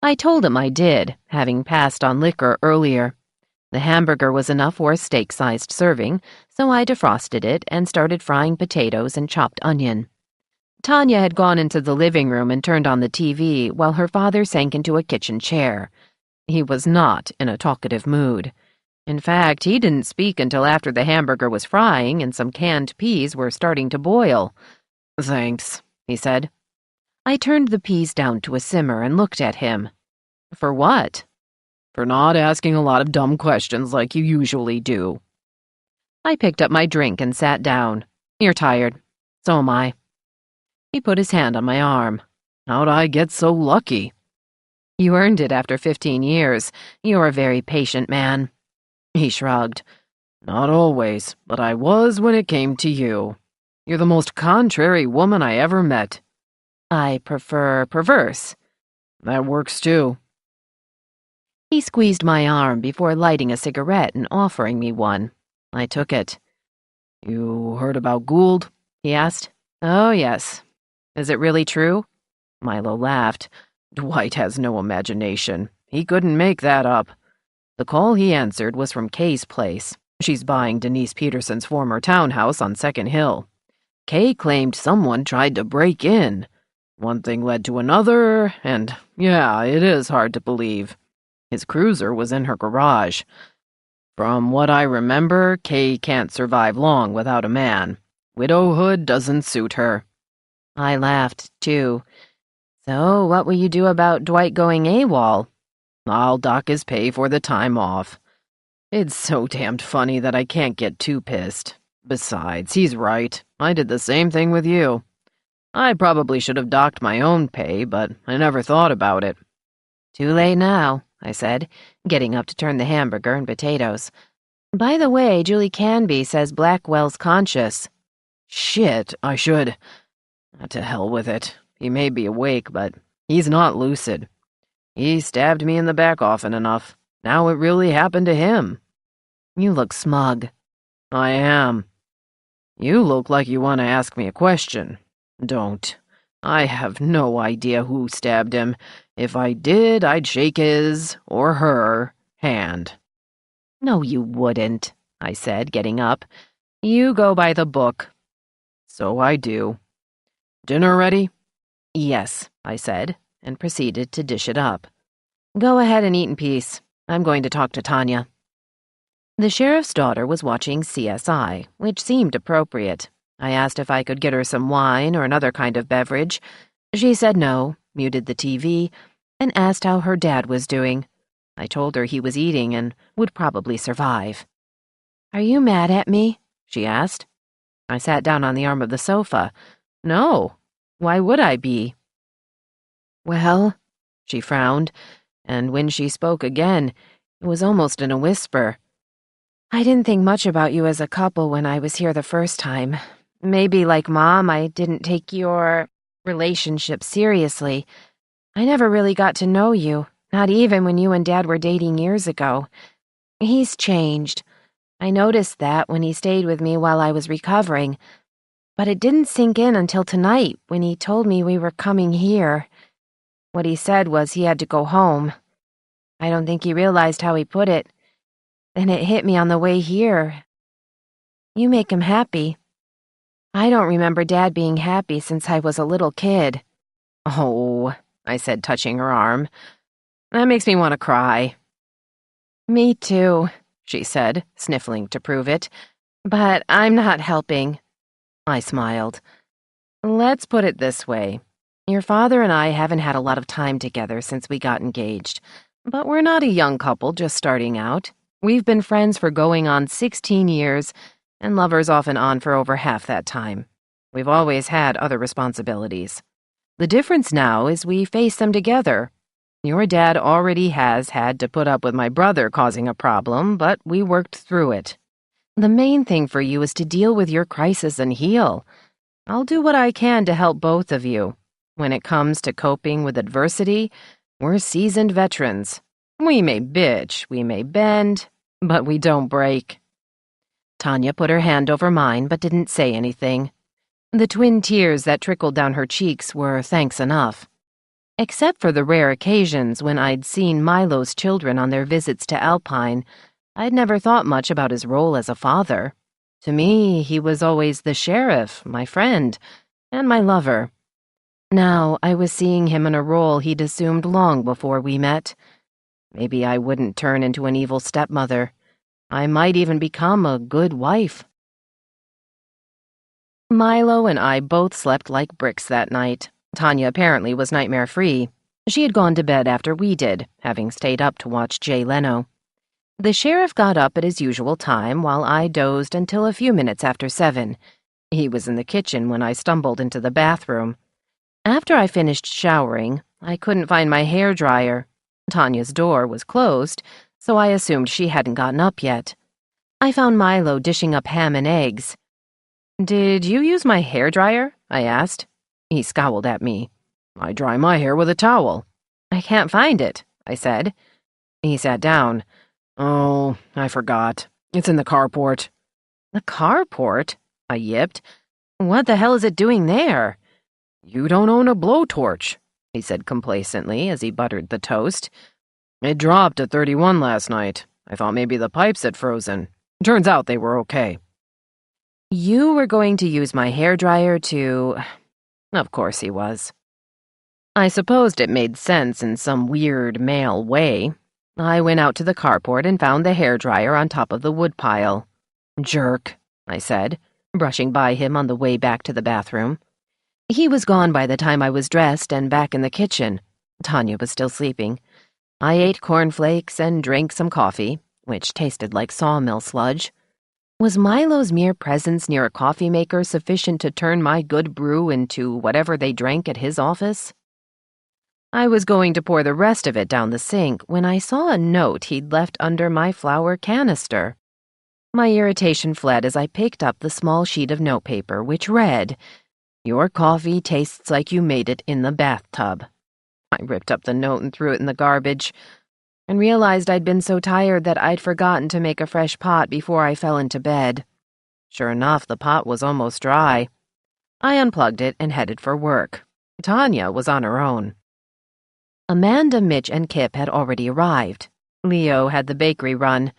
I told him I did, having passed on liquor earlier. The hamburger was enough for a steak-sized serving, so I defrosted it and started frying potatoes and chopped onion. Tanya had gone into the living room and turned on the TV while her father sank into a kitchen chair. He was not in a talkative mood. In fact, he didn't speak until after the hamburger was frying and some canned peas were starting to boil. Thanks, he said. I turned the peas down to a simmer and looked at him. For what? For not asking a lot of dumb questions like you usually do. I picked up my drink and sat down. You're tired. So am I. He put his hand on my arm. How'd I get so lucky? You earned it after 15 years. You're a very patient man. He shrugged. Not always, but I was when it came to you. You're the most contrary woman I ever met. I prefer perverse. That works too. He squeezed my arm before lighting a cigarette and offering me one. I took it. You heard about Gould? He asked. Oh, yes. Is it really true? Milo laughed. Dwight has no imagination. He couldn't make that up. The call he answered was from Kay's place. She's buying Denise Peterson's former townhouse on 2nd Hill. Kay claimed someone tried to break in. One thing led to another, and yeah, it is hard to believe. His cruiser was in her garage. From what I remember, Kay can't survive long without a man. Widowhood doesn't suit her. I laughed, too. So what will you do about Dwight going AWOL? I'll dock his pay for the time off. It's so damned funny that I can't get too pissed. Besides, he's right. I did the same thing with you. I probably should have docked my own pay, but I never thought about it. Too late now, I said, getting up to turn the hamburger and potatoes. By the way, Julie Canby says Blackwell's conscious. Shit, I should. To hell with it. He may be awake, but he's not lucid. He stabbed me in the back often enough. Now it really happened to him. You look smug. I am. You look like you want to ask me a question. Don't. I have no idea who stabbed him. If I did, I'd shake his, or her, hand. No, you wouldn't, I said, getting up. You go by the book. So I do. Dinner ready? Yes, I said, and proceeded to dish it up. Go ahead and eat in peace. I'm going to talk to Tanya. The sheriff's daughter was watching CSI, which seemed appropriate. I asked if I could get her some wine or another kind of beverage. She said no, muted the TV, and asked how her dad was doing. I told her he was eating and would probably survive. "Are you mad at me?" she asked. I sat down on the arm of the sofa. "No. Why would I be?" "Well," she frowned, and when she spoke again, it was almost in a whisper. "I didn't think much about you as a couple when I was here the first time. Maybe, like Mom, I didn't take your relationship seriously. I never really got to know you, not even when you and Dad were dating years ago. He's changed. I noticed that when he stayed with me while I was recovering, but it didn't sink in until tonight when he told me we were coming here. What he said was he had to go home. I don't think he realized how he put it. Then it hit me on the way here. You make him happy. I don't remember Dad being happy since I was a little kid." "Oh," I said, touching her arm. "That makes me want to cry." "Me too," she said, sniffling to prove it. "But I'm not helping." I smiled. "Let's put it this way. Your father and I haven't had a lot of time together since we got engaged, but we're not a young couple just starting out. We've been friends for going on 16 years, and lovers off and on for over half that time. We've always had other responsibilities. The difference now is we face them together. Your dad already has had to put up with my brother causing a problem, but we worked through it. The main thing for you is to deal with your crisis and heal. I'll do what I can to help both of you. When it comes to coping with adversity, we're seasoned veterans. We may bitch, we may bend, but we don't break." Tanya put her hand over mine but didn't say anything. The twin tears that trickled down her cheeks were thanks enough. Except for the rare occasions when I'd seen Milo's children on their visits to Alpine, I'd never thought much about his role as a father. To me, he was always the sheriff, my friend, and my lover. Now I was seeing him in a role he'd assumed long before we met. Maybe I wouldn't turn into an evil stepmother. I might even become a good wife. Milo and I both slept like bricks that night. Tanya apparently was nightmare-free. She had gone to bed after we did, having stayed up to watch Jay Leno. The sheriff got up at his usual time while I dozed until a few minutes after 7. He was in the kitchen when I stumbled into the bathroom. After I finished showering, I couldn't find my hairdryer. Tanya's door was closed, so I assumed she hadn't gotten up yet. I found Milo dishing up ham and eggs. "Did you use my hairdryer?" I asked. He scowled at me. "I dry my hair with a towel." "I can't find it," I said. He sat down. "Oh, I forgot. It's in the carport." "The carport?" I yipped. "What the hell is it doing there?" "You don't own a blowtorch," he said complacently as he buttered the toast. "It dropped at 31 last night. I thought maybe the pipes had frozen. Turns out they were okay." "You were going to use my hairdryer to—" Of course he was. I supposed it made sense in some weird male way. I went out to the carport and found the hairdryer on top of the woodpile. "Jerk," I said, brushing by him on the way back to the bathroom. He was gone by the time I was dressed and back in the kitchen. Tanya was still sleeping. I ate cornflakes and drank some coffee, which tasted like sawmill sludge. Was Milo's mere presence near a coffee maker sufficient to turn my good brew into whatever they drank at his office? I was going to pour the rest of it down the sink when I saw a note he'd left under my flour canister. My irritation fled as I picked up the small sheet of notepaper, which read, "Your coffee tastes like you made it in the bathtub." I ripped up the note and threw it in the garbage, and realized I'd been so tired that I'd forgotten to make a fresh pot before I fell into bed. Sure enough, the pot was almost dry. I unplugged it and headed for work. Tanya was on her own. Amanda, Mitch, and Kip had already arrived. Leo had the bakery run.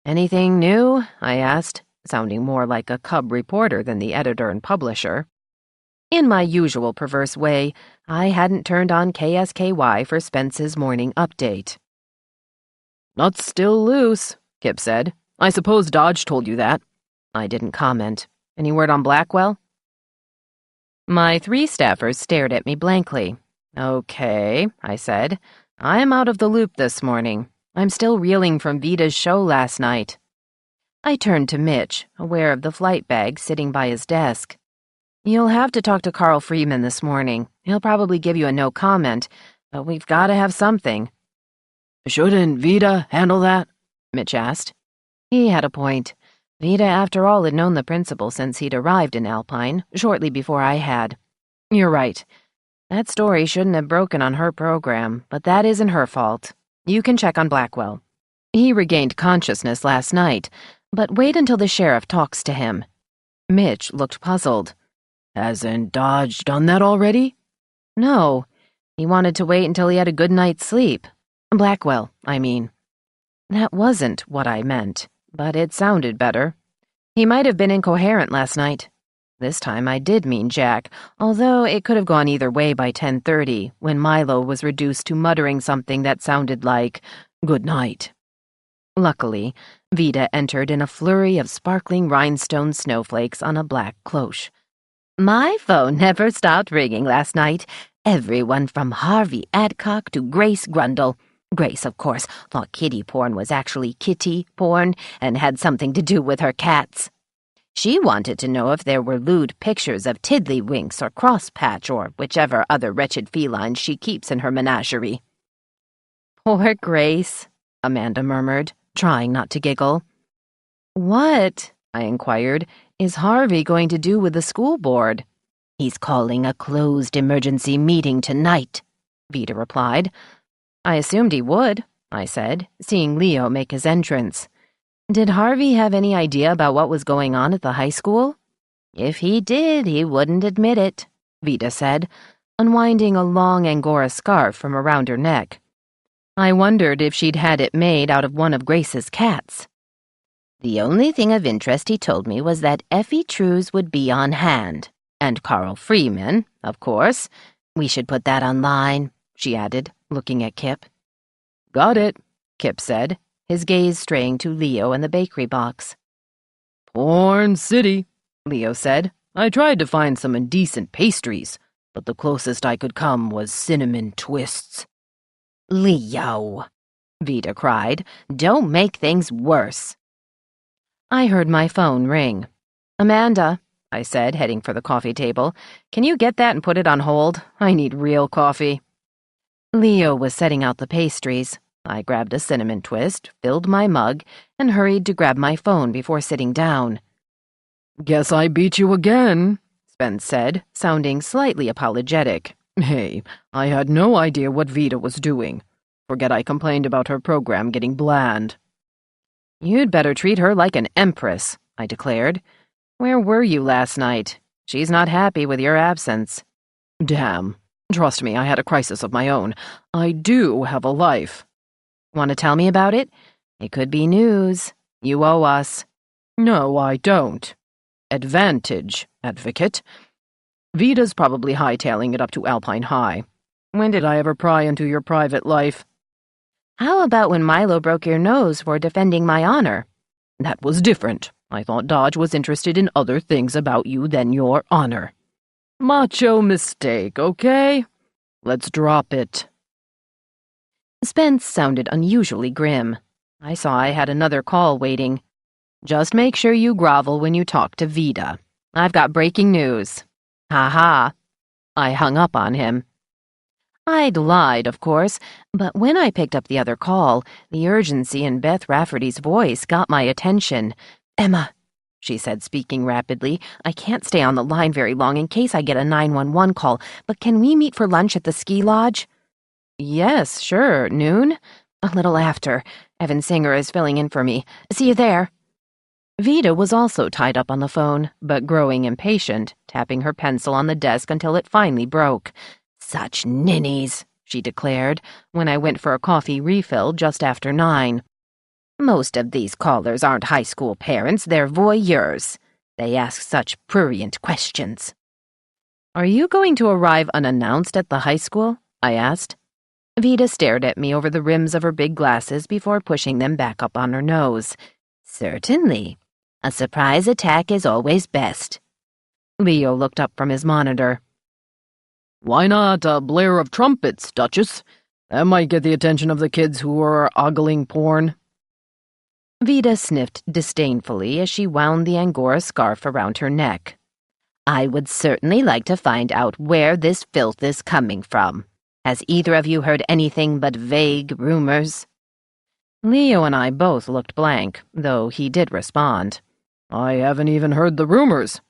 "Anything new?" I asked, sounding more like a cub reporter than the editor and publisher. In my usual perverse way, I hadn't turned on KSKY for Spence's morning update. "Nuts still loose," Kip said. "I suppose Dodge told you that." I didn't comment. "Any word on Blackwell?" My 3 staffers stared at me blankly. "Okay," I said. "I'm out of the loop this morning. I'm still reeling from Vita's show last night." I turned to Mitch, aware of the flight bag sitting by his desk. "You'll have to talk to Carl Freeman this morning. He'll probably give you a no comment, but we've got to have something." "Shouldn't Vita handle that?" Mitch asked. He had a point. Vita, after all, had known the principal since he'd arrived in Alpine, shortly before I had. "You're right. That story shouldn't have broken on her program, but that isn't her fault. You can check on Blackwell. He regained consciousness last night, but wait until the sheriff talks to him." Mitch looked puzzled. "Hasn't Dodge done that already?" "No. He wanted to wait until he had a good night's sleep. Blackwell, I mean." That wasn't what I meant, but it sounded better. He might have been incoherent last night. This time I did mean Jack, although it could have gone either way by 10:30, when Milo was reduced to muttering something that sounded like, "Good night." Luckily, Vita entered in a flurry of sparkling rhinestone snowflakes on a black cloche. "My phone never stopped ringing last night. Everyone from Harvey Adcock to Grace Grundle. Grace, of course, thought kitty porn was actually kitty porn and had something to do with her cats. She wanted to know if there were lewd pictures of tiddlywinks or crosspatch or whichever other wretched felines she keeps in her menagerie." "Poor Grace," Amanda murmured, trying not to giggle. "What," I inquired, "is Harvey going to do with the school board?" "He's calling a closed emergency meeting tonight," Vita replied. "I assumed he would," I said, seeing Leo make his entrance. "Did Harvey have any idea about what was going on at the high school?" "If he did, he wouldn't admit it," Vita said, unwinding a long Angora scarf from around her neck. I wondered if she'd had it made out of one of Grace's cats. "The only thing of interest he told me was that Effie Trews would be on hand. And Carl Freeman, of course. We should put that online," she added, looking at Kip. "Got it," Kip said, his gaze straying to Leo and the bakery box. "Porn City," Leo said. "I tried to find some indecent pastries, but the closest I could come was cinnamon twists." "Leo," Vita cried, "don't make things worse." I heard my phone ring. "Amanda," I said, heading for the coffee table, "can you get that and put it on hold? I need real coffee." Leo was setting out the pastries. I grabbed a cinnamon twist, filled my mug, and hurried to grab my phone before sitting down. "Guess I beat you again," Spence said, sounding slightly apologetic. "Hey, I had no idea what Vita was doing. Forget I complained about her program getting bland." "You'd better treat her like an empress," I declared. "Where were you last night? She's not happy with your absence." "Damn. Trust me, I had a crisis of my own. I do have a life." "Want to tell me about it? It could be news. You owe us." "No, I don't. Advantage, advocate. Vita's probably hightailing it up to Alpine High. When did I ever pry into your private life?" "How about when Milo broke your nose for defending my honor?" "That was different. I thought Dodge was interested in other things about you than your honor. Macho mistake, okay? Let's drop it." Spence sounded unusually grim. I saw I had another call waiting. "Just make sure you grovel when you talk to Vita. I've got breaking news." Ha. I hung up on him. I'd lied, of course, but when I picked up the other call, the urgency in Beth Rafferty's voice got my attention. "Emma," she said, speaking rapidly, "I can't stay on the line very long in case I get a 911 call, but can we meet for lunch at the ski lodge?" "Yes, sure. Noon?" "A little after. Evan Singer is filling in for me. See you there." Vita was also tied up on the phone, but growing impatient, tapping her pencil on the desk until it finally broke. "Such ninnies," she declared, when I went for a coffee refill just after 9. "Most of these callers aren't high school parents, they're voyeurs. They ask such prurient questions." "Are you going to arrive unannounced at the high school?" I asked. Vita stared at me over the rims of her big glasses before pushing them back up on her nose. "Certainly. A surprise attack is always best." Leo looked up from his monitor. "Why not a blare of trumpets, Duchess? That might get the attention of the kids who are ogling porn. Vida sniffed disdainfully as she wound the Angora scarf around her neck. I would certainly like to find out where this filth is coming from. Has either of you heard anything but vague rumors? Leo and I both looked blank, though he did respond. I haven't even heard the rumors.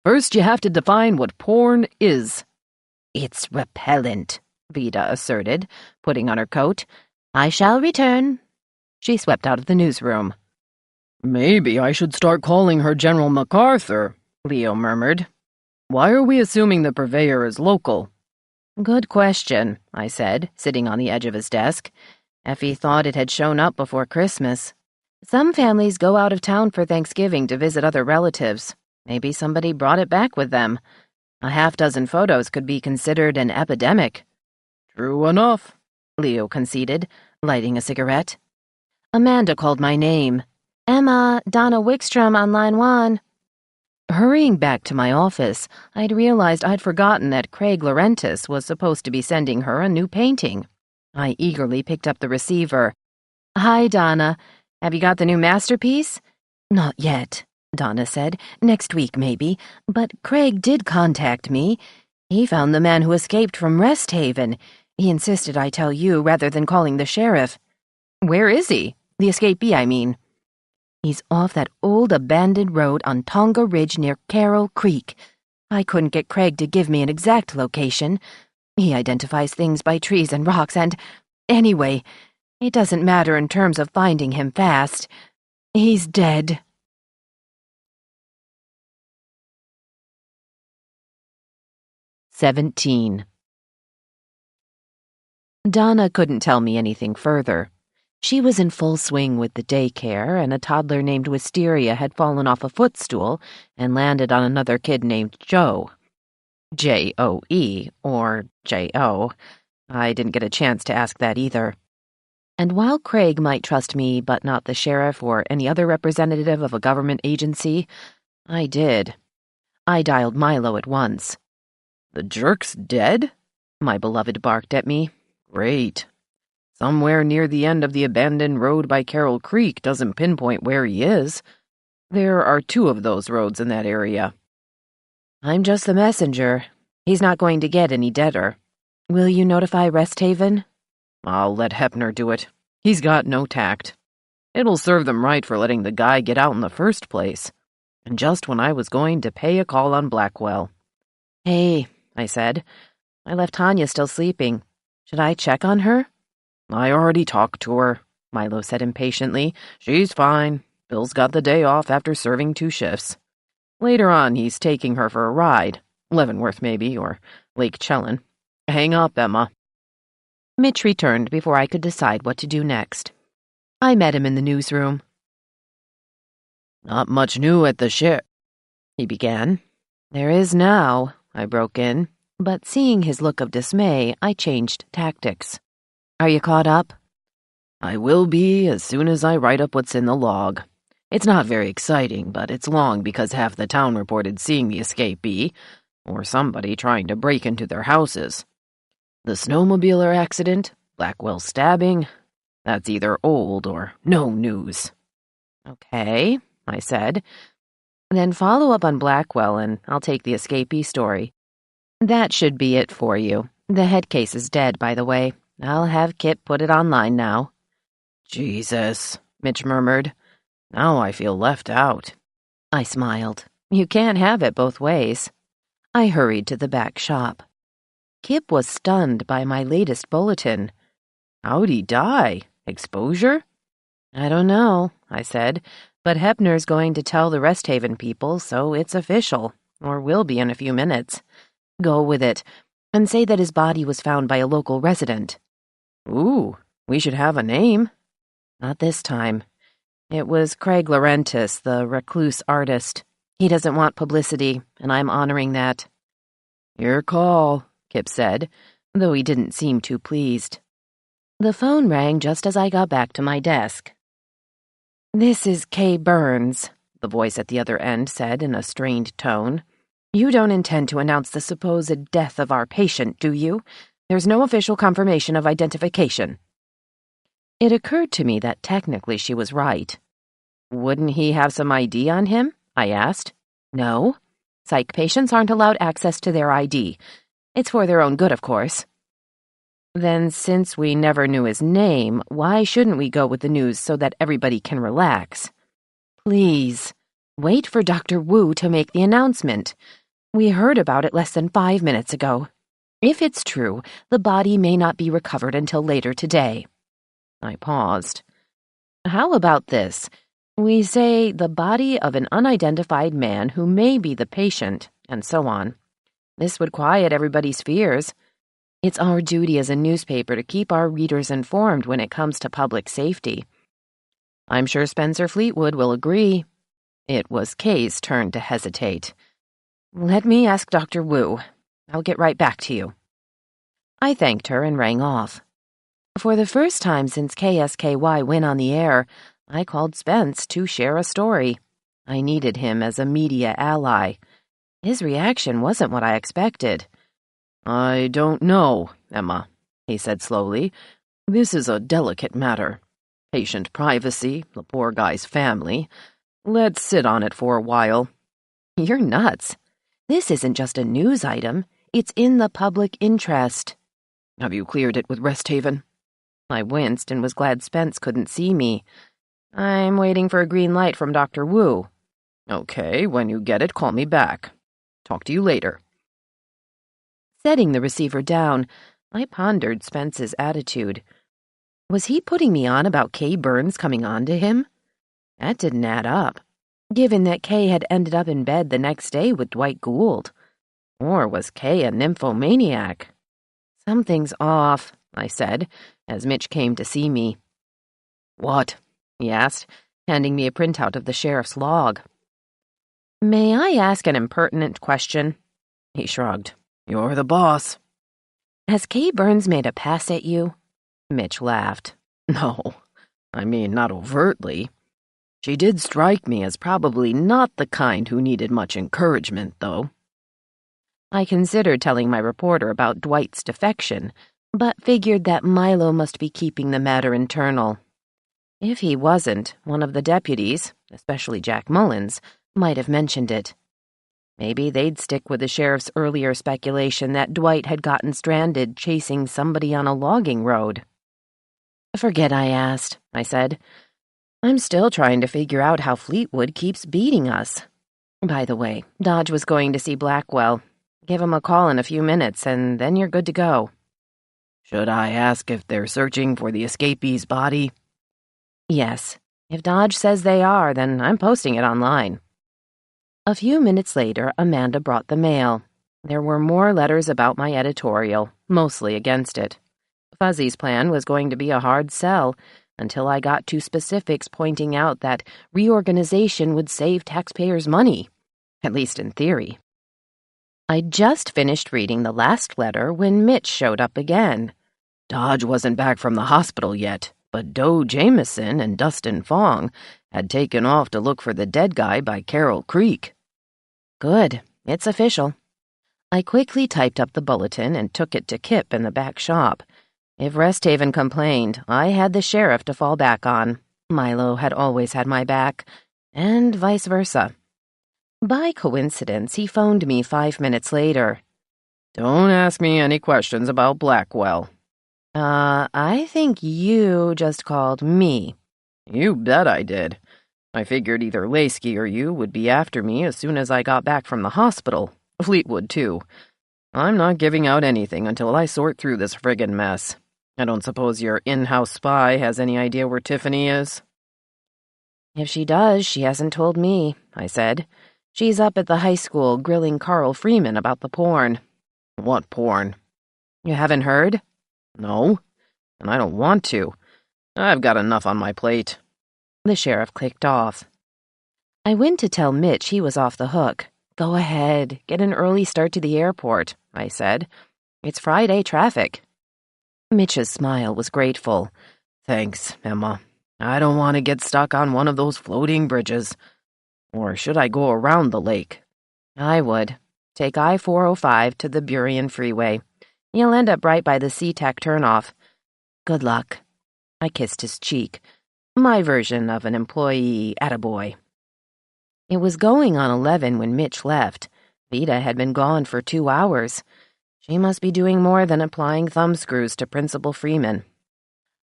First, you have to define what porn is. It's repellent, Vida asserted, putting on her coat. I shall return. She swept out of the newsroom. Maybe I should start calling her General MacArthur, Leo murmured. Why are we assuming the purveyor is local? Good question, I said, sitting on the edge of his desk. Effie thought it had shown up before Christmas. Some families go out of town for Thanksgiving to visit other relatives. Maybe somebody brought it back with them. A half-dozen photos could be considered an epidemic. True enough, Leo conceded, lighting a cigarette. Amanda called my name. Emma, Donna Wickstrom on line 1. Hurrying back to my office, I'd realized I'd forgotten that Craig Laurentis was supposed to be sending her a new painting. I eagerly picked up the receiver. Hi, Donna. Have you got the new masterpiece? Not yet, Donna said. Next week, maybe. But Craig did contact me. He found the man who escaped from Rest Haven. He insisted I tell you rather than calling the sheriff. Where is he? The escapee, I mean. He's off that old abandoned road on Tonga Ridge near Carroll Creek. I couldn't get Craig to give me an exact location. He identifies things by trees and rocks and, anyway, it doesn't matter in terms of finding him fast. He's dead. "17. Donna couldn't tell me anything further. She was in full swing with the daycare, and a toddler named Wisteria had fallen off a footstool and landed on another kid named Joe. J-O-E, or J-O. I didn't get a chance to ask that either. And while Craig might trust me but not the sheriff or any other representative of a government agency, I did. I dialed Milo at once. The jerk's dead? My beloved barked at me. Great. Somewhere near the end of the abandoned road by Carroll Creek doesn't pinpoint where he is. There are 2 of those roads in that area. I'm just the messenger. He's not going to get any deader. Will you notify Rest Haven? I'll let Hepner do it. He's got no tact. It'll serve them right for letting the guy get out in the first place. And just when I was going to pay a call on Blackwell. Hey, I said. I left Tanya still sleeping. Should I check on her? I already talked to her, Milo said impatiently. She's fine. Bill's got the day off after serving 2 shifts. Later on, he's taking her for a ride. Leavenworth, maybe, or Lake Chelan. Hang up, Emma. Mitch returned before I could decide what to do next. I met him in the newsroom. Not much new at the ship, he began. There is now, I broke in, but seeing his look of dismay, I changed tactics. Are you caught up? I will be as soon as I write up what's in the log. It's not very exciting, but it's long because half the town reported seeing the escapee, or somebody trying to break into their houses. The snowmobiler accident, Blackwell stabbing, that's either old or no news. Okay, I said. Then follow up on Blackwell and I'll take the escapee story. That should be it for you. The head case is dead, by the way. I'll have Kip put it online now. Jesus, Mitch murmured. Now I feel left out. I smiled. You can't have it both ways. I hurried to the back shop. Kip was stunned by my latest bulletin. How'd he die? Exposure? I don't know, I said, but Hepner's going to tell the Rest Haven people, so it's official, or will be in a few minutes. Go with it, and say that his body was found by a local resident. Ooh, we should have a name. Not this time. It was Craig Laurentis, the recluse artist. He doesn't want publicity, and I'm honoring that. Your call, Kip said, though he didn't seem too pleased. The phone rang just as I got back to my desk. This is Kay Burns, the voice at the other end said in a strained tone. You don't intend to announce the supposed death of our patient, do you? There's no official confirmation of identification. It occurred to me that technically she was right. Wouldn't he have some ID on him? I asked. No. Psych patients aren't allowed access to their ID. It's for their own good, of course. Then, since we never knew his name, why shouldn't we go with the news so that everybody can relax? Please, wait for Dr. Wu to make the announcement. We heard about it less than 5 minutes ago. If it's true, the body may not be recovered until later today. I paused. How about this? We say the body of an unidentified man who may be the patient, and so on. This would quiet everybody's fears. It's our duty as a newspaper to keep our readers informed when it comes to public safety. I'm sure Spencer Fleetwood will agree. It was Kay's turn to hesitate. Let me ask Dr. Wu. I'll get right back to you. I thanked her and rang off. For the first time since KSKY went on the air, I called Spence to share a story. I needed him as a media ally. His reaction wasn't what I expected. I don't know, Emma, he said slowly. This is a delicate matter. Patient privacy, the poor guy's family. Let's sit on it for a while. You're nuts. This isn't just a news item. It's in the public interest. Have you cleared it with Resthaven? I winced and was glad Spence couldn't see me. I'm waiting for a green light from Dr. Wu. Okay, when you get it, call me back. Talk to you later. Setting the receiver down, I pondered Spence's attitude. Was he putting me on about Kay Burns coming on to him? That didn't add up, given that Kay had ended up in bed the next day with Dwight Gould. Or was Kay a nymphomaniac? Something's off, I said, as Mitch came to see me. What? He asked, handing me a printout of the sheriff's log. May I ask an impertinent question? He shrugged. You're the boss. Has Kay Burns made a pass at you? Mitch laughed. No, I mean, not overtly. She did strike me as probably not the kind who needed much encouragement, though. I considered telling my reporter about Dwight's defection, but figured that Milo must be keeping the matter internal. If he wasn't, one of the deputies, especially Jack Mullins, might have mentioned it. Maybe they'd stick with the sheriff's earlier speculation that Dwight had gotten stranded chasing somebody on a logging road. Forget I asked, I said. I'm still trying to figure out how Fleetwood keeps beating us. By the way, Dodge was going to see Blackwell. Give him a call in a few minutes, and then you're good to go. Should I ask if they're searching for the escapee's body? Yes. If Dodge says they are, then I'm posting it online. A few minutes later, Amanda brought the mail. There were more letters about my editorial, mostly against it. Fuzzy's plan was going to be a hard sell, until I got to specifics pointing out that reorganization would save taxpayers money, at least in theory. I'd just finished reading the last letter when Mitch showed up again. Dodge wasn't back from the hospital yet, but Doe Jameson and Dustin Fong had taken off to look for the dead guy by Carroll Creek. Good, it's official. I quickly typed up the bulletin and took it to Kip in the back shop. If Resthaven complained, I had the sheriff to fall back on. Milo had always had my back, and vice versa. By coincidence, he phoned me 5 minutes later. Don't ask me any questions about Blackwell. I think you just called me. You bet I did. I figured either Laskey or you would be after me as soon as I got back from the hospital. Fleetwood, too. I'm not giving out anything until I sort through this friggin' mess. I don't suppose your in-house spy has any idea where Tiffany is? If she does, she hasn't told me, I said. She's up at the high school grilling Carl Freeman about the porn. What porn? You haven't heard? No, and I don't want to. I've got enough on my plate. The sheriff clicked off. I went to tell Mitch he was off the hook. Go ahead, get an early start to the airport, I said. It's Friday traffic. Mitch's smile was grateful. Thanks, Emma. I don't want to get stuck on one of those floating bridges. Or should I go around the lake? I would. Take I-405 to the Burien Freeway. You'll end up right by the SeaTac turnoff. Good luck. I kissed his cheek. My version of an employee attaboy. It was going on 11 when Mitch left. Vida had been gone for 2 hours. She must be doing more than applying thumbscrews to Principal Freeman.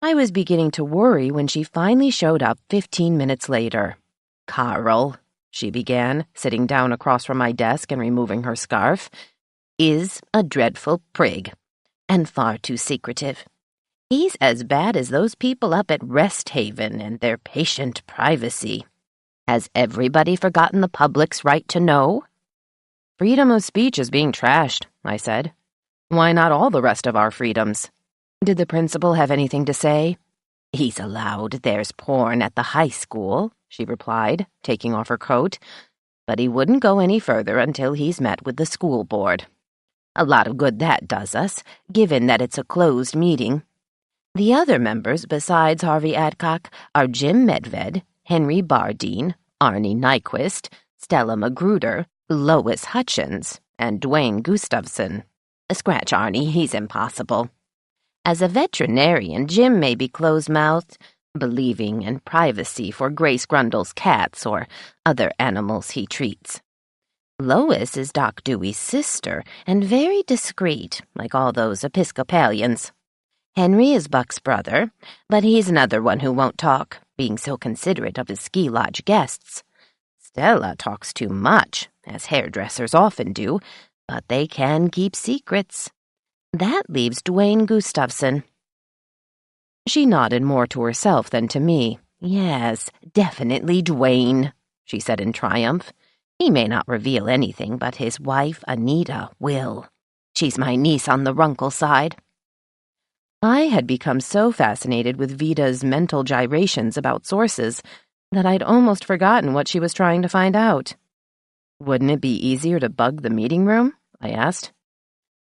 I was beginning to worry when she finally showed up 15 minutes later. Carl, she began, sitting down across from my desk and removing her scarf, is a dreadful prig, and far too secretive. He's as bad as those people up at Rest Haven and their patient privacy. Has everybody forgotten the public's right to know? Freedom of speech is being trashed, I said. Why not all the rest of our freedoms? Did the principal have anything to say? He's allowed there's porn at the high school, she replied, taking off her coat, but he wouldn't go any further until he's met with the school board. A lot of good that does us, given that it's a closed meeting. The other members besides Harvey Adcock are Jim Medved, Henry Bardeen, Arnie Nyquist, Stella Magruder, Lois Hutchins, and Dwayne Gustafson. Scratch Arnie, he's impossible. As a veterinarian, Jim may be closed-mouthed, believing in privacy for Grace Grundle's cats or other animals he treats. Lois is Doc Dewey's sister and very discreet, like all those Episcopalians. Henry is Buck's brother, but he's another one who won't talk, being so considerate of his ski lodge guests. Stella talks too much, as hairdressers often do, but they can keep secrets. That leaves Dwayne Gustafson. She nodded more to herself than to me. Yes, definitely Dwayne, she said in triumph. He may not reveal anything, but his wife, Anita, will. She's my niece on the Runkle side. I had become so fascinated with Vida's mental gyrations about sources that I'd almost forgotten what she was trying to find out. Wouldn't it be easier to bug the meeting room? I asked.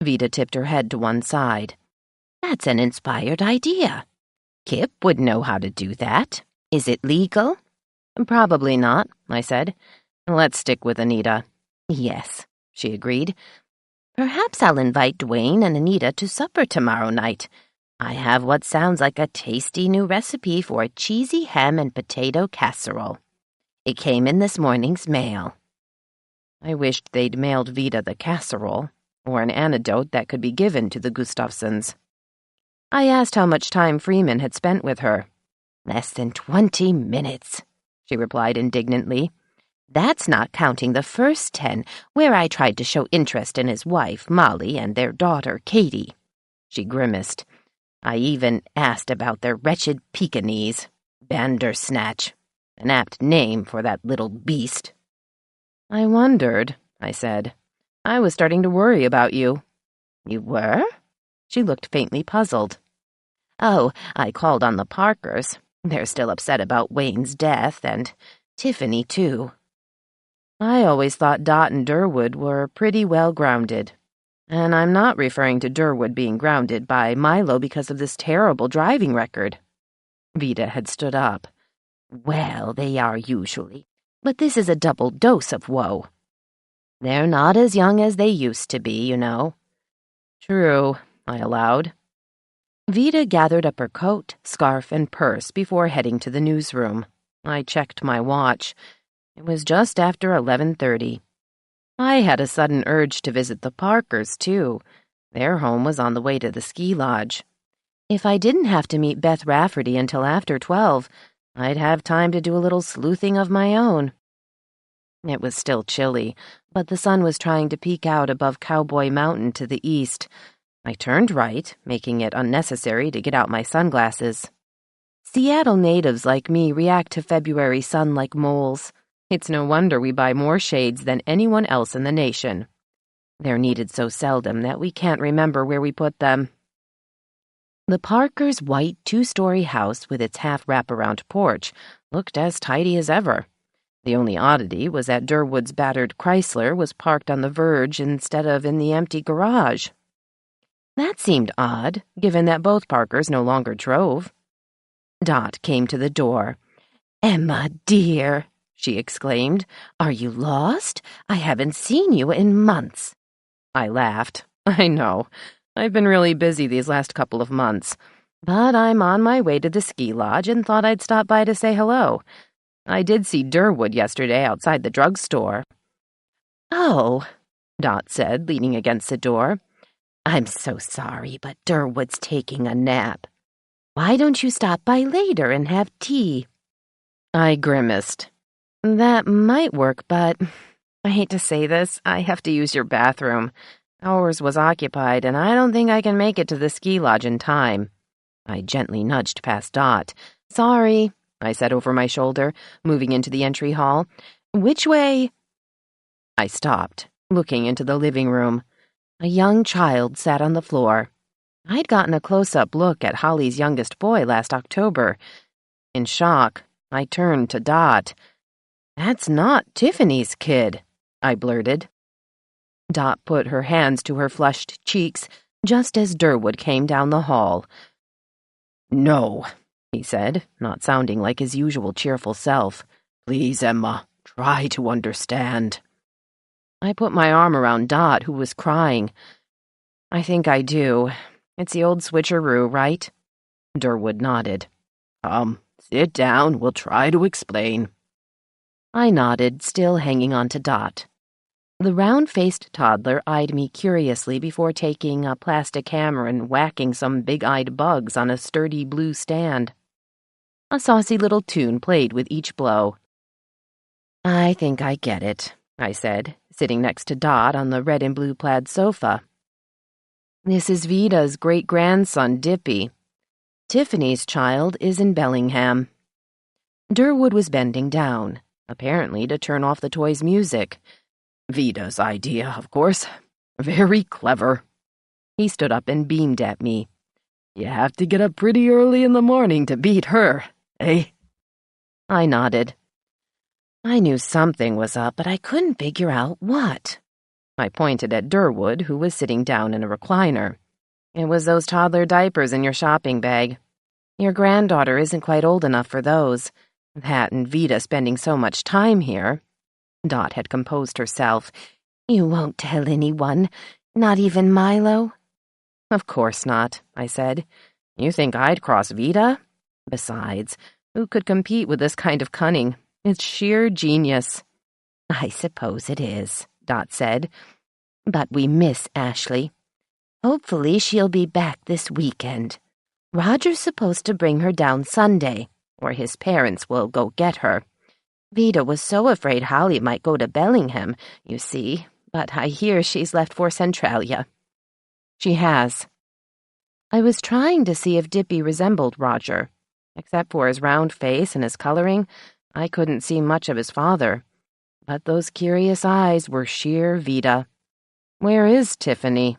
Vida tipped her head to one side. That's an inspired idea. Kip would know how to do that. Is it legal? Probably not, I said. Let's stick with Anita. Yes, she agreed. Perhaps I'll invite Dwayne and Anita to supper tomorrow night. I have what sounds like a tasty new recipe for a cheesy ham and potato casserole. It came in this morning's mail. I wished they'd mailed Vida the casserole, or an antidote that could be given to the Gustafsons. I asked how much time Freeman had spent with her. Less than 20 minutes, she replied indignantly. That's not counting the first 10, where I tried to show interest in his wife, Molly, and their daughter, Katie. She grimaced. I even asked about their wretched Pekingese, Bandersnatch, an apt name for that little beast. I wondered, I said. I was starting to worry about you. You were? She looked faintly puzzled. Oh, I called on the Parkers. They're still upset about Wayne's death, and Tiffany, too. I always thought Dot and Durwood were pretty well grounded. And I'm not referring to Durwood being grounded by Milo because of this terrible driving record. Vida had stood up. Well, they are usually, but this is a double dose of woe. They're not as young as they used to be, you know. True, I allowed. Vida gathered up her coat, scarf, and purse before heading to the newsroom. I checked my watch. It was just after 11:30. I had a sudden urge to visit the Parkers, too. Their home was on the way to the ski lodge. If I didn't have to meet Beth Rafferty until after 12, I'd have time to do a little sleuthing of my own. It was still chilly, but the sun was trying to peek out above Cowboy Mountain to the east. I turned right, making it unnecessary to get out my sunglasses. Seattle natives like me react to February sun like moles. It's no wonder we buy more shades than anyone else in the nation. They're needed so seldom that we can't remember where we put them. The Parkers' white 2-story house with its half-wraparound porch looked as tidy as ever. The only oddity was that Durwood's battered Chrysler was parked on the verge instead of in the empty garage. That seemed odd, given that both Parkers no longer drove. Dot came to the door. "Emma, dear," she exclaimed, "are you lost? I haven't seen you in months." I laughed. I know. I've been really busy these last couple of months, but I'm on my way to the ski lodge and thought I'd stop by to say hello. I did see Durwood yesterday outside the drugstore." "Oh," Dot said, leaning against the door. "I'm so sorry, but Durwood's taking a nap. Why don't you stop by later and have tea?" I grimaced. "That might work, but I hate to say this, I have to use your bathroom. Ours was occupied, and I don't think I can make it to the ski lodge in time." I gently nudged past Dot. "Sorry," I said over my shoulder, moving into the entry hall. "Which way?" I stopped, looking into the living room. A young child sat on the floor. I'd gotten a close-up look at Holly's youngest boy last October. In shock, I turned to Dot. "That's not Tiffany's kid," I blurted. Dot put her hands to her flushed cheeks just as Durwood came down the hall. "No," he said, not sounding like his usual cheerful self. "Please, Emma, try to understand." I put my arm around Dot, who was crying. "I think I do. It's the old switcheroo, right?" Durwood nodded. "Come, sit down. We'll try to explain." I nodded, still hanging on to Dot. The round-faced toddler eyed me curiously before taking a plastic hammer and whacking some big-eyed bugs on a sturdy blue stand. A saucy little tune played with each blow. "I think I get it," I said, sitting next to Dot on the red and blue plaid sofa. "This is Vida's great-grandson, Dippy. Tiffany's child is in Bellingham." Durwood was bending down, apparently to turn off the toy's music. "Vida's idea, of course. Very clever." He stood up and beamed at me. "You have to get up pretty early in the morning to beat her, eh?" I nodded. I knew something was up, but I couldn't figure out what. I pointed at Durwood, who was sitting down in a recliner. "It was those toddler diapers in your shopping bag. Your granddaughter isn't quite old enough for those. That and Vida spending so much time here." Dot had composed herself. "You won't tell anyone, not even Milo?" "Of course not," I said. "You think I'd cross Vida? Besides, who could compete with this kind of cunning? It's sheer genius." "I suppose it is," Dot said. "But we miss Ashley. Hopefully she'll be back this weekend. Roger's supposed to bring her down Sunday, or his parents will go get her. Vida was so afraid Holly might go to Bellingham, you see, but I hear she's left for Centralia." "She has." I was trying to see if Dippy resembled Roger. Except for his round face and his coloring, I couldn't see much of his father. But those curious eyes were sheer Vida. "Where is Tiffany?"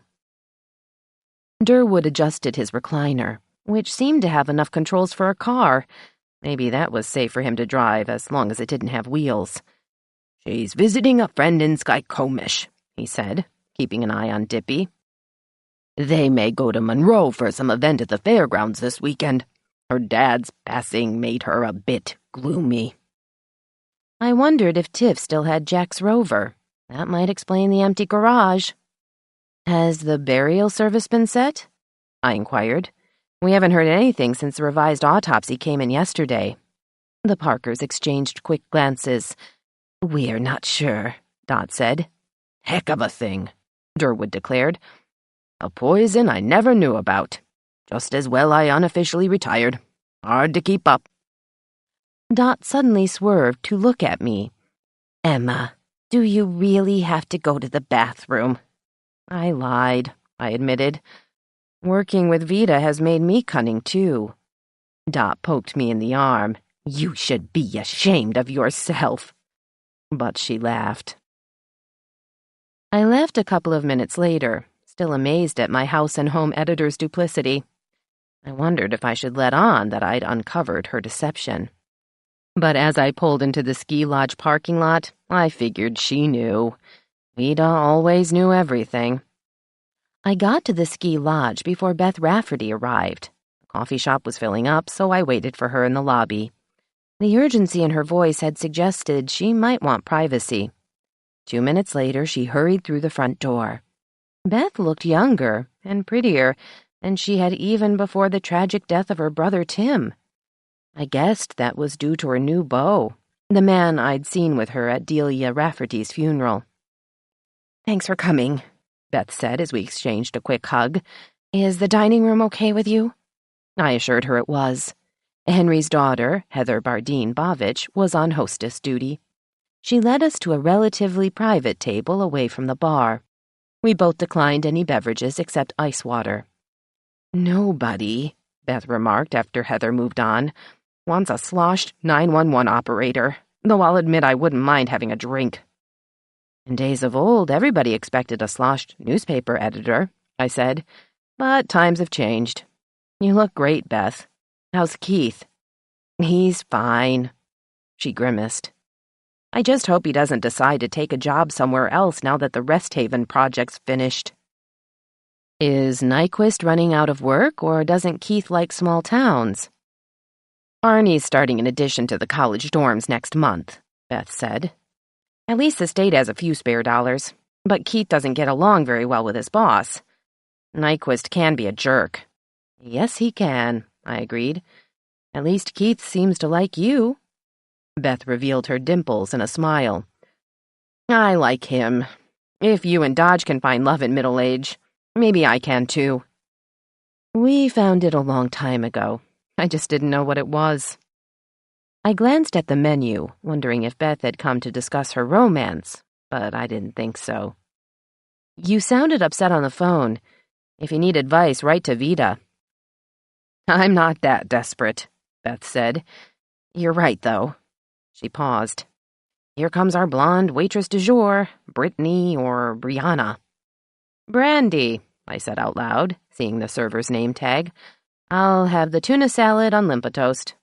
Durwood adjusted his recliner, which seemed to have enough controls for a car. Maybe that was safe for him to drive, as long as it didn't have wheels. "She's visiting a friend in Skykomish," he said, keeping an eye on Dippy. "They may go to Monroe for some event at the fairgrounds this weekend. Her dad's passing made her a bit gloomy." I wondered if Tiff still had Jack's Rover. That might explain the empty garage. "Has the burial service been set?" I inquired. "We haven't heard anything since the revised autopsy came in yesterday." The Parkers exchanged quick glances. "We're not sure," Dot said. "Heck of a thing," Durwood declared. "A poison I never knew about. Just as well I unofficially retired. Hard to keep up." Dot suddenly swerved to look at me. "Emma, do you really have to go to the bathroom?" I lied, I admitted. "Working with Vida has made me cunning, too." Dot poked me in the arm. "You should be ashamed of yourself." But she laughed. I left a couple of minutes later, still amazed at my house and home editor's duplicity. I wondered if I should let on that I'd uncovered her deception. But as I pulled into the ski lodge parking lot, I figured she knew. Vida always knew everything. I got to the ski lodge before Beth Rafferty arrived. The coffee shop was filling up, so I waited for her in the lobby. The urgency in her voice had suggested she might want privacy. 2 minutes later, she hurried through the front door. Beth looked younger and prettier than she had even before the tragic death of her brother Tim. I guessed that was due to her new beau, the man I'd seen with her at Delia Rafferty's funeral. "Thanks for coming," Beth said as we exchanged a quick hug. "Is the dining room okay with you?" I assured her it was. Henry's daughter, Heather Bardeen Bovich, was on hostess duty. She led us to a relatively private table away from the bar. We both declined any beverages except ice water. "Nobody," Beth remarked after Heather moved on, "wants a sloshed 911 operator, though I'll admit I wouldn't mind having a drink." "In days of old, everybody expected a sloshed newspaper editor," I said, "but times have changed. You look great, Beth. How's Keith?" "He's fine," she grimaced. "I just hope he doesn't decide to take a job somewhere else now that the Rest Haven project's finished." "Is Nyquist running out of work, or doesn't Keith like small towns?" "Arnie's starting an addition to the college dorms next month," Beth said. "At least the state has a few spare dollars, but Keith doesn't get along very well with his boss. Nyquist can be a jerk." "Yes, he can," I agreed. "At least Keith seems to like you." Beth revealed her dimples in a smile. "I like him. If you and Dodge can find love in middle age, maybe I can too." "We found it a long time ago. I just didn't know what it was." I glanced at the menu, wondering if Beth had come to discuss her romance, but I didn't think so. "You sounded upset on the phone. If you need advice, write to Vida." "I'm not that desperate," Beth said. "You're right, though." She paused. "Here comes our blonde waitress du jour, Brittany or Brianna." "Brandy," I said out loud, seeing the server's name tag. "I'll have the tuna salad on limpa toast."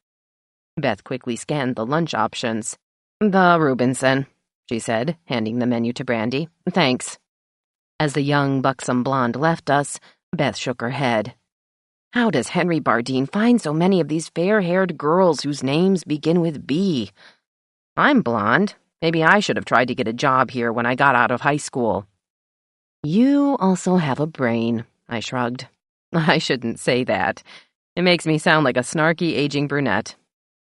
Beth quickly scanned the lunch options. "The Rubinson," she said, handing the menu to Brandy. "Thanks." As the young, buxom blonde left us, Beth shook her head. "How does Henry Bardeen find so many of these fair-haired girls whose names begin with B? I'm blonde. Maybe I should have tried to get a job here when I got out of high school." "You also have a brain," I shrugged. "I shouldn't say that. It makes me sound like a snarky, aging brunette.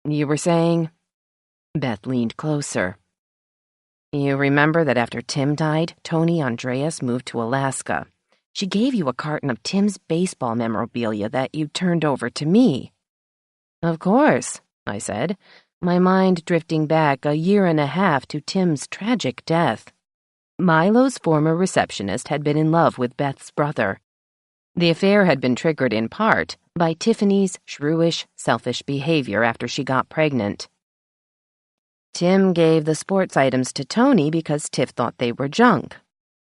You were saying?" Beth leaned closer. "You remember that after Tim died, Tony Andreas moved to Alaska. She gave you a carton of Tim's baseball memorabilia that you turned over to me." "Of course," I said, my mind drifting back 1.5 years to Tim's tragic death. Milo's former receptionist had been in love with Beth's brother. The affair had been triggered in part by Tiffany's shrewish, selfish behavior after she got pregnant. "Tim gave the sports items to Tony because Tiff thought they were junk."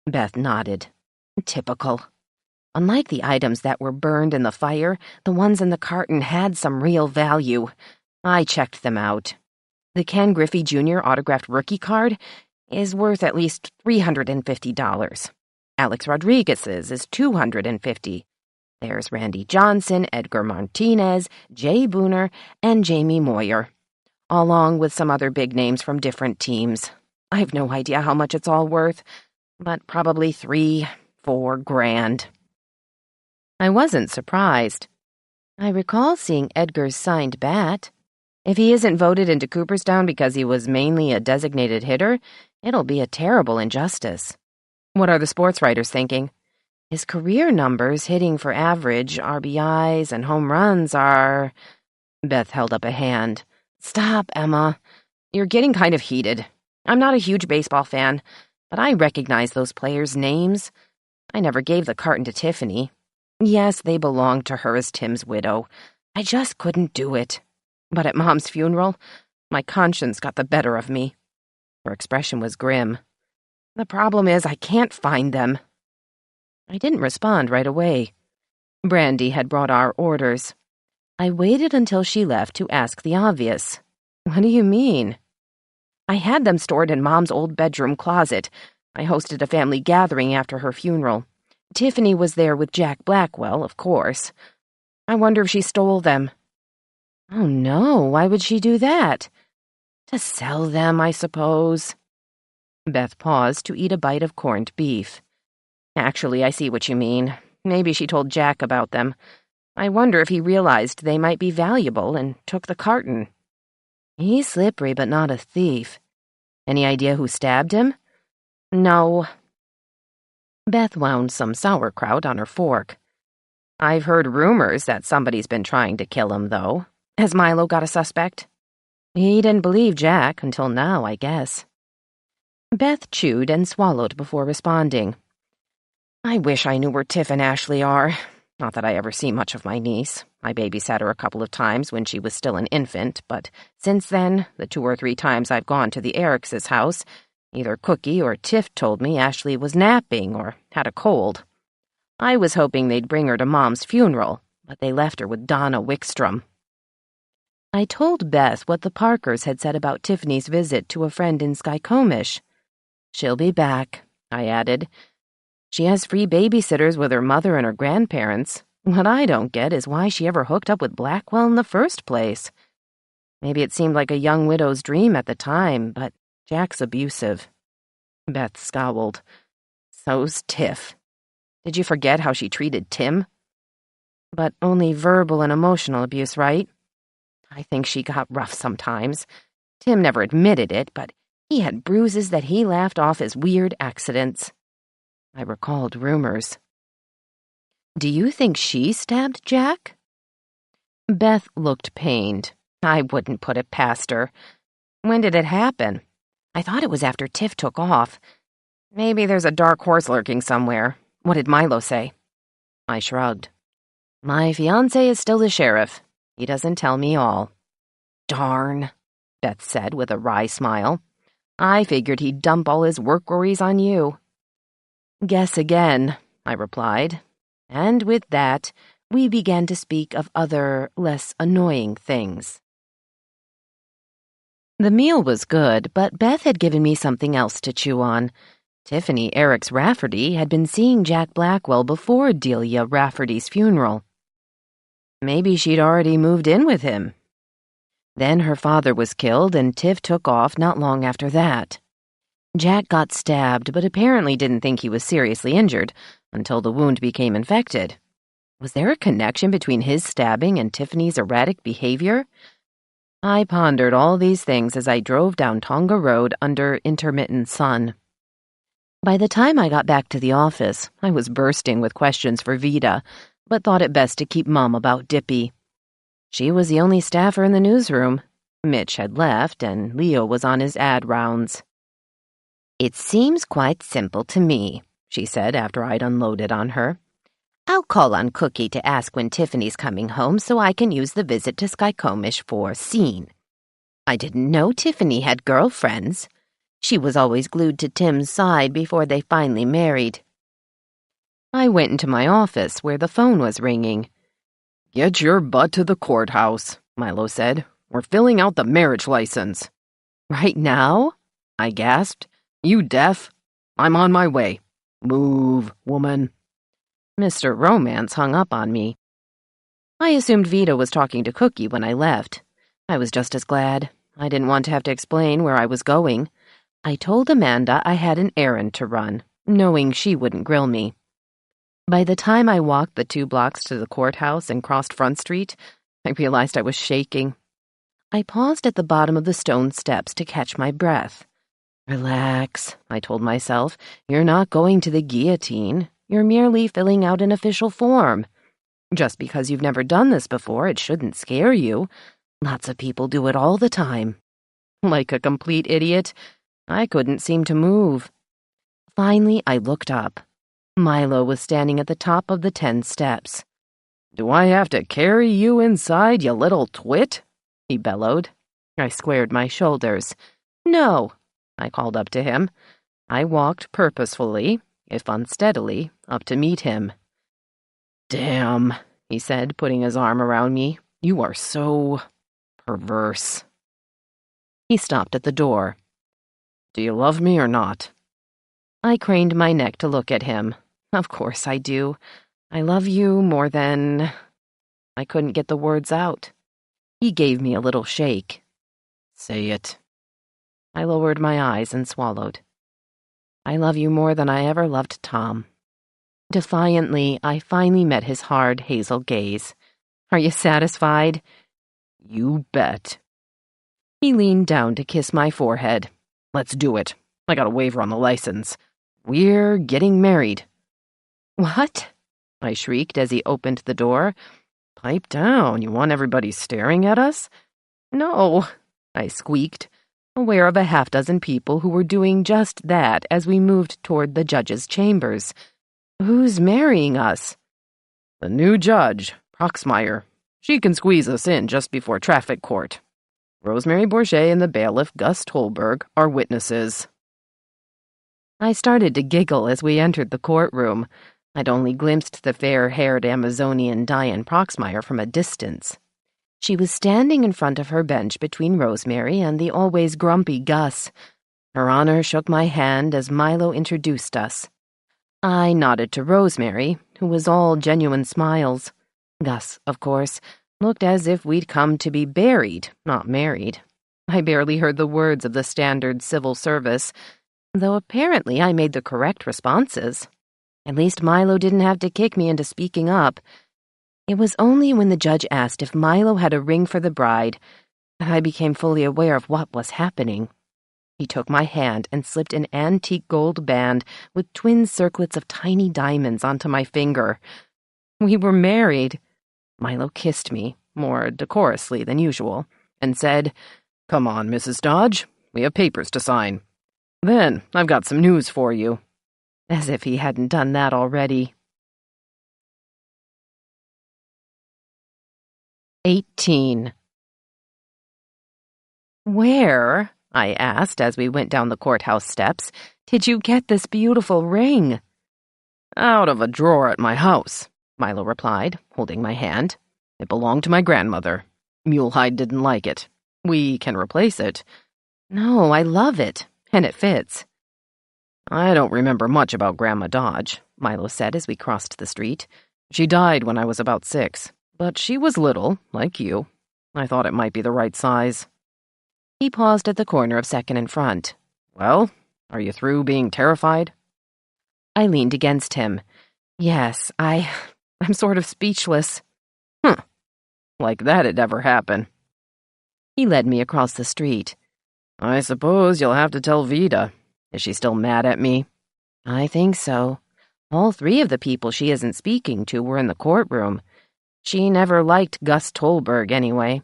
Beth nodded. "Typical. Unlike the items that were burned in the fire, the ones in the carton had some real value. I checked them out. The Ken Griffey Jr. autographed rookie card is worth at least $350. Alex Rodriguez's is $250. There's Randy Johnson, Edgar Martinez, Jay Booner, and Jamie Moyer, along with some other big names from different teams. I have no idea how much it's all worth, but probably $3-4 grand." I wasn't surprised. I recall seeing Edgar's signed bat. If he isn't voted into Cooperstown because he was mainly a designated hitter, it'll be a terrible injustice. What are the sports writers thinking? His career numbers hitting for average, RBIs, and home runs are... Beth held up a hand. "Stop, Emma. You're getting kind of heated. I'm not a huge baseball fan, but I recognize those players' names. I never gave the carton to Tiffany. Yes, they belonged to her as Tim's widow. I just couldn't do it. But at Mom's funeral, my conscience got the better of me." Her expression was grim. "The problem is I can't find them." I didn't respond right away. Brandy had brought our orders. I waited until she left to ask the obvious. "What do you mean?" "I had them stored in Mom's old bedroom closet. I hosted a family gathering after her funeral. Tiffany was there with Jack Blackwell, of course. I wonder if she stole them." "Oh no, why would she do that?" "To sell them, I suppose." Beth paused to eat a bite of corned beef. Actually, I see what you mean. Maybe she told Jack about them. I wonder if he realized they might be valuable and took the carton. He's slippery, but not a thief. Any idea who stabbed him? No. Beth wound some sauerkraut on her fork. I've heard rumors that somebody's been trying to kill him, though. Has Milo got a suspect? He didn't believe Jack until now, I guess. Beth chewed and swallowed before responding. I wish I knew where Tiff and Ashley are. Not that I ever see much of my niece. I babysat her a couple of times when she was still an infant, but since then, the 2 or 3 times I've gone to the Erics' house, either Cookie or Tiff told me Ashley was napping or had a cold. I was hoping they'd bring her to Mom's funeral, but they left her with Donna Wickstrom. I told Beth what the Parkers had said about Tiffany's visit to a friend in Skycomish. She'll be back, I added. She has free babysitters with her mother and her grandparents. What I don't get is why she ever hooked up with Blackwell in the first place. Maybe it seemed like a young widow's dream at the time, but Jack's abusive. Beth scowled. So's Tiff. Did you forget how she treated Tim? But only verbal and emotional abuse, right? I think she got rough sometimes. Tim never admitted it, but he had bruises that he laughed off as weird accidents. I recalled rumors. Do you think she stabbed Jack? Beth looked pained. I wouldn't put it past her. When did it happen? I thought it was after Tiff took off. Maybe there's a dark horse lurking somewhere. What did Milo say? I shrugged. My fiancé is still the sheriff. He doesn't tell me all. Darn, Beth said with a wry smile. I figured he'd dump all his work worries on you. Guess again, I replied. And with that, we began to speak of other, less annoying things. The meal was good, but Beth had given me something else to chew on. Tiffany Erics Rafferty had been seeing Jack Blackwell before Delia Rafferty's funeral. Maybe she'd already moved in with him. Then her father was killed, and Tiff took off not long after that. Jack got stabbed, but apparently didn't think he was seriously injured until the wound became infected. Was there a connection between his stabbing and Tiffany's erratic behavior? I pondered all these things as I drove down Tonga Road under intermittent sun. By the time I got back to the office, I was bursting with questions for Vida, but thought it best to keep mum about Dippy. She was the only staffer in the newsroom. Mitch had left, and Leo was on his ad rounds. It seems quite simple to me, she said after I'd unloaded on her. I'll call on Cookie to ask when Tiffany's coming home so I can use the visit to Skycomish for scene. I didn't know Tiffany had girlfriends. She was always glued to Tim's side before they finally married. I went into my office where the phone was ringing. Get your butt to the courthouse, Milo said. We're filling out the marriage license. Right now? I gasped. You deaf? I'm on my way. Move, woman. Mr. Romance hung up on me. I assumed Vita was talking to Cookie when I left. I was just as glad. I didn't want to have to explain where I was going. I told Amanda I had an errand to run, knowing she wouldn't grill me. By the time I walked the 2 blocks to the courthouse and crossed Front Street, I realized I was shaking. I paused at the bottom of the stone steps to catch my breath. Relax, I told myself. You're not going to the guillotine. You're merely filling out an official form. Just because you've never done this before, it shouldn't scare you. Lots of people do it all the time. Like a complete idiot, I couldn't seem to move. Finally, I looked up. Milo was standing at the top of the 10 steps. Do I have to carry you inside, you little twit? He bellowed. I squared my shoulders. No, I called up to him. I walked purposefully, if unsteadily, up to meet him. Damn, he said, putting his arm around me. You are so perverse. He stopped at the door. Do you love me or not? I craned my neck to look at him. Of course I do. I love you more than... I couldn't get the words out. He gave me a little shake. Say it. I lowered my eyes and swallowed. I love you more than I ever loved Tom. Defiantly, I finally met his hard hazel gaze. Are you satisfied? You bet. He leaned down to kiss my forehead. Let's do it. I got a waiver on the license. We're getting married. What? I shrieked as he opened the door. Pipe down. You want everybody staring at us? No, I squeaked, aware of a half-dozen people who were doing just that as we moved toward the judge's chambers. Who's marrying us? The new judge, Proxmire. She can squeeze us in just before traffic court. Rosemary Bourget and the bailiff, Gus Tolberg, are witnesses. I started to giggle as we entered the courtroom. I'd only glimpsed the fair-haired Amazonian Diane Proxmire from a distance. She was standing in front of her bench between Rosemary and the always grumpy Gus. Her Honor shook my hand as Milo introduced us. I nodded to Rosemary, who was all genuine smiles. Gus, of course, looked as if we'd come to be buried, not married. I barely heard the words of the standard civil service, though apparently I made the correct responses. At least Milo didn't have to kick me into speaking up. It was only when the judge asked if Milo had a ring for the bride that I became fully aware of what was happening. He took my hand and slipped an antique gold band with twin circlets of tiny diamonds onto my finger. We were married. Milo kissed me, more decorously than usual, and said, "Come on, Mrs. Dodge. We have papers to sign. Then, I've got some news for you." As if he hadn't done that already. 18. Where, I asked as we went down the courthouse steps, did you get this beautiful ring? Out of a drawer at my house, Milo replied, holding my hand. It belonged to my grandmother. Mulehide didn't like it. We can replace it. No, I love it, and it fits. I don't remember much about Grandma Dodge, Milo said as we crossed the street. She died when I was about 6, but she was little, like you. I thought it might be the right size. He paused at the corner of Second and Front. Well, are you through being terrified? I leaned against him. Yes, I'm sort of speechless. Like that'd ever happen. He led me across the street. I suppose you'll have to tell Vida. Is she still mad at me? I think so. All 3 of the people she isn't speaking to were in the courtroom. She never liked Gus Tolberg, anyway.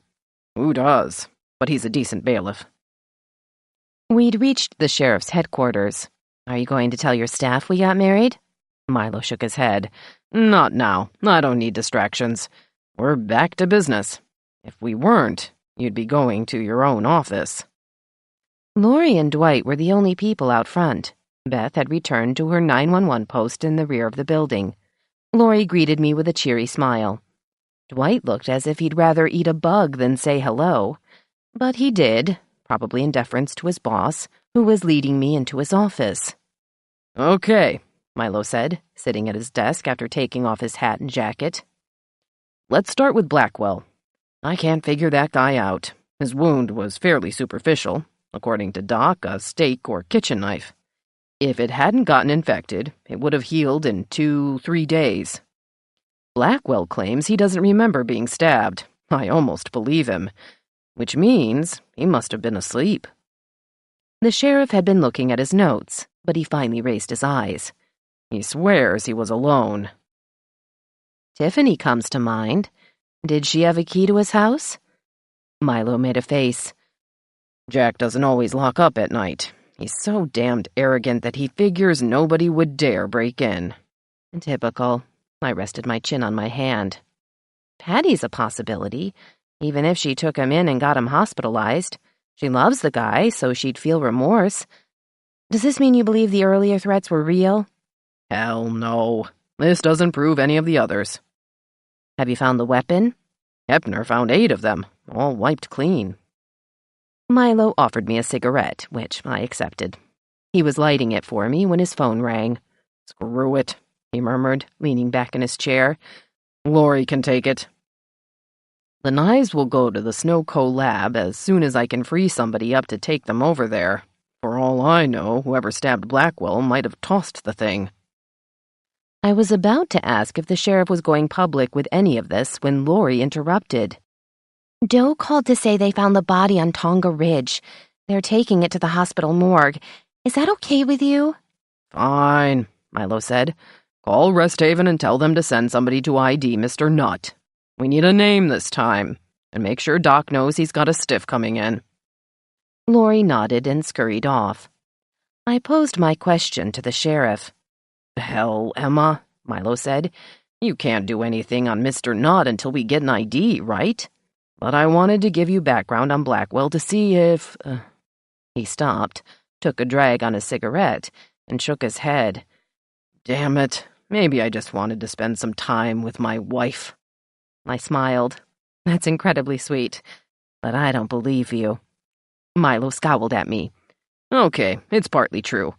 Who does? But he's a decent bailiff. We'd reached the sheriff's headquarters. Are you going to tell your staff we got married? Milo shook his head. Not now. I don't need distractions. We're back to business. If we weren't, you'd be going to your own office. Lori and Dwight were the only people out front. Beth had returned to her 911 post in the rear of the building. Lori greeted me with a cheery smile. Dwight looked as if he'd rather eat a bug than say hello. But he did, probably in deference to his boss, who was leading me into his office. Okay, Milo said, sitting at his desk after taking off his hat and jacket. Let's start with Blackwell. I can't figure that guy out. His wound was fairly superficial. According to Doc, a steak or kitchen knife. If it hadn't gotten infected, it would have healed in 2-3 days. Blackwell claims he doesn't remember being stabbed. I almost believe him. Which means he must have been asleep. The sheriff had been looking at his notes, but he finally raised his eyes. He swears he was alone. Tiffany comes to mind. Did she have a key to his house? Milo made a face. Jack doesn't always lock up at night. He's so damned arrogant that he figures nobody would dare break in. Typical. I rested my chin on my hand. Patty's a possibility, even if she took him in and got him hospitalized. She loves the guy, so she'd feel remorse. Does this mean you believe the earlier threats were real? Hell no. This doesn't prove any of the others. Have you found the weapon? Hepner found 8 of them, all wiped clean. Milo offered me a cigarette, which I accepted. He was lighting it for me when his phone rang. Screw it, he murmured, leaning back in his chair. Lori can take it. The knives will go to the Snowco lab as soon as I can free somebody up to take them over there. For all I know, whoever stabbed Blackwell might have tossed the thing. I was about to ask if the sheriff was going public with any of this when Lori interrupted. Doe called to say they found the body on Tonga Ridge. They're taking it to the hospital morgue. Is that okay with you? Fine, Milo said. Call Resthaven and tell them to send somebody to ID Mr. Nutt. We need a name this time, and make sure Doc knows he's got a stiff coming in. Lori nodded and scurried off. I posed my question to the sheriff. Hell, Emma, Milo said. You can't do anything on Mr. Nutt until we get an ID, right? But I wanted to give you background on Blackwell to see if... He stopped, took a drag on his cigarette, and shook his head. Damn it, maybe I just wanted to spend some time with my wife. I smiled. That's incredibly sweet, but I don't believe you. Milo scowled at me. Okay, it's partly true.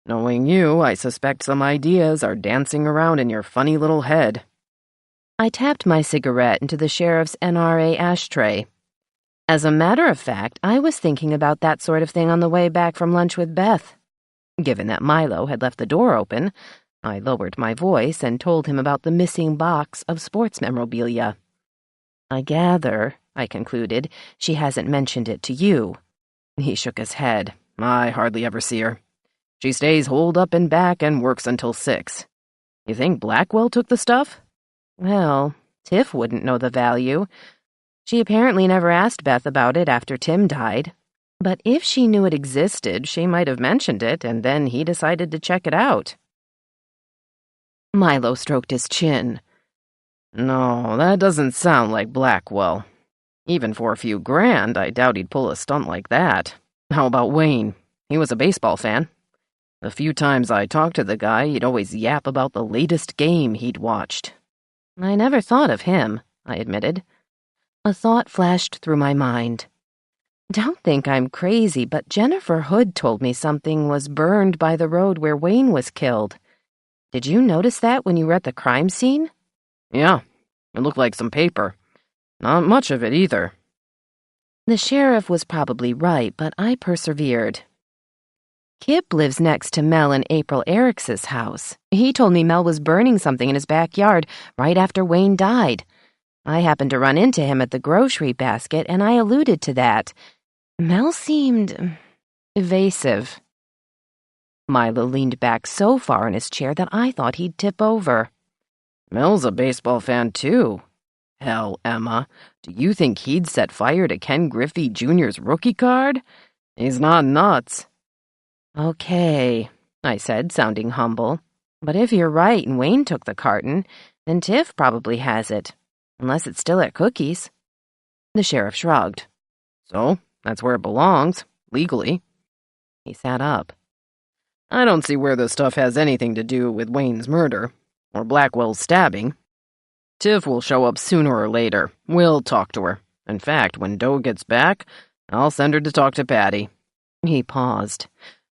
Knowing you, I suspect some ideas are dancing around in your funny little head. I tapped my cigarette into the sheriff's NRA ashtray. As a matter of fact, I was thinking about that sort of thing on the way back from lunch with Beth. Given that Milo had left the door open, I lowered my voice and told him about the missing box of sports memorabilia. I gather, I concluded, she hasn't mentioned it to you. He shook his head. I hardly ever see her. She stays holed up in back and works until 6. You think Blackwell took the stuff? Well, Tiff wouldn't know the value. She apparently never asked Beth about it after Tim died. But if she knew it existed, she might have mentioned it, and then he decided to check it out. Milo stroked his chin. No, that doesn't sound like Blackwell. Even for a few grand, I doubt he'd pull a stunt like that. How about Wayne? He was a baseball fan. The few times I talked to the guy, he'd always yap about the latest game he'd watched. I never thought of him, I admitted. A thought flashed through my mind. Don't think I'm crazy, but Jennifer Hood told me something was burned by the road where Wayne was killed. Did you notice that when you were at the crime scene? Yeah, it looked like some paper. Not much of it either. The sheriff was probably right, but I persevered. Kip lives next to Mel and April Eriks's house. He told me Mel was burning something in his backyard right after Wayne died. I happened to run into him at the grocery basket, and I alluded to that. Mel seemed evasive. Milo leaned back so far in his chair that I thought he'd tip over. Mel's a baseball fan, too. Hell, Emma, do you think he'd set fire to Ken Griffey Jr.'s rookie card? He's not nuts. Okay, I said, sounding humble. But if you're right and Wayne took the carton, then Tiff probably has it. Unless it's still at Cookie's. The sheriff shrugged. So, that's where it belongs, legally. He sat up. I don't see where this stuff has anything to do with Wayne's murder, or Blackwell's stabbing. Tiff will show up sooner or later. We'll talk to her. In fact, when Doe gets back, I'll send her to talk to Patty. He paused.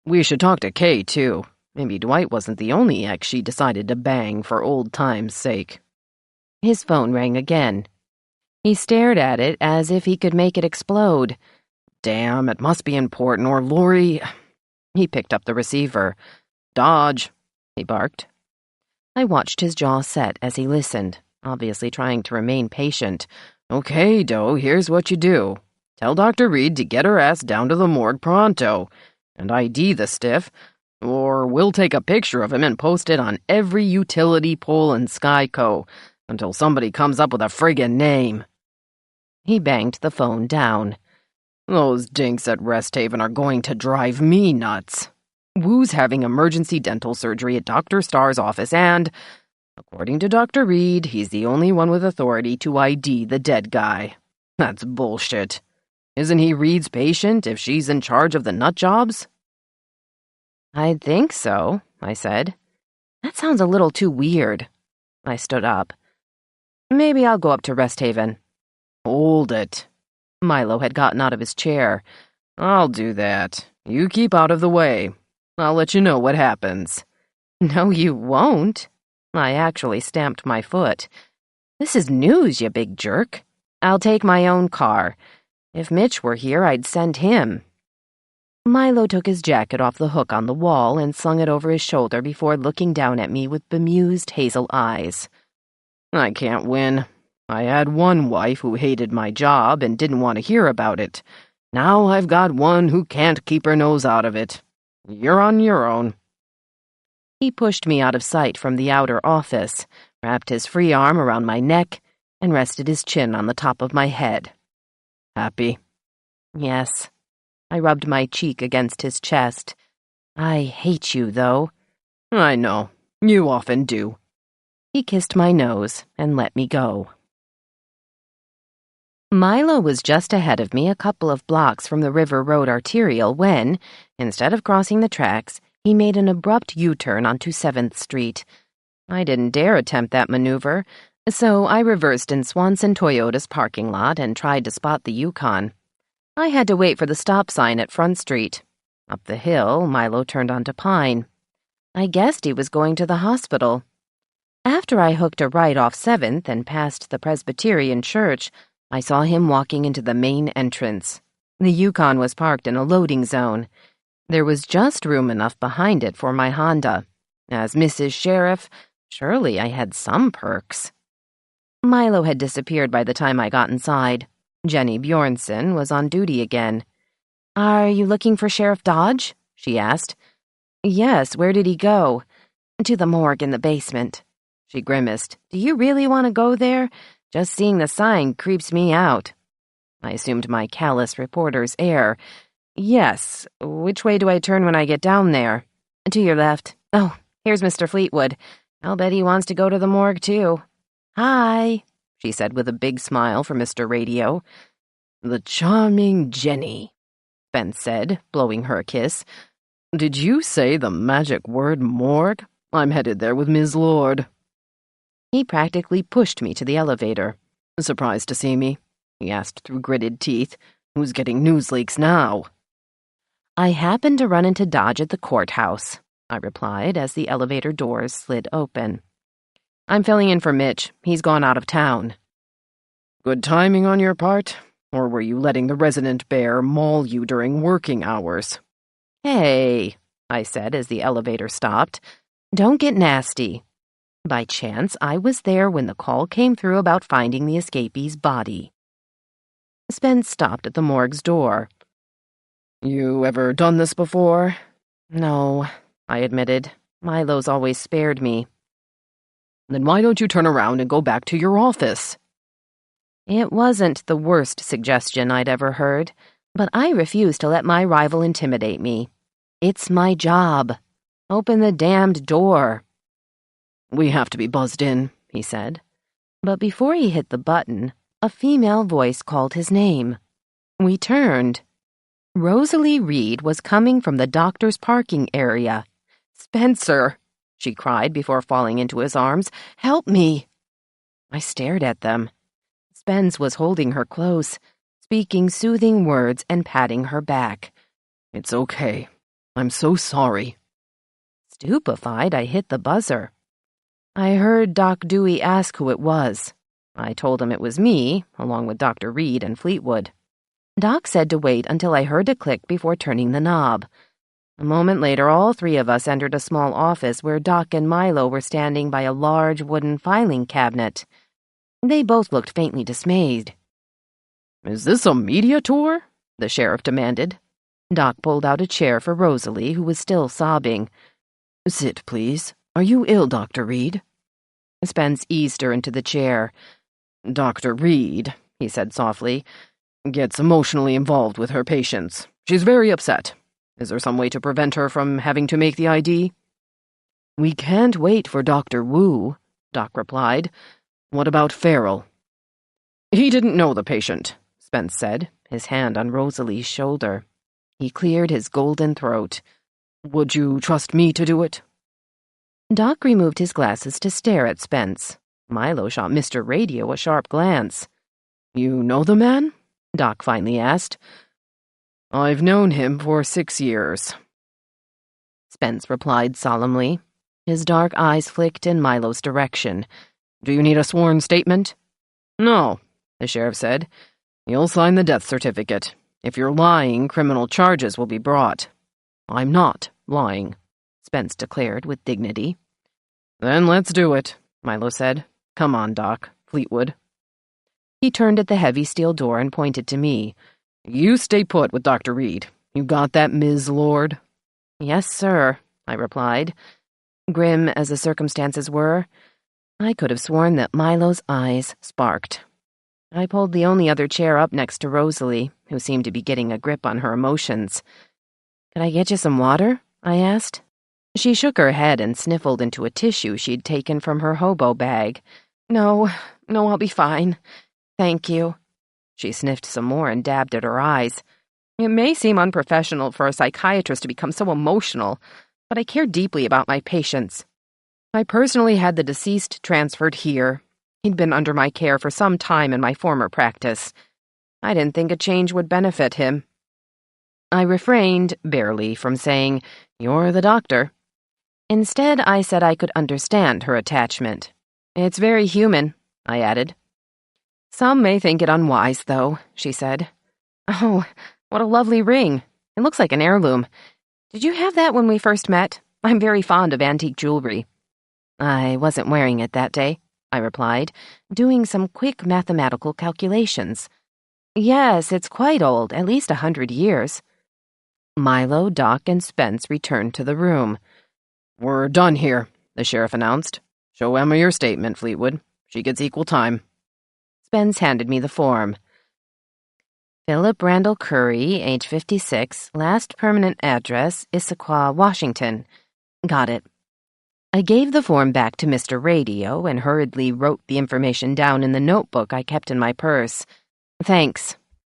We should talk to Kay, too. Maybe Dwight wasn't the only ex she decided to bang for old time's sake. His phone rang again. He stared at it as if he could make it explode. Damn, it must be important, or Lori... He picked up the receiver. Dodge, he barked. I watched his jaw set as he listened, obviously trying to remain patient. Okay, Doe, here's what you do. Tell Dr. Reed to get her ass down to the morgue pronto, and ID the stiff, or we'll take a picture of him and post it on every utility pole in Skyco until somebody comes up with a friggin' name. He banged the phone down. Those dinks at Resthaven are going to drive me nuts. Woo's having emergency dental surgery at Dr. Starr's office and, according to Dr. Reed, he's the only one with authority to ID the dead guy. That's bullshit. Isn't he Reed's patient if she's in charge of the nut jobs? I'd think so, I said. That sounds a little too weird. I stood up. Maybe I'll go up to Resthaven. Hold it. Milo had gotten out of his chair. I'll do that. You keep out of the way. I'll let you know what happens. No, you won't. I actually stamped my foot. This is news, you big jerk. I'll take my own car. If Mitch were here, I'd send him. Milo took his jacket off the hook on the wall and slung it over his shoulder before looking down at me with bemused hazel eyes. I can't win. I had one wife who hated my job and didn't want to hear about it. Now I've got one who can't keep her nose out of it. You're on your own. He pushed me out of sight from the outer office, wrapped his free arm around my neck, and rested his chin on the top of my head. Happy? Yes. I rubbed my cheek against his chest. I hate you, though. I know. You often do. He kissed my nose and let me go. Milo was just ahead of me a couple of blocks from the River Road arterial when, instead of crossing the tracks, he made an abrupt U-turn onto 7th Street. I didn't dare attempt that maneuver, so I reversed in Swanson Toyota's parking lot and tried to spot the Yukon. I had to wait for the stop sign at Front Street. Up the hill, Milo turned onto Pine. I guessed he was going to the hospital. After I hooked a right off 7th and passed the Presbyterian Church, I saw him walking into the main entrance. The Yukon was parked in a loading zone. There was just room enough behind it for my Honda. As Mrs. Sheriff, surely I had some perks. Milo had disappeared by the time I got inside. Jenny Bjornson was on duty again. "Are you looking for Sheriff Dodge?" she asked. "Yes, where did he go?" "To the morgue in the basement." She grimaced. "Do you really want to go there? Just seeing the sign creeps me out." I assumed my callous reporter's air. "Yes. Which way do I turn when I get down there?" "To your left. Oh, here's Mr. Fleetwood. I'll bet he wants to go to the morgue, too." "Hi," she said with a big smile for Mr. Radio. "The charming Jenny," Spence said, blowing her a kiss. "Did you say the magic word morgue? I'm headed there with Ms. Lord." He practically pushed me to the elevator. "Surprised to see me?" he asked through gritted teeth. "Who's getting news leaks now?" "I happened to run into Dodge at the courthouse," I replied as the elevator doors slid open. "I'm filling in for Mitch. He's gone out of town." "Good timing on your part? Or were you letting the resident bear maul you during working hours?" "Hey," I said as the elevator stopped. "Don't get nasty. By chance, I was there when the call came through about finding the escapee's body." Spence stopped at the morgue's door. "You ever done this before?" "No," I admitted. "Milo's always spared me." "Then why don't you turn around and go back to your office?" It wasn't the worst suggestion I'd ever heard, but I refused to let my rival intimidate me. It's my job. Open the damned door. "We have to be buzzed in," he said. But before he hit the button, a female voice called his name. We turned. Rosalie Reed was coming from the doctor's parking area. "Spencer," she cried before falling into his arms. "Help me." I stared at them. Spence was holding her close, speaking soothing words and patting her back. "It's okay. I'm so sorry." Stupefied, I hit the buzzer. I heard Doc Dewey ask who it was. I told him it was me, along with Dr. Reed and Fleetwood. Doc said to wait until I heard a click before turning the knob. A moment later, all three of us entered a small office where Doc and Milo were standing by a large wooden filing cabinet. They both looked faintly dismayed. "Is this a media tour?" the sheriff demanded. Doc pulled out a chair for Rosalie, who was still sobbing. "Sit, please. Are you ill, Dr. Reed?" Spence eased her into the chair. "Dr. Reed," he said softly, "gets emotionally involved with her patients. She's very upset. Is there some way to prevent her from having to make the ID?" "We can't wait for Dr. Wu," Doc replied. "What about Farrell?" "He didn't know the patient," Spence said, his hand on Rosalie's shoulder. He cleared his golden throat. "Would you trust me to do it?" Doc removed his glasses to stare at Spence. Milo shot Mr. Radio a sharp glance. "You know the man?" Doc finally asked. "I've known him for 6 years." Spence replied solemnly. His dark eyes flicked in Milo's direction. "Do you need a sworn statement?" "No," the sheriff said. "You'll sign the death certificate. If you're lying, criminal charges will be brought. I'm not lying, Spence declared with dignity. Then let's do it, Milo said. Come on, Doc, Fleetwood. He turned at the heavy steel door and pointed to me. You stay put with Dr. Reed. You got that, Ms. Lord? Yes, sir, I replied. Grim as the circumstances were, I could have sworn that Milo's eyes sparked. I pulled the only other chair up next to Rosalie, who seemed to be getting a grip on her emotions. Could I get you some water? I asked. She shook her head and sniffled into a tissue she'd taken from her hobo bag. No, I'll be fine. Thank you. She sniffed some more and dabbed at her eyes. It may seem unprofessional for a psychiatrist to become so emotional, but I care deeply about my patients. I personally had the deceased transferred here. He'd been under my care for some time in my former practice. I didn't think a change would benefit him. I refrained, barely, from saying, "You're the doctor." Instead, I said I could understand her attachment. It's very human, I added. Some may think it unwise, though, she said. Oh, what a lovely ring. It looks like an heirloom. Did you have that when we first met? I'm very fond of antique jewelry. I wasn't wearing it that day, I replied, doing some quick mathematical calculations. Yes, it's quite old, at least 100 years. Milo, Doc, and Spence returned to the room. We're done here, the sheriff announced. Show Emma your statement, Fleetwood. She gets equal time. Spence handed me the form. Philip Randall Curry, age 56, last permanent address, Issaquah, Washington. Got it. I gave the form back to Mr. Radio and hurriedly wrote the information down in the notebook I kept in my purse. Thanks.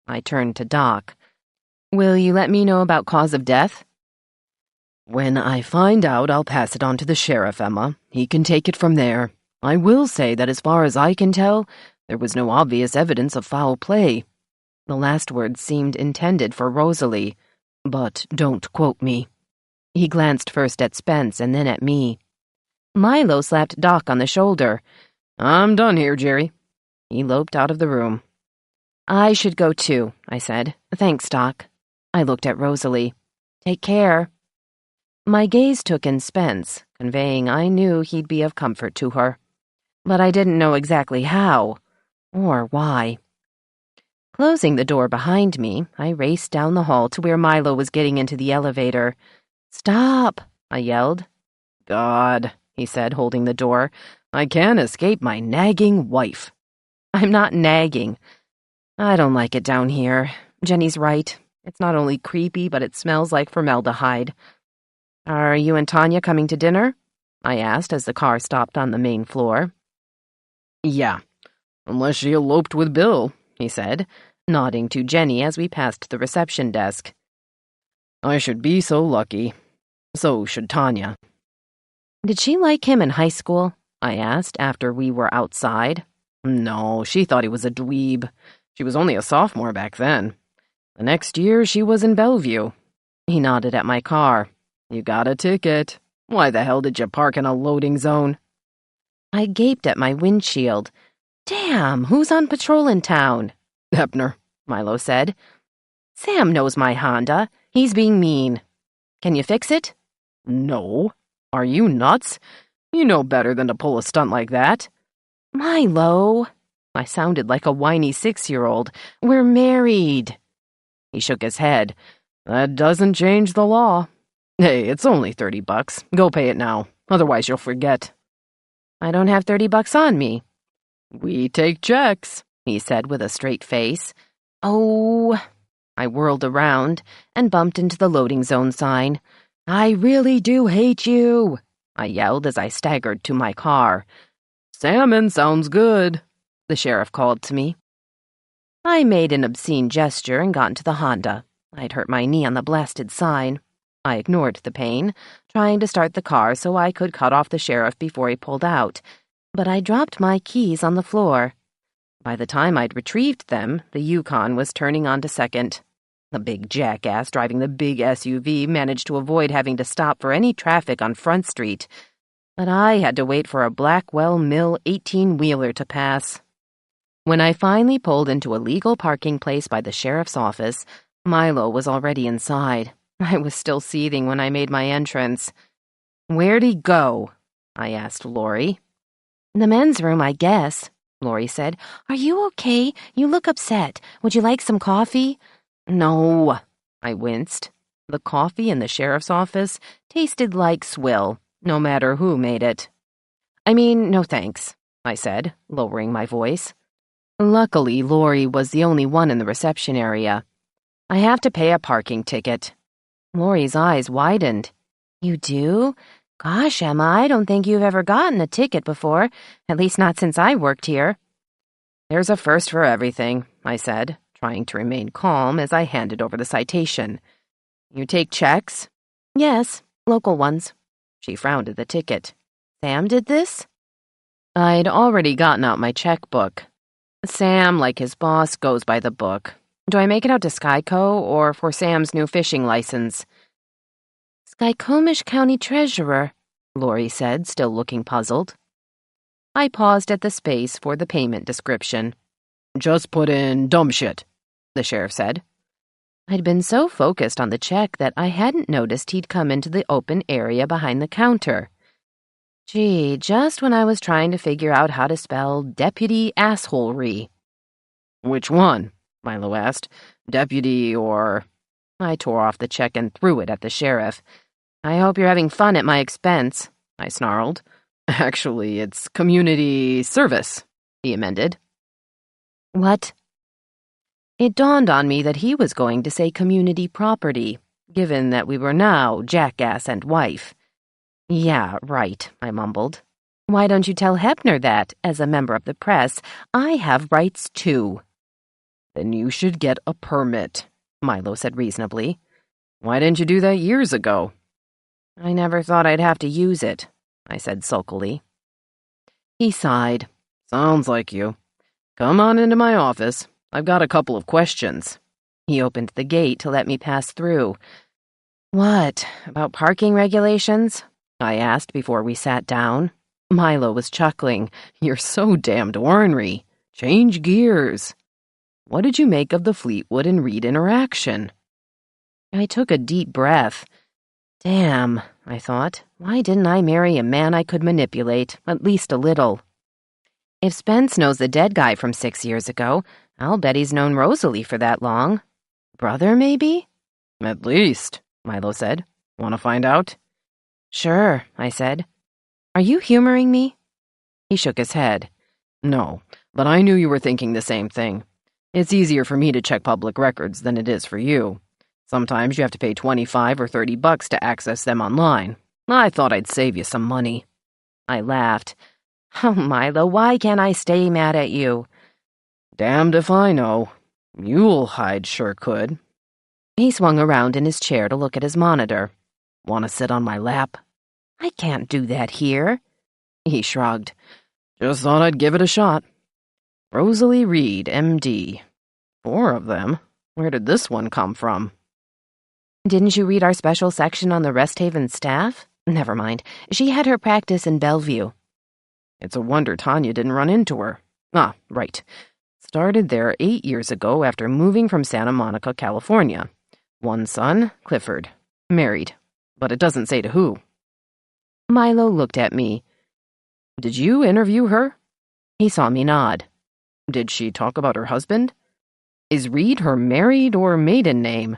I turned to Doc. Will you let me know about cause of death? When I find out, I'll pass it on to the sheriff, Emma. He can take it from there. I will say that as far as I can tell, there was no obvious evidence of foul play. The last words seemed intended for Rosalie, but don't quote me. He glanced first at Spence and then at me. Milo slapped Doc on the shoulder. I'm done here, Jerry. He loped out of the room. I should go too, I said. Thanks, Doc. I looked at Rosalie. Take care. My gaze took in Spence, conveying I knew he'd be of comfort to her. But I didn't know exactly how, or why. Closing the door behind me, I raced down the hall to where Milo was getting into the elevator. Stop, I yelled. God, he said, holding the door. I can't escape my nagging wife. I'm not nagging. I don't like it down here. Jenny's right. It's not only creepy, but it smells like formaldehyde. Are you and Tanya coming to dinner? I asked as the car stopped on the main floor. Yeah, unless she eloped with Bill, he said, nodding to Jenny as we passed the reception desk. I should be so lucky. So should Tanya. Did she like him in high school? I asked after we were outside. No, she thought he was a dweeb. She was only a sophomore back then. The next year, she was in Bellevue. He nodded at my car. You got a ticket. Why the hell did you park in a loading zone? I gaped at my windshield. Damn, who's on patrol in town? Hepner, Milo said. Sam knows my Honda. He's being mean. Can you fix it? No. Are you nuts? You know better than to pull a stunt like that. Milo. I sounded like a whiny 6-year-old. We're married. He shook his head. That doesn't change the law. Hey, it's only $30. Go pay it now. Otherwise you'll forget. I don't have $30 on me. We take checks, he said with a straight face. Oh. I whirled around and bumped into the loading zone sign. I really do hate you, I yelled as I staggered to my car. Salmon sounds good, the sheriff called to me. I made an obscene gesture and got into the Honda. I'd hurt my knee on the blasted sign. I ignored the pain, trying to start the car so I could cut off the sheriff before he pulled out, but I dropped my keys on the floor. By the time I'd retrieved them, the Yukon was turning onto second. The big jackass driving the big SUV managed to avoid having to stop for any traffic on Front Street, but I had to wait for a Blackwell Mill 18-wheeler to pass. When I finally pulled into a legal parking place by the sheriff's office, Milo was already inside. I was still seething when I made my entrance. "Where'd he go?" I asked Lori. "The men's room, I guess," Lori said. "Are you okay? You look upset. Would you like some coffee?" "No," I winced. The coffee in the sheriff's office tasted like swill, no matter who made it. "I mean, no thanks," I said, lowering my voice. Luckily, Lori was the only one in the reception area. "I have to pay a parking ticket." Lori's eyes widened. "You do? Gosh, Emma, I don't think you've ever gotten a ticket before, at least not since I worked here." "There's a first for everything," I said, trying to remain calm as I handed over the citation. "You take checks?" "Yes, local ones." She frowned at the ticket. "Sam did this?" I'd already gotten out my checkbook. Sam, like his boss, goes by the book. Do I make it out to Skyco or for Sam's new fishing license? "Skycomish County Treasurer," Lori said, still looking puzzled. I paused at the space for the payment description. "Just put in dumb shit," the sheriff said. I'd been so focused on the check that I hadn't noticed he'd come into the open area behind the counter. Gee, just when I was trying to figure out how to spell deputy assholery. "Which one?" Milo asked. "Deputy or—" I tore off the check and threw it at the sheriff. "I hope you're having fun at my expense," I snarled. "Actually, it's community service," he amended. "What?" It dawned on me that he was going to say community property, given that we were now jackass and wife. "Yeah, right," I mumbled. "Why don't you tell Hebner that, as a member of the press, I have rights too?" "Then you should get a permit," Milo said reasonably. "Why didn't you do that years ago?" "I never thought I'd have to use it," I said sulkily. He sighed. "Sounds like you. Come on into my office. I've got a couple of questions." He opened the gate to let me pass through. "What, about parking regulations?" I asked before we sat down. Milo was chuckling. "You're so damned ornery. Change gears. What did you make of the Fleetwood and Reed interaction?" I took a deep breath. Damn, I thought, why didn't I marry a man I could manipulate, at least a little? If Spence knows the dead guy from 6 years ago, I'll bet he's known Rosalie for that long. Brother, maybe? "At least," Milo said. "Want to find out?" "Sure," I said. "Are you humoring me?" He shook his head. "No, but I knew you were thinking the same thing. It's easier for me to check public records than it is for you. Sometimes you have to pay $25 or $30 to access them online. I thought I'd save you some money." I laughed. "Oh, Milo, why can't I stay mad at you?" "Damned if I know. Mule hide sure could." He swung around in his chair to look at his monitor. "Want to sit on my lap?" "I can't do that here." He shrugged. "Just thought I'd give it a shot. Rosalie Reed, M.D. 4 of them. Where did this one come from?" "Didn't you read our special section on the Rest Haven staff? Never mind. She had her practice in Bellevue." "It's a wonder Tanya didn't run into her. Ah, right. Started there 8 years ago after moving from Santa Monica, California. 1 son, Clifford. Married. But it doesn't say to who." Milo looked at me. "Did you interview her?" He saw me nod. "Did she talk about her husband? Is Reed her married or maiden name?"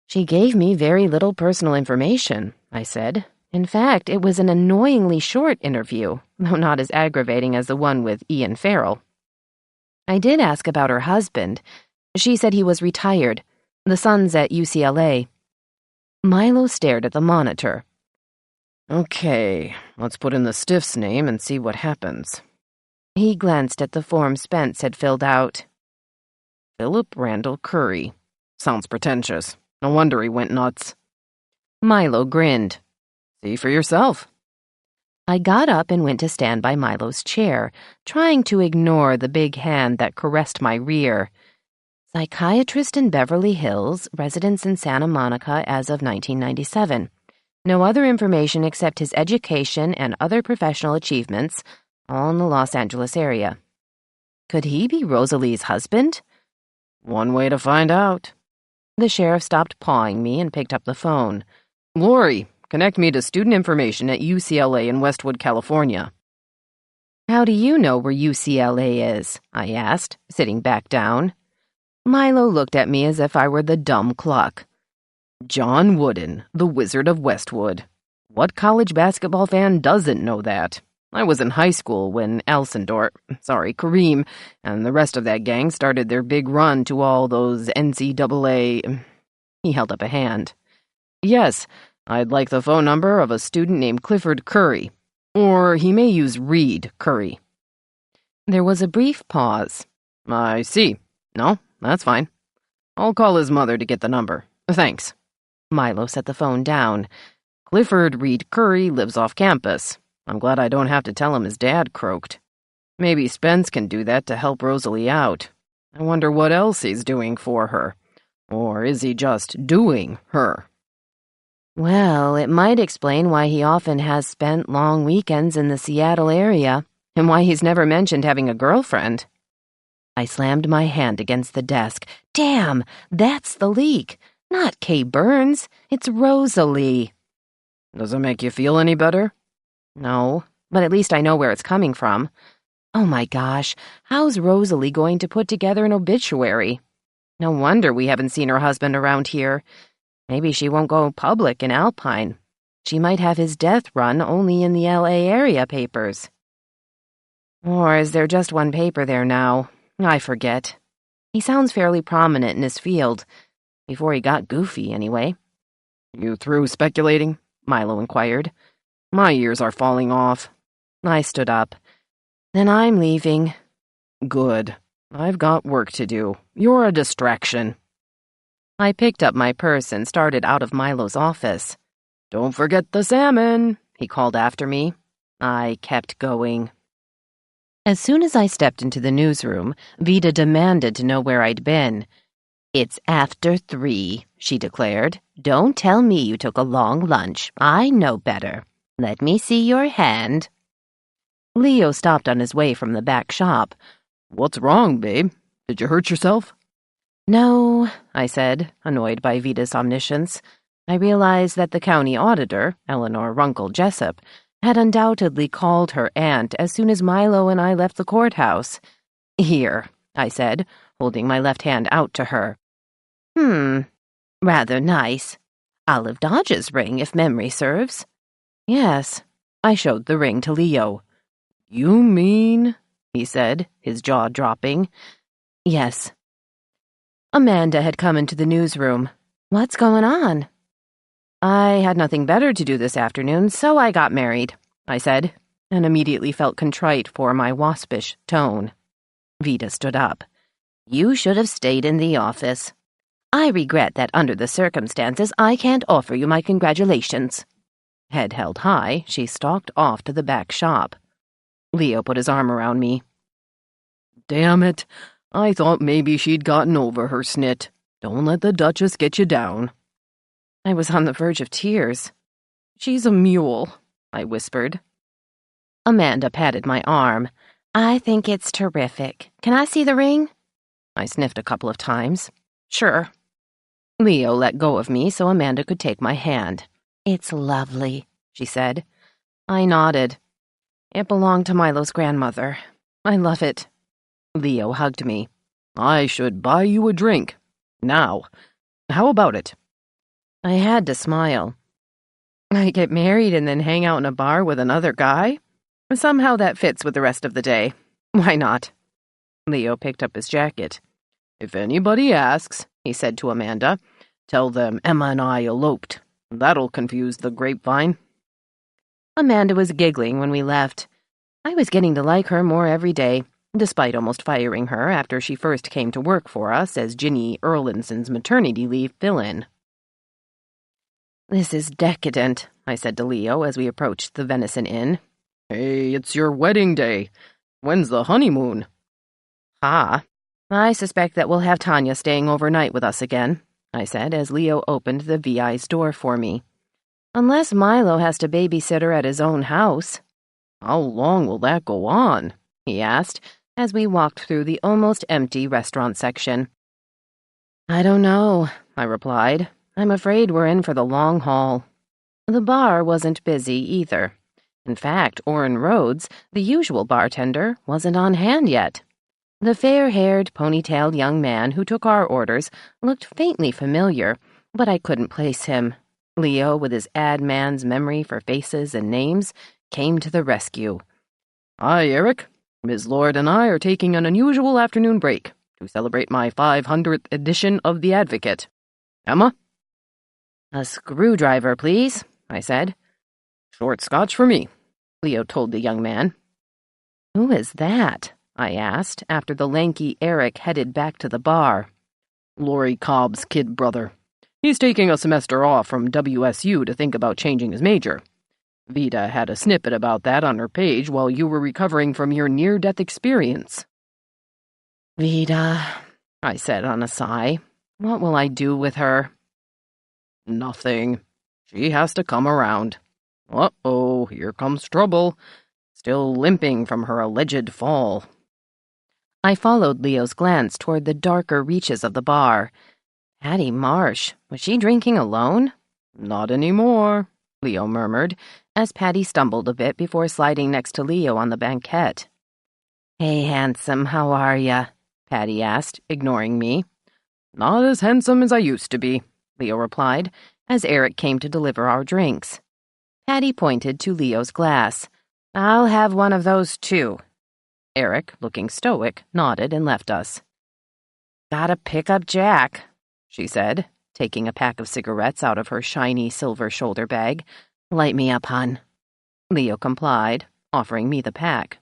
"She gave me very little personal information," I said. "In fact, it was an annoyingly short interview, though not as aggravating as the one with Ian Farrell. I did ask about her husband. She said he was retired. The son's at UCLA." Milo stared at the monitor. "Okay, let's put in the stiff's name and see what happens." He glanced at the form Spence had filled out. "Philip Randall Curry. Sounds pretentious. No wonder he went nuts." Milo grinned. "See for yourself." I got up and went to stand by Milo's chair, trying to ignore the big hand that caressed my rear. Psychiatrist in Beverly Hills, residence in Santa Monica as of 1997. No other information except his education and other professional achievements, all in the Los Angeles area. Could he be Rosalie's husband? One way to find out. The sheriff stopped pawing me and picked up the phone. Lori, connect me to student information at UCLA in Westwood, California. How do you know where UCLA is? I asked, sitting back down. Milo looked at me as if I were the dumb cluck. John Wooden, the Wizard of Westwood. What college basketball fan doesn't know that? I was in high school when Kareem, and the rest of that gang started their big run to all those NCAA... He held up a hand. Yes, I'd like the phone number of a student named Clifford Curry. Or he may use Reed Curry. There was a brief pause. I see. No, that's fine. I'll call his mother to get the number. Thanks. Milo set the phone down. Clifford Reed Curry lives off campus. I'm glad I don't have to tell him his dad croaked. Maybe Spence can do that to help Rosalie out. I wonder what else he's doing for her. Or is he just doing her? Well, it might explain why he often has spent long weekends in the Seattle area, and why he's never mentioned having a girlfriend. I slammed my hand against the desk. Damn, that's the leak. Not Kay Burns, it's Rosalie. Does it make you feel any better? No, but at least I know where it's coming from. Oh my gosh, how's Rosalie going to put together an obituary? No wonder we haven't seen her husband around here. Maybe she won't go public in Alpine. She might have his death run only in the LA area papers. Or is there just one paper there now? I forget. He sounds fairly prominent in his field. Before he got goofy, anyway. You through speculating? Milo inquired. My ears are falling off. I stood up. Then I'm leaving. Good. I've got work to do. You're a distraction. I picked up my purse and started out of Milo's office. Don't forget the salmon, he called after me. I kept going. As soon as I stepped into the newsroom, Vida demanded to know where I'd been. It's after 3, she declared. Don't tell me you took a long lunch. I know better. Let me see your hand. Leo stopped on his way from the back shop. What's wrong, babe? Did you hurt yourself? No, I said, annoyed by Vida's omniscience. I realized that the county auditor, Eleanor Runkle Jessup, had undoubtedly called her aunt as soon as Milo and I left the courthouse. Here, I said, holding my left hand out to her. Rather nice. Olive Dodge's ring, if memory serves. Yes, I showed the ring to Leo. You mean? He said, his jaw dropping. Yes. Amanda had come into the newsroom. What's going on? I had nothing better to do this afternoon, so I got married, I said, and immediately felt contrite for my waspish tone. Vida stood up. You should have stayed in the office. I regret that under the circumstances I can't offer you my congratulations. Head held high, she stalked off to the back shop. Leo put his arm around me. Damn it. I thought maybe she'd gotten over her snit. Don't let the Duchess get you down. I was on the verge of tears. She's a mule, I whispered. Amanda patted my arm. I think it's terrific. Can I see the ring? I sniffed a couple of times. Sure. Leo let go of me so Amanda could take my hand. It's lovely, she said. I nodded. It belonged to Milo's grandmother. I love it. Leo hugged me. I should buy you a drink. Now. How about it? I had to smile. I get married and then hang out in a bar with another guy? Somehow that fits with the rest of the day. Why not? Leo picked up his jacket. If anybody asks, he said to Amanda, tell them Emma and I eloped. That'll confuse the grapevine. Amanda was giggling when we left. I was getting to like her more every day, despite almost firing her after she first came to work for us as Ginny Erlinson's maternity leave fill-in. This is decadent, I said to Leo as we approached the Venison Inn. Hey, it's your wedding day. When's the honeymoon? I suspect that we'll have Tanya staying overnight with us again, I said as Leo opened the VI's door for me. Unless Milo has to babysit her at his own house. How long will that go on? He asked as we walked through the almost empty restaurant section. I don't know, I replied. I'm afraid we're in for the long haul. The bar wasn't busy either. In fact, Orrin Rhodes, the usual bartender, wasn't on hand yet. The fair-haired, ponytailed young man who took our orders looked faintly familiar, but I couldn't place him. Leo, with his ad man's memory for faces and names, came to the rescue. "Hi, Eric. Ms. Lord and I are taking an unusual afternoon break to celebrate my 500th edition of The Advocate. Emma?" "A screwdriver, please," I said. "Short scotch for me," Leo told the young man. "Who is that?" I asked, after the lanky Eric headed back to the bar. "Laurie Cobb's kid brother. He's taking a semester off from WSU to think about changing his major. Vida had a snippet about that on her page while you were recovering from your near-death experience." "Vida," I said on a sigh. "What will I do with her?" "Nothing. She has to come around. Uh-oh, here comes trouble. Still limping from her alleged fall." I followed Leo's glance toward the darker reaches of the bar. Patty Marsh, was she drinking alone? "Not anymore," Leo murmured, as Patty stumbled a bit before sliding next to Leo on the banquette. "Hey, handsome, how are ya?" Patty asked, ignoring me. "Not as handsome as I used to be," Leo replied, as Eric came to deliver our drinks. Patty pointed to Leo's glass. "I'll have one of those, too." Eric, looking stoic, nodded and left us. "Gotta pick up Jack," she said, taking a pack of cigarettes out of her shiny silver shoulder bag. "Light me up, hon." Leo complied, offering me the pack.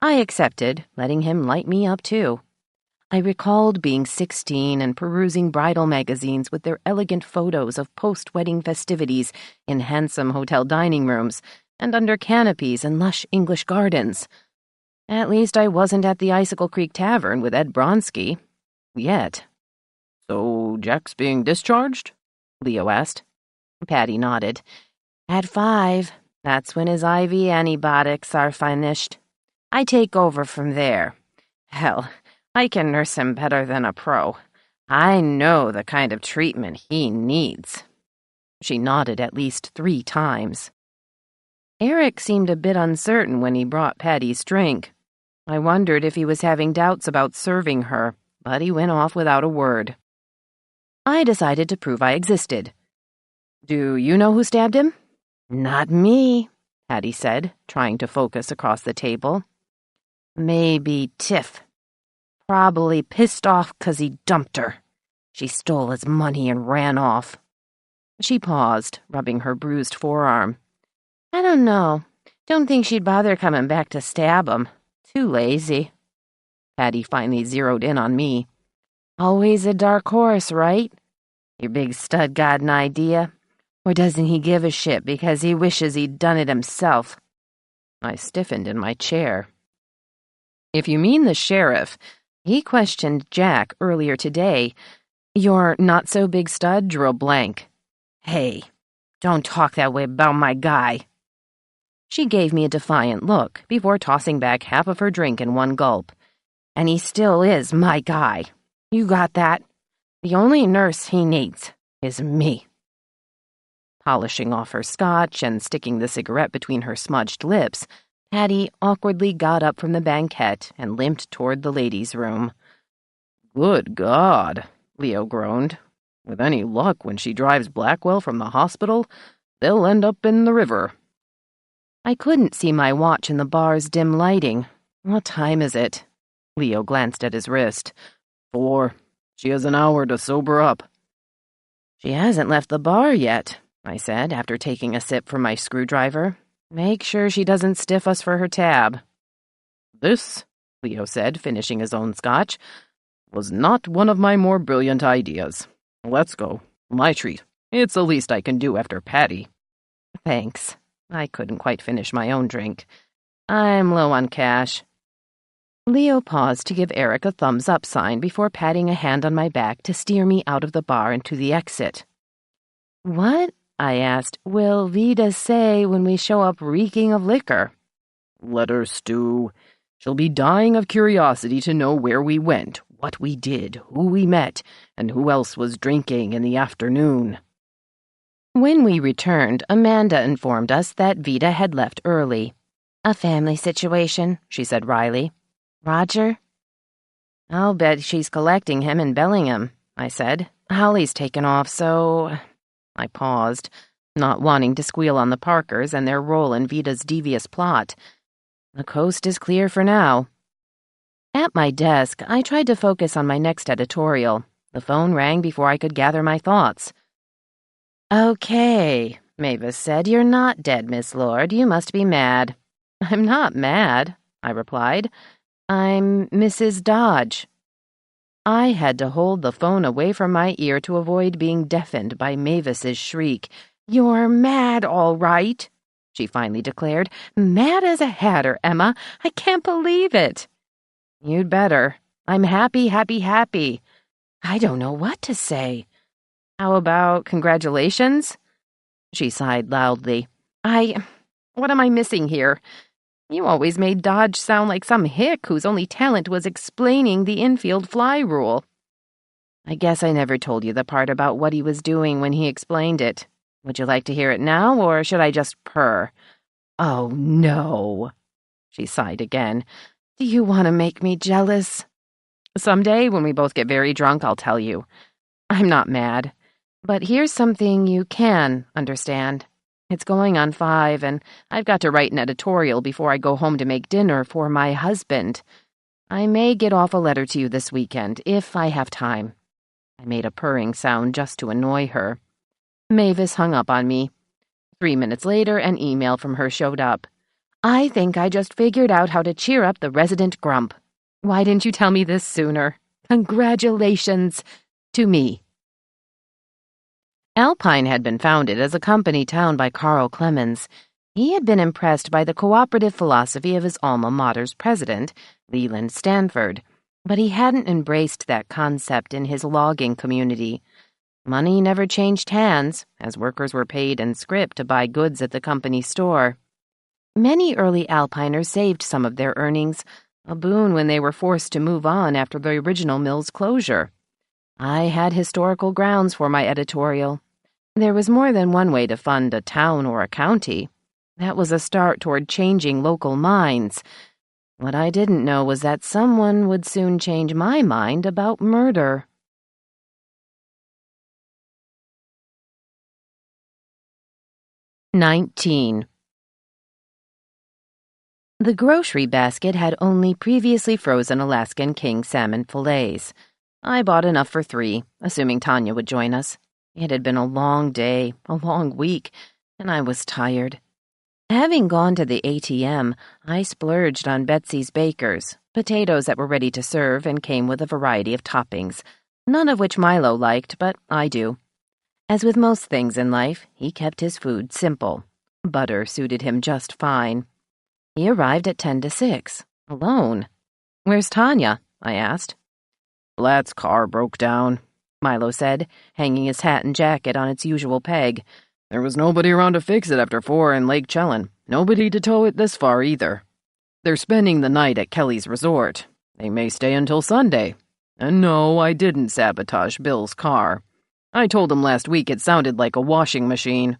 I accepted, letting him light me up, too. I recalled being 16 and perusing bridal magazines with their elegant photos of post-wedding festivities in handsome hotel dining rooms and under canopies and lush English gardens. At least I wasn't at the Icicle Creek Tavern with Ed Bronsky. Yet. "So Jack's being discharged?" Leo asked. Patty nodded. "At 5, that's when his IV antibiotics are finished. I take over from there. Hell, I can nurse him better than a pro. I know the kind of treatment he needs." She nodded at least 3 times. Eric seemed a bit uncertain when he brought Patty's drink. I wondered if he was having doubts about serving her, but he went off without a word. I decided to prove I existed. "Do you know who stabbed him?" "Not me," Patty said, trying to focus across the table. "Maybe Tiff. Probably pissed off 'cause he dumped her. She stole his money and ran off." She paused, rubbing her bruised forearm. "I don't know. Don't think she'd bother coming back to stab him. Too lazy." Patty finally zeroed in on me. "Always a dark horse, right? Your big stud got an idea? Or doesn't he give a shit because he wishes he'd done it himself?" I stiffened in my chair. "If you mean the sheriff, he questioned Jack earlier today. Your not-so-big stud drew a blank." "Hey, don't talk that way about my guy." She gave me a defiant look before tossing back half of her drink in one gulp. "And he still is my guy. You got that? The only nurse he needs is me." Polishing off her scotch and sticking the cigarette between her smudged lips, Patty awkwardly got up from the banquette and limped toward the ladies' room. "Good God," Leo groaned. "With any luck, when she drives Blackwell from the hospital, they'll end up in the river." I couldn't see my watch in the bar's dim lighting. "What time is it?" Leo glanced at his wrist. 4. She has an hour to sober up." "She hasn't left the bar yet," I said, after taking a sip from my screwdriver. "Make sure she doesn't stiff us for her tab." "This," Leo said, finishing his own scotch, "was not one of my more brilliant ideas. Let's go. My treat. It's the least I can do after Patty." "Thanks." I couldn't quite finish my own drink. "I'm low on cash." Leo paused to give Eric a thumbs-up sign before patting a hand on my back to steer me out of the bar and to the exit. "What," I asked, "will Vida say when we show up reeking of liquor?" "Let her stew. She'll be dying of curiosity to know where we went, what we did, who we met, and who else was drinking in the afternoon." When we returned, Amanda informed us that Vida had left early. "A family situation," she said wryly. "Roger?" "I'll bet she's collecting him in Bellingham," I said. "Holly's taken off, so—" I paused, not wanting to squeal on the Parkers and their role in Vida's devious plot. "The coast is clear for now." At my desk, I tried to focus on my next editorial. The phone rang before I could gather my thoughts. "Okay," Mavis said. "You're not dead, Miss Lord. You must be mad." "I'm not mad," I replied. "I'm Mrs. Dodge." I had to hold the phone away from my ear to avoid being deafened by Mavis's shriek. "You're mad, all right," she finally declared. "Mad as a hatter, Emma. I can't believe it." "You'd better. I'm happy, happy, happy." "I don't know what to say." "How about congratulations?" She sighed loudly. What am I missing here? You always made Dodge sound like some hick whose only talent was explaining the infield fly rule." "I guess I never told you the part about what he was doing when he explained it. Would you like to hear it now, or should I just purr?" "Oh, no." She sighed again. "Do you want to make me jealous?" "Someday, when we both get very drunk, I'll tell you. I'm not mad. But here's something you can understand. It's going on 5, and I've got to write an editorial before I go home to make dinner for my husband. I may get off a letter to you this weekend, if I have time." I made a purring sound just to annoy her. Mavis hung up on me. 3 minutes later, an email from her showed up. "I think I just figured out how to cheer up the resident grump. Why didn't you tell me this sooner? Congratulations to me." Alpine had been founded as a company town by Carl Clemens. He had been impressed by the cooperative philosophy of his alma mater's president, Leland Stanford, but he hadn't embraced that concept in his logging community. Money never changed hands, as workers were paid in scrip to buy goods at the company store. Many early Alpiners saved some of their earnings, a boon when they were forced to move on after the original mill's closure. I had historical grounds for my editorial. There was more than one way to fund a town or a county. That was a start toward changing local minds. What I didn't know was that someone would soon change my mind about murder. "19. The grocery basket had only previously frozen Alaskan king salmon fillets. I bought enough for 3, assuming Tanya would join us. It had been a long day, a long week, and I was tired. Having gone to the ATM, I splurged on Betsy's Bakers, potatoes that were ready to serve and came with a variety of toppings, none of which Milo liked, but I do. As with most things in life, he kept his food simple. Butter suited him just fine. He arrived at 10 to 6, alone. "Where's Tanya?" I asked. "Blat's car broke down," Milo said, hanging his hat and jacket on its usual peg. "There was nobody around to fix it after 4 in Lake Chelan. Nobody to tow it this far, either. They're spending the night at Kelly's resort. They may stay until Sunday. And no, I didn't sabotage Bill's car. I told him last week it sounded like a washing machine."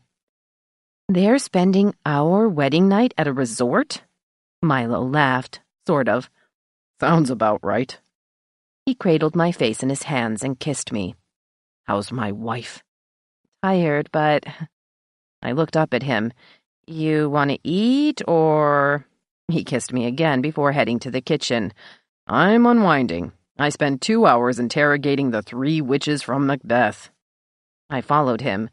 "They're spending our wedding night at a resort?" Milo laughed, sort of. "Sounds about right." He cradled my face in his hands and kissed me. "How's my wife?" "Tired, but—" I looked up at him. "You want to eat, or—" He kissed me again before heading to the kitchen. "I'm unwinding. I spent 2 hours interrogating the 3 witches from Macbeth." I followed him.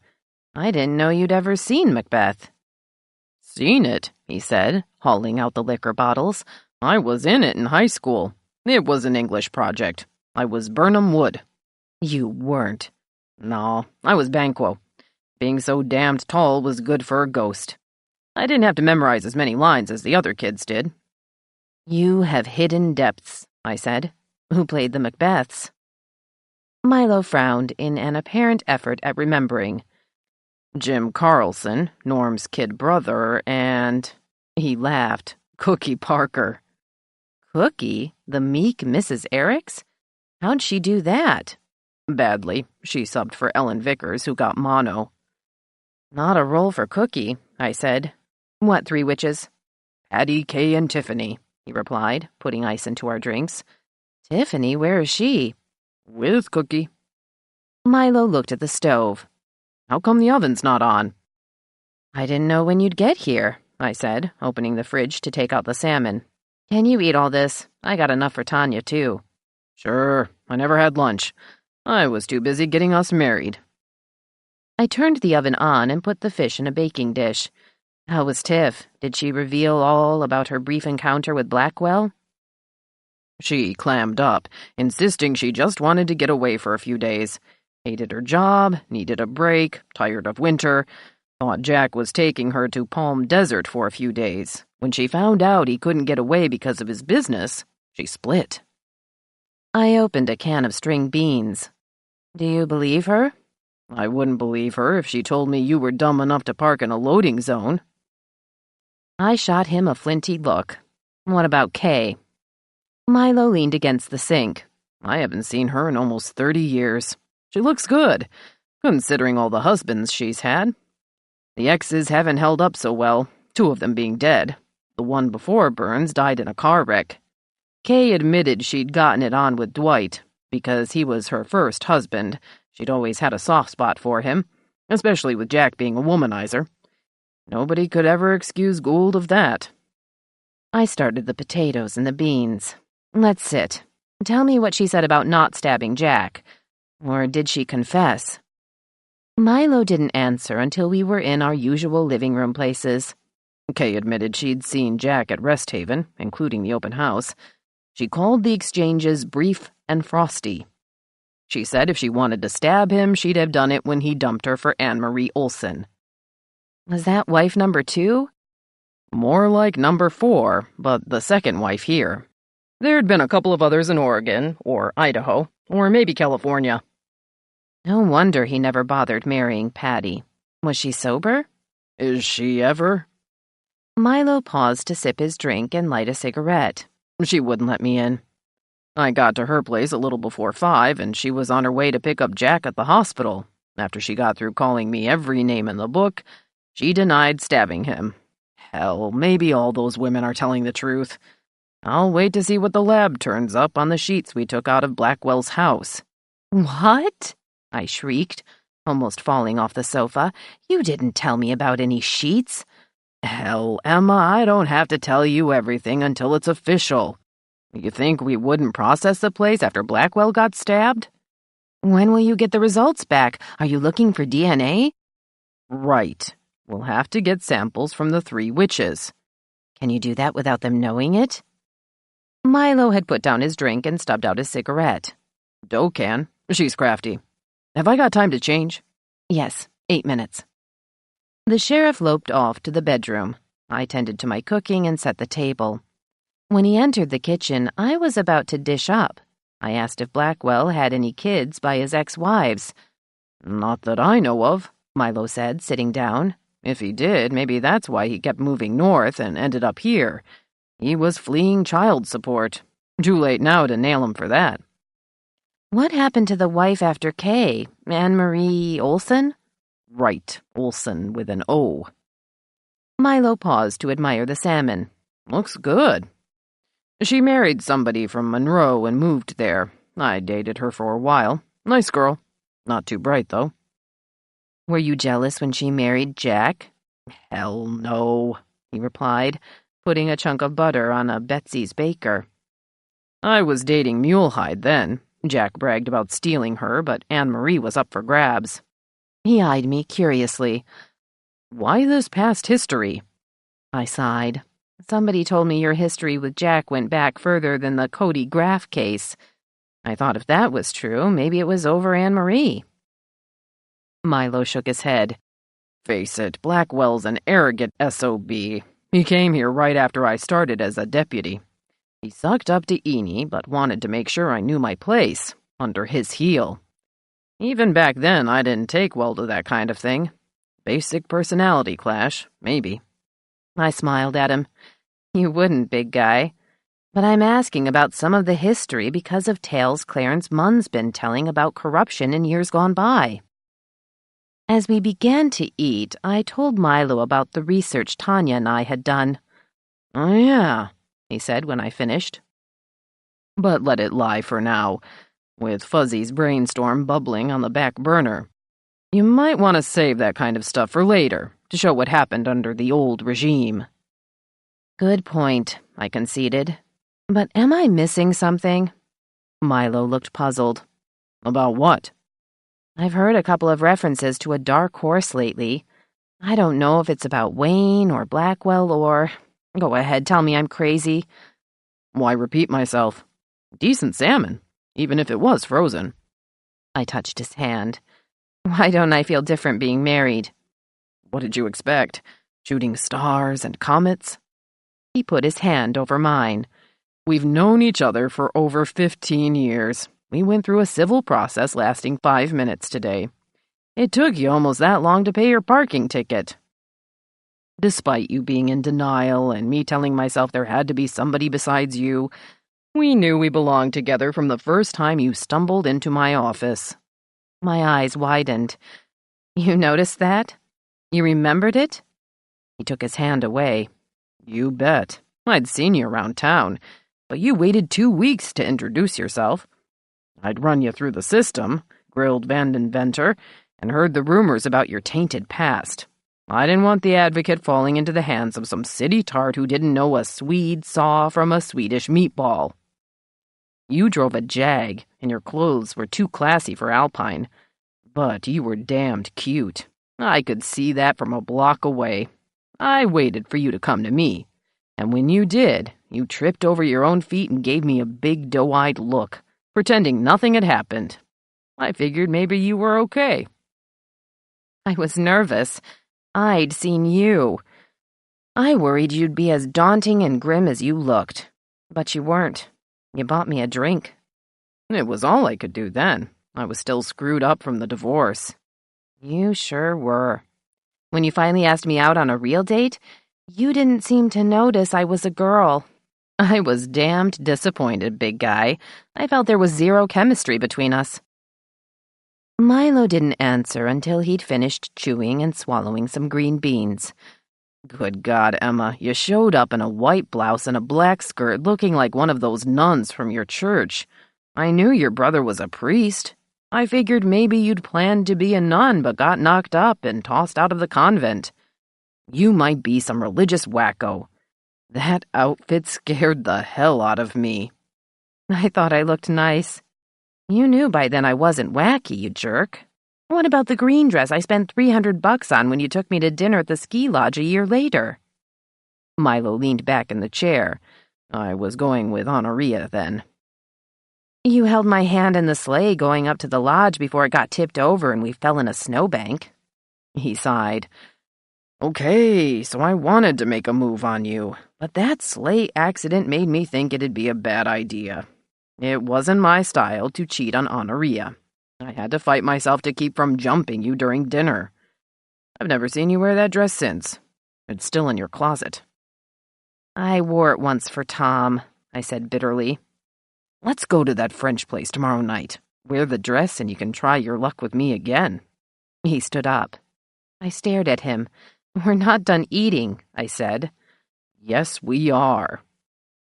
"I didn't know you'd ever seen Macbeth." "Seen it," he said, hauling out the liquor bottles. "I was in it in high school. It was an English project. I was Burnham Wood." "You weren't." "No, I was Banquo. Being so damned tall was good for a ghost. I didn't have to memorize as many lines as the other kids did." "You have hidden depths," I said. "Who played the Macbeths?" Milo frowned in an apparent effort at remembering. "Jim Carlson, Norm's kid brother, and—" He laughed. "Cookie Parker." "Cookie? The meek Mrs. Ericks?" How'd she do that? Badly. She subbed for Ellen Vickers, who got mono. Not a role for Cookie, I said. What 3 witches? Patty, Kay, and Tiffany, he replied, putting ice into our drinks. Tiffany, where is she? With Cookie. Milo looked at the stove. How come the oven's not on? I didn't know when you'd get here, I said, opening the fridge to take out the salmon. Can you eat all this? I got enough for Tanya, too. Sure, I never had lunch. I was too busy getting us married. I turned the oven on and put the fish in a baking dish. How was Tiff? Did she reveal all about her brief encounter with Blackwell? She clammed up, insisting she just wanted to get away for a few days. Hated her job, needed a break, tired of winter, thought Jack was taking her to Palm Desert for a few days. When she found out he couldn't get away because of his business, she split. I opened a can of string beans. Do you believe her? I wouldn't believe her if she told me you were dumb enough to park in a loading zone. I shot him a flinty look. What about Kay? Milo leaned against the sink. I haven't seen her in almost 30 years. She looks good, considering all the husbands she's had. The exes haven't held up so well, 2 of them being dead. The one before Burns died in a car wreck. Kay admitted she'd gotten it on with Dwight because he was her first husband. She'd always had a soft spot for him, especially with Jack being a womanizer. Nobody could ever excuse Gould of that. I started the potatoes and the beans. Let's sit. Tell me what she said about not stabbing Jack. Or did she confess? Milo didn't answer until we were in our usual living room places. Kay admitted she'd seen Jack at Rest Haven, including the open house. She called the exchanges brief and frosty. She said if she wanted to stab him, she'd have done it when he dumped her for Anne-Marie Olson. Was that wife number 2? More like number 4, but the second wife here. There'd been a couple of others in Oregon, or Idaho, or maybe California. No wonder he never bothered marrying Patty. Was she sober? Is she ever? Milo paused to sip his drink and light a cigarette. She wouldn't let me in. I got to her place a little before 5, and she was on her way to pick up Jack at the hospital. After she got through calling me every name in the book, she denied stabbing him. Hell, maybe all those women are telling the truth. I'll wait to see what the lab turns up on the sheets we took out of Blackwell's house. What? I shrieked, almost falling off the sofa. You didn't tell me about any sheets. Hell, Emma, I don't have to tell you everything until it's official. You think we wouldn't process the place after Blackwell got stabbed? When will you get the results back? Are you looking for DNA? Right. We'll have to get samples from the 3 witches. Can you do that without them knowing it? Milo had put down his drink and stubbed out his cigarette. Doe can. She's crafty. Have I got time to change? Yes, 8 minutes. The sheriff loped off to the bedroom. I tended to my cooking and set the table. When he entered the kitchen, I was about to dish up. I asked if Blackwell had any kids by his ex-wives. Not that I know of, Milo said, sitting down. If he did, maybe that's why he kept moving north and ended up here. He was fleeing child support. Too late now to nail him for that. What happened to the wife after Kay? Anne-Marie Olson? Right, Olson with an O. Milo paused to admire the salmon. Looks good. She married somebody from Monroe and moved there. I dated her for a while. Nice girl. Not too bright, though. Were you jealous when she married Jack? Hell no, he replied, putting a chunk of butter on a Betsy's baker. I was dating Mulehide then. Jack bragged about stealing her, but Anne-Marie was up for grabs. He eyed me curiously. Why this past history? I sighed. Somebody told me your history with Jack went back further than the Cody Graff case. I thought if that was true, maybe it was over Anne-Marie. Milo shook his head. Face it, Blackwell's an arrogant SOB. He came here right after I started as a deputy. He sucked up to Eni, but wanted to make sure I knew my place, under his heel. Even back then, I didn't take well to that kind of thing. Basic personality clash, maybe. I smiled at him. You wouldn't, big guy. But I'm asking about some of the history because of tales Clarence Munn's been telling about corruption in years gone by. As we began to eat, I told Milo about the research Tanya and I had done. "Oh, yeah," he said when I finished. "But let it lie for now, with Fuzzy's brainstorm bubbling on the back burner. You might want to save that kind of stuff for later, to show what happened under the old regime." Good point, I conceded. But am I missing something? Milo looked puzzled. "About what?" I've heard a couple of references to a dark horse lately. I don't know if it's about Wayne or Blackwell or... Go ahead, tell me I'm crazy. "Why repeat myself? Decent salmon, even if it was frozen." I touched his hand. Why don't I feel different being married? "What did you expect? Shooting stars and comets?" He put his hand over mine. "We've known each other for over 15 years. We went through a civil process lasting 5 minutes today. It took you almost that long to pay your parking ticket. Despite you being in denial and me telling myself there had to be somebody besides you, we knew we belonged together from the first time you stumbled into my office." My eyes widened. You noticed that? You remembered it? He took his hand away. "You bet. I'd seen you around town, but you waited 2 weeks to introduce yourself. I'd run you through the system, grilled Van Inventor, and heard the rumors about your tainted past. I didn't want the advocate falling into the hands of some city tart who didn't know a Swede saw from a Swedish meatball. You drove a Jag, and your clothes were too classy for Alpine, but you were damned cute. I could see that from a block away. I waited for you to come to me, and when you did, you tripped over your own feet and gave me a big doe-eyed look, pretending nothing had happened. I figured maybe you were okay." I was nervous. I'd seen you. I worried you'd be as daunting and grim as you looked. But you weren't. You bought me a drink. It was all I could do then. I was still screwed up from the divorce. You sure were. When you finally asked me out on a real date, you didn't seem to notice I was a girl. I was damned disappointed, big guy. I felt there was zero chemistry between us. Milo didn't answer until he'd finished chewing and swallowing some green beans. "Good God, Emma, you showed up in a white blouse and a black skirt looking like one of those nuns from your church. I knew your brother was a priest. I figured maybe you'd planned to be a nun but got knocked up and tossed out of the convent. You might be some religious wacko. That outfit scared the hell out of me." I thought I looked nice. You knew by then I wasn't wacky, you jerk. What about the green dress I spent $300 on when you took me to dinner at the ski lodge a year later? Milo leaned back in the chair. I was going with Honoria then. You held my hand in the sleigh going up to the lodge before it got tipped over and we fell in a snowbank. He sighed. "Okay, so I wanted to make a move on you, but that sleigh accident made me think it'd be a bad idea. It wasn't my style to cheat on Honoria. I had to fight myself to keep from jumping you during dinner. I've never seen you wear that dress since. It's still in your closet." I wore it once for Tom, I said bitterly. "Let's go to that French place tomorrow night. Wear the dress and you can try your luck with me again." He stood up. I stared at him. "We're not done eating," I said. "Yes, we are."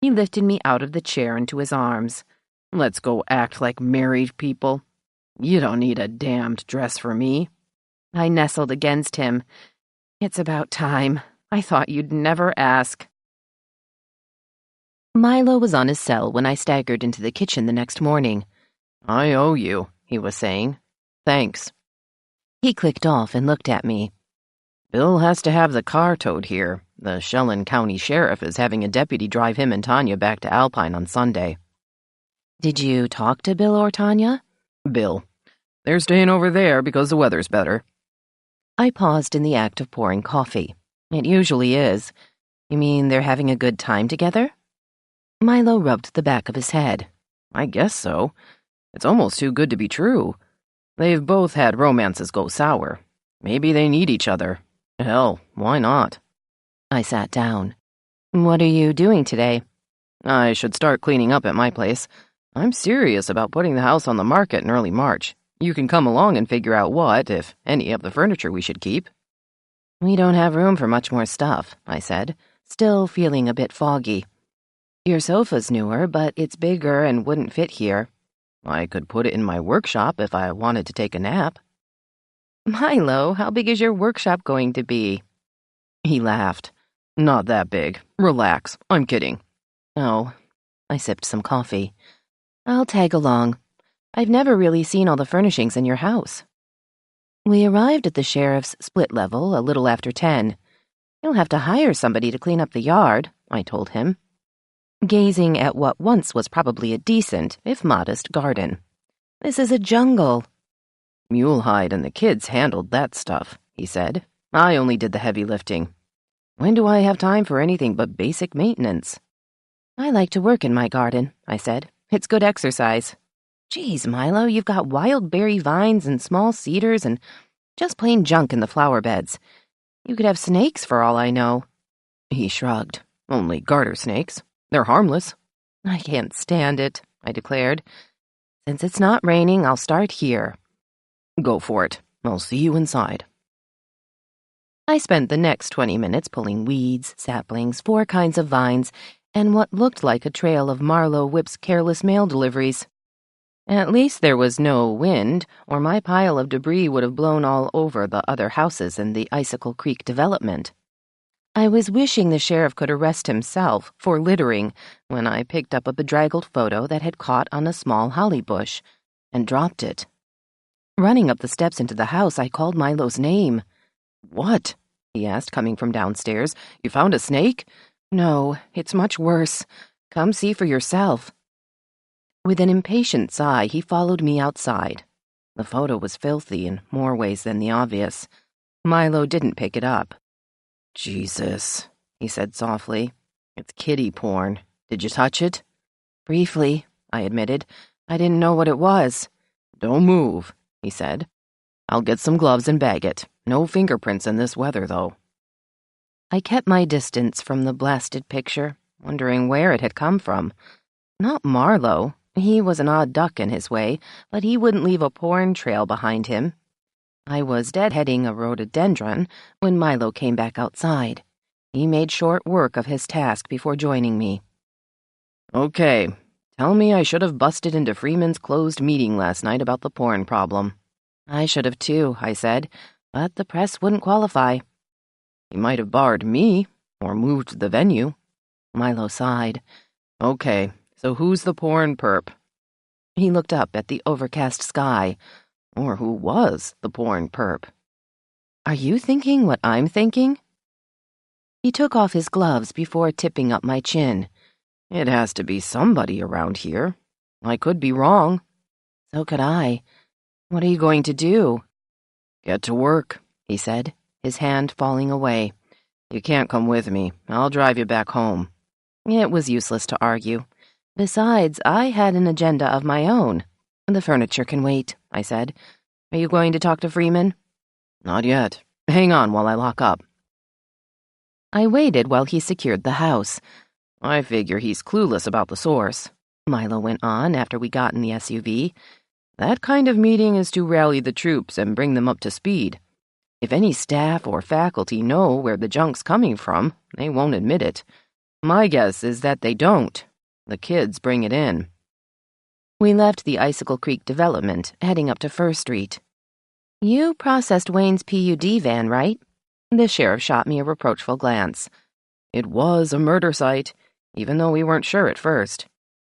He lifted me out of the chair into his arms. "Let's go act like married people. You don't need a damned dress for me." I nestled against him. "It's about time. I thought you'd never ask." Milo was on his cell when I staggered into the kitchen the next morning. "I owe you," he was saying. "Thanks." He clicked off and looked at me. "Bill has to have the car towed here. The Shelland County Sheriff is having a deputy drive him and Tanya back to Alpine on Sunday." "Did you talk to Bill or Tanya?" "Bill. They're staying over there because the weather's better." I paused in the act of pouring coffee. "It usually is. You mean they're having a good time together?" Milo rubbed the back of his head. "I guess so. It's almost too good to be true. They've both had romances go sour. Maybe they need each other. Hell, why not?" I sat down. "What are you doing today?" I should start cleaning up at my place. I'm serious about putting the house on the market in early March. You can come along and figure out what, if any, of the furniture we should keep. We don't have room for much more stuff, I said, still feeling a bit foggy. Your sofa's newer, but it's bigger and wouldn't fit here. I could put it in my workshop if I wanted to take a nap. Milo, how big is your workshop going to be? He laughed. Not that big. Relax. I'm kidding. Oh, I sipped some coffee. I'll tag along. I've never really seen all the furnishings in your house. We arrived at the sheriff's split level a little after 10. You'll have to hire somebody to clean up the yard, I told him, gazing at what once was probably a decent, if modest, garden. This is a jungle. Mulehide and the kids handled that stuff, he said. I only did the heavy lifting. When do I have time for anything but basic maintenance? I like to work in my garden, I said. It's good exercise. Geez, Milo, you've got wild berry vines and small cedars and just plain junk in the flower beds. You could have snakes for all I know. He shrugged. Only garter snakes. They're harmless. I can't stand it, I declared. Since it's not raining, I'll start here. Go for it. I'll see you inside. I spent the next 20 minutes pulling weeds, saplings, 4 kinds of vines, and what looked like a trail of Marlowe Whip's careless mail deliveries. At least there was no wind, or my pile of debris would have blown all over the other houses in the Icicle Creek development. I was wishing the sheriff could arrest himself for littering when I picked up a bedraggled photo that had caught on a small holly bush and dropped it. Running up the steps into the house, I called Milo's name. What? He asked, coming from downstairs. You found a snake? No, it's much worse. Come see for yourself. With an impatient sigh, he followed me outside. The photo was filthy in more ways than the obvious. Milo didn't pick it up. Jesus, he said softly. It's kiddie porn. Did you touch it? Briefly, I admitted. I didn't know what it was. Don't move, he said. I'll get some gloves and bag it. No fingerprints in this weather, though. I kept my distance from the blasted picture, wondering where it had come from. Not Marlowe. He was an odd duck in his way, but he wouldn't leave a porn trail behind him. I was deadheading a rhododendron when Milo came back outside. He made short work of his task before joining me. Okay, tell me I should have busted into Freeman's closed meeting last night about the porn problem. I should have too, I said, but the press wouldn't qualify. He might have barred me, or moved the venue. Milo sighed. Okay, so who's the porn perp? He looked up at the overcast sky. Or who was the porn perp? Are you thinking what I'm thinking? He took off his gloves before tipping up my chin. It has to be somebody around here. I could be wrong. So could I. What are you going to do? Get to work, he said, his hand falling away. You can't come with me. I'll drive you back home. It was useless to argue. Besides, I had an agenda of my own. The furniture can wait, I said. Are you going to talk to Freeman? Not yet. Hang on while I lock up. I waited while he secured the house. I figure he's clueless about the source, Milo went on after we got in the SUV. That kind of meeting is to rally the troops and bring them up to speed. If any staff or faculty know where the junk's coming from, they won't admit it. My guess is that they don't. The kids bring it in. We left the Icicle Creek development, heading up to Fir Street. You processed Wayne's PUD van, right? The sheriff shot me a reproachful glance. It was a murder site, even though we weren't sure at first.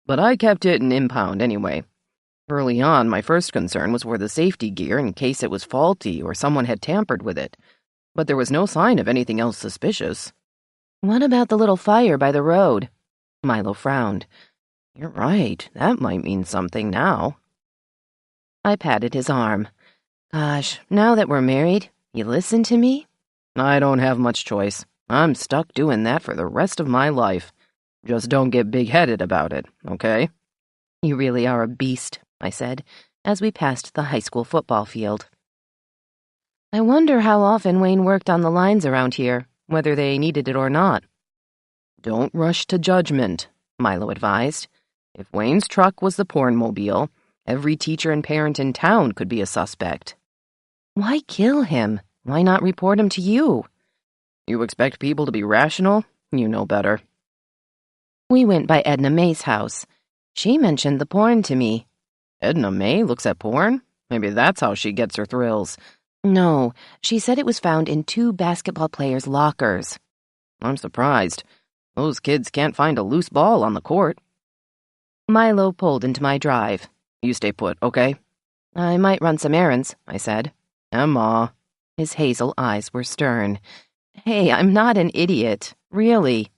But I kept it in impound anyway. Early on, my first concern was for the safety gear in case it was faulty or someone had tampered with it. But there was no sign of anything else suspicious. What about the little fire by the road? Milo frowned. You're right, that might mean something now. I patted his arm. Gosh, now that we're married, you listen to me? I don't have much choice. I'm stuck doing that for the rest of my life. Just don't get big-headed about it, okay? You really are a beast, I said, as we passed the high school football field. I wonder how often Wayne worked on the lines around here, whether they needed it or not. Don't rush to judgment, Milo advised. If Wayne's truck was the pornmobile, every teacher and parent in town could be a suspect. Why kill him? Why not report him to you? You expect people to be rational? You know better. We went by Edna May's house. She mentioned the porn to me. Edna May looks at porn? Maybe that's how she gets her thrills. No, she said it was found in 2 basketball players' lockers. I'm surprised. Those kids can't find a loose ball on the court. Milo pulled into my drive. You stay put, okay? I might run some errands, I said. Emma. His hazel eyes were stern. Hey, I'm not an idiot. Really.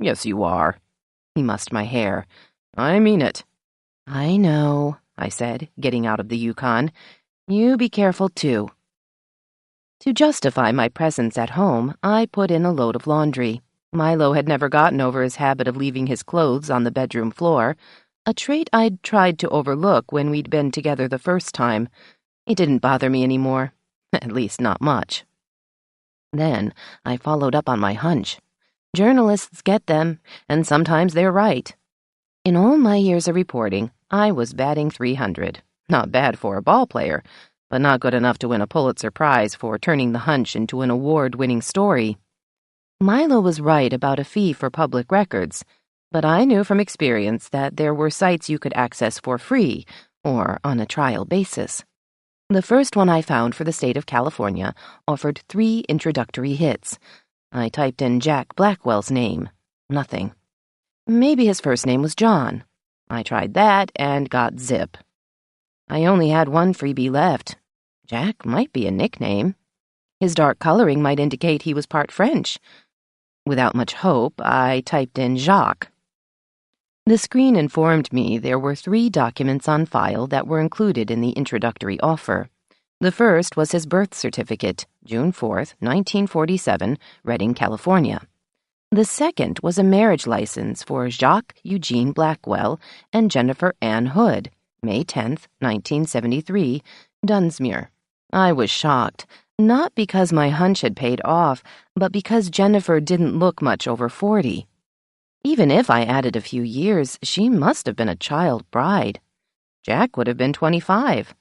Yes, you are. He mussed my hair. I mean it. I know, I said, getting out of the Yukon. You be careful, too. To justify my presence at home, I put in a load of laundry. Milo had never gotten over his habit of leaving his clothes on the bedroom floor, a trait I'd tried to overlook when we'd been together the first time. It didn't bother me anymore, at least not much. Then I followed up on my hunch. Journalists get them, and sometimes they're right. In all my years of reporting, I was batting .300. Not bad for a ball player, but not good enough to win a Pulitzer Prize for turning the hunch into an award-winning story. Milo was right about a fee for public records, but I knew from experience that there were sites you could access for free or on a trial basis. The first one I found for the state of California offered 3 introductory hits. I typed in Jack Blackwell's name. Nothing. Maybe his first name was John. I tried that and got zip. I only had 1 freebie left. Jack might be a nickname. His dark coloring might indicate he was part French. Without much hope, I typed in Jacques. The screen informed me there were 3 documents on file that were included in the introductory offer. The first was his birth certificate, June 4th, 1947, Redding, California. The second was a marriage license for Jacques Eugene Blackwell and Jennifer Ann Hood, May 10th, 1973, Dunsmuir. I was shocked, not because my hunch had paid off, but because Jennifer didn't look much over 40. Even if I added a few years, she must have been a child bride. Jack would have been 25.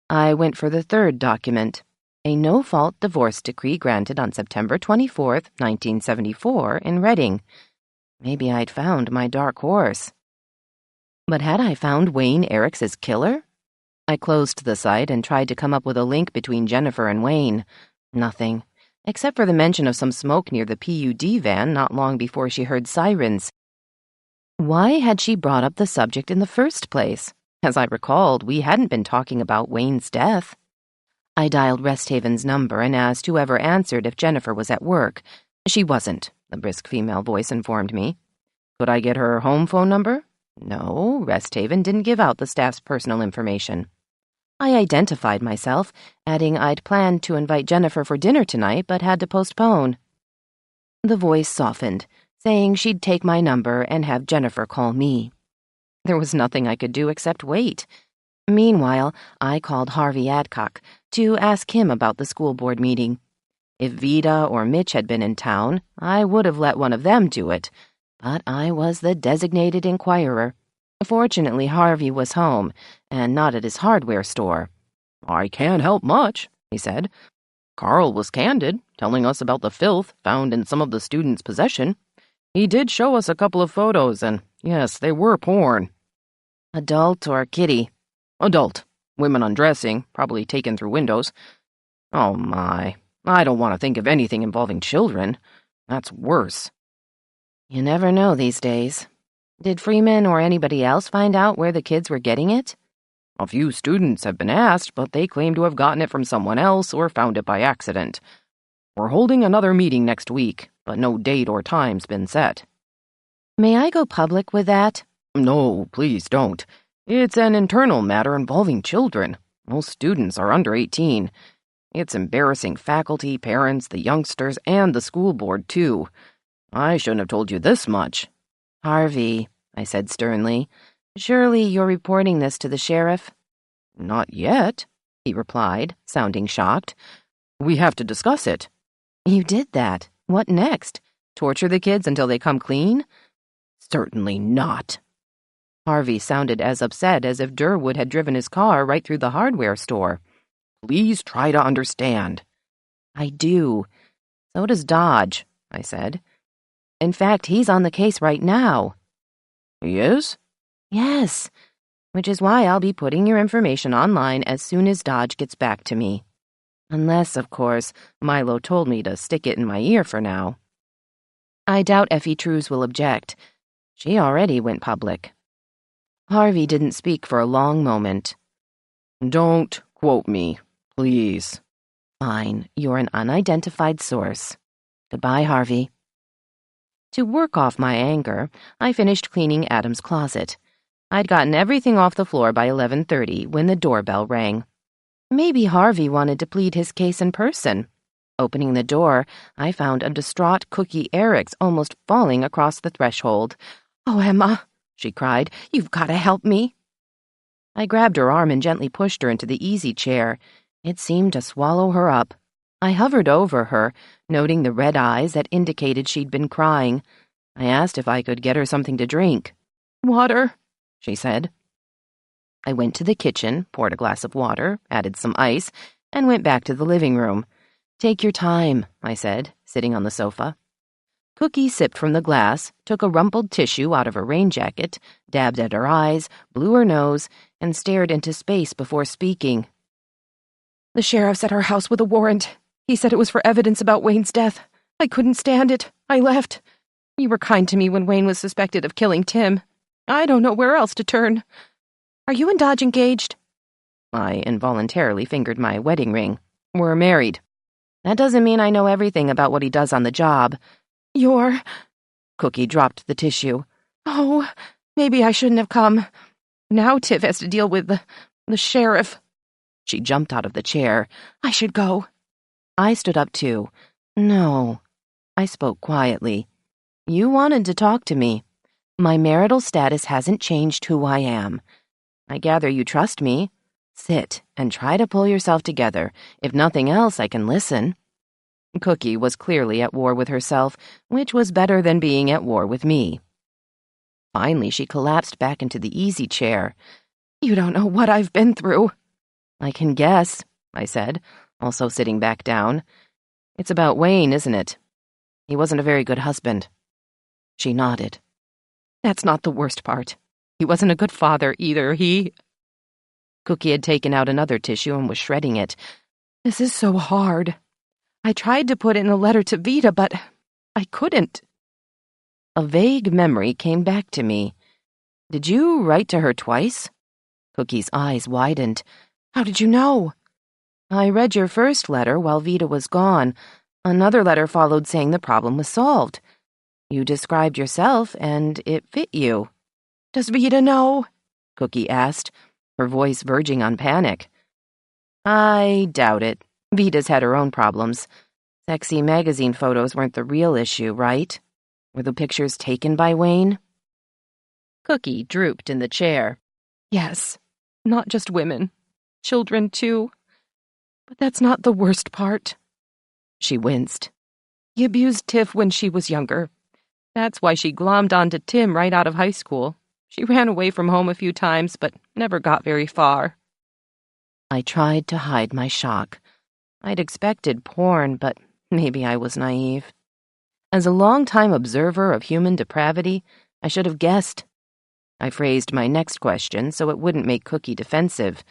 I went for the third document, a no-fault divorce decree granted on September 24th, 1974, in Redding. Maybe I'd found my dark horse. But had I found Wayne Eriks's killer? I closed the site and tried to come up with a link between Jennifer and Wayne. Nothing, except for the mention of some smoke near the PUD van not long before she heard sirens. Why had she brought up the subject in the first place? As I recalled, we hadn't been talking about Wayne's death. I dialed Resthaven's number and asked whoever answered if Jennifer was at work. She wasn't, the brisk female voice informed me. Could I get her home phone number? No, Resthaven didn't give out the staff's personal information. I identified myself, adding I'd planned to invite Jennifer for dinner tonight but had to postpone. The voice softened, saying she'd take my number and have Jennifer call me. There was nothing I could do except wait. Meanwhile, I called Harvey Adcock to ask him about the school board meeting. If Vida or Mitch had been in town, I would have let one of them do it, but I was the designated inquirer. Fortunately, Harvey was home, and not at his hardware store. I can't help much, he said. Carl was candid, telling us about the filth found in some of the students' possession. He did show us a couple of photos, and yes, they were porn. Adult or kiddie? Adult. Women undressing, probably taken through windows. Oh my, I don't want to think of anything involving children. That's worse. You never know these days. Did Freeman or anybody else find out where the kids were getting it? A few students have been asked, but they claim to have gotten it from someone else or found it by accident. We're holding another meeting next week, but no date or time's been set. May I go public with that? No, please don't. It's an internal matter involving children. Most students are under 18. It's embarrassing faculty, parents, the youngsters, and the school board, too. I shouldn't have told you this much. Harvey, I said sternly, surely you're reporting this to the sheriff? Not yet, he replied, sounding shocked. We have to discuss it. You did that. What next? Torture the kids until they come clean? Certainly not. Harvey sounded as upset as if Durwood had driven his car right through the hardware store. Please try to understand. I do. So does Dodge, I said. In fact, he's on the case right now. He is? Yes, which is why I'll be putting your information online as soon as Dodge gets back to me. Unless, of course, Milo told me to stick it in my ear for now. I doubt Effie Trews will object. She already went public. Harvey didn't speak for a long moment. Don't quote me, please. Fine, you're an unidentified source. Goodbye, Harvey. To work off my anger, I finished cleaning Adam's closet. I'd gotten everything off the floor by 11:30 when the doorbell rang. Maybe Harvey wanted to plead his case in person. Opening the door, I found a distraught Cookie Eriks almost falling across the threshold. "Oh, Emma," she cried, "you've got to help me." I grabbed her arm and gently pushed her into the easy chair. It seemed to swallow her up. I hovered over her, noting the red eyes that indicated she'd been crying. I asked if I could get her something to drink. "Water," she said. I went to the kitchen, poured a glass of water, added some ice, and went back to the living room. "Take your time," I said, sitting on the sofa. Cookie sipped from the glass, took a rumpled tissue out of her rain jacket, dabbed at her eyes, blew her nose, and stared into space before speaking. "The sheriff's at our house with a warrant. He said it was for evidence about Wayne's death. I couldn't stand it. I left. You were kind to me when Wayne was suspected of killing Tim. I don't know where else to turn. Are you and Dodge engaged?" I involuntarily fingered my wedding ring. "We're married. That doesn't mean I know everything about what he does on the job." "You're—" Cookie dropped the tissue. "Oh, maybe I shouldn't have come. Now Tiff has to deal with the sheriff." She jumped out of the chair. "I should go." I stood up too. "No." I spoke quietly. "You wanted to talk to me. My marital status hasn't changed who I am. I gather you trust me. Sit and try to pull yourself together. If nothing else, I can listen." Cookie was clearly at war with herself, which was better than being at war with me. Finally, she collapsed back into the easy chair. "You don't know what I've been through." "I can guess," I said, also sitting back down. "It's about Wayne, isn't it? He wasn't a very good husband." She nodded. "That's not the worst part. He wasn't a good father either. Cookie had taken out another tissue and was shredding it. "This is so hard. I tried to put in a letter to Vita, but I couldn't." A vague memory came back to me. "Did you write to her twice?" Cookie's eyes widened. "How did you know?" "I read your first letter while Vita was gone. Another letter followed saying the problem was solved. You described yourself, and it fit you." "Does Vita know?" Cookie asked, her voice verging on panic. "I doubt it. Vita's had her own problems. Sexy magazine photos weren't the real issue, right? Were the pictures taken by Wayne?" Cookie drooped in the chair. "Yes, not just women. Children, too. But that's not the worst part." She winced. "He abused Tiff when she was younger. That's why she glommed onto Tim right out of high school. She ran away from home a few times, but never got very far." I tried to hide my shock. I'd expected porn, but maybe I was naive. As a long-time observer of human depravity, I should have guessed. I phrased my next question so it wouldn't make Cookie defensive.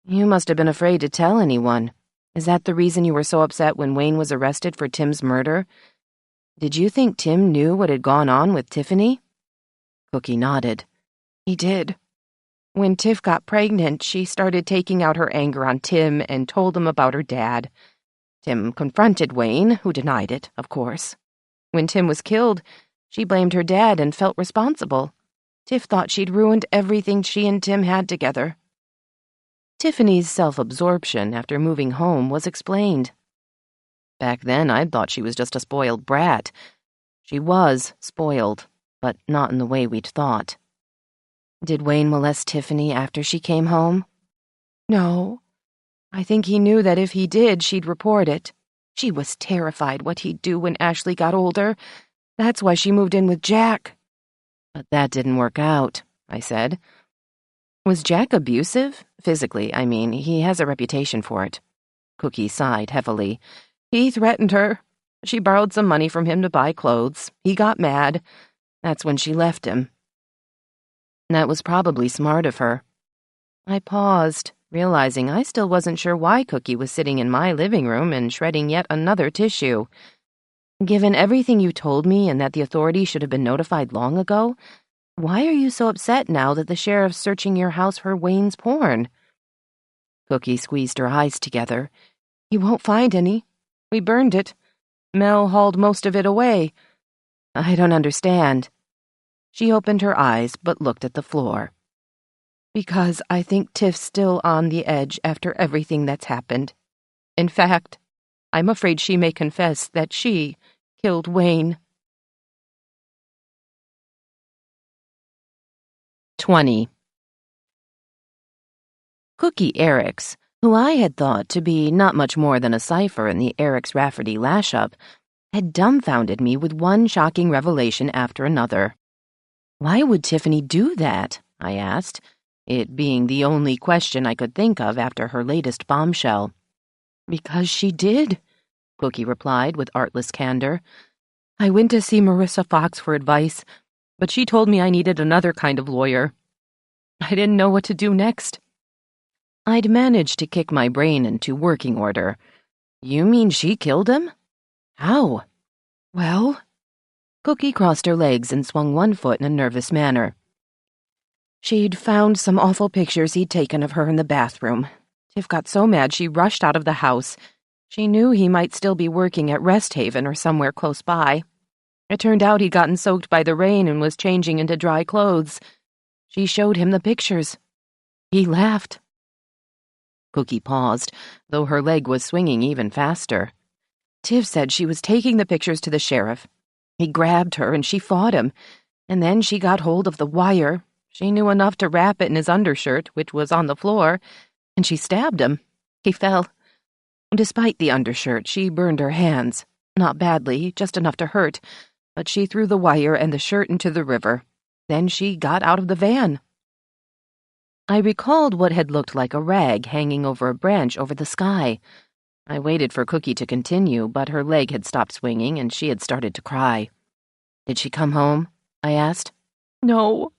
"You must have been afraid to tell anyone. Is that the reason you were so upset when Wayne was arrested for Tim's murder? Did you think Tim knew what had gone on with Tiffany?" Cookie nodded. "He did. When Tiff got pregnant, she started taking out her anger on Tim and told him about her dad. Tim confronted Wayne, who denied it, of course. When Tim was killed, she blamed her dad and felt responsible. Tiff thought she'd ruined everything she and Tim had together." Tiffany's self-absorption after moving home was explained. Back then, I'd thought she was just a spoiled brat. She was spoiled, but not in the way we'd thought. "Did Wayne molest Tiffany after she came home?" "No. I think he knew that if he did, she'd report it. She was terrified what he'd do when Ashley got older. That's why she moved in with Jack." But that didn't work out, I said. Was Jack abusive? Physically, I mean. He has a reputation for it. Cookie sighed heavily. He threatened her. She borrowed some money from him to buy clothes. He got mad. That's when she left him. That was probably smart of her. I paused, realizing I still wasn't sure why Cookie was sitting in my living room and shredding yet another tissue. Given everything you told me and that the authorities should have been notified long ago, why are you so upset now that the sheriff's searching your house for Wayne's porn? Cookie squeezed her eyes together. He won't find any. We burned it. Mel hauled most of it away. I don't understand. She opened her eyes but looked at the floor. Because I think Tiff's still on the edge after everything that's happened. In fact, I'm afraid she may confess that she killed Wayne. 20. Cookie Eriks, who I had thought to be not much more than a cipher in the Eriks Rafferty lash-up, had dumbfounded me with one shocking revelation after another. Why would Tiffany do that? I asked, it being the only question I could think of after her latest bombshell. Because she did, Cookie replied with artless candor. I went to see Marissa Fox for advice, but she told me I needed another kind of lawyer. I didn't know what to do next. I'd managed to kick my brain into working order. You mean she killed him? How? Well, Cookie crossed her legs and swung one foot in a nervous manner. She'd found some awful pictures he'd taken of her in the bathroom. Tiff got so mad she rushed out of the house. She knew he might still be working at Rest Haven or somewhere close by. It turned out he'd gotten soaked by the rain and was changing into dry clothes. She showed him the pictures. He laughed. Cookie paused, though her leg was swinging even faster. Tiff said she was taking the pictures to the sheriff. He grabbed her and she fought him, and then she got hold of the wire. She knew enough to wrap it in his undershirt, which was on the floor, and she stabbed him. He fell. Despite the undershirt, she burned her hands. Not badly, just enough to hurt, but she threw the wire and the shirt into the river. Then she got out of the van. I recalled what had looked like a rag hanging over a branch over the sky. I waited for Cookie to continue, but her leg had stopped swinging and she had started to cry. Did she come home? I asked. No,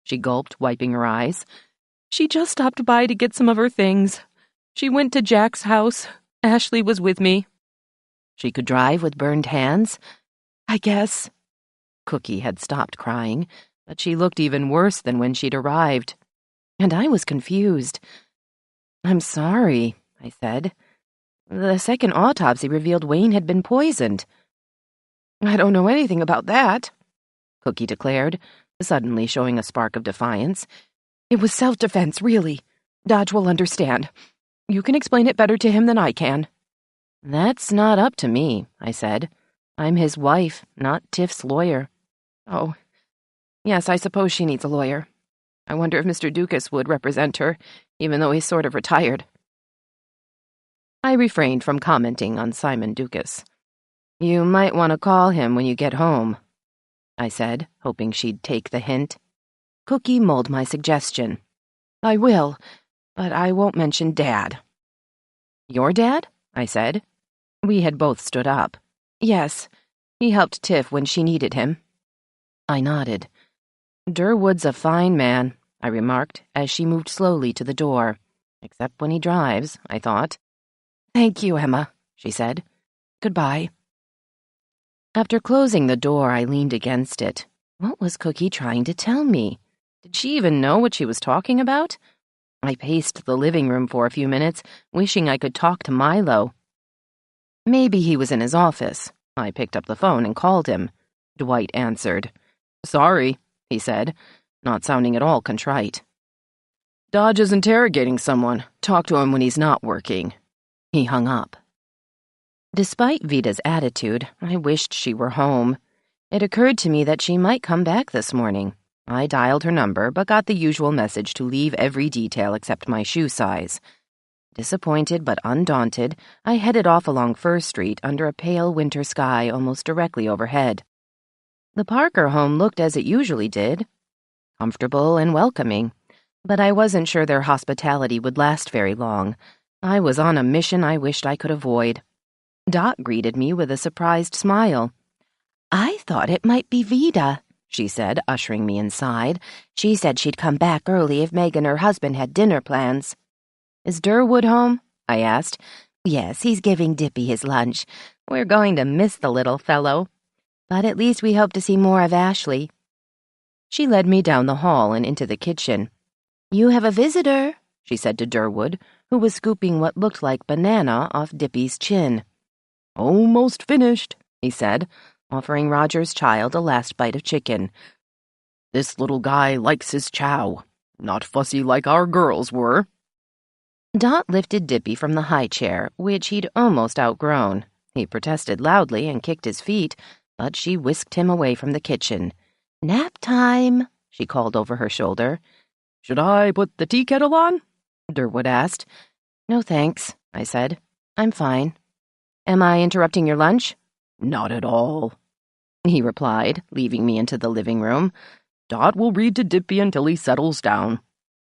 she gulped, wiping her eyes. She just stopped by to get some of her things. She went to Jack's house. Ashley was with me. She could drive with burned hands? I guess. Cookie had stopped crying, but she looked even worse than when she'd arrived. And I was confused. I'm sorry, I said. The second autopsy revealed Wayne had been poisoned. I don't know anything about that, Cookie declared, suddenly showing a spark of defiance. It was self-defense, really. Dodge will understand. You can explain it better to him than I can. That's not up to me, I said. I'm his wife, not Tiff's lawyer. Oh, yes, I suppose she needs a lawyer. I wonder if Mr. Dukas would represent her, even though he's sort of retired. I refrained from commenting on Simon Dukas. You might want to call him when you get home, I said, hoping she'd take the hint. Cookie mulled my suggestion. I will, but I won't mention Dad. Your dad? I said. We had both stood up. Yes, he helped Tiff when she needed him. I nodded. Durwood's a fine man, I remarked, as she moved slowly to the door. Except when he drives, I thought. Thank you, Emma, she said. Goodbye. After closing the door, I leaned against it. What was Cookie trying to tell me? Did she even know what she was talking about? I paced the living room for a few minutes, wishing I could talk to Milo. Maybe he was in his office. I picked up the phone and called him. Dwight answered. Sorry, he said, not sounding at all contrite. Dodge is interrogating someone. Talk to him when he's not working. He hung up. Despite Vita's attitude, I wished she were home. It occurred to me that she might come back this morning. I dialed her number, but got the usual message to leave every detail except my shoe size. Disappointed but undaunted, I headed off along Fir Street under a pale winter sky almost directly overhead. The Parker home looked as it usually did, comfortable and welcoming, but I wasn't sure their hospitality would last very long. I was on a mission I wished I could avoid. Dot greeted me with a surprised smile. "I thought it might be Vida," she said, ushering me inside. "She said she'd come back early if Meg and her husband had dinner plans." "Is Durwood home?" I asked. "Yes, he's giving Dippy his lunch. We're going to miss the little fellow. But at least we hope to see more of Ashley." She led me down the hall and into the kitchen. "You have a visitor," she said to Durwood, who was scooping what looked like banana off Dippy's chin. "Almost finished," he said, offering Roger's child a last bite of chicken. "This little guy likes his chow. Not fussy like our girls were." Dot lifted Dippy from the high chair, which he'd almost outgrown. He protested loudly and kicked his feet, but she whisked him away from the kitchen. "Nap time," she called over her shoulder. "Should I put the tea kettle on?" Durwood asked. "No thanks," I said. "I'm fine." "Am I interrupting your lunch?" "Not at all," he replied, leaving me into the living room. "Dot will read to Dippy until he settles down.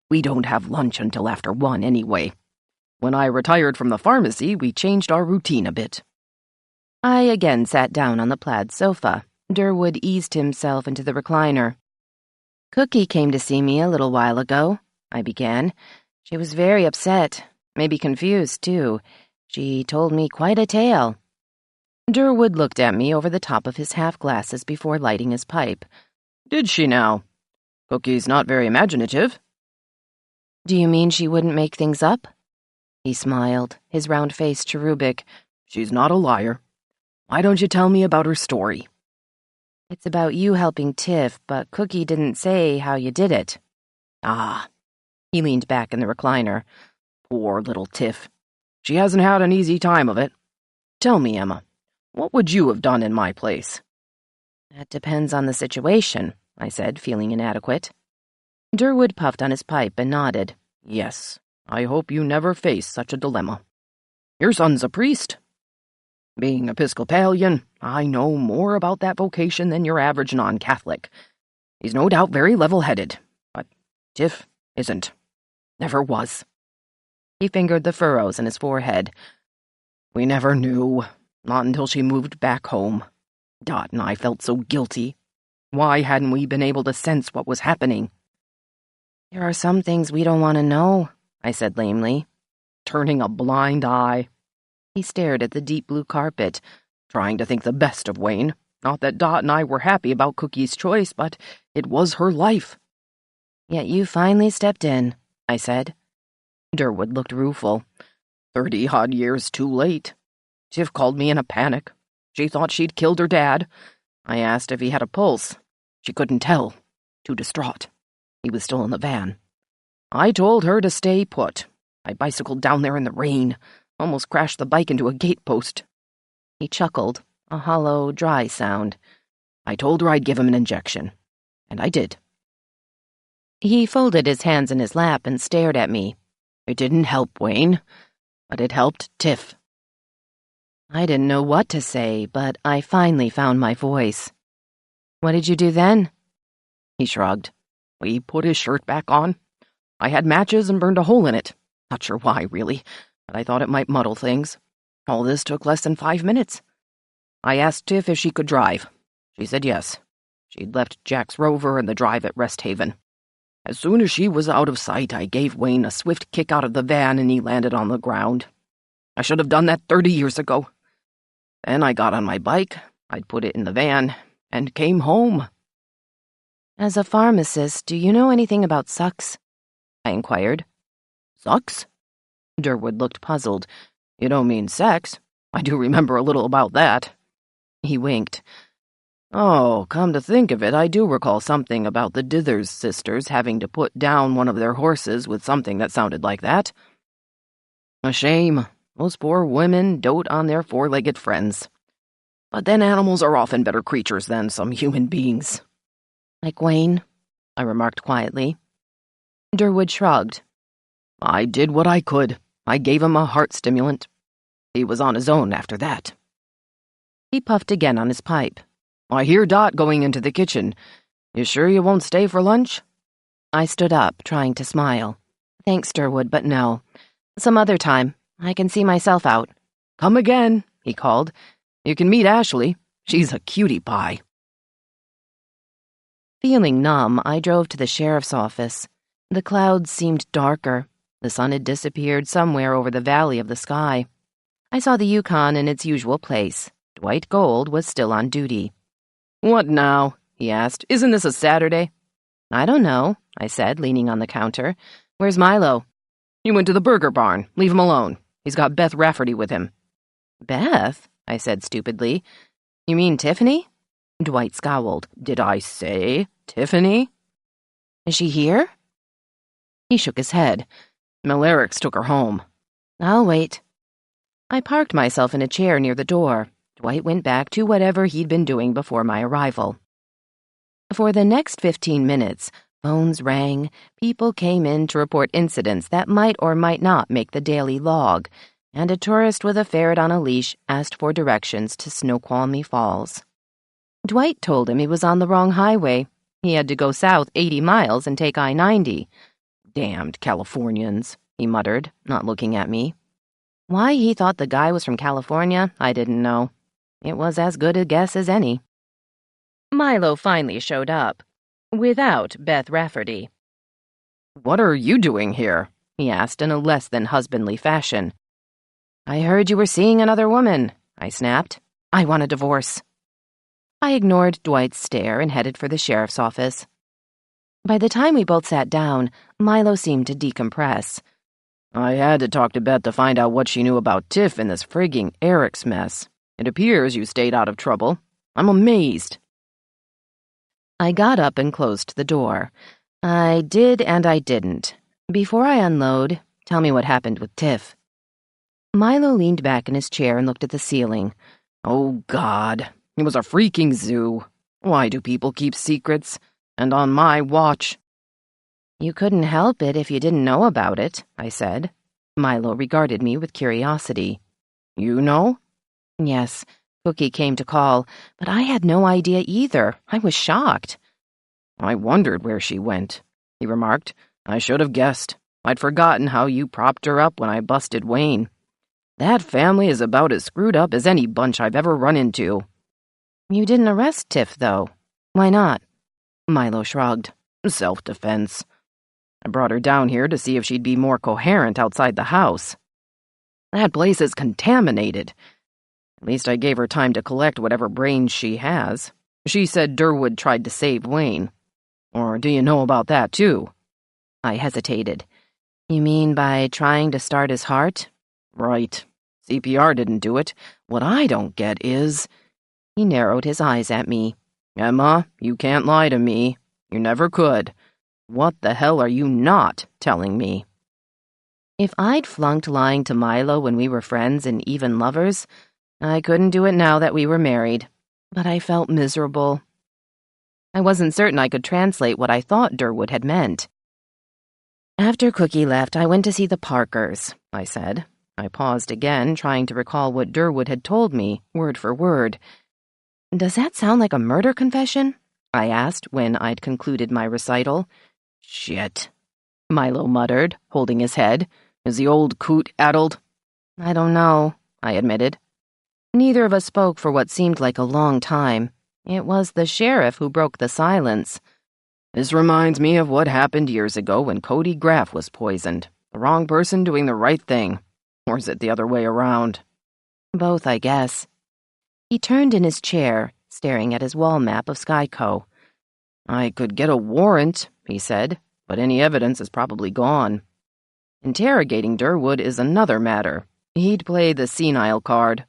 We don't have lunch until after 1 anyway. When I retired from the pharmacy, we changed our routine a bit." I again sat down on the plaid sofa. Durwood eased himself into the recliner. "Cookie came to see me a little while ago," I began. "She was very upset, maybe confused, too. She told me quite a tale." Durwood looked at me over the top of his half-glasses before lighting his pipe. "Did she now? Cookie's not very imaginative." "Do you mean she wouldn't make things up?" He smiled, his round face cherubic. "She's not a liar. Why don't you tell me about her story?" "It's about you helping Tiff, but Cookie didn't say how you did it." "Ah." He leaned back in the recliner. "Poor little Tiff. She hasn't had an easy time of it. Tell me, Emma, what would you have done in my place?" "That depends on the situation," I said, feeling inadequate. Durwood puffed on his pipe and nodded. "Yes, I hope you never face such a dilemma. Your son's a priest. Being Episcopalian, I know more about that vocation than your average non-Catholic. He's no doubt very level-headed, but Tiff isn't. Never was." He fingered the furrows in his forehead. "We never knew, not until she moved back home. Dot and I felt so guilty. Why hadn't we been able to sense what was happening?" "There are some things we don't want to know," I said lamely. "Turning a blind eye." He stared at the deep blue carpet, trying to think the best of Wayne. Not that Dot and I were happy about Cookie's choice, but it was her life. "Yet you finally stepped in," I said. Durwood looked rueful. 30-odd years too late. Tiff called me in a panic. She thought she'd killed her dad. I asked if he had a pulse. She couldn't tell. Too distraught. He was still in the van. I told her to stay put. I bicycled down there in the rain, almost crashed the bike into a gatepost. He chuckled, a hollow, dry sound. I told her I'd give him an injection. And I did. He folded his hands in his lap and stared at me. It didn't help Wayne, but it helped Tiff. I didn't know what to say, but I finally found my voice. "What did you do then?" He shrugged. "We put his shirt back on. I had matches and burned a hole in it. Not sure why, really, but I thought it might muddle things. All this took less than 5 minutes. I asked Tiff if she could drive. She said yes. She'd left Jack's Rover in the drive at Rest Haven. As soon as she was out of sight, I gave Wayne a swift kick out of the van and he landed on the ground. I should have done that 30 years ago. Then I got on my bike, I'd put it in the van, and came home." "As a pharmacist, do you know anything about sucks?" I inquired. "Sucks?" Durwood looked puzzled. "You don't mean sex? I do remember a little about that." He winked. "Oh, come to think of it, I do recall something about the Dithers sisters having to put down one of their horses with something that sounded like that. A shame. Those poor women dote on their four-legged friends. But then animals are often better creatures than some human beings." "Like Wayne?" I remarked quietly. Durwood shrugged. "I did what I could. I gave him a heart stimulant. He was on his own after that." He puffed again on his pipe. I hear Dot going into the kitchen. You sure you won't stay for lunch? I stood up, trying to smile. Thanks, Durwood, but no. Some other time. I can see myself out. Come again, he called. You can meet Ashley. She's a cutie pie. Feeling numb, I drove to the sheriff's office. The clouds seemed darker. The sun had disappeared somewhere over the valley of the sky. I saw the Yukon in its usual place. Dwight Gold was still on duty. What now? He asked. Isn't this a Saturday? I don't know, I said, leaning on the counter. Where's Milo? He went to the burger barn. Leave him alone. He's got Beth Rafferty with him. Beth? I said stupidly. You mean Tiffany? Dwight scowled. Did I say Tiffany? Is she here? He shook his head. Mel Eriks took her home. I'll wait. I parked myself in a chair near the door. Dwight went back to whatever he'd been doing before my arrival. For the next 15 minutes, phones rang, people came in to report incidents that might or might not make the daily log, and a tourist with a ferret on a leash asked for directions to Snoqualmie Falls. Dwight told him he was on the wrong highway. He had to go south 80 miles and take I-90. Damned Californians, he muttered, not looking at me. Why he thought the guy was from California, I didn't know. It was as good a guess as any. Milo finally showed up, without Beth Rafferty. What are you doing here? He asked in a less than husbandly fashion. I heard you were seeing another woman, I snapped. I want a divorce. I ignored Dwight's stare and headed for the sheriff's office. By the time we both sat down, Milo seemed to decompress. I had to talk to Beth to find out what she knew about Tiff and this frigging Eriks mess. It appears you stayed out of trouble. I'm amazed. I got up and closed the door. I did and I didn't. Before I unload, tell me what happened with Tiff. Milo leaned back in his chair and looked at the ceiling. Oh, God. It was a freaking zoo. Why do people keep secrets? And on my watch. You couldn't help it if you didn't know about it, I said. Milo regarded me with curiosity. You know? Yes, Cookie came to call, but I had no idea either. I was shocked. I wondered where she went, he remarked. I should have guessed. I'd forgotten how you propped her up when I busted Wayne. That family is about as screwed up as any bunch I've ever run into. You didn't arrest Tiff, though. Why not? Milo shrugged. Self-defense. I brought her down here to see if she'd be more coherent outside the house. That place is contaminated. At least I gave her time to collect whatever brains she has. She said Durwood tried to save Wayne. Or do you know about that, too? I hesitated. You mean by trying to start his heart? Right. CPR didn't do it. What I don't get is... He narrowed his eyes at me. Emma, you can't lie to me. You never could. What the hell are you not telling me? If I'd flunked lying to Milo when we were friends and even lovers, I couldn't do it now that we were married. But I felt miserable. I wasn't certain I could translate what I thought Durwood had meant. After Cookie left, I went to see the Parkers, I said. I paused again, trying to recall what Durwood had told me, word for word. Does that sound like a murder confession? I asked when I'd concluded my recital. Shit, Milo muttered, holding his head. Is the old coot addled? I don't know, I admitted. Neither of us spoke for what seemed like a long time. It was the sheriff who broke the silence. This reminds me of what happened years ago when Cody Graff was poisoned. The wrong person doing the right thing. Or is it the other way around? Both, I guess. He turned in his chair, staring at his wall map of Skyco. I could get a warrant, he said, but any evidence is probably gone. Interrogating Durwood is another matter. He'd play the senile card.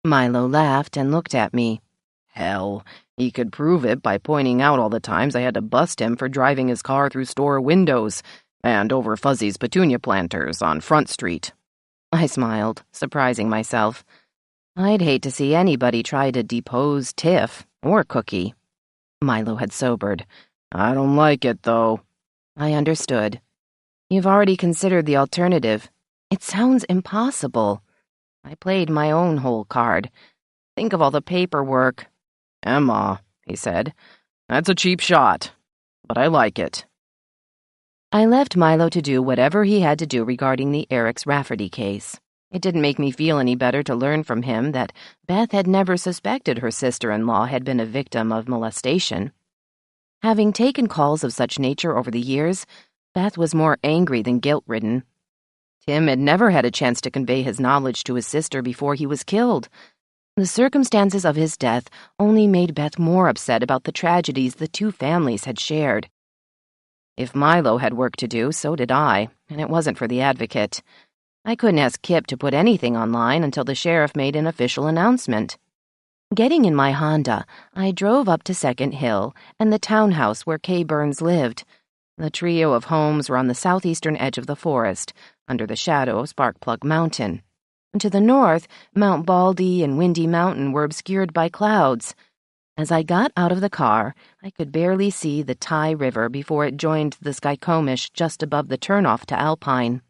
Milo laughed and looked at me. Hell, he could prove it by pointing out all the times I had to bust him for driving his car through store windows and over Fuzzy's petunia planters on Front Street. I smiled, surprising myself. I'd hate to see anybody try to depose Tiff or Cookie. Milo had sobered. I don't like it, though. I understood. You've already considered the alternative. It sounds impossible. I played my own whole card. Think of all the paperwork. Emma, he said. "That's a cheap shot, but I like it." I left Milo to do whatever he had to do regarding the Eric's Rafferty case. It didn't make me feel any better to learn from him that Beth had never suspected her sister-in-law had been a victim of molestation. Having taken calls of such nature over the years, Beth was more angry than guilt-ridden. Tim had never had a chance to convey his knowledge to his sister before he was killed. The circumstances of his death only made Beth more upset about the tragedies the two families had shared. If Milo had work to do, so did I, and it wasn't for the Advocate. I couldn't ask Kip to put anything online until the sheriff made an official announcement. Getting in my Honda, I drove up to Second Hill and the townhouse where Kay Burns lived. The trio of homes were on the southeastern edge of the forest, under the shadow of Sparkplug Mountain. To the north, Mount Baldy and Windy Mountain were obscured by clouds. As I got out of the car, I could barely see the Ty River before it joined the Skykomish just above the turnoff to Alpine.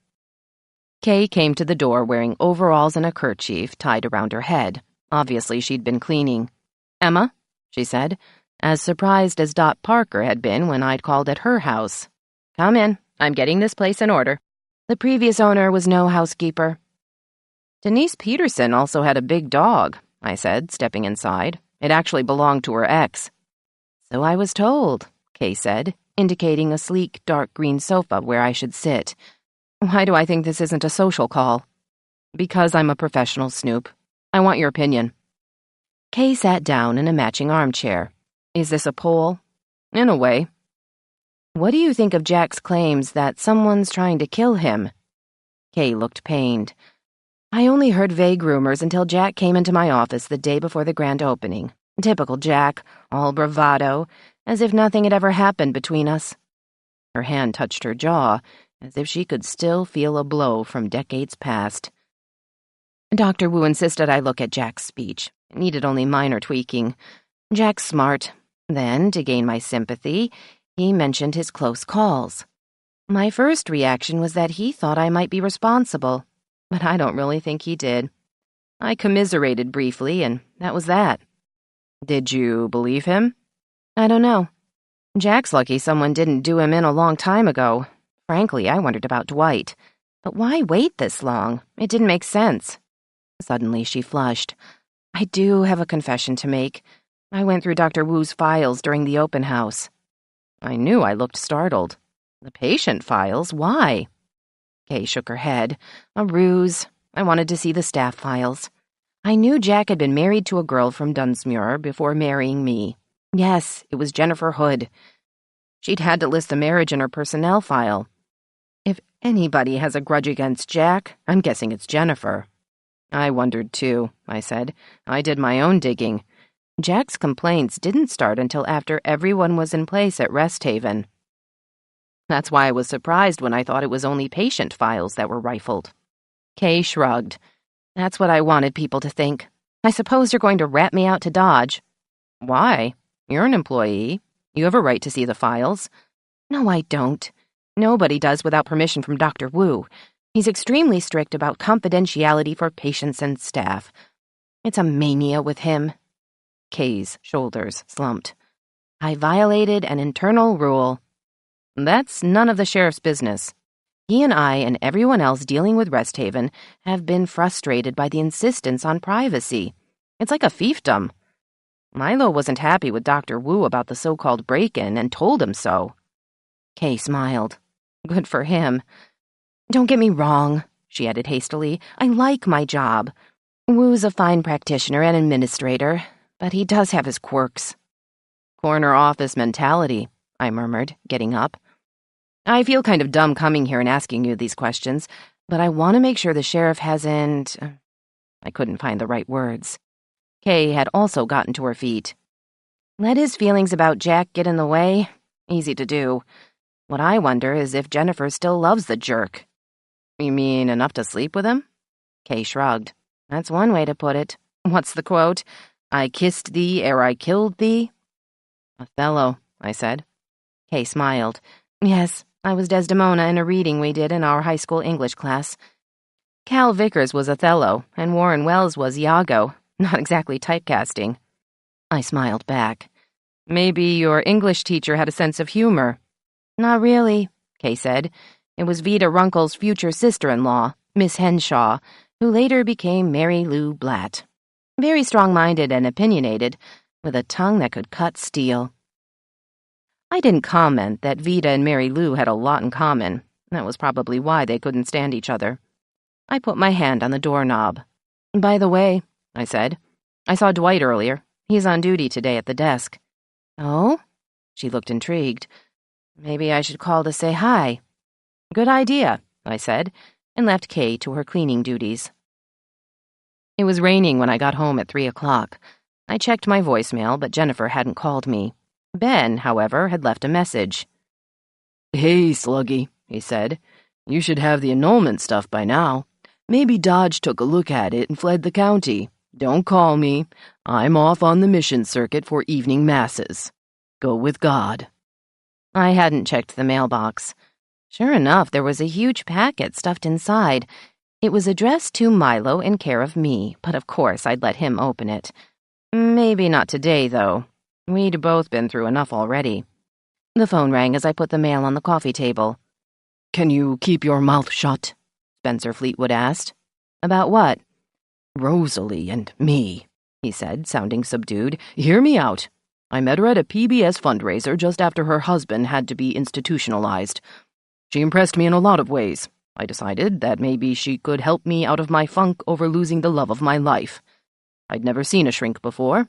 Kay came to the door wearing overalls and a kerchief tied around her head. Obviously, she'd been cleaning. "Emma," she said, as surprised as Dot Parker had been when I'd called at her house. "Come in. I'm getting this place in order." The previous owner was no housekeeper. "Denise Peterson also had a big dog," I said, stepping inside. "It actually belonged to her ex." "So I was told," Kay said, indicating a sleek, dark green sofa where I should sit. "Why do I think this isn't a social call?" "Because I'm a professional, Snoop. I want your opinion." Kay sat down in a matching armchair. "Is this a poll?" "In a way." "What do you think of Jack's claims that someone's trying to kill him?" Kay looked pained. "I only heard vague rumors until Jack came into my office the day before the grand opening. Typical Jack, all bravado, as if nothing had ever happened between us." Her hand touched her jaw, as if she could still feel a blow from decades past. Dr. Wu insisted I look at Jack's speech. It needed only minor tweaking. Jack's smart. Then, to gain my sympathy, he mentioned his close calls. My first reaction was that he thought I might be responsible, but I don't really think he did. I commiserated briefly, and that was that. "Did you believe him?" "I don't know. Jack's lucky someone didn't do him in a long time ago. Frankly, I wondered about Dwight. But why wait this long? It didn't make sense." Suddenly she flushed. "I do have a confession to make. I went through Dr. Wu's files during the open house." I knew I looked startled. "The patient files? Why?" Kay shook her head. "A ruse. I wanted to see the staff files. I knew Jack had been married to a girl from Dunsmuir before marrying me. Yes, it was Jennifer Hood. She'd had to list the marriage in her personnel file. If anybody has a grudge against Jack, I'm guessing it's Jennifer." "I wondered too," I said. "I did my own digging. Jack's complaints didn't start until after everyone was in place at Rest Haven. That's why I was surprised when I thought it was only patient files that were rifled." Kay shrugged. "That's what I wanted people to think. I suppose you're going to rat me out to Dodge." "Why? You're an employee. You have a right to see the files." "No, I don't. Nobody does without permission from Dr. Wu. He's extremely strict about confidentiality for patients and staff. It's a mania with him." Kay's shoulders slumped. "I violated an internal rule." "That's none of the sheriff's business. He and I and everyone else dealing with Rest Haven have been frustrated by the insistence on privacy. It's like a fiefdom. Milo wasn't happy with Dr. Wu about the so-called break-in and told him so." Kay smiled. "Good for him. Don't get me wrong," she added hastily. "I like my job. Wu's a fine practitioner and administrator, but he does have his quirks." "Corner office mentality," I murmured, getting up. "I feel kind of dumb coming here and asking you these questions, but I want to make sure the sheriff hasn't—" I couldn't find the right words. Kay had also gotten to her feet. "Let his feelings about Jack get in the way? Easy to do. What I wonder is if Jennifer still loves the jerk." "You mean enough to sleep with him?" Kay shrugged. "That's one way to put it. What's the quote? 'I kissed thee ere I killed thee'?" "Othello," I said. Kay smiled. "Yes, I was Desdemona in a reading we did in our high school English class. Cal Vickers was Othello, and Warren Wells was Iago. Not exactly typecasting." I smiled back. Maybe your English teacher had a sense of humor. Not really, Kay said. It was Vida Runkle's future sister-in-law, Miss Henshaw, who later became Mary Lou Blatt. Very strong-minded and opinionated, with a tongue that could cut steel. I didn't comment that Vida and Mary Lou had a lot in common. That was probably why they couldn't stand each other. I put my hand on the doorknob. "By the way," I said, "I saw Dwight earlier. He's on duty today at the desk." "Oh?" She looked intrigued. "Maybe I should call to say hi." "Good idea," I said, and left Kay to her cleaning duties. It was raining when I got home at 3 o'clock. I checked my voicemail, but Jennifer hadn't called me. Ben, however, had left a message. "Hey, Sluggy," he said. "You should have the annulment stuff by now. Maybe Dodge took a look at it and fled the county. Don't call me. I'm off on the mission circuit for evening masses. Go with God." I hadn't checked the mailbox. Sure enough, there was a huge packet stuffed inside. It was addressed to Milo in care of me, but of course I'd let him open it. Maybe not today, though. We'd both been through enough already. The phone rang as I put the mail on the coffee table. "Can you keep your mouth shut?" Spencer Fleetwood asked. "About what?" "Rosalie and me," he said, sounding subdued. "Hear me out. I met her at a PBS fundraiser just after her husband had to be institutionalized. She impressed me in a lot of ways. I decided that maybe she could help me out of my funk over losing the love of my life. I'd never seen a shrink before.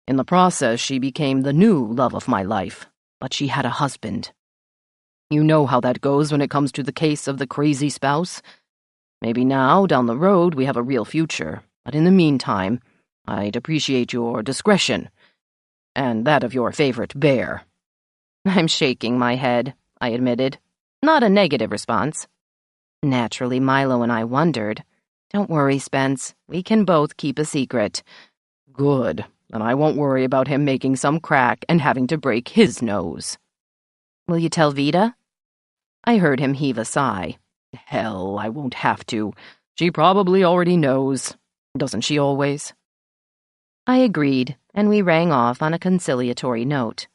In the process, she became the new love of my life, but she had a husband. You know how that goes when it comes to the case of the crazy spouse. Maybe now, down the road, we have a real future, but in the meantime, I'd appreciate your discretion, and that of your favorite bear." "I'm shaking my head," I admitted. Not a negative response. Naturally, Milo and I wondered. "Don't worry, Spence. We can both keep a secret." "Good. Then I won't worry about him making some crack and having to break his nose." "Will you tell Vida?" I heard him heave a sigh. "Hell, I won't have to. She probably already knows. Doesn't she always?" I agreed, and we rang off on a conciliatory note.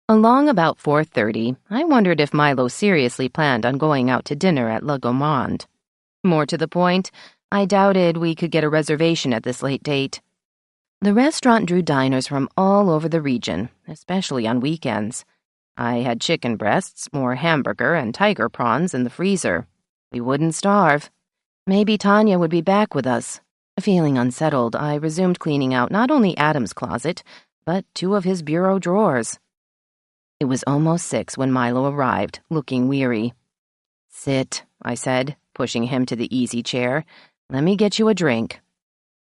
Along about 4:30, I wondered if Milo seriously planned on going out to dinner at La Gourmande. More to the point, I doubted we could get a reservation at this late date. The restaurant drew diners from all over the region, especially on weekends. I had chicken breasts, more hamburger, and tiger prawns in the freezer. We wouldn't starve. Maybe Tanya would be back with us. Feeling unsettled, I resumed cleaning out not only Adam's closet, but 2 of his bureau drawers. It was almost 6 when Milo arrived, looking weary. "Sit," I said, pushing him to the easy chair. "Let me get you a drink."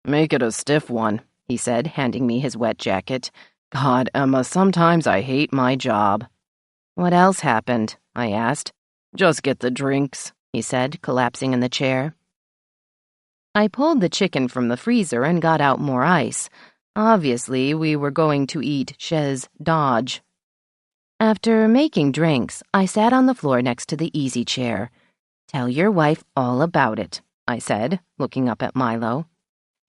"Make it a stiff one," he said, handing me his wet jacket. "God, Emma, sometimes I hate my job." "What else happened?" I asked. "Just get the drinks," he said, collapsing in the chair. I pulled the chicken from the freezer and got out more ice. Obviously, we were going to eat Chez Dodge. After making drinks, I sat on the floor next to the easy chair. "Tell your wife all about it," I said, looking up at Milo.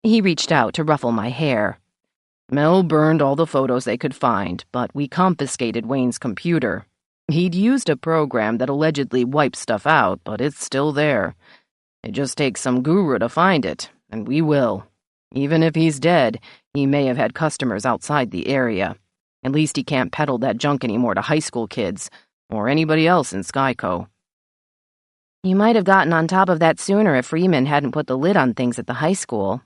He reached out to ruffle my hair. "Mel burned all the photos they could find, but we confiscated Wayne's computer. He'd used a program that allegedly wiped stuff out, but it's still there. It just takes some guru to find it, and we will. Even if he's dead, he may have had customers outside the area. At least he can't peddle that junk anymore to high school kids, or anybody else in Skyco." "You might have gotten on top of that sooner if Freeman hadn't put the lid on things at the high school."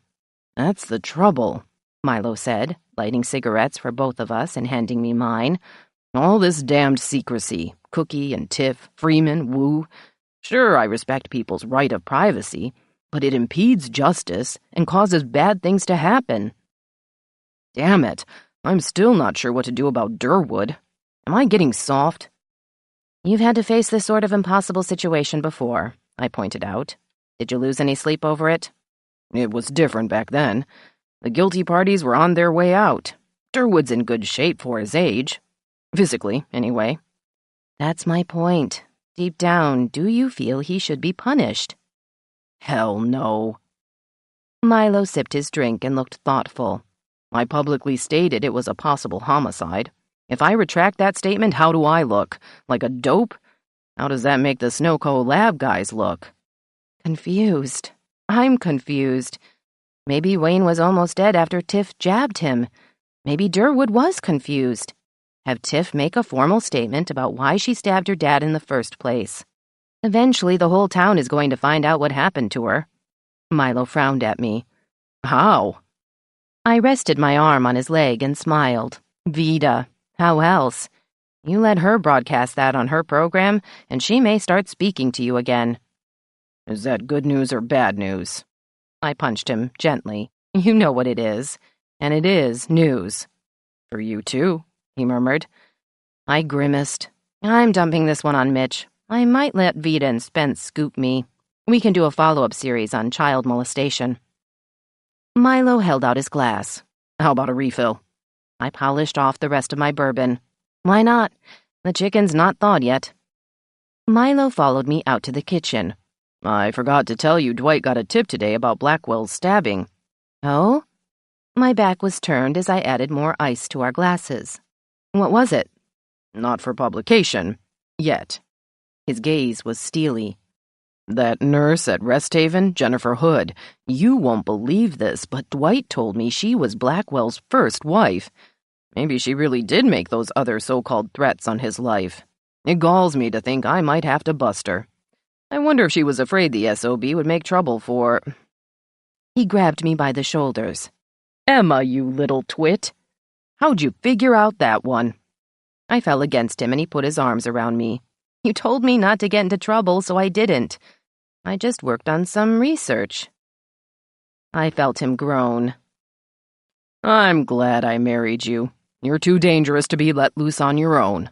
"That's the trouble," Milo said, lighting cigarettes for both of us and handing me mine. "All this damned secrecy. Cookie and Tiff, Freeman, Wu. Sure, I respect people's right of privacy, but it impedes justice and causes bad things to happen. Damn it, I'm still not sure what to do about Durwood. Am I getting soft?" "You've had to face this sort of impossible situation before," I pointed out. "Did you lose any sleep over it?" "It was different back then. The guilty parties were on their way out. Durwood's in good shape for his age. Physically, anyway." "That's my point. Deep down, do you feel he should be punished?" "Hell no." Milo sipped his drink and looked thoughtful. I publicly stated it was a possible homicide. If I retract that statement, how do I look? Like a dope? How does that make the Snowco lab guys look? Confused. I'm confused. Maybe Wayne was almost dead after Tiff jabbed him. Maybe Durwood was confused. Have Tiff make a formal statement about why she stabbed her dad in the first place. Eventually, the whole town is going to find out what happened to her. Milo frowned at me. How? I rested my arm on his leg and smiled. Vida. How else? You let her broadcast that on her program, and she may start speaking to you again. Is that good news or bad news? I punched him gently. You know what it is. And it is news. For you too, he murmured. I grimaced. I'm dumping this one on Mitch. I might let Vida and Spence scoop me. We can do a follow-up series on child molestation. Milo held out his glass. How about a refill? I polished off the rest of my bourbon. Why not? The chicken's not thawed yet. Milo followed me out to the kitchen. I forgot to tell you Dwight got a tip today about Blackwell's stabbing. Oh? My back was turned as I added more ice to our glasses. What was it? Not for publication. Yet. His gaze was steely. That nurse at Rest Haven, Jennifer Hood. You won't believe this, but Dwight told me she was Blackwell's first wife. Maybe she really did make those other so-called threats on his life. It galls me to think I might have to bust her. I wonder if she was afraid the SOB would make trouble for... He grabbed me by the shoulders. Emma, you little twit. How'd you figure out that one? I fell against him and he put his arms around me. You told me not to get into trouble, so I didn't. I just worked on some research. I felt him groan. I'm glad I married you. You're too dangerous to be let loose on your own.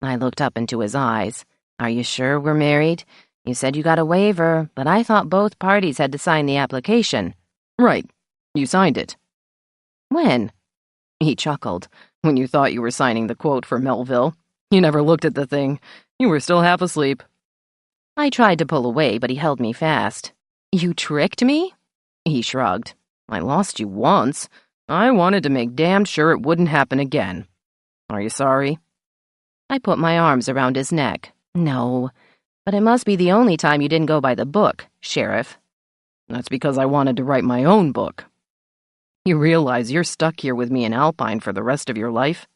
I looked up into his eyes. Are you sure we're married? You said you got a waiver, but I thought both parties had to sign the application. Right. You signed it. When? He chuckled. When you thought you were signing the quote for Melville. You never looked at the thing. You were still half asleep. I tried to pull away, but he held me fast. You tricked me? He shrugged. I lost you once. I wanted to make damned sure it wouldn't happen again. Are you sorry? I put my arms around his neck. No, but it must be the only time you didn't go by the book, Sheriff. That's because I wanted to write my own book. You realize you're stuck here with me in Alpine for the rest of your life?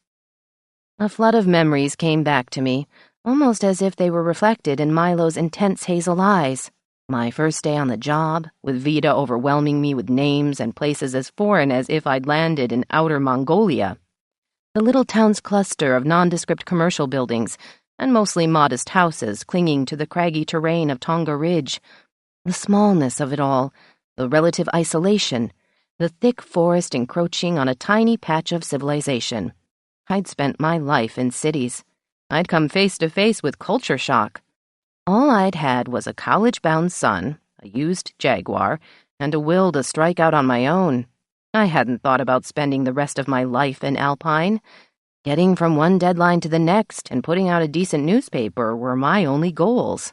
A flood of memories came back to me, almost as if they were reflected in Milo's intense hazel eyes. My first day on the job, with Vida overwhelming me with names and places as foreign as if I'd landed in outer Mongolia. The little town's cluster of nondescript commercial buildings and mostly modest houses clinging to the craggy terrain of Tonga Ridge. The smallness of it all, the relative isolation, the thick forest encroaching on a tiny patch of civilization. I'd spent my life in cities. I'd come face to face with culture shock. All I'd had was a college-bound son, a used Jaguar, and a will to strike out on my own. I hadn't thought about spending the rest of my life in Alpine. Getting from one deadline to the next and putting out a decent newspaper were my only goals.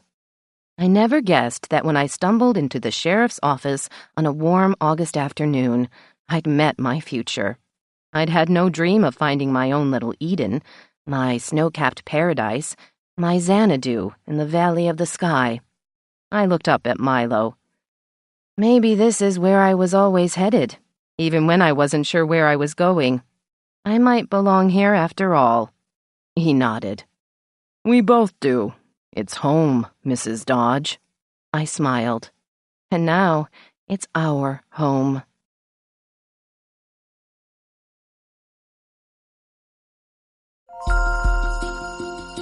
I never guessed that when I stumbled into the sheriff's office on a warm August afternoon, I'd met my future. I'd had no dream of finding my own little Eden, my snow-capped paradise, my Xanadu in the valley of the sky. I looked up at Milo. Maybe this is where I was always headed, even when I wasn't sure where I was going. I might belong here after all. He nodded. We both do. It's home, Mrs. Dodge. I smiled. And now it's our home.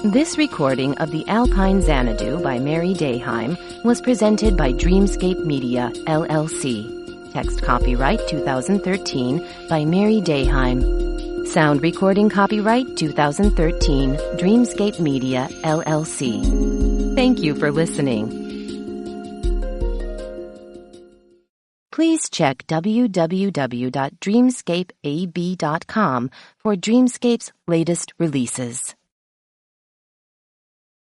This recording of the Alpine Xanadu by Mary Daheim was presented by Dreamscape Media, LLC. Text copyright 2013 by Mary Daheim. Sound recording copyright 2013, Dreamscape Media, LLC. Thank you for listening. Please check www.dreamscapeab.com for Dreamscape's latest releases.